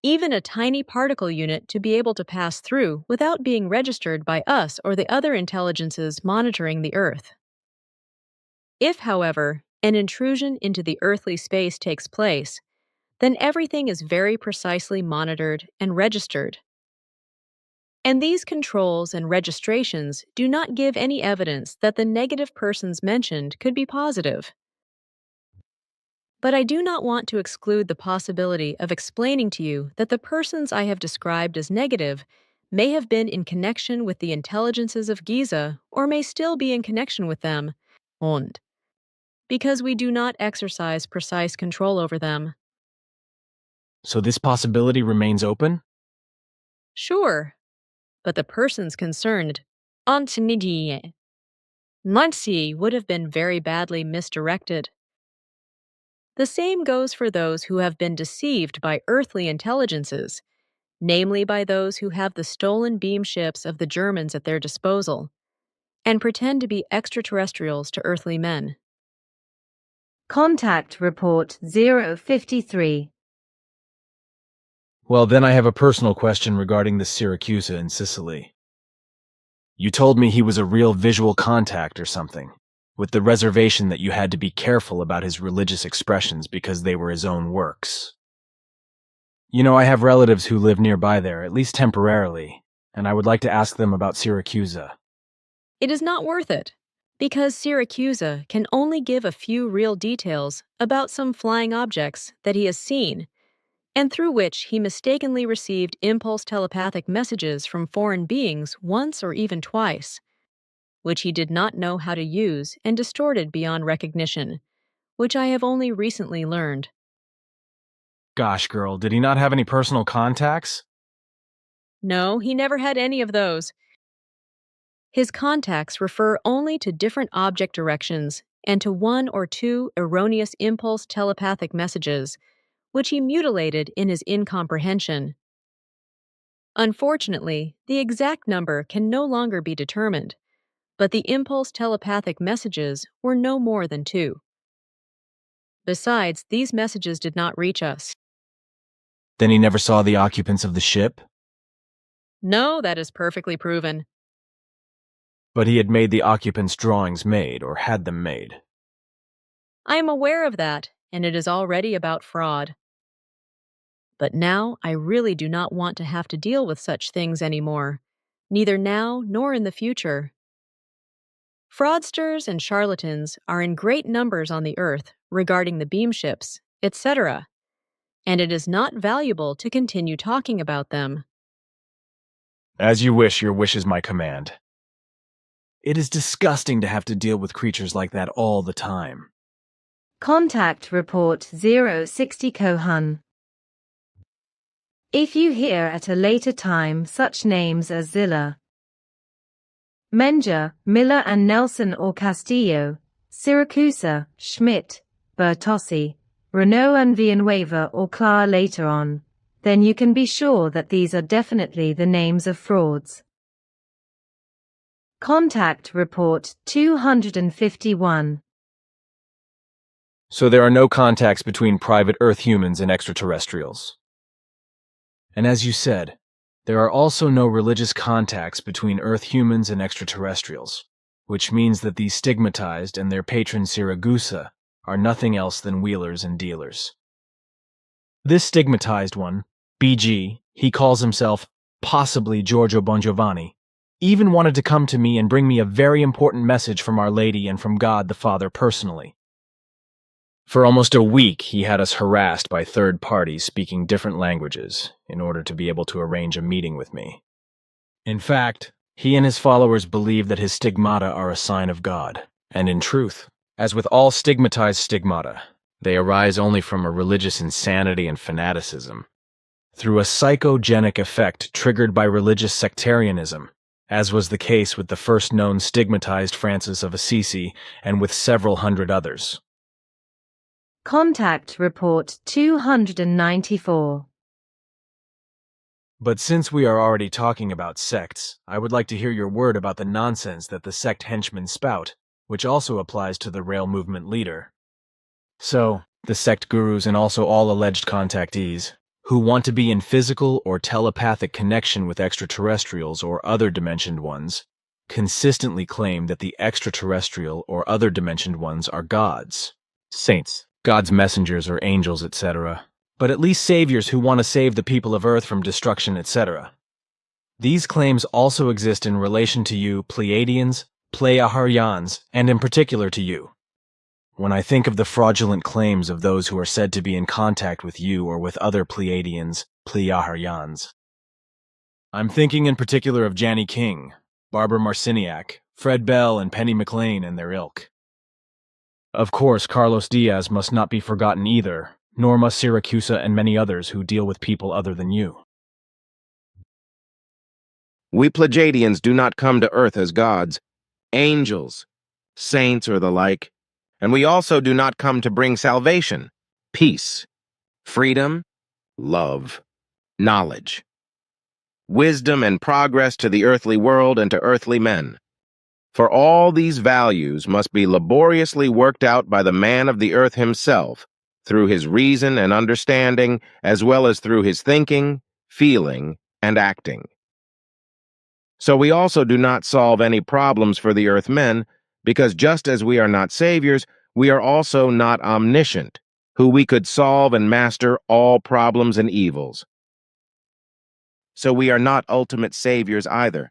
even a tiny particle unit to be able to pass through without being registered by us or the other intelligences monitoring the Earth. If, however, an intrusion into the earthly space takes place, then everything is very precisely monitored and registered. And these controls and registrations do not give any evidence that the negative persons mentioned could be positive. But I do not want to exclude the possibility of explaining to you that the persons I have described as negative may have been in connection with the intelligences of Giza or may still be in connection with them, und, because we do not exercise precise control over them. So this possibility remains open? Sure, but the persons concerned, Nancy, would have been very badly misdirected. The same goes for those who have been deceived by earthly intelligences, namely by those who have the stolen beam ships of the Germans at their disposal, and pretend to be extraterrestrials to earthly men. Contact Report 053. Well, then I have a personal question regarding the Syracuse in Sicily. You told me he was a real visual contact or something, with the reservation that you had to be careful about his religious expressions because they were his own works. You know, I have relatives who live nearby there, at least temporarily, and I would like to ask them about Syracuse. It is not worth it, because Syracuse can only give a few real details about some flying objects that he has seen, and through which he mistakenly received impulse telepathic messages from foreign beings once or even twice, which he did not know how to use and distorted beyond recognition, which I have only recently learned. Gosh, girl, did he not have any personal contacts? No, he never had any of those. His contacts refer only to different object directions and to one or two erroneous impulse telepathic messages, which he mutilated in his incomprehension. Unfortunately, the exact number can no longer be determined, but the impulse telepathic messages were no more than 2. Besides, these messages did not reach us. Then he never saw the occupants of the ship? No, that is perfectly proven. But he had made the occupants' drawings made, or had them made. I am aware of that, and it is already about fraud. But now I really do not want to have to deal with such things anymore, neither now nor in the future. Fraudsters and charlatans are in great numbers on the earth regarding the beam ships, etc., and it is not valuable to continue talking about them. As you wish, your wish is my command. It is disgusting to have to deal with creatures like that all the time. Contact Report 060 Kohan. If you hear at a later time such names as Zilla, Menger, Miller and Nelson or Castillo, Syracuse, Schmidt, Bertossi, Renault and Villanueva or Clara later on, then you can be sure that these are definitely the names of frauds. Contact Report 251. So there are no contacts between private Earth humans and extraterrestrials. And as you said, there are also no religious contacts between Earth humans and extraterrestrials, which means that these stigmatized and their patron Syracuse are nothing else than wheelers and dealers. This stigmatized one, BG, he calls himself possibly Giorgio Bongiovanni, even wanted to come to me and bring me a very important message from Our Lady and from God the Father personally. For almost a week, he had us harassed by third parties speaking different languages in order to be able to arrange a meeting with me. In fact, he and his followers believe that his stigmata are a sign of God. And in truth, as with all stigmatized stigmata, they arise only from a religious insanity and fanaticism, through a psychogenic effect triggered by religious sectarianism, as was the case with the first known stigmatized Francis of Assisi and with several hundred others. Contact Report 294. But since we are already talking about sects, I would like to hear your word about the nonsense that the sect henchmen spout, which also applies to the rail movement leader. So, the sect gurus and also all alleged contactees, who want to be in physical or telepathic connection with extraterrestrials or other dimensioned ones, consistently claim that the extraterrestrial or other dimensioned ones are gods, saints, God's messengers or angels, etc., but at least saviors who want to save the people of Earth from destruction, etc. These claims also exist in relation to you Pleiadians, Pleiaharyans, and in particular to you. When I think of the fraudulent claims of those who are said to be in contact with you or with other Pleiadians, Pleiaharyans, I'm thinking in particular of Janny King, Barbara Marciniak, Fred Bell, and Penny McLean and their ilk. Of course, Carlos Diaz must not be forgotten either, nor must Syracusa and many others who deal with people other than you. We Pleiadians do not come to Earth as gods, angels, saints, or the like, and we also do not come to bring salvation, peace, freedom, love, knowledge, wisdom, and progress to the earthly world and to earthly men. For all these values must be laboriously worked out by the man of the earth himself, through his reason and understanding, as well as through his thinking, feeling, and acting. So we also do not solve any problems for the earth men, because just as we are not saviors, we are also not omniscient, who we could solve and master all problems and evils. So we are not ultimate saviors either,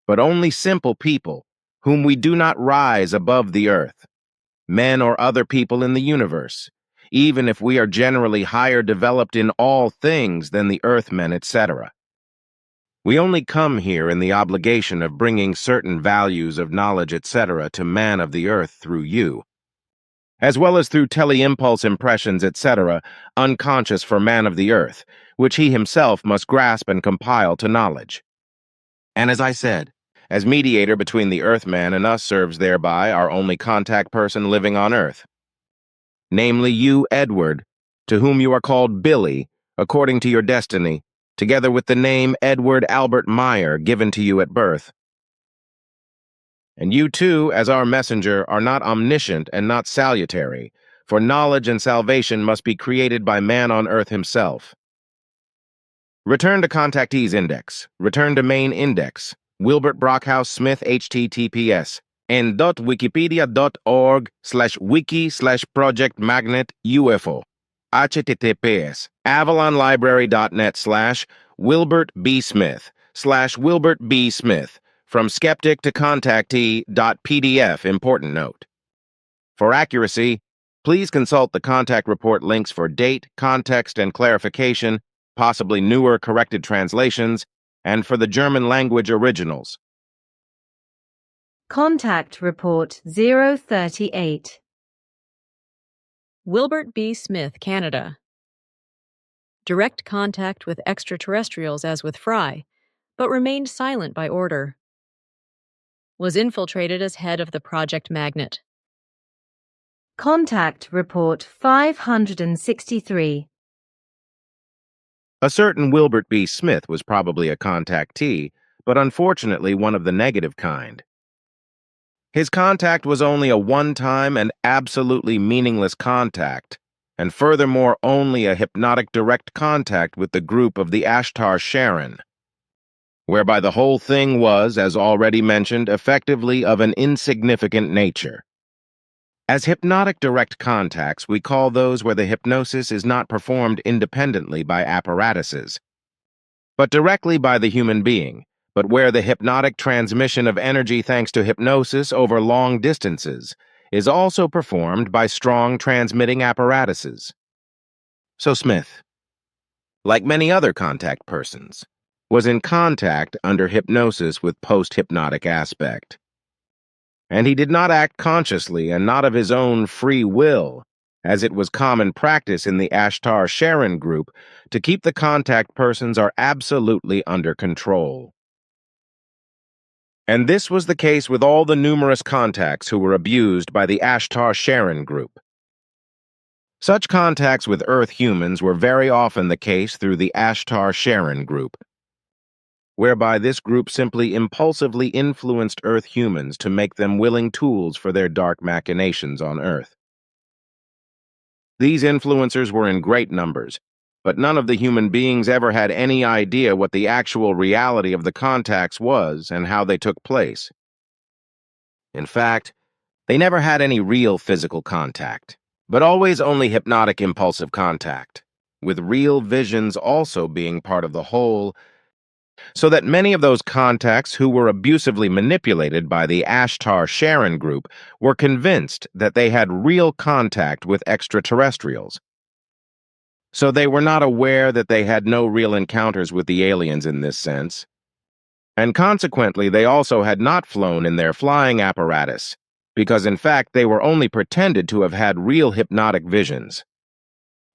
but only simple people, whom we do not rise above the earth, men or other people in the universe, even if we are generally higher developed in all things than the earthmen, etc. We only come here in the obligation of bringing certain values of knowledge, etc., to man of the earth through you, as well as through tele-impulse impressions, etc., unconscious for man of the earth, which he himself must grasp and compile to knowledge. And as I said, as mediator between the Earthman and us serves thereby our only contact person living on Earth. Namely you, Edward, to whom you are called Billy, according to your destiny, together with the name Edward Albert Meier given to you at birth. And you too, as our messenger, are not omniscient and not salutary, for knowledge and salvation must be created by man on Earth himself. Return to Contactees Index. Return to Main Index. Wilbert Brockhouse Smith HTTPS n.wikipedia.org/wiki/project magnet UFO https avalonlibrary.net/Wilbert B. Smith/Wilbert B. Smith from skeptic to contactee.pdf important note. For accuracy, please consult the contact report links for date, context, and clarification, possibly newer corrected translations, and for the German language originals. Contact Report 038. Wilbert B. Smith, Canada. Direct contact with extraterrestrials as with Fry, but remained silent by order. Was infiltrated as head of the Project Magnet. Contact Report 563. A certain Wilbert B. Smith was probably a contactee, but unfortunately one of the negative kind. His contact was only a one-time and absolutely meaningless contact, and furthermore only a hypnotic direct contact with the group of the Ashtar Sharon, whereby the whole thing was, as already mentioned, effectively of an insignificant nature. As hypnotic direct contacts, we call those where the hypnosis is not performed independently by apparatuses, but directly by the human being, but where the hypnotic transmission of energy thanks to hypnosis over long distances is also performed by strong transmitting apparatuses. So Smith, like many other contact persons, was in contact under hypnosis with post-hypnotic aspect. And he did not act consciously and not of his own free will, as it was common practice in the Ashtar Sharon group to keep the contact persons are absolutely under control. And this was the case with all the numerous contacts who were abused by the Ashtar Sharon group. Such contacts with Earth humans were very often the case through the Ashtar Sharon group, whereby this group simply impulsively influenced Earth humans to make them willing tools for their dark machinations on Earth. These influencers were in great numbers, but none of the human beings ever had any idea what the actual reality of the contacts was and how they took place. In fact, they never had any real physical contact, but always only hypnotic impulsive contact, with real visions also being part of the whole, so that many of those contacts who were abusively manipulated by the Ashtar-Sharon group were convinced that they had real contact with extraterrestrials. So they were not aware that they had no real encounters with the aliens in this sense. And consequently, they also had not flown in their flying apparatus, because in fact they were only pretended to have had real hypnotic visions.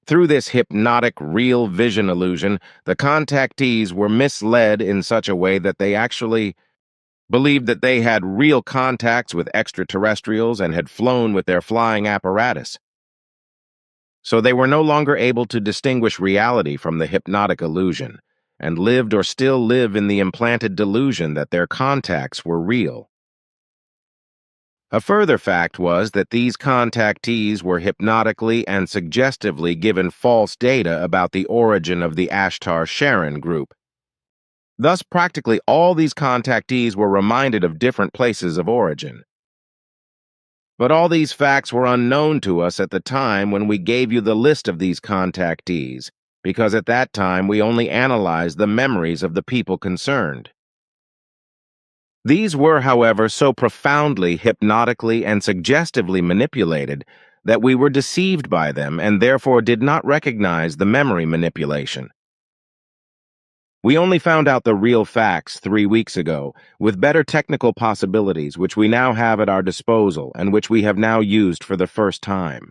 Through this hypnotic real vision illusion, the contactees were misled in such a way that they actually believed that they had real contacts with extraterrestrials and had flown with their flying apparatus. So they were no longer able to distinguish reality from the hypnotic illusion, and lived or still live in the implanted delusion that their contacts were real. A further fact was that these contactees were hypnotically and suggestively given false data about the origin of the Ashtar-Sharon group. Thus, practically all these contactees were reminded of different places of origin. But all these facts were unknown to us at the time when we gave you the list of these contactees, because at that time we only analyzed the memories of the people concerned. These were, however, so profoundly hypnotically and suggestively manipulated that we were deceived by them and therefore did not recognize the memory manipulation. We only found out the real facts 3 weeks ago, with better technical possibilities which we now have at our disposal and which we have now used for the first time.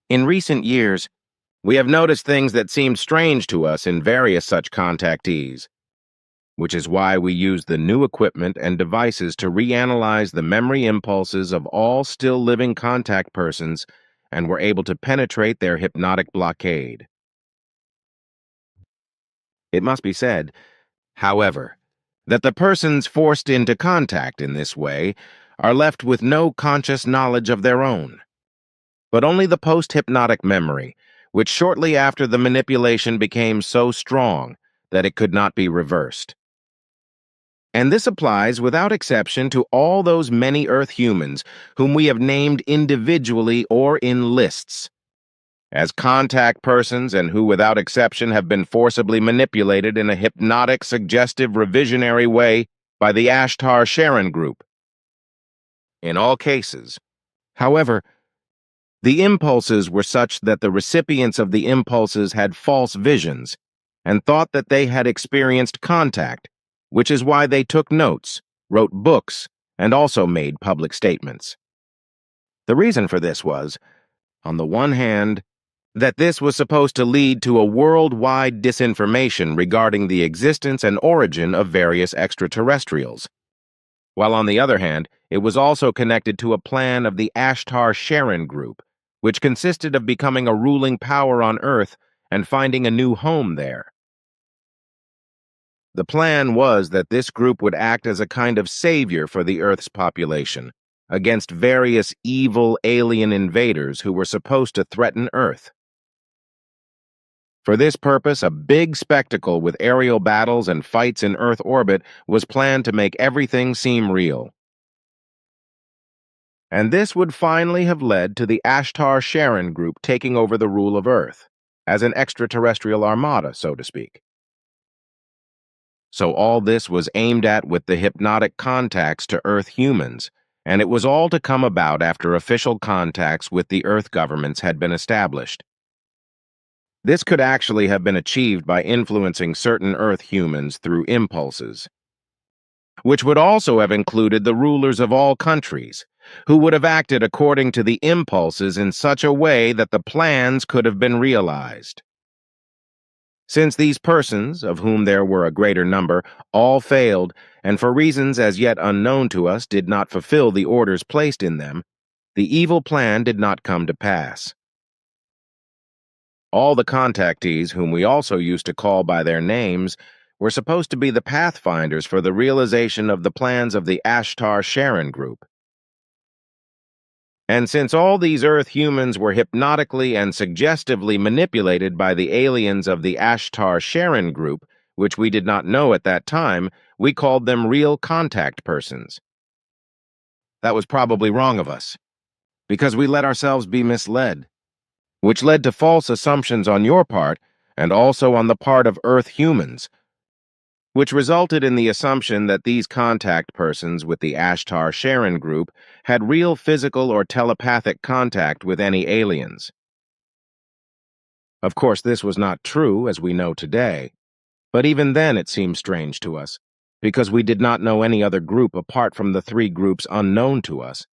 In recent years, we have noticed things that seemed strange to us in various such contactees, which is why we used the new equipment and devices to reanalyze the memory impulses of all still living contact persons and were able to penetrate their hypnotic blockade. It must be said, however, that the persons forced into contact in this way are left with no conscious knowledge of their own, but only the post-hypnotic memory, which shortly after the manipulation became so strong that it could not be reversed. And this applies without exception to all those many Earth humans whom we have named individually or in lists as contact persons and who without exception have been forcibly manipulated in a hypnotic, suggestive, revisionary way by the Ashtar-Sharon group. In all cases, however, the impulses were such that the recipients of the impulses had false visions and thought that they had experienced contact, which is why they took notes, wrote books, and also made public statements. The reason for this was, on the one hand, that this was supposed to lead to a worldwide disinformation regarding the existence and origin of various extraterrestrials, while on the other hand, it was also connected to a plan of the Ashtar-Sharon group, which consisted of becoming a ruling power on Earth and finding a new home there. The plan was that this group would act as a kind of savior for the Earth's population against various evil alien invaders who were supposed to threaten Earth. For this purpose, a big spectacle with aerial battles and fights in Earth orbit was planned to make everything seem real. And this would finally have led to the Ashtar-Sharon group taking over the rule of Earth, as an extraterrestrial armada, so to speak. So all this was aimed at with the hypnotic contacts to Earth humans, and it was all to come about after official contacts with the Earth governments had been established. This could actually have been achieved by influencing certain Earth humans through impulses, which would also have included the rulers of all countries, who would have acted according to the impulses in such a way that the plans could have been realized. Since these persons, of whom there were a greater number, all failed, and for reasons as yet unknown to us did not fulfill the orders placed in them, the evil plan did not come to pass. All the contactees, whom we also used to call by their names, were supposed to be the pathfinders for the realization of the plans of the Ashtar-Sharon group. And since all these Earth humans were hypnotically and suggestively manipulated by the aliens of the Ashtar-Sharon group, which we did not know at that time, we called them real contact persons. That was probably wrong of us, because we let ourselves be misled, which led to false assumptions on your part and also on the part of Earth humans, which resulted in the assumption that these contact persons with the Ashtar-Sharon group had real physical or telepathic contact with any aliens. Of course, this was not true, as we know today, but even then it seemed strange to us, because we did not know any other group apart from the three groups unknown to us.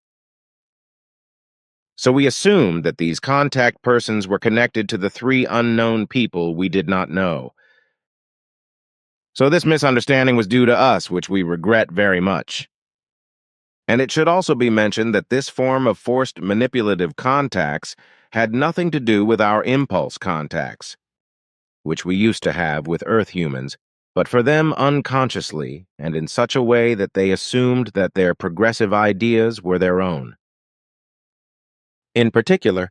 So we assumed that these contact persons were connected to the three unknown people we did not know. So this misunderstanding was due to us, which we regret very much. And it should also be mentioned that this form of forced manipulative contacts had nothing to do with our impulse contacts, which we used to have with Earth humans, but for them unconsciously and in such a way that they assumed that their progressive ideas were their own. In particular,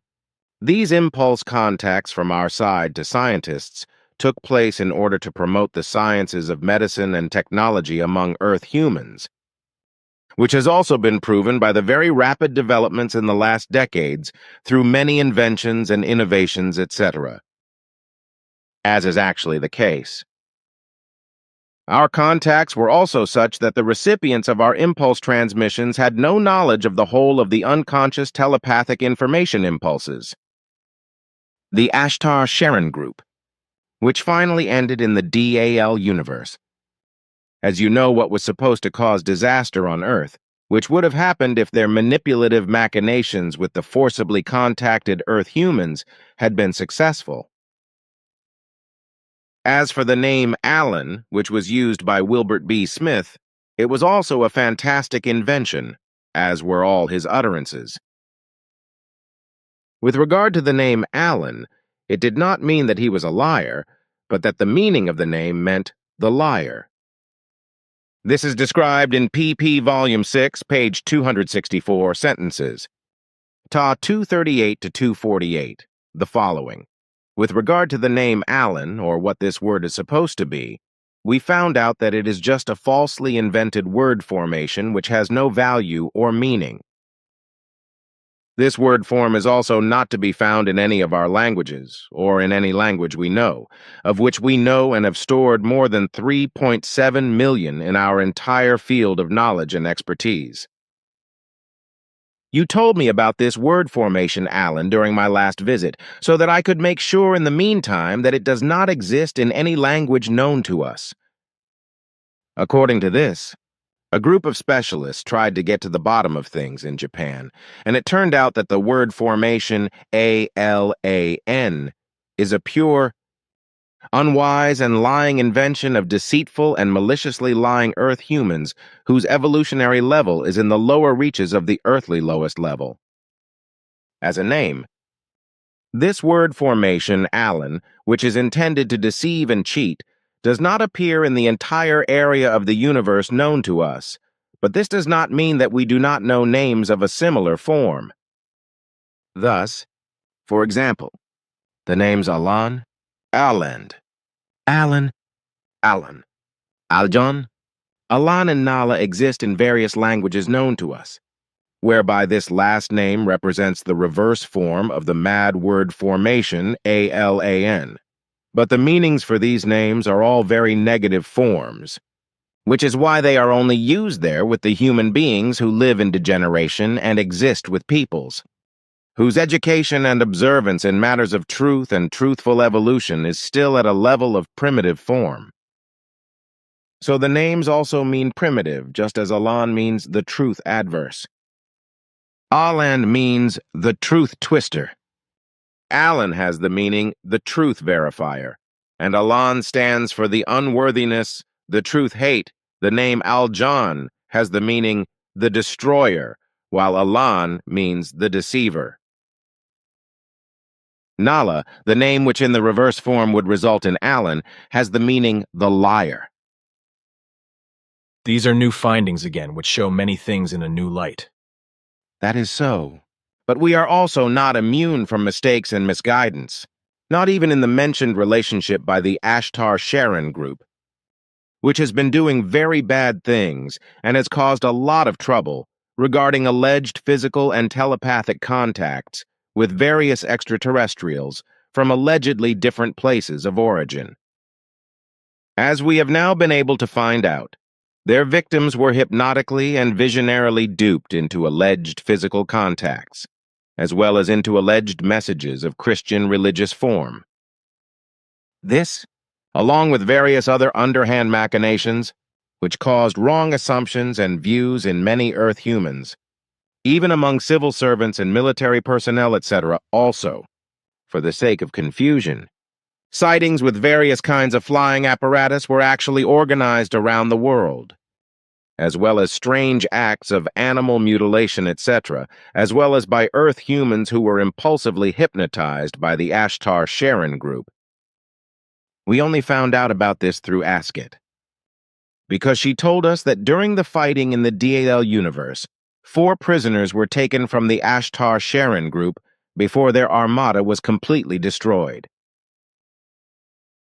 these impulse contacts from our side to scientists took place in order to promote the sciences of medicine and technology among Earth humans, which has also been proven by the very rapid developments in the last decades through many inventions and innovations, etc., as is actually the case. Our contacts were also such that the recipients of our impulse transmissions had no knowledge of the whole of the unconscious telepathic information impulses, the Ashtar-Sharon group, which finally ended in the DAL universe. As you know, what was supposed to cause disaster on Earth, which would have happened if their manipulative machinations with the forcibly contacted Earth humans had been successful. As for the name Alan, which was used by Wilbert B. Smith, it was also a fantastic invention, as were all his utterances. With regard to the name Alan, it did not mean that he was a liar, but that the meaning of the name meant the liar. This is described in PP Volume 6, page 264, sentences. Ta 238 to 248, the following. With regard to the name Alan, or what this word is supposed to be, we found out that it is just a falsely invented word formation which has no value or meaning. This word form is also not to be found in any of our languages, or in any language we know, of which we know and have stored more than 3.7 million in our entire field of knowledge and expertise. You told me about this word formation, Alan, during my last visit, so that I could make sure in the meantime that it does not exist in any language known to us. According to this, a group of specialists tried to get to the bottom of things in Japan, and it turned out that the word formation ALAN is a pure, unwise and lying invention of deceitful and maliciously lying Earth humans whose evolutionary level is in the lower reaches of the earthly lowest level. As a name, this word formation, Alan, which is intended to deceive and cheat, does not appear in the entire area of the universe known to us, but this does not mean that we do not know names of a similar form. Thus, for example, the names Alan, Aland, Alan, Alan, Aljon, Alan and Nala exist in various languages known to us, whereby this last name represents the reverse form of the mad word formation ALAN. But the meanings for these names are all very negative forms, which is why they are only used there with the human beings who live in degeneration and exist with peoples, whose education and observance in matters of truth and truthful evolution is still at a level of primitive form. So the names also mean primitive, just as Alan means the truth adverse. Aland means the truth twister. Alan has the meaning the truth verifier, and Alan stands for the unworthiness, the truth hate. The name Aljon has the meaning the destroyer, while Alan means the deceiver. Nala, the name which in the reverse form would result in Alan, has the meaning the liar. These are new findings again, which show many things in a new light. That is so. But we are also not immune from mistakes and misguidance, not even in the mentioned relationship by the Ashtar-Sharon group, which has been doing very bad things and has caused a lot of trouble regarding alleged physical and telepathic contacts with various extraterrestrials from allegedly different places of origin. As we have now been able to find out, their victims were hypnotically and visionarily duped into alleged physical contacts, as well as into alleged messages of Christian religious form. This, along with various other underhand machinations, which caused wrong assumptions and views in many Earth humans, even among civil servants and military personnel, etc., also, for the sake of confusion, sightings with various kinds of flying apparatus were actually organized around the world, as well as strange acts of animal mutilation, etc., as well as by Earth humans who were impulsively hypnotized by the Ashtar Sharon group. We only found out about this through Asket, because she told us that during the fighting in the DAL universe, 4 prisoners were taken from the Ashtar Sharon group before their armada was completely destroyed.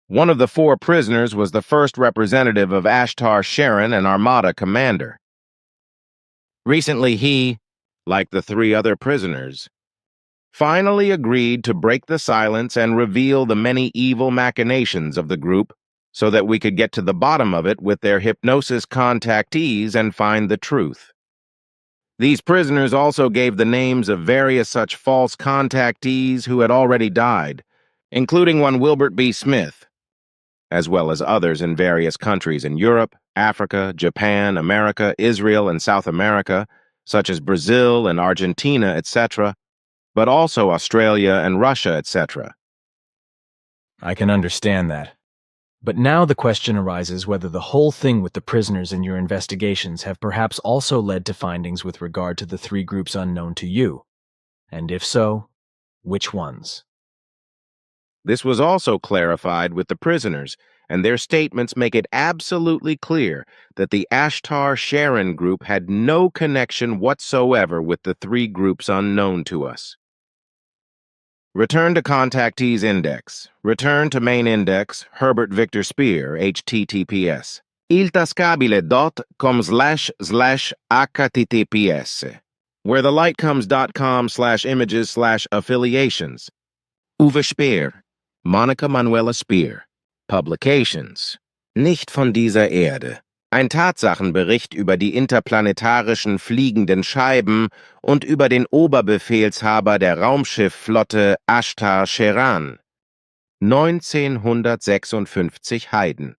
One of the 4 prisoners was the first representative of Ashtar Sharon and Armada commander. Recently he, like the 3 other prisoners, finally agreed to break the silence and reveal the many evil machinations of the group so that we could get to the bottom of it with their hypnosis contactees and find the truth. These prisoners also gave the names of various such false contactees who had already died, including one Wilbert B. Smith, as well as others in various countries in Europe, Africa, Japan, America, Israel, and South America, such as Brazil and Argentina, etc., but also Australia and Russia, etc. I can understand that. But now the question arises whether the whole thing with the prisoners in your investigations have perhaps also led to findings with regard to the 3 groups unknown to you. And if so, which ones? This was also clarified with the prisoners, and their statements make it absolutely clear that the Ashtar Sharon group had no connection whatsoever with the 3 groups unknown to us. Return to Contactees Index. Return to Main Index, Herbert Victor Speer, https. iltascabile.com/https. Where the light comes.com/images/affiliations. Uwe Speer. Monica Manuela Speer. Publications. Nicht von dieser Erde. Ein Tatsachenbericht über die interplanetarischen fliegenden Scheiben und über den Oberbefehlshaber der Raumschiffflotte Ashtar Sheran. 1956 Haydn.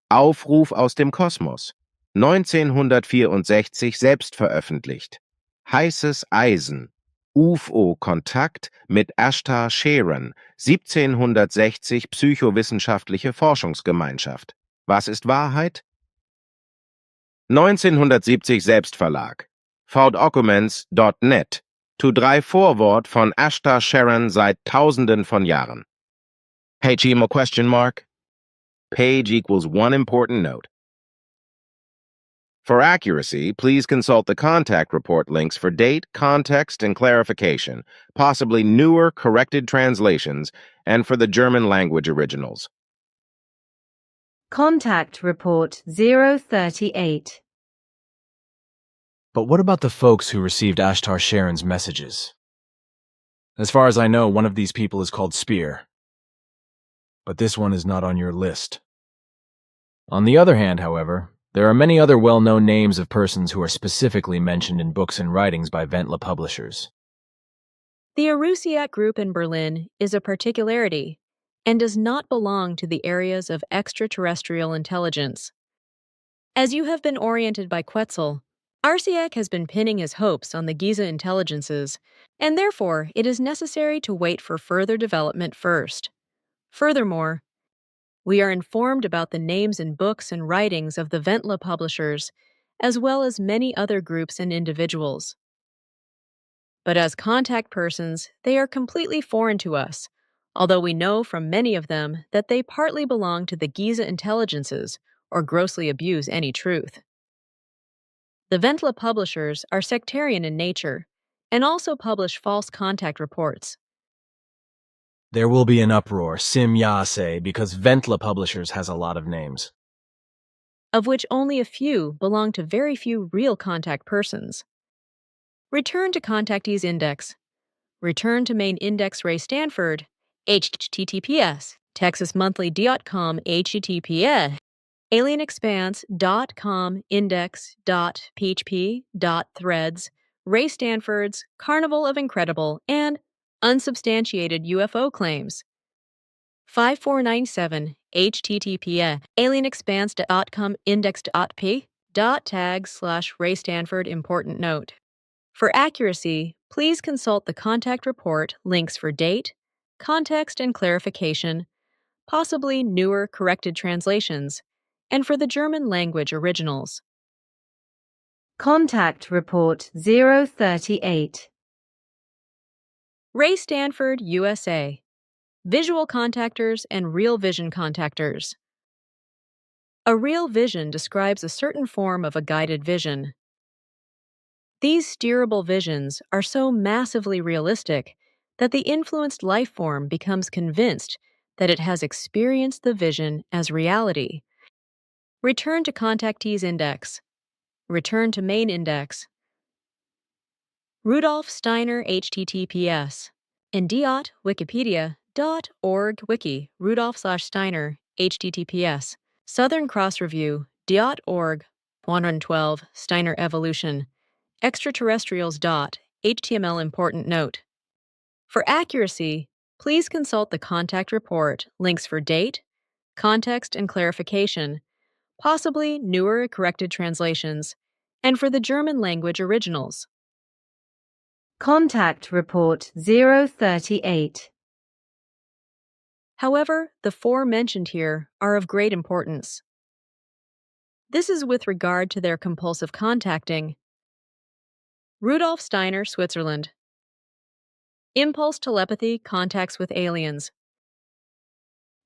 Aufruf aus dem Kosmos. 1964 selbst veröffentlicht. Heißes Eisen. UFO-Kontakt mit Ashtar Sheran. 1760 Psychowissenschaftliche Forschungsgemeinschaft. Was ist Wahrheit? 1970 Selbstverlag. vdocuments.net. To 3 Vorwort von Ashtar Sharon seit Tausenden von Jahren. HEMO ? Page equals 1 important note. For accuracy, please consult the contact report links for date, context, and clarification, possibly newer corrected translations, and for the German language originals. Contact Report 038. But what about the folks who received Ashtar Sharon's messages? As far as I know, one of these people is called Speer. But this one is not on your list. On the other hand, however, there are many other well-known names of persons who are specifically mentioned in books and writings by Ventla publishers. The Arusiak group in Berlin is a particularity and does not belong to the areas of extraterrestrial intelligence. As you have been oriented by Quetzal, Arsiak has been pinning his hopes on the Giza intelligences, and therefore it is necessary to wait for further development first. Furthermore, we are informed about the names and books and writings of the Ventla publishers, as well as many other groups and individuals. But as contact persons, they are completely foreign to us, although we know from many of them that they partly belong to the Giza intelligences or grossly abuse any truth. The Ventla publishers are sectarian in nature and also publish false contact reports. There will be an uproar, Sim Yase, because Ventla Publishers has a lot of names, of which only a few belong to very few real contact persons. Return to Contactees Index. Return to Main Index Ray Stanford, https, texasmonthly.com, https. alienexpanse.com index.php.threads, Ray Stanford's Carnival of Incredible and Unsubstantiated UFO Claims. 5497 https alienexpanse.com index.p.tag/Ray Stanford important note. For accuracy, please consult the contact report links for date, context and clarification, possibly newer corrected translations, and for the German language originals. Contact Report 038. Ray Stanford, USA. Visual contactors and real vision contactors. A real vision describes a certain form of a guided vision. These steerable visions are so massively realistic that the influenced life form becomes convinced that it has experienced the vision as reality. Return to contactees index. Return to main index. Rudolf Steiner https. Indiot Wikipedia.org wiki Rudolf/Steiner https. Southern Cross Review.org 112 Steiner Evolution. Extraterrestrials.html important note. For accuracy, please consult the contact report links for date, context and clarification, possibly newer corrected translations, and for the German language originals. Contact Report 038. However, the four mentioned here are of great importance. This is with regard to their compulsive contacting. Rudolf Steiner, Switzerland. Impulse telepathy contacts with aliens.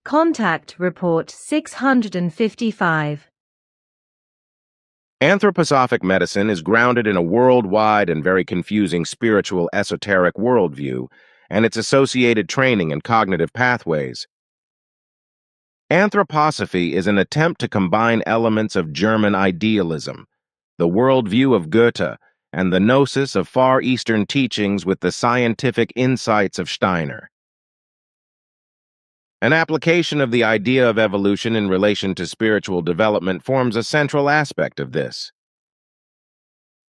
Contact Report 655. Anthroposophic medicine is grounded in a worldwide and very confusing spiritual esoteric worldview and its associated training and cognitive pathways. Anthroposophy is an attempt to combine elements of German idealism, the worldview of Goethe, and the gnosis of Far Eastern teachings with the scientific insights of Steiner. An application of the idea of evolution in relation to spiritual development forms a central aspect of this.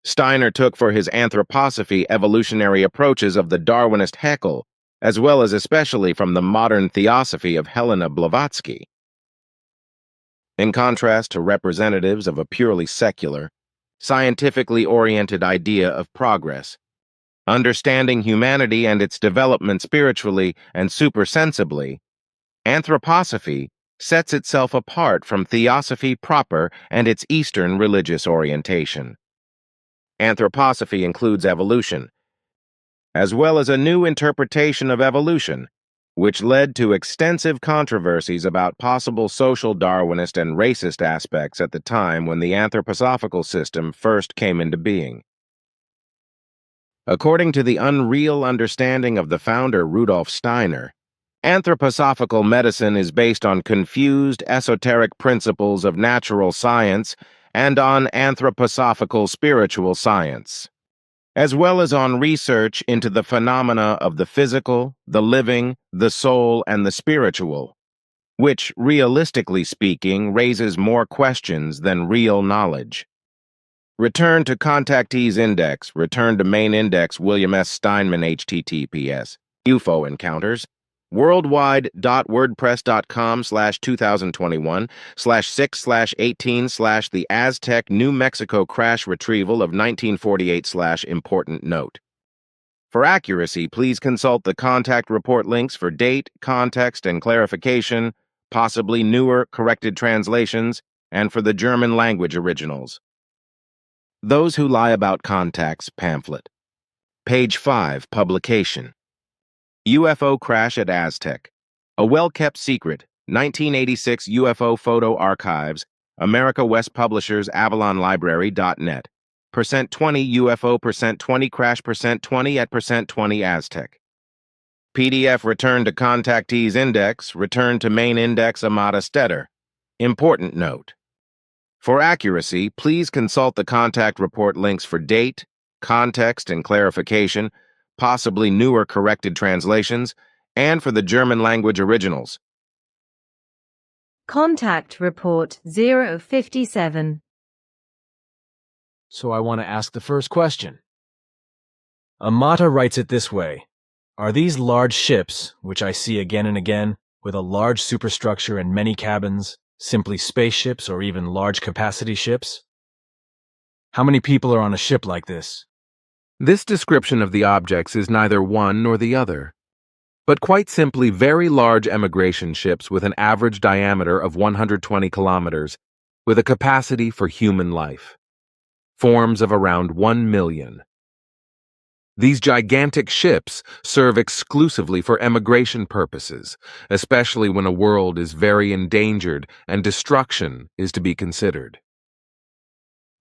Steiner took for his anthroposophy evolutionary approaches of the Darwinist Haeckel, as well as especially from the modern theosophy of Helena Blavatsky. In contrast to representatives of a purely secular, scientifically oriented idea of progress, understanding humanity and its development spiritually and supersensibly, anthroposophy sets itself apart from theosophy proper and its Eastern religious orientation. Anthroposophy includes evolution, as well as a new interpretation of evolution, which led to extensive controversies about possible social Darwinist and racist aspects at the time when the anthroposophical system first came into being. According to the unreal understanding of the founder Rudolf Steiner, anthroposophical medicine is based on confused esoteric principles of natural science and on anthroposophical spiritual science, as well as on research into the phenomena of the physical, the living, the soul, and the spiritual, which, realistically speaking, raises more questions than real knowledge. Return to contactees index, return to main index William S. Steinman https, UFO encounters, worldwide.wordpress.com/2021/6/18/ the Aztec New Mexico crash retrieval of 1948/important note. For accuracy, please consult the contact report links for date, context, and clarification, possibly newer corrected translations, and for the German language originals. Those Who Lie About Contacts pamphlet. Page 5, publication. UFO Crash at Aztec. A Well-Kept Secret, 1986 UFO Photo Archives, America West Publishers, AvalonLibrary.net. %20 UFO %20 Crash %20 at %20 Aztec. PDF Return to Contactees Index, Return to Main Index Amata Stetter. Important note. For accuracy, please consult the contact report links for date, context, and clarification, possibly newer corrected translations, and for the German language originals. Contact Report 057. So I want to ask the first question. Amata writes it this way. Are these large ships, which I see again and again, with a large superstructure and many cabins, simply spaceships or even large capacity ships? How many people are on a ship like this? This description of the objects is neither one nor the other, but quite simply very large emigration ships with an average diameter of 120 kilometers, with a capacity for human life. Forms of around 1 million. These gigantic ships serve exclusively for emigration purposes, especially when a world is very endangered and destruction is to be considered.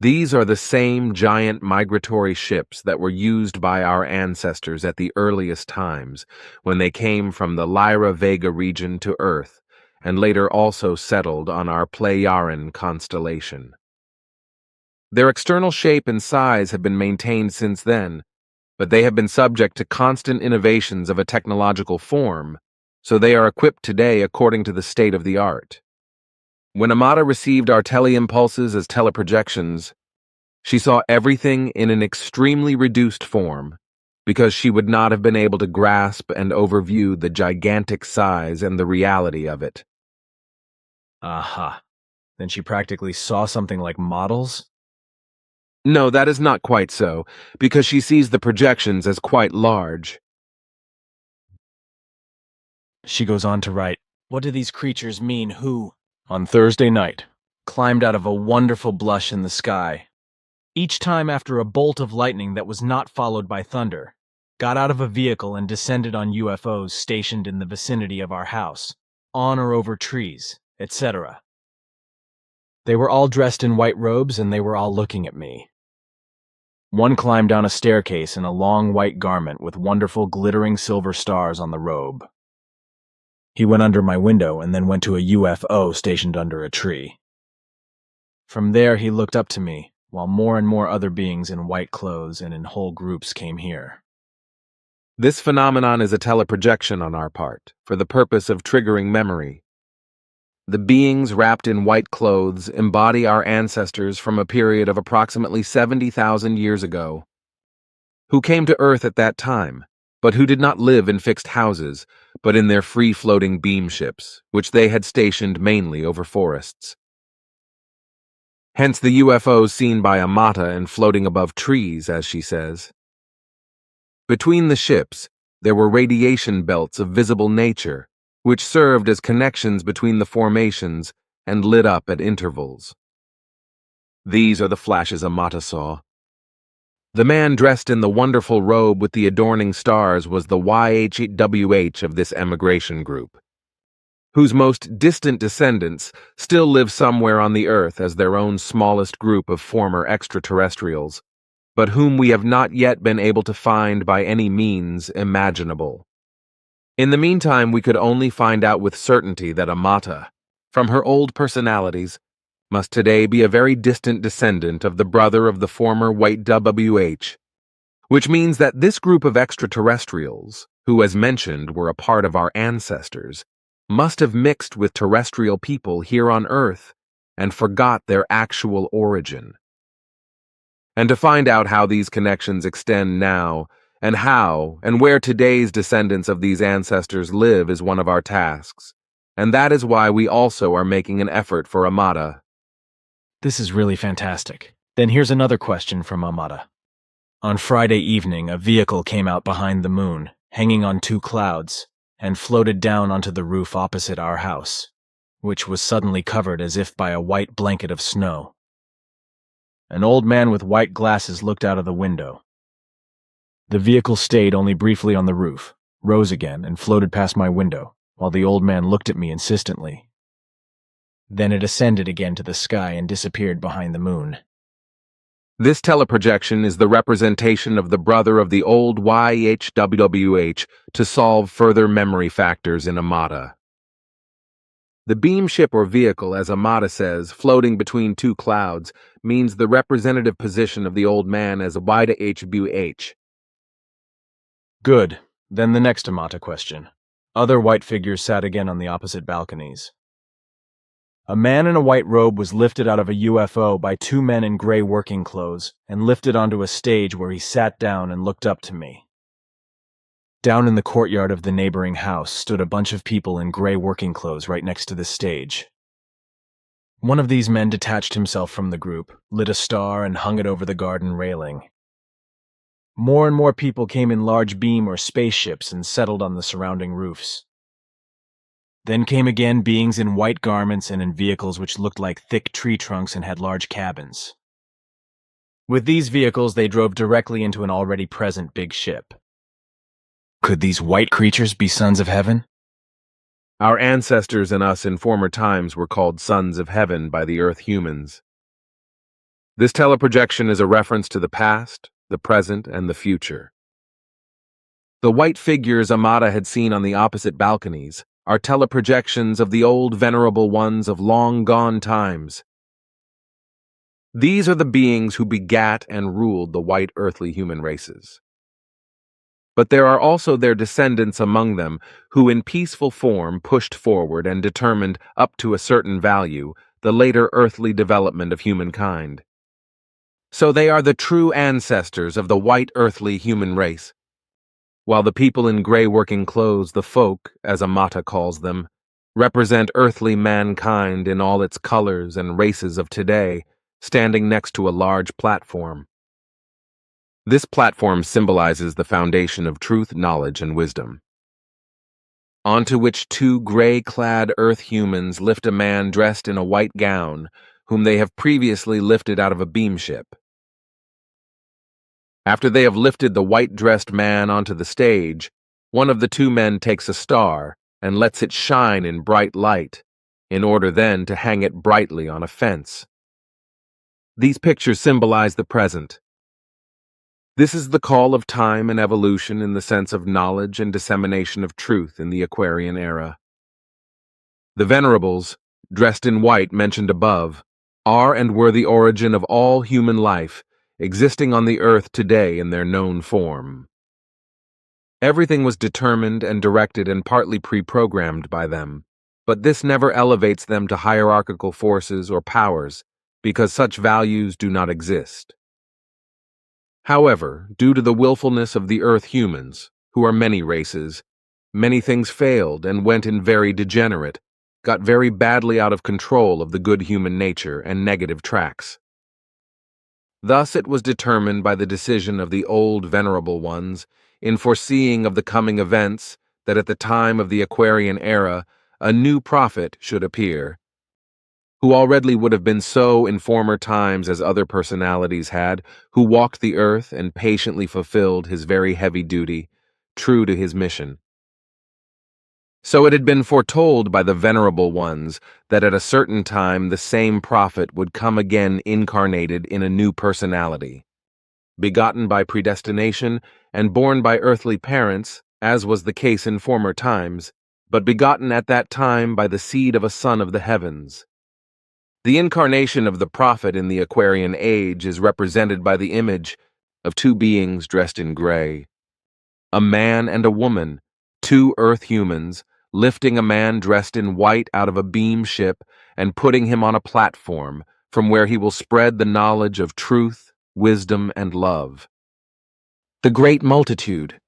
These are the same giant migratory ships that were used by our ancestors at the earliest times, when they came from the Lyra Vega region to Earth, and later also settled on our Pleiaren constellation. Their external shape and size have been maintained since then, but they have been subject to constant innovations of a technological form, so they are equipped today according to the state of the art. When Amata received our teleimpulses as teleprojections, she saw everything in an extremely reduced form, because she would not have been able to grasp and overview the gigantic size and the reality of it. Aha. Then she practically saw something like models? No, that is not quite so, because she sees the projections as quite large. She goes on to write, what do these creatures mean who, on Thursday night, climbed out of a wonderful blush in the sky, each time after a bolt of lightning that was not followed by thunder, got out of a vehicle and descended on UFOs stationed in the vicinity of our house, on or over trees, etc. They were all dressed in white robes and they were all looking at me. One climbed down a staircase in a long white garment with wonderful glittering silver stars on the robe. He went under my window and then went to a UFO stationed under a tree. From there he looked up to me, while more and more other beings in white clothes and in whole groups came here. This phenomenon is a teleprojection on our part, for the purpose of triggering memory. The beings wrapped in white clothes embody our ancestors from a period of approximately 70,000 years ago, who came to Earth at that time, but who did not live in fixed houses, but in their free-floating beam ships, which they had stationed mainly over forests. Hence the UFOs seen by Amata and floating above trees, as she says. Between the ships, there were radiation belts of visible nature, which served as connections between the formations and lit up at intervals. These are the flashes Amata saw. The man dressed in the wonderful robe with the adorning stars was the YHWH of this emigration group, whose most distant descendants still live somewhere on the Earth as their own smallest group of former extraterrestrials, but whom we have not yet been able to find by any means imaginable. In the meantime, we could only find out with certainty that Amata, from her old personalities, must today be a very distant descendant of the brother of the former White WH, which means that this group of extraterrestrials, who as mentioned were a part of our ancestors, must have mixed with terrestrial people here on Earth and forgot their actual origin. And to find out how these connections extend now, and how and where today's descendants of these ancestors live is one of our tasks, and that is why we also are making an effort for Amata. This is really fantastic. Then here's another question from Amata. On Friday evening, a vehicle came out behind the moon, hanging on two clouds, and floated down onto the roof opposite our house, which was suddenly covered as if by a white blanket of snow. An old man with white glasses looked out of the window. The vehicle stayed only briefly on the roof, rose again, and floated past my window, while the old man looked at me insistently. Then it ascended again to the sky and disappeared behind the moon. This teleprojection is the representation of the brother of the old YHWH to solve further memory factors in Amata. The beam ship or vehicle, as Amata says, floating between two clouds, means the representative position of the old man as YHWH. Good. Then the next Amata question. Other white figures sat again on the opposite balconies. A man in a white robe was lifted out of a UFO by two men in gray working clothes and lifted onto a stage where he sat down and looked up to me. Down in the courtyard of the neighboring house stood a bunch of people in gray working clothes right next to the stage. One of these men detached himself from the group, lit a star, and hung it over the garden railing. More and more people came in large beam or spaceships and settled on the surrounding roofs. Then came again beings in white garments and in vehicles which looked like thick tree trunks and had large cabins. With these vehicles, they drove directly into an already present big ship. Could these white creatures be sons of heaven? Our ancestors and us in former times were called sons of heaven by the Earth humans. This teleprojection is a reference to the past, the present, and the future. The white figures Amata had seen on the opposite balconies are teleprojections of the old venerable ones of long-gone times. These are the beings who begat and ruled the white earthly human races. But there are also their descendants among them who in peaceful form pushed forward and determined, up to a certain value, the later earthly development of humankind. So they are the true ancestors of the white earthly human race, while the people in gray working clothes, the folk, as Amata calls them, represent earthly mankind in all its colors and races of today, standing next to a large platform. This platform symbolizes the foundation of truth, knowledge, and wisdom, onto which two gray-clad earth humans lift a man dressed in a white gown, whom they have previously lifted out of a beamship. After they have lifted the white-dressed man onto the stage, one of the two men takes a star and lets it shine in bright light, in order then to hang it brightly on a fence. These pictures symbolize the present. This is the call of time and evolution in the sense of knowledge and dissemination of truth in the Aquarian era. The venerables, dressed in white mentioned above, are and were the origin of all human life, existing on the earth today in their known form. Everything was determined and directed and partly pre-programmed by them, but this never elevates them to hierarchical forces or powers, because such values do not exist. However, due to the willfulness of the earth humans, who are many races, many things failed and went in very degenerate, got very badly out of control of the good human nature and negative tracks. Thus it was determined by the decision of the old venerable ones, in foreseeing of the coming events, that at the time of the Aquarian era, a new prophet should appear, who already would have been so in former times as other personalities had, who walked the earth and patiently fulfilled his very heavy duty, true to his mission. So it had been foretold by the venerable ones that at a certain time the same prophet would come again incarnated in a new personality, begotten by predestination and born by earthly parents, as was the case in former times, but begotten at that time by the seed of a son of the heavens. The incarnation of the prophet in the Aquarian age is represented by the image of two beings dressed in gray, a man and a woman, two earth humans, lifting a man dressed in white out of a beam ship and putting him on a platform from where he will spread the knowledge of truth, wisdom, and love. The great multitude,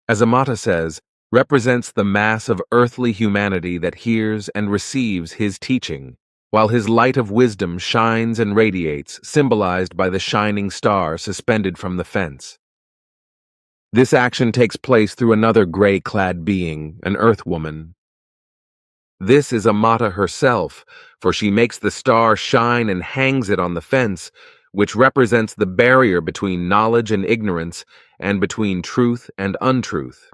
as Amata says, represents the mass of earthly humanity that hears and receives his teaching, while his light of wisdom shines and radiates, symbolized by the shining star suspended from the fence. This action takes place through another gray-clad being, an earth woman. This is Amata herself, for she makes the star shine and hangs it on the fence, which represents the barrier between knowledge and ignorance and between truth and untruth.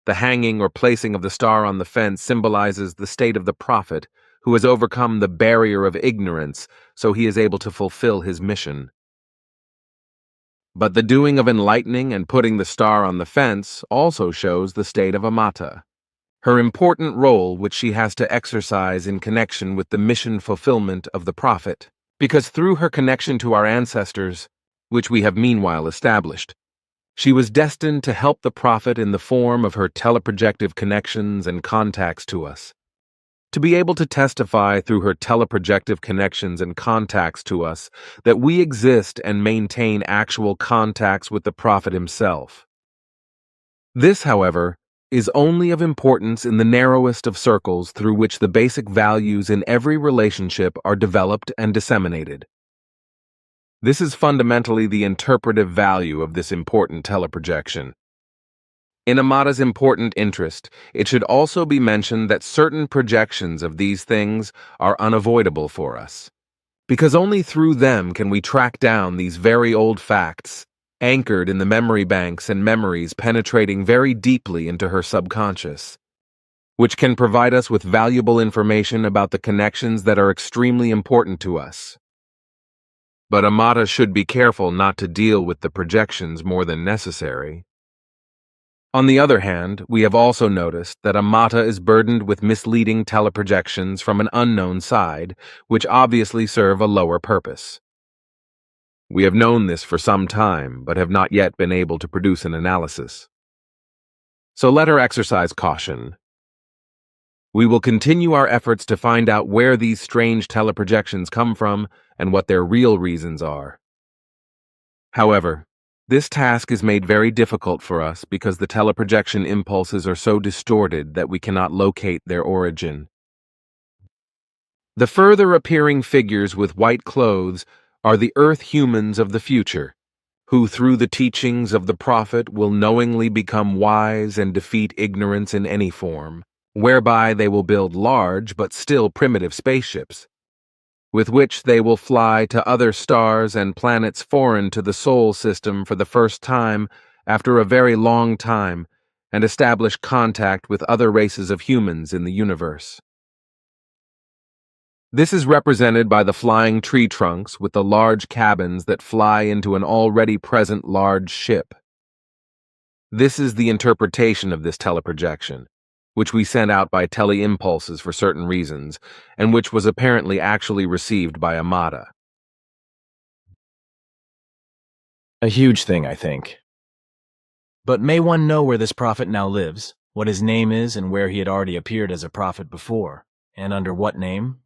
The hanging or placing of the star on the fence symbolizes the state of the prophet, who has overcome the barrier of ignorance, so he is able to fulfill his mission. But the doing of enlightening and putting the star on the fence also shows the state of Amata, her important role which she has to exercise in connection with the mission fulfillment of the prophet, because through her connection to our ancestors, which we have meanwhile established, she was destined to help the prophet in the form of her teleprojective connections and contacts to us. To be able to testify through her teleprojective connections and contacts to us that we exist and maintain actual contacts with the Prophet himself. This, however, is only of importance in the narrowest of circles through which the basic values in every relationship are developed and disseminated. This is fundamentally the interpretive value of this important teleprojection. In Amata's important interest, it should also be mentioned that certain projections of these things are unavoidable for us, because only through them can we track down these very old facts, anchored in the memory banks and memories penetrating very deeply into her subconscious, which can provide us with valuable information about the connections that are extremely important to us. But Amata should be careful not to deal with the projections more than necessary. On the other hand, we have also noticed that Amata is burdened with misleading teleprojections from an unknown side, which obviously serve a lower purpose. We have known this for some time, but have not yet been able to produce an analysis. So let her exercise caution. We will continue our efforts to find out where these strange teleprojections come from and what their real reasons are. However, this task is made very difficult for us because the teleprojection impulses are so distorted that we cannot locate their origin. The further appearing figures with white clothes are the earth humans of the future, who through the teachings of the Prophet will knowingly become wise and defeat ignorance in any form, whereby they will build large but still primitive spaceships, with which they will fly to other stars and planets foreign to the Sol system for the first time after a very long time, and establish contact with other races of humans in the universe. This is represented by the flying tree trunks with the large cabins that fly into an already present large ship. This is the interpretation of this teleprojection, which we sent out by tele-impulses for certain reasons, and which was apparently actually received by Amata. A huge thing, I think. But may one know where this prophet now lives, what his name is, and where he had already appeared as a prophet before, and under what name?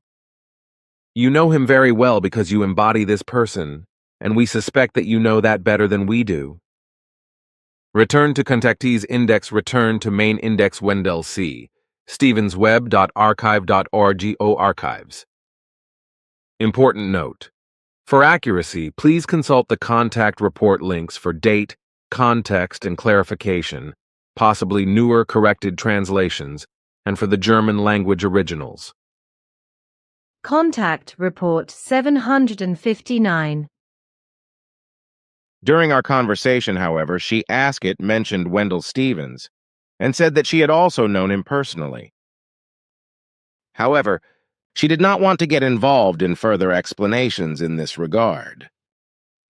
You know him very well because you embody this person, and we suspect that you know that better than we do. Return to contactees index return to main index Wendell C. stevensweb.archive.org archives. Important note. For accuracy, please consult the contact report links for date, context, and clarification, possibly newer corrected translations, and for the German language originals. Contact Report 759. During our conversation, however, Asket mentioned Wendell Stevens and said that she had also known him personally. However, she did not want to get involved in further explanations in this regard,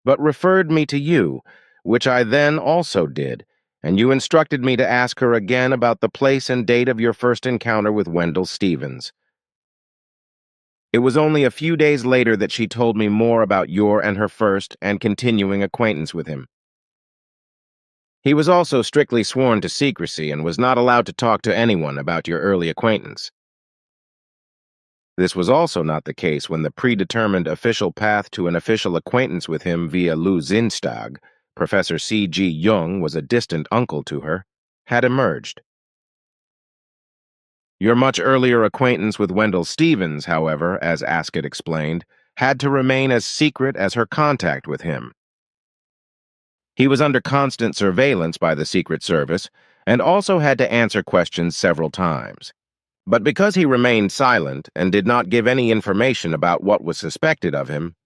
but referred me to you, which I then also did, and you instructed me to ask her again about the place and date of your first encounter with Wendell Stevens. It was only a few days later that she told me more about your and her first and continuing acquaintance with him. He was also strictly sworn to secrecy and was not allowed to talk to anyone about your early acquaintance. This was also not the case when the predetermined official path to an official acquaintance with him via Lu Zinstag, Professor C.G. Jung was a distant uncle to her, had emerged. Your much earlier acquaintance with Wendell Stevens, however, as Asket explained, had to remain as secret as her contact with him. He was under constant surveillance by the Secret Service and also had to answer questions several times. But because he remained silent and did not give any information about what was suspected of him,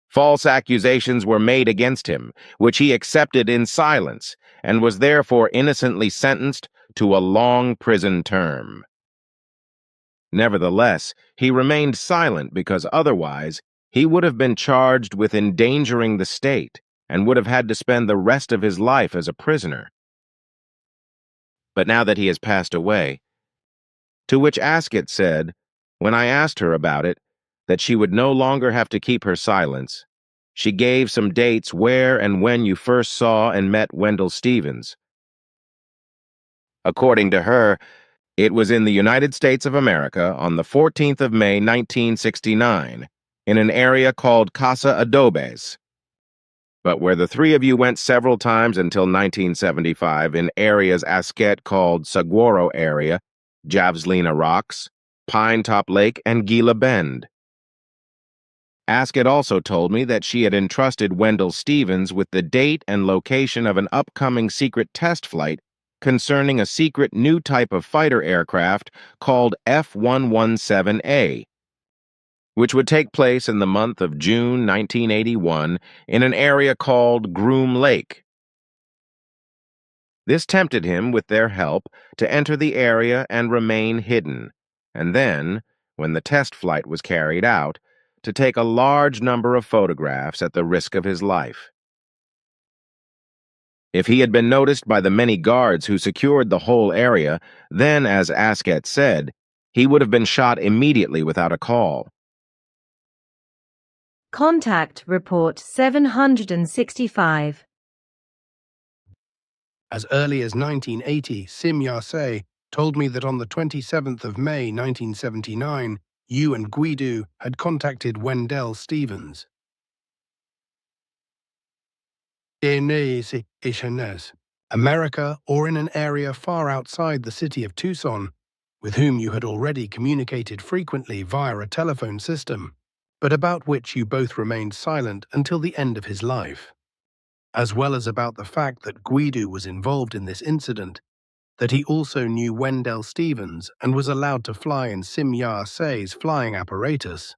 false accusations were made against him, which he accepted in silence and was therefore innocently sentenced to a long prison term. Nevertheless, he remained silent because otherwise he would have been charged with endangering the state and would have had to spend the rest of his life as a prisoner. But now that he has passed away, to which Asket said, when I asked her about it, that she would no longer have to keep her silence, she gave some dates where and when you first saw and met Wendell Stevens. According to her, It was in the United States of America on the 14th of May, 1969, in an area called Casa Adobes, but where the three of you went several times until 1975 in areas Asket called Saguaro Area, Javslina Rocks, Pine Top Lake, and Gila Bend. Asket also told me that she had entrusted Wendell Stevens with the date and location of an upcoming secret test flight concerning a secret new type of fighter aircraft called F-117A, which would take place in the month of June 1981 in an area called Groom Lake. This tempted him, with their help, to enter the area and remain hidden, and then, when the test flight was carried out, to take a large number of photographs at the risk of his life. If he had been noticed by the many guards who secured the whole area, then, as Asket said, he would have been shot immediately without a call. Contact Report 765. As early as 1980, Sim Yase told me that on the 27th of May 1979, you and Guido had contacted Wendell Stevens. America, or in an area far outside the city of Tucson, with whom you had already communicated frequently via a telephone system, but about which you both remained silent until the end of his life, as well as about the fact that Guido was involved in this incident, that he also knew Wendell Stevens and was allowed to fly in Sim Yase's flying apparatus.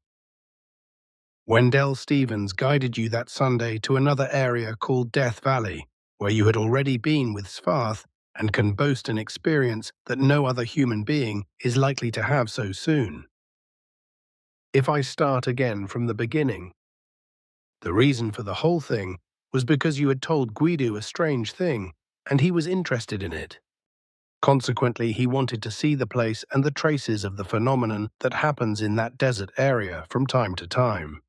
Wendell Stevens guided you that Sunday to another area called Death Valley, where you had already been with Svarth and can boast an experience that no other human being is likely to have so soon. If I start again from the beginning, the reason for the whole thing was because you had told Guido a strange thing, and he was interested in it. Consequently, he wanted to see the place and the traces of the phenomenon that happens in that desert area from time to time.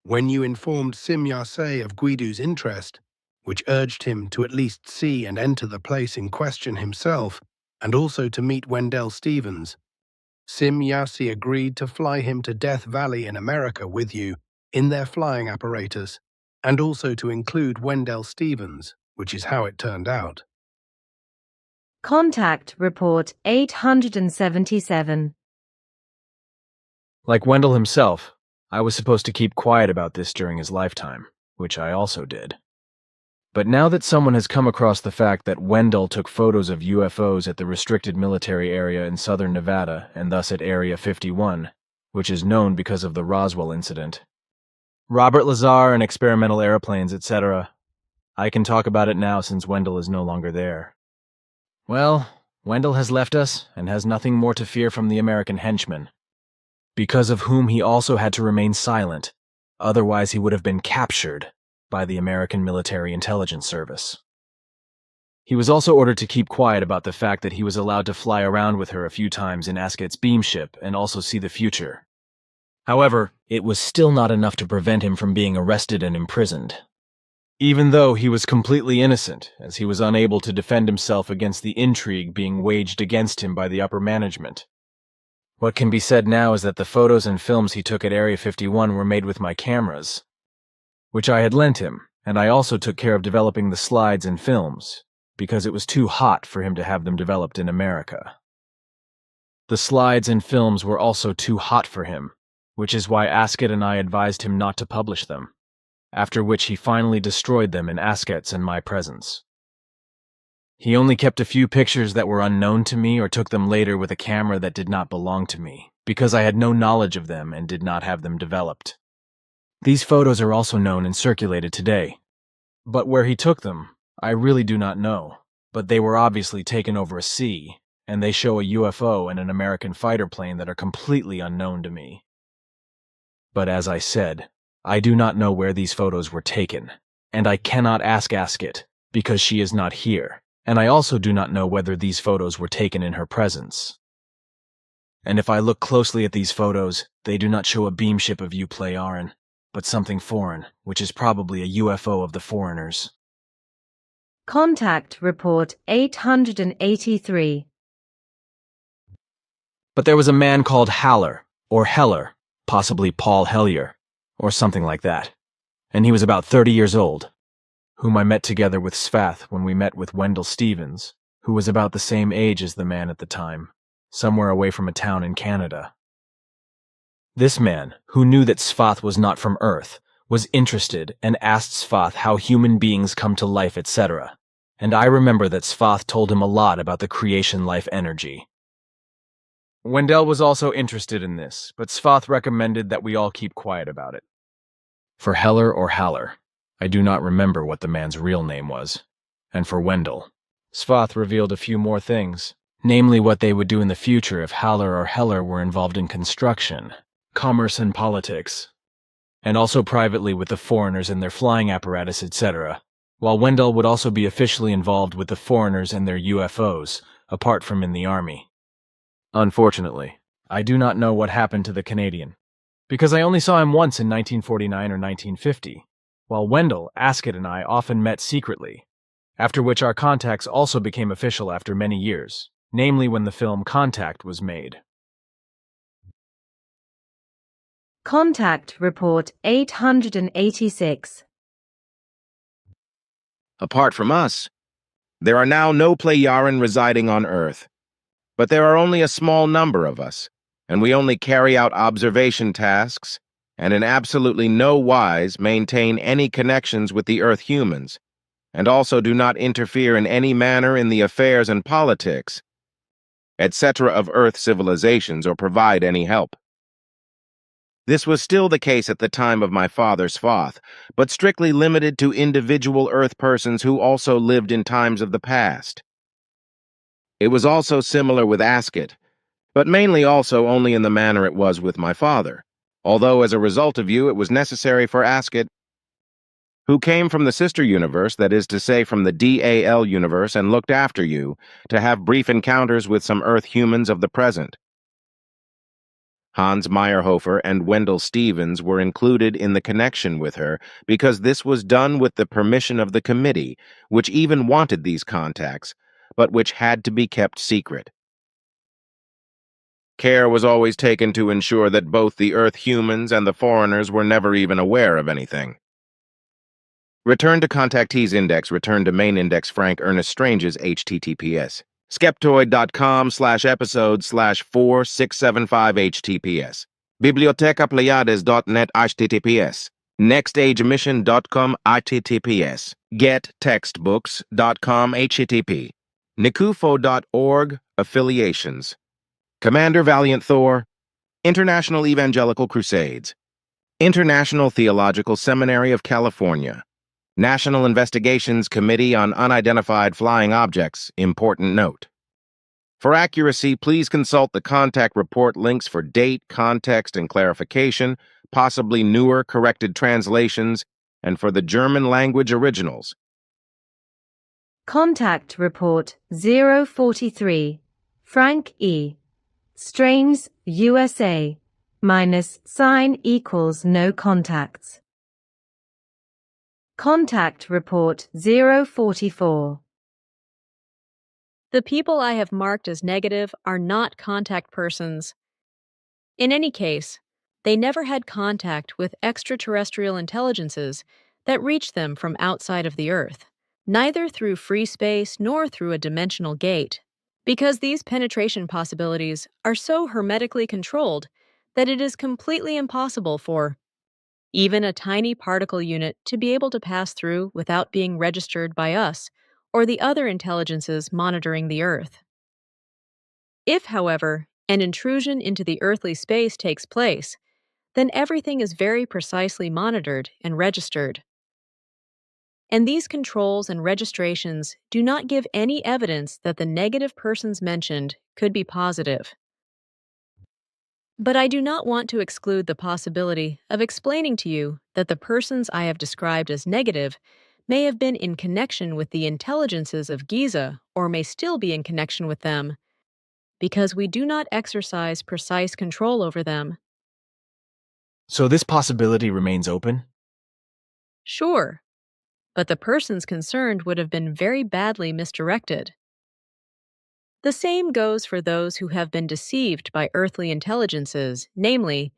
When you informed Sim Yase of Guido's interest, which urged him to at least see and enter the place in question himself, and also to meet Wendell Stevens, Sim Yase agreed to fly him to Death Valley in America with you in their flying apparatus, and also to include Wendell Stevens, which is how it turned out. Contact Report 877. Like Wendell himself, I was supposed to keep quiet about this during his lifetime, which I also did. But now that someone has come across the fact that Wendell took photos of UFOs at the restricted military area in southern Nevada and thus at Area 51, which is known because of the Roswell incident, Robert Lazar and experimental airplanes, etc., I can talk about it now since Wendell is no longer there. Well, Wendell has left us and has nothing more to fear from the American henchmen, because of whom he also had to remain silent, otherwise he would have been captured by the American Military Intelligence Service. He was also ordered to keep quiet about the fact that he was allowed to fly around with her a few times in Asket's beam ship and also see the future. However, it was still not enough to prevent him from being arrested and imprisoned, even though he was completely innocent, as he was unable to defend himself against the intrigue being waged against him by the upper management. What can be said now is that the photos and films he took at Area 51 were made with my cameras, which I had lent him, and I also took care of developing the slides and films, because it was too hot for him to have them developed in America. The slides and films were also too hot for him, which is why Asket and I advised him not to publish them, after which he finally destroyed them in Asket's and my presence. He only kept a few pictures that were unknown to me or took them later with a camera that did not belong to me, because I had no knowledge of them and did not have them developed. These photos are also known and circulated today, but where he took them, I really do not know, but they were obviously taken over a sea, and they show a UFO and an American fighter plane that are completely unknown to me. But as I said, I do not know where these photos were taken, and I cannot ask Asket, because she is not here, and I also do not know whether these photos were taken in her presence. And if I look closely at these photos, they do not show a beam ship of Play-Aran, but something foreign, which is probably a UFO of the foreigners. Contact Report 883. But there was a man called Haller, or Heller, possibly Paul Hellyer, or something like that, and he was about 30 years old, whom I met together with Svath when we met with Wendell Stevens, who was about the same age as the man at the time, somewhere away from a town in Canada. This man, who knew that Svath was not from Earth, was interested and asked Svath how human beings come to life, etc., and I remember that Svath told him a lot about the creation life energy. Wendell was also interested in this, but Svath recommended that we all keep quiet about it. For Heller or Haller, I do not remember what the man's real name was, and for Wendell, Svath revealed a few more things, namely what they would do in the future if Haller or Heller were involved in construction, commerce and politics, and also privately with the foreigners and their flying apparatus, etc., while Wendell would also be officially involved with the foreigners and their UFOs, apart from in the army. Unfortunately, I do not know what happened to the Canadian, because I only saw him once in 1949 or 1950, while Wendell, Asket, and I often met secretly, after which our contacts also became official after many years, namely when the film Contact was made. Contact Report 886. Apart from us, there are now no Plejaran residing on Earth, but there are only a small number of us, and we only carry out observation tasks and in absolutely no wise maintain any connections with the Earth humans, and also do not interfere in any manner in the affairs and politics, etc. of Earth civilizations or provide any help. This was still the case at the time of my father Svath, but strictly limited to individual Earth persons who also lived in times of the past. It was also similar with Asket, but mainly also only in the manner it was with my father, although as a result of you it was necessary for Asket, who came from the sister universe, that is to say from the DAL universe and looked after you, to have brief encounters with some Earth humans of the present. Hans Meyerhofer and Wendell Stevens were included in the connection with her because this was done with the permission of the committee, which even wanted these contacts, but which had to be kept secret. Care was always taken to ensure that both the Earth humans and the foreigners were never even aware of anything. Return to Contactees Index, return to main index Frank Ernest Strange's HTTPS. Skeptoid.com/episode/4675 HTTPS. Bibliotecapleiades.net HTTPS. Nextagemission.com HTTPS. GetTextbooks.com HTTP. Nikufo.org Affiliations. Commander Valiant Thor. International Evangelical Crusades. International Theological Seminary of California. National Investigations Committee on Unidentified Flying Objects, important note. For accuracy, please consult the contact report links for date, context, and clarification, possibly newer corrected translations, and for the German language originals. Contact Report 043. Frank E. Strange, USA. -sign = no contacts. Contact Report 044. The people I have marked as negative are not contact persons. In any case, they never had contact with extraterrestrial intelligences that reached them from outside of the Earth, neither through free space nor through a dimensional gate, because these penetration possibilities are so hermetically controlled that it is completely impossible for even a tiny particle unit to be able to pass through without being registered by us or the other intelligences monitoring the Earth. If, however, an intrusion into the earthly space takes place, then everything is very precisely monitored and registered. And these controls and registrations do not give any evidence that the negative persons mentioned could be positive. But I do not want to exclude the possibility of explaining to you that the persons I have described as negative may have been in connection with the intelligences of Giza or may still be in connection with them, because we do not exercise precise control over them. So this possibility remains open? Sure, but the persons concerned would have been very badly misdirected. The same goes for those who have been deceived by earthly intelligences, namely,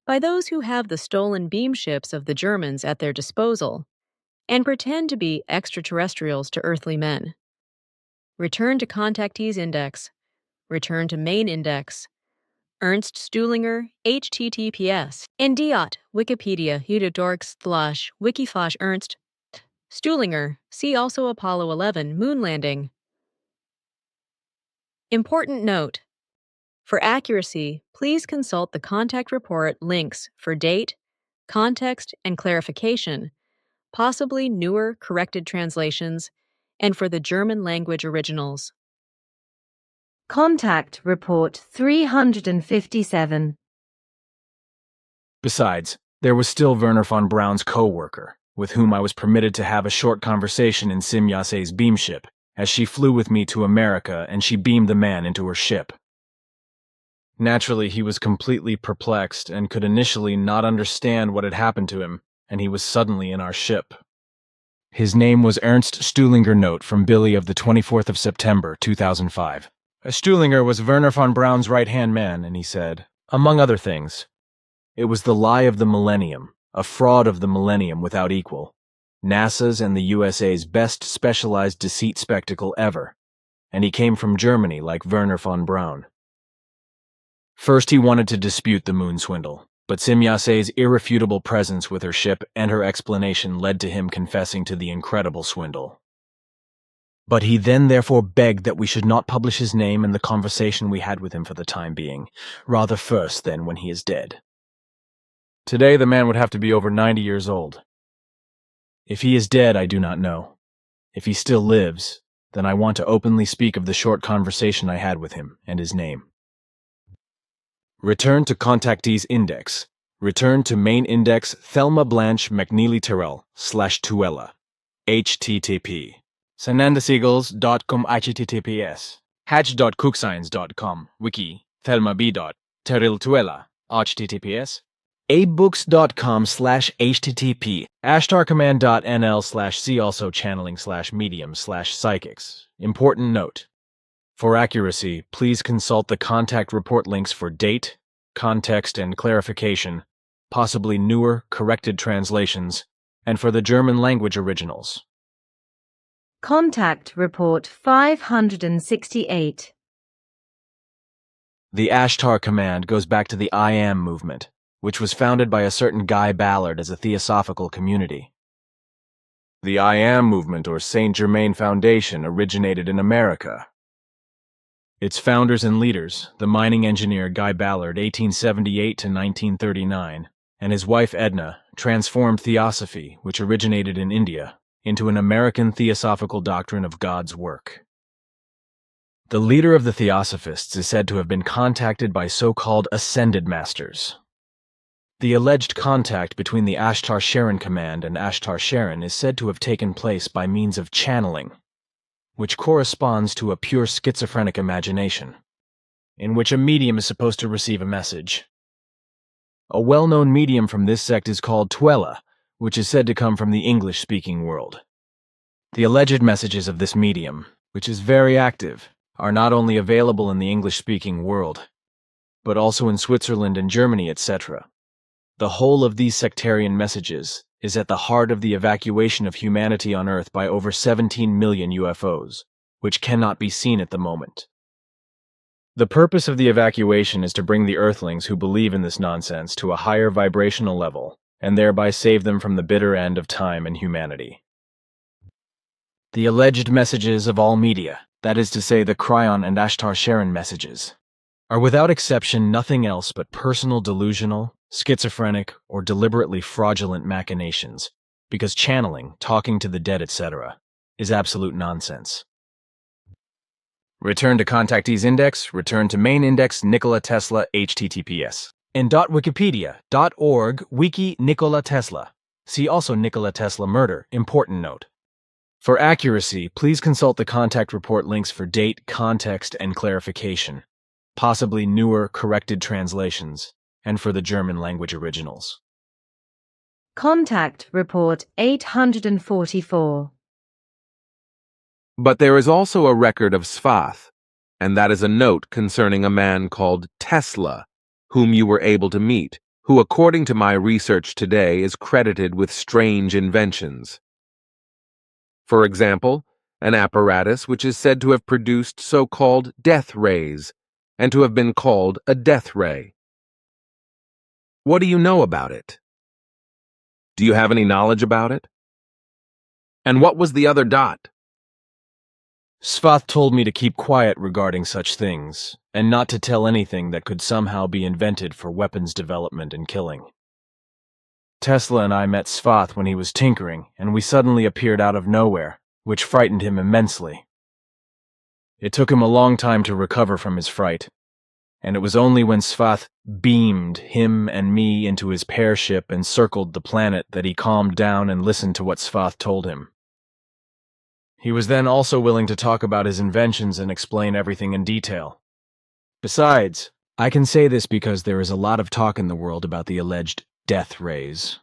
by those who have the stolen beam ships of the Germans at their disposal and pretend to be extraterrestrials to earthly men. Return to Contactees Index. Return to Main Index. Ernst Stuhlinger, https. Endiat, Wikipedia, /wikifash Ernst Stuhlinger, see also Apollo 11 moon landing. Important note. For accuracy, please consult the contact report links for date, context, and clarification, possibly newer corrected translations, and for the German language originals. Contact Report 357. Besides, there was still Werner von Braun's co-worker, with whom I was permitted to have a short conversation in Sim Yase's beam ship, as she flew with me to America and she beamed the man into her ship. Naturally, he was completely perplexed and could initially not understand what had happened to him, and he was suddenly in our ship. His name was Ernst Stuhlinger. Note from Billy of the 24th of September, 2005. Stuhlinger was Werner von Braun's right-hand man, and he said, among other things, it was the lie of the millennium, a fraud of the millennium without equal, NASA's and the USA's best specialized deceit spectacle ever, and he came from Germany like Werner von Braun. First, he wanted to dispute the moon swindle, but Sim Yase's irrefutable presence with her ship and her explanation led to him confessing to the incredible swindle. But he then therefore begged that we should not publish his name and the conversation we had with him for the time being, rather first than when he is dead. Today the man would have to be over 90 years old. If he is dead, I do not know. If he still lives, then I want to openly speak of the short conversation I had with him and his name. Return to Contactees Index. Return to Main Index Thelma Blanche McNeely Terrell /Tuella. HTTP. Sanandaseagulls.com https. Hatch.cookscience.com. Wiki. Thelma B. Terrell Tuella. https. abebooks.com/http. ashtarcommand.nl/see also channeling/medium/psychics. Important note. For accuracy, please consult the contact report links for date, context, and clarification, possibly newer, corrected translations, and for the German language originals. Contact Report 568. The Ashtar command goes back to the I Am movement, which was founded by a certain Guy Ballard as a theosophical community. The I Am movement, or Saint Germain Foundation, originated in America. Its founders and leaders, the mining engineer Guy Ballard, 1878 to 1939, and his wife Edna, transformed theosophy, which originated in India, into an American theosophical doctrine of God's work. The leader of the Theosophists is said to have been contacted by so-called ascended masters. The alleged contact between the Ashtar Sharon command and Ashtar Sharon is said to have taken place by means of channeling, which corresponds to a pure schizophrenic imagination, in which a medium is supposed to receive a message. A well-known medium from this sect is called Tuella, which is said to come from the English-speaking world. The alleged messages of this medium, which is very active, are not only available in the English-speaking world, but also in Switzerland and Germany, etc. The whole of these sectarian messages is at the heart of the evacuation of humanity on Earth by over 17 million UFOs, which cannot be seen at the moment. The purpose of the evacuation is to bring the Earthlings who believe in this nonsense to a higher vibrational level, and thereby save them from the bitter end of time and humanity. The alleged messages of all media, that is to say the Cryon and Ashtar Sharon messages, are without exception nothing else but personal delusional, schizophrenic, or deliberately fraudulent machinations, because channeling, talking to the dead, etc., is absolute nonsense. Return to Contactees Index, return to Main Index Nikola Tesla https. .wikipedia.org wiki Nikola Tesla. See also Nikola Tesla murder. Important note. For accuracy, please consult the contact report links for date, context, and clarification, possibly newer, corrected translations, and for the German language originals. Contact Report 844. But there is also a record of Svath, and that is a note concerning a man called Tesla, whom you were able to meet, who, according to my research today, is credited with strange inventions. For example, an apparatus which is said to have produced so-called death rays, and to have been called a death ray. What do you know about it? Do you have any knowledge about it? And what was the other dot? Svath told me to keep quiet regarding such things, and not to tell anything that could somehow be invented for weapons development and killing. Tesla and I met Svath when he was tinkering, and we suddenly appeared out of nowhere, which frightened him immensely. It took him a long time to recover from his fright, and it was only when Svath beamed him and me into his pear-ship and circled the planet that he calmed down and listened to what Svath told him. He was then also willing to talk about his inventions and explain everything in detail. Besides, I can say this because there is a lot of talk in the world about the alleged death rays.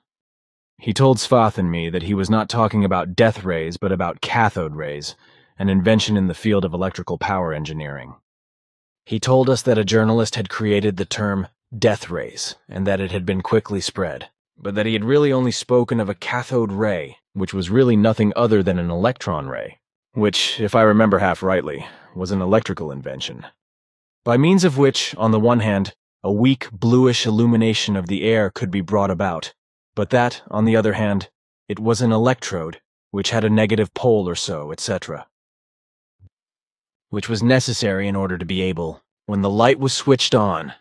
He told Svath and me that he was not talking about death rays but about cathode rays, an invention in the field of electrical power engineering. He told us that a journalist had created the term death rays and that it had been quickly spread, but that he had really only spoken of a cathode ray, which was really nothing other than an electron ray, which, if I remember half rightly, was an electrical invention, by means of which, on the one hand, a weak bluish illumination of the air could be brought about, but that, on the other hand, it was an electrode, which had a negative pole or so, etc., which was necessary in order to be able, when the light was switched on,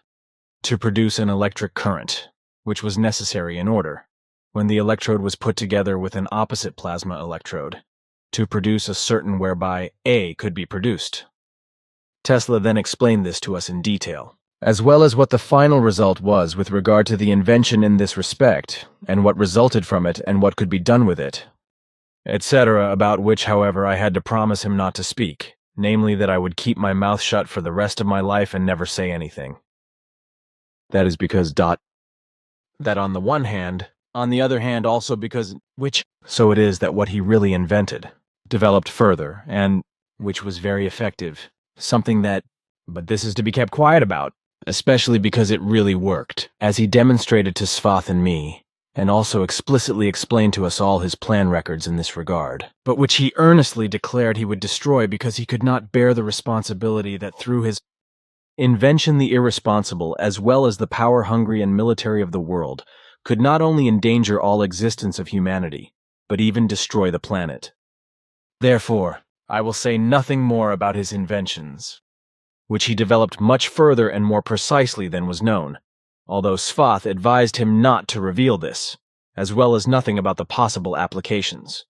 to produce an electric current, which was necessary in order, when the electrode was put together with an opposite plasma electrode, to produce a certain whereby A could be produced. Tesla then explained this to us in detail, as well as what the final result was with regard to the invention in this respect, and what resulted from it and what could be done with it, etc., about which, however, I had to promise him not to speak, namely that I would keep my mouth shut for the rest of my life and never say anything. That is because that on the one hand, on the other hand also because so it is that what he really invented, developed further, and which was very effective, something that, but this is to be kept quiet about, especially because it really worked, as he demonstrated to Svath and me, and also explicitly explained to us all his plan records in this regard, but which he earnestly declared he would destroy because he could not bear the responsibility that through his invention the irresponsible, as well as the power-hungry and military of the world, could not only endanger all existence of humanity, but even destroy the planet. Therefore, I will say nothing more about his inventions, which he developed much further and more precisely than was known, although Svath advised him not to reveal this, as well as nothing about the possible applications.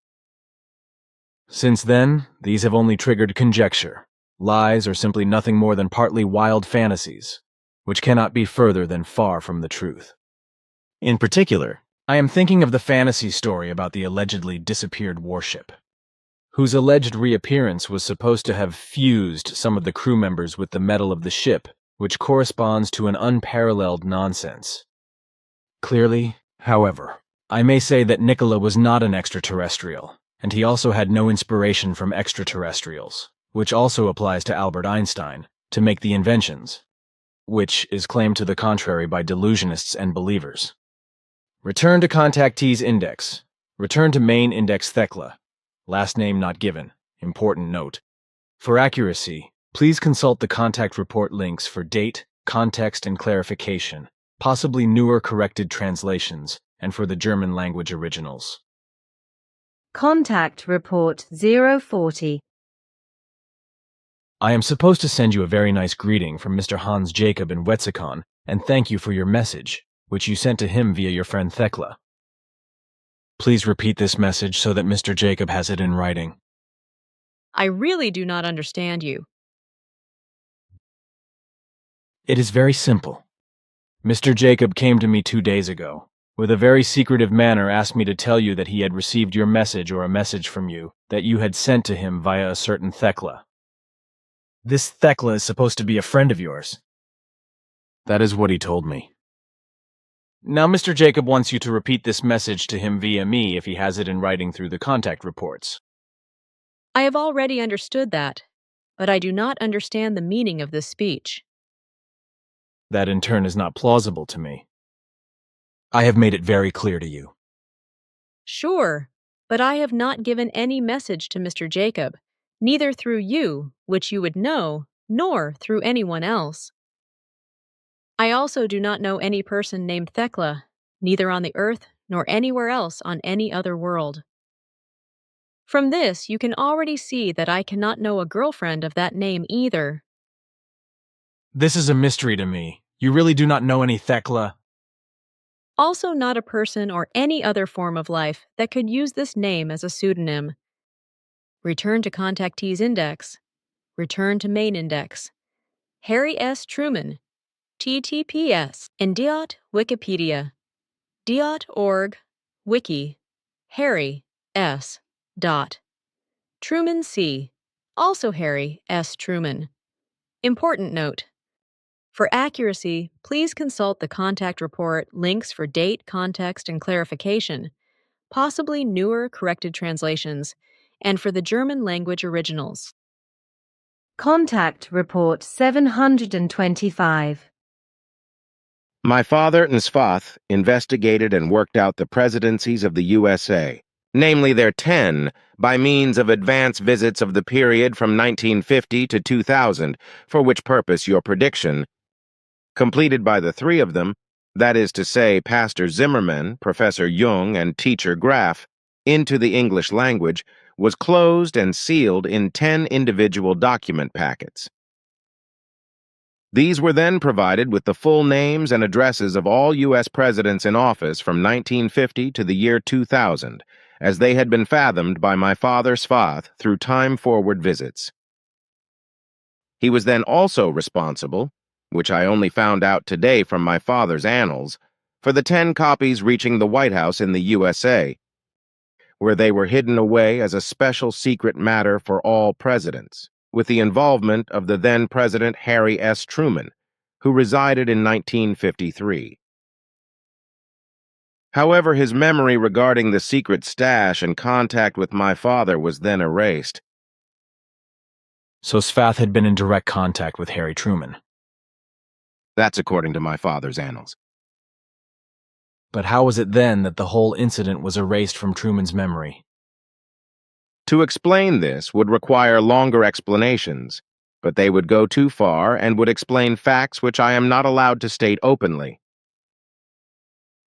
Since then, these have only triggered conjecture, lies, or simply nothing more than partly wild fantasies, which cannot be further than far from the truth. In particular, I am thinking of the fantasy story about the allegedly disappeared warship, whose alleged reappearance was supposed to have fused some of the crew members with the metal of the ship, which corresponds to an unparalleled nonsense. Clearly, however, I may say that Nikola was not an extraterrestrial, and he also had no inspiration from extraterrestrials, which also applies to Albert Einstein, to make the inventions, which is claimed to the contrary by delusionists and believers. Return to contactees index. Return to main index Thecla. Last name not given. Important note. For accuracy, please consult the contact report links for date, context, and clarification, possibly newer corrected translations, and for the German language originals. Contact Report 040. I am supposed to send you a very nice greeting from Mr. Hans Jacob in Wetzikon, and thank you for your message, which you sent to him via your friend Thecla. Please repeat this message so that Mr. Jacob has it in writing. I really do not understand you. It is very simple. Mr. Jacob came to me 2 days ago, with a very secretive manner asked me to tell you that he had received your message or a message from you that you had sent to him via a certain Thecla. This Thecla is supposed to be a friend of yours. That is what he told me. Now Mr. Jacob wants you to repeat this message to him via me if he has it in writing through the contact reports. I have already understood that. but I do not understand the meaning of this speech. That in turn is not plausible to me. I have made it very clear to you. Sure, but I have not given any message to Mr. Jacob, neither through you, which you would know, nor through anyone else. I also do not know any person named Thecla, neither on the earth nor anywhere else on any other world. From this, you can already see that I cannot know a girlfriend of that name either. This is a mystery to me. You really do not know any Thecla? Also not a person or any other form of life that could use this name as a pseudonym. Return to contactees index. Return to main index. Harry S. Truman. TTPS. Indiot Wikipedia. Diot.org. Wiki. Harry S. Dot. Truman C. Also Harry S. Truman. Important note. For accuracy, please consult the contact report links for date, context, and clarification, possibly newer corrected translations, and for the German language originals. Contact Report 725. My father and Svath investigated and worked out the presidencies of the USA, namely their 10, by means of advance visits of the period from 1950 to 2000, for which purpose your prediction, completed by the 3 of them, that is to say, Pastor Zimmerman, Professor Jung, and Teacher Graff, into the English language, was closed and sealed in 10 individual document packets. These were then provided with the full names and addresses of all U.S. presidents in office from 1950 to the year 2000, as they had been fathomed by my father Svath through time-forward visits. He was then also responsible, which I only found out today from my father's annals, for the 10 copies reaching the White House in the USA, where they were hidden away as a special secret matter for all presidents, with the involvement of the then President Harry S. Truman, who resided in 1953. However, his memory regarding the secret stash and contact with my father was then erased. So Svath had been in direct contact with Harry Truman. That's according to my father's annals. But how was it then that the whole incident was erased from Truman's memory? To explain this would require longer explanations, but they would go too far and would explain facts which I am not allowed to state openly.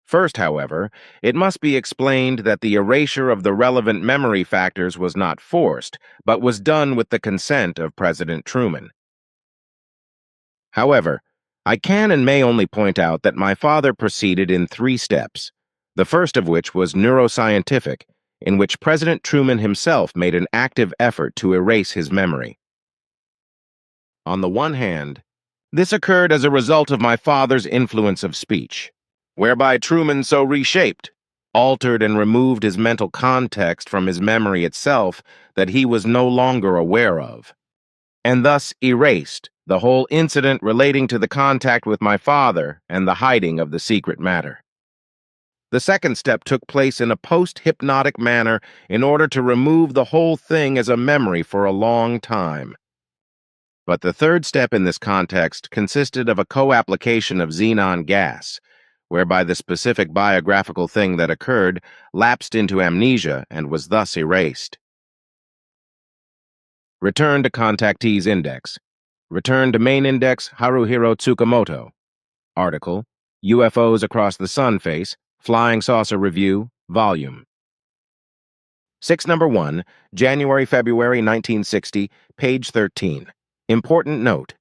First, however, it must be explained that the erasure of the relevant memory factors was not forced, but was done with the consent of President Truman. However, I can and may only point out that my father proceeded in 3 steps, the first of which was neuroscientific, in which President Truman himself made an active effort to erase his memory. On the one hand, this occurred as a result of my father's influence of speech, whereby Truman so reshaped, altered, and removed his mental context from his memory itself that he was no longer aware of, and thus erased the whole incident relating to the contact with my father and the hiding of the secret matter. The second step took place in a post-hypnotic manner in order to remove the whole thing as a memory for a long time. But the third step in this context consisted of a co-application of xenon gas, whereby the specific biographical thing that occurred lapsed into amnesia and was thus erased. Return to contactees index. Return to main index Haruhiro Tsukamoto. Article, UFOs Across the Sun Face, Flying Saucer Review, Volume. 6 number 1, January-February 1960, page 13. Important note.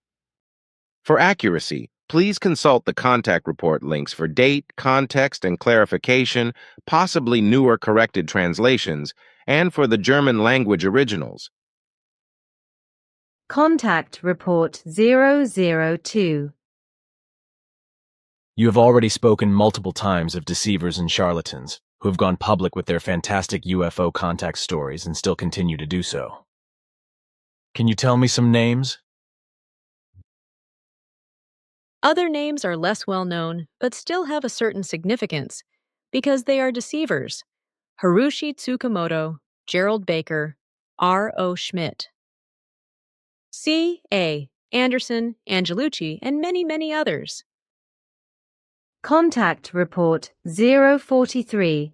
For accuracy, please consult the contact report links for date, context, and clarification, possibly newer corrected translations, and for the German language originals. Contact Report 002. You have already spoken multiple times of deceivers and charlatans who have gone public with their fantastic UFO contact stories and still continue to do so. Can you tell me some names? Other names are less well known, but still have a certain significance, because they are deceivers. Harushi Tsukamoto, Gerald Baker, R.O. Schmidt. C. A. Anderson, Angelucci, and many, many others. Contact Report 043,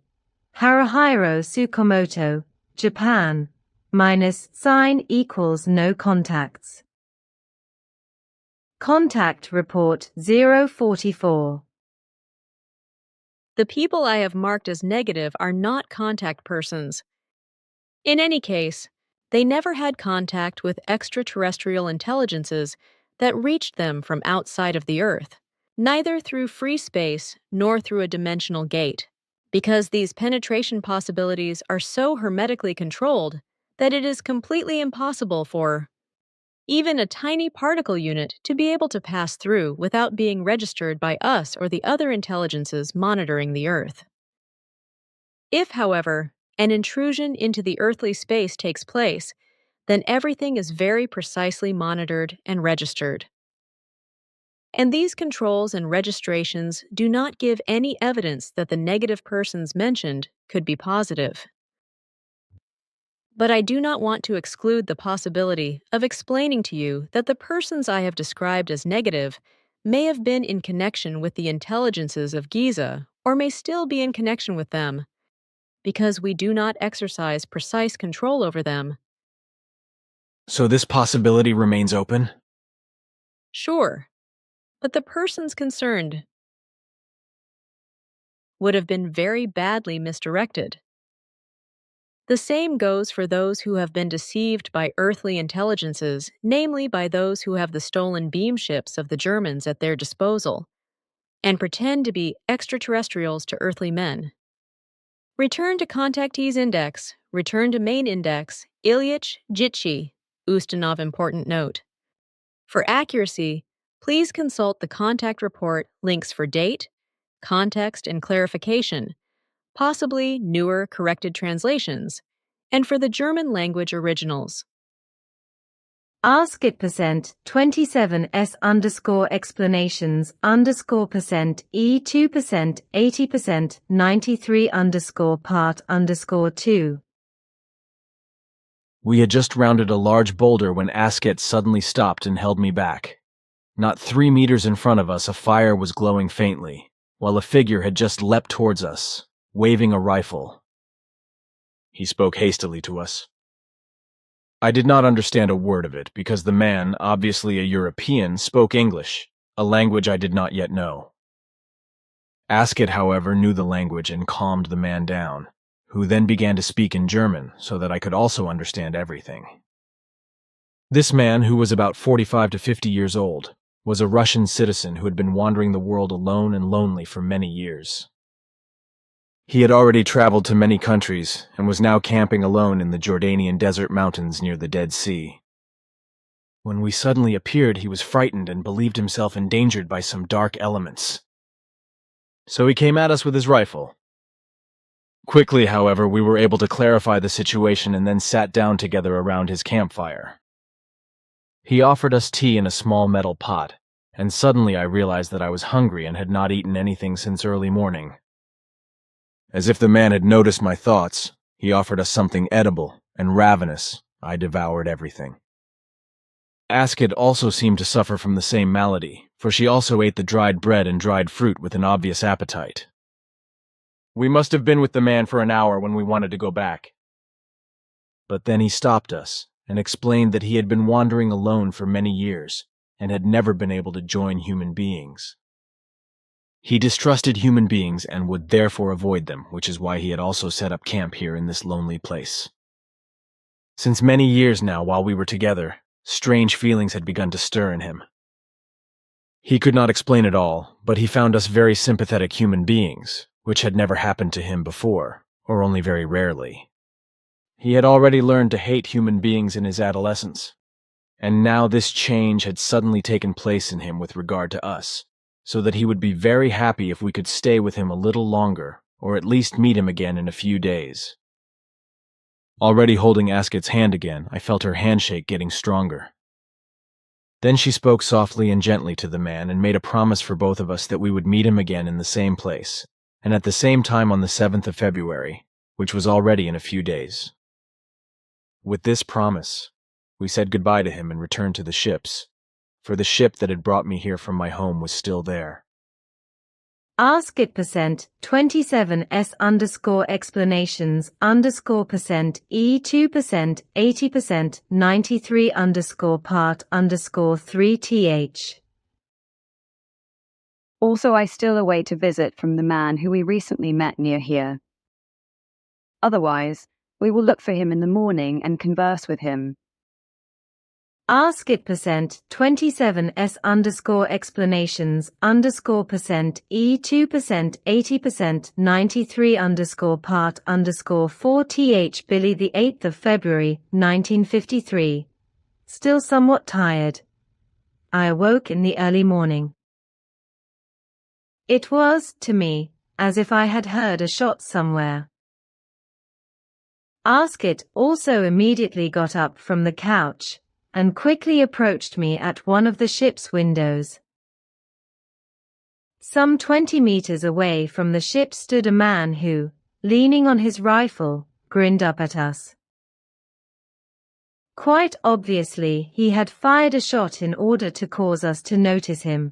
Haruhiro Tsukamoto, Japan, -sign equals no contacts. Contact Report 044. The people I have marked as negative are not contact persons. In any case, they never had contact with extraterrestrial intelligences that reached them from outside of the Earth, neither through free space nor through a dimensional gate, because these penetration possibilities are so hermetically controlled that it is completely impossible for even a tiny particle unit to be able to pass through without being registered by us or the other intelligences monitoring the Earth. If, however, an intrusion into the earthly space takes place, then everything is very precisely monitored and registered. And these controls and registrations do not give any evidence that the negative persons mentioned could be positive. But I do not want to exclude the possibility of explaining to you that the persons I have described as negative may have been in connection with the intelligences of Giza or may still be in connection with them, because we do not exercise precise control over them. So this possibility remains open? Sure, but the persons concerned would have been very badly misdirected. The same goes for those who have been deceived by earthly intelligences, namely by those who have the stolen beam ships of the Germans at their disposal, and pretend to be extraterrestrials to earthly men. Return to Contactees Index, return to Main Index, Ilyich, Jitchi, Ustinov important note. For accuracy, please consult the contact report links for date, context, and clarification, possibly newer corrected translations, and for the German language originals. Asket %27s_explanations_% E2% 80% 93_part_2. We had just rounded a large boulder when Asket suddenly stopped and held me back. Not 3 meters in front of us, a fire was glowing faintly, while a figure had just leapt towards us, waving a rifle. He spoke hastily to us. I did not understand a word of it, because the man, obviously a European, spoke English, a language I did not yet know. Asket, however, knew the language and calmed the man down, who then began to speak in German so that I could also understand everything. This man, who was about 45 to 50 years old, was a Russian citizen who had been wandering the world alone and lonely for many years. He had already traveled to many countries and was now camping alone in the Jordanian desert mountains near the Dead Sea. When we suddenly appeared, he was frightened and believed himself endangered by some dark elements. So he came at us with his rifle. Quickly, however, we were able to clarify the situation and then sat down together around his campfire. He offered us tea in a small metal pot, and suddenly I realized that I was hungry and had not eaten anything since early morning. As if the man had noticed my thoughts, he offered us something edible, and ravenous, I devoured everything. Asket also seemed to suffer from the same malady, for she also ate the dried bread and dried fruit with an obvious appetite. We must have been with the man for an hour when we wanted to go back. But then he stopped us and explained that he had been wandering alone for many years and had never been able to join human beings. He distrusted human beings and would therefore avoid them, which is why he had also set up camp here in this lonely place. Since many years now, while we were together, strange feelings had begun to stir in him. He could not explain it all, but he found us very sympathetic human beings, which had never happened to him before, or only very rarely. He had already learned to hate human beings in his adolescence, and now this change had suddenly taken place in him with regard to us, so that he would be very happy if we could stay with him a little longer, or at least meet him again in a few days. Already holding Asket's hand again, I felt her handshake getting stronger. Then she spoke softly and gently to the man and made a promise for both of us that we would meet him again in the same place, and at the same time on the 7th of February, which was already in a few days. With this promise, We said goodbye to him and returned to the ships, for the ship that had brought me here from my home was still there. Asket percent 27s underscore explanations underscore percent E2% 80% 93 underscore part underscore 3th. Also, I still await a visit from the man who we recently met near here. Otherwise, we will look for him in the morning and converse with him. Asket percent 27s underscore explanations underscore percent E2% 80% 93 underscore part underscore 4th. Billy, the 8th of February 1953. Still somewhat tired. I awoke in the early morning. It was, to me, as if I had heard a shot somewhere. Asket also immediately got up from the couch and quickly approached me at one of the ship's windows. Some 20 meters away from the ship stood a man who, leaning on his rifle, grinned up at us. Quite obviously, he had fired a shot in order to cause us to notice him.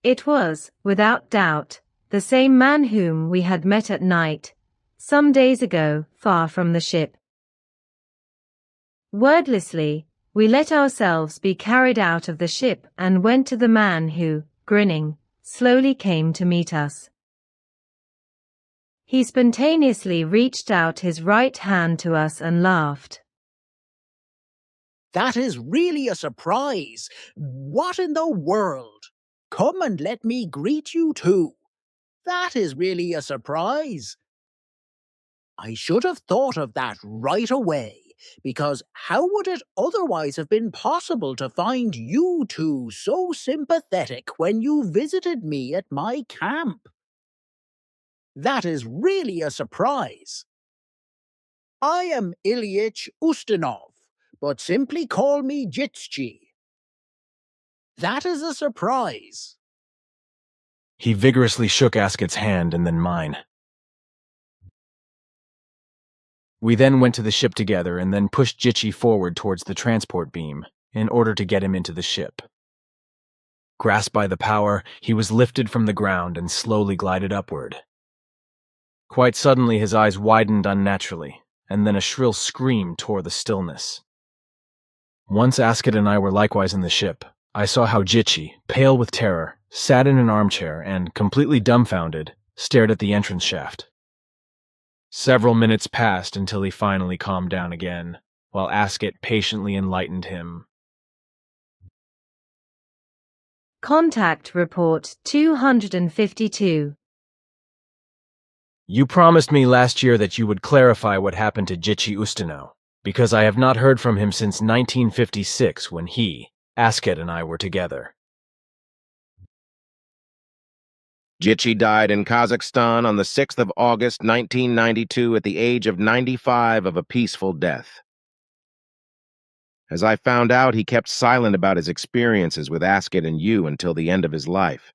It was, without doubt, the same man whom we had met at night, some days ago, far from the ship. Wordlessly, we let ourselves be carried out of the ship and went to the man who, grinning, slowly came to meet us. He spontaneously reached out his right hand to us and laughed. That is really a surprise. What in the world? Come and let me greet you too. That is really a surprise. I should have thought of that right away, because how would it otherwise have been possible to find you two so sympathetic when you visited me at my camp? That is really a surprise. I am Ilyich Ustinov, but simply call me Jitschi. That is a surprise. He vigorously shook Asket's hand and then mine. We then went to the ship together and then pushed Jitchi forward towards the transport beam in order to get him into the ship. Grasped by the power, he was lifted from the ground and slowly glided upward. Quite suddenly his eyes widened unnaturally, and then a shrill scream tore the stillness. Once Asket and I were likewise in the ship, I saw how Jitchi, pale with terror, sat in an armchair and, completely dumbfounded, stared at the entrance shaft. Several minutes passed until he finally calmed down again, while Asket patiently enlightened him. Contact Report 252. You promised me last year that you would clarify what happened to Jitchi Ustinov, because I have not heard from him since 1956 when he, Asket, and I were together. Jitchi died in Kazakhstan on the 6th of August, 1992 at the age of 95 of a peaceful death. As I found out, he kept silent about his experiences with Asket and you until the end of his life.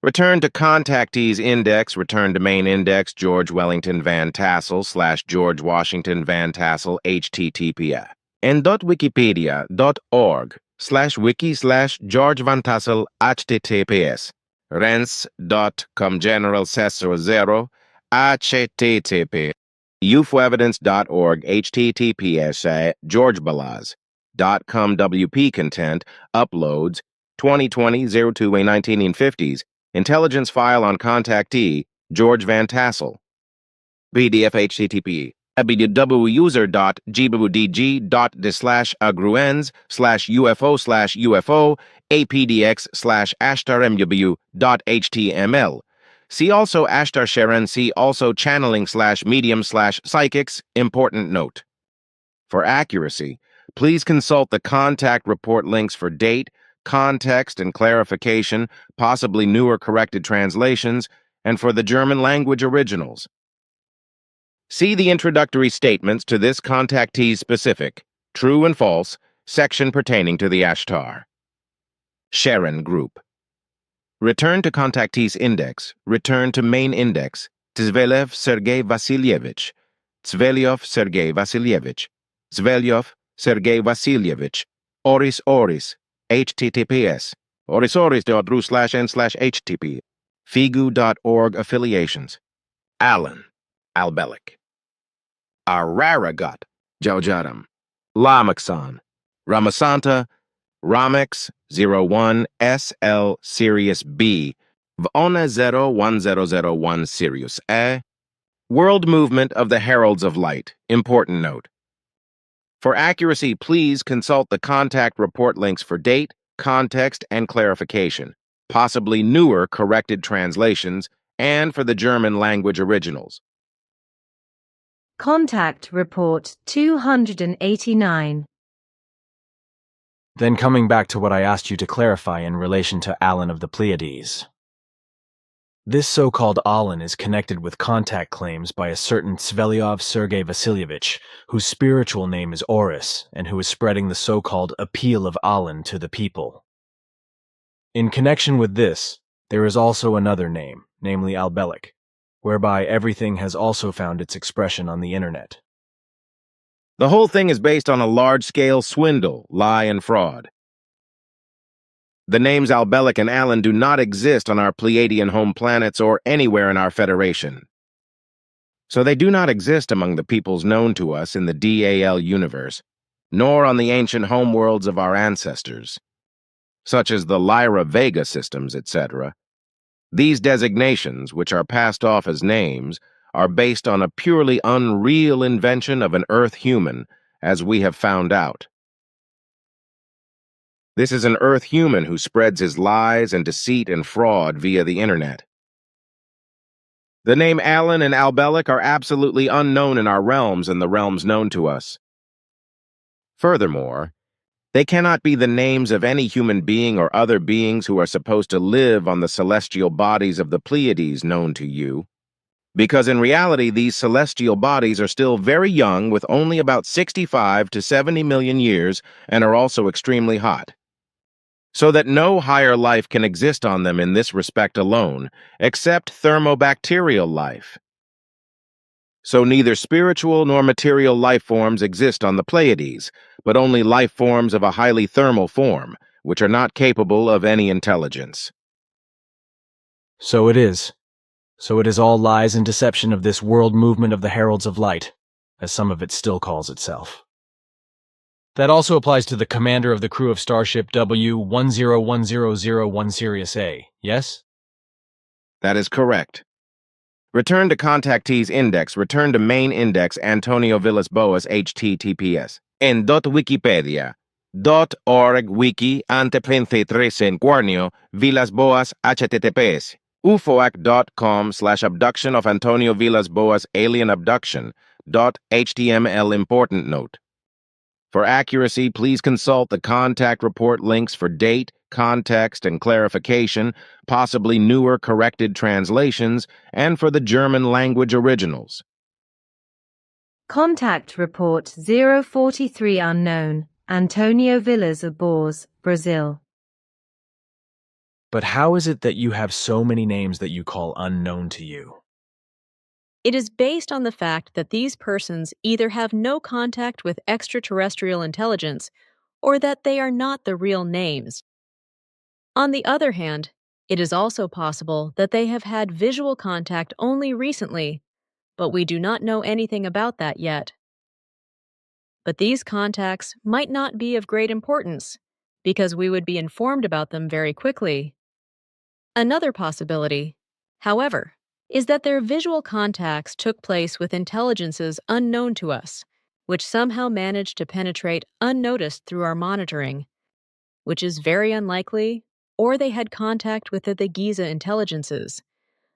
Return to Contactees Index, return to main index, George Wellington Van Tassel / George Washington Van Tassel, https. en.wikipedia.org/wiki/George Van Tassel, https. rents.com general sessor 0 http ufoevidence.org https georgebalaz.com wp content uploads 2020-02-1950s intelligence file on contactee George Van Tassel pdf http www.user.gbudg.dis/agruens/ufo/ufo apdx/ashtarmw.html. See also Ashtar Sharon. See also channeling/medium/psychics. Important note. For accuracy, please consult the contact report links for date, context, and clarification, possibly newer corrected translations, and for the German language originals. See the introductory statements to this contactee's specific, true and false, section pertaining to the Ashtar. Sharon Group. Return to contactee's index. Return to main index. Tzvelev Sergei Vasilyevich. Tzvelyov Sergei Vasilyevich. Zvelyov, Sergei Vasilyevich, Oris Oris, https, orisoris.ru/n/http, figu.org affiliations. Allen, Albelic. Araragat, Jaujaram, Lamaxon, Ramasanta, Ramex 01 SL Sirius B, Vona 01001 Sirius A, World Movement of the Heralds of Light. Important note. For accuracy, please consult the contact report links for date, context, and clarification, possibly newer corrected translations, and for the German language originals. Contact Report 289. Then coming back to what I asked you to clarify in relation to Alan of the Pleiades. This so-called Alan is connected with contact claims by a certain Svelyov Sergei Vasilyevich, whose spiritual name is Oris, and who is spreading the so-called appeal of Alan to the people. In connection with this, there is also another name, namely Albelic, whereby everything has also found its expression on the internet. The whole thing is based on a large-scale swindle, lie, and fraud. The names Albelic and Alan do not exist on our Pleiadian home planets or anywhere in our Federation. So they do not exist among the peoples known to us in the DAL universe, nor on the ancient homeworlds of our ancestors, such as the Lyra Vega systems, etc. These designations, which are passed off as names, are based on a purely unreal invention of an Earth human, as we have found out. This is an Earth human who spreads his lies and deceit and fraud via the internet. The name Alan and Albelic are absolutely unknown in our realms and the realms known to us. Furthermore, they cannot be the names of any human being or other beings who are supposed to live on the celestial bodies of the Pleiades known to you, because in reality these celestial bodies are still very young with only about 65 to 70 million years and are also extremely hot. So that no higher life can exist on them in this respect alone, except thermobacterial life. So neither spiritual nor material life forms exist on the Pleiades, but only life forms of a highly thermal form, which are not capable of any intelligence. So it is. So it is all lies and deception of this world movement of the Heralds of Light, as some of it still calls itself. That also applies to the commander of the crew of Starship W101001 Sirius A, yes? That is correct. Return to contactees index, return to main index Antonio Villas Boas https. En .wikipedia.org wiki ante 23 en Guarnio Villas Boas https. ufoac.com/abduction of Antonio Villas Boas alien abduction.html important note. For accuracy, please consult the contact report links for date, context, and clarification, possibly newer corrected translations, and for the German language originals. Contact Report 043 unknown, Antonio Villas Boas, Brazil. But how is it that you have so many names that you call unknown to you? It is based on the fact that these persons either have no contact with extraterrestrial intelligence or that they are not the real names. On the other hand, it is also possible that they have had visual contact only recently, but we do not know anything about that yet. But these contacts might not be of great importance, because we would be informed about them very quickly. Another possibility, however, is that their visual contacts took place with intelligences unknown to us, which somehow managed to penetrate unnoticed through our monitoring, which is very unlikely, or they had contact with the Giza intelligences,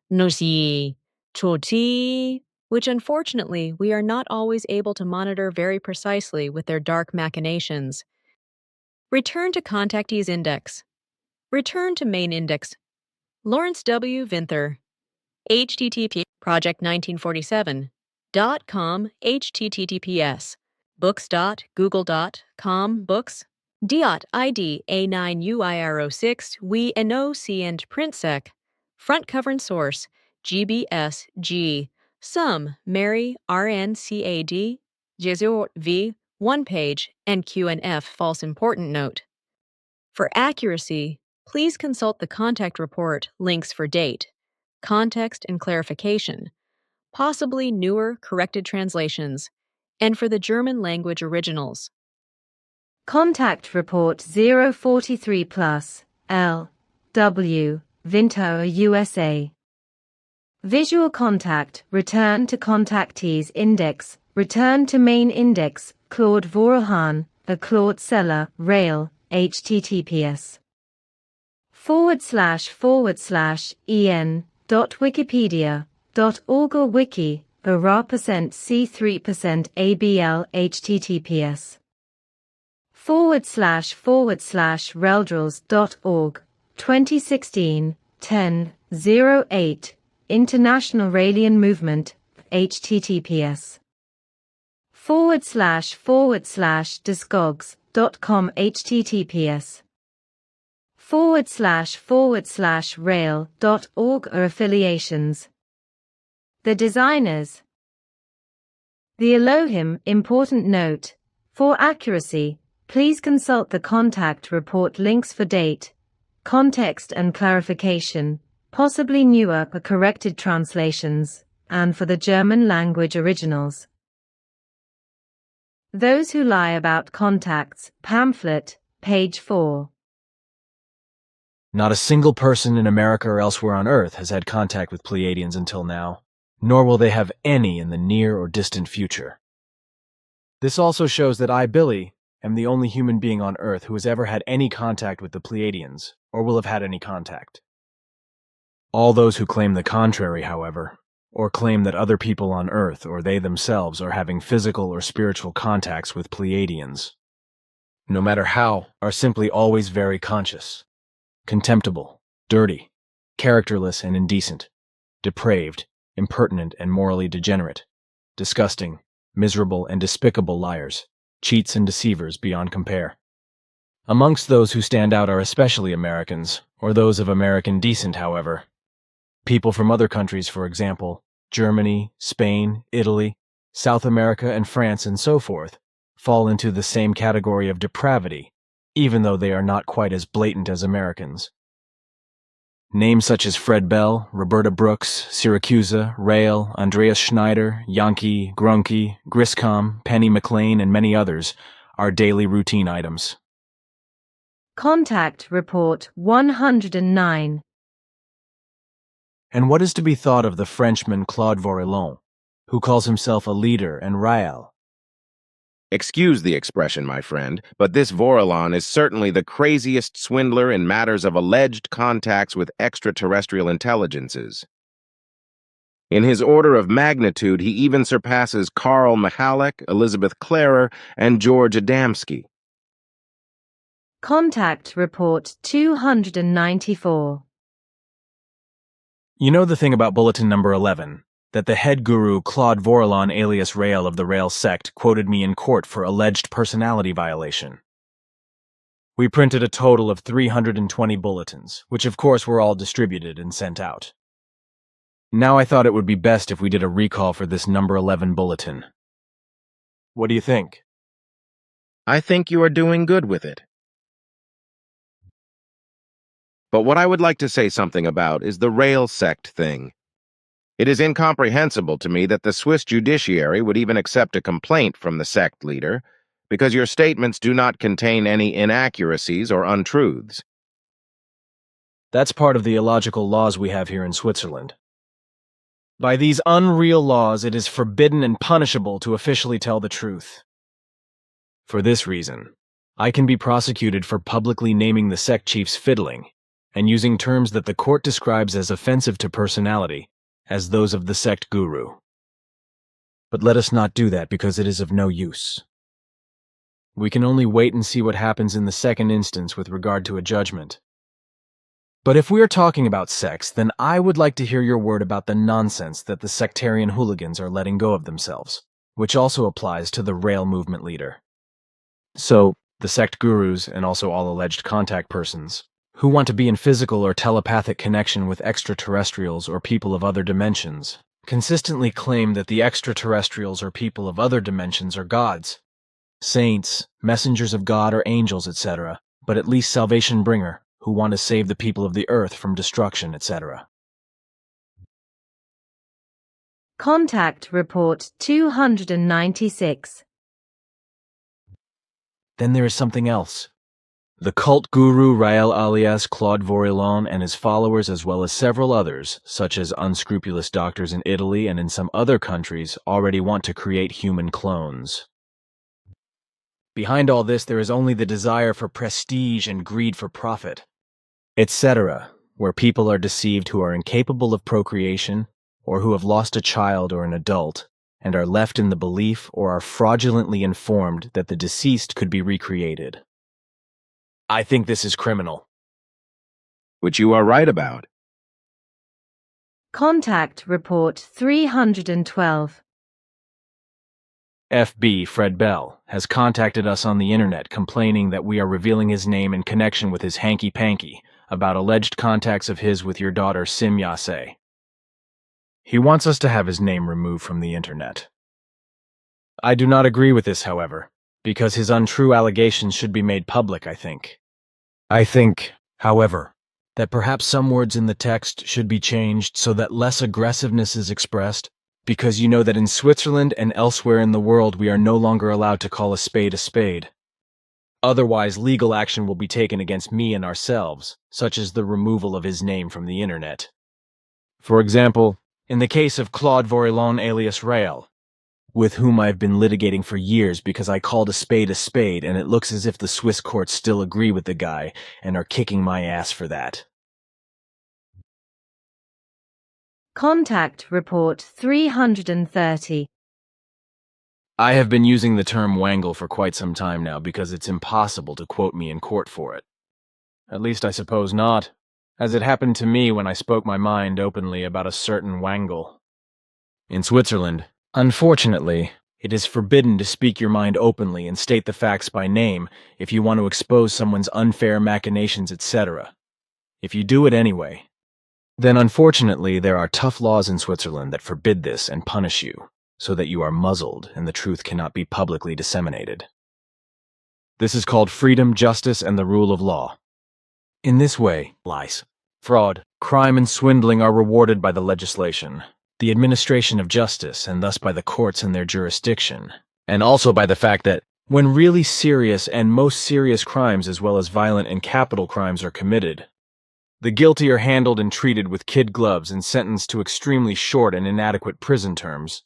Nosi, Choti, which unfortunately we are not always able to monitor very precisely with their dark machinations. Return to contactees index. Return to main index. Lawrence W. Vinther. http project1947.com https books.google.com books id A9UIR06 we NOC and printsec front cover and source GBS G sum Mary RNCAD Jesort V 1 page, and Q&F false important note. For accuracy, please consult the contact report links for date, context and clarification, possibly newer corrected translations, and for the German language originals. Contact Report 043 Plus, L. W. Vintower, USA. Visual contact, return to contactees index, return to main index, Claude Vorelhan, a Claude Seller, Rail, https //en.wikipedia.org or wiki, /C3% ABL https //reldrils.org 2016 10/08 International Raelian Movement https //discogs.com https //rail.org or affiliations. The designers. The Elohim important note. For accuracy, please consult the contact report links for date, context and clarification, possibly newer or corrected translations, and for the German language originals. Those Who Lie About Contacts, pamphlet, page 4. Not a single person in America or elsewhere on Earth has had contact with Pleiadians until now, nor will they have any in the near or distant future. This also shows that I, Billy, am the only human being on Earth who has ever had any contact with the Pleiadians, or will have had any contact. All those who claim the contrary, however, or claim that other people on Earth or they themselves are having physical or spiritual contacts with Pleiadians, no matter how, are simply always very conscious, contemptible, dirty, characterless and indecent, depraved, impertinent and morally degenerate, disgusting, miserable and despicable liars, cheats and deceivers beyond compare. Amongst those who stand out are especially Americans, or those of American descent, however. People from other countries, for example, Germany, Spain, Italy, South America, and France, and so forth, fall into the same category of depravity, even though they are not quite as blatant as Americans. Names such as Fred Bell, Roberta Brooks, Syracusa, Rail, Andreas Schneider, Yankee, Grunke, Griscom, Penny McLean, and many others are daily routine items. Contact Report 109. And what is to be thought of the Frenchman Claude Vorelhan, who calls himself a leader and Rael? Excuse the expression, my friend, but this Vorelhan is certainly the craziest swindler in matters of alleged contacts with extraterrestrial intelligences. In his order of magnitude, he even surpasses Carl Michalek, Elizabeth Clarer, and George Adamski. Contact Report 294. You know the thing about bulletin number 11, that the head guru Claude Vorelhan alias Rael of the Rael sect quoted me in court for alleged personality violation. We printed a total of 320 bulletins, which of course were all distributed and sent out. Now I thought it would be best if we did a recall for this number 11 bulletin. What do you think? I think you are doing good with it. But what I would like to say something about is the Rael sect thing. It is incomprehensible to me that the Swiss judiciary would even accept a complaint from the sect leader, because your statements do not contain any inaccuracies or untruths. That's part of the illogical laws we have here in Switzerland. By these unreal laws, it is forbidden and punishable to officially tell the truth. For this reason, I can be prosecuted for publicly naming the sect chiefs fiddling and using terms that the court describes as offensive to personality, as those of the sect guru. But let us not do that because it is of no use. We can only wait and see what happens in the second instance with regard to a judgment. But if we are talking about sex, then I would like to hear your word about the nonsense that the sectarian hooligans are letting go of themselves, which also applies to the Rail movement leader. So, the sect gurus, and also all alleged contact persons, who want to be in physical or telepathic connection with extraterrestrials or people of other dimensions, consistently claim that the extraterrestrials or people of other dimensions are gods, saints, messengers of God or angels, etc., but at least salvation bringer, who want to save the people of the earth from destruction, etc. Contact Report 296. Then there is something else. The cult guru Rael alias Claude Vorilhon and his followers, as well as several others, such as unscrupulous doctors in Italy and in some other countries, already want to create human clones. Behind all this, there is only the desire for prestige and greed for profit, etc., where people are deceived who are incapable of procreation, or who have lost a child or an adult, and are left in the belief or are fraudulently informed that the deceased could be recreated. I think this is criminal. Which you are right about. Contact Report 312. FB Fred Bell has contacted us on the internet complaining that we are revealing his name in connection with his hanky-panky about alleged contacts of his with your daughter Sim Yase. He wants us to have his name removed from the internet. I do not agree with this, however, because his untrue allegations should be made public, I think. I think, however, that perhaps some words in the text should be changed so that less aggressiveness is expressed, because you know that in Switzerland and elsewhere in the world we are no longer allowed to call a spade a spade. Otherwise, legal action will be taken against me and ourselves, such as the removal of his name from the internet. For example, in the case of Claude Vorilhon alias Rael, with whom I've been litigating for years because I called a spade and it looks as if the Swiss courts still agree with the guy and are kicking my ass for that. Contact Report 330. I have been using the term wangle for quite some time now because it's impossible to quote me in court for it. At least I suppose not, as it happened to me when I spoke my mind openly about a certain wangle. In Switzerland, unfortunately, it is forbidden to speak your mind openly and state the facts by name if you want to expose someone's unfair machinations, etc. If you do it anyway, then unfortunately there are tough laws in Switzerland that forbid this and punish you, so that you are muzzled and the truth cannot be publicly disseminated. This is called freedom, justice, and the rule of law. In this way, lies, fraud, crime, and swindling are rewarded by the legislation, the administration of justice, and thus by the courts and their jurisdiction, and also by the fact that when really serious and most serious crimes as well as violent and capital crimes are committed, the guilty are handled and treated with kid gloves and sentenced to extremely short and inadequate prison terms,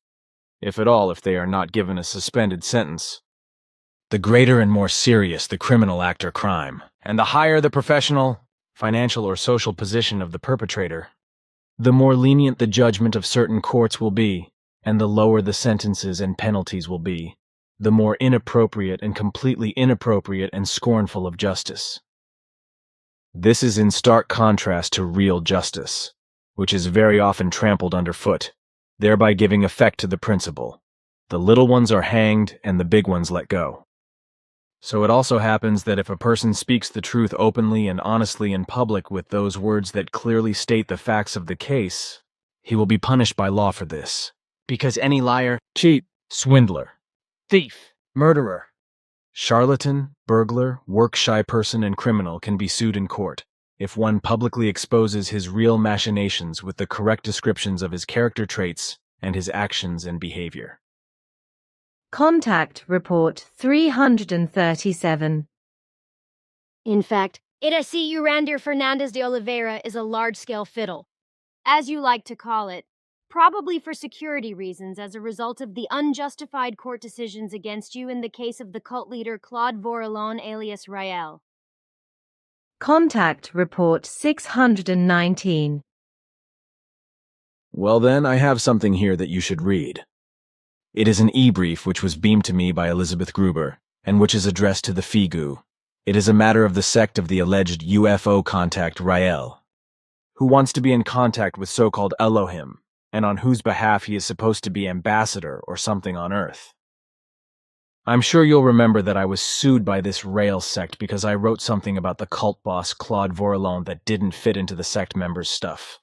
if at all if they are not given a suspended sentence. The greater and more serious the criminal act or crime, and the higher the professional, financial, or social position of the perpetrator, the more lenient the judgment of certain courts will be, and the lower the sentences and penalties will be, the more inappropriate and completely inappropriate and scornful of justice. This is in stark contrast to real justice, which is very often trampled underfoot, thereby giving effect to the principle: the little ones are hanged and the big ones let go. So it also happens that if a person speaks the truth openly and honestly in public with those words that clearly state the facts of the case, he will be punished by law for this, because any liar, cheat, swindler, thief, murderer, charlatan, burglar, work-shy person, and criminal can be sued in court if one publicly exposes his real machinations with the correct descriptions of his character traits and his actions and behavior. Contact Report 337. In fact, Iracy Urander Fernandez de Oliveira is a large-scale fiddle, as you like to call it, probably for security reasons as a result of the unjustified court decisions against you in the case of the cult leader Claude Vorilhon alias Rael. Contact Report 619. Well then, I have something here that you should read. It is an e-brief which was beamed to me by Elizabeth Gruber, and which is addressed to the Figu. It is a matter of the sect of the alleged UFO contact Rael, who wants to be in contact with so-called Elohim, and on whose behalf he is supposed to be ambassador or something on Earth. I'm sure you'll remember that I was sued by this Rael sect because I wrote something about the cult boss Claude Vorilhon that didn't fit into the sect members' stuff.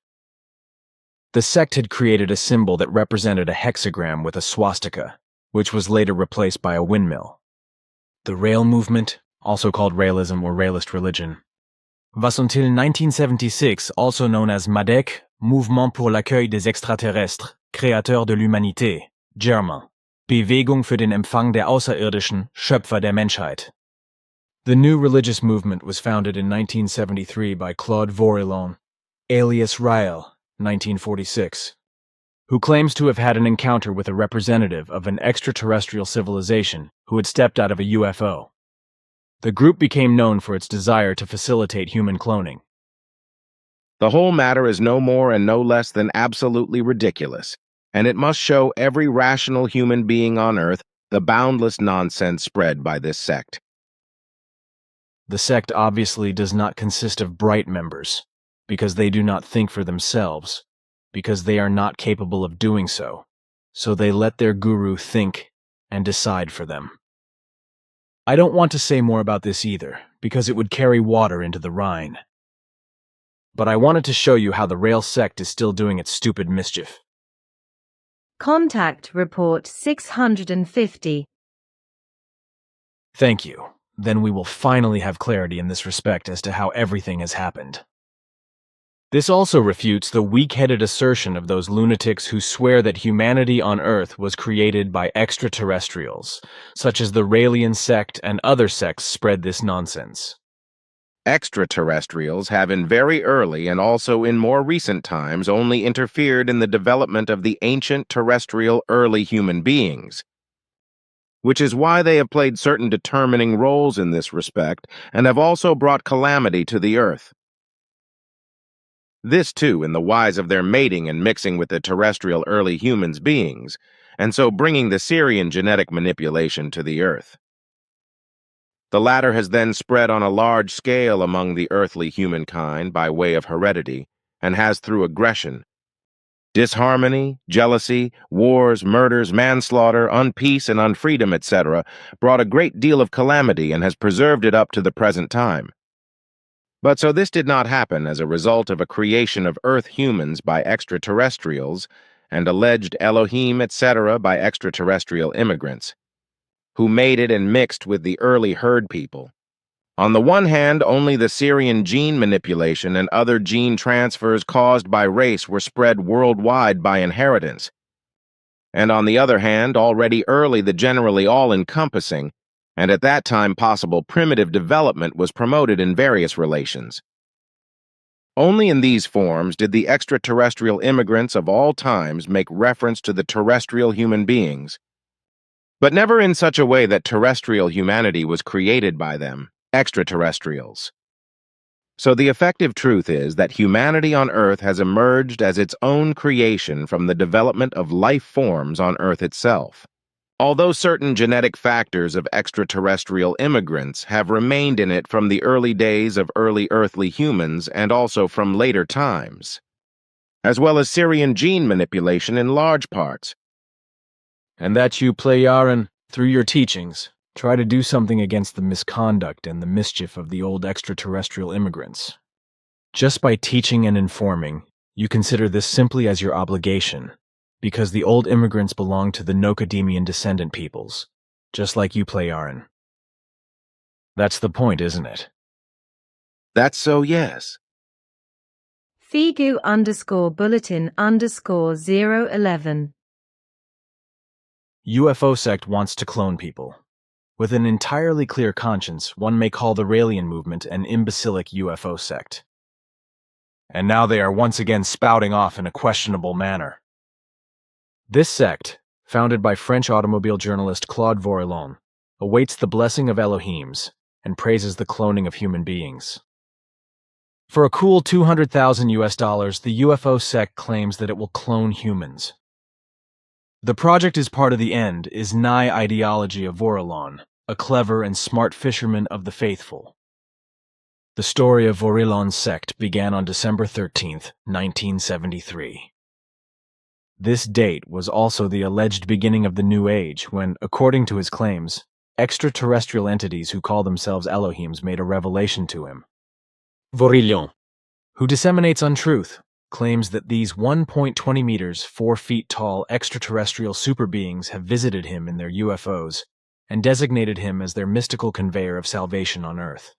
The sect had created a symbol that represented a hexagram with a swastika, which was later replaced by a windmill. The Rail movement, also called Raelism or Raelist religion, was until 1976 also known as MADEC, Mouvement pour l'accueil des extraterrestres, Créateurs de l'Humanité, German, Bewegung für den Empfang der Außerirdischen, Schöpfer der Menschheit. The new religious movement was founded in 1973 by Claude Vorilhon, alias Rael, 1946, who claims to have had an encounter with a representative of an extraterrestrial civilization who had stepped out of a UFO. The group became known for its desire to facilitate human cloning. The whole matter is no more and no less than absolutely ridiculous, and it must show every rational human being on Earth the boundless nonsense spread by this sect. The sect obviously does not consist of bright members, because they do not think for themselves, because they are not capable of doing so they let their guru think and decide for them. I don't want to say more about this either, because it would carry water into the Rhine. But I wanted to show you how the Rail sect is still doing its stupid mischief. Contact Report 650. Thank you. Then we will finally have clarity in this respect as to how everything has happened. This also refutes the weak-headed assertion of those lunatics who swear that humanity on Earth was created by extraterrestrials, such as the Raelian sect and other sects spread this nonsense. Extraterrestrials have in very early and also in more recent times only interfered in the development of the ancient terrestrial early human beings, which is why they have played certain determining roles in this respect and have also brought calamity to the Earth. This, too, in the wise of their mating and mixing with the terrestrial early humans beings, and so bringing the Syrian genetic manipulation to the Earth. The latter has then spread on a large scale among the earthly humankind by way of heredity, and has through aggression, disharmony, jealousy, wars, murders, manslaughter, unpeace, and unfreedom, etc., brought a great deal of calamity and has preserved it up to the present time. But so this did not happen as a result of a creation of Earth humans by extraterrestrials and alleged Elohim, etc., by extraterrestrial immigrants, who mated and mixed with the early herd people. On the one hand, only the Syrian gene manipulation and other gene transfers caused by race were spread worldwide by inheritance. And on the other hand, already early the generally all-encompassing, and at that time possible primitive development was promoted in various relations. Only in these forms did the extraterrestrial immigrants of all times make reference to the terrestrial human beings, but never in such a way that terrestrial humanity was created by them, extraterrestrials. So the effective truth is that humanity on Earth has emerged as its own creation from the development of life forms on Earth itself, although certain genetic factors of extraterrestrial immigrants have remained in it from the early days of early earthly humans and also from later times, as well as Syrian gene manipulation in large parts. And that you, Playaran, through your teachings, try to do something against the misconduct and the mischief of the old extraterrestrial immigrants. Just by teaching and informing, you consider this simply as your obligation, because the old immigrants belong to the Nokodemion descendant peoples, just like you, Playaran. That's the point, isn't it? That's so, yes. Figu_bulletin_011. UFO sect wants to clone people. With an entirely clear conscience, one may call the Raelian movement an imbecilic UFO sect. And now they are once again spouting off in a questionable manner. This sect, founded by French automobile journalist Claude Vorilhon, awaits the blessing of Elohims and praises the cloning of human beings. For a cool $200,000, the UFO sect claims that it will clone humans. The project is part of the en-GB ideology of Vorilhon, a clever and smart fisherman of the faithful. The story of Vorilhon's sect began on December 13, 1973. This date was also the alleged beginning of the New Age when, according to his claims, extraterrestrial entities who call themselves Elohims made a revelation to him. Vorilhon, who disseminates untruth, claims that these 1.20 meters, 4 feet tall extraterrestrial superbeings have visited him in their UFOs and designated him as their mystical conveyor of salvation on Earth.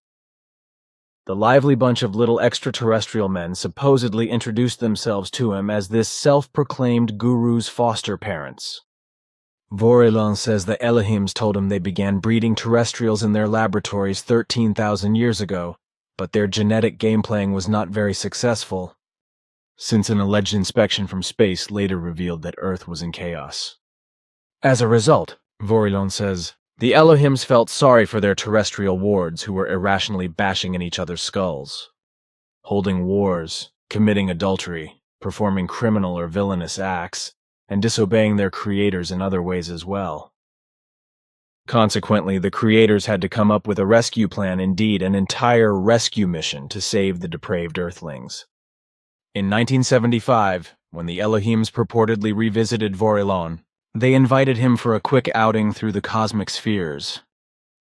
The lively bunch of little extraterrestrial men supposedly introduced themselves to him as this self-proclaimed guru's foster parents. Vorilon says the Elohims told him they began breeding terrestrials in their laboratories 13,000 years ago, but their genetic game playing was not very successful, since an alleged inspection from space later revealed that Earth was in chaos. As a result, Vorilon says, the Elohims felt sorry for their terrestrial wards who were irrationally bashing in each other's skulls, holding wars, committing adultery, performing criminal or villainous acts, and disobeying their creators in other ways as well. Consequently, the creators had to come up with a rescue plan, indeed an entire rescue mission to save the depraved Earthlings. In 1975, when the Elohims purportedly revisited Vorilon, they invited him for a quick outing through the cosmic spheres,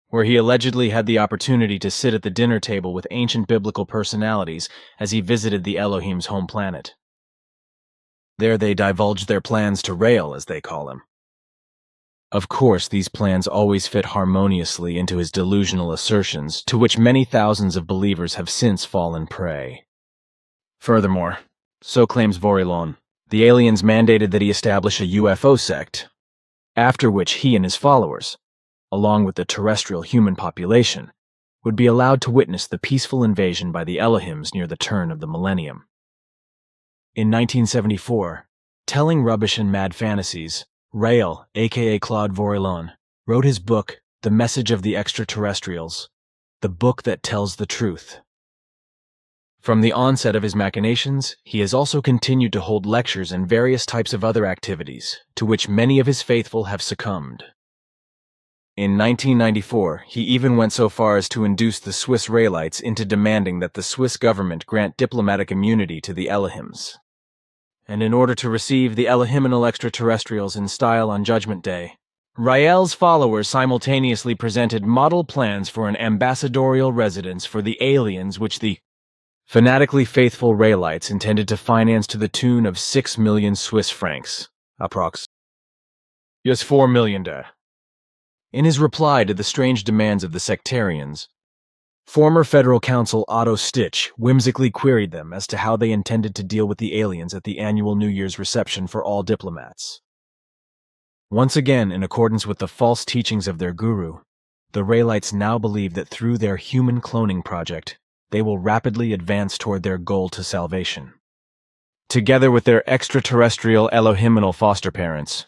where he allegedly had the opportunity to sit at the dinner table with ancient biblical personalities as he visited the Elohim's home planet. There they divulged their plans to Rael, as they call him. Of course, these plans always fit harmoniously into his delusional assertions, to which many thousands of believers have since fallen prey. Furthermore, so claims Vorilon, the aliens mandated that he establish a UFO sect, after which he and his followers, along with the terrestrial human population, would be allowed to witness the peaceful invasion by the Elohims near the turn of the millennium. In 1974, telling rubbish and mad fantasies, Rael, aka Claude Vorilon, wrote his book, The Message of the Extraterrestrials, the book that tells the truth. From the onset of his machinations, he has also continued to hold lectures and various types of other activities, to which many of his faithful have succumbed. In 1994, he even went so far as to induce the Swiss Raelites into demanding that the Swiss government grant diplomatic immunity to the Elohims. And in order to receive the Elohiminal extraterrestrials in style on Judgment Day, Rael's followers simultaneously presented model plans for an ambassadorial residence for the aliens which the fanatically faithful Raelites intended to finance to the tune of 6 million Swiss francs, approx. Yes, 4 million there. In his reply to the strange demands of the sectarians, former federal counsel Otto Stitch whimsically queried them as to how they intended to deal with the aliens at the annual New Year's reception for all diplomats. Once again, in accordance with the false teachings of their guru, the Raelites now believe that through their human cloning project, they will rapidly advance toward their goal to salvation. Together with their extraterrestrial Elohiminal foster parents,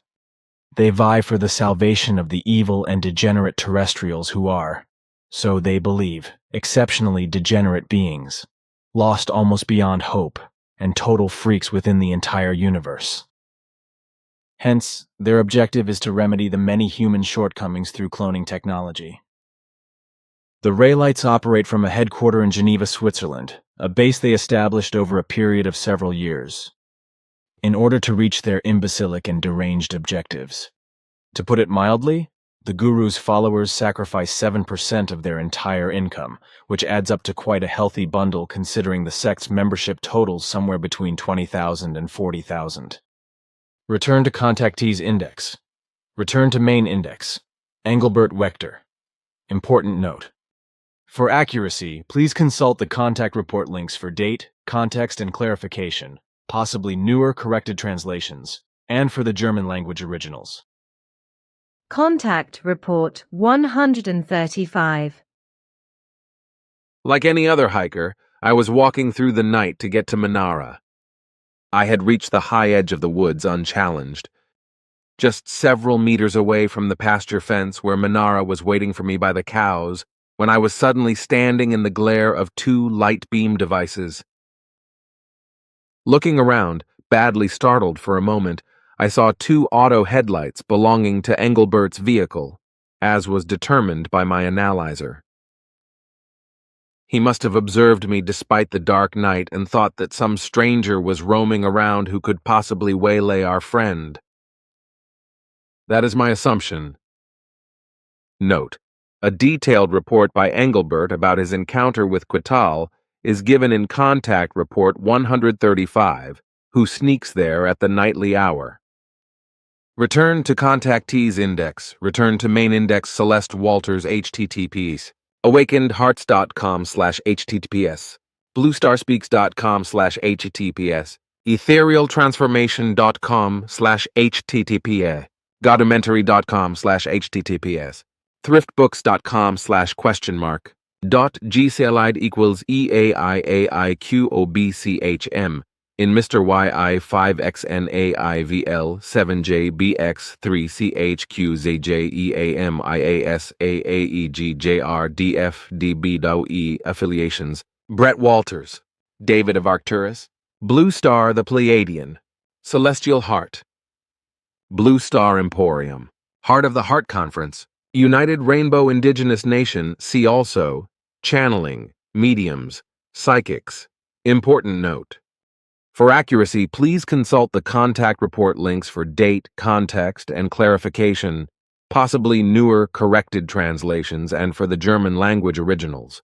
they vie for the salvation of the evil and degenerate terrestrials who are, so they believe, exceptionally degenerate beings, lost almost beyond hope, and total freaks within the entire universe. Hence, their objective is to remedy the many human shortcomings through cloning technology. The Raelites operate from a headquarter in Geneva, Switzerland, a base they established over a period of several years, in order to reach their imbecilic and deranged objectives. To put it mildly, the guru's followers sacrifice 7% of their entire income, which adds up to quite a healthy bundle considering the sect's membership totals somewhere between 20,000 and 40,000. Return to Contactees Index. Return to Main Index. Engelbert Wechter. Important note. For accuracy, please consult the contact report links for date, context, and clarification, possibly newer corrected translations, and for the German language originals. Contact Report 135. Like any other hiker, I was walking through the night to get to Manara. I had reached the high edge of the woods unchallenged, just several meters away from the pasture fence where Manara was waiting for me by the cows, when I was suddenly standing in the glare of 2 light beam devices. Looking around, badly startled for a moment, I saw 2 auto headlights belonging to Engelbert's vehicle, as was determined by my analyzer. He must have observed me despite the dark night and thought that some stranger was roaming around who could possibly waylay our friend. That is my assumption. Note: a detailed report by Engelbert about his encounter with Quital is given in Contact Report 135, who sneaks there at the nightly hour. Return to contactees index. Return to main index Celeste Walters HTTPs. awakenedhearts.com/HTTPS. bluestarspeaks.com/HTTPS. etherealtransformation.com/HTTPS. godomentary.com/HTTPS. thriftbooks.com/? .gclide equals EAIAIQOBCHM. In Mr. YI5XNAIVL 7JBX3CHQZJEAMIASAAEGJRDFDBDOE affiliations. Brett Walters. David of Arcturus. Blue Star the Pleiadian. Celestial Heart. Blue Star Emporium. Heart of the Heart Conference. United Rainbow Indigenous Nation. See also channeling, mediums, psychics. Important note. For accuracy, please consult the contact report links for date, context, and clarification, possibly newer corrected translations, and for the German language originals.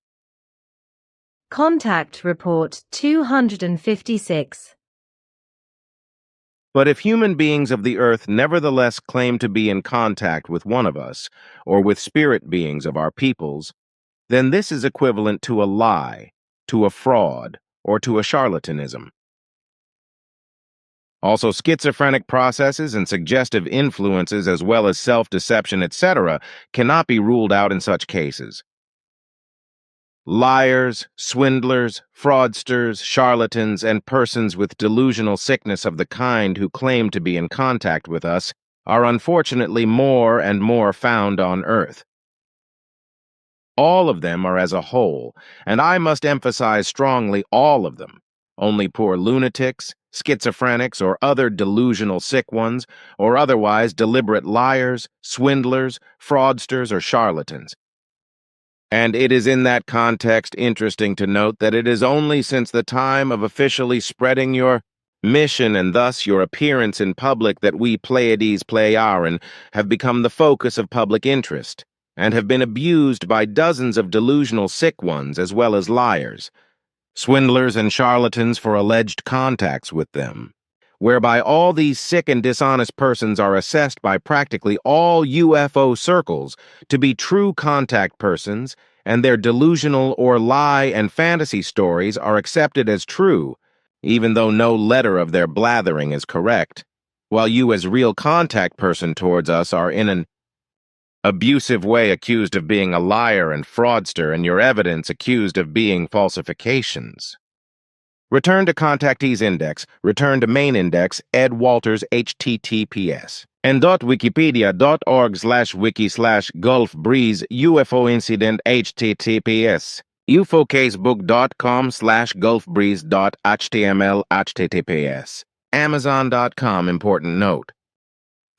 Contact Report 256. But if human beings of the earth nevertheless claim to be in contact with one of us, or with spirit beings of our peoples, then this is equivalent to a lie, to a fraud, or to a charlatanism. Also, schizophrenic processes and suggestive influences as well as self-deception, etc., cannot be ruled out in such cases. Liars, swindlers, fraudsters, charlatans, and persons with delusional sickness of the kind who claim to be in contact with us are unfortunately more and more found on Earth. All of them are as a whole, and I must emphasize strongly all of them. Only poor lunatics, schizophrenics, or other delusional sick ones, or otherwise deliberate liars, swindlers, fraudsters, or charlatans. And it is in that context interesting to note that it is only since the time of officially spreading your mission and thus your appearance in public that we Pleiades Pleiaren have become the focus of public interest, and have been abused by dozens of delusional sick ones as well as liars, swindlers and charlatans for alleged contacts with them, whereby all these sick and dishonest persons are assessed by practically all UFO circles to be true contact persons, and their delusional or lie and fantasy stories are accepted as true, even though no letter of their blathering is correct, while you as real contact person towards us are in an abusive way accused of being a liar and fraudster, and your evidence accused of being falsifications. Return to contactees index, return to main index, Ed Walters HTTPS. and.wikipedia.org/wiki/Gulf Breeze UFO incident HTTPS. ufocasebook.com/gulfbreeze.html HTTPS. Amazon.com important note.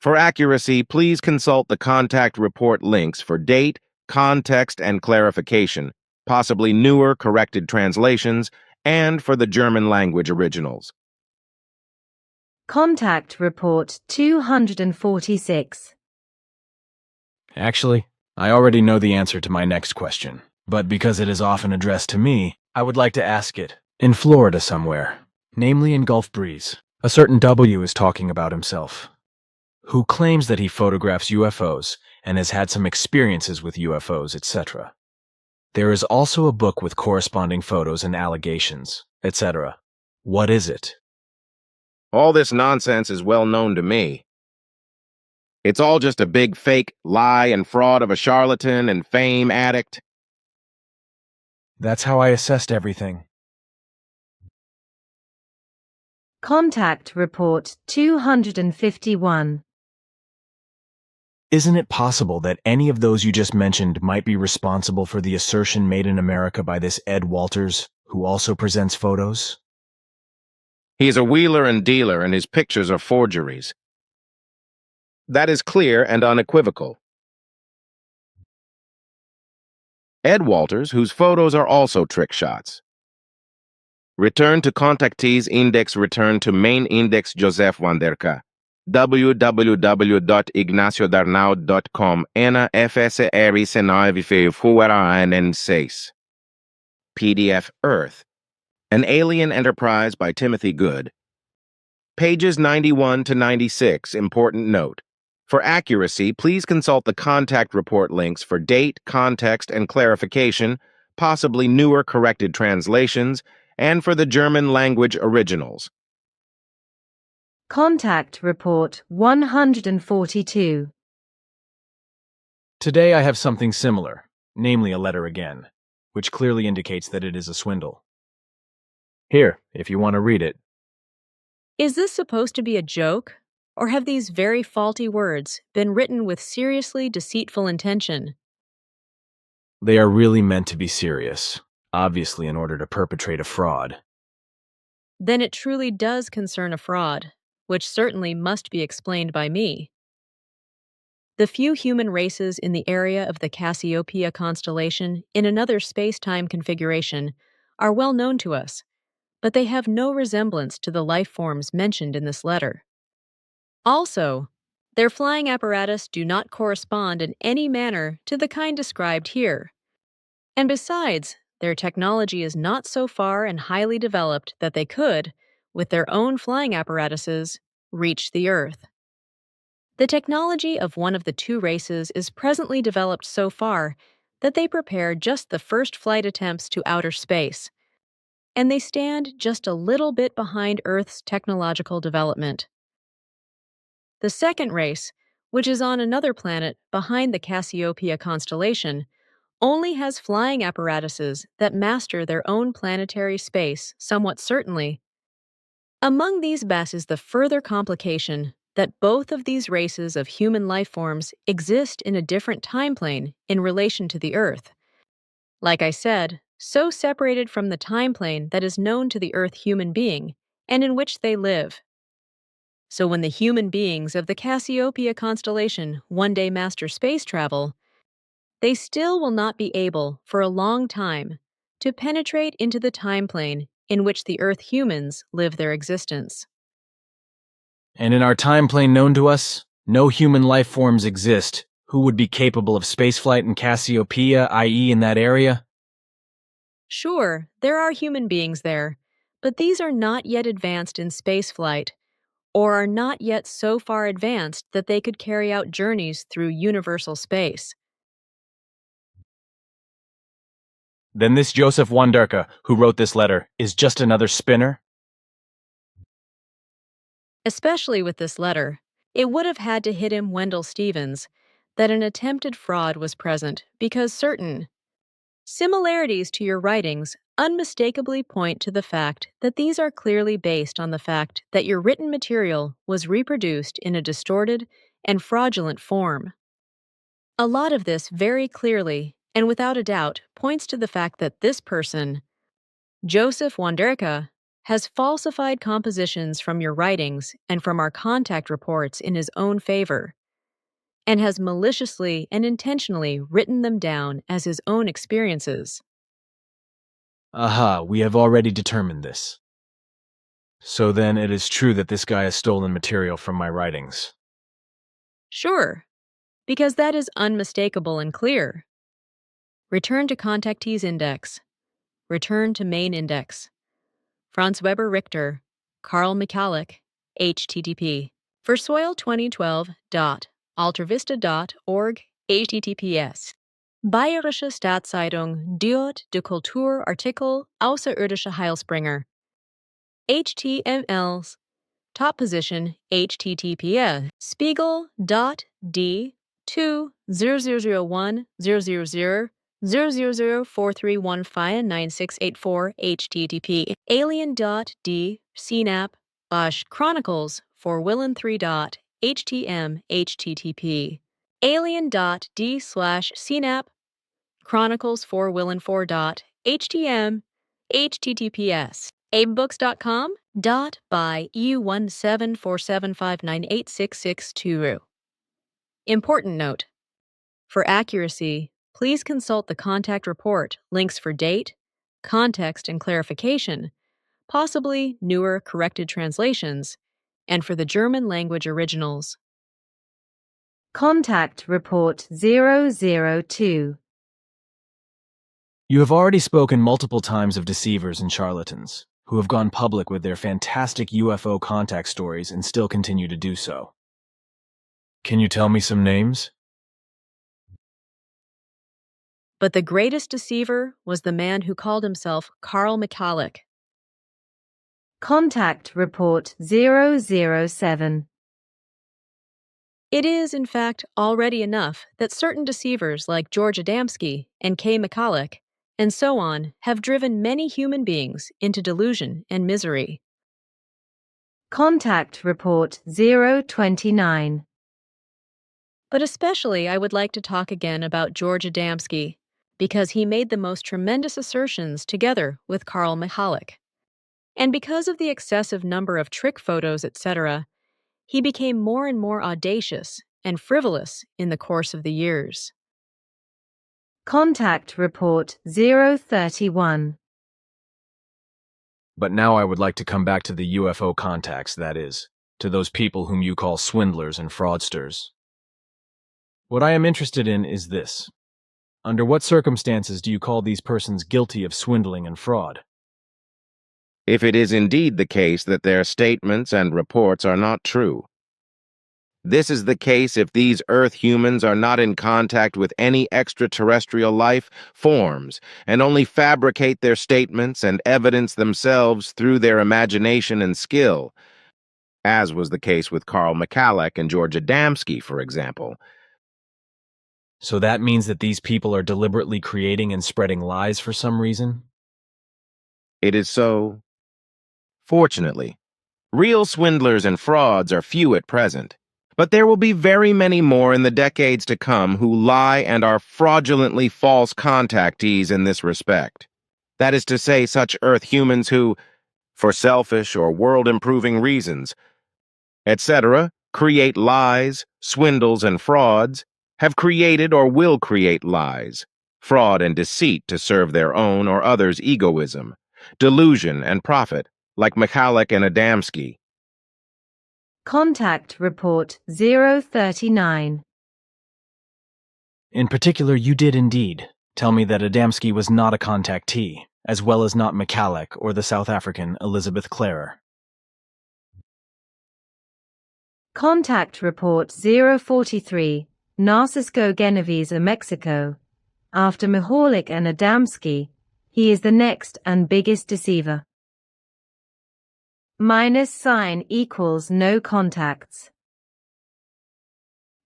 For accuracy, please consult the contact report links for date, context, and clarification, possibly newer corrected translations, and for the German language originals. Contact Report 246. Actually, I already know the answer to my next question, but because it is often addressed to me, I would like to ask it. In Florida somewhere, namely in Gulf Breeze, a certain W is talking about himself, who claims that he photographs UFOs and has had some experiences with UFOs, etc. There is also a book with corresponding photos and allegations, etc. What is it? All this nonsense is well known to me. It's all just a big fake lie and fraud of a charlatan and fame addict. That's how I assessed everything. Contact Report 251. Isn't it possible that any of those you just mentioned might be responsible for the assertion made in America by this Ed Walters, who also presents photos? He's a wheeler and dealer, and his pictures are forgeries. That is clear and unequivocal. Ed Walters, whose photos are also trick shots. Return to contactees index, return to main index Joseph Wanderka. www.ignaciodarnaud.com ENA FSR Fuera 6 PDF Earth, An Alien Enterprise by Timothy Good. Pages 91 to 96, important note. For accuracy, please consult the contact report links for date, context, and clarification, possibly newer corrected translations, and for the German language originals. Contact Report 142. Today I have something similar, namely a letter again, which clearly indicates that it is a swindle. Here, if you want to read it. Is this supposed to be a joke? Or have these very faulty words been written with seriously deceitful intention? They are really meant to be serious, obviously in order to perpetrate a fraud. Then it truly does concern a fraud, which certainly must be explained by me. The few human races in the area of the Cassiopeia constellation in another space-time configuration are well known to us, but they have no resemblance to the life forms mentioned in this letter. Also, their flying apparatus do not correspond in any manner to the kind described here. And besides, their technology is not so far and highly developed that they could, with their own flying apparatuses, reach the Earth. The technology of one of the two races is presently developed so far that they prepare just the first flight attempts to outer space, and they stand just a little bit behind Earth's technological development. The second race, which is on another planet behind the Cassiopeia constellation, only has flying apparatuses that master their own planetary space somewhat certainly. Among these best is the further complication that both of these races of human life forms exist in a different time plane in relation to the Earth. Like I said, so separated from the time plane that is known to the Earth human being and in which they live. So when the human beings of the Cassiopeia constellation one day master space travel, they still will not be able, for a long time, to penetrate into the time plane in which the Earth humans live their existence. And in our time plane known to us, no human life forms exist who would be capable of spaceflight in Cassiopeia, i.e. in that area? Sure, there are human beings there, but these are not yet advanced in spaceflight, or are not yet so far advanced that they could carry out journeys through universal space. Then this Joseph Wanderka, who wrote this letter, is just another spinner? Especially with this letter, it would have had to hit him, Wendell Stevens, that an attempted fraud was present because certain similarities to your writings unmistakably point to the fact that these are clearly based on the fact that your written material was reproduced in a distorted and fraudulent form. A lot of this very clearly and without a doubt points to the fact that this person, Joseph Wanderka, has falsified compositions from your writings and from our contact reports in his own favor, and has maliciously and intentionally written them down as his own experiences. Aha, we have already determined this. So then it is true that this guy has stolen material from my writings. Sure, because that is unmistakable and clear. Return to Contactees Index. Return to Main Index. Franz Weber Richter, Carl Michalek, HTTP. For soil2012.altervista.org, HTTPS. Bayerische Staatszeitung, Diot de Kultur Artikel Außerirdische Heilsbringer. HTMLs. Top position, HTTPS. Spiegel.d20000000043159684 HTTP. Alien.d CNAP Chronicles for Willen 3. HTM HTTP. Alien.d CNAP Chronicles for Willen 4. HTM HTTPS. abebooks.com by EU1747598662. Important note. For accuracy, please consult the contact report, links for date, context and clarification, possibly newer corrected translations, and for the German language originals. Contact Report 002. You have already spoken multiple times of deceivers and charlatans, who have gone public with their fantastic UFO contact stories and still continue to do so. Can you tell me some names? But the greatest deceiver was the man who called himself Carl Michalek. Contact Report 007. It is, in fact, already enough that certain deceivers like George Adamski and K. Michalek, and so on, have driven many human beings into delusion and misery. Contact Report 029. But especially I would like to talk again about George Adamski, because he made the most tremendous assertions together with Carl Michalek. And because of the excessive number of trick photos, etc., he became more and more audacious and frivolous in the course of the years. Contact Report 031. But now I would like to come back to the UFO contacts, that is, to those people whom you call swindlers and fraudsters. What I am interested in is this. Under what circumstances do you call these persons guilty of swindling and fraud? If it is indeed the case that their statements and reports are not true. This is the case if these Earth humans are not in contact with any extraterrestrial life forms and only fabricate their statements and evidence themselves through their imagination and skill, as was the case with Carl Michalek and George Adamski, for example. So that means that these people are deliberately creating and spreading lies for some reason? It is so. Fortunately, real swindlers and frauds are few at present, but there will be very many more in the decades to come who lie and are fraudulently false contactees in this respect. That is to say, such Earth humans who, for selfish or world-improving reasons, etc., create lies, swindles, and frauds, have created or will create lies, fraud and deceit to serve their own or others' egoism, delusion and profit, like Michalek and Adamski. Contact Report 039. In particular, you did indeed tell me that Adamski was not a contactee, as well as not Michalek or the South African Elizabeth Clarer. Contact Report 043. Narcisco Genovese, Mexico. After Michalek and Adamski, he is the next and biggest deceiver. -sign = no contacts.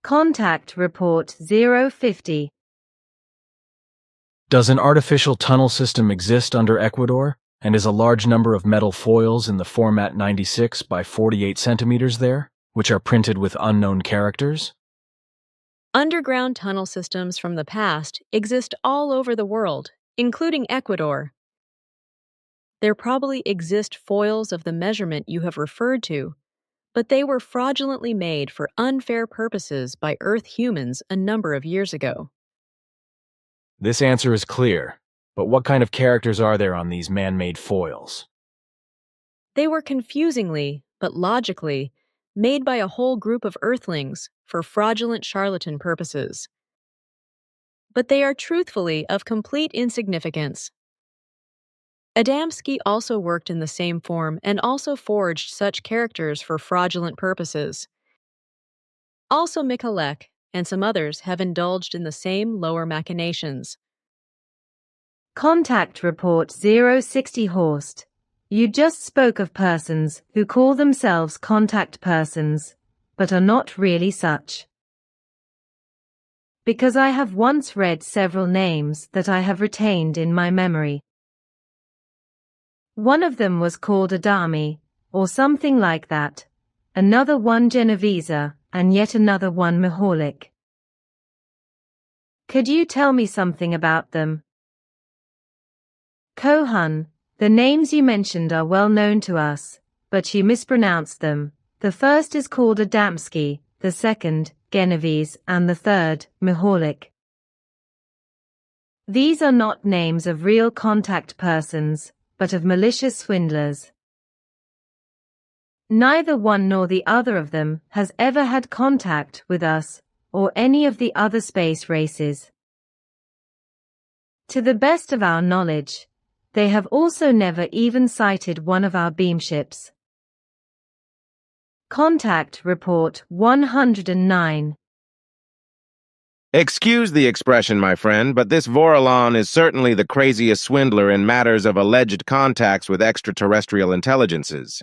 Contact Report 050. Does an artificial tunnel system exist under Ecuador, and is a large number of metal foils in the format 96 by 48 centimeters there, which are printed with unknown characters? Underground tunnel systems from the past exist all over the world, including Ecuador. There probably exist foils of the measurement you have referred to, but they were fraudulently made for unfair purposes by Earth humans a number of years ago. This answer is clear, but what kind of characters are there on these man-made foils? They were confusingly, but logically, made by a whole group of Earthlings for fraudulent charlatan purposes. But they are truthfully of complete insignificance. Adamski also worked in the same form and also forged such characters for fraudulent purposes. Also Michalek and some others have indulged in the same lower machinations. Contact Report 060 Horst. You just spoke of persons who call themselves contact persons, but are not really such. Because I have once read several names that I have retained in my memory. One of them was called Adami, or something like that, another one Genovese, and yet another one Michalek. Could you tell me something about them? Kohan, the names you mentioned are well known to us, but you mispronounced them. The first is called Adamski, the second, Genovese, and the third, Michalek. These are not names of real contact persons, but of malicious swindlers. Neither one nor the other of them has ever had contact with us, or any of the other space races. To the best of our knowledge, they have also never even sighted one of our beamships. Contact Report 109. Excuse the expression, my friend, but this Voralon is certainly the craziest swindler in matters of alleged contacts with extraterrestrial intelligences.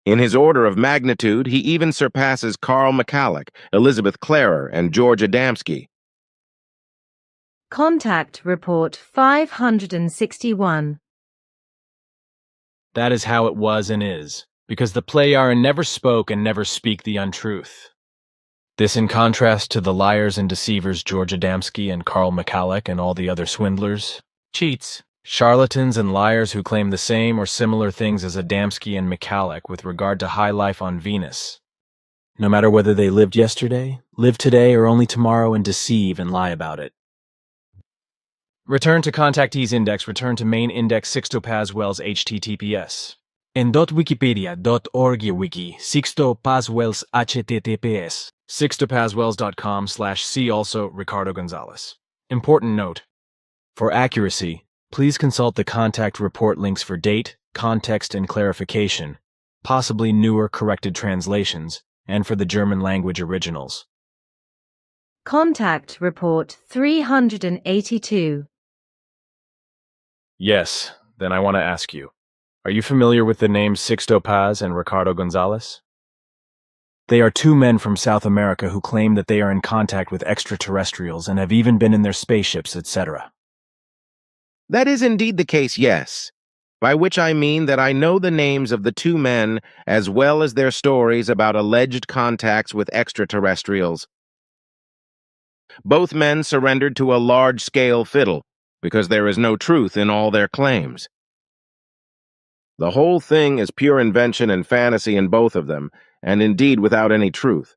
In his order of magnitude, he even surpasses Carl McCulloch, Elizabeth Clarer, and George Adamski. Contact Report 561. That is how it was and is, because the Pleiaren never spoke and never speak the untruth. This in contrast to the liars and deceivers George Adamski and Carl McCulloch and all the other swindlers. Cheats. Charlatans and liars who claim the same or similar things as Adamski and McCulloch with regard to high life on Venus. No matter whether they lived yesterday, live today, or only tomorrow and deceive and lie about it. Return to contactees index, return to main index Sixto Paz Wells HTTPS. En .wikipedia.org wiki Sixto Paz Wells HTTPS. SixtoPazWells.com/see also Ricardo Gonzalez. Important note. For accuracy, please consult the contact report links for date, context, and clarification, possibly newer corrected translations, and for the German language originals. Contact Report 382. Yes, then I want to ask you, are you familiar with the names Sixto Paz and Ricardo Gonzalez? They are two men from South America who claim that they are in contact with extraterrestrials and have even been in their spaceships, etc. That is indeed the case, yes. By which I mean that I know the names of the two men as well as their stories about alleged contacts with extraterrestrials. Both men surrendered to a large-scale fiddle, because there is no truth in all their claims. The whole thing is pure invention and fantasy in both of them, and indeed without any truth.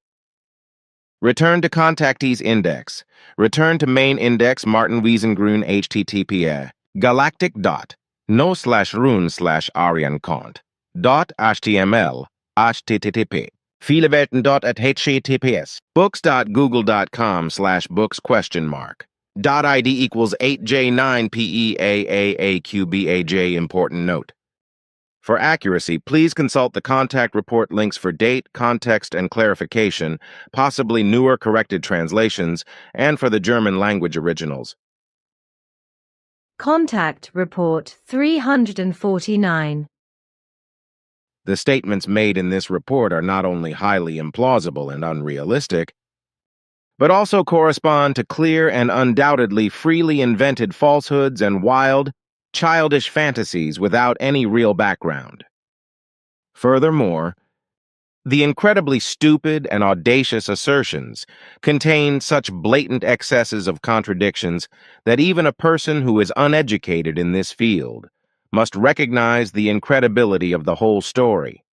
Return to contactees index. Return to main index Martin Wiesengrün HTTPS. Galactic dot. No/run/Ariankont. .html. HTTP. Vielewelten.https. Books.google.com/books?. .id equals 8J9PEAAAQBAJ. Important note. For accuracy, please consult the contact report links for date, context, and clarification, possibly newer corrected translations, and for the German language originals. Contact Report 349. The statements made in this report are not only highly implausible and unrealistic, but also correspond to clear and undoubtedly freely invented falsehoods and wild, childish fantasies without any real background. Furthermore, the incredibly stupid and audacious assertions contain such blatant excesses of contradictions that even a person who is uneducated in this field must recognize the incredibility of the whole story.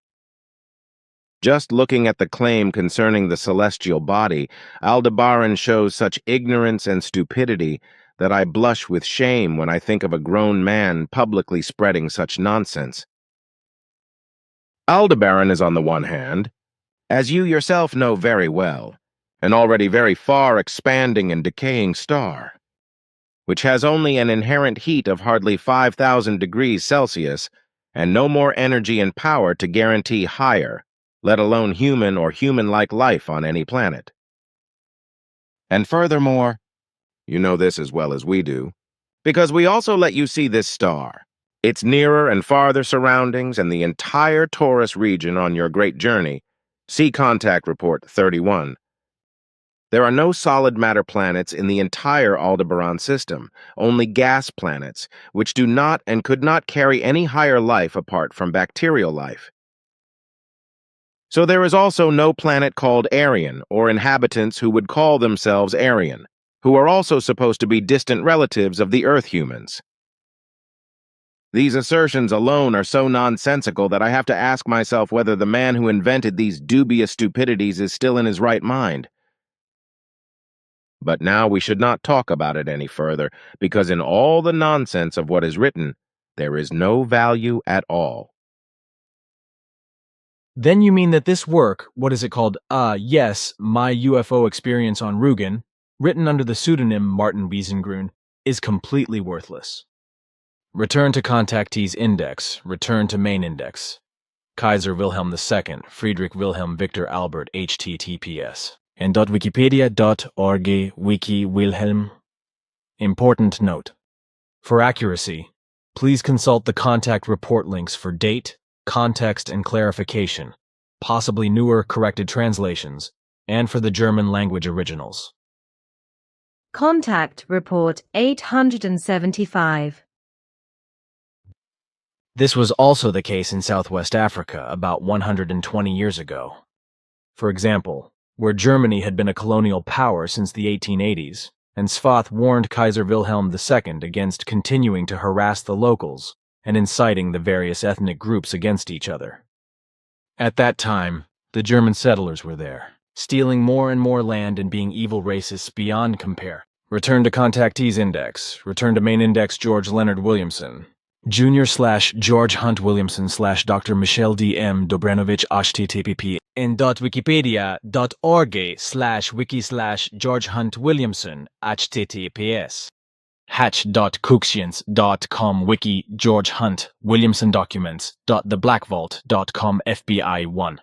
Just looking at the claim concerning the celestial body, Aldebaran shows such ignorance and stupidity that I blush with shame when I think of a grown man publicly spreading such nonsense. Aldebaran is, on the one hand, as you yourself know very well, an already very far expanding and decaying star, which has only an inherent heat of hardly 5,000 degrees Celsius and no more energy and power to guarantee higher, let alone human or human-like life on any planet. And furthermore, you know this as well as we do, because we also let you see this star, its nearer and farther surroundings, and the entire Taurus region on your great journey. See Contact Report 31. There are no solid matter planets in the entire Aldebaran system, only gas planets, which do not and could not carry any higher life apart from bacterial life. So there is also no planet called Aryan, or inhabitants who would call themselves Aryan, who are also supposed to be distant relatives of the Earth humans. These assertions alone are so nonsensical that I have to ask myself whether the man who invented these dubious stupidities is still in his right mind. But now we should not talk about it any further, because in all the nonsense of what is written, there is no value at all. Then you mean that this work, what is it called? Yes, My UFO Experience on Rugen, written under the pseudonym Martin Wiesengrün, is completely worthless. Return to contactees index, return to main index. Kaiser Wilhelm II, Friedrich Wilhelm Victor Albert, https. en.wikipedia.org wiki Wilhelm. Important note. For accuracy, please consult the contact report links for date, context, and clarification, possibly newer corrected translations, and for the German language originals. Contact Report 875. This was also the case in Southwest Africa about 120 years ago. For example, where Germany had been a colonial power since the 1880s, and Sfath warned Kaiser Wilhelm II against continuing to harass the locals and inciting the various ethnic groups against each other. At that time, the German settlers were there, stealing more and more land and being evil racists beyond compare. Return to Contactees Index. Return to Main Index George Leonard Williamson. Jr/George Hunt Williamson /Dr. Michelle D. M. Dobranovich http en.wikipedia.org/wiki/George Hunt Williamson https hatch.cooksians.com wiki George Hunt Williamson documents.theblackvault.com FBI 1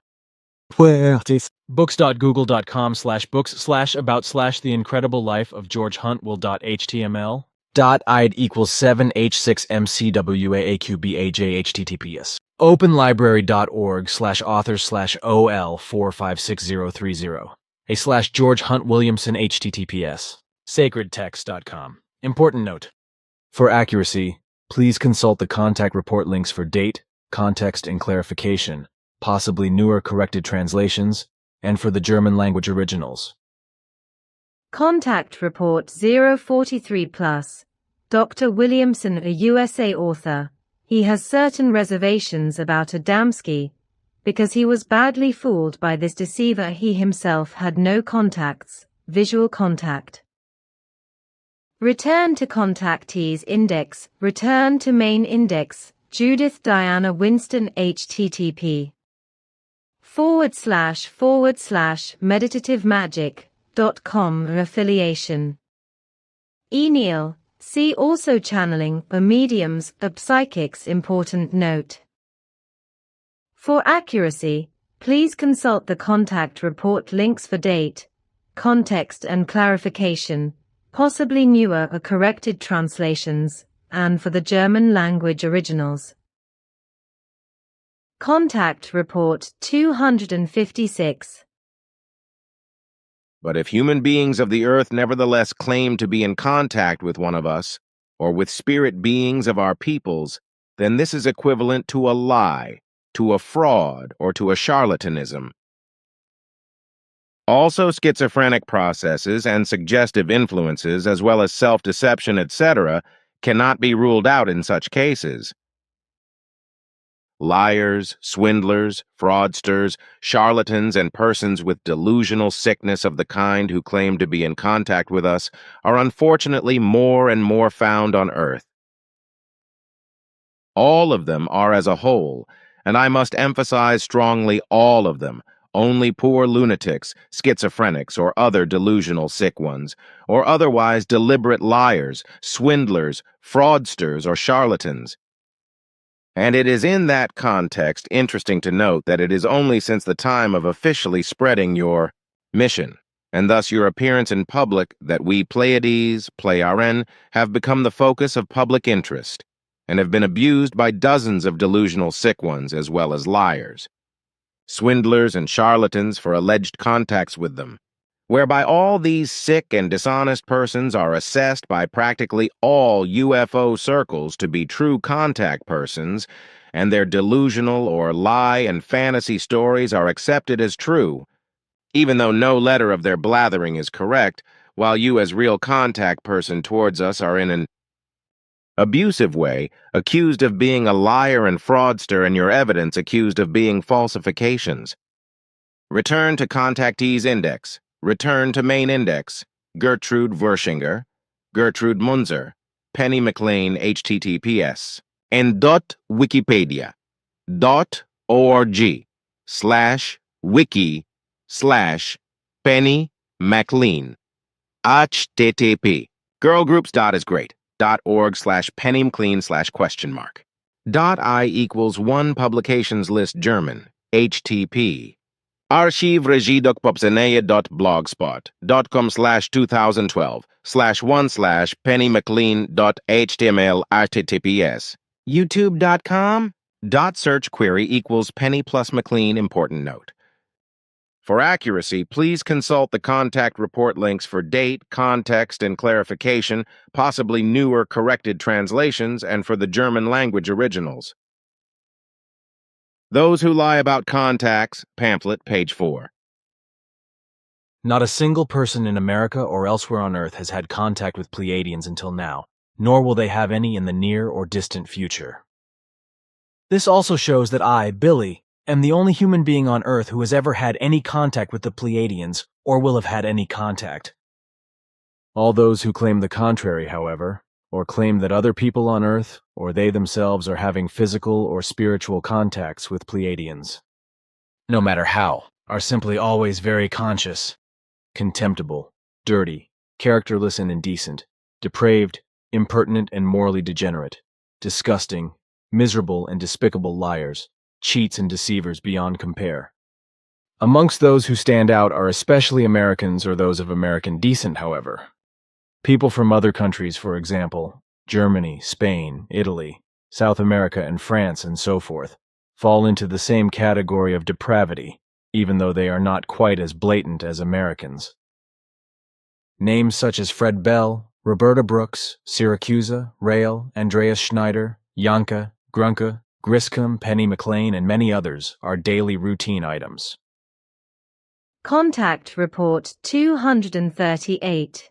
books.google.com/books/about/the incredible life of George Hunt will.html .id equals 7h6mcwaaqbaj https openlibrary.org/authors/ol456030 /George Hunt Williamson https sacredtext.com. Important note. For accuracy, please consult the contact report links for date, context, and clarification, possibly newer corrected translations, and for the German language originals. Contact Report 043+. Dr. Williamson, a USA author. He has certain reservations about Adamski, because he was badly fooled by this deceiver. He himself had no contacts, visual contact. Return to Contactees Index. Return to Main Index. Judith Diana Winston http //meditativemagic.com affiliation. Neil, see also channeling or mediums of psychics. Important note. For accuracy, please consult the contact report links for date, context and clarification, possibly newer or corrected translations, and for the German language originals. Contact Report 256. But if human beings of the earth nevertheless claim to be in contact with one of us, or with spirit beings of our peoples, then this is equivalent to a lie, to a fraud, or to a charlatanism. Also, schizophrenic processes and suggestive influences, as well as self-deception, etc., cannot be ruled out in such cases. Liars, swindlers, fraudsters, charlatans, and persons with delusional sickness of the kind who claim to be in contact with us are unfortunately more and more found on earth. All of them are as a whole, and I must emphasize strongly all of them, only poor lunatics, schizophrenics, or other delusional sick ones, or otherwise deliberate liars, swindlers, fraudsters, or charlatans. And it is in that context interesting to note that it is only since the time of officially spreading your mission, and thus your appearance in public, that we Pleiades, Plei-RN, have become the focus of public interest, and have been abused by dozens of delusional sick ones as well as liars, swindlers, and charlatans for alleged contacts with them, whereby all these sick and dishonest persons are assessed by practically all UFO circles to be true contact persons, and their delusional or lie and fantasy stories are accepted as true, even though no letter of their blathering is correct, while you as real contact person towards us are in an abusive way accused of being a liar and fraudster, and your evidence accused of being falsifications. Return to Contactees Index. Return to Main Index. Gertrude Verschinger, Gertrude Munzer, Penny McLean, https en.wikipedia.org/wiki/Penny McLean http girlgroups is great .org/Penny McLean /?. .I equals 1 publications list German, HTTP. archivregie.popseneje.blogspot.com/2012/1/PennyMcLean.html https. YouTube.com. Search query equals Penny plus McLean important note. For accuracy, please consult the contact report links for date, context, and clarification, possibly newer corrected translations, and for the German language originals. Those Who Lie About Contacts, pamphlet, page 4. Not a single person in America or elsewhere on Earth has had contact with Pleiadians until now, nor will they have any in the near or distant future. This also shows that I, Billy, am the only human being on Earth who has ever had any contact with the Pleiadians, or will have had any contact. All those who claim the contrary, however, or claim that other people on Earth, or they themselves, are having physical or spiritual contacts with Pleiadians, no matter how, are simply always very conscious, contemptible, dirty, characterless and indecent, depraved, impertinent and morally degenerate, disgusting, miserable and despicable liars, cheats and deceivers beyond compare. Amongst those who stand out are especially Americans or those of American descent, however. People from other countries, for example, Germany, Spain, Italy, South America, and France, and so forth, fall into the same category of depravity, even though they are not quite as blatant as Americans. Names such as Fred Bell, Roberta Brooks, Syracusa, Rael, Andreas Schneider, Janka, Grunke, Griscom, Penny McLean, and many others are daily routine items. Contact Report 238.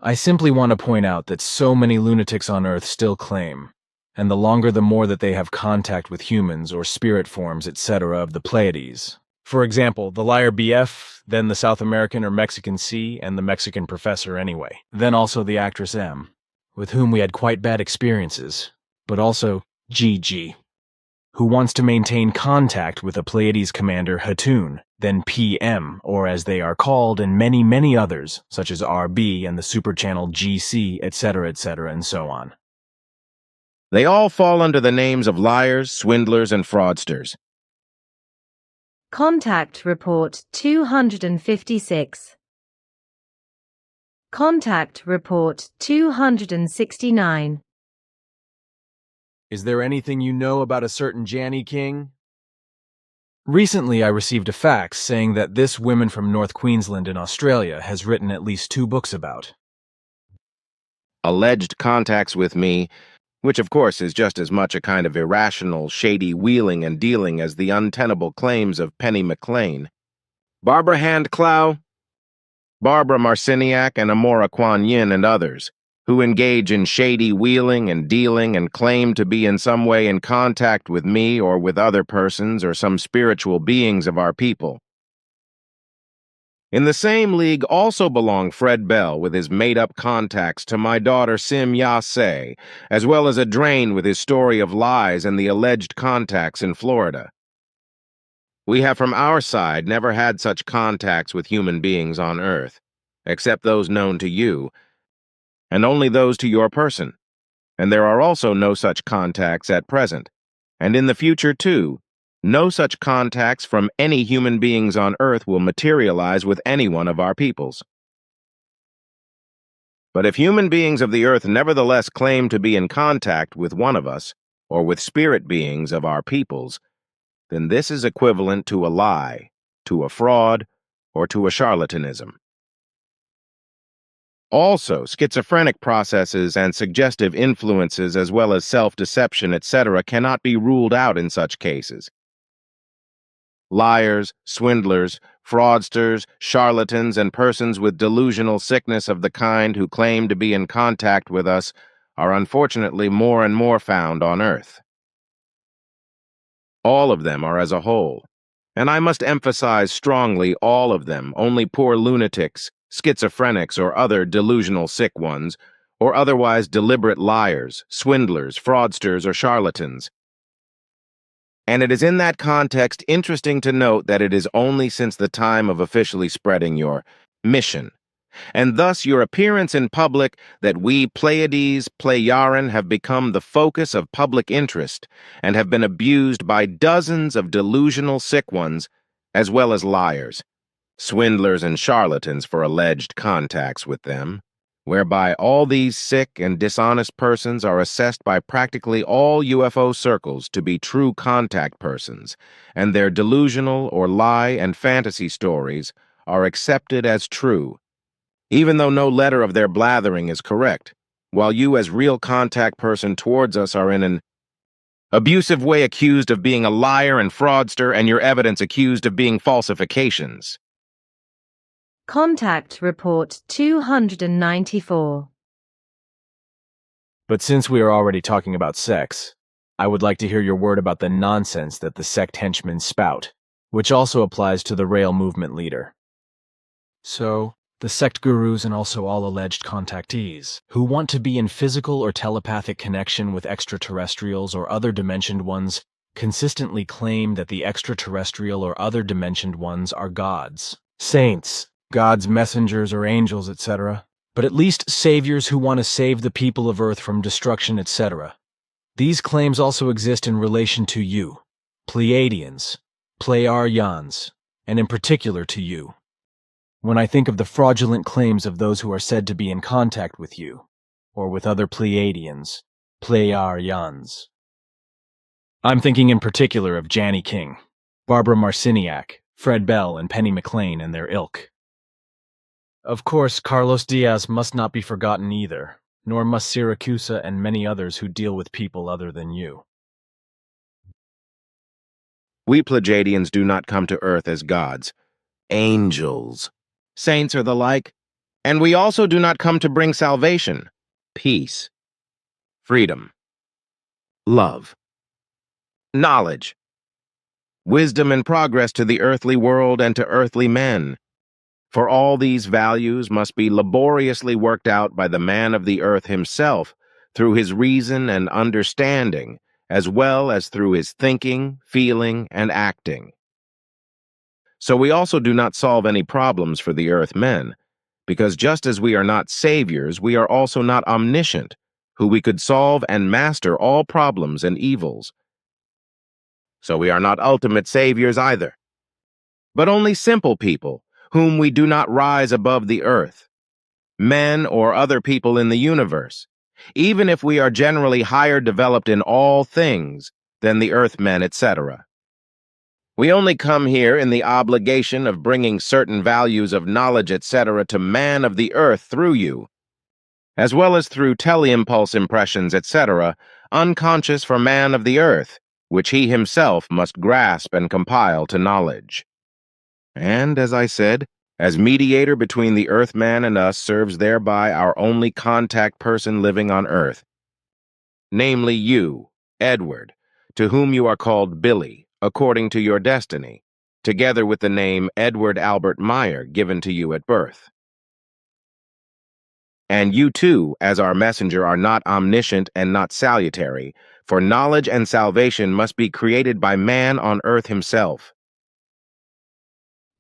I simply want to point out that so many lunatics on Earth still claim, and the longer the more that they have contact with humans or spirit forms, etc. of the Pleiades. For example, the liar BF, then the South American or Mexican C, and the Mexican professor anyway. Then also the actress M, with whom we had quite bad experiences, but also GG, who wants to maintain contact with the Pleiades commander Hatun, then PM, or as they are called, and many, many others, such as RB and the super channel GC, etc., and so on. They all fall under the names of liars, swindlers, and fraudsters. Contact Report 256. Contact Report 269. Is there anything you know about a certain Janny King? Recently, I received a fax saying that this woman from North Queensland in Australia has written at least 2 books about alleged contacts with me, which of course is just as much a kind of irrational, shady wheeling and dealing as the untenable claims of Penny McLean, Barbara Handclough, Barbara Marciniak, and Amora Kuan Yin, and others, who engage in shady wheeling and dealing and claim to be in some way in contact with me or with other persons or some spiritual beings of our people. In the same league also belong Fred Bell with his made-up contacts to my daughter Sim Ya-Se, as well as a drain with his story of lies and the alleged contacts in Florida. We have from our side never had such contacts with human beings on Earth, except those known to you, and only those to your person, and there are also no such contacts at present, and in the future too. No such contacts from any human beings on Earth will materialize with any one of our peoples. But if human beings of the Earth nevertheless claim to be in contact with one of us, or with spirit beings of our peoples, then this is equivalent to a lie, to a fraud, or to a charlatanism. Also, schizophrenic processes and suggestive influences as well as self-deception, etc., cannot be ruled out in such cases. Liars, swindlers, fraudsters, charlatans, and persons with delusional sickness of the kind who claim to be in contact with us are unfortunately more and more found on Earth. All of them are as a whole, and I must emphasize strongly all of them, only poor lunatics, schizophrenics, or other delusional sick ones, or otherwise deliberate liars, swindlers, fraudsters, or charlatans. And it is in that context interesting to note that it is only since the time of officially spreading your mission and thus your appearance in public that we Pleiades, Pleiaren have become the focus of public interest and have been abused by dozens of delusional sick ones, as well as liars, swindlers and charlatans for alleged contacts with them, whereby all these sick and dishonest persons are assessed by practically all UFO circles to be true contact persons, and their delusional or lie and fantasy stories are accepted as true, even though no letter of their blathering is correct, while you as real contact person towards us are in an abusive way accused of being a liar and fraudster, and your evidence accused of being falsifications. Contact Report 294. But since we are already talking about sex, I would like to hear your word about the nonsense that the sect henchmen spout, which also applies to the rail movement leader. So, the sect gurus and also all alleged contactees, who want to be in physical or telepathic connection with extraterrestrials or other dimensioned ones, consistently claim that the extraterrestrial or other dimensioned ones are gods, saints, God's messengers or angels, etc., but at least saviors who want to save the people of Earth from destruction, etc. These claims also exist in relation to you, Pleiadians, Pleiarians, and in particular to you. When I think of the fraudulent claims of those who are said to be in contact with you, or with other Pleiadians, Pleiarians, I'm thinking in particular of Janny King, Barbara Marciniak, Fred Bell, and Penny McLean and their ilk. Of course, Carlos Diaz must not be forgotten either, nor must Siracusa and many others who deal with people other than you. We Pleiadians do not come to Earth as gods, angels, saints or the like, and we also do not come to bring salvation, peace, freedom, love, knowledge, wisdom and progress to the earthly world and to earthly men. For all these values must be laboriously worked out by the man of the earth himself through his reason and understanding, as well as through his thinking, feeling, and acting. So we also do not solve any problems for the earth men, because just as we are not saviors, we are also not omniscient, who we could solve and master all problems and evils. So we are not ultimate saviors either, but only simple people, whom we do not rise above the earth, men or other people in the universe, even if we are generally higher developed in all things than the earthmen, etc. We only come here in the obligation of bringing certain values of knowledge, etc., to man of the earth through you, as well as through teleimpulse impressions, etc., unconscious for man of the earth, which he himself must grasp and compile to knowledge. And, as I said, as mediator between the earthman and us serves thereby our only contact person living on earth, namely you, Edward, to whom you are called Billy, according to your destiny, together with the name Edward Albert Meier given to you at birth. And you too, as our messenger, are not omniscient and not salutary, for knowledge and salvation must be created by man on earth himself.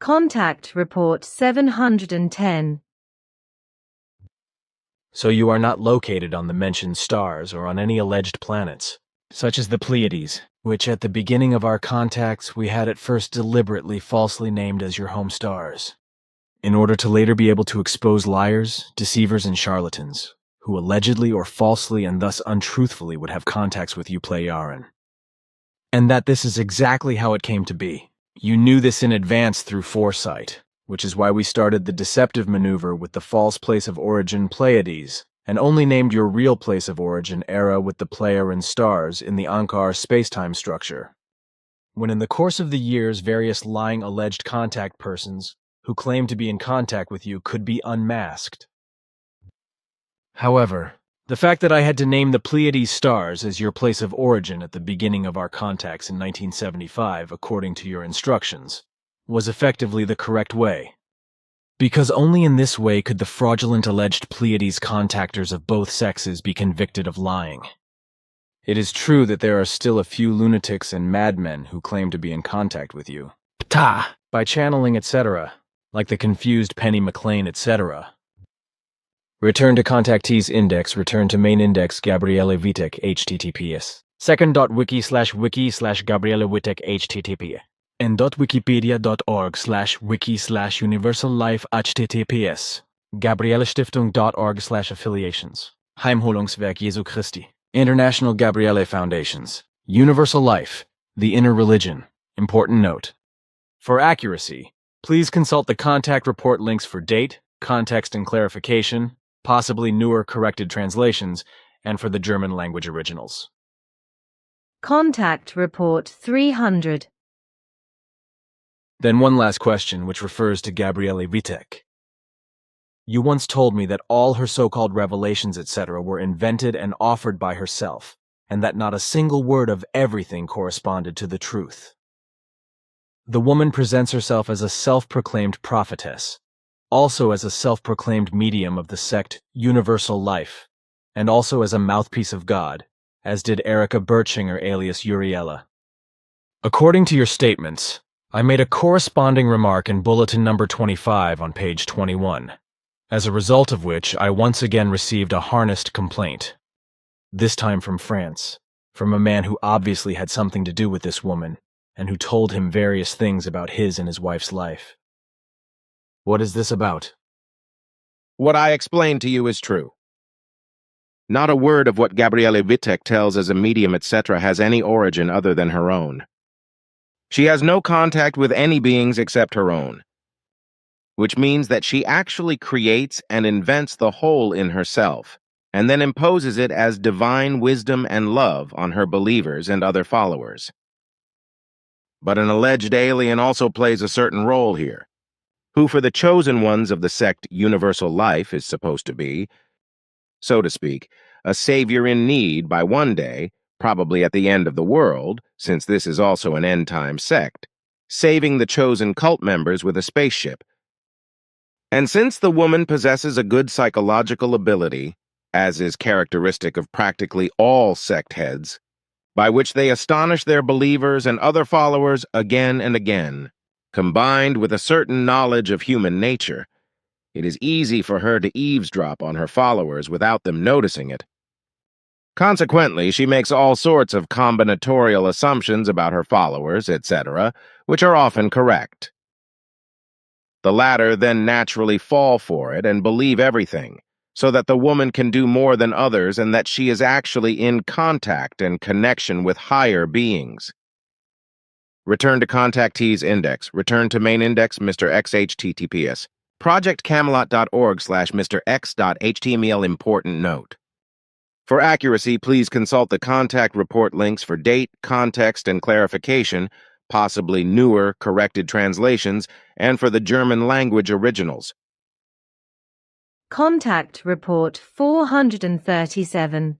Contact Report 710. So you are not located on the mentioned stars or on any alleged planets, such as the Pleiades, which at the beginning of our contacts we had at first deliberately falsely named as your home stars, in order to later be able to expose liars, deceivers, and charlatans, who allegedly or falsely and thus untruthfully would have contacts with you Pleiaren. And that this is exactly how it came to be. You knew this in advance through foresight, which is why we started the deceptive maneuver with the false place of origin Pleiades, and only named your real place of origin Era with the Pleiaren stars in the Ankar spacetime structure. When in the course of the years various lying alleged contact persons who claimed to be in contact with you could be unmasked. However, the fact that I had to name the Pleiades stars as your place of origin at the beginning of our contacts in 1975, according to your instructions, was effectively the correct way. Because only in this way could the fraudulent alleged Pleiades contactors of both sexes be convicted of lying. It is true that there are still a few lunatics and madmen who claim to be in contact with you. Ptah! By channeling, etc., like the confused Penny McLean, etc., Return to contactees index, return to main index, Gabriele Vitek, https. Second.wiki/wiki/Gabriele Vitek, http. and.wikipedia.org/wiki/universal life, https. Gabrielestiftung.org/affiliations. Heimholungswerk Jesu Christi. International Gabriele Foundations. Universal Life. The Inner Religion. Important note. For accuracy, please consult the contact report links for date, context and clarification, possibly newer corrected translations, and for the German language originals. Contact Report 300. Then one last question, which refers to Gabriele Vitek. You once told me that all her so-called revelations, etc., were invented and offered by herself, and that not a single word of everything corresponded to the truth. The woman presents herself as a self-proclaimed prophetess, also as a self-proclaimed medium of the sect Universal Life, and also as a mouthpiece of God, as did Erica Bertschinger alias Uriella. According to your statements, I made a corresponding remark in bulletin number 25 on page 21, as a result of which I once again received a harnessed complaint, this time from France, from a man who obviously had something to do with this woman, and who told him various things about his and his wife's life. What is this about? What I explained to you is true. Not a word of what Gabriele Vitek tells as a medium, etc., has any origin other than her own. She has no contact with any beings except her own, which means that she actually creates and invents the whole in herself, and then imposes it as divine wisdom and love on her believers and other followers. But an alleged alien also plays a certain role here, who for the chosen ones of the sect Universal Life is supposed to be, so to speak, a savior in need by one day, probably at the end of the world, since this is also an end-time sect, saving the chosen cult members with a spaceship. And since the woman possesses a good psychological ability, as is characteristic of practically all sect heads, by which they astonish their believers and other followers again and again, combined with a certain knowledge of human nature, it is easy for her to eavesdrop on her followers without them noticing it. Consequently, she makes all sorts of combinatorial assumptions about her followers, etc., which are often correct. The latter then naturally fall for it and believe everything, so that the woman can do more than others and that she is actually in contact and connection with higher beings. Return to contactees index. Return to main index, Mr. X https. projectcamelot.org/mrx.html. Important note. For accuracy, please consult the contact report links for date, context, and clarification, possibly newer, corrected translations, and for the German language originals. Contact Report 437.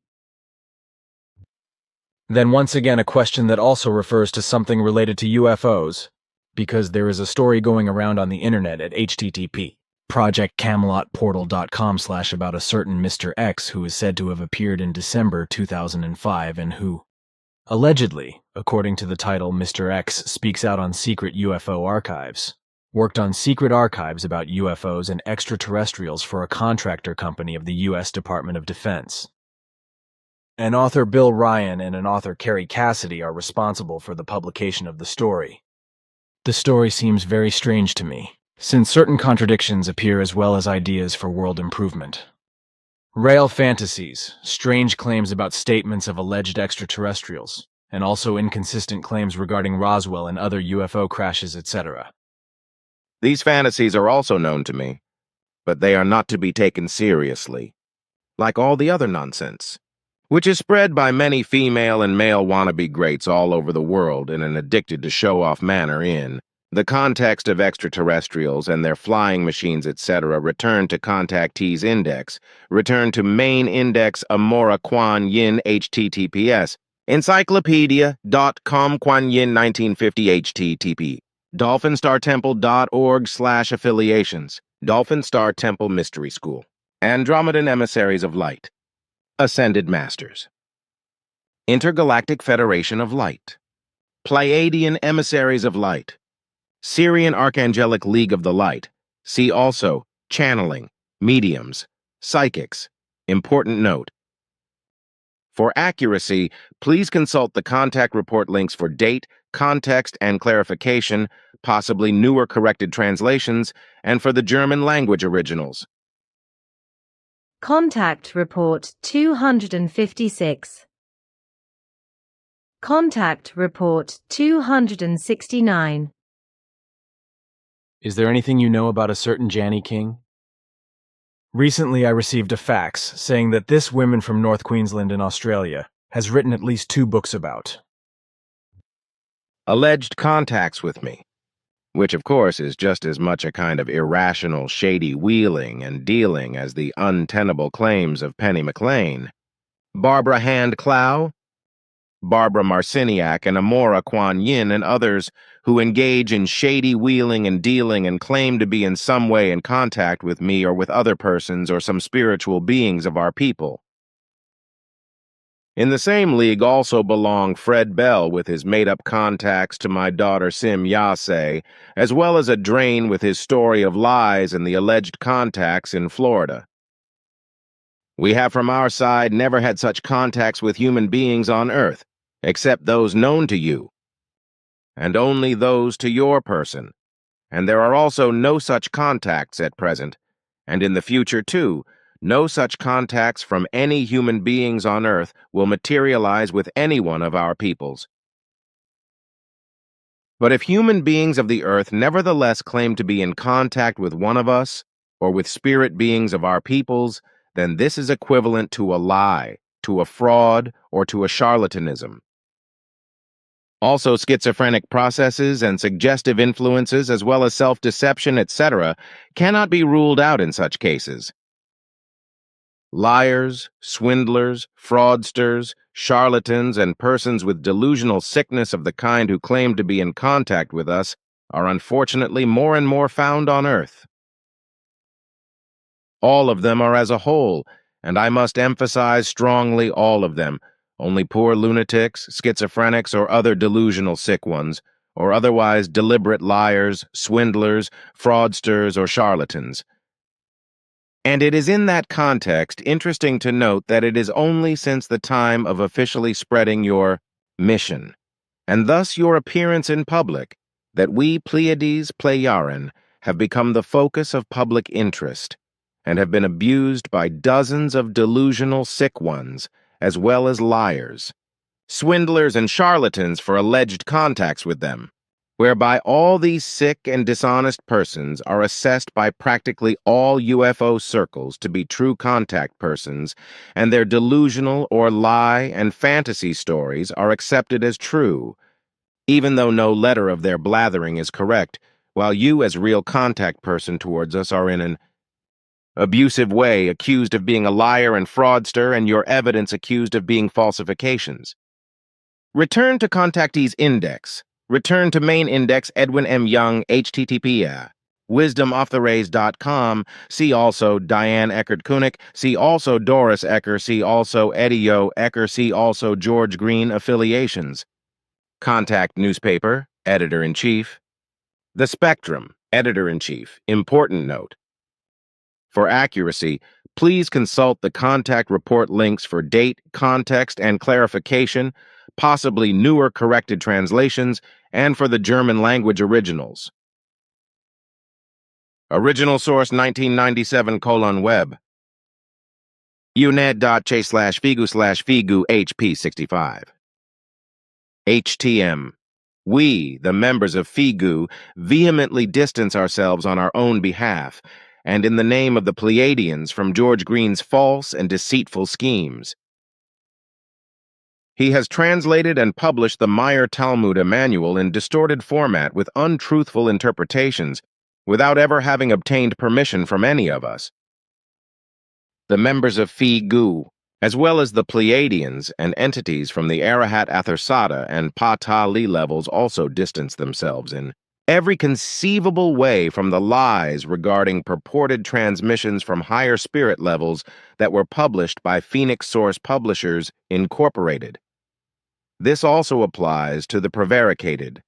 Then once again a question that also refers to something related to UFOs, because there is a story going around on the internet at http projectcamelotportal.com/ about a certain Mr. X who is said to have appeared in December 2005 and who, allegedly, according to the title Mr. X Speaks Out on Secret UFO Archives, worked on secret archives about UFOs and extraterrestrials for a contractor company of the U.S. Department of Defense. An author, Bill Ryan, and an author, Carrie Cassidy, are responsible for the publication of the story. The story seems very strange to me, since certain contradictions appear as well as ideas for world improvement. Real fantasies, strange claims about statements of alleged extraterrestrials, and also inconsistent claims regarding Roswell and other UFO crashes, etc. These fantasies are also known to me, but they are not to be taken seriously, like all the other nonsense, which is spread by many female and male wannabe greats all over the world in an addicted-to-show-off manner in the context of extraterrestrials and their flying machines, etc. Return to contactees index. Return to main index Amora Quan Yin https. Encyclopedia.com Quan Yin 1950 http. DolphinStarTemple.org/affiliations. Dolphin Star Temple Mystery School. Andromedan Emissaries of Light. Ascended Masters. Intergalactic Federation of Light. Pleiadian Emissaries of Light. Syrian Archangelic League of the Light. See also Channeling, Mediums, Psychics. Important note. For accuracy, please consult the contact report links for date, context, and clarification, possibly newer corrected translations, and for the German language originals. Contact Report 256. Contact Report 269. Is there anything you know about a certain Janny King? Recently, I received a fax saying that this woman from North Queensland in Australia has written at least 2 books about Alleged contacts with me, which of course is just as much a kind of irrational, shady wheeling and dealing as the untenable claims of Penny McLean, Barbara Hand Clow, Barbara Marciniak, and Amora Kuan Yin, and others who engage in shady wheeling and dealing and claim to be in some way in contact with me or with other persons or some spiritual beings of our people. In the same league also belong Fred Bell with his made-up contacts to my daughter Sim Yase, as well as a drain with his story of lies and the alleged contacts in Florida. We have from our side never had such contacts with human beings on Earth, except those known to you, and only those to your person, and there are also no such contacts at present, and in the future too, no such contacts from any human beings on Earth will materialize with any one of our peoples. But if human beings of the Earth nevertheless claim to be in contact with one of us, or with spirit beings of our peoples, then this is equivalent to a lie, to a fraud, or to a charlatanism. Also, schizophrenic processes and suggestive influences, as well as self-deception, etc., cannot be ruled out in such cases. Liars, swindlers, fraudsters, charlatans, and persons with delusional sickness of the kind who claim to be in contact with us are unfortunately more and more found on Earth. All of them are as a whole, and I must emphasize strongly all of them. Only poor lunatics, schizophrenics, or other delusional sick ones, or otherwise deliberate liars, swindlers, fraudsters, or charlatans. And it is in that context interesting to note that it is only since the time of officially spreading your mission, and thus your appearance in public, that we Pleiades Pleiaren have become the focus of public interest, and have been abused by dozens of delusional sick ones, as well as liars, swindlers, and charlatans for alleged contacts with them, whereby all these sick and dishonest persons are assessed by practically all UFO circles to be true contact persons, and their delusional or lie and fantasy stories are accepted as true, even though no letter of their blathering is correct, while you as real contact person towards us are in an abusive way accused of being a liar and fraudster, and your evidence accused of being falsifications. Return to Contactees Index. Return to Main Index Edwin M. Young, HTTP. WisdomOffTheRays.com. See also Diane Eckert-Koenig. See also Doris Ecker. See also Eddie O. Ecker. See also George Green affiliations. Contact Newspaper, Editor-in-Chief. The Spectrum, Editor-in-Chief. Important note. For accuracy, please consult the contact report links for date, context, and clarification, possibly newer corrected translations, and for the German language originals. Original source 1997:web. unet.ch/figu/figu HP65. HTM. We, the members of FIGU, vehemently distance ourselves on our own behalf, and in the name of the Pleiadians, from George Green's false and deceitful schemes. He has translated and published the Meier Talmud manual in distorted format with untruthful interpretations, without ever having obtained permission from any of us. The members of FIGU, as well as the Pleiadians and entities from the Arahat Athersata and Pa-Ta-Li levels, also distance themselves in every conceivable way from the lies regarding purported transmissions from higher spirit levels that were published by Phoenix Source Publishers, Incorporated. This also applies to the prevaricated.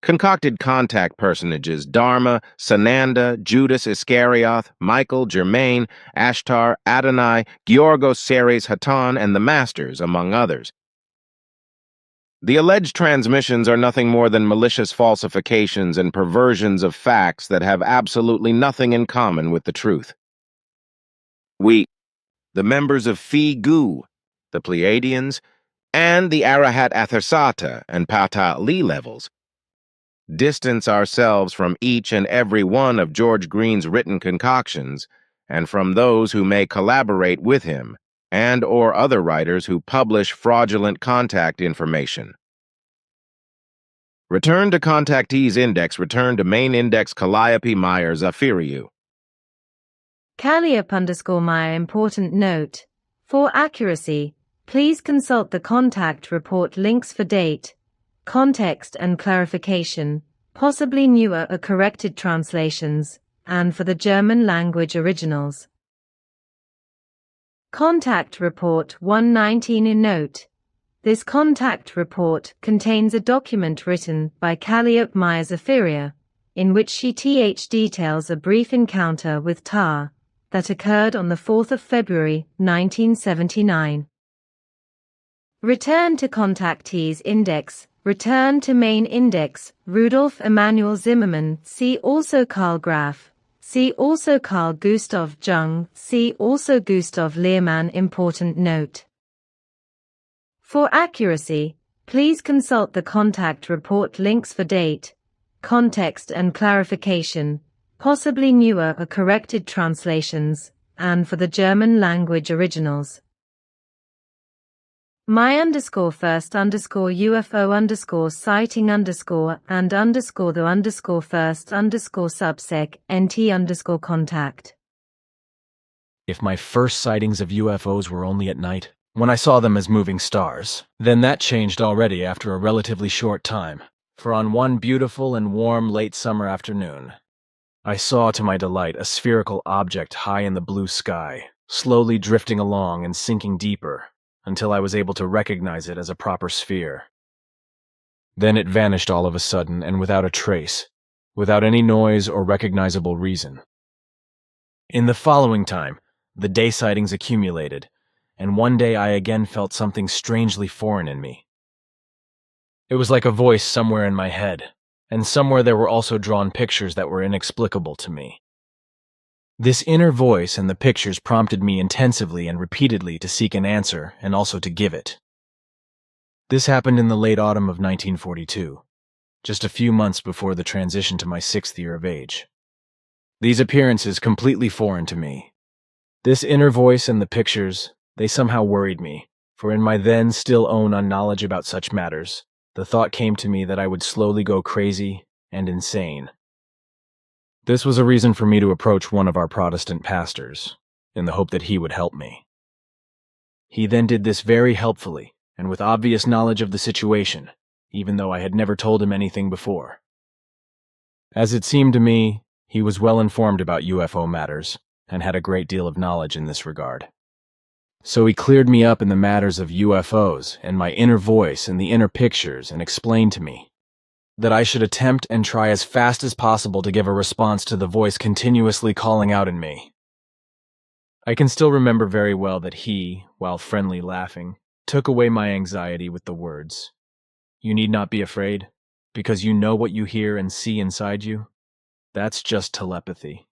concocted contact personages Dharma, Sananda, Judas Iscarioth, Michael, Germain, Ashtar, Adonai, Georgos, Ceres, Hatan, and the Masters, among others. The alleged transmissions are nothing more than malicious falsifications and perversions of facts that have absolutely nothing in common with the truth. We, the members of Phi Gu, the Pleiadians, and the Arahat Athersata and Pata Li levels, distance ourselves from each and every one of George Green's written concoctions and from those who may collaborate with him and or other writers who publish fraudulent contact information. Return to contactees index, return to main index Calliope Meier Zafiriou. Calliope_Meier. Important note. For accuracy, please consult the contact report links for date, context and clarification, possibly newer or corrected translations, and for the German language originals. Contact Report 119. In note, this contact report contains a document written by Calliope Meier Zafiriou, in which she details a brief encounter with Ta that occurred on the 4th of February, 1979. Return to contactees index, return to main index, Rudolf Emanuel Zimmermann, see also Karl Graf, see also Carl Gustav Jung, see also Gustav Lehrmann. Important note. For accuracy, please consult the contact report links for date, context and clarification, possibly newer or corrected translations, and for the German language originals. My_UFO_sighting_the_first_subsec NT_contact. If my first sightings of UFOs were only at night, when I saw them as moving stars, then that changed already after a relatively short time, for on one beautiful and warm late summer afternoon, I saw to my delight a spherical object high in the blue sky, slowly drifting along and sinking deeper, until I was able to recognize it as a proper sphere. Then it vanished all of a sudden and without a trace, without any noise or recognizable reason. In the following time, the day sightings accumulated, and one day I again felt something strangely foreign in me. It was like a voice somewhere in my head, and somewhere there were also drawn pictures that were inexplicable to me. This inner voice and the pictures prompted me intensively and repeatedly to seek an answer and also to give it. This happened in the late autumn of 1942, just a few months before the transition to my 6th year of age. These appearances completely foreign to me. This inner voice and the pictures, they somehow worried me, for in my then still own unknowledge about such matters, the thought came to me that I would slowly go crazy and insane. This was a reason for me to approach one of our Protestant pastors, in the hope that he would help me. He then did this very helpfully, and with obvious knowledge of the situation, even though I had never told him anything before. As it seemed to me, he was well informed about UFO matters, and had a great deal of knowledge in this regard. So he cleared me up in the matters of UFOs and my inner voice and the inner pictures and explained to me that I should attempt and try as fast as possible to give a response to the voice continuously calling out in me. I can still remember very well that he, while friendly laughing, took away my anxiety with the words, "You need not be afraid, because you know what you hear and see inside you. That's just telepathy."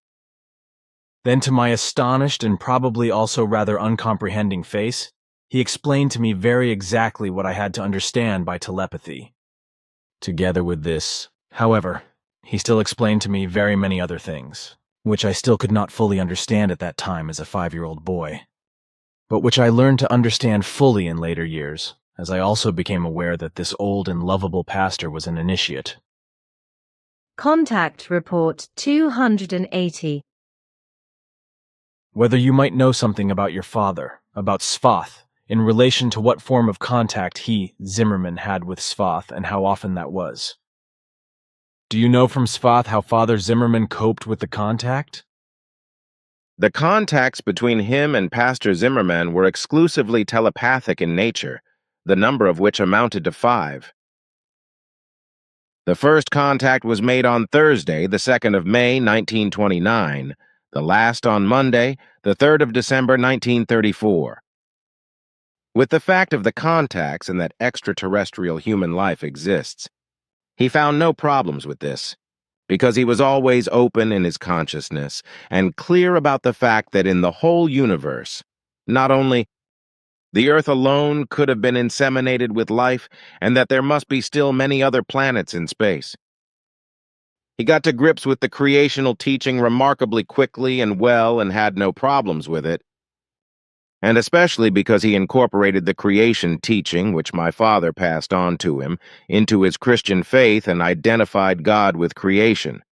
Then to my astonished and probably also rather uncomprehending face, he explained to me very exactly what I had to understand by telepathy. Together with this, however, he still explained to me very many other things, which I still could not fully understand at that time as a 5-year-old boy, but which I learned to understand fully in later years, as I also became aware that this old and lovable pastor was an initiate. Contact Report 280. Whether you might know something about your father, about Svath, in relation to what form of contact he, Zimmermann, had with Svath and how often that was. Do you know from Svath how Father Zimmermann coped with the contact? The contacts between him and Pastor Zimmermann were exclusively telepathic in nature, the number of which amounted to 5. The first contact was made on Thursday, the 2nd of May, 1929, the last on Monday, the 3rd of December, 1934. With the fact of the contacts and that extraterrestrial human life exists, he found no problems with this, because he was always open in his consciousness and clear about the fact that in the whole universe, not only the Earth alone could have been inseminated with life, and that there must be still many other planets in space. He got to grips with the creational teaching remarkably quickly and well and had no problems with it, and especially because he incorporated the creation teaching, which my father passed on to him, into his Christian faith and identified God with creation.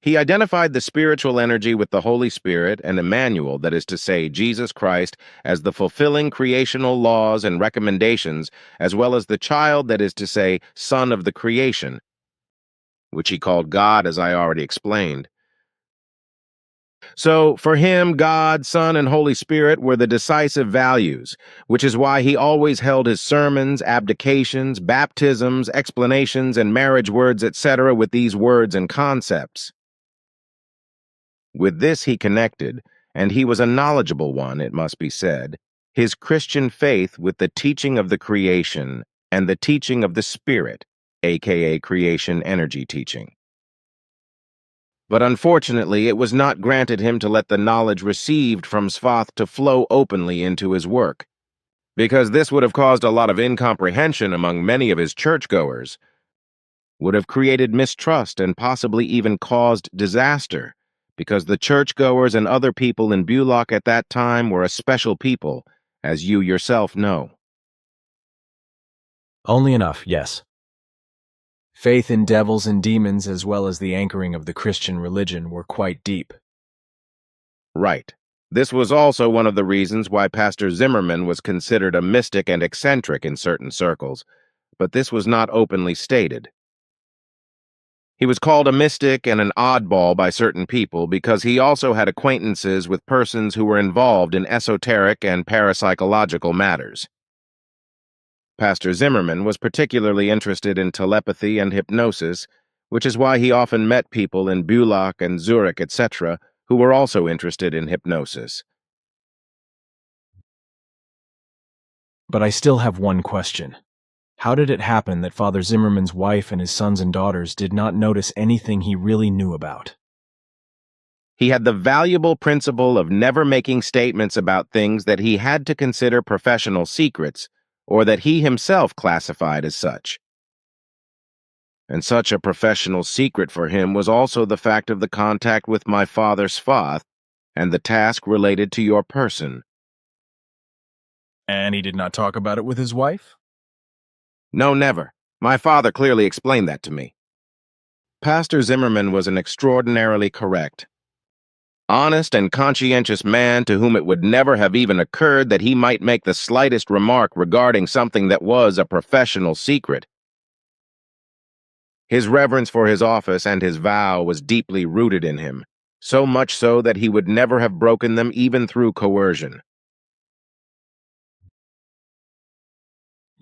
He identified the spiritual energy with the Holy Spirit and Emmanuel, that is to say, Jesus Christ, as the fulfilling creational laws and recommendations, as well as the child, that is to say, son of the creation, which he called God, as I already explained. So, for him, God, Son, and Holy Spirit were the decisive values, which is why he always held his sermons, abdications, baptisms, explanations, and marriage words, etc. with these words and concepts. With this he connected, and he was a knowledgeable one, it must be said, his Christian faith with the teaching of the creation and the teaching of the Spirit, aka creation energy teaching. But unfortunately, it was not granted him to let the knowledge received from Svath to flow openly into his work, because this would have caused a lot of incomprehension among many of his churchgoers, would have created mistrust and possibly even caused disaster, because the churchgoers and other people in Bulak at that time were a special people, as you yourself know. Only enough, yes. Faith in devils and demons, as well as the anchoring of the Christian religion, were quite deep. Right. This was also one of the reasons why Pastor Zimmerman was considered a mystic and eccentric in certain circles, but this was not openly stated. He was called a mystic and an oddball by certain people because he also had acquaintances with persons who were involved in esoteric and parapsychological matters. Pastor Zimmerman was particularly interested in telepathy and hypnosis, which is why he often met people in Bulak and Zurich, etc., who were also interested in hypnosis. But I still have one question. How did it happen that Father Zimmerman's wife and his sons and daughters did not notice anything he really knew about? He had the valuable principle of never making statements about things that he had to consider professional secrets, or that he himself classified as such. And such a professional secret for him was also the fact of the contact with my father Svath and the task related to your person. And he did not talk about it with his wife? No, never. My father clearly explained that to me. Pastor Zimmerman was an extraordinarily correct, honest and conscientious man to whom it would never have even occurred that he might make the slightest remark regarding something that was a professional secret. His reverence for his office and his vow was deeply rooted in him, so much so that he would never have broken them even through coercion.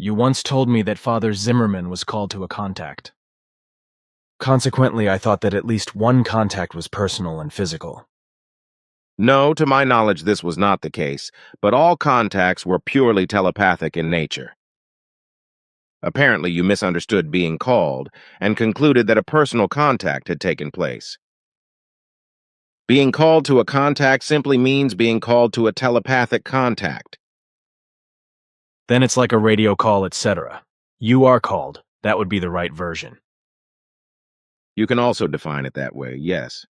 You once told me that Father Zimmerman was called to a contact. Consequently, I thought that at least one contact was personal and physical. No, to my knowledge this was not the case, but all contacts were purely telepathic in nature. Apparently you misunderstood being called and concluded that a personal contact had taken place. Being called to a contact simply means being called to a telepathic contact. Then it's like a radio call, etc. You are called. That would be the right version. You can also define it that way, yes.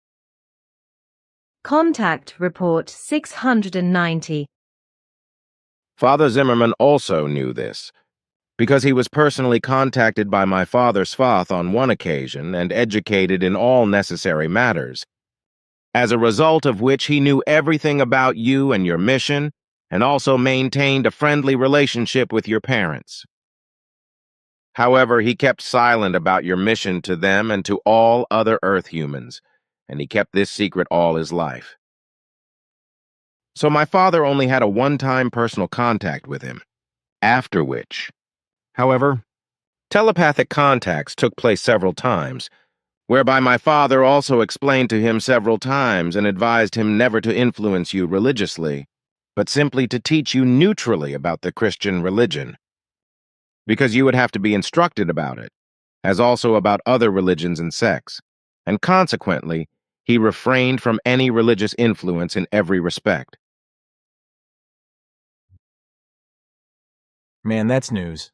Contact Report 690. Father Zimmerman also knew this, because he was personally contacted by my father Svath on one occasion and educated in all necessary matters, as a result of which he knew everything about you and your mission, and also maintained a friendly relationship with your parents. However, he kept silent about your mission to them and to all other Earth humans, and he kept this secret all his life. So my father only had a one-time personal contact with him, after which, however, Telepathic contacts took place several times, whereby my father also explained to him several times and advised him never to influence you religiously, but simply to teach you neutrally about the Christian religion, because you would have to be instructed about it, as also about other religions and sects, and consequently, he refrained from any religious influence in every respect. Man, that's news.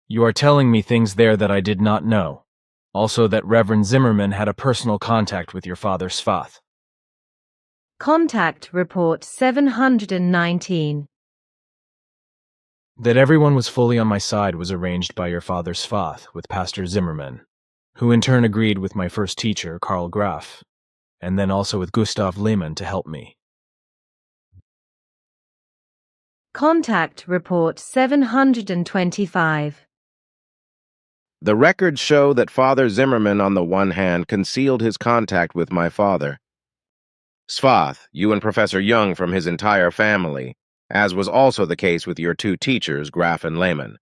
You are telling me things there that I did not know. Also that Reverend Zimmerman had a personal contact with your father Svath. Contact Report 719. That everyone was fully on my side was arranged by your father Svath with Pastor Zimmerman, who in turn agreed with my first teacher, Karl Graf, and then also with Gustav Lehmann to help me. Contact Report 725. The records show that Father Zimmerman, on the one hand, concealed his contact with my father. Svath, you and Professor Young from his entire family, as was also the case with your two teachers, Graf and Lehmann.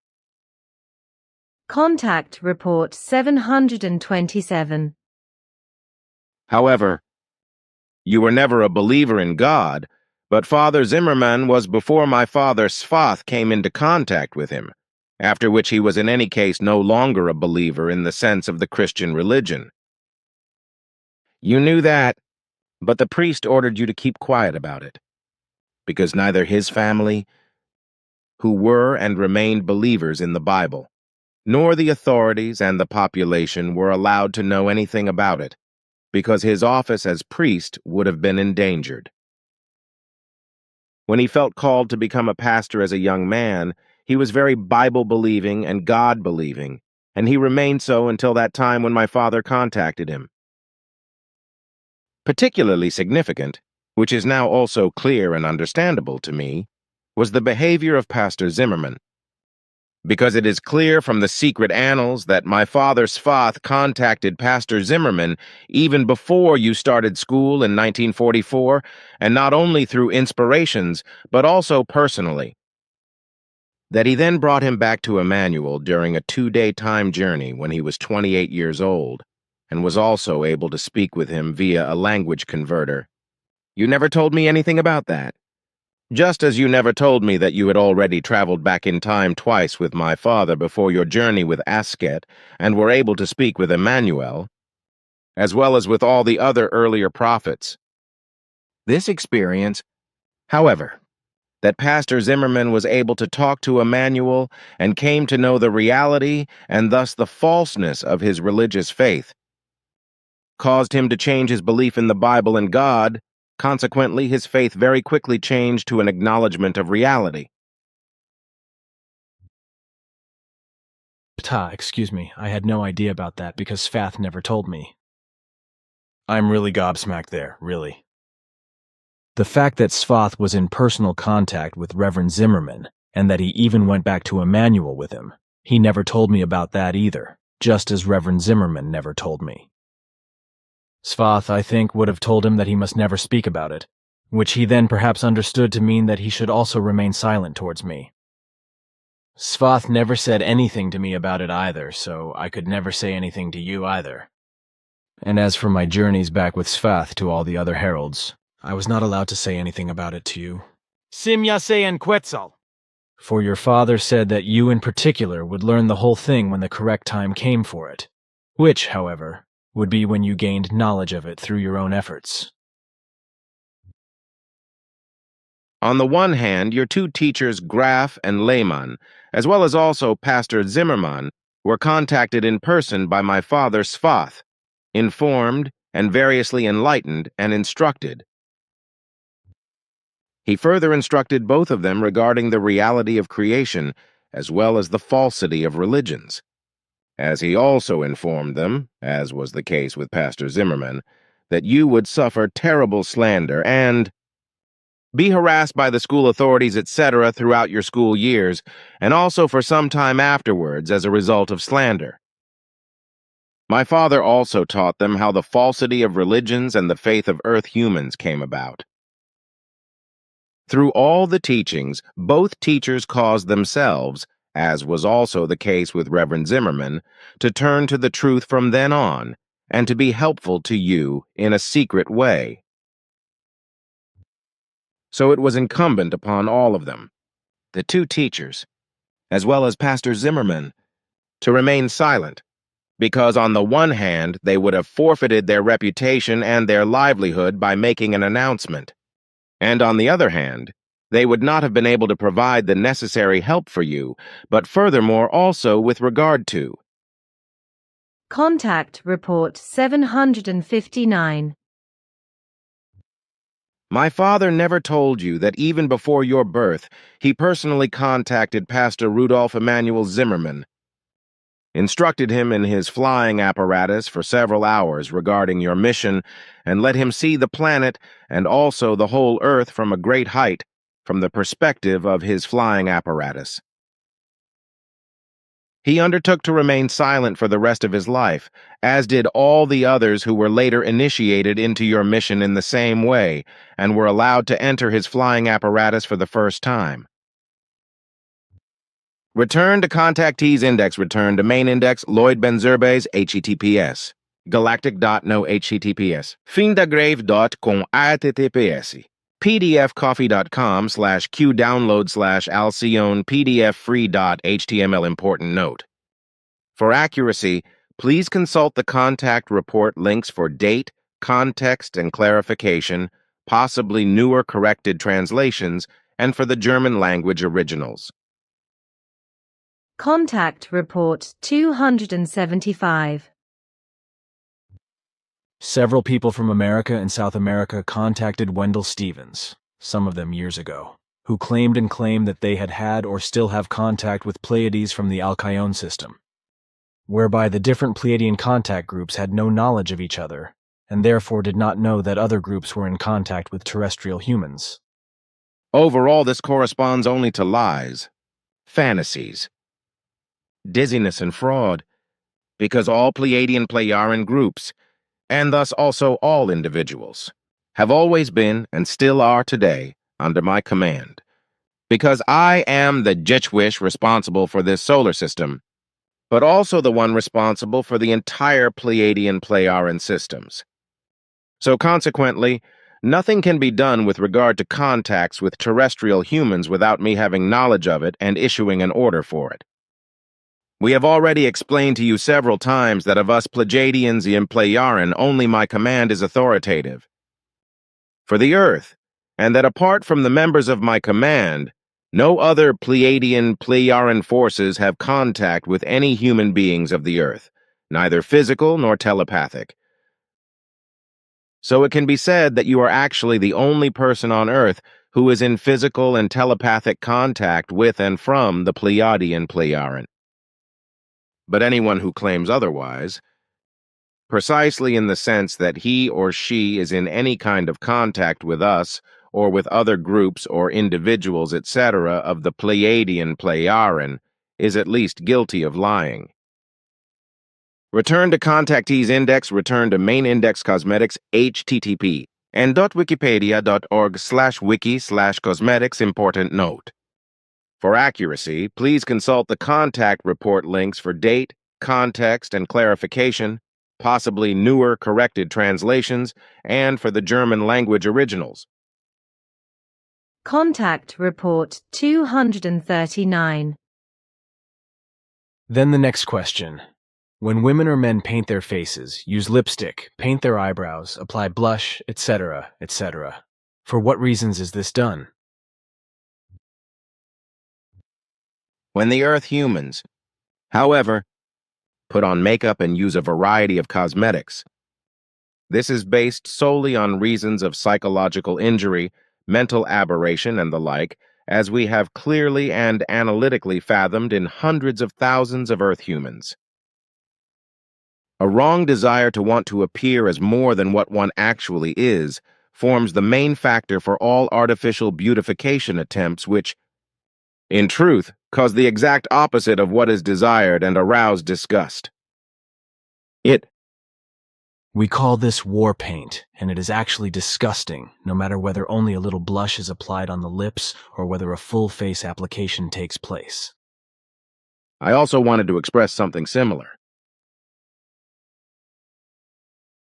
Contact Report 727. However, you were never a believer in God, but Father Zimmerman was before my father Svath came into contact with him, after which he was in any case no longer a believer in the sense of the Christian religion. You knew that, but the priest ordered you to keep quiet about it, because neither his family, who were and remained believers in the Bible, nor the authorities and the population were allowed to know anything about it, because his office as priest would have been endangered. When he felt called to become a pastor as a young man, he was very Bible-believing and God-believing, and he remained so until that time when my father contacted him. Particularly significant, which is now also clear and understandable to me, was the behavior of Pastor Zimmerman, because it is clear from the secret annals that my father Svath contacted Pastor Zimmerman even before you started school in 1944, and not only through inspirations, but also personally. That he then brought him back to Emmanuel during a 2-day time journey when he was 28 years old, and was also able to speak with him via a language converter. You never told me anything about that. Just as you never told me that you had already traveled back in time twice with my father before your journey with Asket and were able to speak with Emmanuel, as well as with all the other earlier prophets. This experience, however, that Pastor Zimmerman was able to talk to Emmanuel and came to know the reality and thus the falseness of his religious faith, caused him to change his belief in the Bible and God. Consequently, his faith very quickly changed to an acknowledgement of reality. Excuse me, I had no idea about that because Svath never told me. I'm really gobsmacked there, really. The fact that Svath was in personal contact with Reverend Zimmerman, and that he even went back to Emmanuel with him, he never told me about that either, just as Reverend Zimmerman never told me. Svath, I think, would have told him that he must never speak about it, which he then perhaps understood to mean that he should also remain silent towards me. Svath never said anything to me about it either, so I could never say anything to you either. And as for my journeys back with Svath to all the other heralds, I was not allowed to say anything about it to you. Simyase and Quetzal. For your father said that you in particular would learn the whole thing when the correct time came for it, which, however, would be when you gained knowledge of it through your own efforts. On the one hand, your two teachers, Graf and Lehmann, as well as also Pastor Zimmermann, were contacted in person by my father Svath, informed and variously enlightened and instructed. He further instructed both of them regarding the reality of creation as well as the falsity of religions, as he also informed them, as was the case with Pastor Zimmerman, that you would suffer terrible slander and be harassed by the school authorities, etc. throughout your school years, and also for some time afterwards as a result of slander. My father also taught them how the falsity of religions and the faith of earth humans came about. Through all the teachings, both teachers caused themselves, as was also the case with Reverend Zimmerman, to turn to the truth from then on and to be helpful to you in a secret way. So it was incumbent upon all of them, the two teachers, as well as Pastor Zimmerman, to remain silent, because on the one hand, they would have forfeited their reputation and their livelihood by making an announcement, and on the other hand, they would not have been able to provide the necessary help for you, but furthermore also with regard to Contact Report 759. My father never told you that even before your birth, he personally contacted Pastor Rudolf Emanuel Zimmerman, instructed him in his flying apparatus for several hours regarding your mission, and let him see the planet and also the whole Earth from a great height from the perspective of his flying apparatus. He undertook to remain silent for the rest of his life, as did all the others who were later initiated into your mission in the same way and were allowed to enter his flying apparatus for the first time. Return to contactees index. Return to main index Lloyd Benzerbes HTTPS. Galactic.no HTTPS. Findagrave.com HTTPS. pdfcoffee.com/qdownload/alcyone pdf-free.html. Important note. For accuracy, please consult the contact report links for date, context, and clarification, possibly newer corrected translations, and for the German language originals. Contact Report 275. Several people from America and South America contacted Wendell Stevens, some of them years ago, who claimed that they had had or still have contact with Pleiades from the Alcyone system, whereby the different Pleiadian contact groups had no knowledge of each other, and therefore did not know that other groups were in contact with terrestrial humans. Overall, this corresponds only to lies, fantasies, dizziness, and fraud, because all Pleiadian Plejaran groups, and thus also all individuals, have always been and still are today under my command, because I am the Jitchwish responsible for this solar system, but also the one responsible for the entire Pleiadian Plejaran systems. So consequently, nothing can be done with regard to contacts with terrestrial humans without me having knowledge of it and issuing an order for it. We have already explained to you several times that of us Plejadians in Plejaran, only my command is authoritative for the Earth, and that apart from the members of my command, no other Pleiadian Plejaran forces have contact with any human beings of the Earth, neither physical nor telepathic. So it can be said that you are actually the only person on Earth who is in physical and telepathic contact with and from the Pleiadian Plejaran. But anyone who claims otherwise, precisely in the sense that he or she is in any kind of contact with us or with other groups or individuals, etc., of the Pleiadian Plejaran, is at least guilty of lying. Return to contactees index. Return to main index cosmetics http and.wikipedia.org/wiki/cosmetics. Important note. For accuracy, please consult the contact report links for date, context, and clarification, possibly newer corrected translations, and for the German language originals. Contact Report 239. Then the next question. When women or men paint their faces, use lipstick, paint their eyebrows, apply blush, etc., etc., for what reasons is this done? When the Earth humans, however, put on makeup and use a variety of cosmetics, this is based solely on reasons of psychological injury, mental aberration, and the like, as we have clearly and analytically fathomed in hundreds of thousands of Earth humans. A wrong desire to want to appear as more than what one actually is forms the main factor for all artificial beautification attempts which, in truth, cause the exact opposite of what is desired and arouse disgust. We call this war paint, and it is actually disgusting, no matter whether only a little blush is applied on the lips or whether a full face application takes place. I also wanted to express something similar.